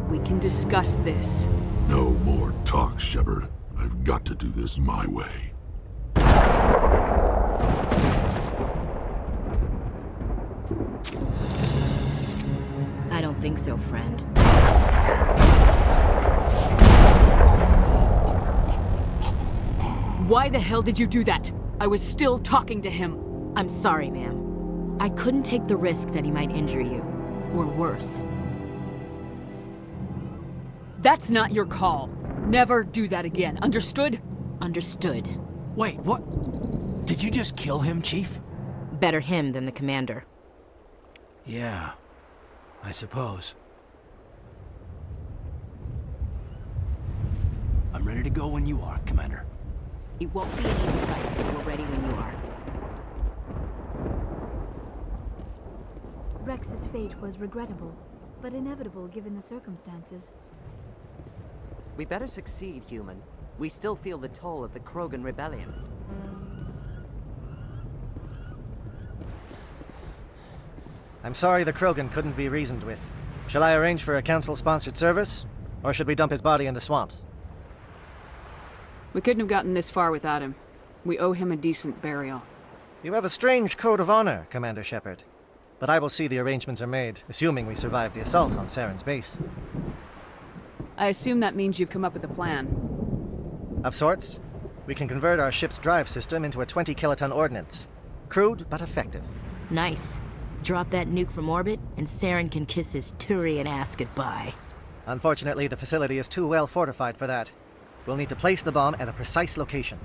[SPEAKER 7] We can discuss this.
[SPEAKER 17] No more talk, Shepard. I've got to do this my way.
[SPEAKER 5] I don't think so, friend.
[SPEAKER 7] Why the hell did you do that? I was still talking to him.
[SPEAKER 5] I'm sorry, ma'am. I couldn't take the risk that he might injure you. Or worse.
[SPEAKER 7] That's not your call. Never do that again. Understood?
[SPEAKER 5] Understood.
[SPEAKER 13] Wait, what? Did you just kill him, Chief?
[SPEAKER 5] Better him than the commander.
[SPEAKER 13] Yeah, I suppose. I'm ready to go when you are, Commander.
[SPEAKER 5] It won't be an easy fight, but we're ready when you are.
[SPEAKER 18] Rex's fate was regrettable, but inevitable given the circumstances.
[SPEAKER 20] We better succeed, human. We still feel the toll of the Krogan rebellion.
[SPEAKER 11] I'm sorry the Krogan couldn't be reasoned with. Shall I arrange for a council-sponsored service? Or should we dump his body in the swamps?
[SPEAKER 7] We couldn't have gotten this far without him. We owe him a decent burial.
[SPEAKER 11] You have a strange code of honor, Commander Shepard. But I will see the arrangements are made, assuming we survive the assault on Saren's base.
[SPEAKER 7] I assume that means you've come up with a plan.
[SPEAKER 11] Of sorts. We can convert our ship's drive system into a 20-kiloton ordnance. Crude, but effective.
[SPEAKER 9] Nice. Drop that nuke from orbit, and Saren can kiss his Turian ass goodbye.
[SPEAKER 11] Unfortunately, the facility is too well fortified for that. We'll need to place the bomb at a precise location.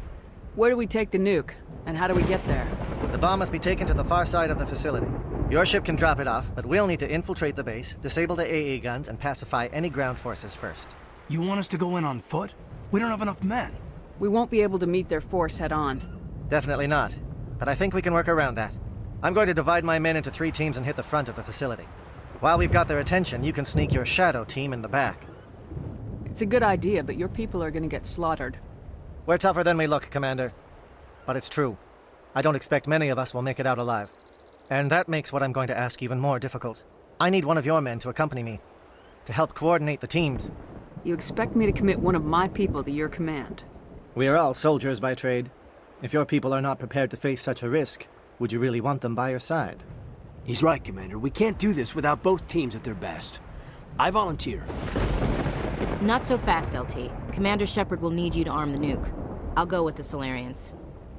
[SPEAKER 7] Where do we take the nuke? And how do we get there?
[SPEAKER 11] The bomb must be taken to the far side of the facility. Your ship can drop it off, but we'll need to infiltrate the base, disable the AA guns, and pacify any ground forces first.
[SPEAKER 13] You want us to go in on foot? We don't have enough men.
[SPEAKER 7] We won't be able to meet their force head-on.
[SPEAKER 11] Definitely not. But I think we can work around that. I'm going to divide my men into 3 teams and hit the front of the facility. While we've got their attention, you can sneak your shadow team in the back.
[SPEAKER 7] It's a good idea, but your people are gonna get slaughtered.
[SPEAKER 11] We're tougher than we look, Commander. But it's true. I don't expect many of us will make it out alive. And that makes what I'm going to ask even more difficult. I need one of your men to accompany me, to help coordinate the teams.
[SPEAKER 7] You expect me to commit one of my people to your command?
[SPEAKER 11] We are all soldiers by trade. If your people are not prepared to face such a risk, would you really want them by your side?
[SPEAKER 13] He's right, Commander. We can't do this without both teams at their best. I volunteer.
[SPEAKER 9] Not so fast, LT. Commander Shepard will need you to arm the nuke. I'll go with the Solarians.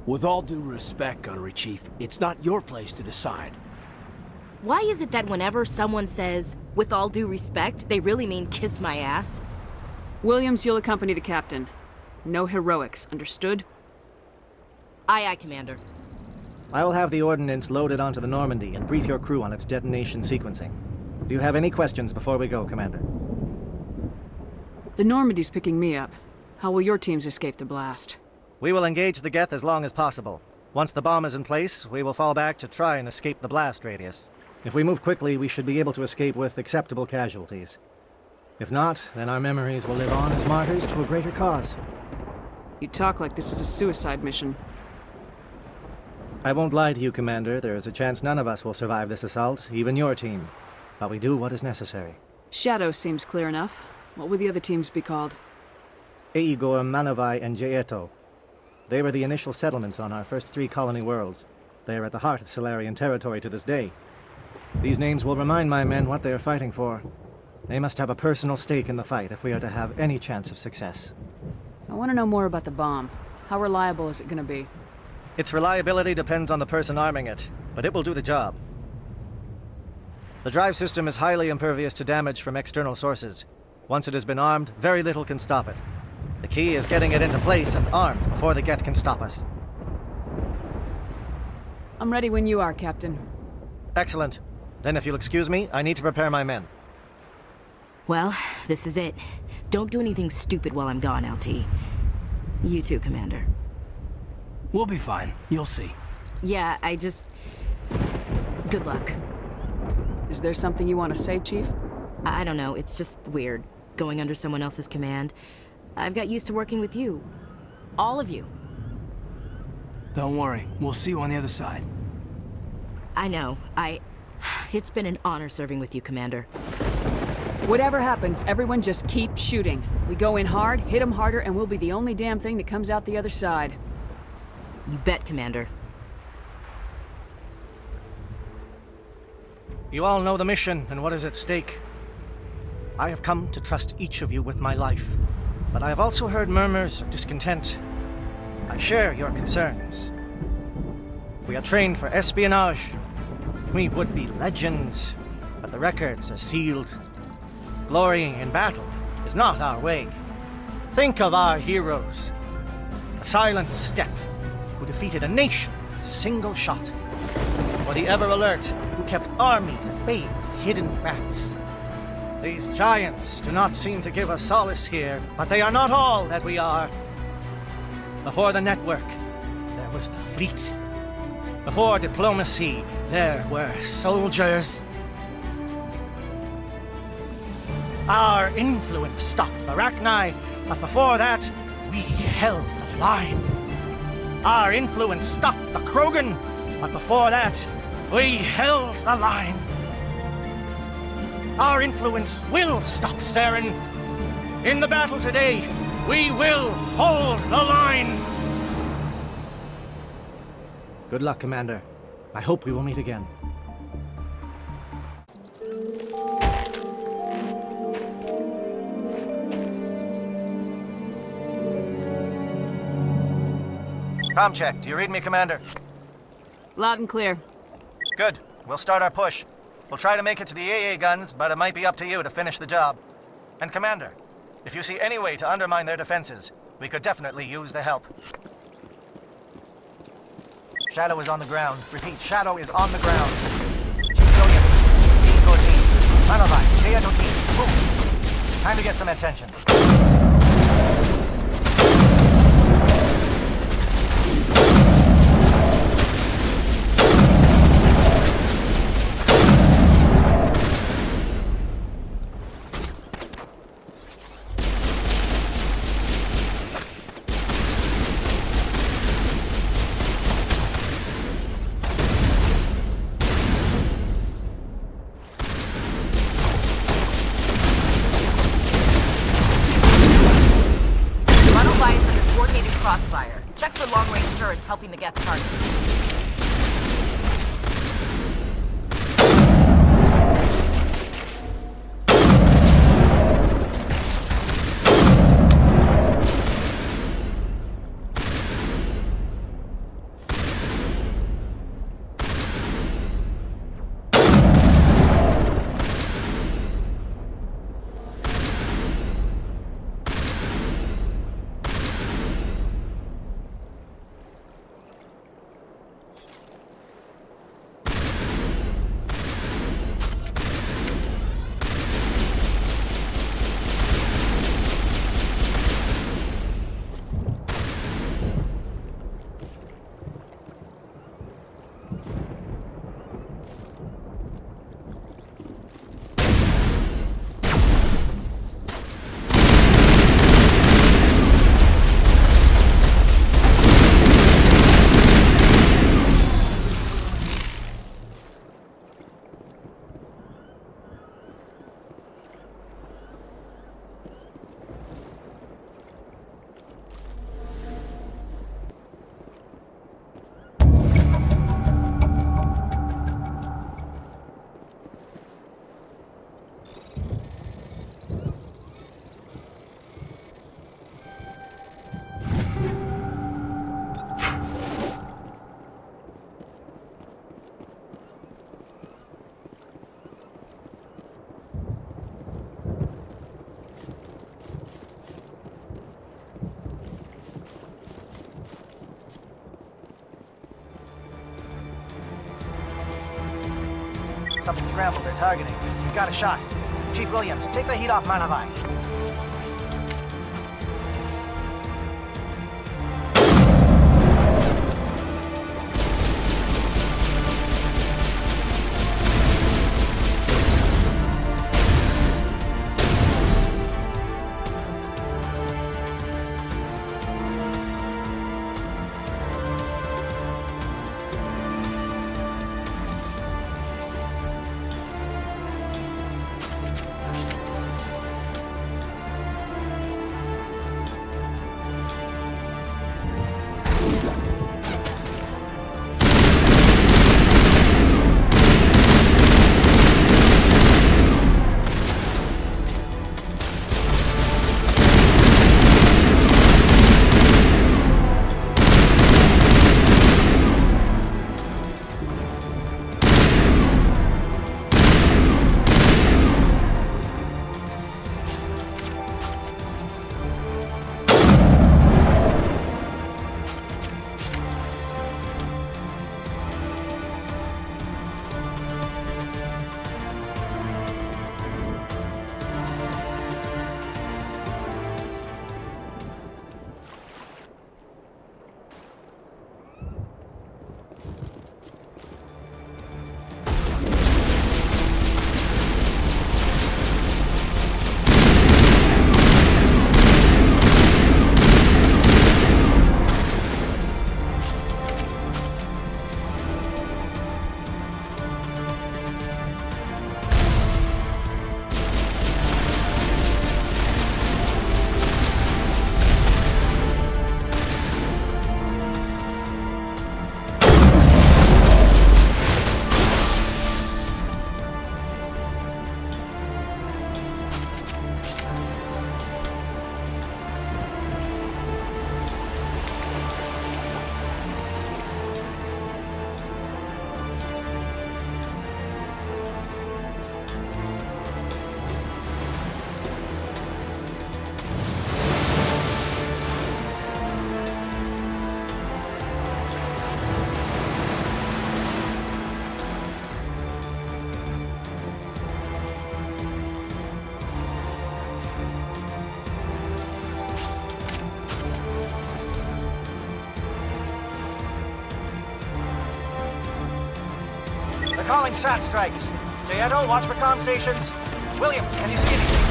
[SPEAKER 13] With all due respect, Gunnery Chief, it's not your place to decide.
[SPEAKER 9] Why is it that whenever someone says, with all due respect, they really mean kiss my ass?
[SPEAKER 7] Williams, you'll accompany the captain. No heroics, understood?
[SPEAKER 9] Aye, aye, Commander.
[SPEAKER 11] I will have the ordnance loaded onto the Normandy and brief your crew on its detonation sequencing. Do you have any questions before we go, Commander?
[SPEAKER 7] The Normandy's picking me up. How will your teams escape the blast?
[SPEAKER 11] We will engage the Geth as long as possible. Once the bomb is in place, we will fall back to try and escape the blast radius. If we move quickly, we should be able to escape with acceptable casualties. If not, then our memories will live on as martyrs to a greater cause.
[SPEAKER 7] You talk like this is a suicide mission.
[SPEAKER 11] I won't lie to you, Commander. There is a chance none of us will survive this assault, even your team. But we do what is necessary.
[SPEAKER 7] Shadow seems clear enough. What would the other teams be called?
[SPEAKER 11] Eigor, Manovai, and Jaeto. They were the initial settlements on our first 3 colony worlds. They are at the heart of Solarian territory to this day. These names will remind my men what they are fighting for. They must have a personal stake in the fight if we are to have any chance of success.
[SPEAKER 7] I want to know more about the bomb. How reliable is it going to be?
[SPEAKER 11] Its reliability depends on the person arming it, but it will do the job. The drive system is highly impervious to damage from external sources. Once it has been armed, very little can stop it. The key is getting it into place and armed before the Geth can stop us.
[SPEAKER 7] I'm ready when you are, Captain.
[SPEAKER 11] Excellent. Then if you'll excuse me, I need to prepare my men.
[SPEAKER 9] Well, this is it. Don't do anything stupid while I'm gone, LT. You too, Commander.
[SPEAKER 13] We'll be fine. You'll see.
[SPEAKER 9] Yeah, good luck.
[SPEAKER 7] Is there something you want to say, Chief?
[SPEAKER 9] I don't know. It's just weird, going under someone else's command. I've got used to working with you. All of you.
[SPEAKER 13] Don't worry. We'll see you on the other side.
[SPEAKER 9] I know. It's been an honor serving with you, Commander.
[SPEAKER 7] Whatever happens, everyone just keep shooting. We go in hard, hit them harder, and we'll be the only damn thing that comes out the other side.
[SPEAKER 9] You bet, Commander.
[SPEAKER 11] You all know the mission and what is at stake. I have come to trust each of you with my life, but I have also heard murmurs of discontent. I share your concerns. We are trained for espionage. We would be legends, but the records are sealed. Glorying in battle is not our way. Think of our heroes. The Silent Step, who defeated a nation with a single shot. Or the Ever Alert, who kept armies at bay with hidden facts. These giants do not seem to give us solace here, but they are not all that we are. Before the network, there was the fleet. Before diplomacy, there were soldiers. Our influence stopped the Rachni, but before that, we held the line. Our influence stopped the Krogan, but before that, we held the line. Our influence will stop Saren. In the battle today, we will hold the line. Good luck, Commander. I hope we will meet again. Comm check. Do you read me, Commander?
[SPEAKER 7] Loud and clear.
[SPEAKER 11] Good. We'll start our push. We'll try to make it to the AA guns, but it might be up to you to finish the job. And Commander, if you see any way to undermine their defenses, we could definitely use the help. Shadow is on the ground. Repeat, Shadow is on the ground. Chief Williams, team go team. Manovai, Kayato team. Move. Time to get some attention.
[SPEAKER 9] Crossfire. Check for long-range turrets helping the Geth target.
[SPEAKER 11] Something scrambled. They're targeting. We've got a shot. Chief Williams, take the heat off Manavai. Calling SAT strikes. Jayetto, watch for comm stations. Williams, can you see anything?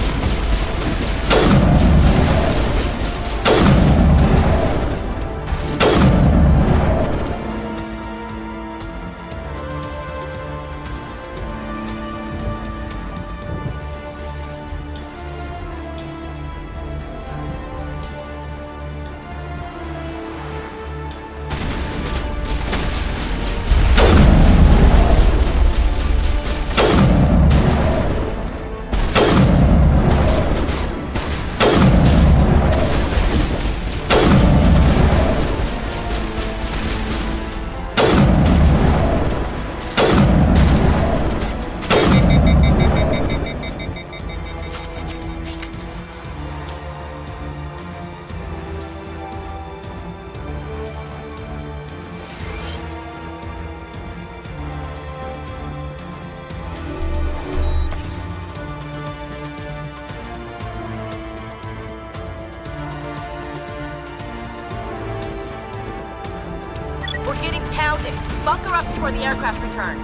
[SPEAKER 12] We're getting pounded. Bunker up before the aircraft return.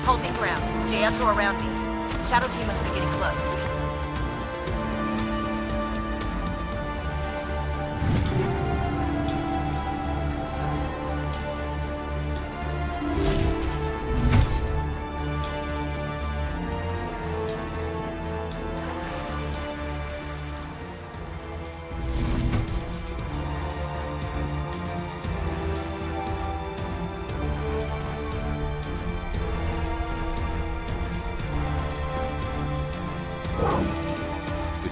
[SPEAKER 12] Holding ground. JL2 around me. Shadow team must be getting close.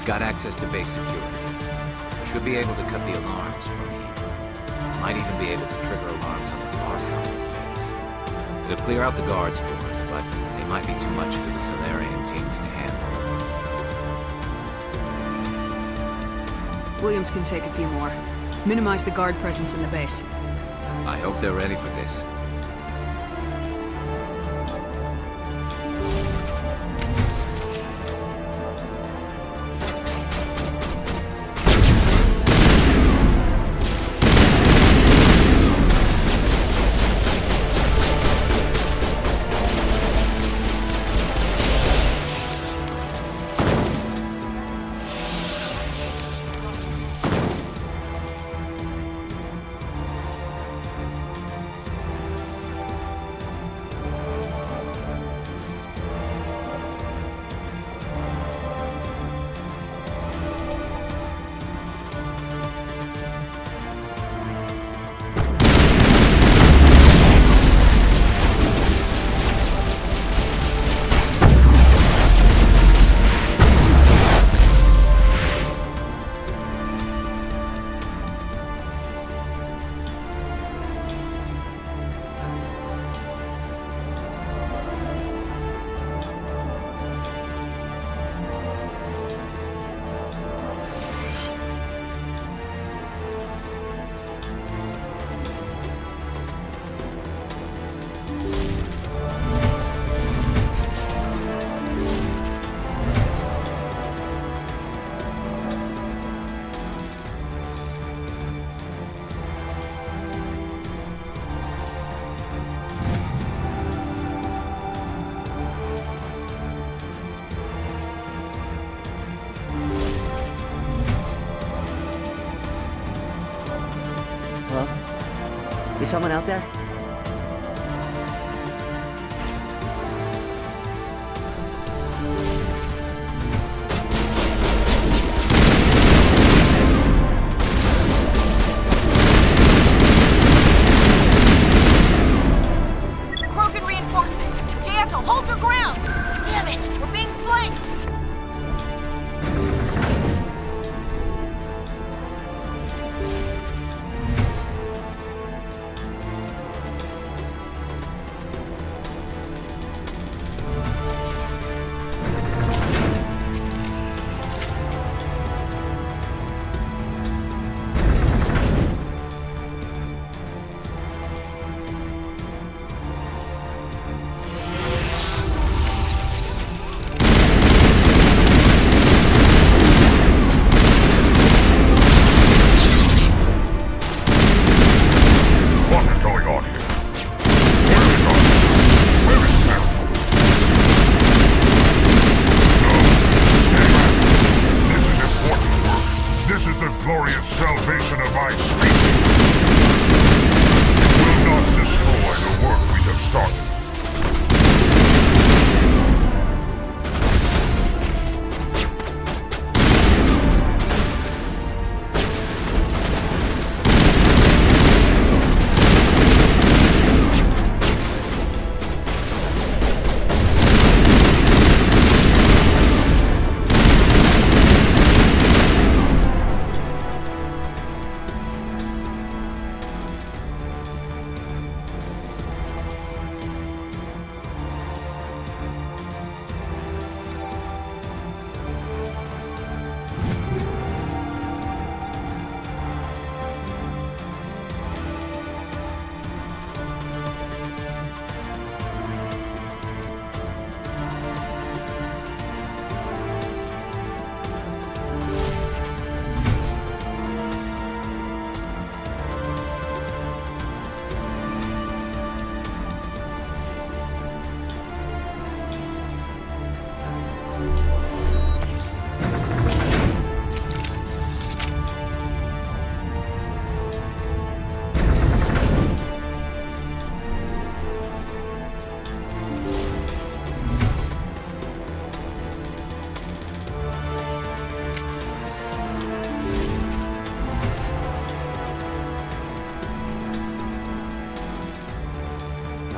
[SPEAKER 1] Got access to base security. Should be able to cut the alarms from here. Might even be able to trigger alarms on the far side of the base. It'll clear out the guards for us, but they might be too much for the Solarian teams to handle.
[SPEAKER 7] Williams can take a few more. Minimize the guard presence in the base.
[SPEAKER 1] I hope they're ready for this.
[SPEAKER 20] Is someone out there?
[SPEAKER 12] Krogan reinforcements! Jato, hold your ground! Damn it! We're being flanked!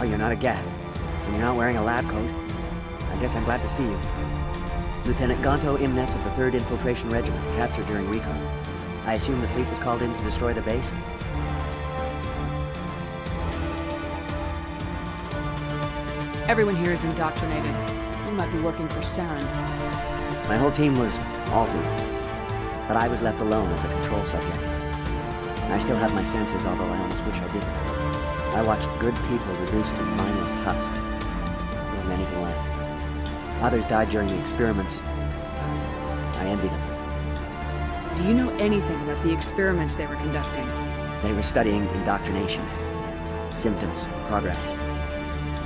[SPEAKER 20] Oh, you're not a Geth, and you're not wearing a lab coat. I guess I'm glad to see you. Lieutenant Gonto Imnes of the 3rd Infiltration Regiment, captured during recon. I assume the fleet was called in to destroy the base?
[SPEAKER 7] Everyone here is indoctrinated. You might be working for Saren.
[SPEAKER 20] My whole team was altered, but I was left alone as a control subject. I still have my senses, although I almost wish I didn't. I watched good people reduced to mindless husks. There wasn't anything left. Others died during the experiments. I envy them.
[SPEAKER 7] Do you know anything about the experiments they were conducting?
[SPEAKER 20] They were studying indoctrination. Symptoms, progress.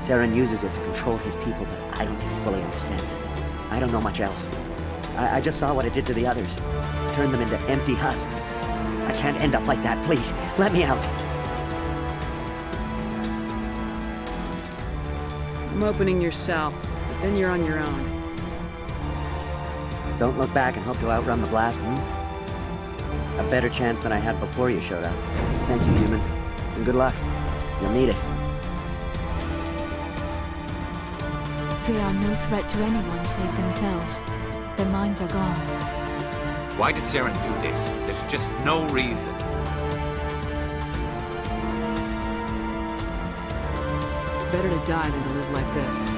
[SPEAKER 20] Saren uses it to control his people, but I don't think he fully understands it. I don't know much else. I just saw what it did to the others. Turned them into empty husks. I can't end up like that, please. Let me out.
[SPEAKER 7] I'm opening your cell, but then you're on your own.
[SPEAKER 20] Don't look back and hope to outrun the blast, A better chance than I had before you showed up. Thank you, human. And good luck. You'll need it.
[SPEAKER 18] They are no threat to anyone save themselves. Their minds are gone.
[SPEAKER 1] Why did Saren do this? There's just no reason.
[SPEAKER 7] Better to die than to live like this.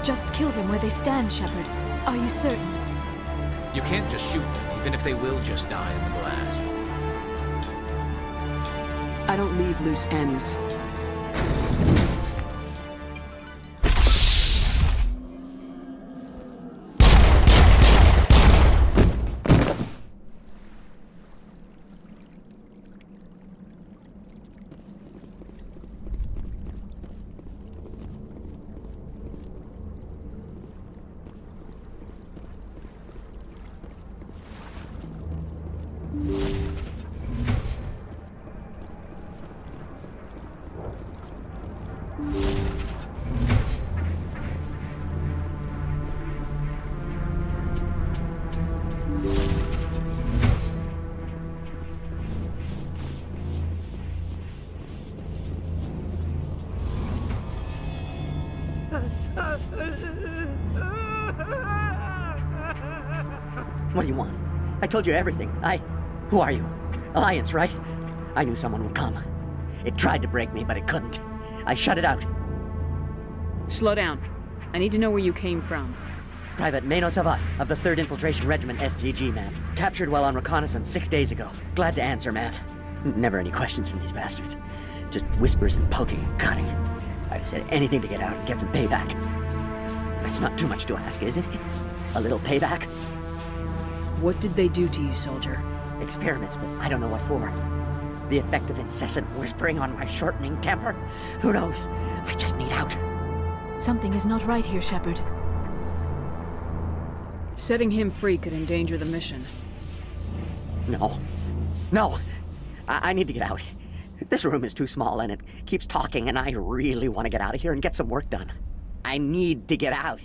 [SPEAKER 18] Just kill them where they stand, Shepard. Are you certain?
[SPEAKER 1] You can't just shoot them, even if they will just die in the blast.
[SPEAKER 7] I don't leave loose ends.
[SPEAKER 20] What do you want? I told you everything. Who are you? Alliance, right? I knew someone would come. It tried to break me, but it couldn't. I shut it out.
[SPEAKER 7] Slow down. I need to know where you came from.
[SPEAKER 20] Private Mano Savat of the 3rd Infiltration Regiment STG, ma'am. Captured while on reconnaissance 6 days ago. Glad to answer, ma'am. Never any questions from these bastards. Just whispers and poking and cutting. I'd have said anything to get out and get some payback. That's not too much to ask, is it? A little payback?
[SPEAKER 7] What did they do to you, soldier?
[SPEAKER 20] Experiments, but I don't know what for. The effect of incessant whispering on my shortening temper? Who knows? I just need out.
[SPEAKER 18] Something is not right here, Shepard.
[SPEAKER 7] Setting him free could endanger the mission.
[SPEAKER 20] No. No! I need to get out. This room is too small and it keeps talking and I really want to get out of here and get some work done. I need to get out.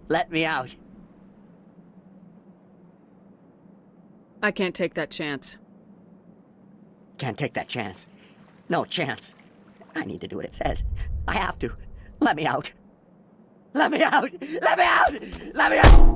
[SPEAKER 20] Let me out.
[SPEAKER 7] I can't take that chance.
[SPEAKER 20] Can't take that chance. No chance. I need to do what it says. I have to. Let me out. Let me out! Let me out! Let me out!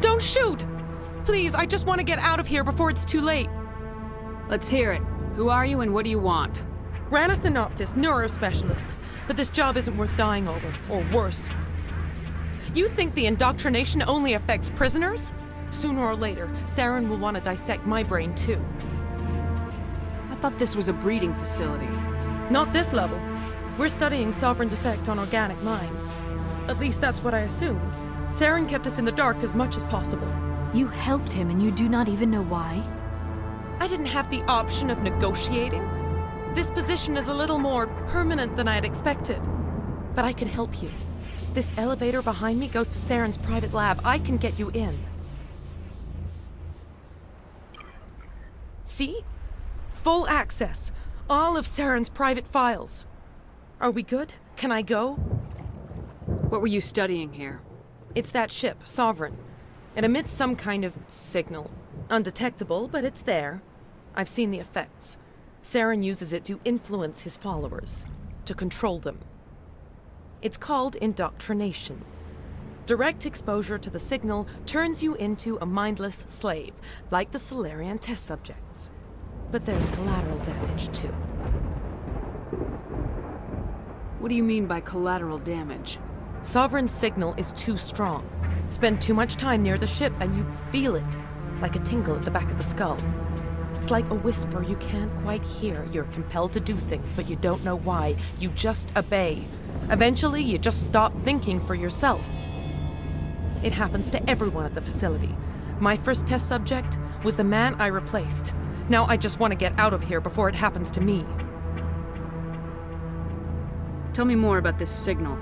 [SPEAKER 14] Don't shoot! Please, I just want to get out of here before it's too late.
[SPEAKER 7] Let's hear it. Who are you and what do you want?
[SPEAKER 14] Ranathanoptis, neurospecialist. But this job isn't worth dying over, or worse. You think the indoctrination only affects prisoners? Sooner or later, Saren will want to dissect my brain too.
[SPEAKER 7] I thought this was a breeding facility.
[SPEAKER 14] Not this level. We're studying Sovereign's effect on organic minds. At least that's what I assumed. Saren kept us in the dark as much as possible.
[SPEAKER 18] You helped him and you do not even know why?
[SPEAKER 14] I didn't have the option of negotiating. This position is a little more permanent than I had expected. But I can help you. This elevator behind me goes to Saren's private lab. I can get you in. See? Full access. All of Saren's private files. Are we good? Can I go?
[SPEAKER 7] What were you studying here?
[SPEAKER 14] It's that ship, Sovereign. It emits some kind of signal. Undetectable, but it's there. I've seen the effects. Saren uses it to influence his followers, to control them. It's called indoctrination. Direct exposure to the signal turns you into a mindless slave, like the Solarian test subjects. But there's collateral damage, too.
[SPEAKER 7] What do you mean by collateral damage?
[SPEAKER 14] Sovereign's signal is too strong. Spend too much time near the ship and you feel it, like a tingle at the back of the skull. It's like a whisper you can't quite hear. You're compelled to do things, but you don't know why. You just obey. Eventually, you just stop thinking for yourself. It happens to everyone at the facility. My first test subject was the man I replaced. Now I just want to get out of here before it happens to me.
[SPEAKER 7] Tell me more about this signal.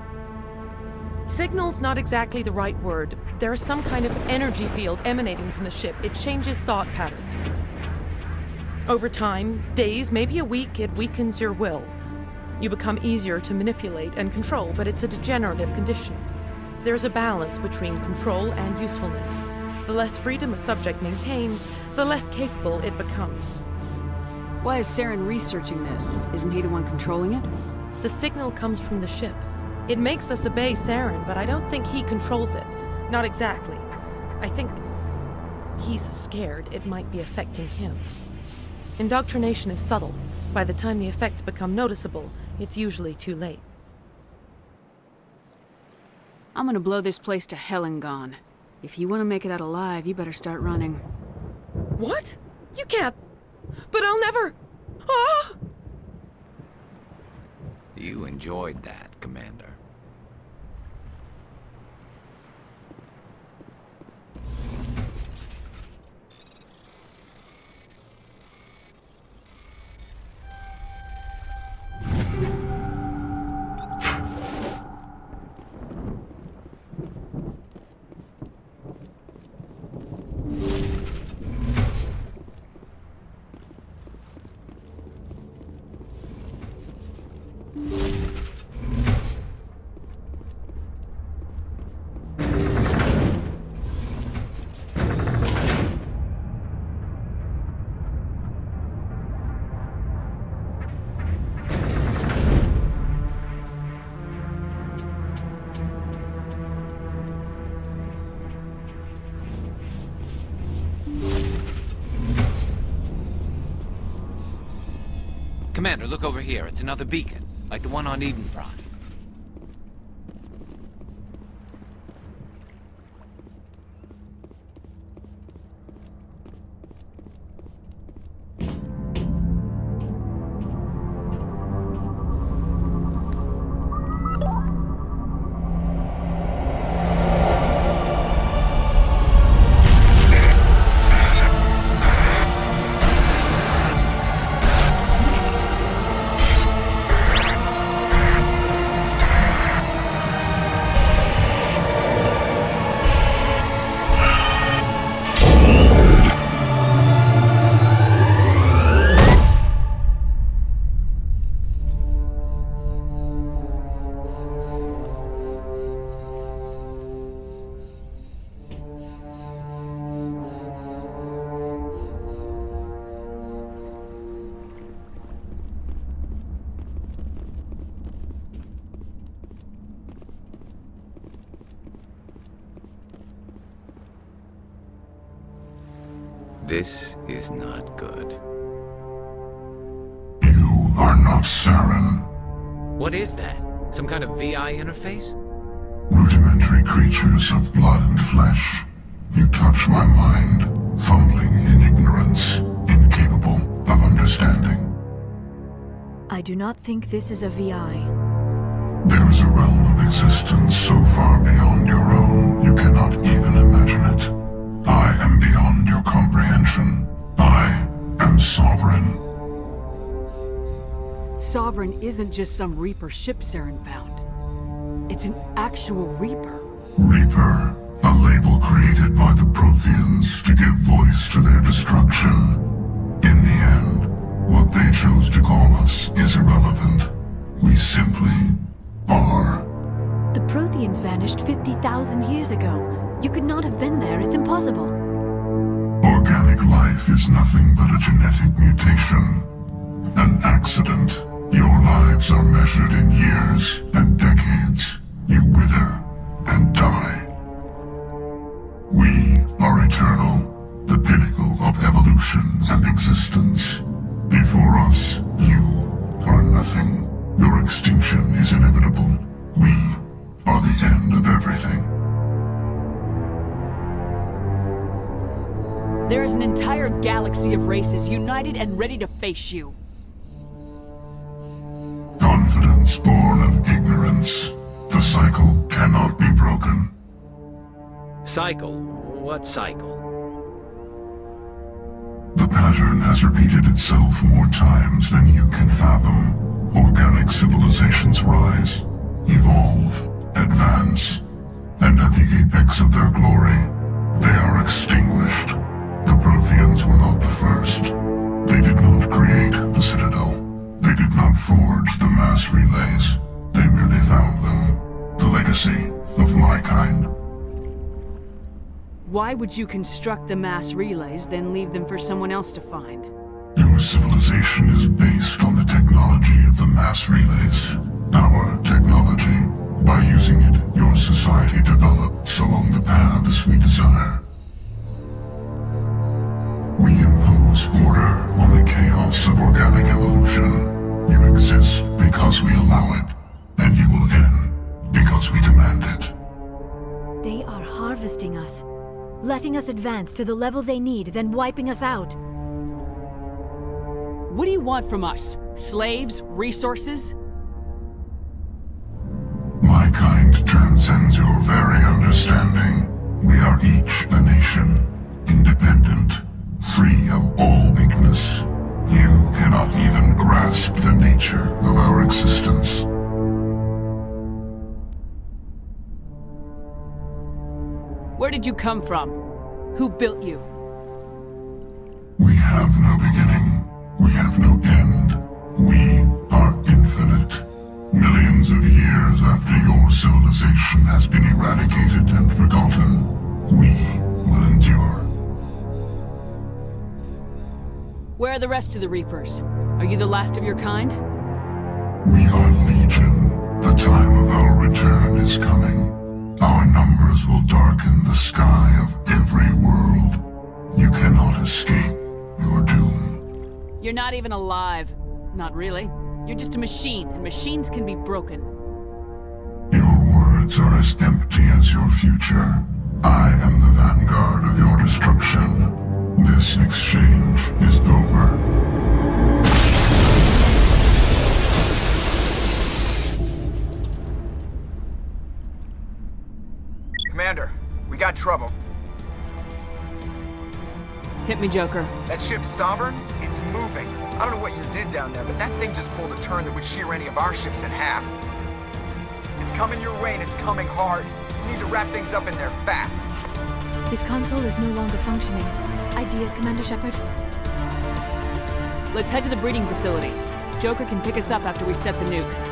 [SPEAKER 14] Signal's not exactly the right word. There's some kind of energy field emanating from the ship. It changes thought patterns. Over time, days, maybe a week, it weakens your will. You become easier to manipulate and control, but it's a degenerative condition. There's a balance between control and usefulness. The less freedom a subject maintains, the less capable it becomes.
[SPEAKER 7] Why is Saren researching this? Isn't he the one controlling it?
[SPEAKER 14] The signal comes from the ship. It makes us obey Saren, but I don't think he controls it. Not exactly. I think he's scared it might be affecting him. Indoctrination is subtle. By the time the effects become noticeable, it's usually too late.
[SPEAKER 7] I'm gonna blow this place to hell and gone. If you want to make it out alive, you better start running.
[SPEAKER 14] What? You can't. But I'll never. Ah!
[SPEAKER 1] You enjoyed that, Commander. Commander, look over here. It's another beacon, like the one on Eden Prime. This is not good.
[SPEAKER 17] You are not Saren.
[SPEAKER 1] What is that? Some kind of VI interface?
[SPEAKER 17] Rudimentary creatures of blood and flesh. You touch my mind, fumbling in ignorance, incapable of understanding.
[SPEAKER 18] I do not think this is a VI.
[SPEAKER 17] There is a realm of existence so far beyond your own, you cannot even imagine it. I am beyond your comprehension. I am sovereign.
[SPEAKER 7] Sovereign isn't just some Reaper ship Saren found. It's an actual Reaper.
[SPEAKER 17] Reaper, a label created by the Protheans to give voice to their destruction. In the end, what they chose to call us is irrelevant. We simply are.
[SPEAKER 18] The Protheans vanished 50,000 years ago. You could not have been there. It's impossible.
[SPEAKER 17] Organic life is nothing but a genetic mutation. An accident. Your lives are measured in years and decades. You wither and die. We are eternal, the pinnacle of evolution and existence. Before us, you are nothing. Your extinction is inevitable. We are the end of everything.
[SPEAKER 7] There is an entire galaxy of races united and ready to face you.
[SPEAKER 17] Confidence born of ignorance. The cycle cannot be broken.
[SPEAKER 1] Cycle? What cycle?
[SPEAKER 17] The pattern has repeated itself more times than you can fathom. Organic civilizations rise, evolve, advance, and at the apex of their glory, they are extinguished. The Protheans were not the first. They did not create the Citadel. They did not forge the mass relays. They merely found them. The legacy of my kind.
[SPEAKER 7] Why would you construct the mass relays, then leave them for someone else to find?
[SPEAKER 17] Your civilization is based on the technology of the mass relays. Our technology. By using it, your society develops along the paths we desire. We impose order on the chaos of organic evolution. You exist because we allow it, and you will end because we demand it.
[SPEAKER 18] They are harvesting us, letting us advance to the level they need, then wiping us out.
[SPEAKER 7] What do you want from us? Slaves? Resources?
[SPEAKER 17] My kind transcends your very understanding. We are each a nation, independent, free of all weakness. You cannot even grasp the nature of our existence.
[SPEAKER 7] Where did you come from? Who built you?
[SPEAKER 17] We have no beginning. We have no end. We are infinite. Millions of years after your civilization has been eradicated and forgotten, we will endure.
[SPEAKER 7] Where are the rest of the Reapers? Are you the last of your kind?
[SPEAKER 17] We are Legion. The time of our return is coming. Our numbers will darken the sky of every world. You cannot escape your doom.
[SPEAKER 7] You're not even alive. Not really. You're just a machine, and machines can be broken.
[SPEAKER 17] Your words are as empty as your future. I am the vanguard of your destruction. This exchange is over.
[SPEAKER 8] Commander, we got trouble.
[SPEAKER 7] Hit me, Joker.
[SPEAKER 8] That ship's Sovereign? It's moving. I don't know what you did down there, but that thing just pulled a turn that would shear any of our ships in half. It's coming your way and it's coming hard. You need to wrap things up in there fast.
[SPEAKER 18] This console is no longer functioning. Ideas, Commander Shepard?
[SPEAKER 7] Let's head to the breeding facility. Joker can pick us up after we set the nuke.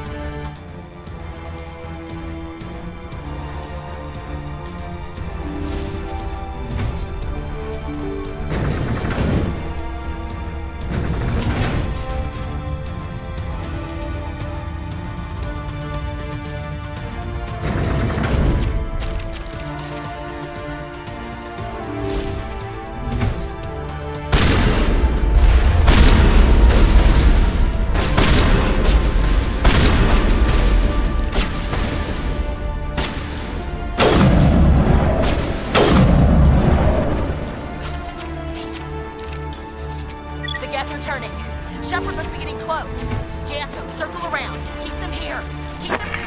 [SPEAKER 12] Shepard must be getting close. Jato, circle around. Keep them here. Keep them...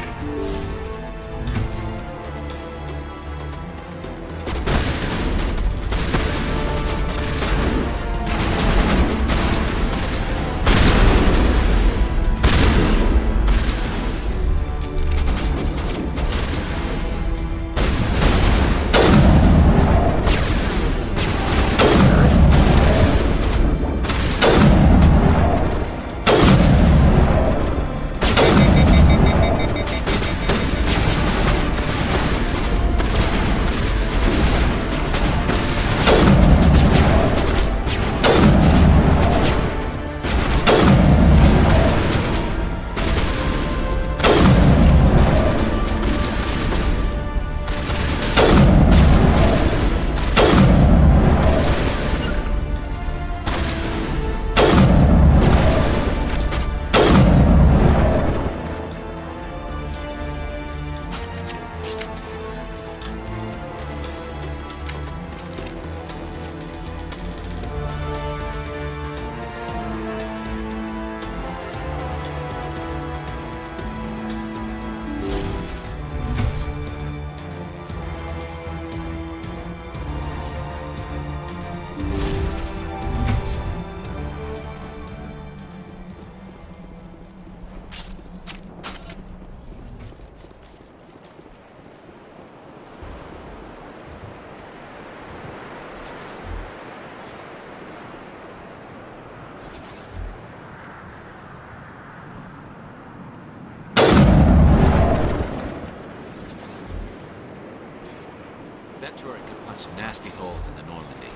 [SPEAKER 1] That turret could punch some nasty holes in the Normandy.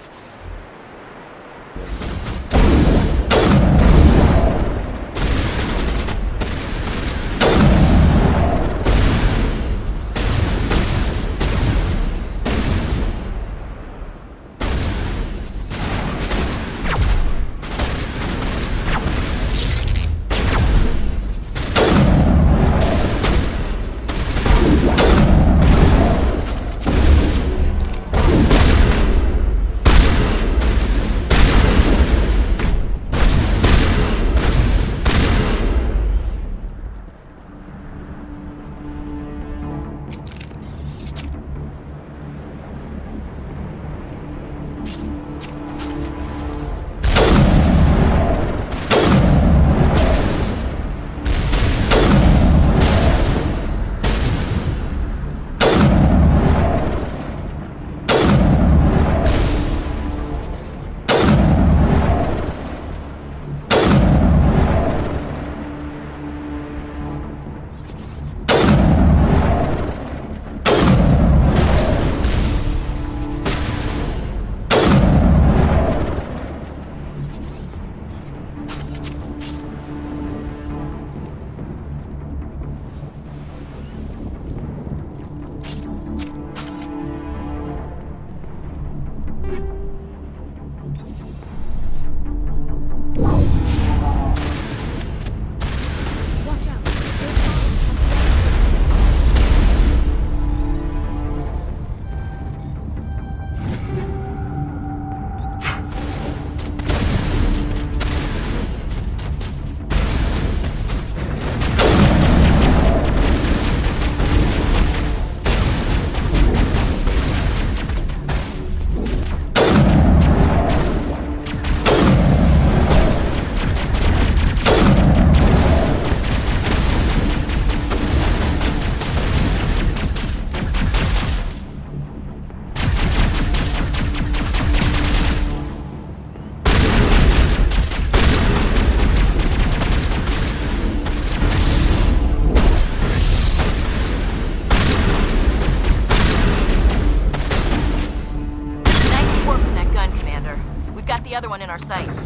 [SPEAKER 12] the other one in our sights.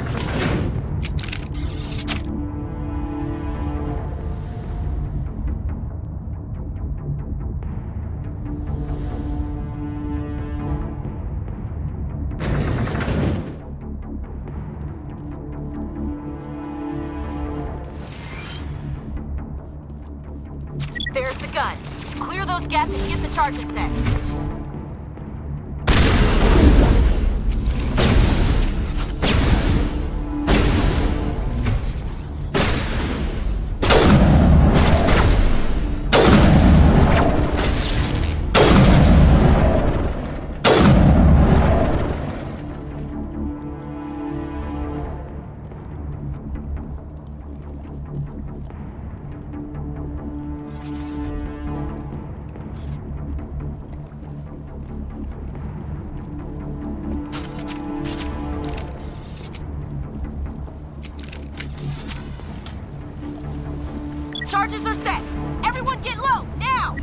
[SPEAKER 12] There's the gun. Clear those gaps and get the charges set. Charges are set! Everyone get low, now!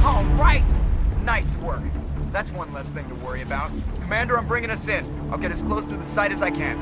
[SPEAKER 8] All right! Nice work. That's one less thing to worry about. Commander, I'm bringing us in. I'll get as close to the site as I can.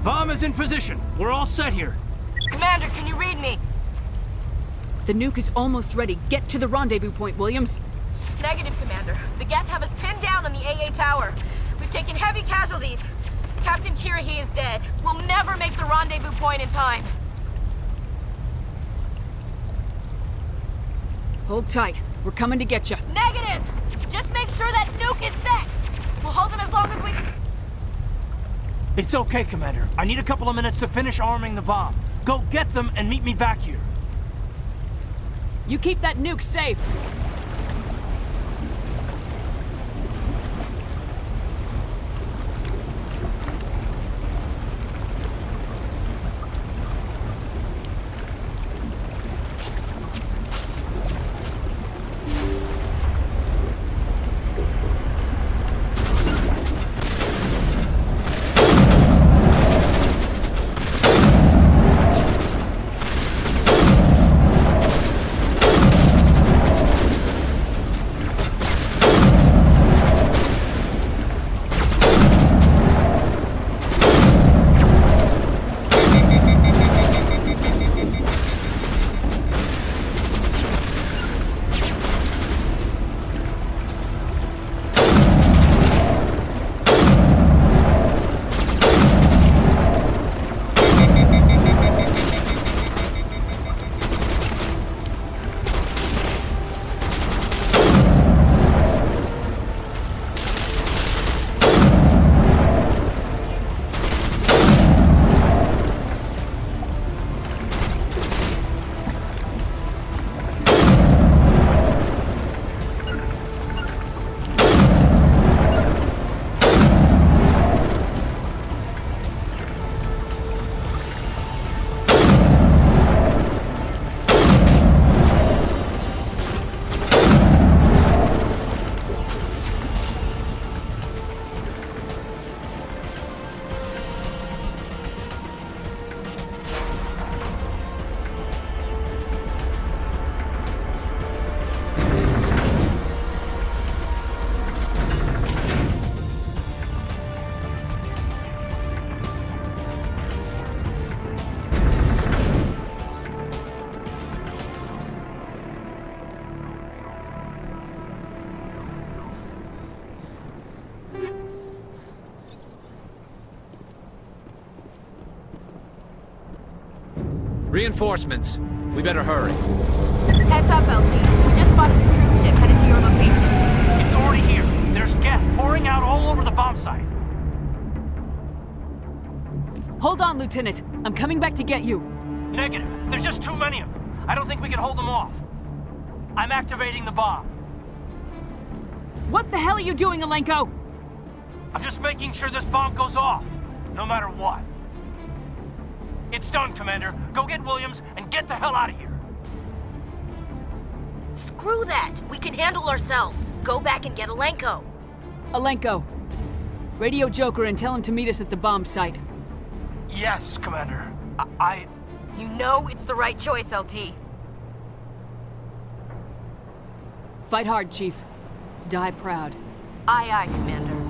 [SPEAKER 13] Bomb is in position. We're all set here.
[SPEAKER 12] Commander, can you read me?
[SPEAKER 7] The nuke is almost ready. Get to the rendezvous point, Williams.
[SPEAKER 12] Negative, Commander. The Geth have us pinned down on the AA tower. We've taken heavy casualties. Captain Kirahi is dead. We'll never make the rendezvous point in time.
[SPEAKER 7] Hold tight. We're coming to get you.
[SPEAKER 12] Negative! Just make sure that nuke is set! We'll hold them as long as we...
[SPEAKER 13] It's okay, Commander. I need a couple of minutes to finish arming the bomb. Go get them and meet me back here.
[SPEAKER 7] You keep that nuke safe.
[SPEAKER 1] Reinforcements. We better hurry.
[SPEAKER 12] Heads up, LT. We just spotted a troop ship headed to your location.
[SPEAKER 13] It's already here. There's Geth pouring out all over the bomb site.
[SPEAKER 7] Hold on, Lieutenant. I'm coming back to get you.
[SPEAKER 13] Negative. There's just too many of them. I don't think we can hold them off. I'm activating the bomb.
[SPEAKER 7] What the hell are you doing, Alenko?
[SPEAKER 13] I'm just making sure this bomb goes off, no matter what. It's done, Commander. Go get Williams and get the hell out of here.
[SPEAKER 12] Screw that! We can handle ourselves. Go back and get Alenko.
[SPEAKER 7] Alenko, radio Joker and tell him to meet us at the bomb site.
[SPEAKER 13] Yes, Commander.
[SPEAKER 12] You know it's the right choice, LT.
[SPEAKER 7] Fight hard, Chief. Die proud.
[SPEAKER 12] Aye, aye, Commander.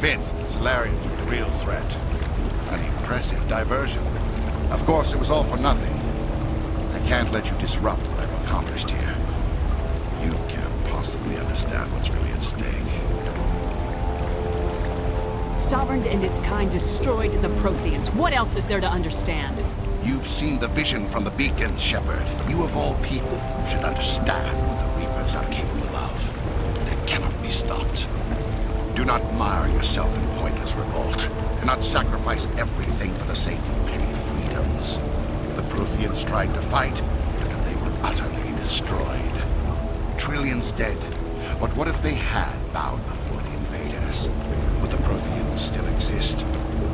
[SPEAKER 21] convinced the Solarians were the real threat. An impressive diversion. Of course, it was all for nothing. I can't let you disrupt what I've accomplished here. You can't possibly understand what's really at stake.
[SPEAKER 7] Sovereign and its kind destroyed the Protheans. What else is there to understand?
[SPEAKER 21] You've seen the vision from the beacons, Shepard. You of all people should understand what the Reapers are capable of. They cannot be stopped. Do not mire yourself in pointless revolt. Do not sacrifice everything for the sake of petty freedoms. The Protheans tried to fight, and they were utterly destroyed. Trillions dead. But what if they had bowed before the invaders? Would the Protheans still exist?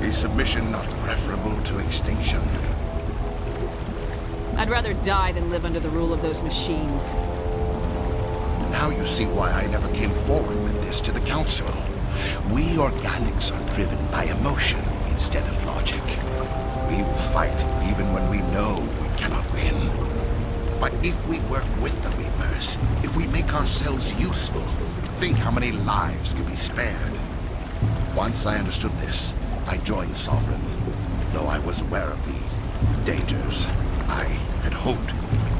[SPEAKER 21] Is submission not preferable to extinction?
[SPEAKER 7] I'd rather die than live under the rule of those machines.
[SPEAKER 21] Now you see why I never came forward with this to the Council. We organics are driven by emotion instead of logic. We will fight even when we know we cannot win. But if we work with the Reapers, if we make ourselves useful, think how many lives could be spared. Once I understood this, I joined Sovereign, though I was aware of the dangers. I had hoped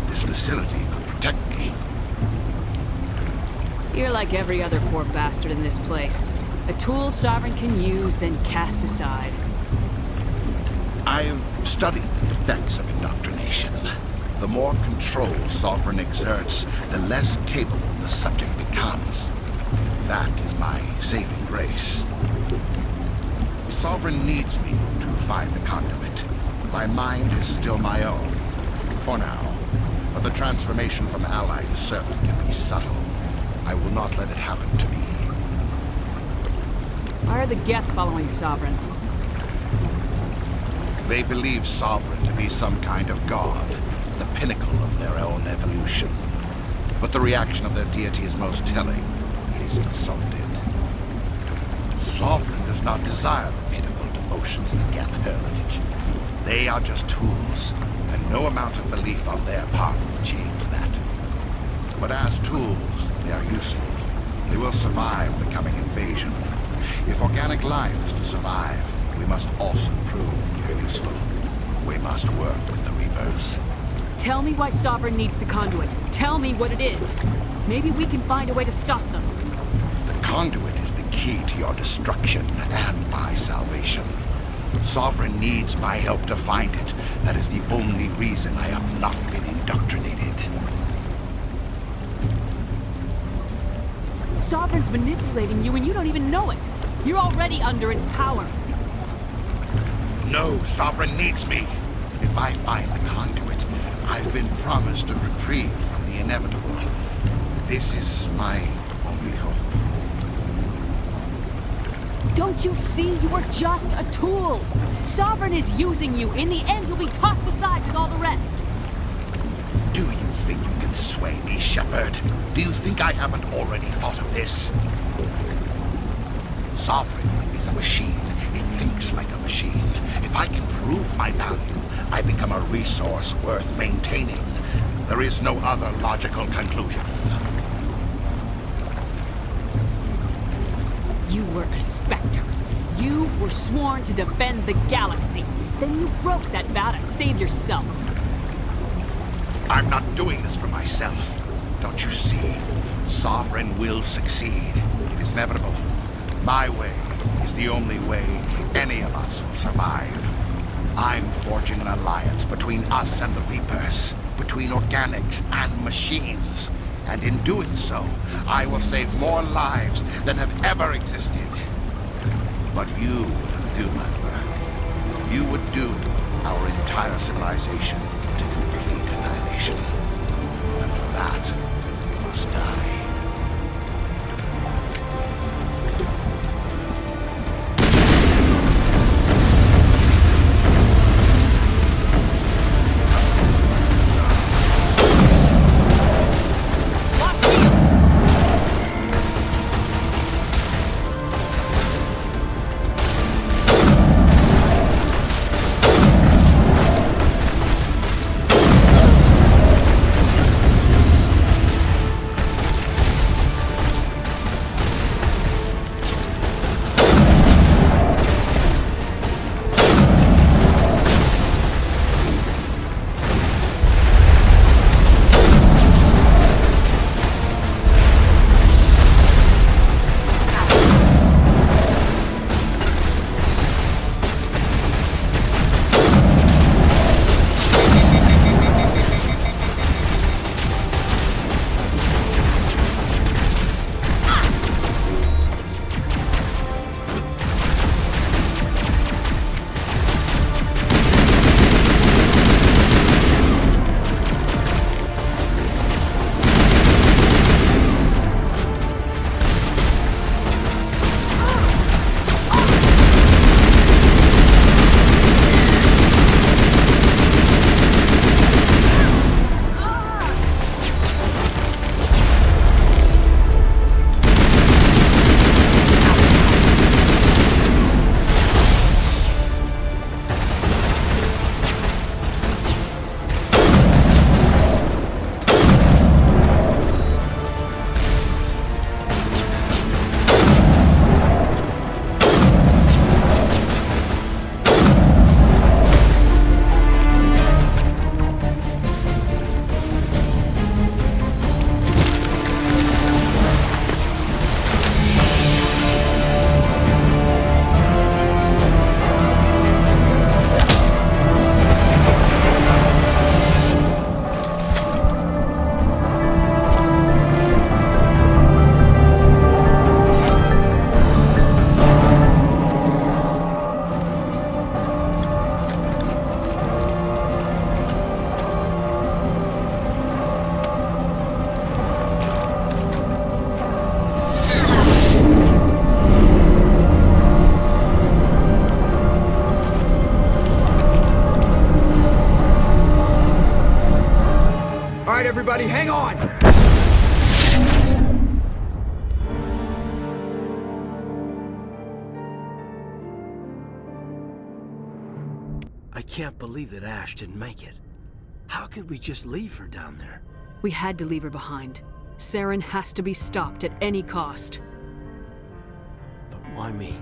[SPEAKER 21] this facility could protect me.
[SPEAKER 7] You're like every other poor bastard in this place. A tool Sovereign can use, then cast aside.
[SPEAKER 21] I've studied the effects of indoctrination. The more control Sovereign exerts, the less capable the subject becomes. That is my saving grace. Sovereign needs me to find the conduit. My mind is still my own, for now. But the transformation from ally to servant can be subtle. I will not let it happen to me.
[SPEAKER 7] Why are the Geth following Sovereign?
[SPEAKER 21] They believe Sovereign to be some kind of god, the pinnacle of their own evolution. But the reaction of their deity is most telling. It is insulted. Sovereign does not desire the pitiful devotions the Geth hurl at it. They are just tools, and no amount of belief on their part will change that. But as tools, they are useful. They will survive the coming invasion. If organic life is to survive, we must also prove we are useful. We must work with the Reapers.
[SPEAKER 7] Tell me why Sovereign needs the conduit. Tell me what it is. Maybe we can find a way to stop them.
[SPEAKER 21] The conduit is the key to your destruction and my salvation. Sovereign needs my help to find it. That is the only reason I have not been indoctrinated.
[SPEAKER 7] Sovereign's manipulating you and you don't even know it. You're already under its power.
[SPEAKER 21] No, Sovereign needs me. If I find the conduit, I've been promised a reprieve from the inevitable. This is my only hope.
[SPEAKER 7] Don't you see? You are just a tool. Sovereign is using you. In the end, you'll be tossed aside with all the rest.
[SPEAKER 21] Do you think you can sway me, Shepard? Do you think I haven't already thought of this? Sovereign is a machine. It thinks like a machine. If I can prove my value, I become a resource worth maintaining. There is no other logical conclusion.
[SPEAKER 7] You were a Spectre. You were sworn to defend the galaxy. Then you broke that vow to save yourself.
[SPEAKER 21] I'm not doing this for myself. Don't you see? Sovereign will succeed. It is inevitable. My way is the only way any of us will survive. I'm forging an alliance between us and the Reapers, between organics and machines. And in doing so, I will save more lives than have ever existed. But you would undo my work. You would doom our entire civilization to complete annihilation. And for that, you must die.
[SPEAKER 4] can't believe that Ash didn't make it. How could we just leave her down there?
[SPEAKER 7] We had to leave her behind. Saren has to be stopped at any cost.
[SPEAKER 4] But why me?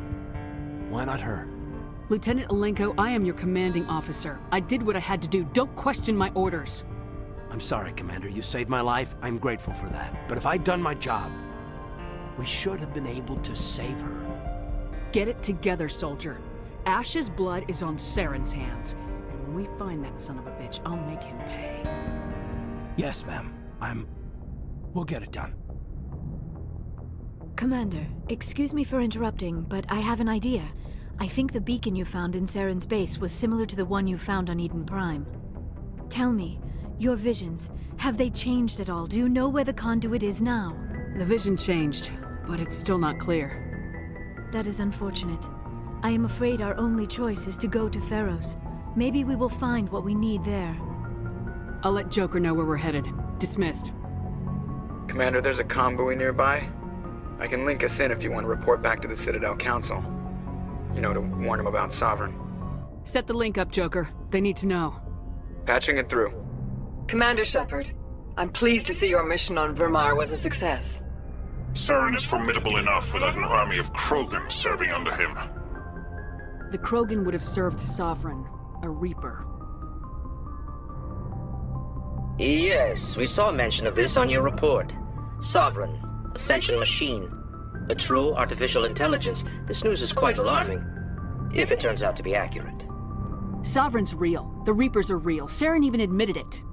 [SPEAKER 4] Why not her?
[SPEAKER 7] Lieutenant Alenko, I am your commanding officer. I did what I had to do. Don't question my orders.
[SPEAKER 4] I'm sorry, Commander. You saved my life. I'm grateful for that. But if I'd done my job, we should have been able to save her.
[SPEAKER 7] Get it together, soldier. Ash's blood is on Saren's hands. And when we find that son of a bitch, I'll make him pay.
[SPEAKER 4] Yes, ma'am. We'll get it done.
[SPEAKER 18] Commander, excuse me for interrupting, but I have an idea. I think the beacon you found in Saren's base was similar to the one you found on Eden Prime. Tell me, your visions, have they changed at all? Do you know where the conduit is now?
[SPEAKER 7] The vision changed, but it's still not clear.
[SPEAKER 18] That is unfortunate. I am afraid our only choice is to go to Pharaoh's. Maybe we will find what we need there.
[SPEAKER 7] I'll let Joker know where we're headed. Dismissed.
[SPEAKER 10] Commander, there's a comm buoy nearby. I can link us in if you want to report back to the Citadel Council. You know, to warn them about Sovereign.
[SPEAKER 7] Set the link up, Joker. They need to know.
[SPEAKER 10] Patching it through.
[SPEAKER 2] Commander Shepard, I'm pleased to see your mission on Vermar was a success.
[SPEAKER 19] Saren is formidable enough without an army of Krogan serving under him.
[SPEAKER 7] The Krogan would have served Sovereign, a Reaper.
[SPEAKER 16] Yes, we saw mention of this on your report. Sovereign, Ascension machine. A true artificial intelligence. This news is quite alarming, if it turns out to be accurate.
[SPEAKER 7] Sovereign's real. The Reapers are real. Saren even admitted it.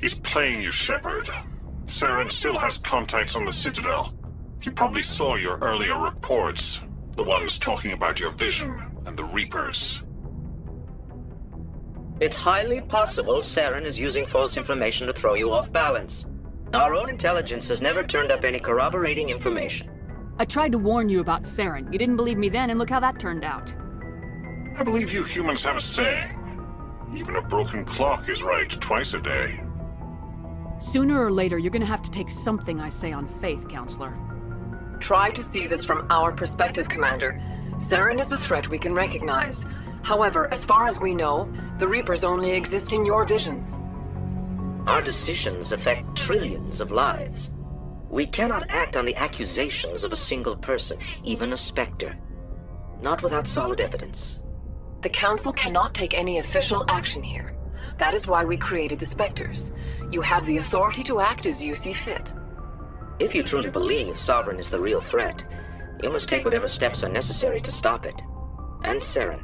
[SPEAKER 19] He's playing you, Shepard. Saren still has contacts on the Citadel. He probably saw your earlier reports. The ones talking about your vision and the Reapers.
[SPEAKER 16] It's highly possible Saren is using false information to throw you off balance. Our own intelligence has never turned up any corroborating information.
[SPEAKER 7] I tried to warn you about Saren. You didn't believe me then, and look how that turned out.
[SPEAKER 19] I believe you humans have a saying. Even a broken clock is right twice a day.
[SPEAKER 7] Sooner or later, you're gonna have to take something I say on faith, Counselor.
[SPEAKER 2] Try to see this from our perspective, Commander. Saren is a threat we can recognize. However, as far as we know, the Reapers only exist in your visions.
[SPEAKER 16] Our decisions affect trillions of lives. We cannot act on the accusations of a single person, even a Spectre. Not without solid evidence.
[SPEAKER 2] The Council cannot take any official action here. That is why we created the Spectres. You have the authority to act as you see fit.
[SPEAKER 16] If you truly believe Sovereign is the real threat, you must take whatever steps are necessary to stop it. And Saren.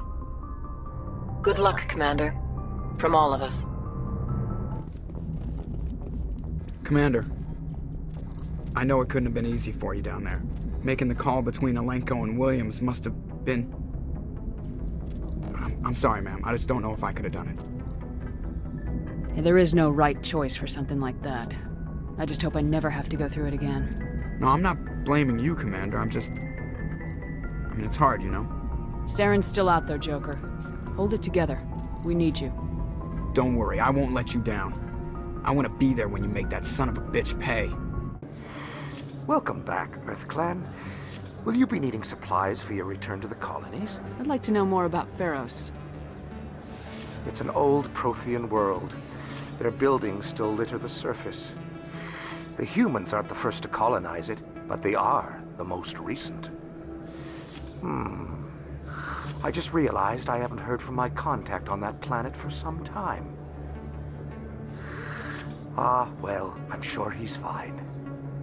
[SPEAKER 2] Good luck, Commander. From all of us.
[SPEAKER 10] Commander, I know it couldn't have been easy for you down there. Making the call between Alenko and Williams must have been... I'm sorry, ma'am. I just don't know if I could have done it.
[SPEAKER 7] Yeah, there is no right choice for something like that. I just hope I never have to go through it again.
[SPEAKER 10] No, I'm not blaming you, Commander. I mean, it's hard, you know?
[SPEAKER 7] Saren's still out there, Joker. Hold it together. We need you.
[SPEAKER 10] Don't worry, I won't let you down. I want to be there when you make that son of a bitch pay.
[SPEAKER 22] Welcome back, EarthClan. Will you be needing supplies for your return to the colonies?
[SPEAKER 7] I'd like to know more about Pharaoh's.
[SPEAKER 22] It's an old Prothean world. Their buildings still litter the surface. The humans aren't the first to colonize it, but they are the most recent. I just realized I haven't heard from my contact on that planet for some time. Well, I'm sure he's fine.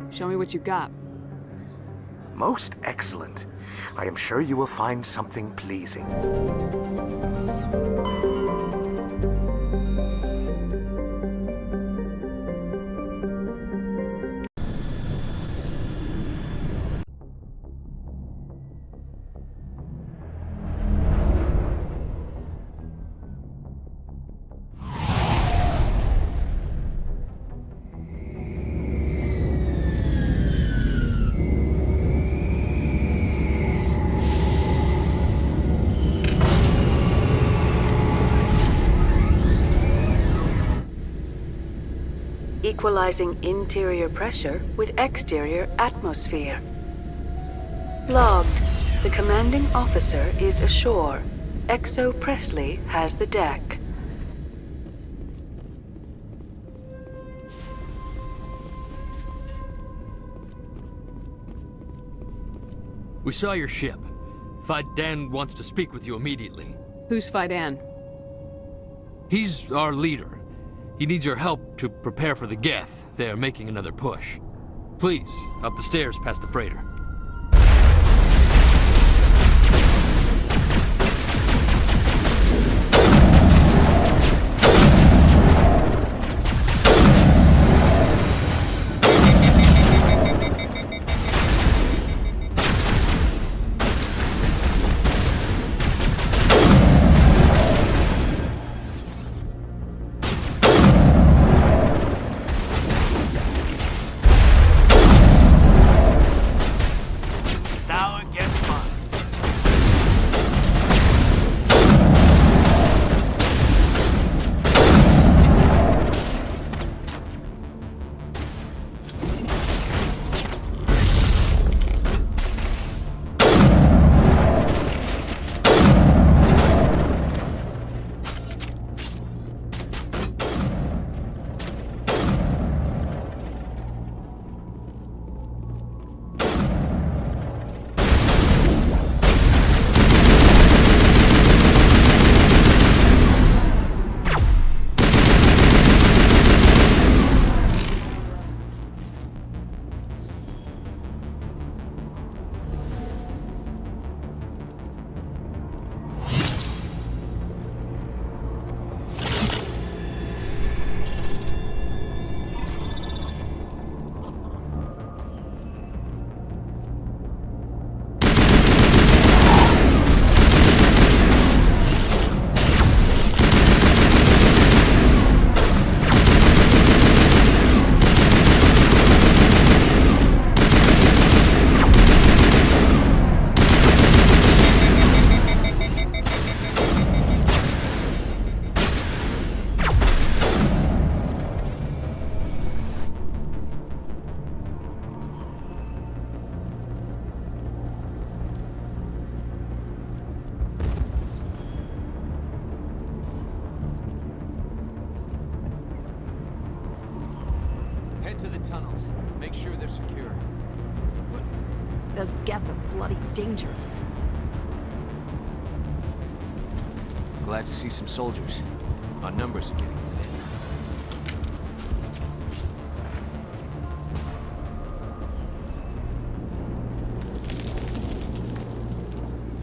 [SPEAKER 7] Show me what you got.
[SPEAKER 22] Most excellent. I am sure you will find something pleasing.
[SPEAKER 23] Equalizing interior pressure with exterior atmosphere. Logged.
[SPEAKER 2] The commanding officer is ashore. Exo Presley has the deck.
[SPEAKER 3] We saw your ship. Dan wants to speak with you immediately.
[SPEAKER 7] Who's Dan?
[SPEAKER 3] He's our leader. He needs your help to prepare for the Geth. They're making another push. Please, up the stairs past the freighter.
[SPEAKER 4] To the tunnels. Make sure they're secure.
[SPEAKER 9] Those Geth are bloody dangerous.
[SPEAKER 4] Glad to see some soldiers. Our numbers are getting thin.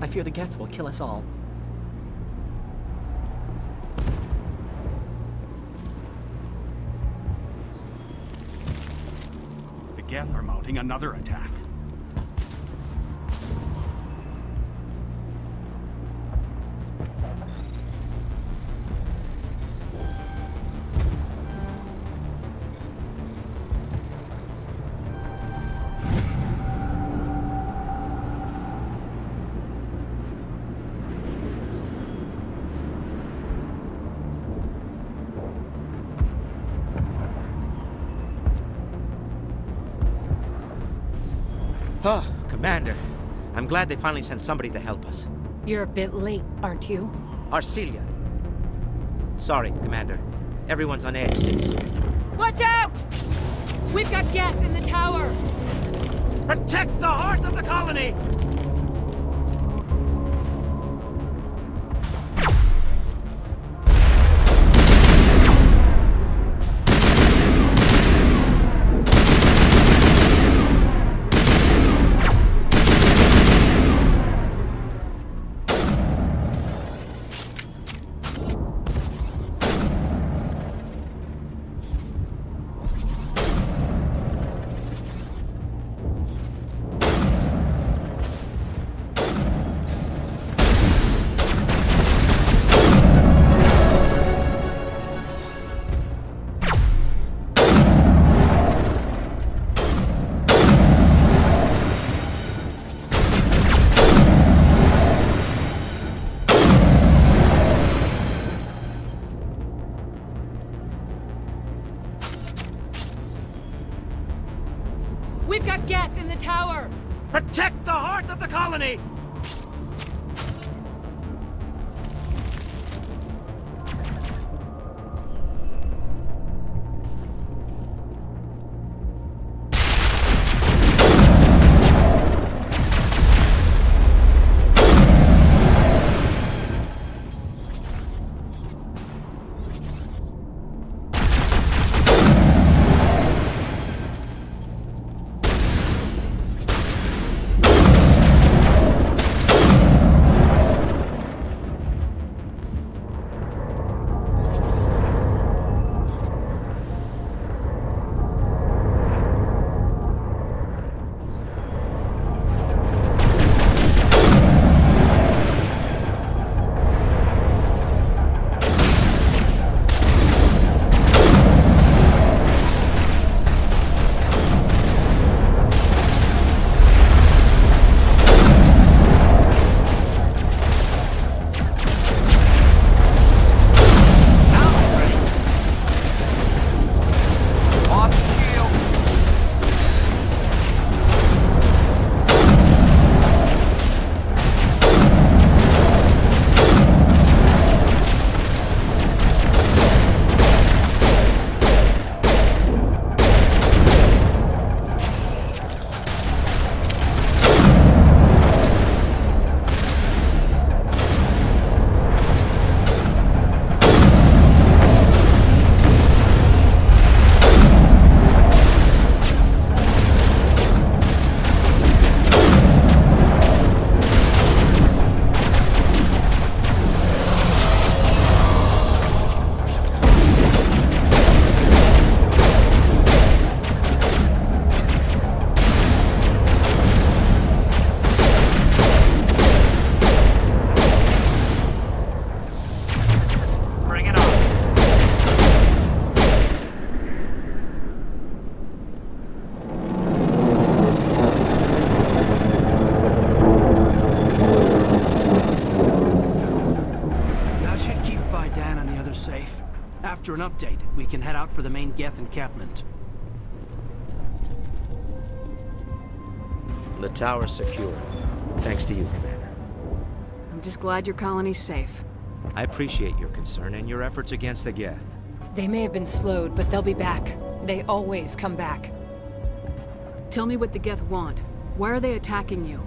[SPEAKER 11] I fear the Geth will kill us all.
[SPEAKER 6] Geth are mounting another attack.
[SPEAKER 23] Oh, Commander. I'm glad they finally sent somebody to help us.
[SPEAKER 18] You're a bit late, aren't you?
[SPEAKER 23] Arcelia. Sorry, Commander. Everyone's on edge since...
[SPEAKER 7] Watch out! We've got Geth in the tower!
[SPEAKER 23] Protect the heart of the colony!
[SPEAKER 7] We've got Geth in the tower!
[SPEAKER 23] Protect the heart of the colony!
[SPEAKER 4] After an update, we can head out for the main Geth encampment.
[SPEAKER 23] The tower's secure. Thanks to you, Commander.
[SPEAKER 7] I'm just glad your colony's safe.
[SPEAKER 23] I appreciate your concern and your efforts against the Geth.
[SPEAKER 5] They may have been slowed, but they'll be back. They always come back.
[SPEAKER 7] Tell me what the Geth want. Why are they attacking you?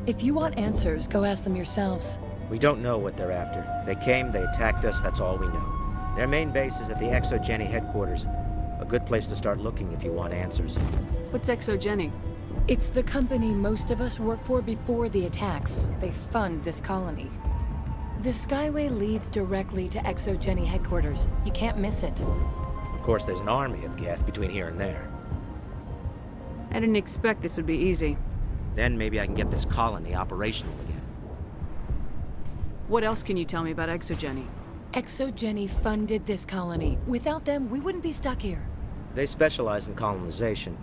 [SPEAKER 5] If you want answers, go ask them yourselves.
[SPEAKER 23] We don't know what they're after. They came, they attacked us, that's all we know. Their main base is at the Exogeny headquarters. A good place to start looking if you want answers.
[SPEAKER 7] What's Exogeny?
[SPEAKER 5] It's the company most of us work for before the attacks. They fund this colony. The Skyway leads directly to Exogeny headquarters. You can't miss it.
[SPEAKER 23] Of course, there's an army of Geth between here and there.
[SPEAKER 7] I didn't expect this would be easy.
[SPEAKER 23] Then maybe I can get this colony operational again.
[SPEAKER 7] What else can you tell me about Exogeny?
[SPEAKER 5] Exogeny funded this colony. Without them, we wouldn't be stuck here.
[SPEAKER 23] They specialize in colonization.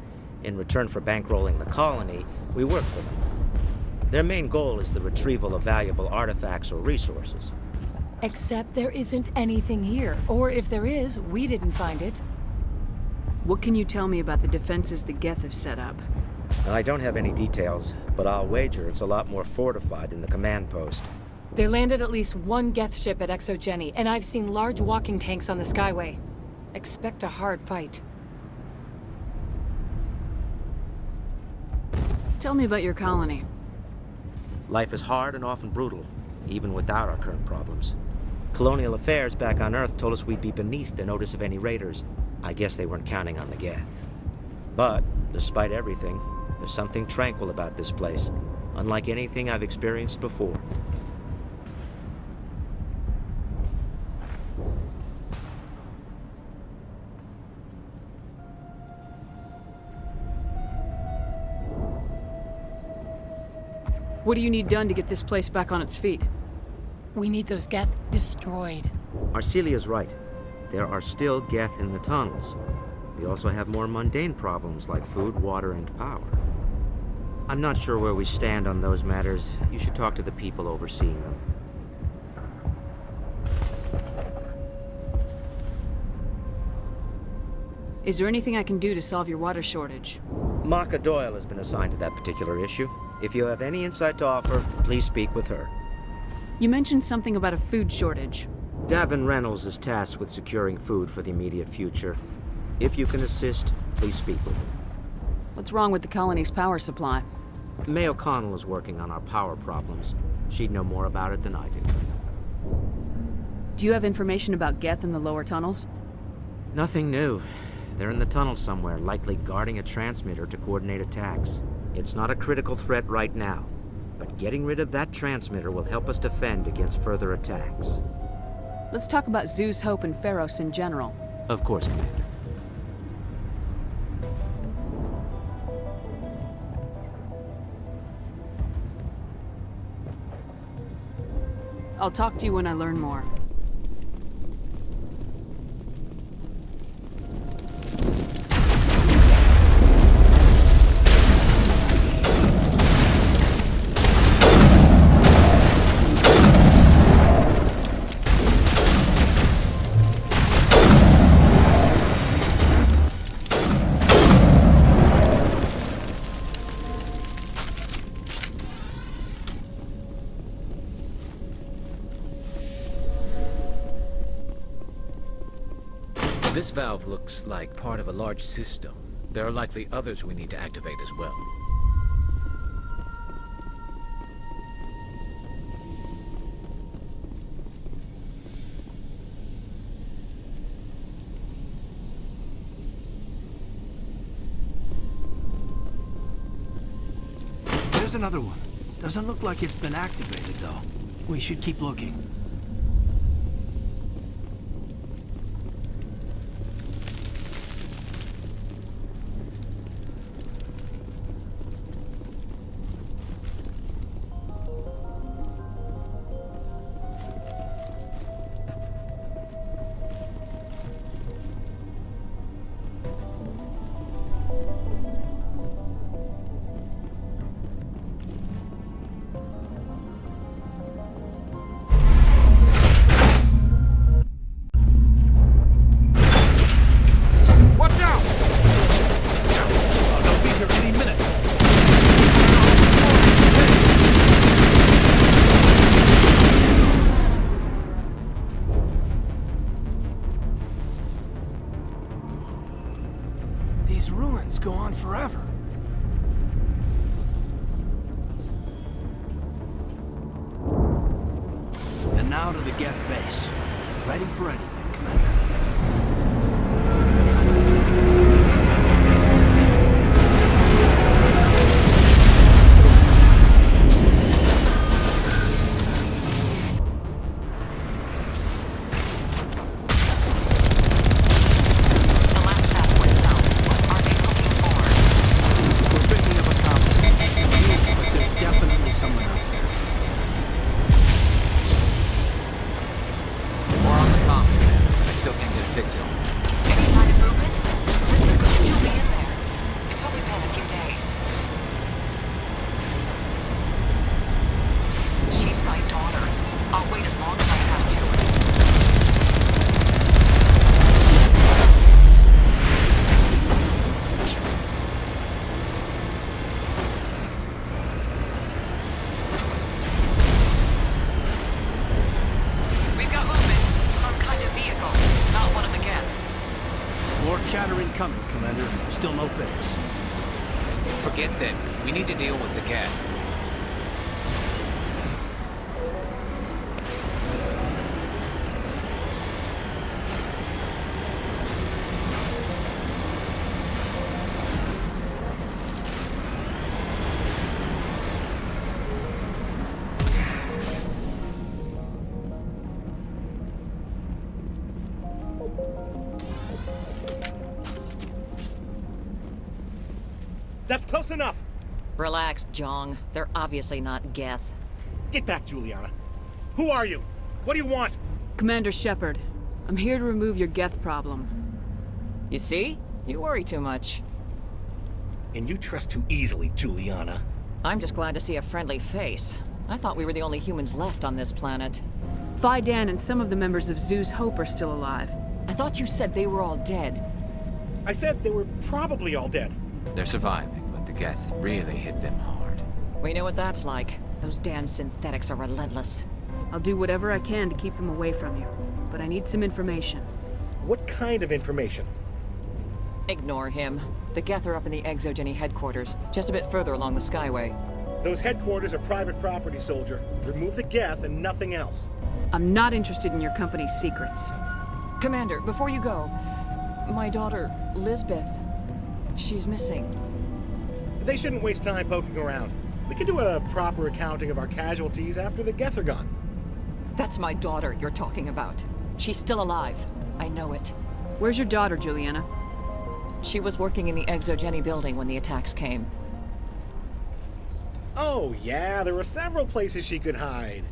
[SPEAKER 23] In return for bankrolling the colony, we work for them. Their main goal is the retrieval of valuable artifacts or resources.
[SPEAKER 5] Except there isn't anything here. Or if there is, we didn't find it.
[SPEAKER 7] What can you tell me about the defenses the Geth have set up?
[SPEAKER 23] I don't have any details, but I'll wager it's a lot more fortified than the command post.
[SPEAKER 5] They landed at least one Geth ship at Exogeny, and I've seen large walking tanks on the Skyway. Expect a hard fight.
[SPEAKER 7] Tell me about your colony.
[SPEAKER 23] Life is hard and often brutal, even without our current problems. Colonial affairs back on Earth told us we'd be beneath the notice of any raiders. I guess they weren't counting on the Geth. But, despite everything, there's something tranquil about this place, unlike anything I've experienced before.
[SPEAKER 7] What do you need done to get this place back on its feet?
[SPEAKER 5] We need those Geth destroyed.
[SPEAKER 23] Arcelia's right. There are still Geth in the tunnels. We also have more mundane problems like food, water, and power. I'm not sure where we stand on those matters. You should talk to the people overseeing them.
[SPEAKER 7] Is there anything I can do to solve your water shortage?
[SPEAKER 23] Maka Doyle has been assigned to that particular issue. If you have any insight to offer, please speak with her.
[SPEAKER 7] You mentioned something about a food shortage.
[SPEAKER 23] Davin Reynolds is tasked with securing food for the immediate future. If you can assist, please speak with him.
[SPEAKER 7] What's wrong with the colony's power supply?
[SPEAKER 23] May O'Connell is working on our power problems. She'd know more about it than I do.
[SPEAKER 7] Do you have information about Geth in the lower tunnels?
[SPEAKER 23] Nothing new. They're in the tunnel somewhere, likely guarding a transmitter to coordinate attacks. It's not a critical threat right now, but getting rid of that transmitter will help us defend against further attacks.
[SPEAKER 7] Let's talk about Zeus, Hope, and Pharos in general.
[SPEAKER 23] Of course, Commander.
[SPEAKER 7] I'll talk to you when I learn more.
[SPEAKER 1] This valve looks like part of a large system. There are likely others we need to activate as well.
[SPEAKER 4] There's another one. Doesn't look like it's been activated, though. We should keep looking.
[SPEAKER 21] must go on forever.
[SPEAKER 4] And now to the Geth base. Ready for anything, Commander.
[SPEAKER 1] Chatter incoming, Commander. Still no fix. Forget them. We need to deal with the Geth.
[SPEAKER 14] That's close enough!
[SPEAKER 15] Relax, Jong. They're obviously not Geth.
[SPEAKER 14] Get back, Juliana. Who are you? What do you want?
[SPEAKER 7] Commander Shepard, I'm here to remove your Geth problem.
[SPEAKER 15] You see? You worry too much.
[SPEAKER 14] And you trust too easily, Juliana.
[SPEAKER 15] I'm just glad to see a friendly face. I thought we were the only humans left on this planet.
[SPEAKER 7] Phi Dan and some of the members of Zoo's Hope are still alive.
[SPEAKER 15] I thought you said they were all dead.
[SPEAKER 14] I said they were probably all dead.
[SPEAKER 1] They're surviving, but the Geth really hit them hard.
[SPEAKER 15] We know what that's like. Those damn synthetics are relentless.
[SPEAKER 7] I'll do whatever I can to keep them away from you, but I need some information.
[SPEAKER 14] What kind of information?
[SPEAKER 15] Ignore him. The Geth are up in the Exogeny headquarters, just a bit further along the Skyway.
[SPEAKER 14] Those headquarters are private property, soldier. Remove the Geth and nothing else.
[SPEAKER 7] I'm not interested in your company's secrets.
[SPEAKER 15] Commander, before you go, my daughter, Lisbeth, she's missing.
[SPEAKER 14] They shouldn't waste time poking around. We can do a proper accounting of our casualties after the Geth are gone.
[SPEAKER 15] That's my daughter you're talking about. She's still alive. I know it.
[SPEAKER 7] Where's your daughter, Juliana?
[SPEAKER 15] She was working in the Exogeny building when the attacks came.
[SPEAKER 14] Oh, yeah, there were several places she could hide.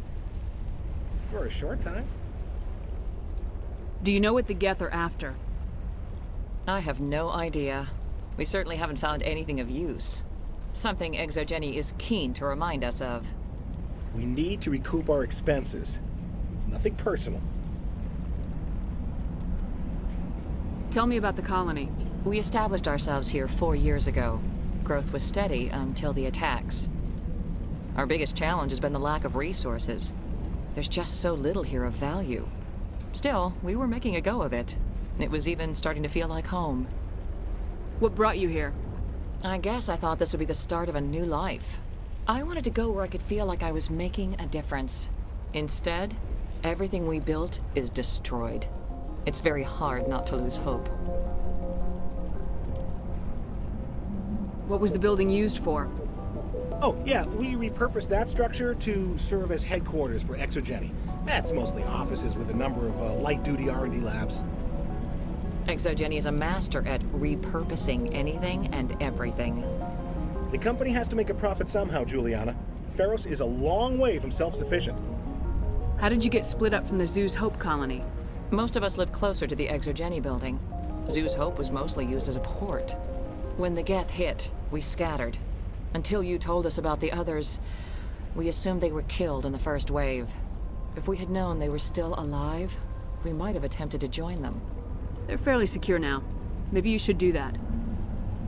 [SPEAKER 14] For a short time.
[SPEAKER 7] Do you know what the Geth are after?
[SPEAKER 15] I have no idea. We certainly haven't found anything of use. Something Exogeny is keen to remind us of.
[SPEAKER 14] We need to recoup our expenses. It's nothing personal.
[SPEAKER 7] Tell me about the colony.
[SPEAKER 15] We established ourselves here 4 years ago. Growth was steady until the attacks. Our biggest challenge has been the lack of resources. There's just so little here of value. Still, we were making a go of it. It was even starting to feel like home.
[SPEAKER 7] What brought you here?
[SPEAKER 15] I guess I thought this would be the start of a new life. I wanted to go where I could feel like I was making a difference. Instead, everything we built is destroyed. It's very hard not to lose hope.
[SPEAKER 7] What was the building used for?
[SPEAKER 14] Oh, yeah, we repurposed that structure to serve as headquarters for Exogeny. That's mostly offices with a number of light-duty R&D labs.
[SPEAKER 15] Exogeny is a master at repurposing anything and everything.
[SPEAKER 14] The company has to make a profit somehow, Juliana. Feros is a long way from self-sufficient.
[SPEAKER 7] How did you get split up from the Zoo's Hope colony?
[SPEAKER 15] Most of us lived closer to the Exogeny building. Zoo's Hope was mostly used as a port. When the Geth hit, we scattered. Until you told us about the others, we assumed they were killed in the first wave. If we had known they were still alive, we might have attempted to join them.
[SPEAKER 7] They're fairly secure now. Maybe you should do that.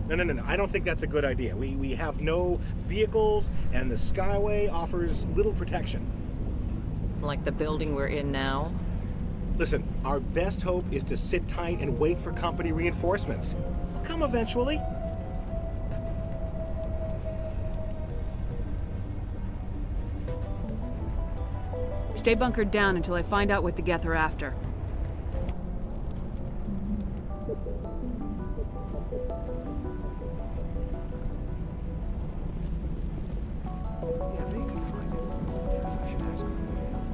[SPEAKER 14] No. I don't think that's a good idea. We have no vehicles, and the Skyway offers little protection.
[SPEAKER 15] Like the building we're in now?
[SPEAKER 14] Listen, our best hope is to sit tight and wait for company reinforcements. They'll come eventually.
[SPEAKER 7] Stay bunkered down until I find out what the Geth are after.
[SPEAKER 22] Yeah, they could find it. I wonder if I should ask for their help.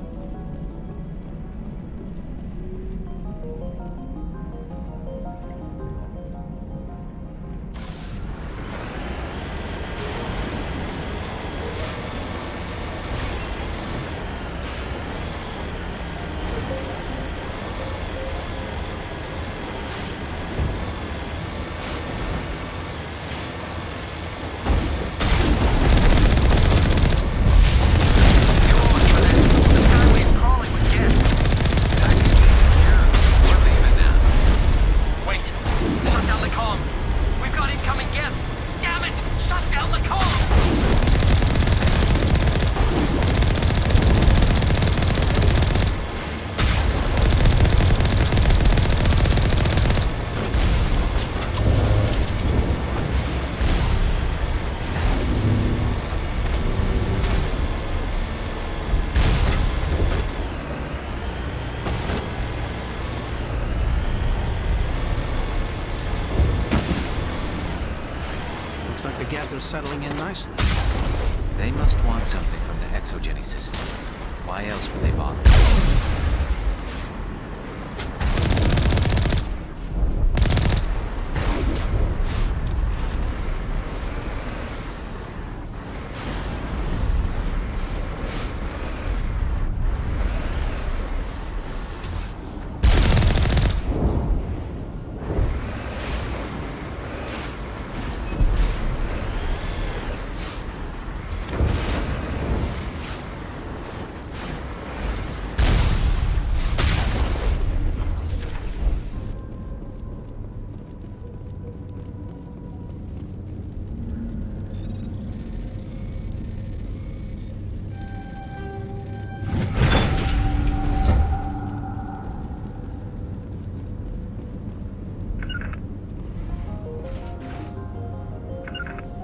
[SPEAKER 4] Looks like the Geth are settling in nicely.
[SPEAKER 1] They must want something from the exogeny systems. Why else would they bother?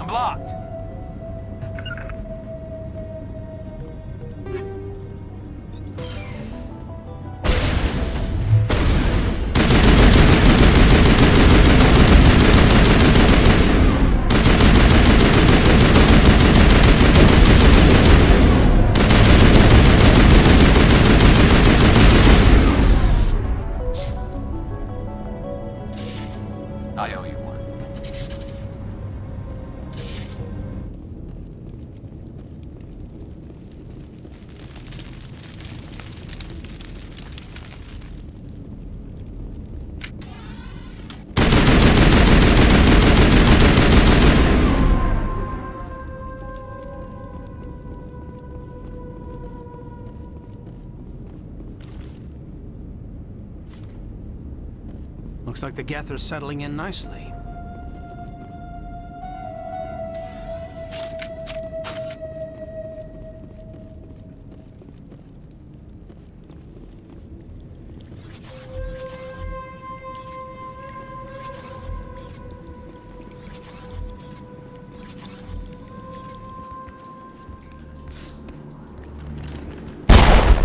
[SPEAKER 13] Blocked.
[SPEAKER 1] I owe you one.
[SPEAKER 4] Looks like the Geth are settling in nicely.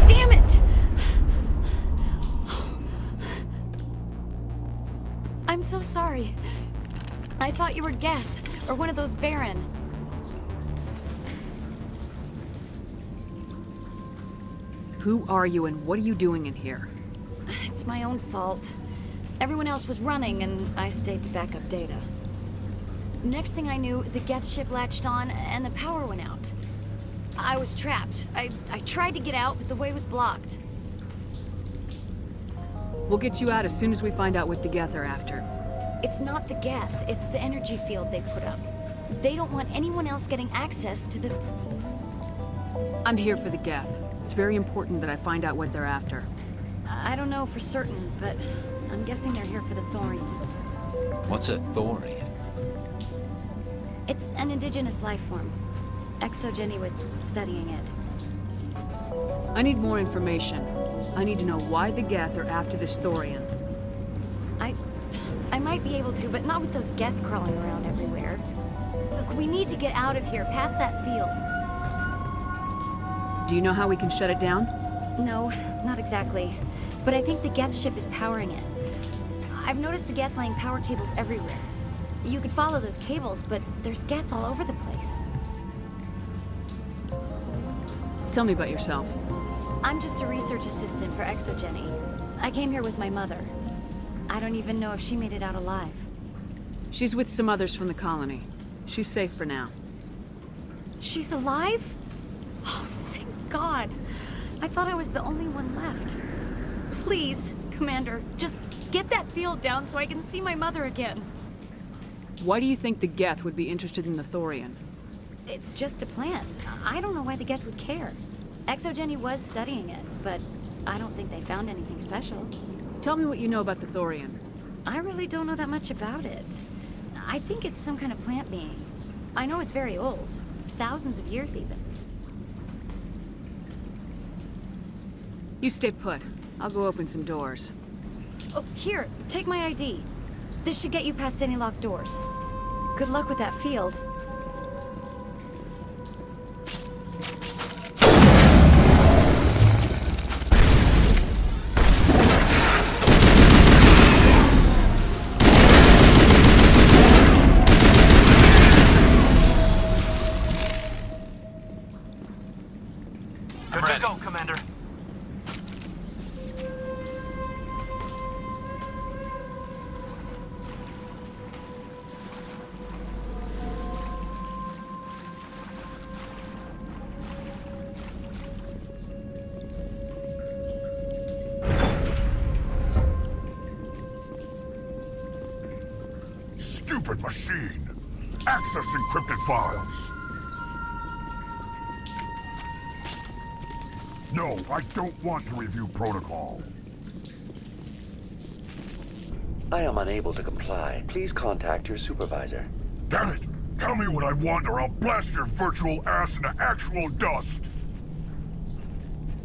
[SPEAKER 18] Damn it! I'm so sorry. I thought you were Geth, or one of those Baron.
[SPEAKER 7] Who are you and what are you doing in here?
[SPEAKER 18] It's my own fault. Everyone else was running, and I stayed to back up data. Next thing I knew, the Geth ship latched on, and the power went out. I was trapped. I tried to get out, but the way was blocked.
[SPEAKER 7] We'll get you out as soon as we find out what the Geth are after.
[SPEAKER 18] It's not the Geth, it's the energy field they put up. They don't want anyone else getting access to the...
[SPEAKER 7] I'm here for the Geth. It's very important that I find out what they're after.
[SPEAKER 18] I don't know for certain, but I'm guessing they're here for the thorium.
[SPEAKER 1] What's a thorium?
[SPEAKER 18] It's an indigenous life form. Exogeny was studying it.
[SPEAKER 7] I need more information. I need to know why the Geth are after this thorium.
[SPEAKER 18] I might be able to, but not with those Geth crawling around everywhere. Look, we need to get out of here, past that field.
[SPEAKER 7] Do you know how we can shut it down?
[SPEAKER 8] No, not exactly. But I think the Geth ship is powering it. I've noticed the Geth laying power cables everywhere. You could follow those cables, but there's Geth all over the place.
[SPEAKER 7] Tell me about yourself.
[SPEAKER 8] I'm just a research assistant for Exogeny. I came here with my mother. I don't even know if she made it out alive.
[SPEAKER 7] She's with some others from the colony. She's safe for now.
[SPEAKER 8] She's alive? Oh, thank God. I thought I was the only one left. Please, Commander, just get that field down so I can see my mother again.
[SPEAKER 7] Why do you think the Geth would be interested in the thorian?
[SPEAKER 8] It's just a plant. I don't know why the Geth would care. Exogeny was studying it, but I don't think they found anything special.
[SPEAKER 7] Tell me what you know about the thorian.
[SPEAKER 8] I really don't know that much about it. I think it's some kind of plant being. I know it's very old. Thousands of years, even.
[SPEAKER 7] You stay put. I'll go open some doors.
[SPEAKER 8] Oh, here, take my ID. This should get you past any locked doors. Good luck with that field.
[SPEAKER 13] Good to go, Commander.
[SPEAKER 21] Stupid machine! Access encrypted files! No, I don't want to review protocol.
[SPEAKER 17] I am unable to comply. Please contact your supervisor.
[SPEAKER 21] Damn it! Tell me what I want or I'll blast your virtual ass into actual dust!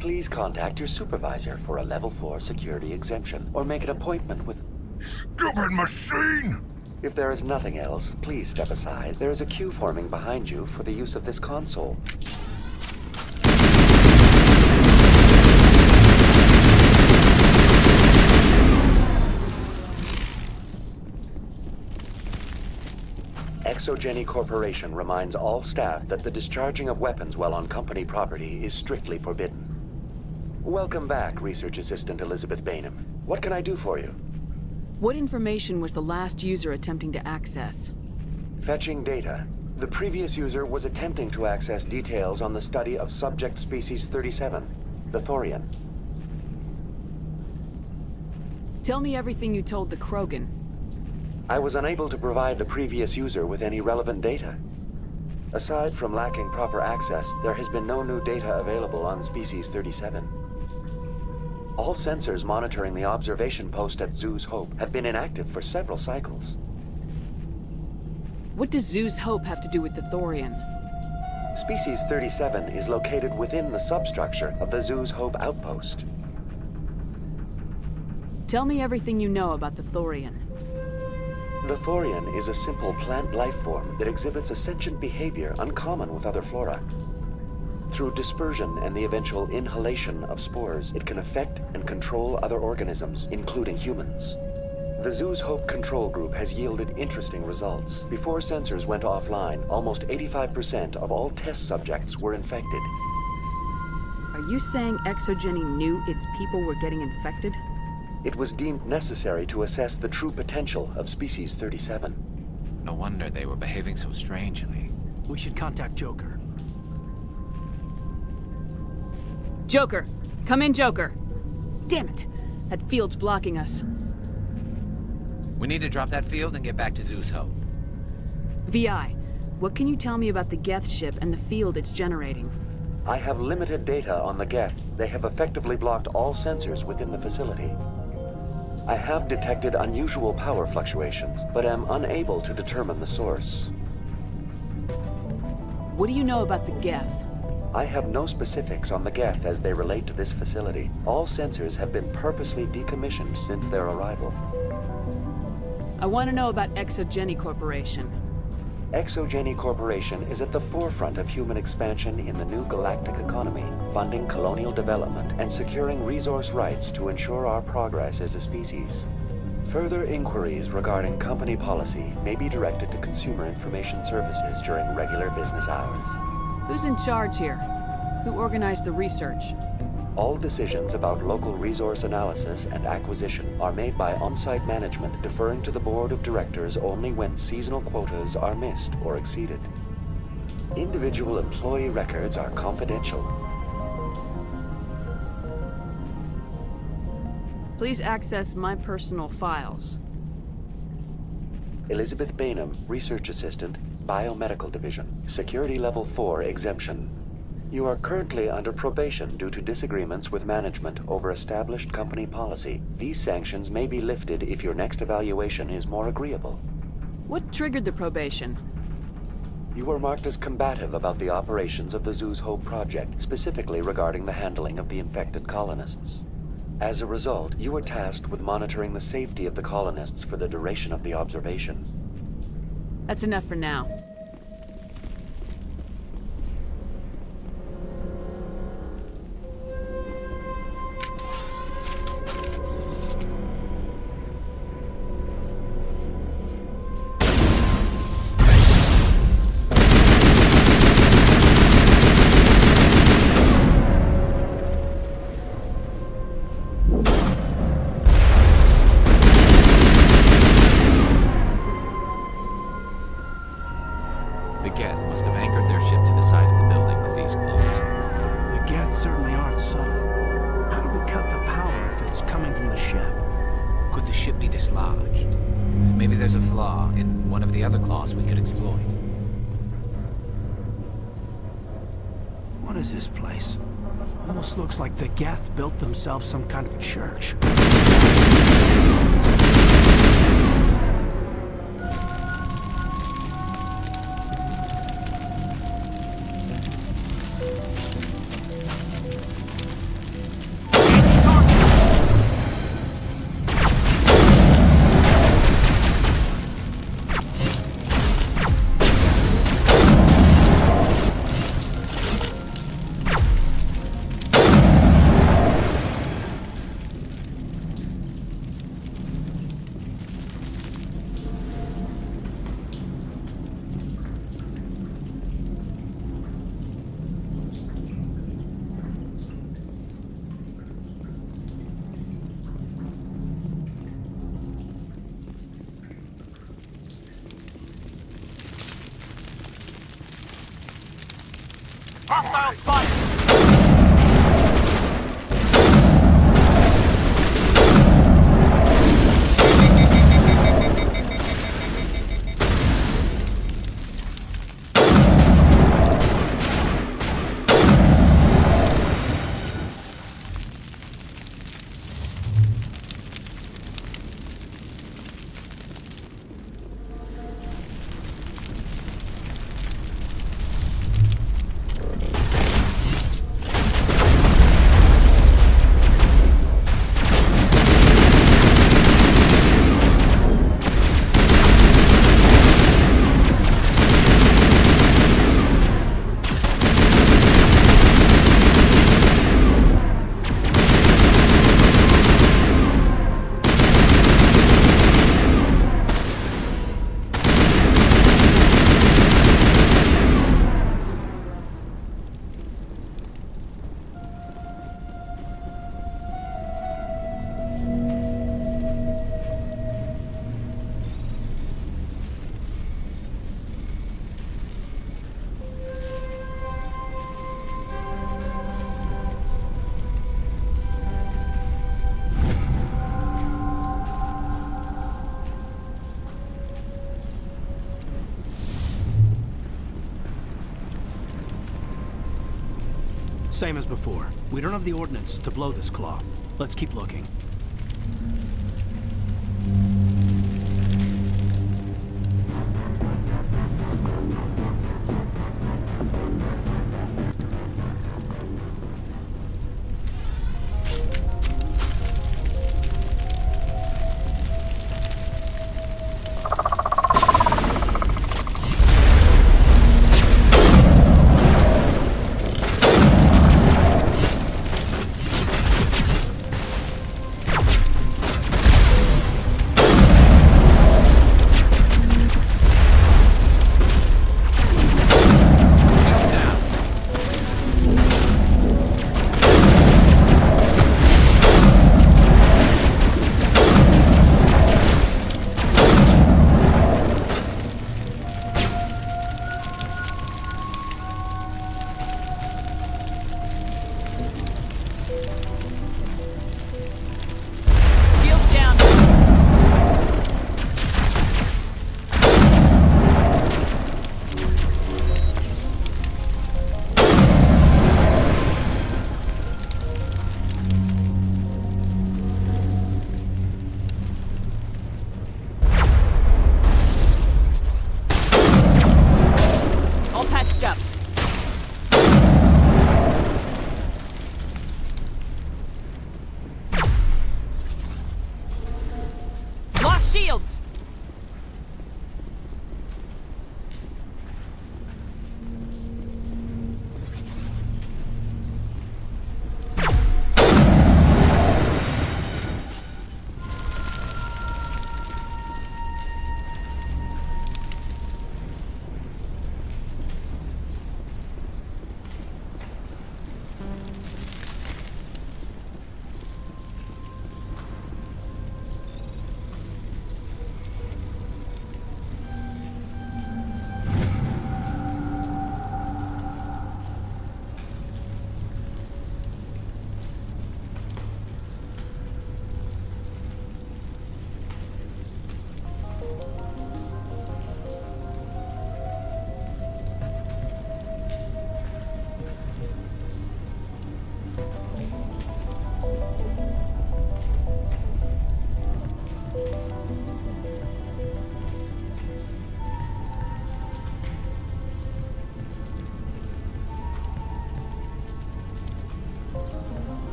[SPEAKER 17] Please contact your supervisor for a level 4 security exemption, or make an appointment with...
[SPEAKER 21] Stupid machine!
[SPEAKER 17] If there is nothing else, please step aside. There is a queue forming behind you for the use of this console. Exogeny Corporation reminds all staff that the discharging of weapons while on company property is strictly forbidden. Welcome back, Research Assistant Elizabeth Bainham. What can I do for you?
[SPEAKER 7] What information was the last user attempting to access?
[SPEAKER 17] Fetching data. The previous user was attempting to access details on the study of subject species 37, the thorian.
[SPEAKER 7] Tell me everything you told the Krogan.
[SPEAKER 17] I was unable to provide the previous user with any relevant data. Aside from lacking proper access, there has been no new data available on species 37. All sensors monitoring the observation post at Zoo's Hope have been inactive for several cycles.
[SPEAKER 7] What does Zoo's Hope have to do with the thorian?
[SPEAKER 17] Species 37 is located within the substructure of the Zoo's Hope outpost.
[SPEAKER 7] Tell me everything you know about the thorian.
[SPEAKER 17] The thorian is a simple plant life form that exhibits a sentient behavior uncommon with other flora. Through dispersion and the eventual inhalation of spores, it can affect and control other organisms, including humans. The Zoo's Hope control group has yielded interesting results. Before sensors went offline, almost 85% of all test subjects were infected.
[SPEAKER 7] Are you saying Exogeny knew its people were getting infected?
[SPEAKER 17] It was deemed necessary to assess the true potential of species 37.
[SPEAKER 1] No wonder they were behaving so strangely.
[SPEAKER 13] We should contact Joker.
[SPEAKER 7] Joker! Come in, Joker! Damn it! That field's blocking us.
[SPEAKER 1] We need to drop that field and get back to Zoo's Hope.
[SPEAKER 7] VI, what can you tell me about the Geth ship and the field it's generating?
[SPEAKER 17] I have limited data on the Geth. They have effectively blocked all sensors within the facility. I have detected unusual power fluctuations, but am unable to determine the source.
[SPEAKER 7] What do you know about the Geth?
[SPEAKER 17] I have no specifics on the Geth as they relate to this facility. All sensors have been purposely decommissioned since their arrival.
[SPEAKER 7] I want to know about Exogeny Corporation.
[SPEAKER 17] Exogeny Corporation is at the forefront of human expansion in the new galactic economy, funding colonial development and securing resource rights to ensure our progress as a species. Further inquiries regarding company policy may be directed to Consumer Information Services during regular business hours.
[SPEAKER 7] Who's in charge here? Who organized the research?
[SPEAKER 17] All decisions about local resource analysis and acquisition are made by on-site management, deferring to the board of directors only when seasonal quotas are missed or exceeded. Individual employee records are confidential.
[SPEAKER 7] Please access my personal files.
[SPEAKER 17] Elizabeth Bainham, Research Assistant, Biomedical Division, Security Level 4 exemption. You are currently under probation due to disagreements with management over established company policy. These sanctions may be lifted if your next evaluation is more agreeable.
[SPEAKER 7] What triggered the probation?
[SPEAKER 17] You were marked as combative about the operations of the Zoo's Hope project, specifically regarding the handling of the infected colonists. As a result, you were tasked with monitoring the safety of the colonists for the duration of the observation.
[SPEAKER 7] That's enough for now.
[SPEAKER 4] What is this place? Almost looks like the Geth built themselves some kind of church.
[SPEAKER 13] Hostile spotted!
[SPEAKER 4] Same as before. We don't have the ordnance to blow this claw. Let's keep looking.
[SPEAKER 7] shields!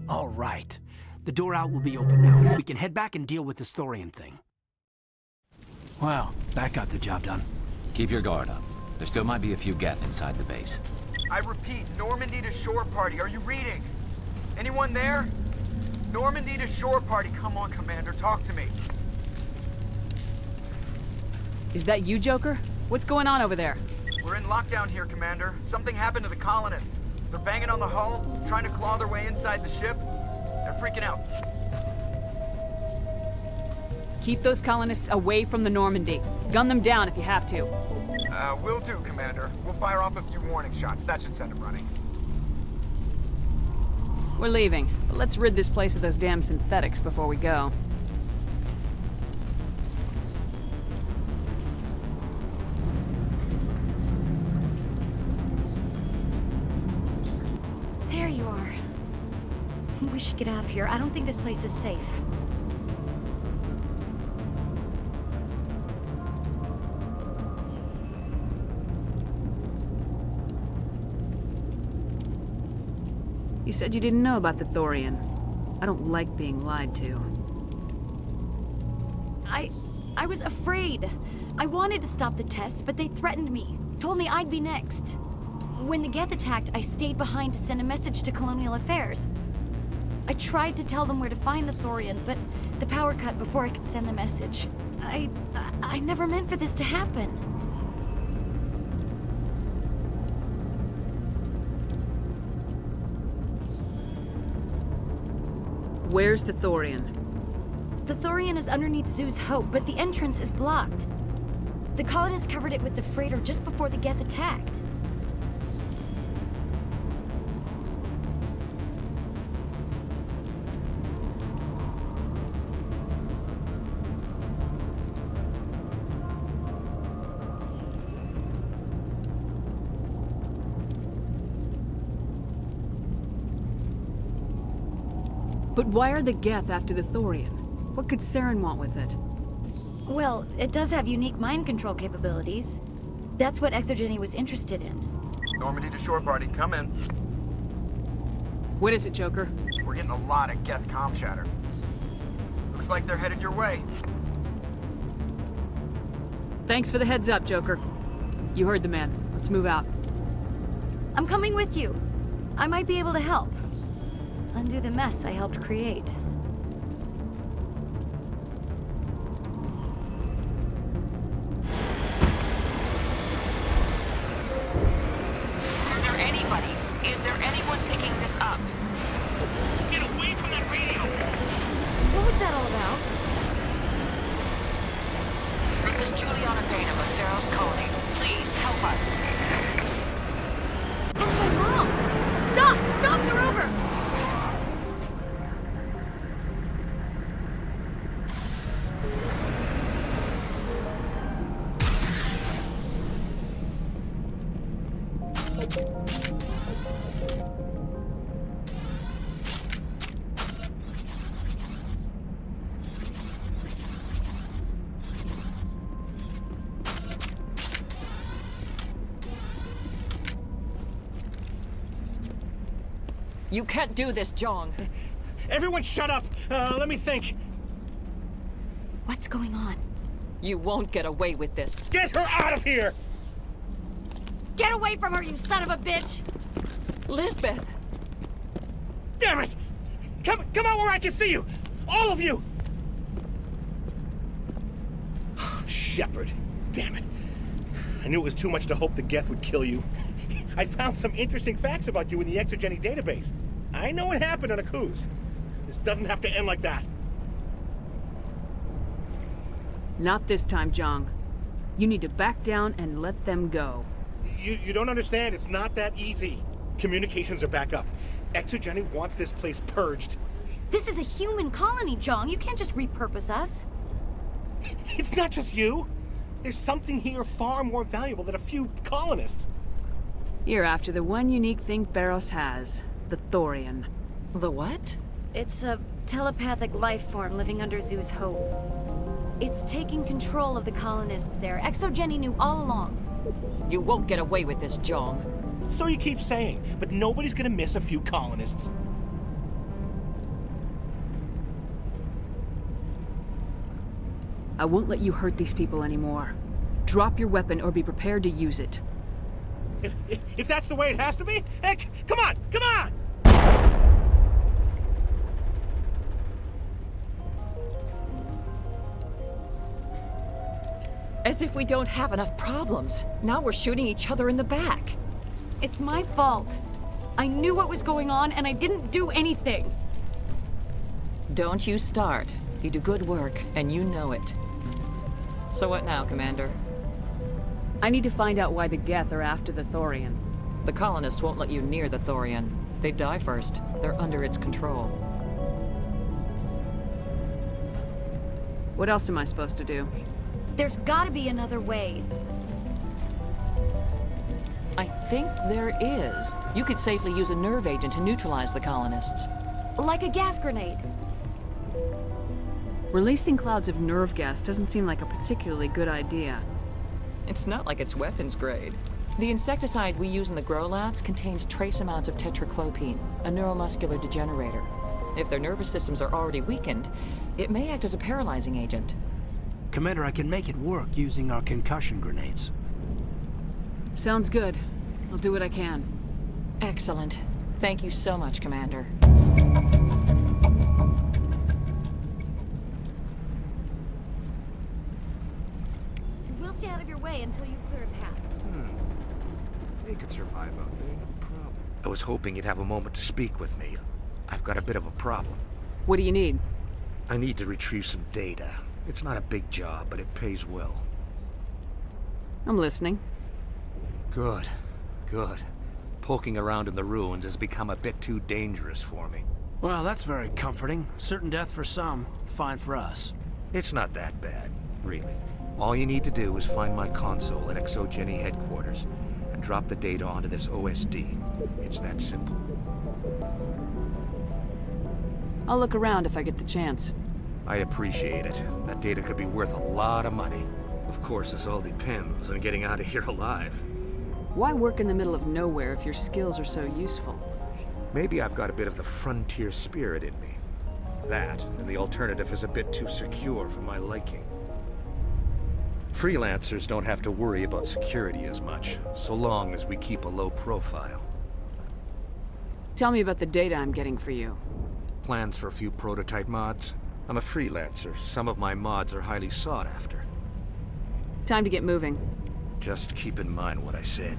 [SPEAKER 4] All right. The door out will be open now. We can head back and deal with this Thorian thing. Well, that got the job done.
[SPEAKER 1] Keep your guard up. There still might be a few Geth inside the base.
[SPEAKER 10] I repeat, Normandy to shore party. Are you reading? Anyone there? Normandy to shore party. Come on, Commander. Talk to me.
[SPEAKER 7] Is that you, Joker? What's going on over there?
[SPEAKER 10] We're in lockdown here, Commander. Something happened to the colonists. They're banging on the hull, trying to claw their way inside the ship. They're freaking out.
[SPEAKER 7] Keep those colonists away from the Normandy. Gun them down if you have to.
[SPEAKER 10] Will do, Commander. We'll fire off a few warning shots. That should send them running.
[SPEAKER 7] We're leaving, but let's rid this place of those damn synthetics before we go.
[SPEAKER 8] There you are. We should get out of here. I don't think this place is safe.
[SPEAKER 7] You said you didn't know about the Thorian. I don't like being lied to.
[SPEAKER 8] I was afraid. I wanted to stop the tests, but they threatened me. Told me I'd be next. When the Geth attacked, I stayed behind to send a message to Colonial Affairs. I tried to tell them where to find the Thorian, but the power cut before I could send the message. I never meant for this to happen.
[SPEAKER 7] Where's the Thorian?
[SPEAKER 8] The Thorian is underneath Zoo's Hope, but the entrance is blocked. The colonists covered it with the freighter just before the Geth attacked.
[SPEAKER 7] But why are the Geth after the Thorian? What could Saren want with it?
[SPEAKER 8] Well, it does have unique mind control capabilities. That's what Exogeny was interested in.
[SPEAKER 12] Normandy to shore party, come in.
[SPEAKER 7] What is it, Joker?
[SPEAKER 12] We're getting a lot of Geth comm chatter. Looks like they're headed your way.
[SPEAKER 7] Thanks for the heads up, Joker. You heard the man. Let's move out.
[SPEAKER 8] I'm coming with you. I might be able to help. Undo the mess I helped create.
[SPEAKER 15] Is there anyone picking this up?
[SPEAKER 14] Get away from that radio!
[SPEAKER 8] What was that all about?
[SPEAKER 15] This is Juliana Bain of Atheros Colony. Please help us.
[SPEAKER 8] That's my mom! Stop! Stop! They're over!
[SPEAKER 15] You can't do this, Jong.
[SPEAKER 14] Everyone shut up! Let me think.
[SPEAKER 8] What's going on?
[SPEAKER 15] You won't get away with this.
[SPEAKER 14] Get her out of here!
[SPEAKER 8] Get away from her, you son of a bitch!
[SPEAKER 15] Lisbeth!
[SPEAKER 14] Damn it! Come out where I can see you! All of you! Shepard, damn it. I knew it was too much to hope the Geth would kill you. I found some interesting facts about you in the Exogeny database. I know what happened on Akuz. This doesn't have to end like that.
[SPEAKER 7] Not this time, Jong. You need to back down and let them go.
[SPEAKER 14] You don't understand. It's not that easy. Communications are back up. Exogeny wants this place purged.
[SPEAKER 8] This is a human colony, Jong. You can't just repurpose us.
[SPEAKER 14] It's not just you. There's something here far more valuable than a few colonists.
[SPEAKER 7] You're after the one unique thing Pharos has, the Thorian.
[SPEAKER 15] The what?
[SPEAKER 8] It's a telepathic life form living under Zoo's Hope. It's taking control of the colonists there. Exogeny knew all along.
[SPEAKER 15] You won't get away with this, Jong.
[SPEAKER 14] So you keep saying, but nobody's gonna miss a few colonists.
[SPEAKER 7] I won't let you hurt these people anymore. Drop your weapon or be prepared to use it.
[SPEAKER 14] If that's the way it has to be, heck, come on, come on!
[SPEAKER 15] As if we don't have enough problems. Now we're shooting each other in the back.
[SPEAKER 8] It's my fault. I knew what was going on and I didn't do anything.
[SPEAKER 15] Don't you start. You do good work, and you know it. So what now, Commander?
[SPEAKER 7] I need to find out why the Geth are after the Thorian.
[SPEAKER 15] The colonists won't let you near the Thorian. They'd die first. They're under its control.
[SPEAKER 7] What else am I supposed to do?
[SPEAKER 8] There's gotta be another way.
[SPEAKER 15] I think there is. You could safely use a nerve agent to neutralize the colonists.
[SPEAKER 8] Like a gas grenade.
[SPEAKER 7] Releasing clouds of nerve gas doesn't seem like a particularly good idea.
[SPEAKER 15] It's not like it's weapons grade. The insecticide we use in the grow labs contains trace amounts of tetraclopine, a neuromuscular degenerator. If their nervous systems are already weakened, it may act as a paralyzing agent.
[SPEAKER 4] Commander, I can make it work using our concussion grenades.
[SPEAKER 7] Sounds good. I'll do what I can.
[SPEAKER 15] Excellent. Thank you so much, Commander.
[SPEAKER 8] We'll stay out of your way until you clear a path.
[SPEAKER 22] They could survive out there, no problem. I was hoping you'd have a moment to speak with me. I've got a bit of a problem.
[SPEAKER 7] What do you need?
[SPEAKER 22] I need to retrieve some data. It's not a big job, but it pays well.
[SPEAKER 7] I'm listening.
[SPEAKER 22] Good. Good. Poking around in the ruins has become a bit too dangerous for me.
[SPEAKER 4] Well, that's very comforting. Certain death for some, fine for us.
[SPEAKER 22] It's not that bad, really. All you need to do is find my console at Exogeny headquarters and drop the data onto this OSD. It's that simple.
[SPEAKER 7] I'll look around if I get the chance.
[SPEAKER 22] I appreciate it. That data could be worth a lot of money. Of course, this all depends on getting out of here alive.
[SPEAKER 7] Why work in the middle of nowhere if your skills are so useful?
[SPEAKER 22] Maybe I've got a bit of the frontier spirit in me. That, and the alternative is a bit too secure for my liking. Freelancers don't have to worry about security as much, so long as we keep a low profile.
[SPEAKER 7] Tell me about the data I'm getting for you.
[SPEAKER 22] Plans for a few prototype mods? I'm a freelancer. Some of my mods are highly sought after.
[SPEAKER 7] Time to get moving.
[SPEAKER 22] Just keep in mind what I said.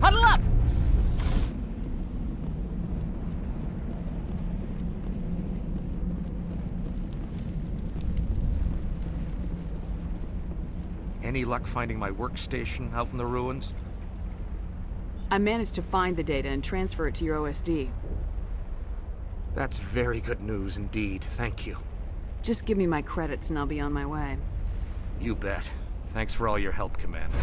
[SPEAKER 7] Huddle up!
[SPEAKER 22] Any luck finding my workstation out in the ruins?
[SPEAKER 7] I managed to find the data and transfer it to your OSD.
[SPEAKER 22] That's very good news indeed. Thank you.
[SPEAKER 7] Just give me my credits and I'll be on my way.
[SPEAKER 22] You bet. Thanks for all your help, Commander.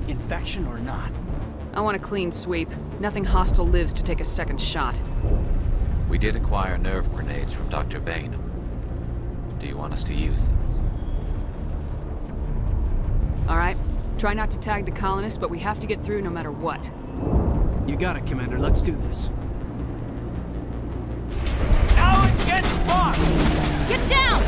[SPEAKER 4] Infection or not?
[SPEAKER 7] I want a clean sweep. Nothing hostile lives to take a second shot.
[SPEAKER 1] We did acquire nerve grenades from Dr. Bainham. Do you want us to use them?
[SPEAKER 7] All right. Try not to tag the colonists, but we have to get through no matter what.
[SPEAKER 4] You got it, Commander. Let's do this.
[SPEAKER 13] Now it gets fun!
[SPEAKER 8] Get down!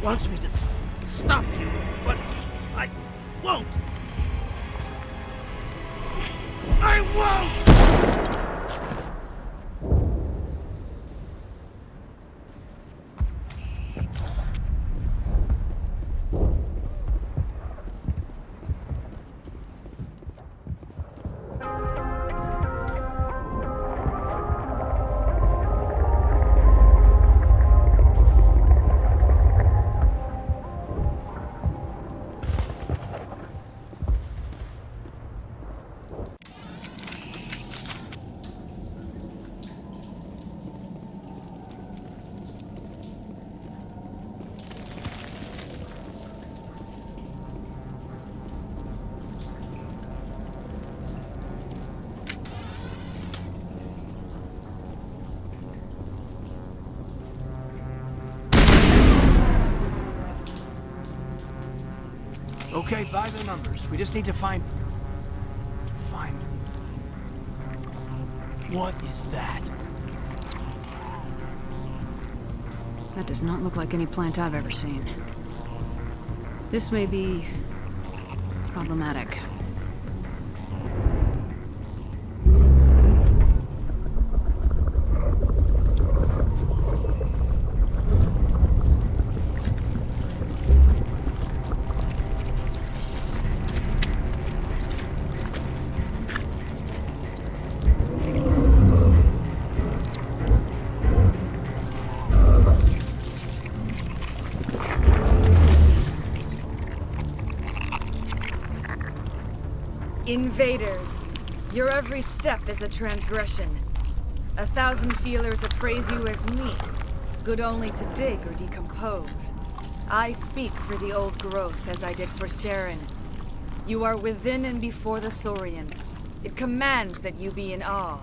[SPEAKER 13] wants me to stop you, but I won't. I won't! Okay, by the numbers. We just need to find... What is that?
[SPEAKER 7] That does not look like any plant I've ever seen. This may be... problematic.
[SPEAKER 16] Invaders, your every step is a transgression. 1,000 feelers appraise you as meat, good only to dig or decompose. I speak for the old growth as I did for Saren. You are within and before the Thorian. It commands that you be in awe.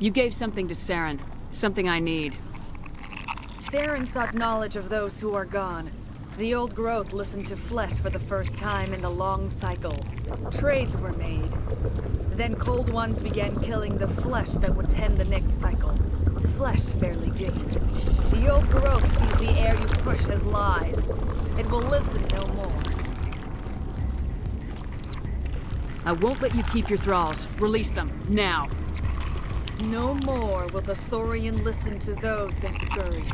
[SPEAKER 7] You gave something to Saren. Something I need.
[SPEAKER 16] Saren sought knowledge of those who are gone. The old growth listened to flesh for the first time in the long cycle. Trades were made. Then cold ones began killing the flesh that would tend the next cycle. Flesh fairly given. The old growth sees the air you push as lies. It will listen no more.
[SPEAKER 7] I won't let you keep your thralls. Release them, now.
[SPEAKER 16] No more will the Thorian listen to those that scurry.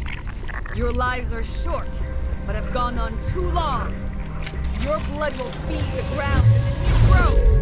[SPEAKER 16] Your lives are short, but have gone on too long. Your blood will feed the ground in the new growth.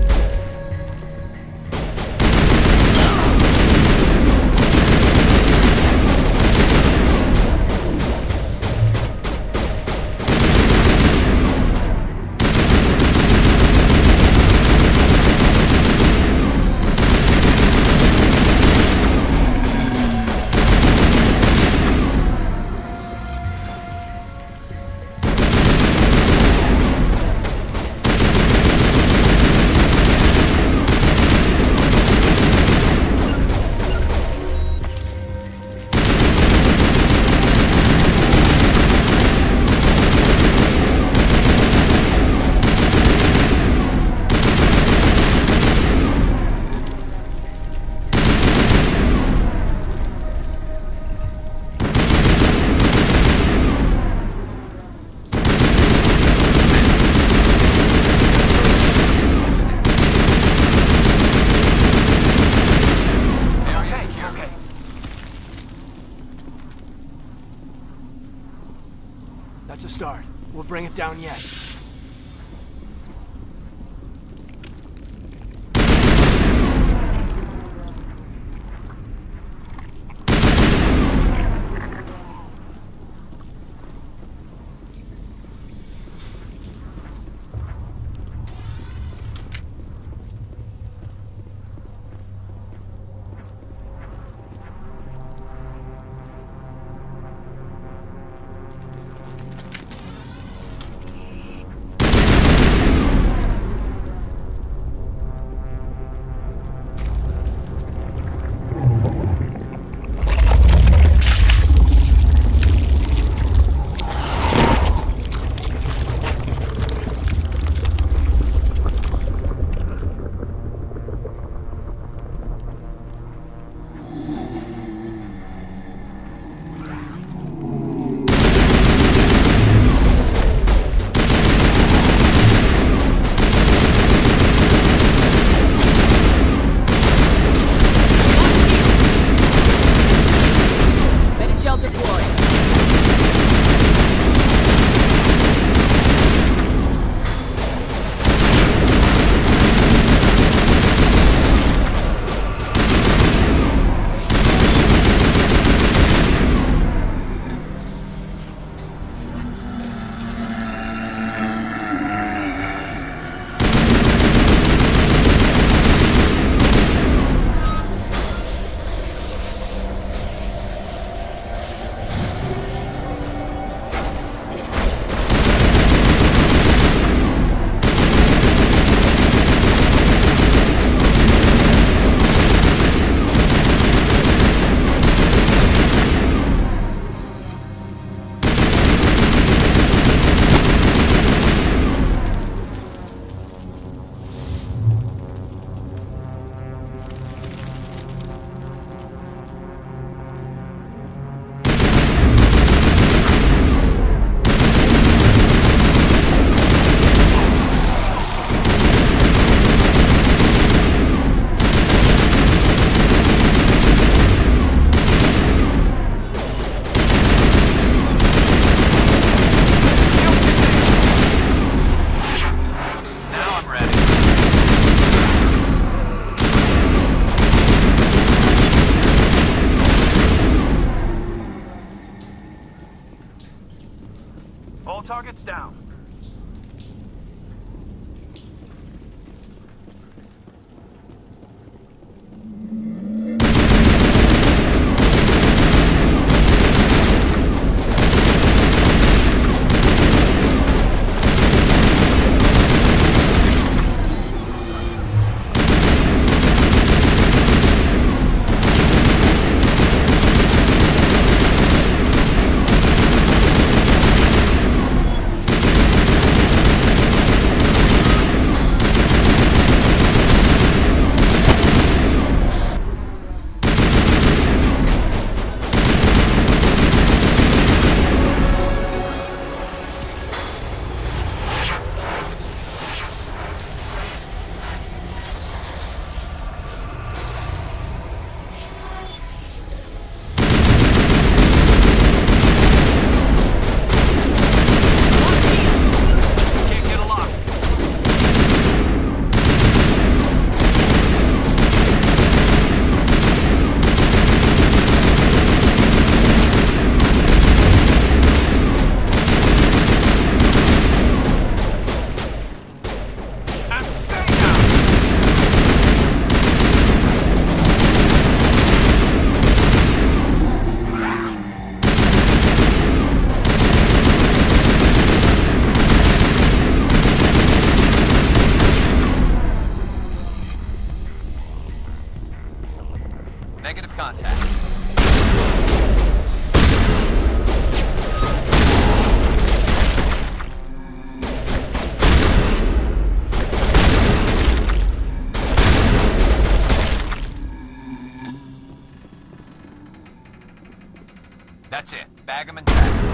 [SPEAKER 13] That's a start. We'll bring it down yet.
[SPEAKER 2] That's it. Bag 'em and tag 'em.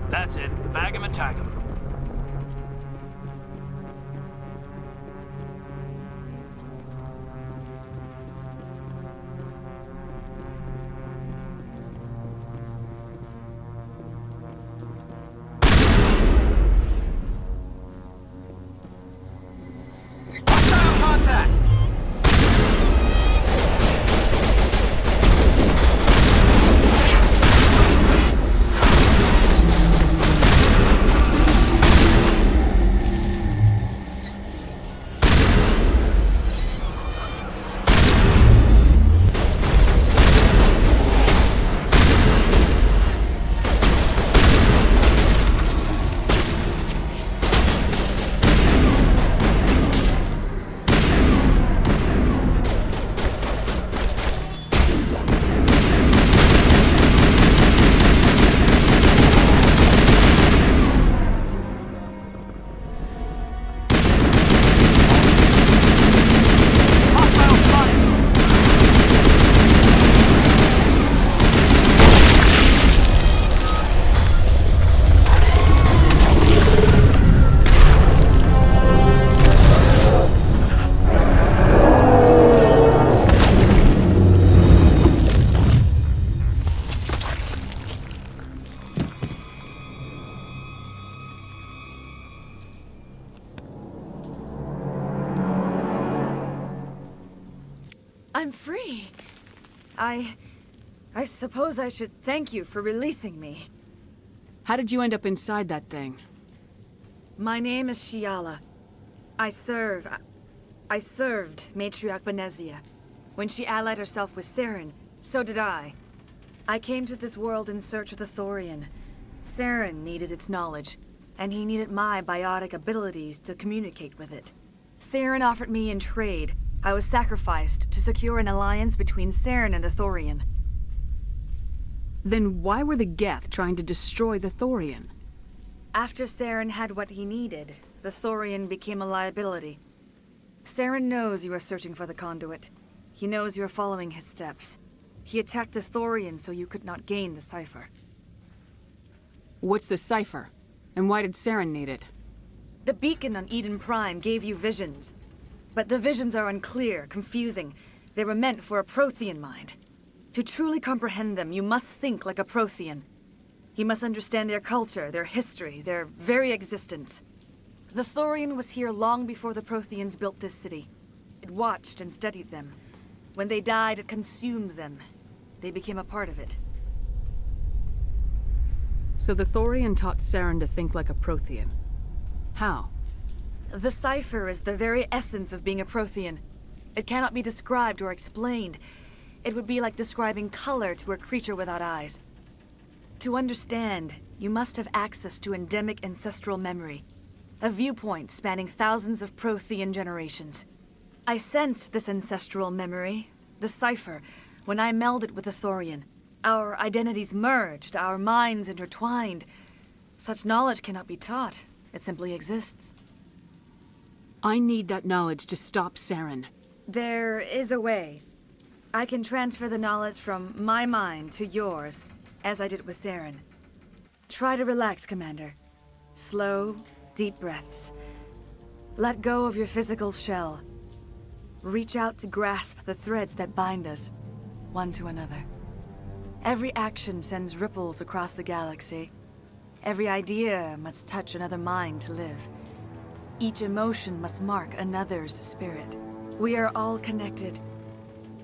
[SPEAKER 13] That's it. Bag 'em and tag 'em.
[SPEAKER 16] I'm free. I suppose I should thank you for releasing me.
[SPEAKER 7] How did you end up inside that thing?
[SPEAKER 16] My name is Shiala. I served Matriarch Benezia. When she allied herself with Saren, so did I. I came to this world in search of the Thorian. Saren needed its knowledge. and he needed my biotic abilities to communicate with it. Saren offered me in trade. I was sacrificed to secure an alliance between Saren and the Thorian.
[SPEAKER 7] Then why were the Geth trying to destroy the Thorian?
[SPEAKER 16] After Saren had what he needed, the Thorian became a liability. Saren knows you are searching for the conduit. He knows you are following his steps. He attacked the Thorian so you could not gain the cipher.
[SPEAKER 7] What's the cipher? And why did Saren need it?
[SPEAKER 16] The beacon on Eden Prime gave you visions. But the visions are unclear, confusing. They were meant for a Prothean mind. To truly comprehend them, you must think like a Prothean. You must understand their culture, their history, their very existence. The Thorian was here long before the Protheans built this city. It watched and studied them. When they died, it consumed them. They became a part of it.
[SPEAKER 7] So the Thorian taught Saren to think like a Prothean. How?
[SPEAKER 16] The cipher is the very essence of being a Prothean. It cannot be described or explained. It would be like describing color to a creature without eyes. To understand, you must have access to endemic ancestral memory. A viewpoint spanning thousands of Prothean generations. I sensed this ancestral memory, the cipher, when I melded with the Thorian. Our identities merged, our minds intertwined. Such knowledge cannot be taught. It simply exists.
[SPEAKER 7] I need that knowledge to stop Saren.
[SPEAKER 16] There is a way. I can transfer the knowledge from my mind to yours, as I did with Saren. Try to relax, Commander. Slow, deep breaths. Let go of your physical shell. Reach out to grasp the threads that bind us, one to another. Every action sends ripples across the galaxy. Every idea must touch another mind to live. Each emotion must mark another's spirit. We are all connected.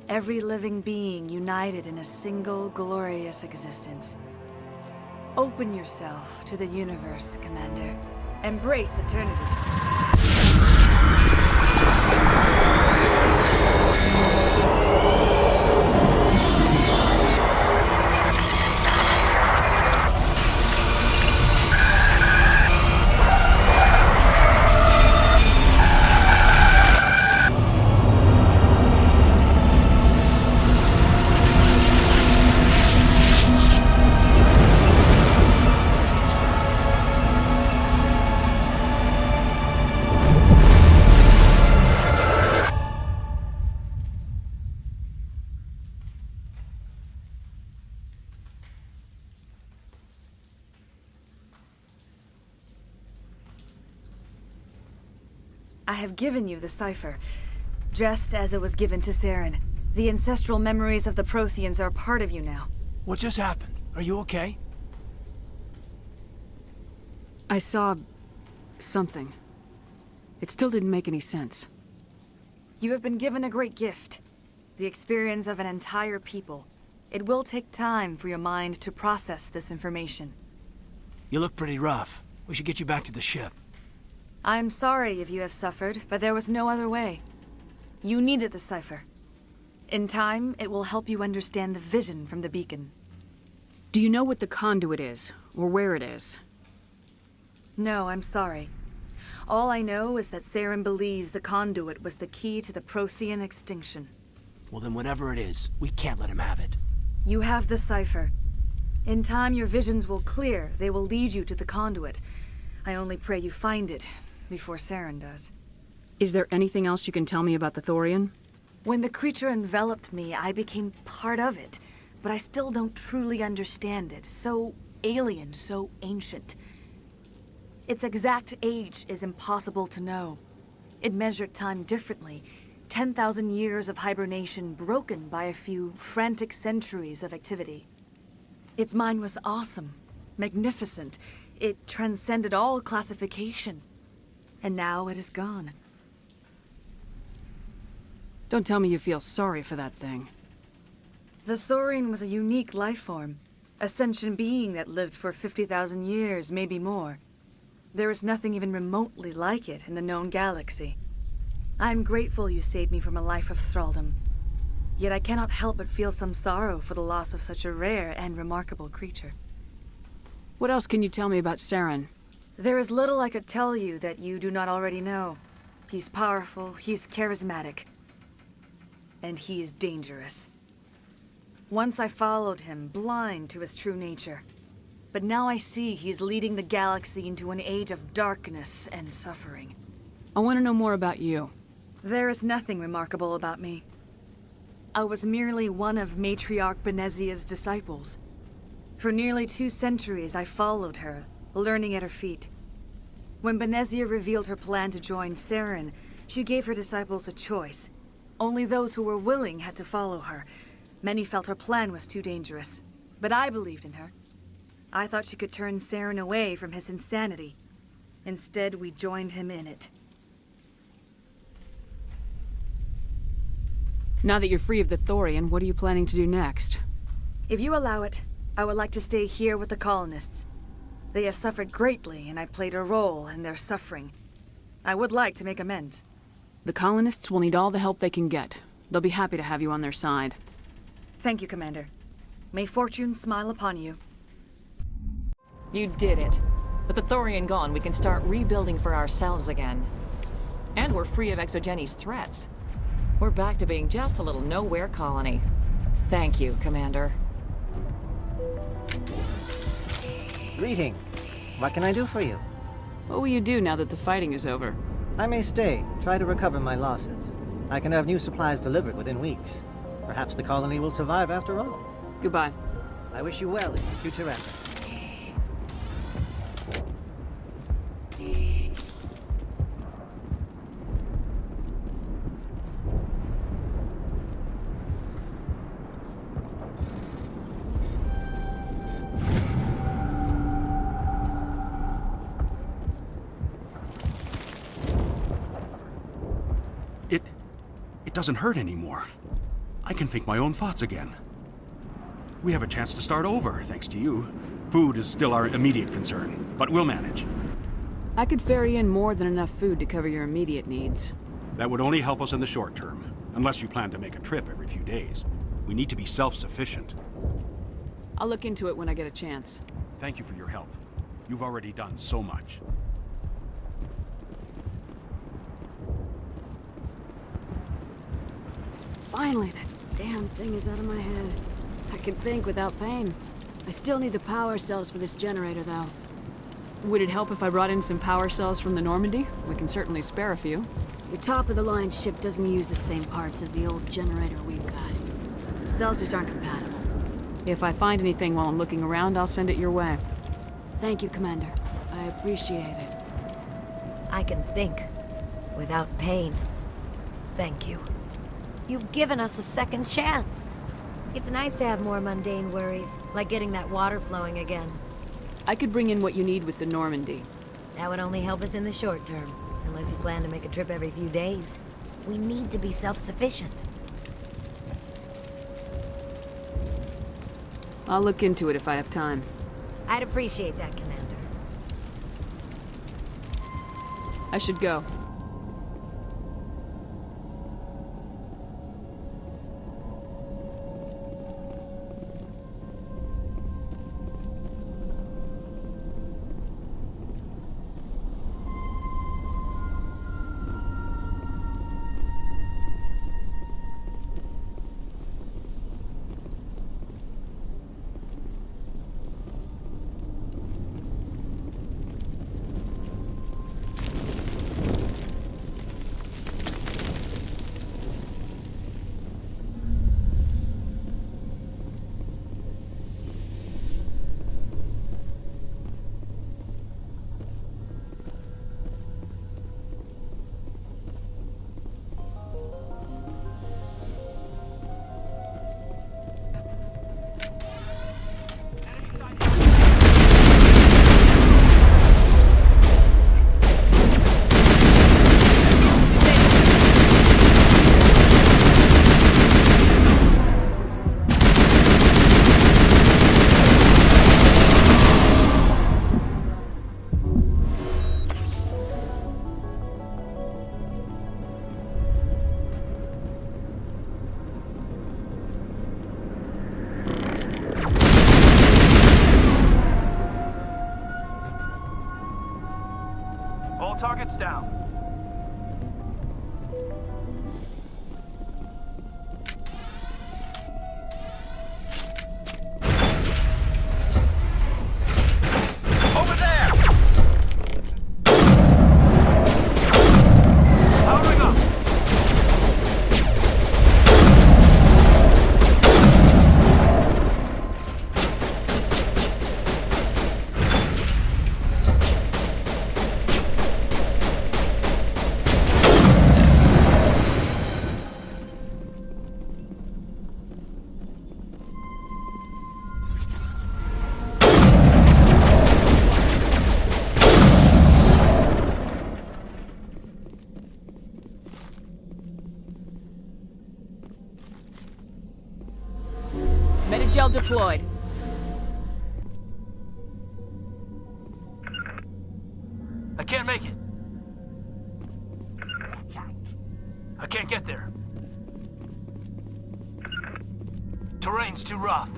[SPEAKER 16] Every living being united in a single glorious existence. Open yourself to the universe, Commander. Embrace eternity. I have given you the cipher, just as it was given to Saren. The ancestral memories of the Protheans are part of you now.
[SPEAKER 4] What just happened? Are you okay?
[SPEAKER 7] I saw something. It still didn't make any sense.
[SPEAKER 16] You have been given a great gift. The experience of an entire people. It will take time for your mind to process this information.
[SPEAKER 4] You look pretty rough. We should get you back to the ship.
[SPEAKER 16] I'm sorry if you have suffered, but there was no other way. You needed the cipher. In time, it will help you understand the vision from the beacon.
[SPEAKER 7] Do you know what the conduit is, or where it is?
[SPEAKER 16] No, I'm sorry. All I know is that Saren believes the conduit was the key to the Prothean extinction.
[SPEAKER 4] Well then whatever it is, we can't let him have it.
[SPEAKER 16] You have the cipher. In time, your visions will clear. They will lead you to the conduit. I only pray you find it before Saren does.
[SPEAKER 7] Is there anything else you can tell me about the Thorian?
[SPEAKER 16] When the creature enveloped me, I became part of it, but I still don't truly understand it. So alien, so ancient. Its exact age is impossible to know. It measured time differently. 10,000 years of hibernation broken by a few frantic centuries of activity. Its mind was awesome, magnificent. It transcended all classification. And now it is gone.
[SPEAKER 7] Don't tell me you feel sorry for that thing.
[SPEAKER 16] The Thorian was a unique life form. A sentient being that lived for 50,000 years, maybe more. There is nothing even remotely like it in the known galaxy. I'm grateful you saved me from a life of thraldom. Yet I cannot help but feel some sorrow for the loss of such a rare and remarkable creature.
[SPEAKER 7] What else can you tell me about Saren?
[SPEAKER 16] There is little I could tell you that you do not already know. He's powerful, he's charismatic, and he is dangerous. Once I followed him, blind to his true nature. But now I see he's leading the galaxy into an age of darkness and suffering.
[SPEAKER 7] I want to know more about you.
[SPEAKER 16] There is nothing remarkable about me. I was merely one of Matriarch Benezia's disciples. For nearly 2 centuries, I followed her, learning at her feet. When Benezia revealed her plan to join Saren, she gave her disciples a choice. Only those who were willing had to follow her. Many felt her plan was too dangerous, but I believed in her. I thought she could turn Saren away from his insanity. Instead, we joined him in it.
[SPEAKER 7] Now that you're free of the Thorian, what are you planning to do next?
[SPEAKER 16] If you allow it, I would like to stay here with the colonists. They have suffered greatly, and I played a role in their suffering. I would like to make amends.
[SPEAKER 7] The colonists will need all the help they can get. They'll be happy to have you on their side.
[SPEAKER 16] Thank you, Commander. May fortune smile upon you.
[SPEAKER 15] You did it. With the Thorian gone, we can start rebuilding for ourselves again. And we're free of Exogeni's threats. We're back to being just a little nowhere colony. Thank you, Commander.
[SPEAKER 11] Greetings. What can I do for you?
[SPEAKER 7] What will you do now that the fighting is over?
[SPEAKER 11] I may stay, try to recover my losses. I can have new supplies delivered within weeks. Perhaps the colony will survive after all.
[SPEAKER 7] Goodbye.
[SPEAKER 11] I wish you well in your future efforts.
[SPEAKER 6] It doesn't hurt anymore. I can think my own thoughts again. We have a chance to start over, thanks to you. Food is still our immediate concern, but we'll manage.
[SPEAKER 7] I could ferry in more than enough food to cover your immediate needs.
[SPEAKER 6] That would only help us in the short term, unless you plan to make a trip every few days. We need to be self-sufficient.
[SPEAKER 7] I'll look into it when I get a chance.
[SPEAKER 6] Thank you for your help. You've already done so much.
[SPEAKER 3] Finally, that damn thing is out of my head. I can think without pain. I still need the power cells for this generator, though.
[SPEAKER 7] Would it help if I brought in some power cells from the Normandy? We can certainly spare a few.
[SPEAKER 3] Your top-of-the-line ship doesn't use the same parts as the old generator we've got. The cells just aren't compatible.
[SPEAKER 7] If I find anything while I'm looking around, I'll send it your way.
[SPEAKER 3] Thank you, Commander. I appreciate it.
[SPEAKER 19] I can think without pain. Thank you. You've given us a second chance. It's nice to have more mundane worries, like getting that water flowing again.
[SPEAKER 7] I could bring in what you need with the Normandy.
[SPEAKER 19] That would only help us in the short term, unless you plan to make a trip every few days. We need to be self-sufficient.
[SPEAKER 7] I'll look into it if I have time.
[SPEAKER 19] I'd appreciate that, Commander.
[SPEAKER 7] I should go.
[SPEAKER 13] targets down.
[SPEAKER 2] Over there!
[SPEAKER 13] Powering up!
[SPEAKER 7] Metagel deployed.
[SPEAKER 13] I can't make it. I can't get there. Terrain's too rough.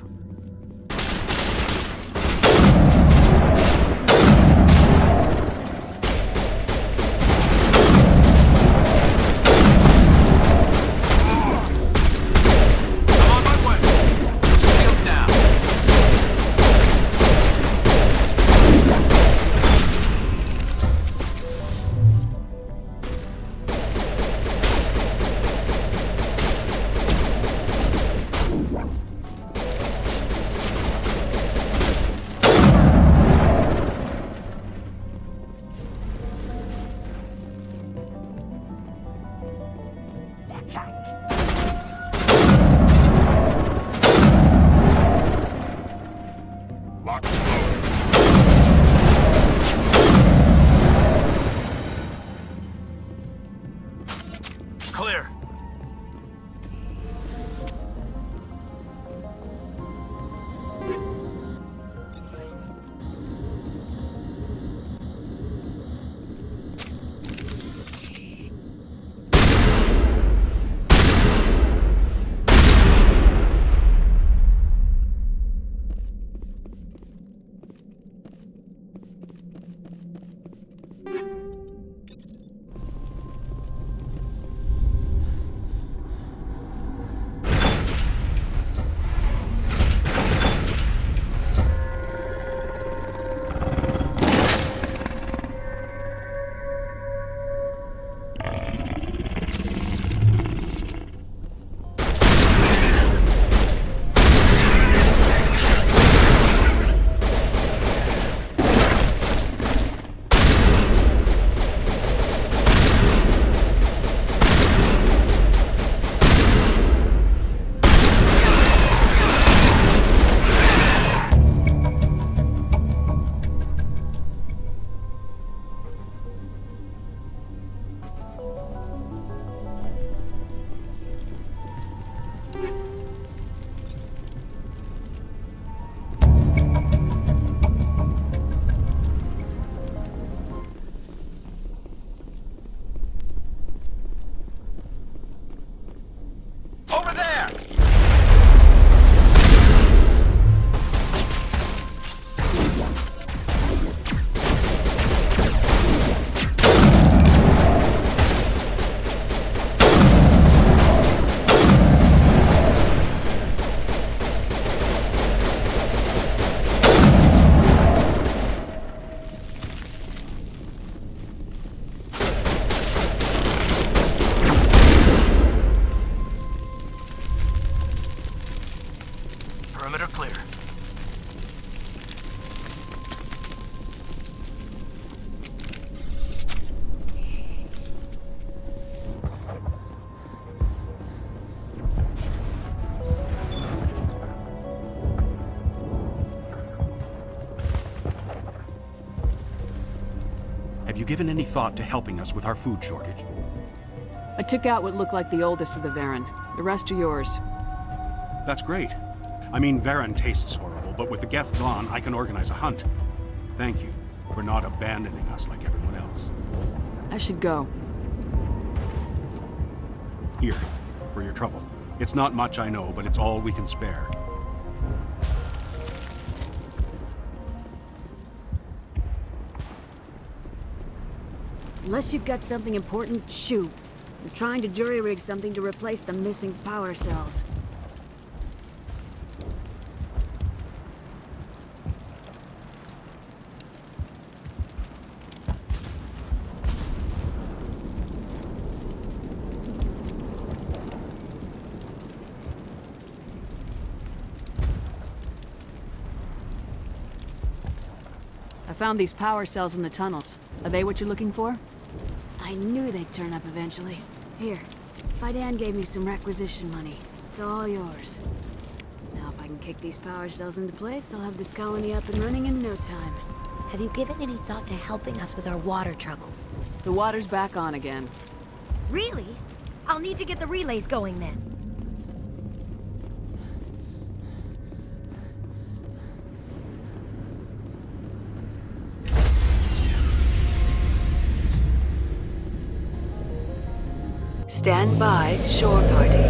[SPEAKER 13] Clear. Perimeter clear.
[SPEAKER 6] Have you given any thought to helping us with our food shortage?
[SPEAKER 7] I took out what looked like the oldest of the Varen. The rest are yours.
[SPEAKER 6] That's great. I mean, Varen tastes horrible, but with the Geth gone, I can organize a hunt. Thank you for not abandoning us like everyone else.
[SPEAKER 7] I should go.
[SPEAKER 6] Here, for your trouble. It's not much, I know, but it's all we can spare.
[SPEAKER 3] Unless you've got something important, shoot. I'm trying to jury-rig something to replace the missing power cells.
[SPEAKER 7] I found these power cells in the tunnels. Are they what you're looking for?
[SPEAKER 3] I knew they'd turn up eventually. Here, Fidan gave me some requisition money. It's all yours. Now if I can kick these power cells into place, I'll have this colony up and running in no time.
[SPEAKER 19] Have you given any thought to helping us with our water troubles?
[SPEAKER 7] The water's back on again.
[SPEAKER 19] Really? I'll need to get the relays going then.
[SPEAKER 7] Stand by, shore party.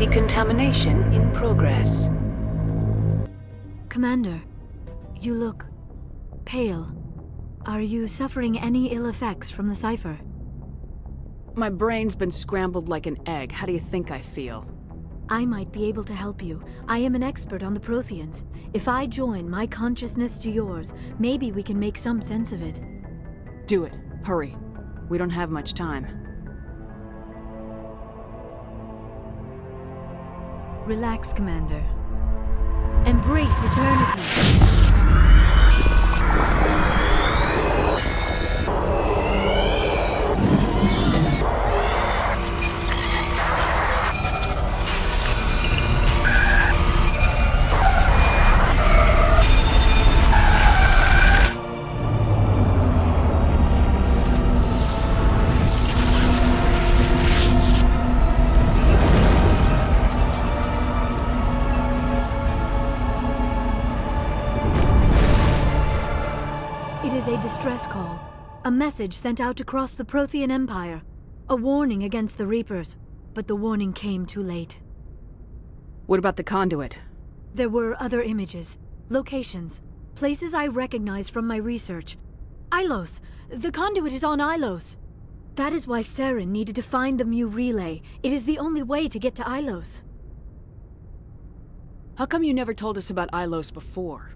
[SPEAKER 7] Decontamination in progress.
[SPEAKER 18] Commander, you look pale. Are you suffering any ill effects from the cipher?
[SPEAKER 7] My brain's been scrambled like an egg. How do you think I feel?
[SPEAKER 18] I might be able to help you. I am an expert on the Protheans. If I join my consciousness to yours, maybe we can make some sense of it.
[SPEAKER 7] Do it. Hurry. We don't have much time.
[SPEAKER 18] Relax, Commander. Embrace eternity. A distress call. A message sent out across the Prothean Empire. A warning against the Reapers. But the warning came too late.
[SPEAKER 7] What about the conduit?
[SPEAKER 18] There were other images, locations, places I recognized from my research. Ilos! The conduit is on Ilos! That is why Saren needed to find the Mu relay. It is the only way to get to Ilos.
[SPEAKER 7] How come you never told us about Ilos before?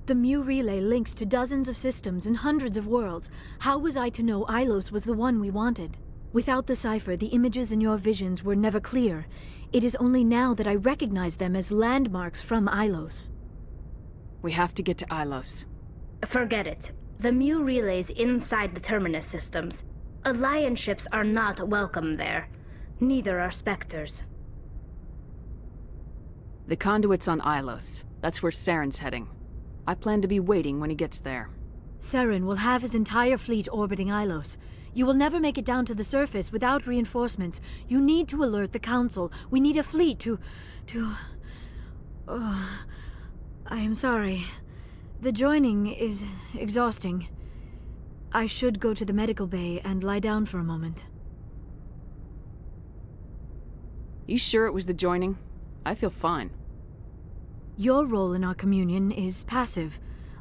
[SPEAKER 18] The Mu relay links to dozens of systems and hundreds of worlds. How was I to know Ilos was the one we wanted? Without the cipher, the images in your visions were never clear. It is only now that I recognize them as landmarks from Ilos.
[SPEAKER 7] We have to get to Ilos.
[SPEAKER 5] Forget it. The Mu relay's inside the Terminus systems. Alliance ships are not welcome there. Neither are Spectres.
[SPEAKER 7] The conduit's on Ilos. That's where Saren's heading. I plan to be waiting when he gets there.
[SPEAKER 18] Saren will have his entire fleet orbiting Ilos. You will never make it down to the surface without reinforcements. You need to alert the Council. We need a fleet to... Oh, I am sorry. The joining is exhausting. I should go to the medical bay and lie down for a moment.
[SPEAKER 7] You sure it was the joining? I feel fine.
[SPEAKER 18] Your role in our communion is passive.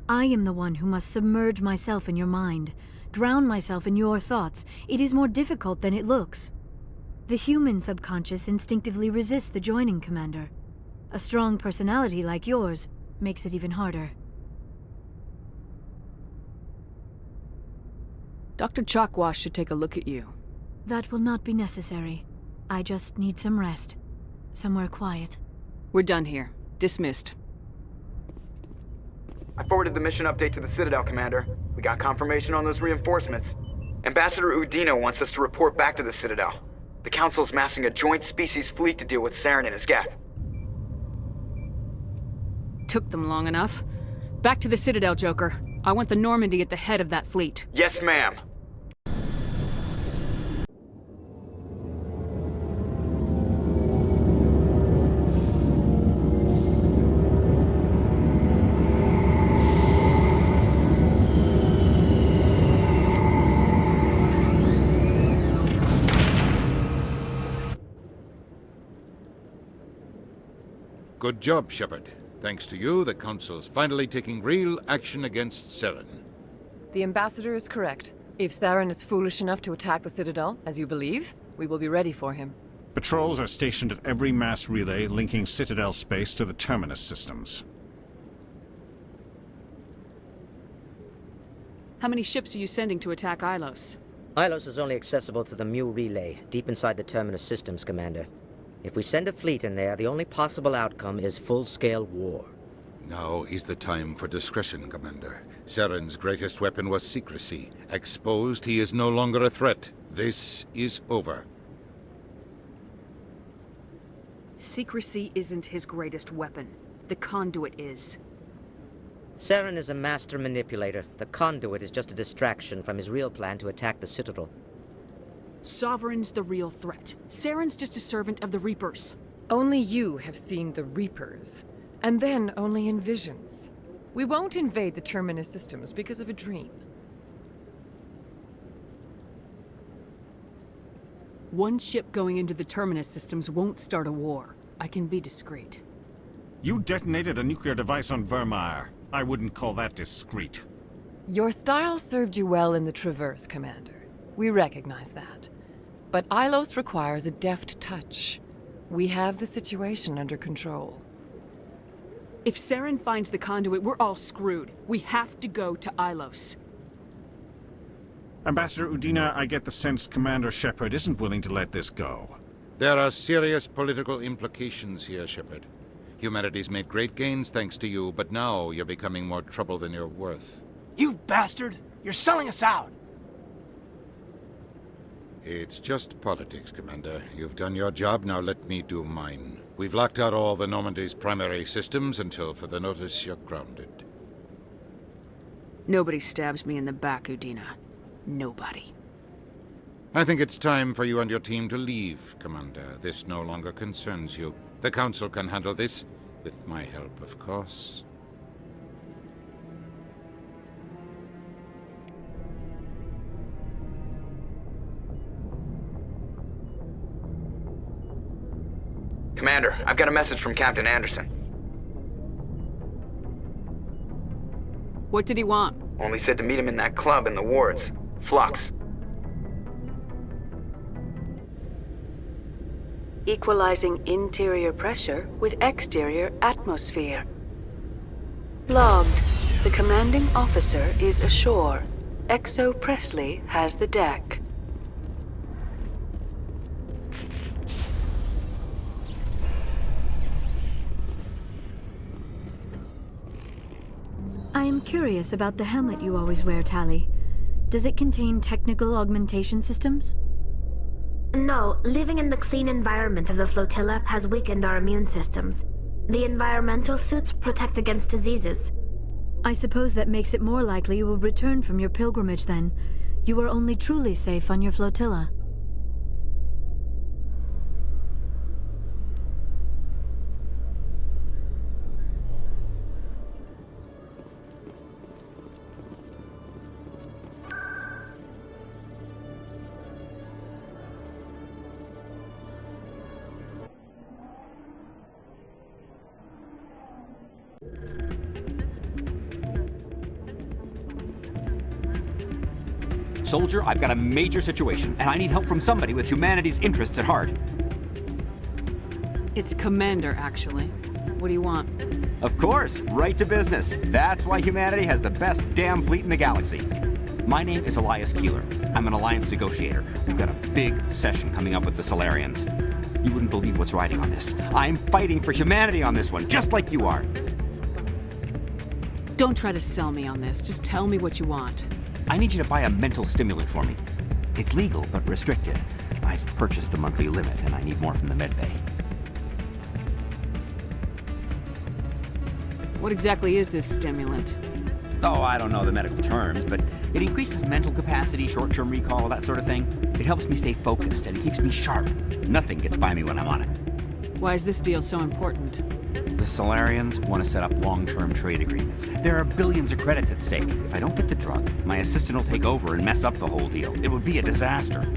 [SPEAKER 18] I am the one who must submerge myself in your mind, drown myself in your thoughts. It is more difficult than it looks. The human subconscious instinctively resists the joining, Commander. A strong personality like yours makes it even harder.
[SPEAKER 7] Dr. Chakwas should take a look at you.
[SPEAKER 18] That will not be necessary. I just need some rest. Somewhere quiet.
[SPEAKER 7] We're done here. Dismissed.
[SPEAKER 10] I forwarded the mission update to the Citadel, Commander. We got confirmation on those reinforcements. Ambassador Udino wants us to report back to the Citadel. The Council's massing a joint species fleet to deal with Saren and his Geth.
[SPEAKER 7] Took them long enough. Back to the Citadel, Joker. I want the Normandy at the head of that fleet.
[SPEAKER 10] Yes, ma'am.
[SPEAKER 21] Good job, Shepard. Thanks to you, the Council's finally taking real action against Saren.
[SPEAKER 9] The Ambassador is correct. If Saren is foolish enough to attack the Citadel, as you believe, we will be ready for him.
[SPEAKER 20] Patrols are stationed at every mass relay linking Citadel space to the terminus systems.
[SPEAKER 7] How many ships are you sending to attack Ilos?
[SPEAKER 23] Ilos is only accessible to the Mu relay, deep inside the terminus systems, Commander. If we send a fleet in there, the only possible outcome is full-scale war.
[SPEAKER 21] Now is the time for discretion, Commander. Saren's greatest weapon was secrecy. Exposed, he is no longer a threat. This is over.
[SPEAKER 7] Secrecy isn't his greatest weapon. The conduit is.
[SPEAKER 23] Saren is a master manipulator. The conduit is just a distraction from his real plan to attack the Citadel.
[SPEAKER 7] Sovereign's the real threat. Saren's just a servant of the Reapers.
[SPEAKER 9] Only you have seen the Reapers, and then only in visions. We won't invade the terminus systems because of a dream.
[SPEAKER 7] One ship going into the terminus systems won't start a war. I can be discreet.
[SPEAKER 20] You detonated a nuclear device on Vermeer. I wouldn't call that discreet.
[SPEAKER 9] Your style served you well in the Traverse, Commander. We recognize that. But Ilos requires a deft touch. We have the situation under control.
[SPEAKER 7] If Saren finds the conduit, we're all screwed. We have to go to Ilos.
[SPEAKER 20] Ambassador Udina, I get the sense Commander Shepard isn't willing to let this go.
[SPEAKER 21] There are serious political implications here, Shepard. Humanity's made great gains thanks to you, but now you're becoming more trouble than you're worth.
[SPEAKER 13] You bastard! You're selling us out!
[SPEAKER 21] It's just politics, Commander. You've done your job, now let me do mine. We've locked out all the Normandy's primary systems until further notice you're grounded.
[SPEAKER 7] Nobody stabs me in the back, Udina. Nobody.
[SPEAKER 21] I think it's time for you and your team to leave, Commander. This no longer concerns you. The Council can handle this, with my help, of course.
[SPEAKER 10] Commander, I've got a message from Captain Anderson.
[SPEAKER 7] What did he want?
[SPEAKER 10] Only said to meet him in that club in the wards. Flux.
[SPEAKER 24] Equalizing interior pressure with exterior atmosphere. Logged. The commanding officer is ashore. Exo Presley has the deck.
[SPEAKER 18] I am curious about the helmet you always wear, Tali. Does it contain technical augmentation systems?
[SPEAKER 5] No, living in the clean environment of the flotilla has weakened our immune systems. The environmental suits protect against diseases.
[SPEAKER 18] I suppose that makes it more likely you will return from your pilgrimage then. You are only truly safe on your flotilla.
[SPEAKER 25] Soldier, I've got a major situation, and I need help from somebody with humanity's interests at heart.
[SPEAKER 7] It's Commander, actually. What do you want?
[SPEAKER 25] Of course, right to business. That's why humanity has the best damn fleet in the galaxy. My name is Elias Keeler. I'm an alliance negotiator. We've got a big session coming up with the Solarians. You wouldn't believe what's riding on this. I'm fighting for humanity on this one, just like you are.
[SPEAKER 7] Don't try to sell me on this. Just tell me what you want.
[SPEAKER 25] I need you to buy a mental stimulant for me. It's legal, but restricted. I've purchased the monthly limit, and I need more from the medbay.
[SPEAKER 7] What exactly is this stimulant?
[SPEAKER 25] Oh, I don't know the medical terms, but it increases mental capacity, short-term recall, that sort of thing. It helps me stay focused, and it keeps me sharp. Nothing gets by me when I'm on it.
[SPEAKER 7] Why is this deal so important?
[SPEAKER 25] The Solarians want to set up long-term trade agreements. There are billions of credits at stake. If I don't get the drug, my assistant will take over and mess up the whole deal. It would be a disaster.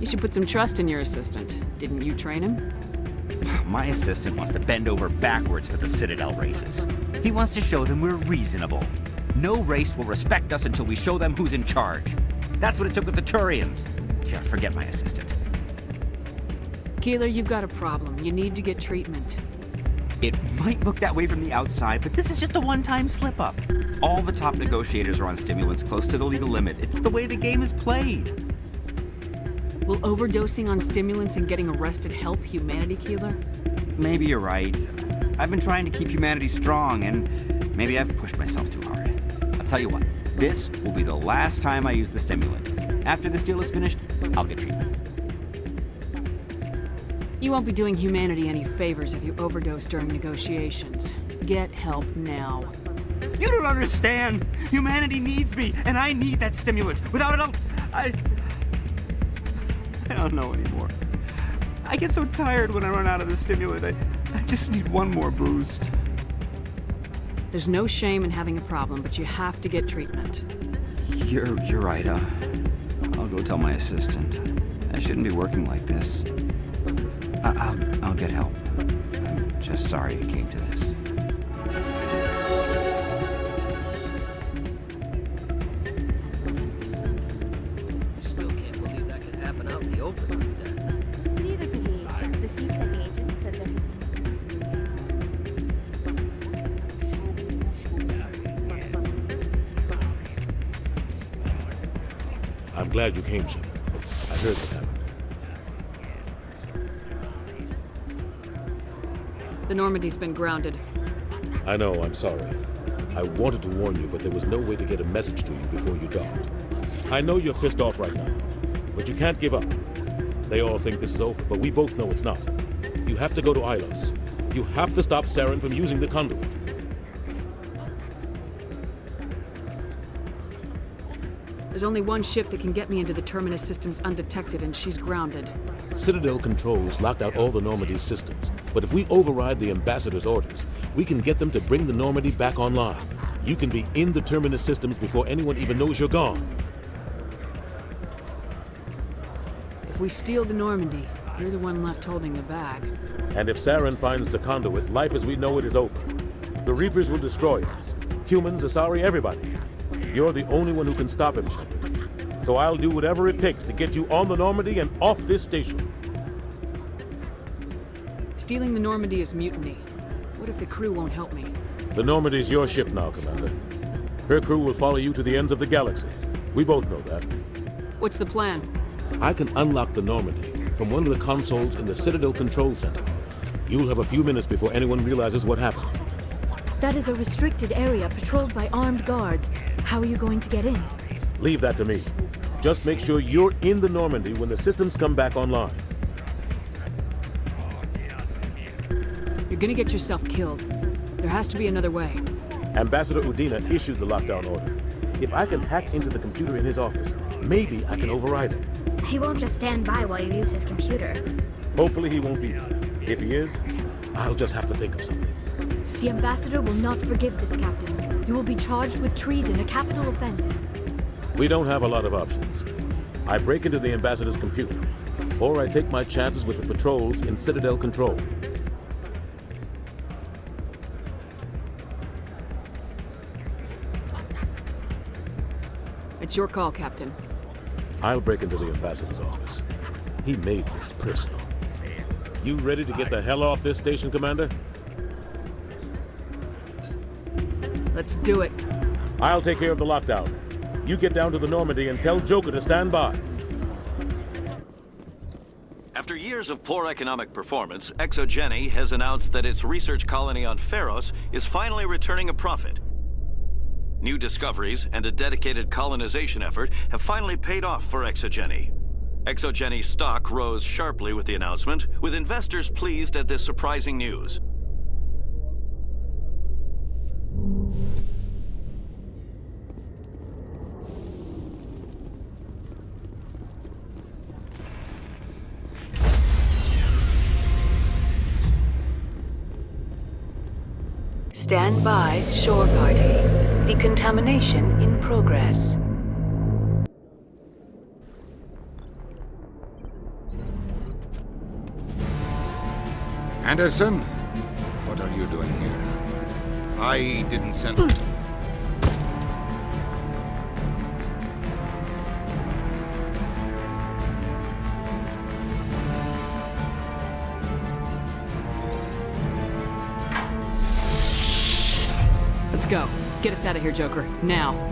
[SPEAKER 7] You should put some trust in your assistant. Didn't you train him?
[SPEAKER 25] My assistant wants to bend over backwards for the Citadel races. He wants to show them we're reasonable. No race will respect us until we show them who's in charge. That's what it took with the Turians. Yeah, forget my assistant.
[SPEAKER 7] Keeler, you've got a problem. You need to get treatment.
[SPEAKER 25] It might look that way from the outside, but this is just a one-time slip-up. All the top negotiators are on stimulants close to the legal limit. It's the way the game is played.
[SPEAKER 7] Will overdosing on stimulants and getting arrested help humanity, Keeler?
[SPEAKER 25] Maybe you're right. I've been trying to keep humanity strong, and maybe I've pushed myself too hard. I'll tell you what, this will be the last time I use the stimulant. After this deal is finished, I'll get treatment.
[SPEAKER 7] You won't be doing humanity any favors if you overdose during negotiations. Get help now.
[SPEAKER 25] You don't understand! Humanity needs me, and I need that stimulant. Without it, I don't know anymore. I get so tired when I run out of the stimulant. I just need one more boost.
[SPEAKER 7] There's no shame in having a problem, but you have to get treatment.
[SPEAKER 25] You're right, I'll go tell my assistant. I shouldn't be working like this. I'll get help. I'm just sorry it came to this.
[SPEAKER 1] I still can't believe that could happen out in the open like that.
[SPEAKER 12] Neither could he. The CSEC agent said there was...
[SPEAKER 14] I'm glad you came, Shepard. I heard what happened.
[SPEAKER 7] The Normandy's been grounded.
[SPEAKER 14] I know, I'm sorry. I wanted to warn you, but there was no way to get a message to you before you docked. I know you're pissed off right now, but you can't give up. They all think this is over, but we both know it's not. You have to go to Ilos. You have to stop Saren from using the conduit.
[SPEAKER 7] There's only one ship that can get me into the Terminus systems undetected, and she's grounded.
[SPEAKER 14] Citadel controls locked out all the Normandy's systems, but if we override the Ambassador's orders, we can get them to bring the Normandy back online. You can be in the Terminus systems before anyone even knows you're gone.
[SPEAKER 7] If we steal the Normandy, you're the one left holding the bag.
[SPEAKER 14] And if Saren finds the conduit, life as we know it is over. The Reapers will destroy us. Humans, Asari, everybody. You're the only one who can stop him, Shepard. So I'll do whatever it takes to get you on the Normandy and off this station.
[SPEAKER 7] Stealing the Normandy is mutiny. What if the crew won't help me?
[SPEAKER 14] The Normandy's your ship now, Commander. Her crew will follow you to the ends of the galaxy. We both know that.
[SPEAKER 7] What's the plan?
[SPEAKER 14] I can unlock the Normandy from one of the consoles in the Citadel Control Center. You'll have a few minutes before anyone realizes what happened.
[SPEAKER 18] That is a restricted area patrolled by armed guards. How are you going to get in?
[SPEAKER 14] Leave that to me. Just make sure you're in the Normandy when the systems come back online.
[SPEAKER 7] You're gonna get yourself killed. There has to be another way.
[SPEAKER 14] Ambassador Udina issued the lockdown order. If I can hack into the computer in his office, maybe I can override it.
[SPEAKER 5] He won't just stand by while you use his computer.
[SPEAKER 14] Hopefully he won't be there. If he is, I'll just have to think of something.
[SPEAKER 18] The Ambassador will not forgive this, Captain. You will be charged with treason, a capital offense.
[SPEAKER 14] We don't have a lot of options. I break into the Ambassador's computer, or I take my chances with the patrols in Citadel Control.
[SPEAKER 7] It's your call, Captain.
[SPEAKER 14] I'll break into the Ambassador's office. He made this personal. You ready to get the hell off this station, Commander?
[SPEAKER 7] Let's do it.
[SPEAKER 14] I'll take care of the lockdown. You get down to the Normandy and tell Joker to stand by.
[SPEAKER 17] After years of poor economic performance, ExoGeni has announced that its research colony on Pharos is finally returning a profit. New discoveries and a dedicated colonization effort have finally paid off for ExoGeni. ExoGeni's stock rose sharply with the announcement, with investors pleased at this surprising news.
[SPEAKER 24] Stand by, shore party. Decontamination in progress.
[SPEAKER 21] Anderson, what are you doing here? I didn't send...
[SPEAKER 7] Let's go. Get us out of here, Joker. Now.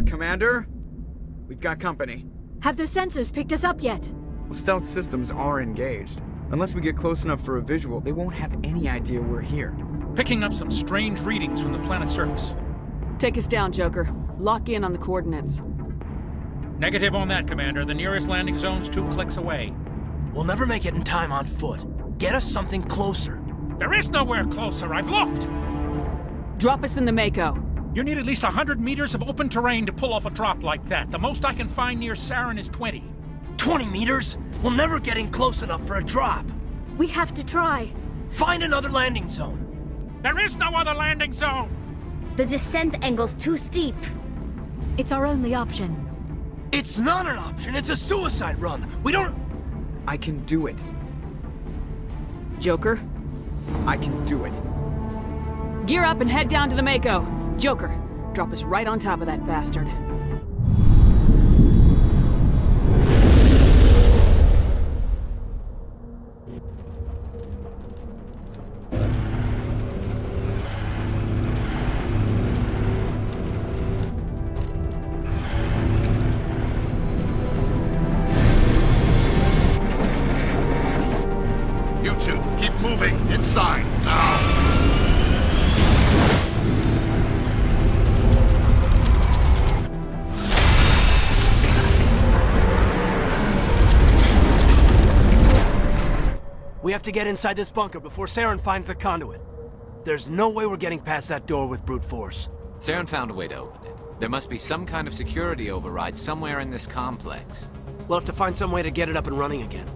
[SPEAKER 10] Commander? We've got company.
[SPEAKER 18] Have their sensors picked us up yet?
[SPEAKER 10] Well, stealth systems are engaged. Unless we get close enough for a visual, they won't have any idea we're here.
[SPEAKER 4] Picking up some strange readings from the planet's surface.
[SPEAKER 7] Take us down, Joker. Lock in on the coordinates.
[SPEAKER 4] Negative on that, Commander. The nearest landing zone's 2 clicks away.
[SPEAKER 13] We'll never make it in time on foot. Get us something closer.
[SPEAKER 4] There is nowhere closer. I've looked.
[SPEAKER 7] Drop us in the Mako.
[SPEAKER 4] You need at least 100 meters of open terrain to pull off a drop like that. The most I can find near Saren is 20.
[SPEAKER 13] 20 meters? We'll never get in close enough for a drop.
[SPEAKER 18] We have to try.
[SPEAKER 13] Find another landing zone.
[SPEAKER 4] There is no other landing zone!
[SPEAKER 5] The descent angle's too steep.
[SPEAKER 18] It's our only option.
[SPEAKER 13] It's not an option. It's a suicide run. We don't...
[SPEAKER 10] I can do it.
[SPEAKER 7] Joker?
[SPEAKER 10] I can do it.
[SPEAKER 7] Gear up and head down to the Mako. Joker, drop us right on top of that bastard.
[SPEAKER 21] You two, keep moving. Inside, now.
[SPEAKER 13] We have to get inside this bunker before Saren finds the conduit. There's no way we're getting past that door with brute force.
[SPEAKER 8] Saren found a way to open it. There must be some kind of security override somewhere in this complex.
[SPEAKER 13] We'll have to find some way to get it up and running again.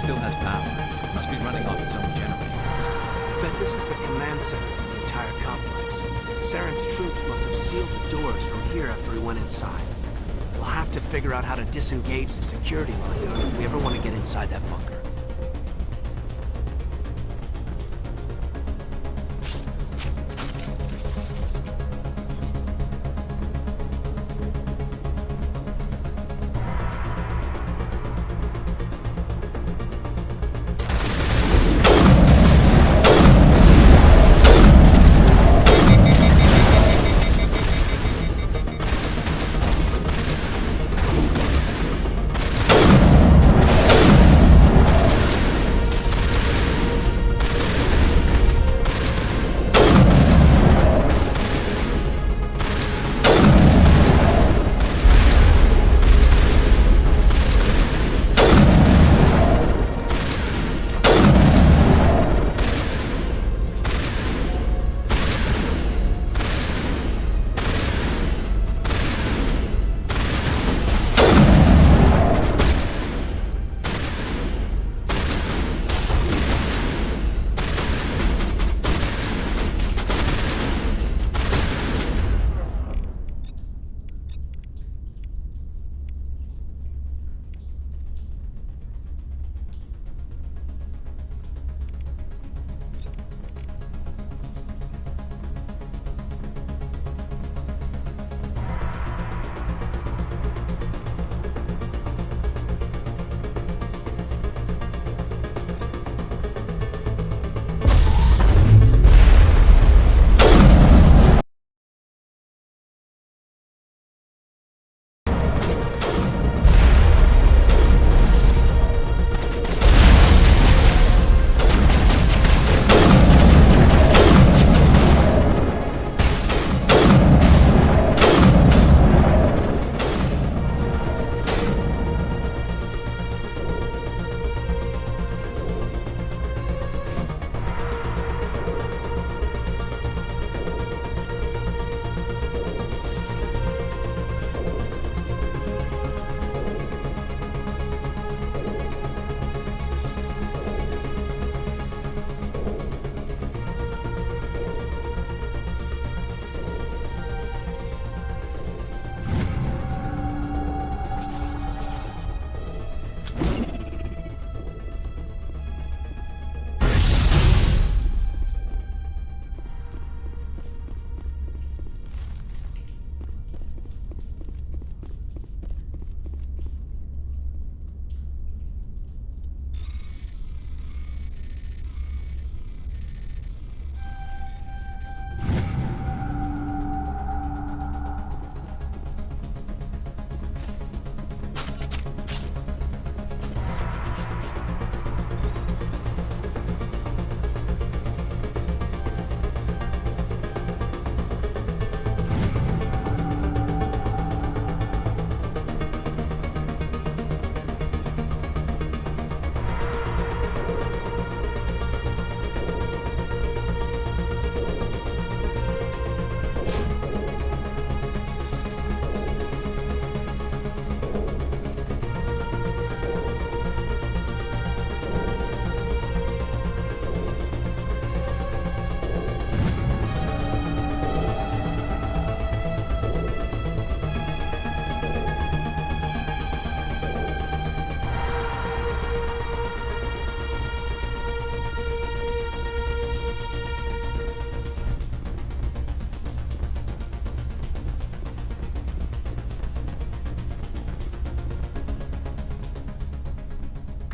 [SPEAKER 8] still has power. It must be running off its own generator.
[SPEAKER 2] I bet this is the command center for the entire complex. Saren's troops must have sealed the doors from here after we went inside. We'll have to figure out how to disengage the security lockdown if we ever want to get inside that bunker.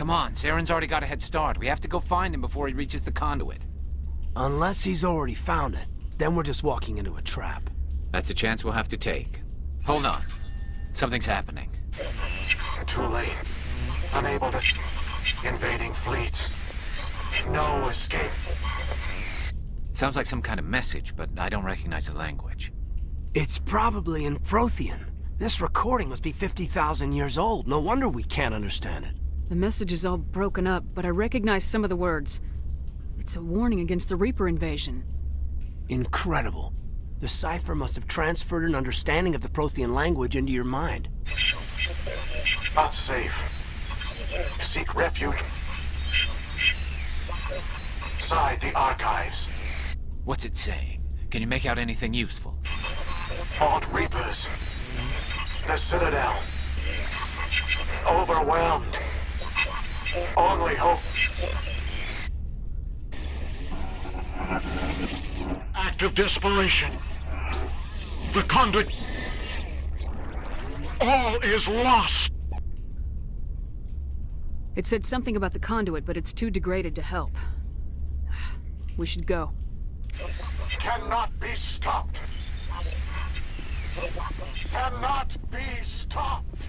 [SPEAKER 8] Come on, Saren's already got a head start. We have to go find him before he reaches the conduit.
[SPEAKER 2] Unless he's already found it, then we're just walking into a trap.
[SPEAKER 8] That's a chance we'll have to take. Hold on. Something's happening.
[SPEAKER 11] Too late. Unable to... Invading fleets. No escape.
[SPEAKER 8] Sounds like some kind of message, but I don't recognize the language.
[SPEAKER 2] It's probably in Prothean. This recording must be 50,000 years old. No wonder we can't understand it.
[SPEAKER 7] The message is all broken up, but I recognize some of the words. It's a warning against the Reaper invasion.
[SPEAKER 2] Incredible. The cipher must have transferred an understanding of the Prothean language into your mind.
[SPEAKER 11] Not safe. Seek refuge Inside the archives.
[SPEAKER 8] What's it saying? Can you make out anything useful?
[SPEAKER 11] Vault Reapers. The Citadel. Overwhelmed. Only hope. Act of desperation. The conduit. All is lost.
[SPEAKER 7] It said something about the conduit, but it's too degraded to help. We should go.
[SPEAKER 11] Cannot be stopped. Cannot be stopped.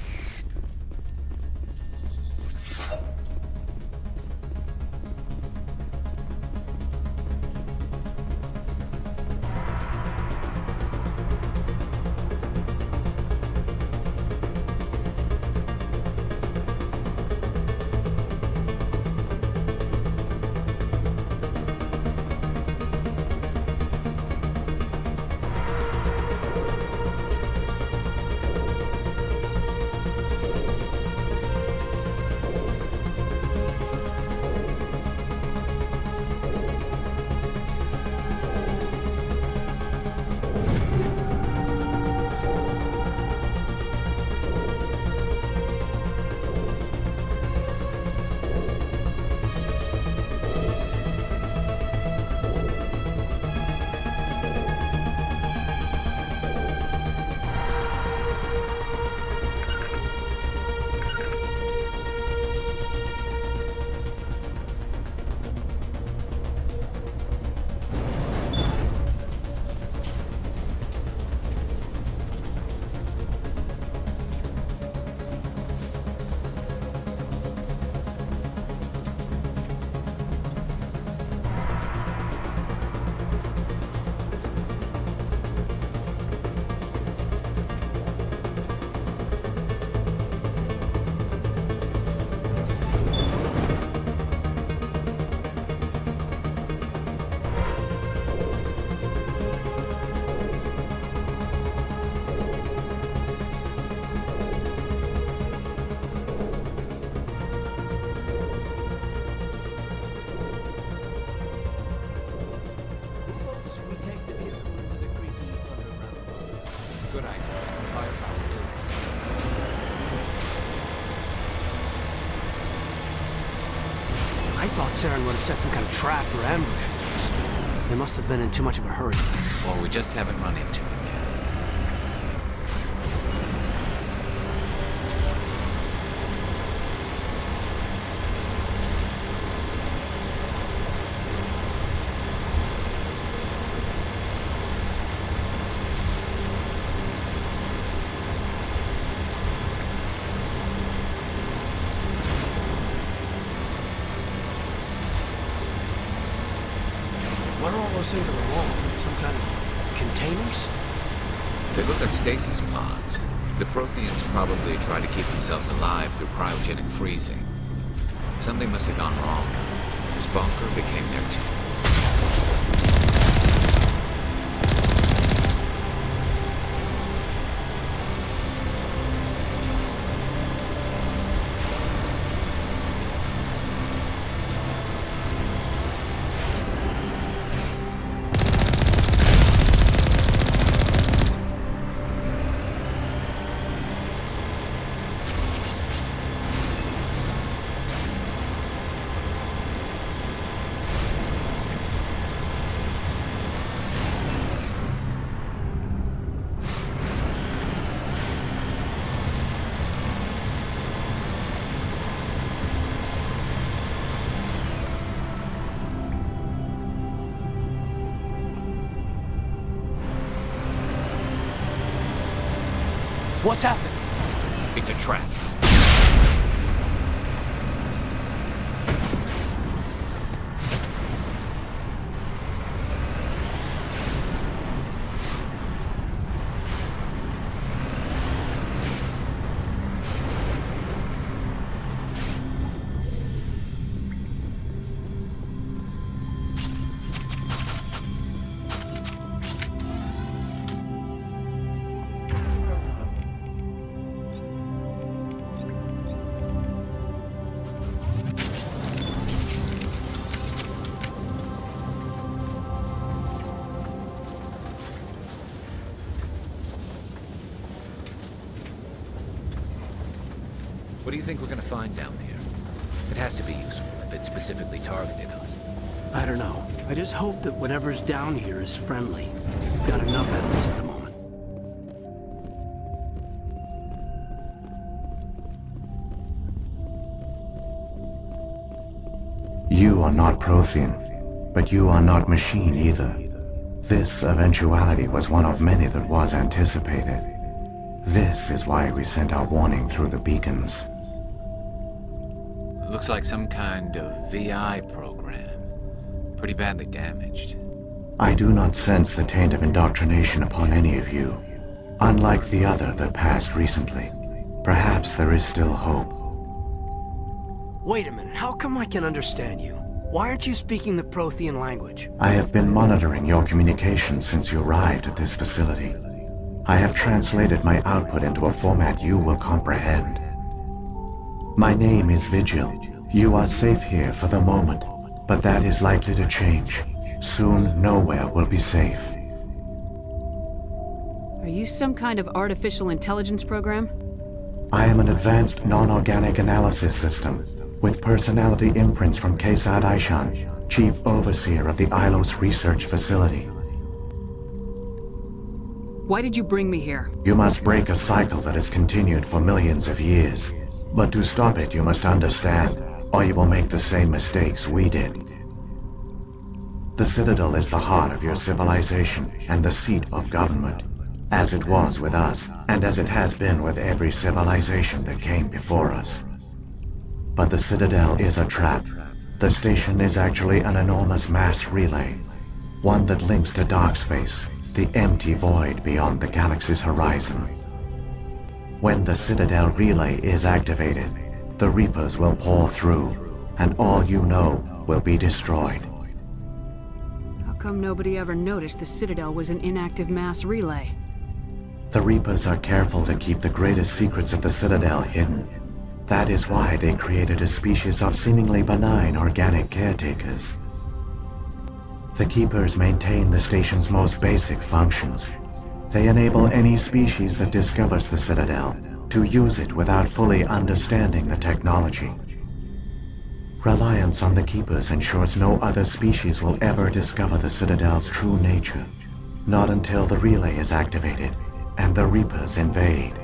[SPEAKER 8] Good idea. Firepower too.
[SPEAKER 2] I thought Saren would have set some kind of trap or ambush for us. They must have been in too much of a hurry.
[SPEAKER 8] Well, we just haven't run into it yet.
[SPEAKER 2] What are all those things on the wall? Some kind of containers?
[SPEAKER 8] They look like stasis pods. The Protheans probably try to keep themselves alive through cryogenic freezing. Something must have gone wrong. This bunker became their tomb.
[SPEAKER 2] What's happening?
[SPEAKER 8] It's a trap. What do you think we're gonna find down here? It has to be useful if it specifically targeted us.
[SPEAKER 2] I don't know. I just hope that whatever's down here is friendly. We've got enough enemies at the moment.
[SPEAKER 3] You are not Prothean, but you are not machine either. This eventuality was one of many that was anticipated. This is why we sent our warning through the beacons.
[SPEAKER 8] Looks like some kind of VI program. Pretty badly damaged.
[SPEAKER 3] I do not sense the taint of indoctrination upon any of you, unlike the other that passed recently. Perhaps there is still hope.
[SPEAKER 2] Wait a minute, how come I can understand you? Why aren't you speaking the Prothean language?
[SPEAKER 3] I have been monitoring your communications since you arrived at this facility. I have translated my output into a format you will comprehend. My name is Vigil. You are safe here for the moment, but that is likely to change. Soon, nowhere will be safe.
[SPEAKER 7] Are you some kind of artificial intelligence program?
[SPEAKER 3] I am an advanced non-organic analysis system, with personality imprints from Kesad Aishan, Chief Overseer of the Ilos Research Facility.
[SPEAKER 7] Why did you bring me here?
[SPEAKER 3] You must break a cycle that has continued for millions of years. But to stop it, you must understand, or you will make the same mistakes we did. The Citadel is the heart of your civilization and the seat of government, as it was with us, and as it has been with every civilization that came before us. But the Citadel is a trap. The station is actually an enormous mass relay, one that links to dark space, the empty void beyond the galaxy's horizon. When the Citadel relay is activated, the Reapers will pour through, and all you know will be destroyed.
[SPEAKER 7] How come nobody ever noticed the Citadel was an inactive mass relay?
[SPEAKER 3] The Reapers are careful to keep the greatest secrets of the Citadel hidden. That is why they created a species of seemingly benign organic caretakers. The Keepers maintain the station's most basic functions. They enable any species that discovers the Citadel to use it without fully understanding the technology. Reliance on the Keepers ensures no other species will ever discover the Citadel's true nature. Not until the relay is activated and the Reapers invade.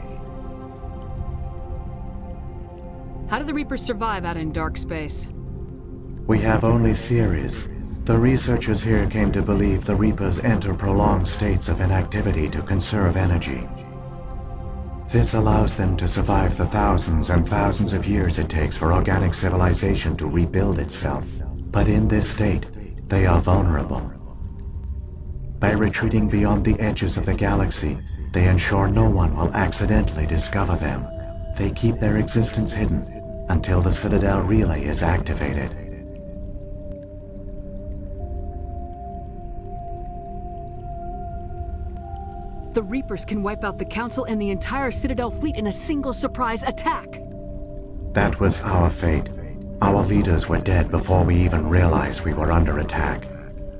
[SPEAKER 7] How do the Reapers survive out in dark space?
[SPEAKER 3] We have only theories. The researchers here came to believe the Reapers enter prolonged states of inactivity to conserve energy. This allows them to survive the thousands and thousands of years it takes for organic civilization to rebuild itself. But in this state, they are vulnerable. By retreating beyond the edges of the galaxy, they ensure no one will accidentally discover them. They keep their existence hidden until the Citadel relay is activated.
[SPEAKER 7] The Reapers can wipe out the Council and the entire Citadel fleet in a single surprise attack.
[SPEAKER 3] That was our fate. Our leaders were dead before we even realized we were under attack.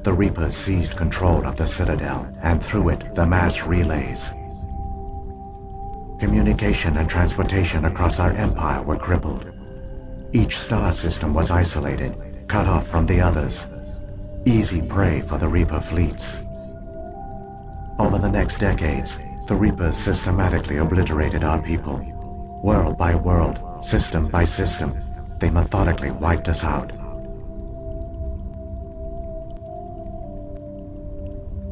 [SPEAKER 3] The Reapers seized control of the Citadel, and through it, the mass relays. Communication and transportation across our empire were crippled. Each star system was isolated, cut off from the others. Easy prey for the Reaper fleets. Over the next decades, the Reapers systematically obliterated our people. World by world, system by system, they methodically wiped us out.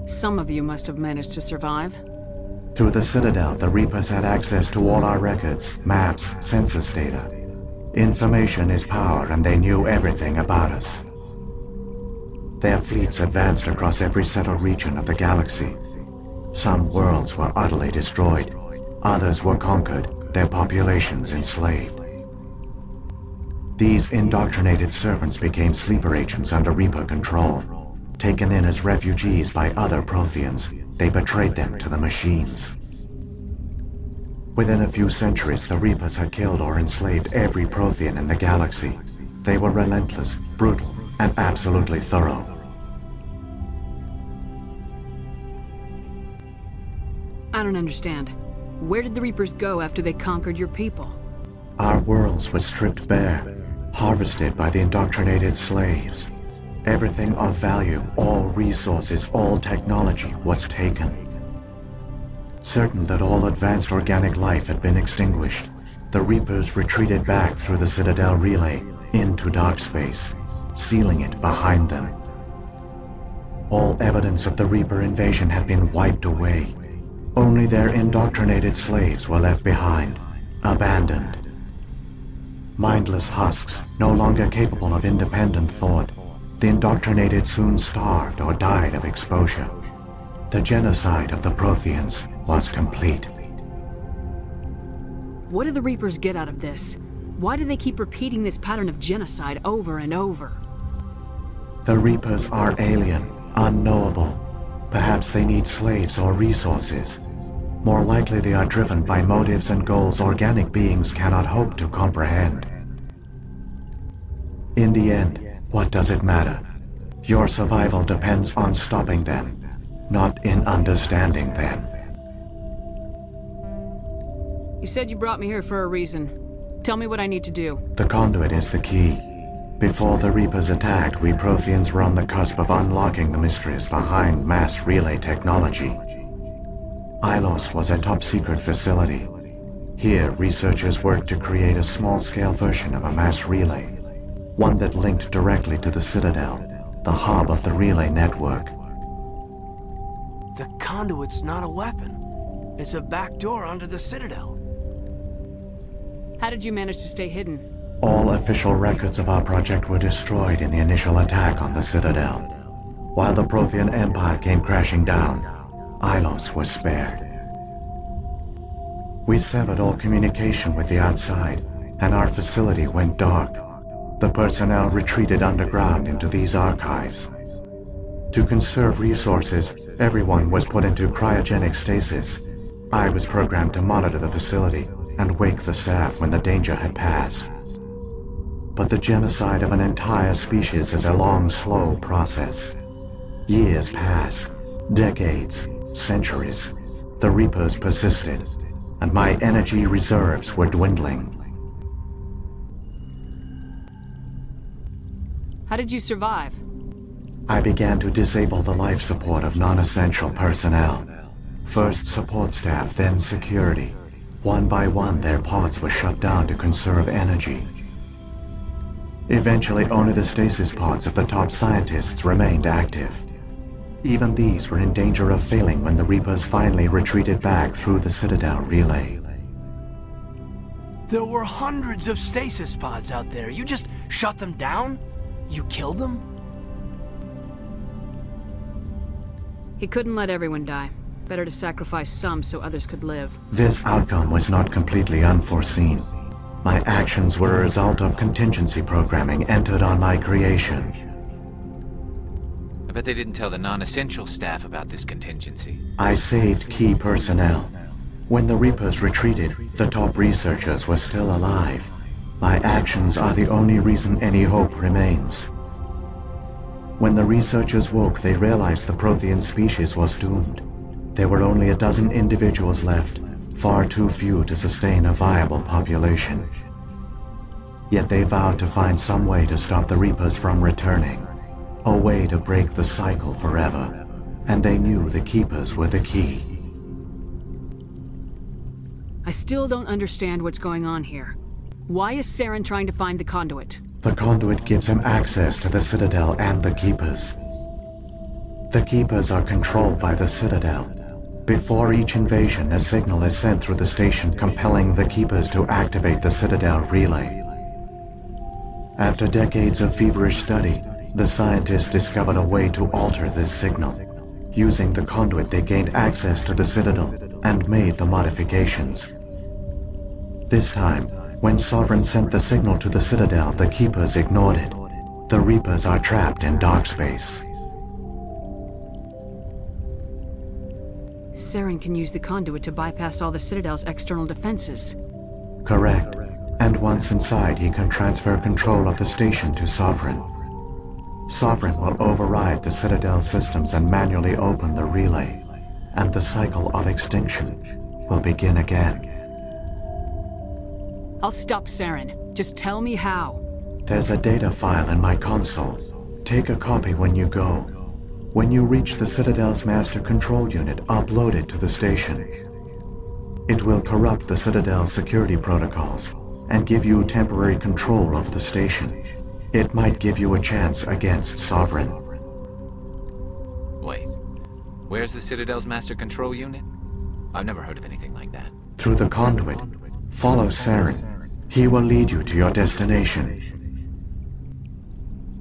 [SPEAKER 7] Some of you must have managed to survive.
[SPEAKER 3] Through the Citadel, the Reapers had access to all our records, maps, census data. Information is power, and they knew everything about us. Their fleets advanced across every settled region of the galaxy. Some worlds were utterly destroyed. Others were conquered, their populations enslaved. These indoctrinated servants became sleeper agents under Reaper control. Taken in as refugees by other Protheans, they betrayed them to the machines. Within a few centuries, the Reapers had killed or enslaved every Prothean in the galaxy. They were relentless, brutal, and absolutely thorough.
[SPEAKER 7] I don't understand. Where did the Reapers go after they conquered your people?
[SPEAKER 3] Our worlds were stripped bare, harvested by the indoctrinated slaves. Everything of value, all resources, all technology was taken. Certain that all advanced organic life had been extinguished, the Reapers retreated back through the Citadel relay into dark space, sealing it behind them. All evidence of the Reaper invasion had been wiped away. Only their indoctrinated slaves were left behind, abandoned. Mindless husks, no longer capable of independent thought, the indoctrinated soon starved or died of exposure. The genocide of the Protheans was complete.
[SPEAKER 7] What do the Reapers get out of this? Why do they keep repeating this pattern of genocide over and over?
[SPEAKER 3] The Reapers are alien, unknowable. Perhaps they need slaves or resources. More likely they are driven by motives and goals organic beings cannot hope to comprehend. In the end, what does it matter? Your survival depends on stopping them, not in understanding them.
[SPEAKER 7] You said you brought me here for a reason. Tell me what I need to do.
[SPEAKER 3] The conduit is the key. Before the Reapers attacked, we Protheans were on the cusp of unlocking the mysteries behind mass relay technology. Ilos was a top-secret facility. Here, researchers worked to create a small-scale version of a mass relay, one that linked directly to the Citadel, the hub of the relay network.
[SPEAKER 2] The conduit's not a weapon. It's a back door onto the Citadel.
[SPEAKER 7] How did you manage to stay hidden?
[SPEAKER 3] All official records of our project were destroyed in the initial attack on the Citadel. While the Prothean Empire came crashing down, Ilos was spared. We severed all communication with the outside, and our facility went dark. The personnel retreated underground into these archives. To conserve resources, everyone was put into cryogenic stasis. I was programmed to monitor the facility and wake the staff when the danger had passed. But the genocide of an entire species is a long, slow process. Years passed, decades, centuries. The Reapers persisted, and my energy reserves were dwindling.
[SPEAKER 7] How did you survive?
[SPEAKER 3] I began to disable the life support of non-essential personnel. First support staff, then security. One by one, their pods were shut down to conserve energy. Eventually, only the stasis pods of the top scientists remained active. Even these were in danger of failing when the Reapers finally retreated back through the Citadel relay.
[SPEAKER 2] There were hundreds of stasis pods out there. You just shut them down? You killed them?
[SPEAKER 7] He couldn't let everyone die. Better to sacrifice some so others could live.
[SPEAKER 3] This outcome was not completely unforeseen. My actions were a result of contingency programming entered on my creation.
[SPEAKER 8] I bet they didn't tell the non-essential staff about this contingency.
[SPEAKER 3] I saved key personnel. When the Reapers retreated, the top researchers were still alive. My actions are the only reason any hope remains. When the researchers woke, they realized the Prothean species was doomed. There were only a dozen individuals left, far too few to sustain a viable population. Yet they vowed to find some way to stop the Reapers from returning, a way to break the cycle forever, and they knew the Keepers were the key.
[SPEAKER 7] I still don't understand what's going on here. Why is Saren trying to find the conduit?
[SPEAKER 3] The conduit gives him access to the Citadel and the Keepers. The Keepers are controlled by the Citadel. Before each invasion, a signal is sent through the station compelling the Keepers to activate the Citadel relay. After decades of feverish study, the scientists discovered a way to alter this signal. Using the conduit, they gained access to the Citadel and made the modifications. This time, when Sovereign sent the signal to the Citadel, the Keepers ignored it. The Reapers are trapped in dark space.
[SPEAKER 7] Saren can use the conduit to bypass all the Citadel's external defenses.
[SPEAKER 3] Correct. And once inside, he can transfer control of the station to Sovereign. Sovereign will override the Citadel systems and manually open the relay, and the cycle of extinction will begin again.
[SPEAKER 7] I'll stop Saren. Just tell me how.
[SPEAKER 3] There's a data file in my console. Take a copy when you go. When you reach the Citadel's master control unit, upload it to the station. It will corrupt the Citadel's security protocols and give you temporary control of the station. It might give you a chance against Sovereign.
[SPEAKER 8] Wait, where's the Citadel's master control unit? I've never heard of anything like that.
[SPEAKER 3] Through the conduit, follow Saren. He will lead you to your destination.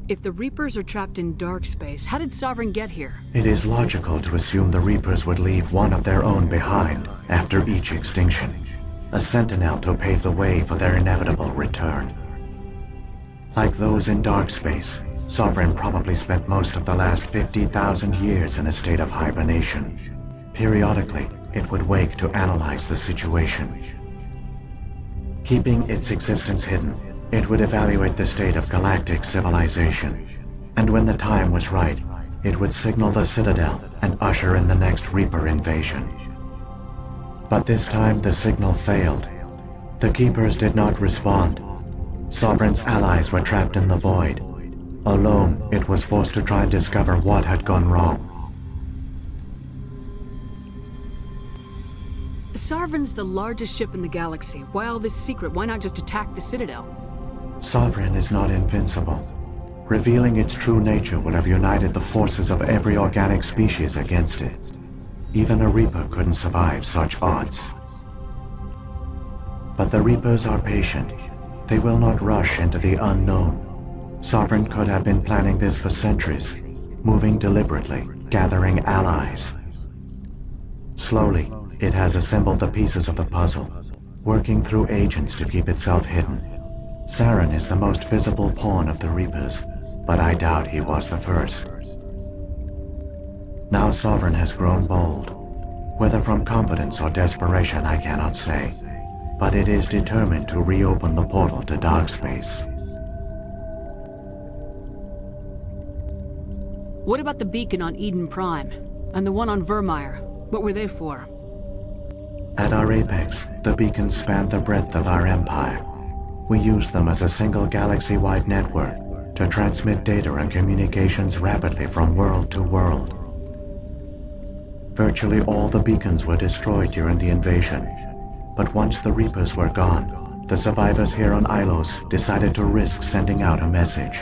[SPEAKER 7] If the Reapers are trapped in dark space, how did Sovereign get here?
[SPEAKER 3] It is logical to assume the Reapers would leave one of their own behind after each extinction. A sentinel to pave the way for their inevitable return. Like those in dark space, Sovereign probably spent most of the last 50,000 years in a state of hibernation. Periodically, it would wake to analyze the situation. Keeping its existence hidden, it would evaluate the state of galactic civilization. And when the time was right, it would signal the Citadel and usher in the next Reaper invasion. But this time the signal failed. The Keepers did not respond. Sovereign's allies were trapped in the void. Alone, it was forced to try and discover what had gone wrong.
[SPEAKER 7] Sovereign's the largest ship in the galaxy. Why all this secret? Why not just attack the Citadel?
[SPEAKER 3] Sovereign is not invincible. Revealing its true nature would have united the forces of every organic species against it. Even a Reaper couldn't survive such odds. But the Reapers are patient. They will not rush into the unknown. Sovereign could have been planning this for centuries, moving deliberately, gathering allies. Slowly, it has assembled the pieces of the puzzle, working through agents to keep itself hidden. Saren is the most visible pawn of the Reapers, but I doubt he was the first. Now Sovereign has grown bold. Whether from confidence or desperation, I cannot say. But it is determined to reopen the portal to dark space.
[SPEAKER 7] What about the beacon on Eden Prime? And the one on Vermeer? What were they for?
[SPEAKER 3] At our apex, the beacons spanned the breadth of our empire. We used them as a single galaxy-wide network to transmit data and communications rapidly from world to world. Virtually all the beacons were destroyed during the invasion, but once the Reapers were gone, the survivors here on Ilos decided to risk sending out a message.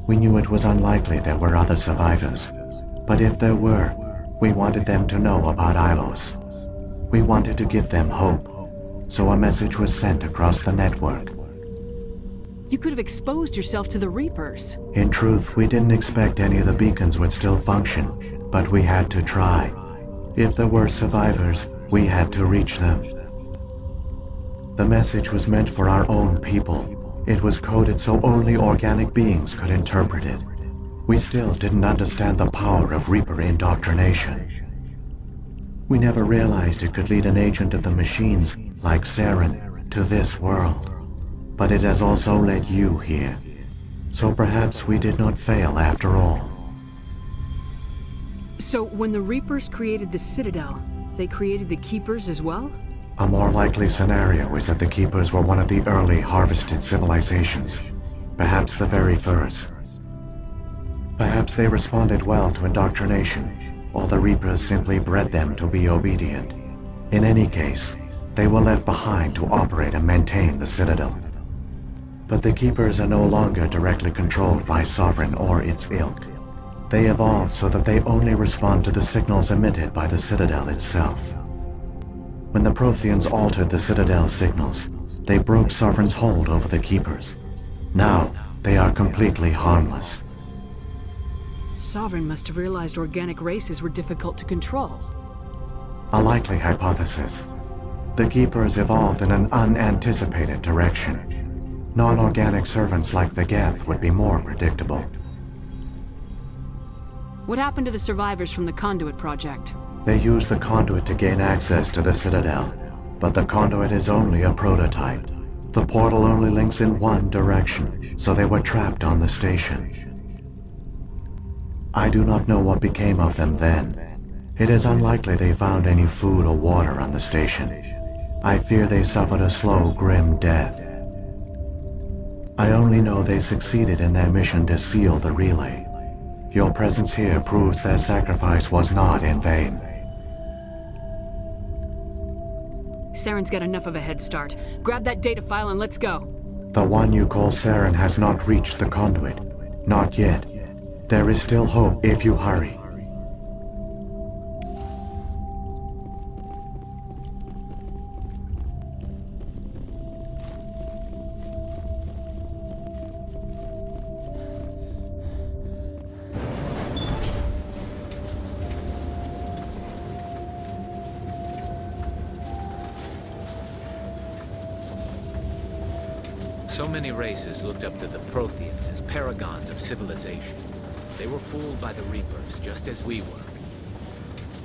[SPEAKER 3] We knew it was unlikely there were other survivors, but if there were, we wanted them to know about Ilos. We wanted to give them hope, so a message was sent across the network.
[SPEAKER 7] You could have exposed yourself to the Reapers.
[SPEAKER 3] In truth, we didn't expect any of the beacons would still function, but we had to try. If there were survivors, we had to reach them. The message was meant for our own people. It was coded so only organic beings could interpret it. We still didn't understand the power of Reaper indoctrination. We never realized it could lead an agent of the machines, like Saren, to this world. But it has also led you here. So perhaps we did not fail after all.
[SPEAKER 7] So when the Reapers created the Citadel, they created the Keepers as well?
[SPEAKER 3] A more likely scenario is that the Keepers were one of the early harvested civilizations. Perhaps the very first. Perhaps they responded well to indoctrination, or the Reapers simply bred them to be obedient. In any case, they were left behind to operate and maintain the Citadel. But the Keepers are no longer directly controlled by Sovereign or its ilk. They evolved so that they only respond to the signals emitted by the Citadel itself. When the Protheans altered the Citadel's signals, they broke Sovereign's hold over the Keepers. Now, they are completely harmless.
[SPEAKER 7] Sovereign must have realized organic races were difficult to control.
[SPEAKER 3] A likely hypothesis. The Keepers evolved in an unanticipated direction. Non-organic servants like the Geth would be more predictable.
[SPEAKER 7] What happened to the survivors from the Conduit project?
[SPEAKER 3] They used the conduit to gain access to the Citadel, but the conduit is only a prototype. The portal only links in one direction, so they were trapped on the station. I do not know what became of them then. It is unlikely they found any food or water on the station. I fear they suffered a slow, grim death. I only know they succeeded in their mission to seal the relay. Your presence here proves their sacrifice was not in vain.
[SPEAKER 7] Saren's got enough of a head start. Grab that data file and let's go.
[SPEAKER 3] The one you call Saren has not reached the conduit. Not yet. There is still hope if you hurry.
[SPEAKER 8] So many races looked up to the Protheans as paragons of civilization. They were fooled by the Reapers, just as we were.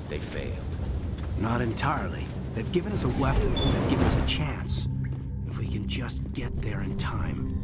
[SPEAKER 8] They failed.
[SPEAKER 2] Not entirely. They've given us a weapon. They've given us a chance. If we can just get there in time.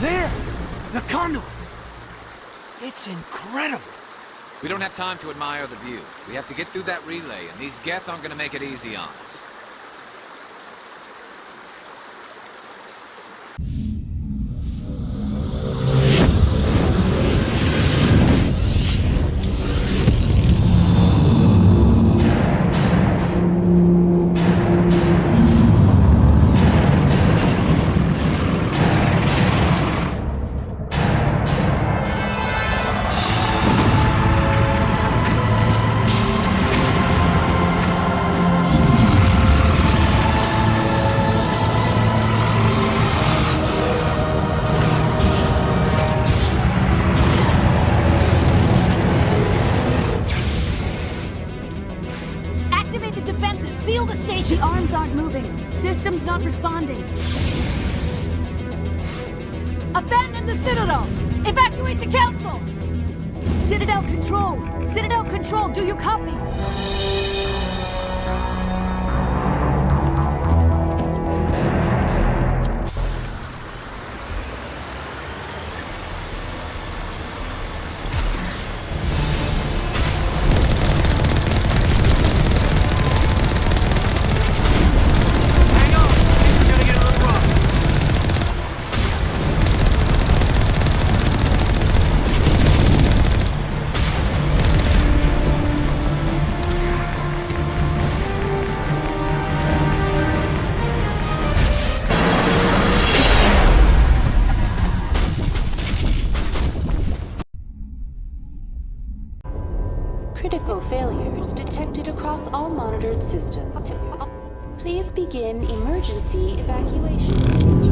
[SPEAKER 2] There! The conduit! It's incredible!
[SPEAKER 8] We don't have time to admire the view. We have to get through that relay, and these Geth aren't gonna make it easy on us.
[SPEAKER 18] the defenses! Seal the station! The arms aren't moving. Systems not responding. Abandon the Citadel! Evacuate the Council! Citadel Control! Citadel Control, do you copy?
[SPEAKER 24] Critical failures detected across all monitored systems. Please begin emergency evacuation procedure.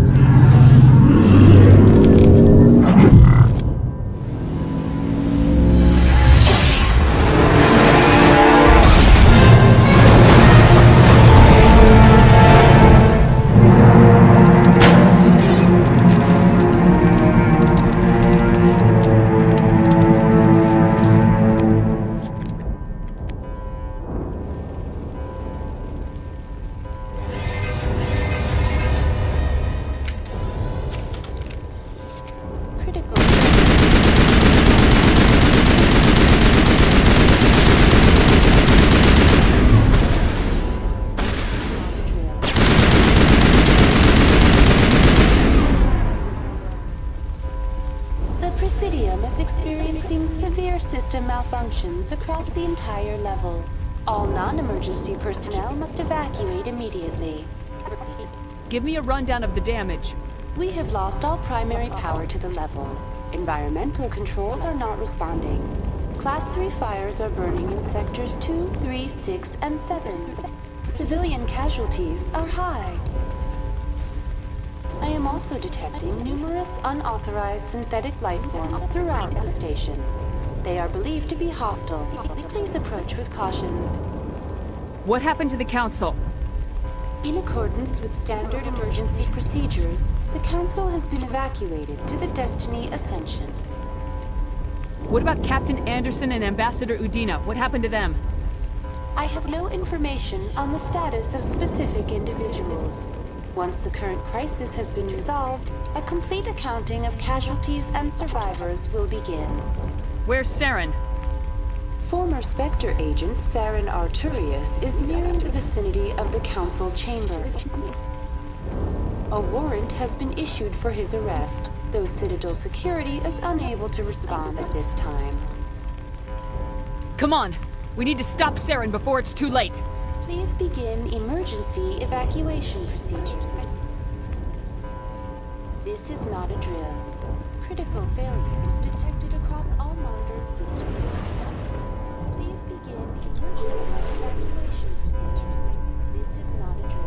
[SPEAKER 24] Malfunctions across the entire level. All non-emergency personnel must evacuate immediately.
[SPEAKER 7] Give me a rundown of the damage.
[SPEAKER 24] We have lost all primary power to the level. Environmental controls are not responding. Class 3 fires are burning in sectors 2, 3, 6, and 7. Civilian casualties are high. I am also detecting numerous unauthorized synthetic life forms throughout the station. They are believed to be hostile. Please approach with caution.
[SPEAKER 7] What happened to the Council?
[SPEAKER 24] In accordance with standard emergency procedures, the Council has been evacuated to the Destiny Ascension.
[SPEAKER 7] What about Captain Anderson and Ambassador Udina? What happened to them?
[SPEAKER 24] I have no information on the status of specific individuals. Once the current crisis has been resolved, a complete accounting of casualties and survivors will begin.
[SPEAKER 7] Where's Saren?
[SPEAKER 24] Former Spectre agent Saren Arturius is nearing the vicinity of the Council chamber. A warrant has been issued for his arrest, though Citadel security is unable to respond at this time.
[SPEAKER 7] Come on! We need to stop Saren before it's too late!
[SPEAKER 24] Please begin emergency evacuation procedures. This is not a drill. Critical failures detected across all monitored systems. Please begin emergency evacuation procedures. This is not a drill.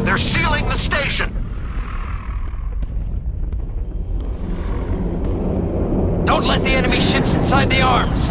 [SPEAKER 21] They're sealing the station!
[SPEAKER 1] Don't let the enemy ships inside the arms!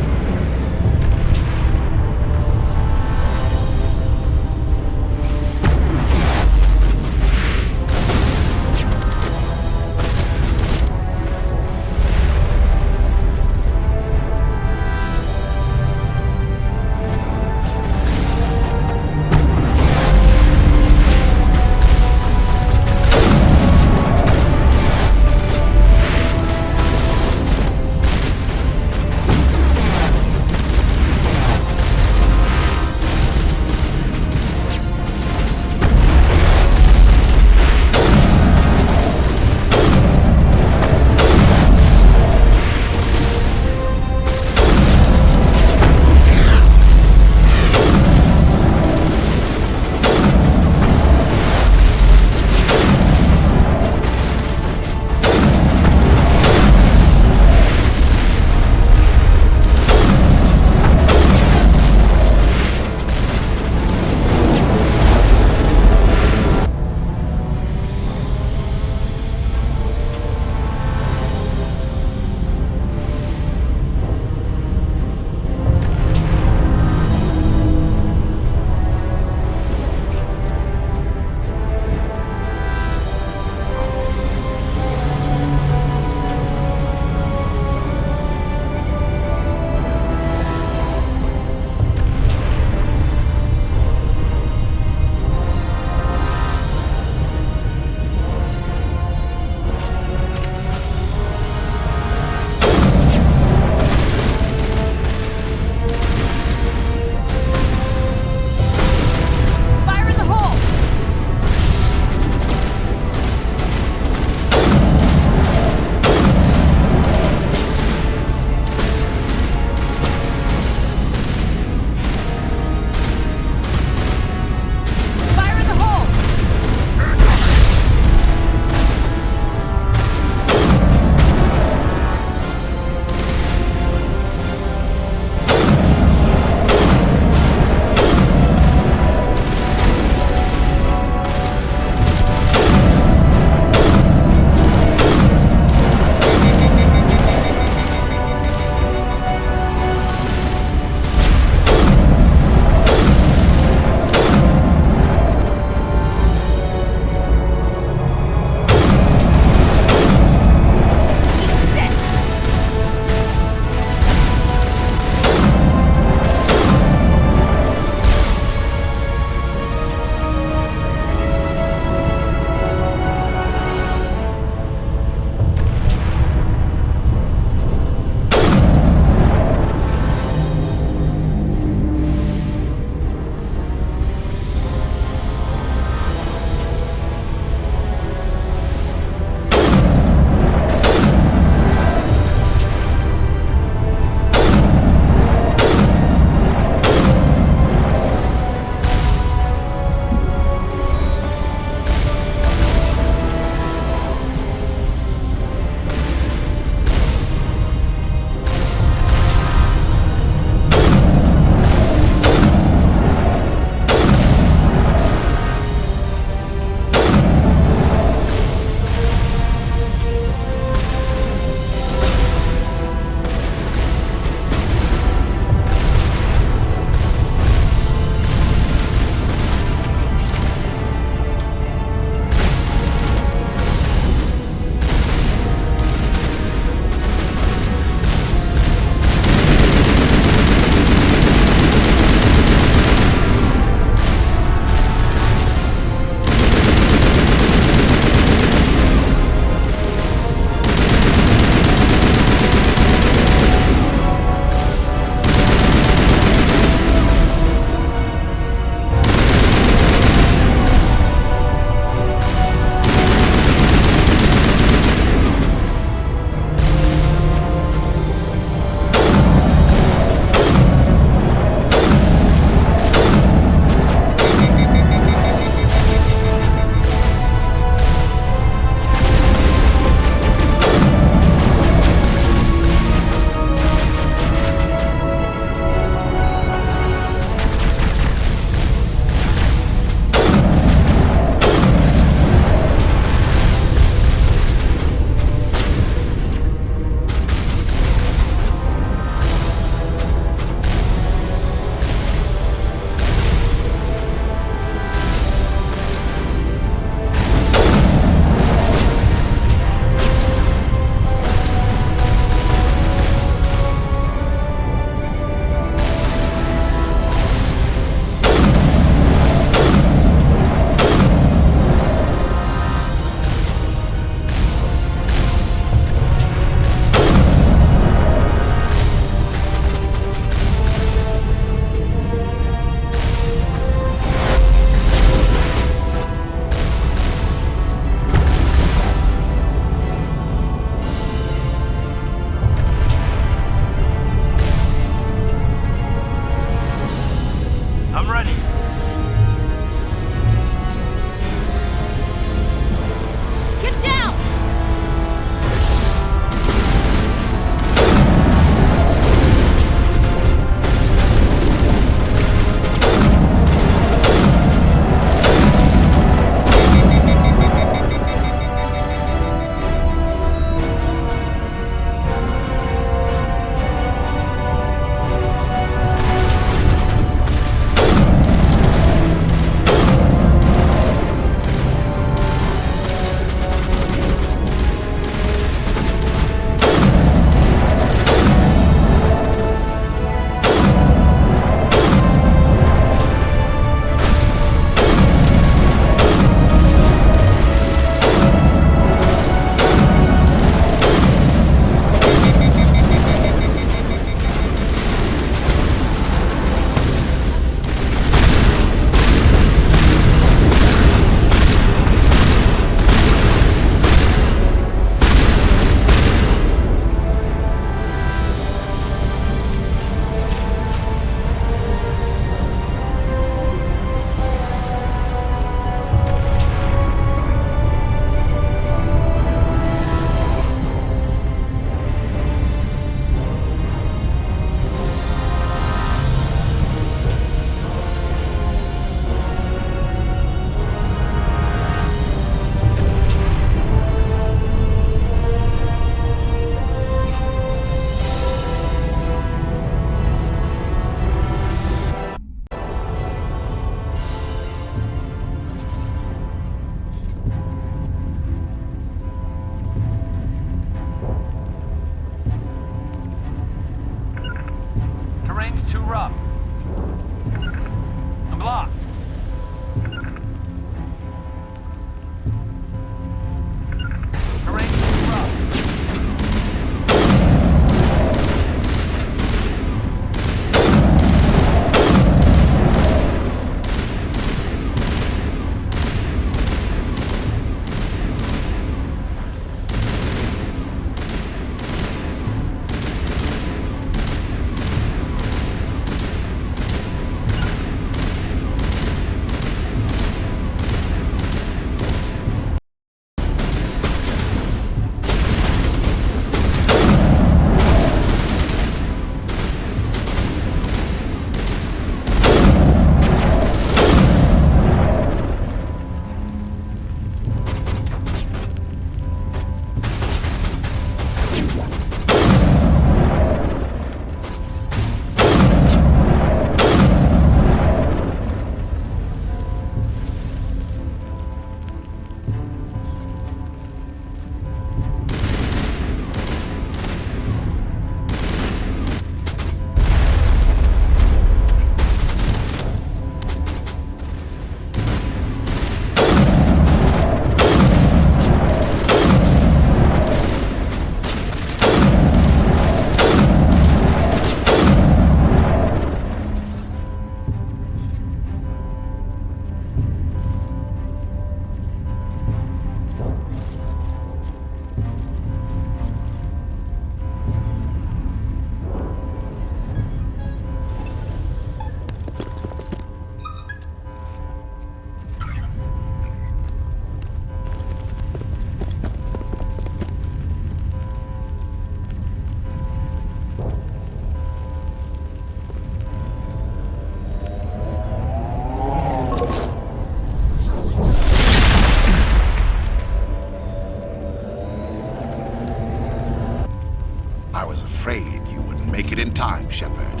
[SPEAKER 21] time, Shepard.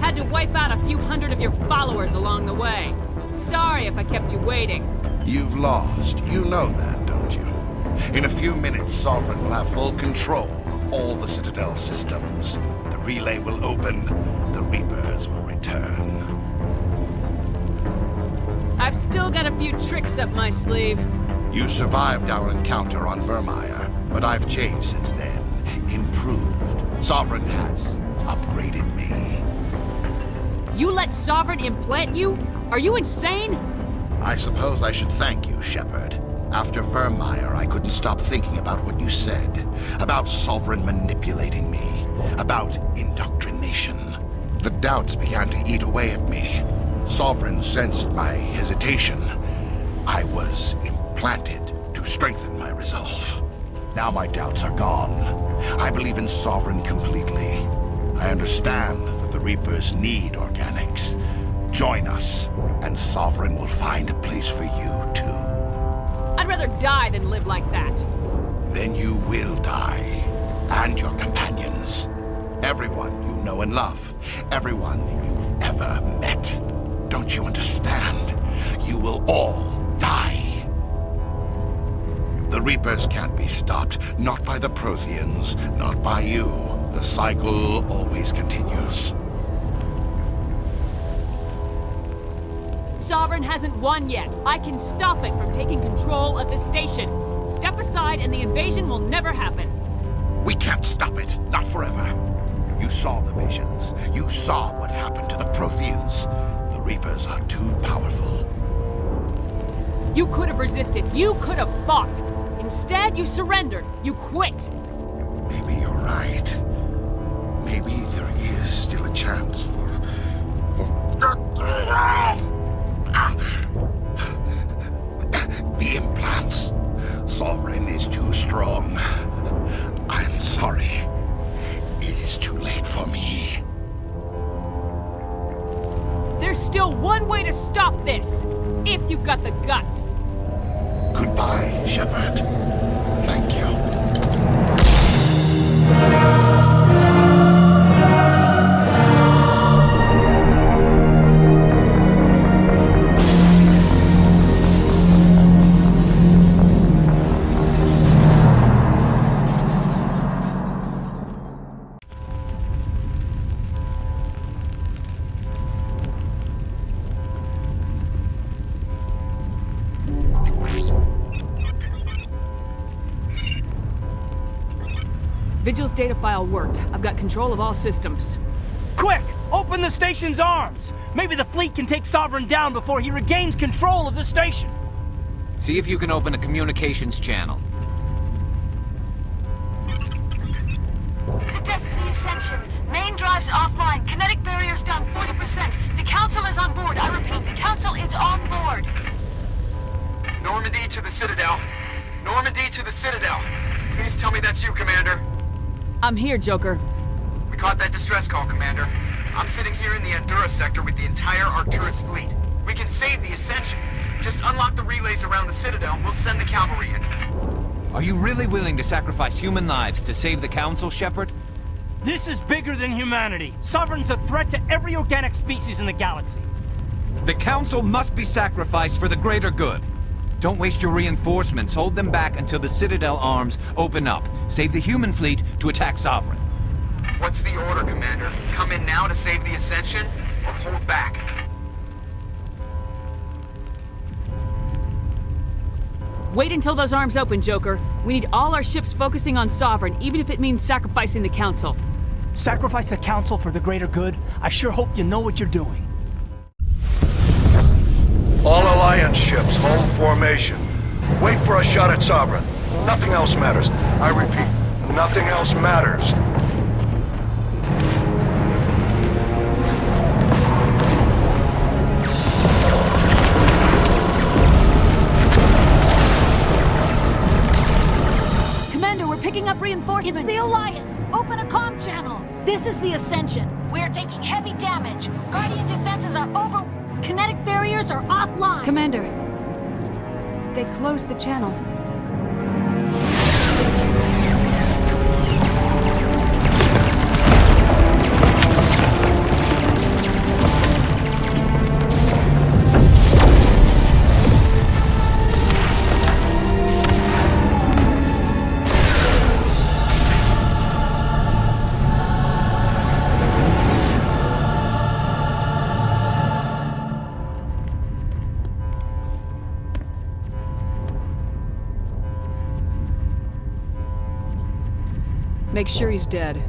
[SPEAKER 7] Had to wipe out a few hundred of your followers along the way. Sorry if I kept you waiting.
[SPEAKER 21] You've lost. You know that, don't you? In a few minutes, Sovereign will have full control of all the Citadel systems. The relay will open. The Reapers will return.
[SPEAKER 7] I've still got a few tricks up my sleeve.
[SPEAKER 21] You survived our encounter on Vermeer, but I've changed since then. Improved. Sovereign has upgraded me.
[SPEAKER 7] You let Sovereign implant you? Are you insane?
[SPEAKER 21] I suppose I should thank you, Shepard. After Vermeer, I couldn't stop thinking about what you said. About Sovereign manipulating me. About indoctrination. The doubts began to eat away at me. Sovereign sensed my hesitation. I was implanted to strengthen my resolve. Now my doubts are gone. I believe in Sovereign completely. I understand that the Reapers need organics. Join us, and Sovereign will find a place for you, too.
[SPEAKER 7] I'd rather die than live like that.
[SPEAKER 21] Then you will die. And your companions. Everyone you know and love. Everyone you've ever met. Don't you understand? You will all die. The Reapers can't be stopped. Not by the Protheans. Not by you. The cycle always continues.
[SPEAKER 7] Sovereign hasn't won yet. I can stop it from taking control of the station. Step aside and the invasion will never happen.
[SPEAKER 21] We can't stop it. Not forever. You saw the visions. You saw what happened to the Protheans. The Reapers are too powerful.
[SPEAKER 7] You could have resisted. You could have fought. Instead, you surrendered. You quit.
[SPEAKER 21] Maybe you're right. Maybe there is still a chance for... The implants. Sovereign is too strong. I'm sorry. It is too late for me.
[SPEAKER 7] There's still one way to stop this, if you've got the guts.
[SPEAKER 21] Goodbye, Shepard. Thank you.
[SPEAKER 7] Vigil's data file worked. I've got control of all systems.
[SPEAKER 13] Quick! Open the station's arms! Maybe the fleet can take Sovereign down before he regains control of the station.
[SPEAKER 8] See if you can open a communications channel.
[SPEAKER 6] The Destiny Ascension. Main drives offline. Kinetic barriers down 40%. The Council is on board. I repeat, the Council is on board.
[SPEAKER 10] Normandy to the Citadel. Normandy to the Citadel. Please tell me that's you, Commander.
[SPEAKER 7] I'm here, Joker.
[SPEAKER 10] We caught that distress call, Commander. I'm sitting here in the Endura sector with the entire Arcturus fleet. We can save the Ascension. Just unlock the relays around the Citadel and we'll send the cavalry in.
[SPEAKER 8] Are you really willing to sacrifice human lives to save the Council, Shepard?
[SPEAKER 13] This is bigger than humanity. Sovereign's a threat to every organic species in the galaxy.
[SPEAKER 8] The Council must be sacrificed for the greater good. Don't waste your reinforcements. Hold them back until the Citadel arms open up. Save the human fleet to attack Sovereign.
[SPEAKER 10] What's the order, Commander? Come in now to save the Ascension, or hold back?
[SPEAKER 7] Wait until those arms open, Joker. We need all our ships focusing on Sovereign, even if it means sacrificing the Council.
[SPEAKER 13] Sacrifice the Council for the greater good? I sure hope you know what you're doing.
[SPEAKER 15] All Alliance ships, hold formation. Wait for a shot at Sovereign. Nothing else matters. I repeat, nothing else matters.
[SPEAKER 6] Commander, we're picking up reinforcements.
[SPEAKER 16] It's the Alliance. Open a comm channel. This is the Ascension.
[SPEAKER 6] We're taking heavy damage. Guardian defenses are over.
[SPEAKER 16] Kinetic barriers are offline.
[SPEAKER 7] Commander, they closed the channel. Make sure he's dead.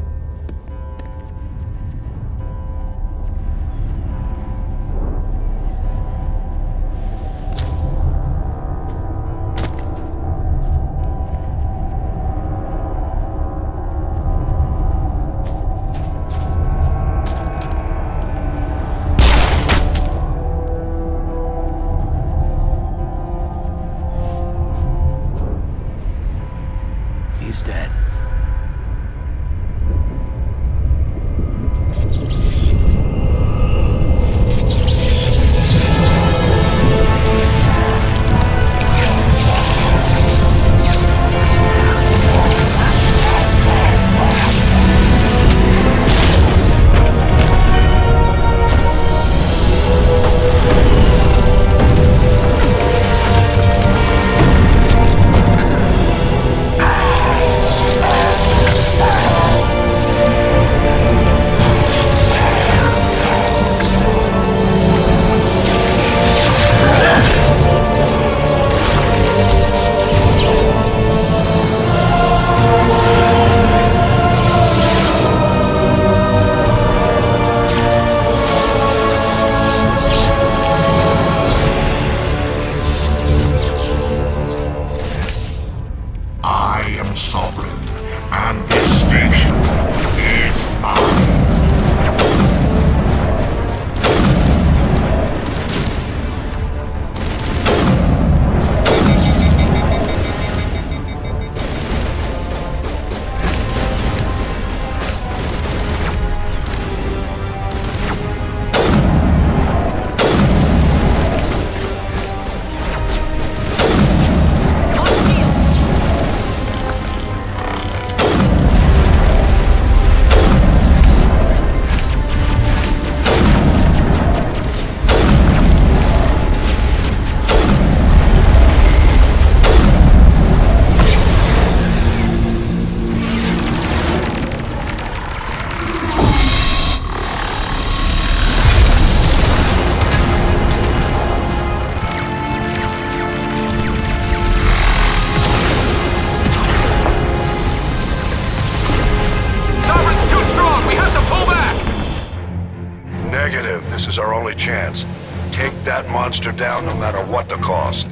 [SPEAKER 2] He's dead.
[SPEAKER 15] This is our only chance. Take that monster down no matter what the cost.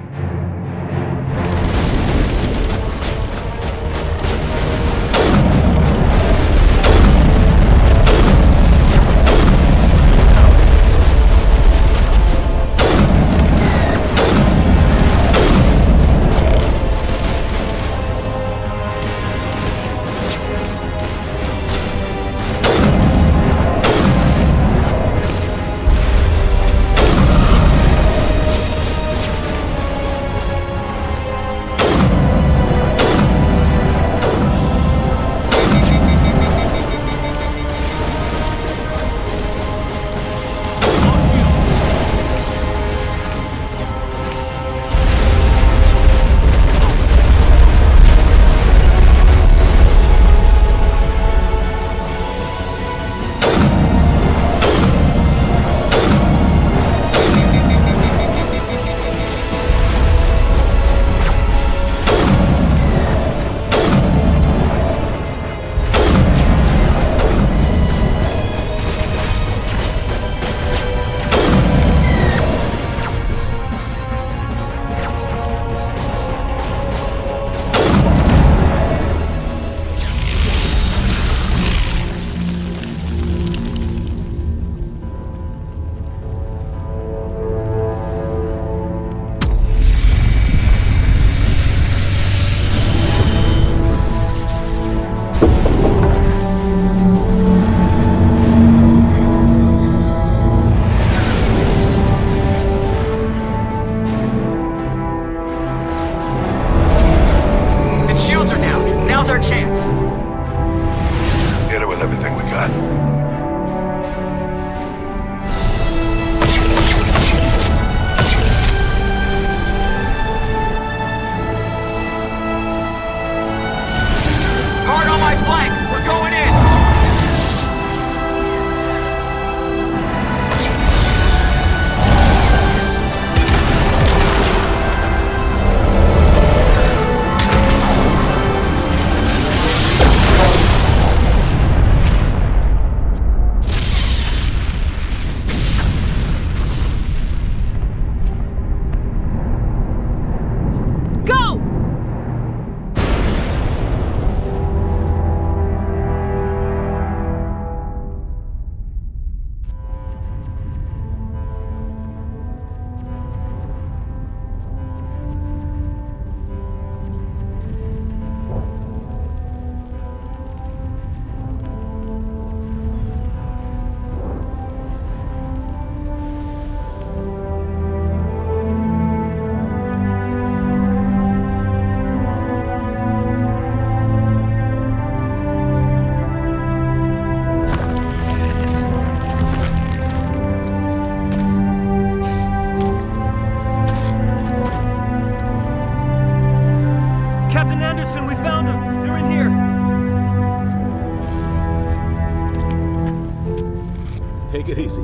[SPEAKER 14] it easy.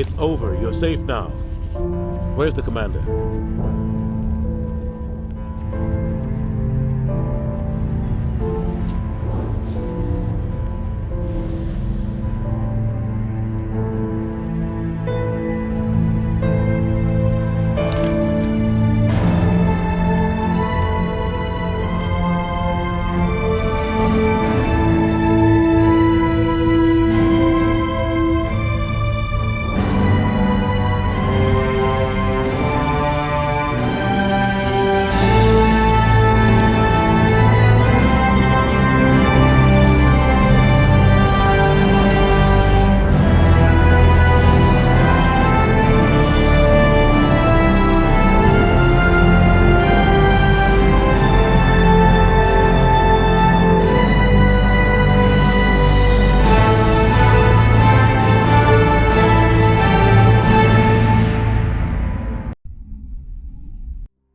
[SPEAKER 14] It's over. You're safe now. Where's the commander?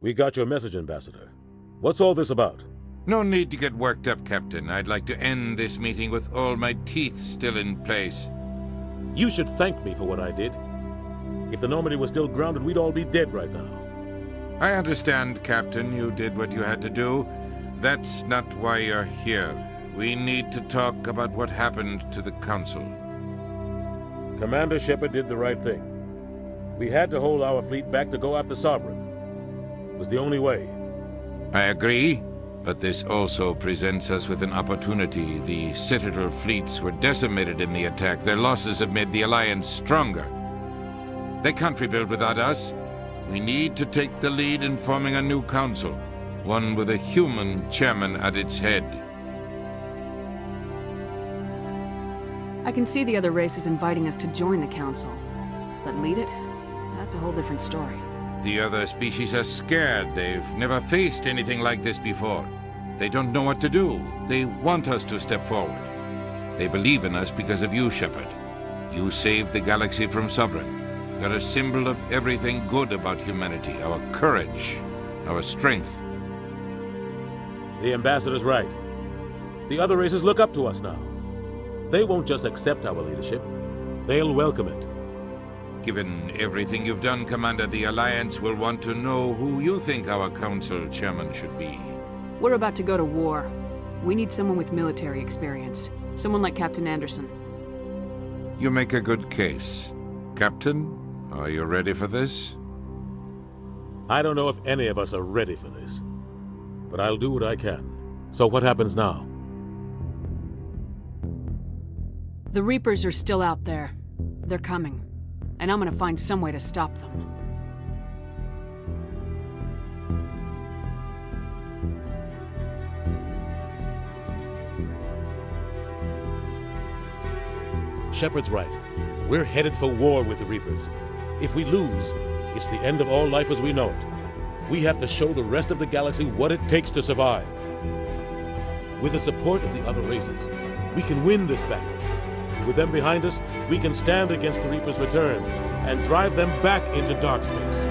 [SPEAKER 14] We got your message, Ambassador. What's all this about?
[SPEAKER 9] No need to get worked up, Captain. I'd like to end this meeting with all my teeth still in place.
[SPEAKER 14] You should thank me for what I did. If the Normandy was still grounded, we'd all be dead right now.
[SPEAKER 9] I understand, Captain. You did what you had to do. That's not why you're here. We need to talk about what happened to the Council.
[SPEAKER 14] Commander Shepard did the right thing. We had to hold our fleet back to go after Sovereign. It was the only way.
[SPEAKER 9] I agree, but this also presents us with an opportunity. The Citadel fleets were decimated in the attack. Their losses have made the Alliance stronger. They can't rebuild without us. We need to take the lead in forming a new council, one with a human chairman at its head.
[SPEAKER 7] I can see the other races inviting us to join the council. But lead it? That's a whole different story.
[SPEAKER 9] The other species are scared. They've never faced anything like this before. They don't know what to do. They want us to step forward. They believe in us because of you, Shepard. You saved the galaxy from Sovereign. You're a symbol of everything good about humanity, our courage, our strength.
[SPEAKER 14] The Ambassador's right. The other races look up to us now. They won't just accept our leadership. They'll welcome it.
[SPEAKER 9] Given everything you've done, Commander, the Alliance will want to know who you think our council chairman should be.
[SPEAKER 7] We're about to go to war. We need someone with military experience. Someone like Captain Anderson.
[SPEAKER 9] You make a good case. Captain, are you ready for this?
[SPEAKER 14] I don't know if any of us are ready for this. But I'll do what I can. So what happens now?
[SPEAKER 7] The Reapers are still out there. They're coming. And I'm gonna find some way to stop them.
[SPEAKER 14] Shepard's right. We're headed for war with the Reapers. If we lose, it's the end of all life as we know it. We have to show the rest of the galaxy what it takes to survive. With the support of the other races, we can win this battle. With them behind us, we can stand against the Reaper's return and drive them back into dark space.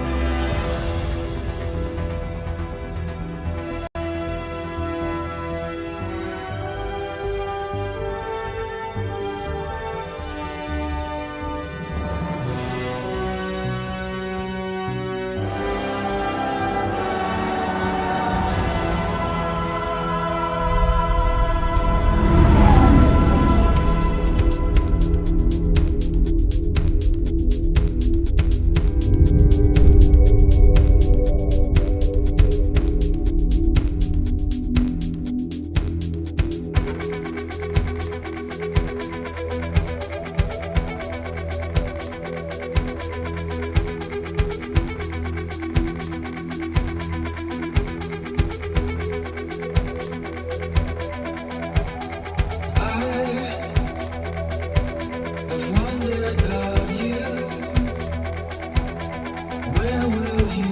[SPEAKER 19] Where will you